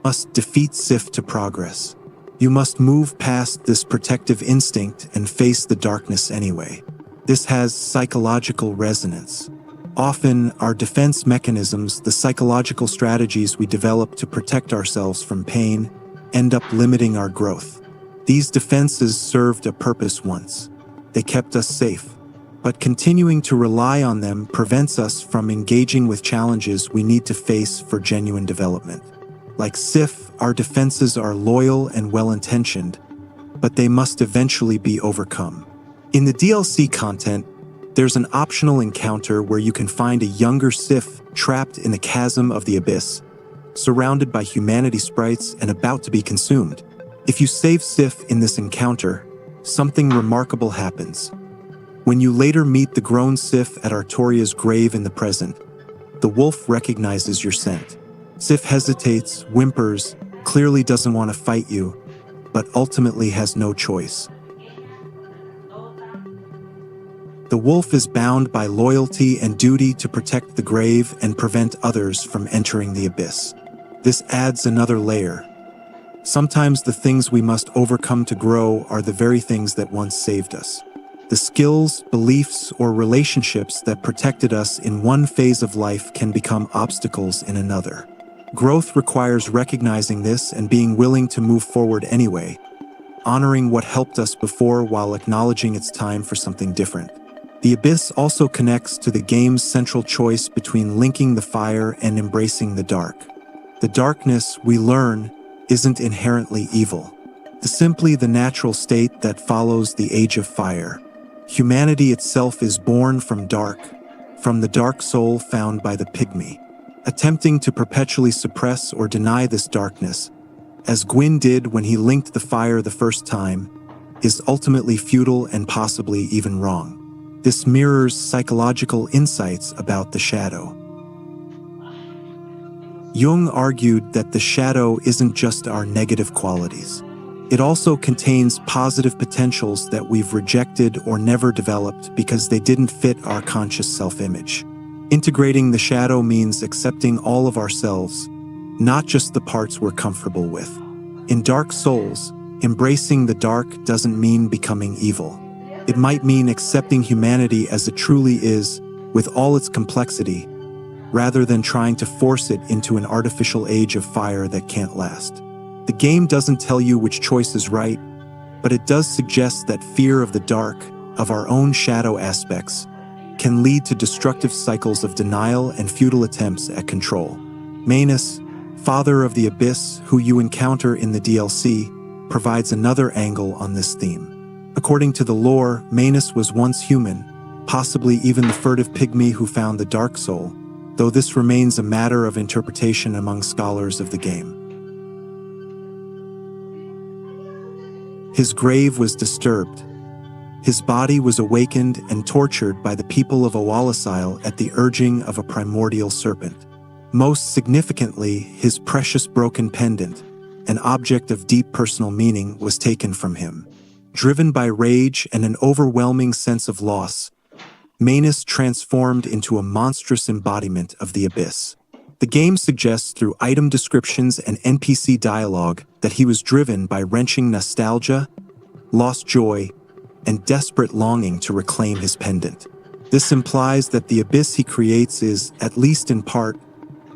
must defeat Sif to progress. You must move past this protective instinct and face the darkness anyway. This has psychological resonance. Often, our defense mechanisms, the psychological strategies we develop to protect ourselves from pain, end up limiting our growth. These defenses served a purpose once. They kept us safe. But continuing to rely on them prevents us from engaging with challenges we need to face for genuine development. Like Sif, our defenses are loyal and well-intentioned, but they must eventually be overcome. In the DLC content, there's an optional encounter where you can find a younger Sif trapped in the chasm of the abyss, surrounded by humanity sprites and about to be consumed. If you save Sif in this encounter, something remarkable happens. When you later meet the grown Sif at Artoria's grave in the present, the wolf recognizes your scent. Sif hesitates, whimpers, clearly doesn't want to fight you, but ultimately has no choice. The wolf is bound by loyalty and duty to protect the grave and prevent others from entering the abyss. This adds another layer. Sometimes the things we must overcome to grow are the very things that once saved us. The skills, beliefs, or relationships that protected us in one phase of life can become obstacles in another. Growth requires recognizing this and being willing to move forward anyway, honoring what helped us before while acknowledging it's time for something different. The abyss also connects to the game's central choice between linking the fire and embracing the dark. The darkness, we learn, isn't inherently evil. It's simply the natural state that follows the age of fire. Humanity itself is born from the dark soul found by the pygmy. Attempting to perpetually suppress or deny this darkness, as Gwyn did when he linked the fire the first time, is ultimately futile and possibly even wrong. This mirrors psychological insights about the shadow. Jung argued that the shadow isn't just our negative qualities. It also contains positive potentials that we've rejected or never developed because they didn't fit our conscious self-image. Integrating the shadow means accepting all of ourselves, not just the parts we're comfortable with. In Dark Souls, embracing the dark doesn't mean becoming evil. It might mean accepting humanity as it truly is, with all its complexity, rather than trying to force it into an artificial age of fire that can't last. The game doesn't tell you which choice is right, but it does suggest that fear of the dark, of our own shadow aspects, can lead to destructive cycles of denial and futile attempts at control. Manus, Father of the Abyss, who you encounter in the DLC, provides another angle on this theme. According to the lore, Manus was once human, possibly even the furtive pygmy who found the Dark Soul, though this remains a matter of interpretation among scholars of the game. His grave was disturbed. His body was awakened and tortured by the people of Awalisile at the urging of a primordial serpent. Most significantly, his precious broken pendant, an object of deep personal meaning, was taken from him. Driven by rage and an overwhelming sense of loss, Manus transformed into a monstrous embodiment of the abyss. The game suggests through item descriptions and NPC dialogue that he was driven by wrenching nostalgia, lost joy, and desperate longing to reclaim his pendant. This implies that the abyss he creates is, at least in part,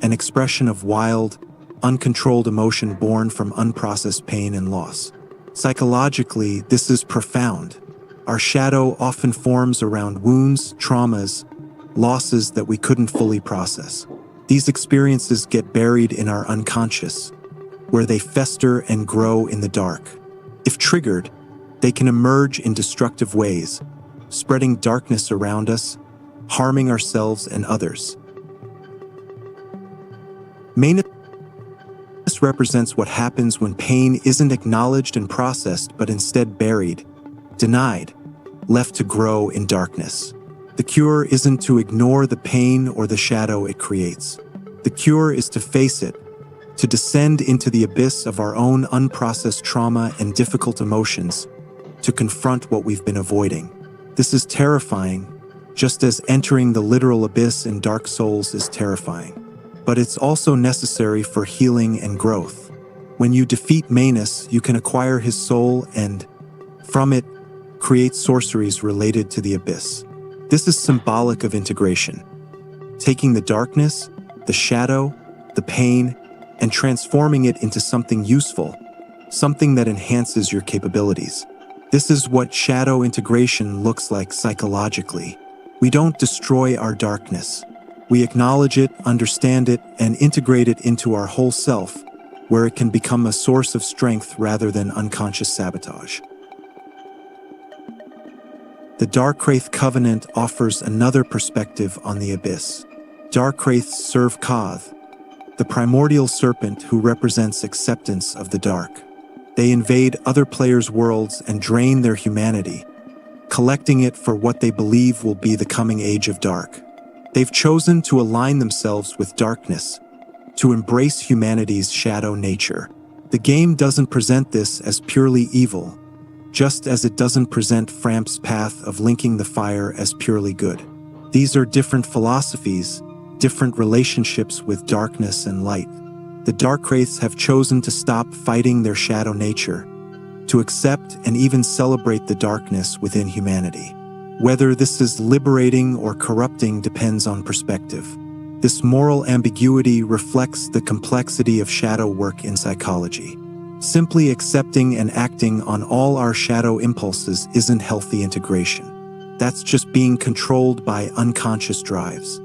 an expression of wild, uncontrolled emotion born from unprocessed pain and loss. Psychologically, this is profound. Our shadow often forms around wounds, traumas, losses that we couldn't fully process. These experiences get buried in our unconscious, where they fester and grow in the dark. If triggered, they can emerge in destructive ways, spreading darkness around us, harming ourselves and others. Manus represents what happens when pain isn't acknowledged and processed, but instead buried, denied, left to grow in darkness. The cure isn't to ignore the pain or the shadow it creates. The cure is to face it, to descend into the abyss of our own unprocessed trauma and difficult emotions, to confront what we've been avoiding. This is terrifying, just as entering the literal abyss in Dark Souls is terrifying. But it's also necessary for healing and growth. When you defeat Manus, you can acquire his soul and, from it, create sorceries related to the abyss. This is symbolic of integration, taking the darkness, the shadow, the pain, and transforming it into something useful, something that enhances your capabilities. This is what shadow integration looks like psychologically. We don't destroy our darkness. We acknowledge it, understand it, and integrate it into our whole self, where it can become a source of strength rather than unconscious sabotage. The Darkwraith Covenant offers another perspective on the abyss. Darkwraiths serve Koth, the primordial serpent who represents acceptance of the dark. They invade other players' worlds and drain their humanity, collecting it for what they believe will be the coming age of dark. They've chosen to align themselves with darkness, to embrace humanity's shadow nature. The game doesn't present this as purely evil, just as it doesn't present Framp's path of linking the fire as purely good. These are different philosophies, different relationships with darkness and light. The Darkwraiths have chosen to stop fighting their shadow nature, to accept and even celebrate the darkness within humanity. Whether this is liberating or corrupting depends on perspective. This moral ambiguity reflects the complexity of shadow work in psychology. Simply accepting and acting on all our shadow impulses isn't healthy integration. That's just being controlled by unconscious drives.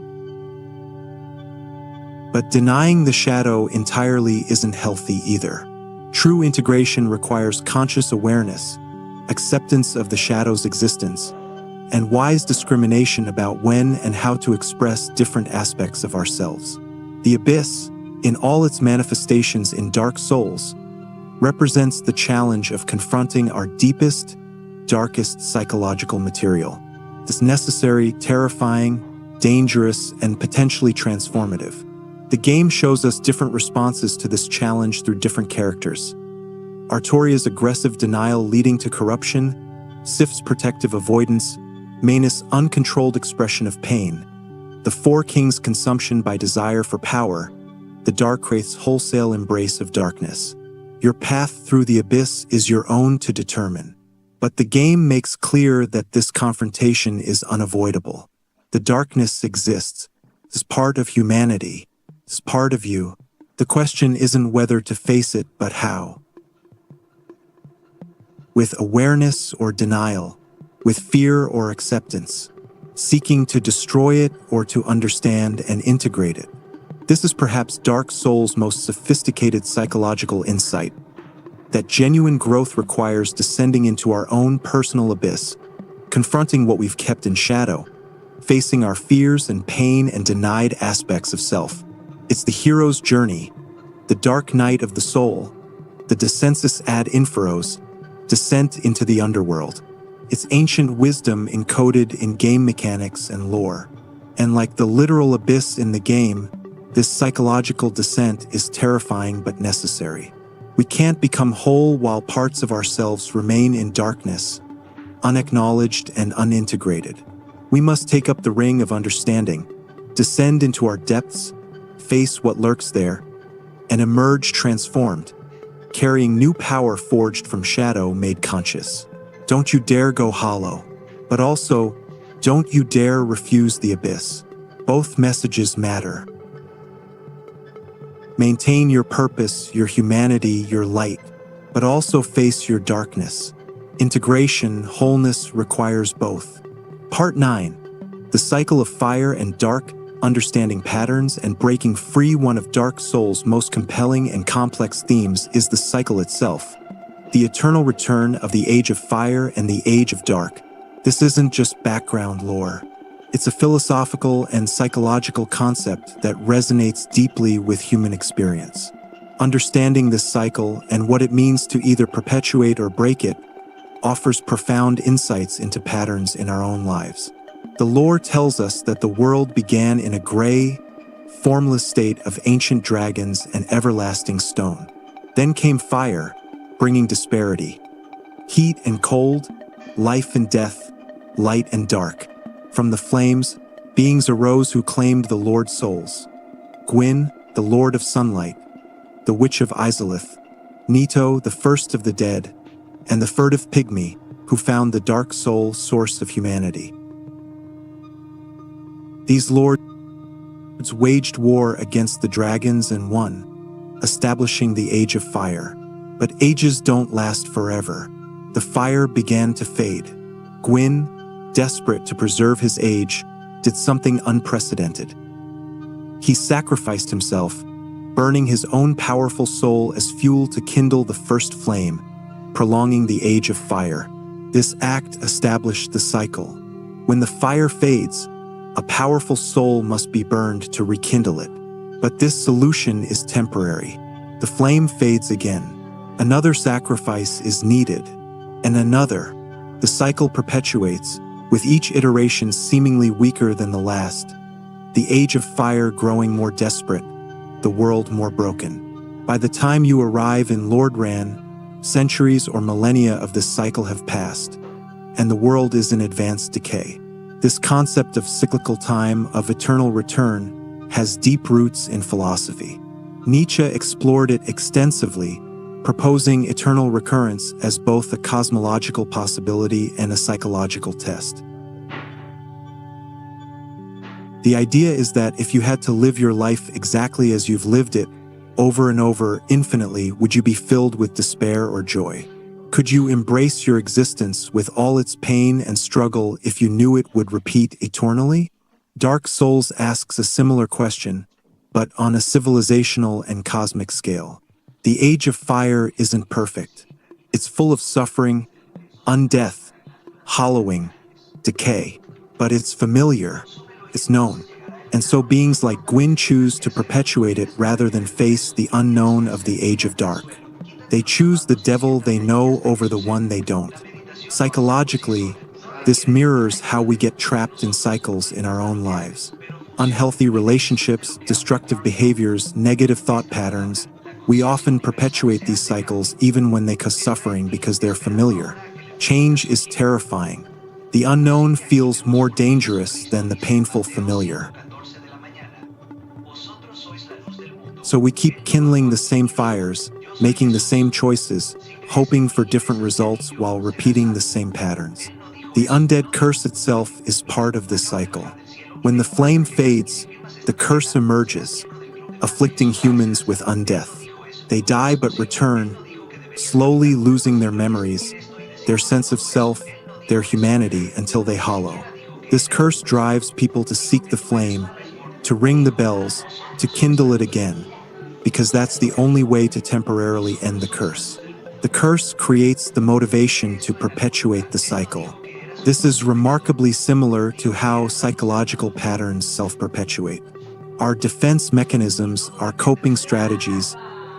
But denying the shadow entirely isn't healthy either. True integration requires conscious awareness, acceptance of the shadow's existence, and wise discrimination about when and how to express different aspects of ourselves. The abyss, in all its manifestations in Dark Souls, represents the challenge of confronting our deepest, darkest psychological material. This necessary, terrifying, dangerous, and potentially transformative. The game shows us different responses to this challenge through different characters. Artoria's aggressive denial leading to corruption, Sif's protective avoidance, Manus' uncontrolled expression of pain, the Four Kings' consumption by desire for power, the dark wraith's wholesale embrace of darkness. Your path through the abyss is your own to determine. But the game makes clear that this confrontation is unavoidable. The darkness exists. It's part of humanity. It's part of you. The question isn't whether to face it, but how. With awareness or denial, with fear or acceptance, seeking to destroy it or to understand and integrate it. This is perhaps Dark Souls' most sophisticated psychological insight, that genuine growth requires descending into our own personal abyss, confronting what we've kept in shadow, facing our fears and pain and denied aspects of self. It's the hero's journey, the dark night of the soul, the descensus ad inferos, descent into the underworld. It's ancient wisdom encoded in game mechanics and lore. And like the literal abyss in the game, this psychological descent is terrifying but necessary. We can't become whole while parts of ourselves remain in darkness, unacknowledged and unintegrated. We must take up the ring of understanding, descend into our depths, face what lurks there, and emerge transformed, carrying new power forged from shadow made conscious. Don't you dare go hollow, but also, don't you dare refuse the abyss. Both messages matter. Maintain your purpose, your humanity, your light, but also face your darkness. Integration, wholeness requires both. Part 9. The cycle of fire and dark, understanding patterns and breaking free. One of Dark Souls' most compelling and complex themes is the cycle itself. The eternal return of the Age of Fire and the Age of Dark. This isn't just background lore. It's a philosophical and psychological concept that resonates deeply with human experience. Understanding this cycle and what it means to either perpetuate or break it offers profound insights into patterns in our own lives. The lore tells us that the world began in a gray, formless state of ancient dragons and everlasting stone. Then came fire, bringing disparity. Heat and cold, life and death, light and dark. From the flames, beings arose who claimed the Lord's souls. Gwyn, the Lord of Sunlight, the Witch of Izalith, Nito, the first of the dead, and the furtive pygmy who found the dark soul source of humanity. These lords waged war against the dragons and won, establishing the Age of Fire. But ages don't last forever. The fire began to fade. Gwyn, desperate to preserve his age, did something unprecedented. He sacrificed himself, burning his own powerful soul as fuel to kindle the first flame, prolonging the Age of Fire. This act established the cycle. When the fire fades, a powerful soul must be burned to rekindle it. But this solution is temporary. The flame fades again. Another sacrifice is needed, and another. The cycle perpetuates, with each iteration seemingly weaker than the last. The Age of Fire growing more desperate, the world more broken. By the time you arrive in Lordran, centuries or millennia of this cycle have passed, and the world is in advanced decay. This concept of cyclical time, of eternal return, has deep roots in philosophy. Nietzsche explored it extensively, proposing eternal recurrence as both a cosmological possibility and a psychological test. The idea is that if you had to live your life exactly as you've lived it, over and over, infinitely, would you be filled with despair or joy? Could you embrace your existence with all its pain and struggle if you knew it would repeat eternally? Dark Souls asks a similar question, but on a civilizational and cosmic scale. The Age of Fire isn't perfect. It's full of suffering, undeath, hollowing, decay. But it's familiar, it's known. And so beings like Gwyn choose to perpetuate it rather than face the unknown of the Age of Dark. They choose the devil they know over the one they don't. Psychologically, this mirrors how we get trapped in cycles in our own lives. Unhealthy relationships, destructive behaviors, negative thought patterns. We often perpetuate these cycles even when they cause suffering because they're familiar. Change is terrifying. The unknown feels more dangerous than the painful familiar. So we keep kindling the same fires, making the same choices, hoping for different results while repeating the same patterns. The undead curse itself is part of this cycle. When the flame fades, the curse emerges, afflicting humans with undeath. They die but return, slowly losing their memories, their sense of self, their humanity until they hollow. This curse drives people to seek the flame, to ring the bells, to kindle it again, because that's the only way to temporarily end the curse. The curse creates the motivation to perpetuate the cycle. This is remarkably similar to how psychological patterns self-perpetuate. Our defense mechanisms, our coping strategies,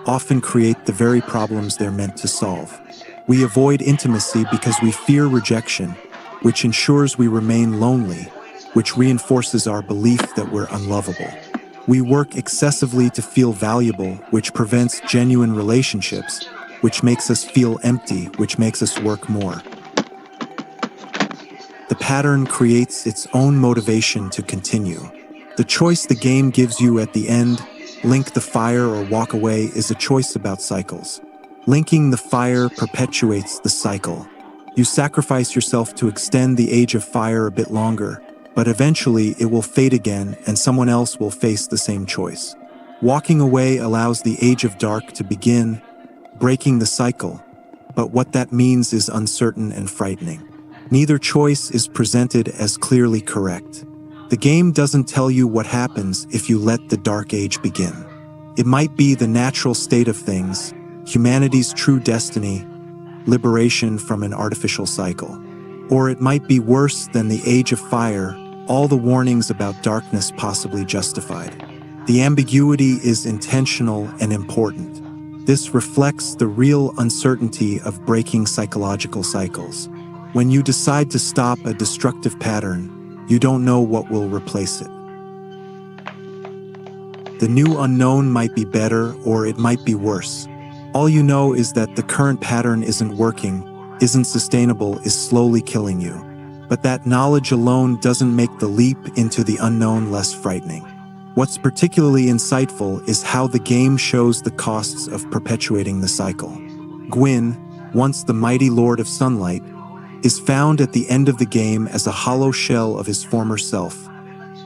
often create the very problems they're meant to solve. We avoid intimacy because we fear rejection, which ensures we remain lonely, which reinforces our belief that we're unlovable. We work excessively to feel valuable, which prevents genuine relationships, which makes us feel empty, which makes us work more. The pattern creates its own motivation to continue. The choice the game gives you at the end, link the fire or walk away, is a choice about cycles. Linking the fire perpetuates the cycle. You sacrifice yourself to extend the age of fire a bit longer, but eventually it will fade again and someone else will face the same choice. Walking away allows the age of dark to begin, breaking the cycle, but what that means is uncertain and frightening. Neither choice is presented as clearly correct. The game doesn't tell you what happens if you let the Dark Age begin. It might be the natural state of things, humanity's true destiny, liberation from an artificial cycle. Or it might be worse than the Age of Fire, all the warnings about darkness possibly justified. The ambiguity is intentional and important. This reflects the real uncertainty of breaking psychological cycles. When you decide to stop a destructive pattern, you don't know what will replace it. The new unknown might be better or it might be worse. All you know is that the current pattern isn't working, isn't sustainable, is slowly killing you. But that knowledge alone doesn't make the leap into the unknown less frightening. What's particularly insightful is how the game shows the costs of perpetuating the cycle. Gwyn, once the mighty Lord of Sunlight, is found at the end of the game as a hollow shell of his former self,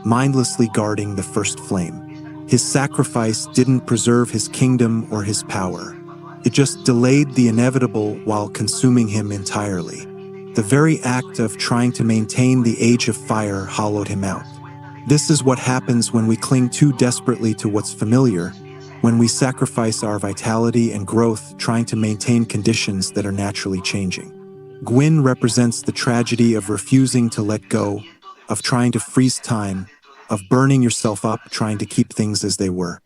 mindlessly guarding the first flame. His sacrifice didn't preserve his kingdom or his power. It just delayed the inevitable while consuming him entirely. The very act of trying to maintain the Age of Fire hollowed him out. This is what happens when we cling too desperately to what's familiar, when we sacrifice our vitality and growth trying to maintain conditions that are naturally changing. Gwyn represents the tragedy of refusing to let go, of trying to freeze time, of burning yourself up trying to keep things as they were.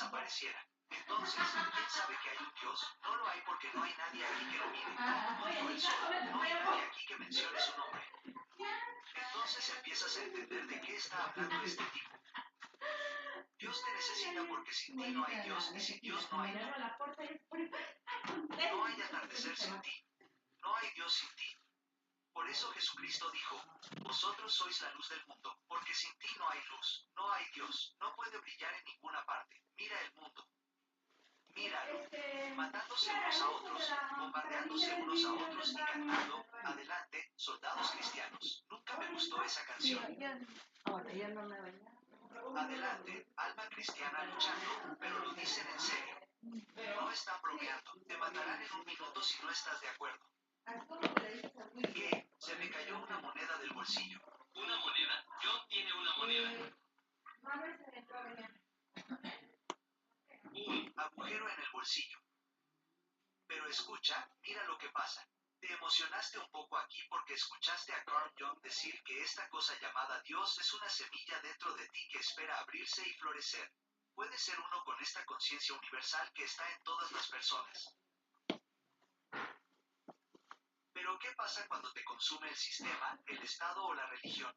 desapareciera. Entonces, ¿quién sabe que hay un Dios? No lo hay porque no hay nadie aquí que lo mire. No dijo él solo. No hay nadie aquí que mencione su nombre. Entonces empiezas a entender de qué está hablando este tipo. Dios te necesita porque sin ti no hay Dios y sin Dios no hay tú. No hay atardecer sin ti. No hay Dios sin ti. Por eso Jesucristo dijo, vosotros sois la luz del mundo, porque sin ti no hay luz, no hay Dios, no puede brillar en ninguna parte. Mira el mundo. Míralo, matándose unos a otros, bombardeándose unos a otros y cantando, adelante, soldados cristianos. Nunca me gustó esa canción. Adelante, alma cristiana luchando, pero lo dicen en serio. No están bromeando, te matarán en un minuto si no estás de acuerdo. ¿Qué? Se me cayó una moneda del bolsillo. ¿Una moneda? John tiene una moneda. Un agujero en el bolsillo. Pero escucha, mira lo que pasa. Te emocionaste un poco aquí porque escuchaste a Carl Jung decir que esta cosa llamada Dios es una semilla dentro de ti que espera abrirse y florecer. Puede ser uno con esta conciencia universal que está en todas las personas. Pero ¿qué pasa cuando te consume el sistema, el Estado o la religión?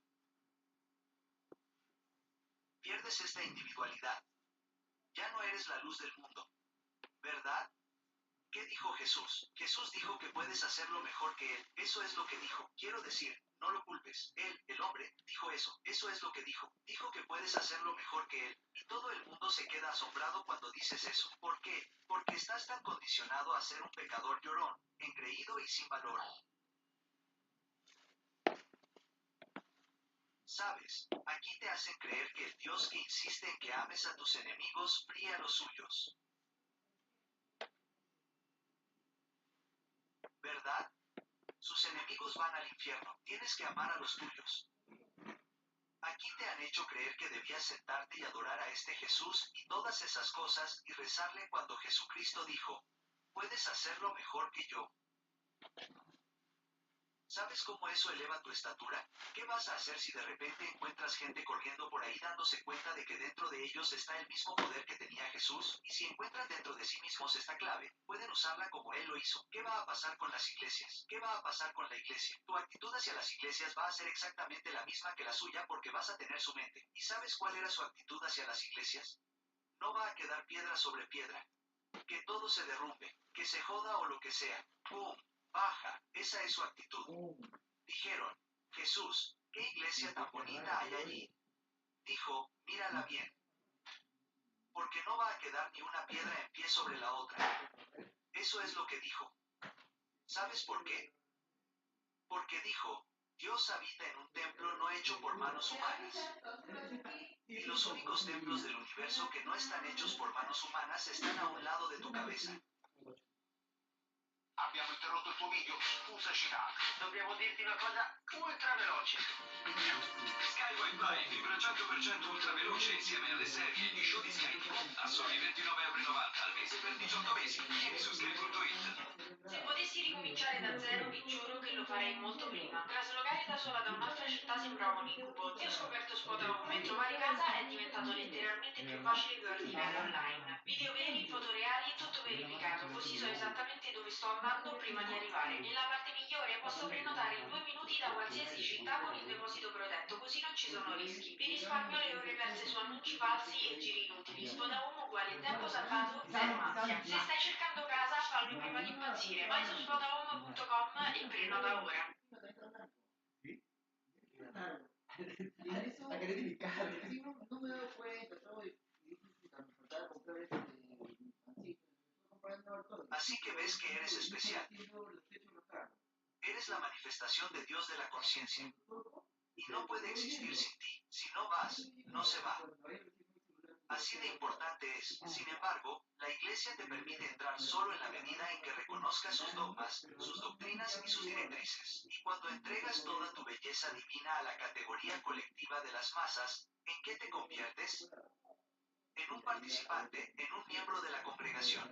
Pierdes esta individualidad. Ya no eres la luz del mundo. ¿Verdad? ¿Qué dijo Jesús? Jesús dijo que puedes hacerlo mejor que Él. Eso es lo que dijo. Quiero decir, no lo culpes. Él, el hombre, dijo eso. Eso es lo que dijo. Dijo que puedes hacerlo mejor que Él. Y todo el mundo se queda asombrado cuando dices eso. ¿Por qué? Porque estás tan condicionado a ser un pecador llorón, engreído y sin valor. ¿Sabes? Aquí te hacen creer que el Dios que insiste en que ames a tus enemigos fría a los suyos. ¿Verdad? Sus enemigos van al infierno. Tienes que amar a los tuyos. Aquí te han hecho creer que debías sentarte y adorar a este Jesús y todas esas cosas y rezarle cuando Jesucristo dijo, puedes hacerlo mejor que yo. ¿Sabes cómo eso eleva tu estatura? ¿Qué vas a hacer si de repente encuentras gente corriendo por ahí dándose cuenta de que dentro de ellos está el mismo poder que tenía Jesús? Y si encuentran dentro de sí mismos esta clave, pueden usarla como Él lo hizo. ¿Qué va a pasar con las iglesias? ¿Qué va a pasar con la iglesia? Tu actitud hacia las iglesias va a ser exactamente la misma que la suya porque vas a tener su mente. ¿Y sabes cuál era su actitud hacia las iglesias? No va a quedar piedra sobre piedra. Que todo se derrumbe, que se joda o lo que sea. ¡Pum! Baja, esa es su actitud. Dijeron, Jesús, ¿qué iglesia tan bonita hay allí? Dijo, mírala bien. Porque no va a quedar ni una piedra en pie sobre la otra. Eso es lo que dijo. ¿Sabes por qué? Porque dijo, Dios habita en un templo no hecho por manos humanas. Y los únicos templos del universo que no están hechos por manos humanas están a un lado de tu cabeza. Abbiamo interrotto il tuo video, scusaci tanto. Dobbiamo dirti una cosa ultra veloce. Sky Wi-Fi fibra 100% ultra veloce insieme alle serie e show di Sky TV a soli 29,90 al mese per 18 mesi. Vieni su sky.it. Se potessi ricominciare da zero, vi giuro che lo farei molto prima. Traslocare da sola da un'altra città sembrava un incubo. Io ho scoperto Spotahome e trovare casa è diventato letteralmente più facile che ordinare online. Video veri, foto reali e tutto verificato, così so esattamente dove sto andando prima di arrivare. Nella parte migliore posso prenotare in 2 minuti da qualsiasi città con il deposito protetto, così non ci sono rischi. Vi risparmio le ore perse su annunci falsi e giri inutili. Spotahome uguale tempo salvato, zero ansia. Se stai cercando casa, fallo prima di impazzire. Vai su spotahome.com e prenota ora. Adesso la che devi cade, così non me lo cuento, però è difficile trasportare comprare anzi, sto comprando alcohol. Así que ves que eres especial. Eres la manifestación de Dios de la conciencia. Y no puede existir sin ti. Si no vas, no se va. Así de importante es. Sin embargo, la Iglesia te permite entrar solo en la medida en que reconozcas sus dogmas, sus doctrinas y sus directrices. Y cuando entregas toda tu belleza divina a la categoría colectiva de las masas, ¿en qué te conviertes? En un participante, en un miembro de la congregación.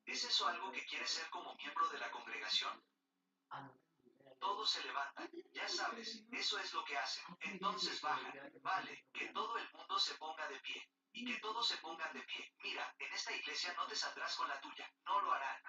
¿Es eso algo que quieres ser como miembro de la congregación? Todos se levantan. Ya sabes, eso es lo que hacen. Entonces bajan. Vale, que todo el mundo se ponga de pie. Y que todos se pongan de pie. Mira, en esta iglesia no te saldrás con la tuya. No lo harán.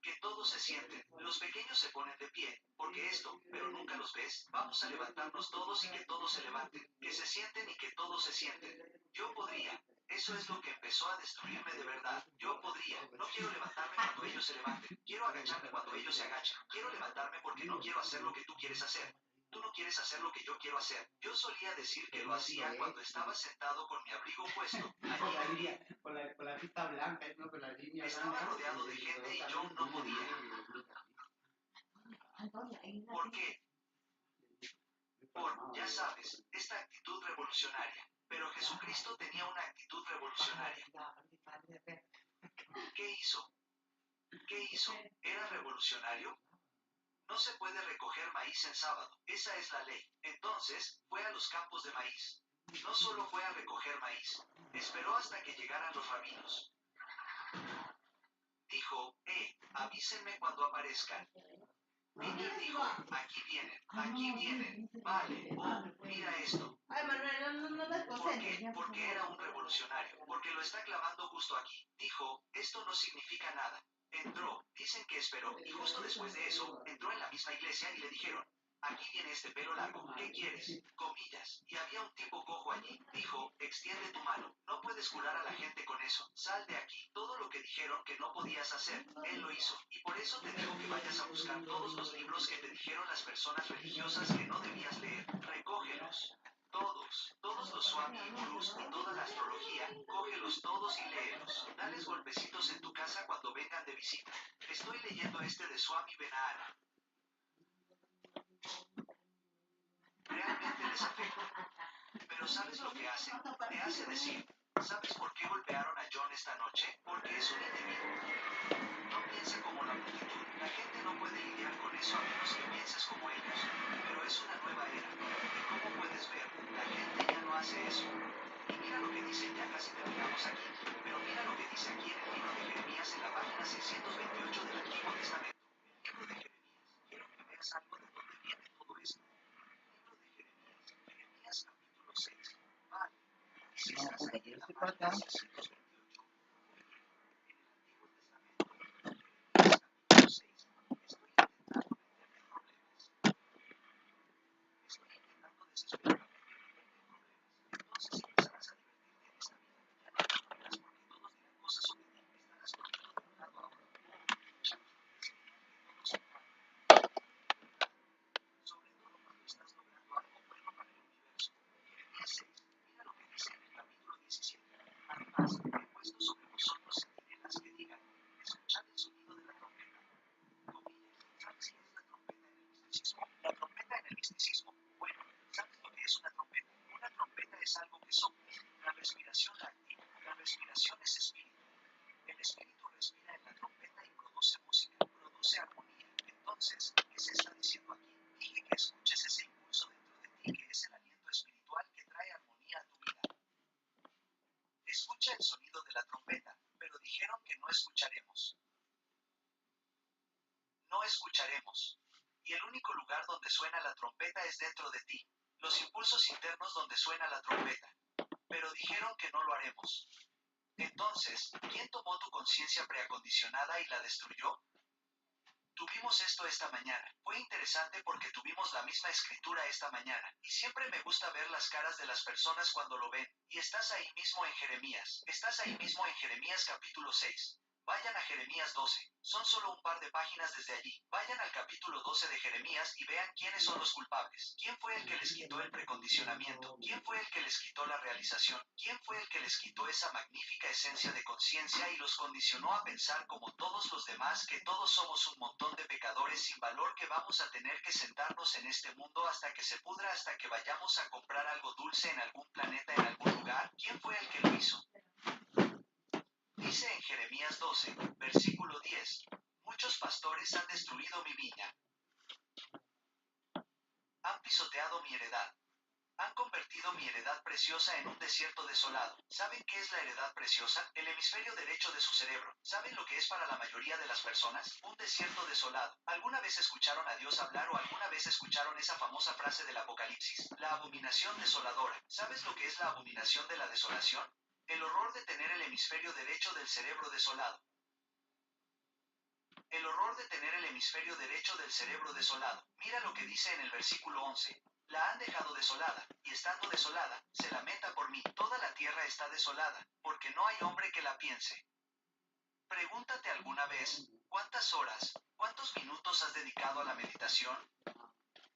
Que todos se sienten. Los pequeños se ponen de pie. Porque esto, pero nunca los ves. Vamos a levantarnos todos y que todos se levanten. Que se sienten y que todos se sienten. Yo podría. Eso es lo que empezó a destruirme de verdad. Yo podría. No quiero levantarme cuando ellos se levanten. Quiero agacharme cuando ellos se agachen. Quiero levantarme porque no quiero hacer lo que tú quieres hacer. Tú no quieres hacer lo que yo quiero hacer. Yo solía decir que lo hacía cuando estaba sentado con mi abrigo puesto. Con la línea, con la pista blanca, ¿no? Con la línea Estaba blanca. rodeado de gente y yo no podía. ¿Por qué? Por, ya sabes, esta actitud revolucionaria. Pero Jesucristo tenía una actitud revolucionaria. ¿Qué hizo? ¿Qué hizo? ¿Era revolucionario? No se puede recoger maíz en sábado. Esa es la ley. Entonces, fue a los campos de maíz. No solo fue a recoger maíz. Esperó hasta que llegaran los rabinos. Dijo, avísenme cuando aparezcan. Peter dijo, aquí vienen, vale, mira esto. Ay, Manuel, no las ¿Por qué? Porque era un revolucionario, porque lo está clavando justo aquí. Dijo, esto no significa nada. Entró, dicen que esperó, y justo después de eso, entró en la misma iglesia y le dijeron, aquí viene este pelo largo, ¿qué quieres? Comillas, y había un tipo cojo allí. Dijo, extiende tu mano, no puedes curar a la gente con eso, sal de aquí. Todo lo que dijeron que no podías hacer, él lo hizo. Y por eso te digo que vayas a buscar todos los libros que te dijeron las personas religiosas que no debías leer. Recógelos. Todos los Swami y gurús y toda la astrología, cógelos todos y léelos. Dales golpecitos en tu casa cuando vengan de visita. Estoy leyendo este de Swami Benahara. Realmente les afecta. Pero ¿sabes lo que hace? Te hace decir, ¿sabes por qué golpearon a John esta noche? Porque es un individuo. No piense como la multitud. La gente no puede lidiar con eso a menos que pienses como ellos. Pero es una nueva era. Y como puedes ver, la gente ya no hace eso. Y mira lo que dice, ya casi terminamos aquí. Pero mira lo que dice aquí en el libro de Jeremías en la página 628 del Antiguo Testamento. El libro de Jeremías. Quiero que veas algo de dónde viene todo esto. El libro de Jeremías. Jeremías capítulo 6. Vale. Si estás ahí en la página 628, en el Antiguo Testamento, Jeremías capítulo 6. Estoy intentando meterte en problemas. Estoy intentando desesperadamente meterte en problemas. Entonces empezarás a divertirte en esta vida. Ya no te aburrirás porque todos dirán cosas sobre ti. Estarás corriendo de un lado a otro. Es genial que todos se encuentren. Sobre todo cuando estás logrando algo bueno para el universo. Jeremías 6. Mira lo que dice en el capítulo 17. Además, he puesto sobre vosotros centinelas que digan, escuchad el sonido de la trompeta. Comillas. ¿Sabes qué es la trompeta en el misticismo? La trompeta en el misticismo. Bueno, ¿sabes lo que es una trompeta? Una trompeta es algo que sopla. La respiración la activa. La respiración es espíritu. El espíritu respira en la trompeta y produce música, produce armonía. Entonces, ¿qué se está diciendo aquí? Dije que escuches ese impulso dentro de ti que es el aliento espiritual que trae armonía a tu vida. Escucha el sonido de la trompeta, pero dijeron que no escucharemos. No escucharemos. Y el único lugar donde suena la trompeta es dentro de ti. Los impulsos internos donde suena la trompeta. Pero dijeron que no lo haremos. Entonces, ¿quién tomó tu conciencia preacondicionada y la destruyó? Tuvimos esto esta mañana. Fue interesante porque tuvimos la misma escritura esta mañana. Y siempre me gusta ver las caras de las personas cuando lo ven. Y estás ahí mismo en Jeremías. Estás ahí mismo en Jeremías capítulo 6. Vayan a Jeremías 12. Son solo un par de páginas desde allí. Vayan al capítulo 12 de Jeremías y vean quiénes son los culpables. ¿Quién fue el que les quitó el precondicionamiento? ¿Quién fue el que les quitó la realización? ¿Quién fue el que les quitó esa magnífica esencia de conciencia y los condicionó a pensar como todos los demás que todos somos un montón de pecadores sin valor que vamos a tener que sentarnos en este mundo hasta que se pudra, hasta que vayamos a comprar algo dulce en algún planeta, en algún lugar? ¿Quién fue el que lo hizo? Dice en Jeremías 12, versículo 10, muchos pastores han destruido mi viña, han pisoteado mi heredad. Han convertido mi heredad preciosa en un desierto desolado. ¿Saben qué es la heredad preciosa? El hemisferio derecho de su cerebro. ¿Saben lo que es para la mayoría de las personas? Un desierto desolado. ¿Alguna vez escucharon a Dios hablar o alguna vez escucharon esa famosa frase del Apocalipsis? La abominación desoladora. ¿Sabes lo que es la abominación de la desolación? El horror de tener el hemisferio derecho del cerebro desolado. El horror de tener el hemisferio derecho del cerebro desolado. Mira lo que dice en el versículo 11. La han dejado desolada, y estando desolada, se lamenta por mí. Toda la tierra está desolada, porque no hay hombre que la piense. Pregúntate alguna vez, ¿cuántas horas, cuántos minutos has dedicado a la meditación?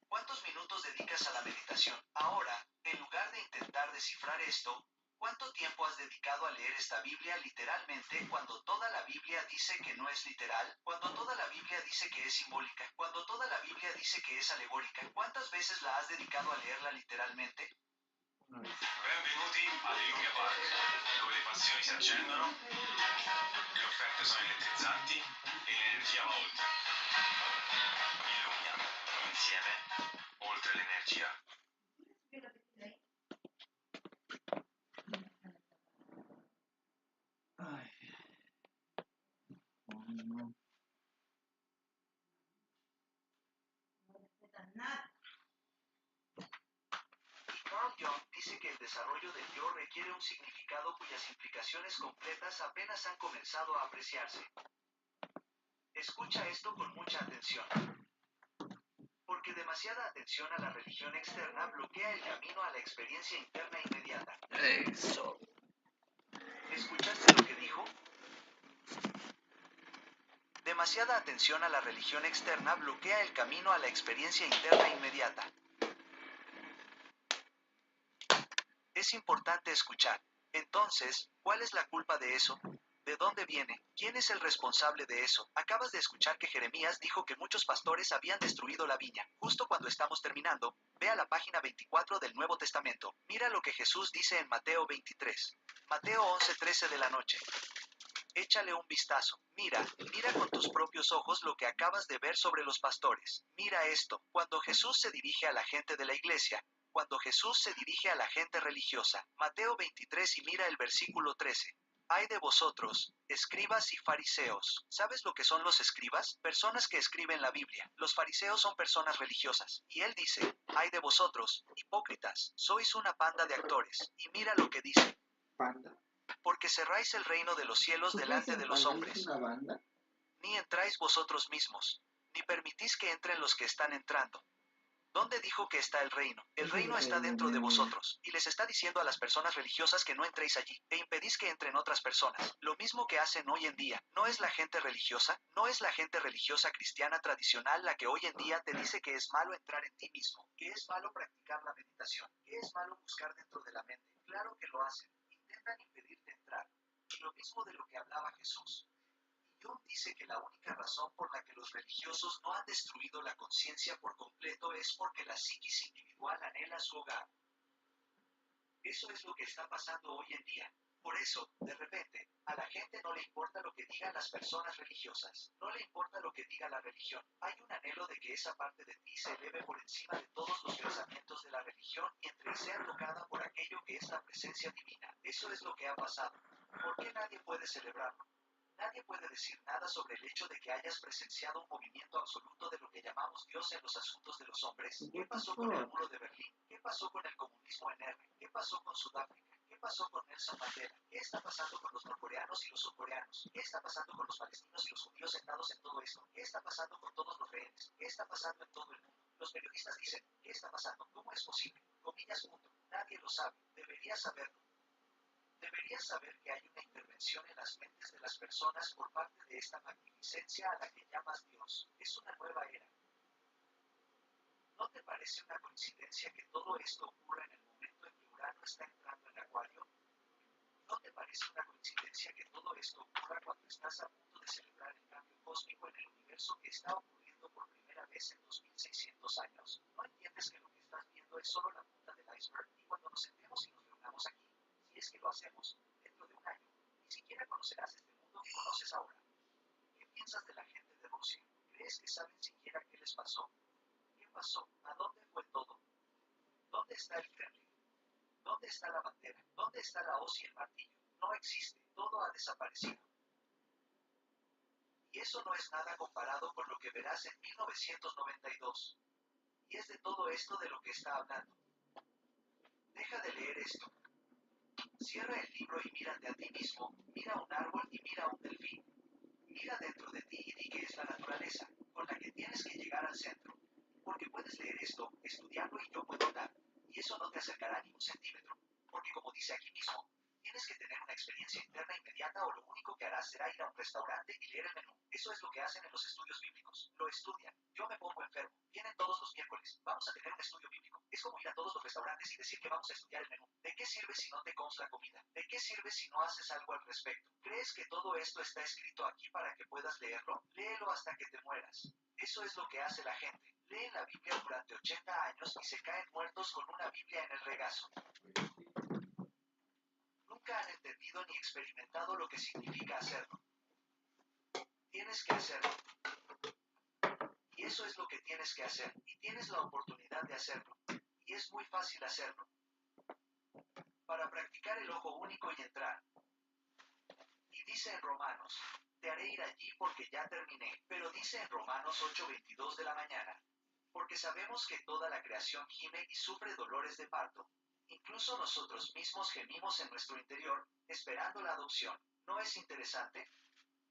¿Cuántos minutos dedicas a la meditación? Ahora, en lugar de intentar descifrar esto, ¿cuánto tiempo has dedicado a leer esta Biblia literalmente cuando toda la Biblia dice que no es literal? Cuando toda la Biblia dice que es simbólica, cuando toda la Biblia dice que es alegórica, ¿cuántas veces la has dedicado a leerla literalmente? Benvenuti all'Illumia Park, dove le passioni si accendono, le offerte sono elettrizzanti e l'energia va oltre. Illumia, insieme, oltre l'energia. Ay, no. Carl Jung dice que el desarrollo del yo requiere un significado cuyas implicaciones completas apenas han comenzado a apreciarse. Escucha esto con mucha atención. Porque demasiada atención a la religión externa bloquea el camino a la experiencia interna inmediata. Eso. ¿Escuchaste lo que dijo? Demasiada atención a la religión externa bloquea el camino a la experiencia interna inmediata. Es importante escuchar. Entonces, ¿cuál es la culpa de eso? ¿De dónde viene? ¿Quién es el responsable de eso? Acabas de escuchar que Jeremías dijo que muchos pastores habían destruido la viña. Justo cuando estamos terminando, ve a la página 24 del Nuevo Testamento. Mira lo que Jesús dice en Mateo 23. Mateo 11:13 de la noche. Échale un vistazo. Mira con tus propios ojos lo que acabas de ver sobre los pastores. Mira esto. Cuando Jesús se dirige a la gente de la iglesia, cuando Jesús se dirige a la gente religiosa. Mateo 23 y mira el versículo 13. Ay de vosotros, escribas y fariseos. ¿Sabes lo que son los escribas? Personas que escriben la Biblia. Los fariseos son personas religiosas. Y él dice, ay de vosotros, hipócritas, sois una panda de actores. Y mira lo que dice. Panda. Porque cerráis el reino de los cielos ¿Tú delante crees de en los Panda? hombres. ¿Es una banda? Ni entráis vosotros mismos, ni permitís que entren los que están entrando. ¿Dónde dijo que está el reino? El reino está dentro de vosotros, y les está diciendo a las personas religiosas que no entréis allí, e impedís que entren otras personas. Lo mismo que hacen hoy en día. ¿No es la gente religiosa? ¿No es la gente religiosa cristiana tradicional la que hoy en día te dice que es malo entrar en ti mismo, que es malo practicar la meditación, que es malo buscar dentro de la mente? Claro que lo hacen. Intentan impedirte entrar. Y lo mismo de lo que hablaba Jesús. Jung dice que la única razón por la que los religiosos no han destruido la conciencia por completo es porque la psiquis individual anhela su hogar. Eso es lo que está pasando hoy en día. Por eso, de repente, a la gente no le importa lo que digan las personas religiosas, no le importa lo que diga la religión. Hay un anhelo de que esa parte de ti se eleve por encima de todos los pensamientos de la religión y entre y sea tocada por aquello que es la presencia divina. Eso es lo que ha pasado. ¿Por qué nadie puede celebrarlo? Nadie puede decir nada sobre el hecho de que hayas presenciado un movimiento absoluto de lo que llamamos Dios en los asuntos de los hombres. ¿Qué pasó con el muro de Berlín? ¿Qué pasó con el comunismo en R? ¿Qué pasó con Sudáfrica? ¿Qué pasó con Nelson Mandela? ¿Qué está pasando con los norcoreanos y los surcoreanos? ¿Qué está pasando con los palestinos y los judíos sentados en todo esto? ¿Qué está pasando con todos los rehenes? ¿Qué está pasando en todo el mundo? Los periodistas dicen, ¿qué está pasando? ¿Cómo es posible? Comillas, punto. Nadie lo sabe. Deberías saberlo. Deberías saber que hay una intervención en las mentes de las personas por parte de esta magnificencia a la que llamas Dios. Es una nueva era. ¿No te parece una coincidencia que todo esto ocurra en el momento en que Urano está entrando en Acuario? ¿No te parece una coincidencia que todo esto ocurra cuando estás a punto de celebrar el cambio cósmico en el universo que está ocurriendo por primera vez en 2600 años? ¿No entiendes que lo que estás viendo es solo la punta del iceberg? Y cuando nos sentemos y nos reunamos aquí, si es que lo hacemos, dentro de un año, ni siquiera conocerás este mundo que conoces ahora. ¿Qué piensas de la gente de Rusia? ¿Crees que saben siquiera qué les pasó? ¿Qué pasó? ¿A dónde fue todo? ¿Dónde está el Kremlin? ¿Dónde está la bandera? ¿Dónde está la hoz y el martillo? No existe, todo ha desaparecido. Y eso no es nada comparado con lo que verás en 1992. Y es de todo esto de lo que está hablando. Deja de leer esto. Cierra el libro y mírate a ti mismo, mira un árbol y mira un delfín. Mira dentro de ti y di que es la naturaleza, con la que tienes que llegar al centro. Porque puedes leer esto, estudiarlo y yo puedo hablar. Y eso no te acercará ni un centímetro. Porque como dice aquí mismo, tienes que tener una experiencia interna inmediata o lo único que harás será ir a un restaurante y leer el menú. Eso es lo que hacen en los estudios bíblicos. Lo estudian. Yo me pongo enfermo. Vienen todos los miércoles. Vamos a tener un estudio bíblico. Es como ir a todos los restaurantes y decir que vamos a estudiar el menú. ¿De qué sirve si no te comes la comida? ¿De qué sirve si no haces algo al respecto? ¿Crees que todo esto está escrito aquí para que puedas leerlo? Léelo hasta que te mueras. Eso es lo que hace la gente. Leen la Biblia durante 80 años y se caen muertos con una Biblia en el regazo. Nunca han entendido ni experimentado lo que significa hacerlo. Tienes que hacerlo. Y eso es lo que tienes que hacer. Y tienes la oportunidad de hacerlo. Y es muy fácil hacerlo. Para practicar el ojo único y entrar. Y dice en Romanos, te haré ir allí porque ya terminé. Pero dice en Romanos 8:22 de la mañana, porque sabemos que toda la creación gime y sufre dolores de parto. Incluso nosotros mismos gemimos en nuestro interior, esperando la adopción. ¿No es interesante?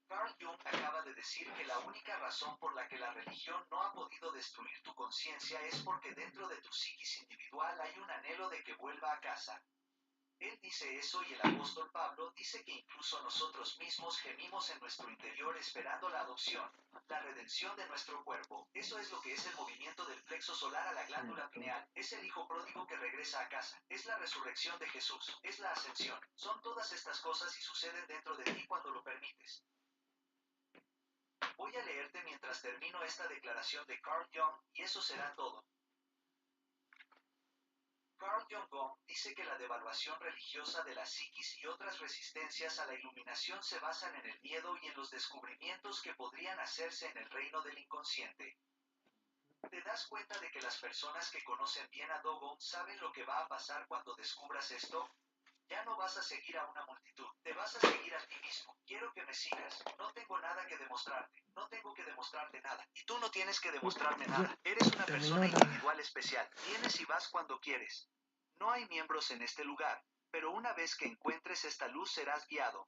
Carl Jung acaba de decir que la única razón por la que la religión no ha podido destruir tu conciencia es porque dentro de tu psiquis individual hay un anhelo de que vuelva a casa. Él dice eso y el apóstol Pablo dice que incluso nosotros mismos gemimos en nuestro interior esperando la adopción, la redención de nuestro cuerpo. Eso es lo que es el movimiento del plexo solar a la glándula pineal. Es el hijo pródigo que regresa a casa. Es la resurrección de Jesús. Es la ascensión. Son todas estas cosas y suceden dentro de ti cuando lo permites. Voy a leerte mientras termino esta declaración de Carl Jung y eso será todo. Carl Jung dice que la devaluación religiosa de la psiquis y otras resistencias a la iluminación se basan en el miedo y en los descubrimientos que podrían hacerse en el reino del inconsciente. ¿Te das cuenta de que las personas que conocen bien a Dogon saben lo que va a pasar cuando descubras esto? Ya no vas a seguir a una multitud, te vas a seguir a ti mismo. Quiero que me sigas. No tengo nada que demostrarte. No tengo que demostrarte nada. Y tú no tienes que demostrarme nada. Eres una persona individual especial. Vienes y vas cuando quieres. No hay miembros en este lugar, pero una vez que encuentres esta luz serás guiado.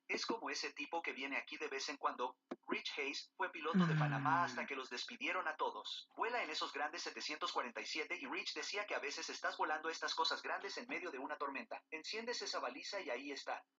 Es como ese tipo que viene aquí de vez en cuando. Rich Hayes fue piloto de Panamá hasta que los despidieron a todos. Vuela en esos grandes 747 y Rich decía que a veces estás volando estas cosas grandes en medio de una tormenta. Enciendes esa baliza y ahí está.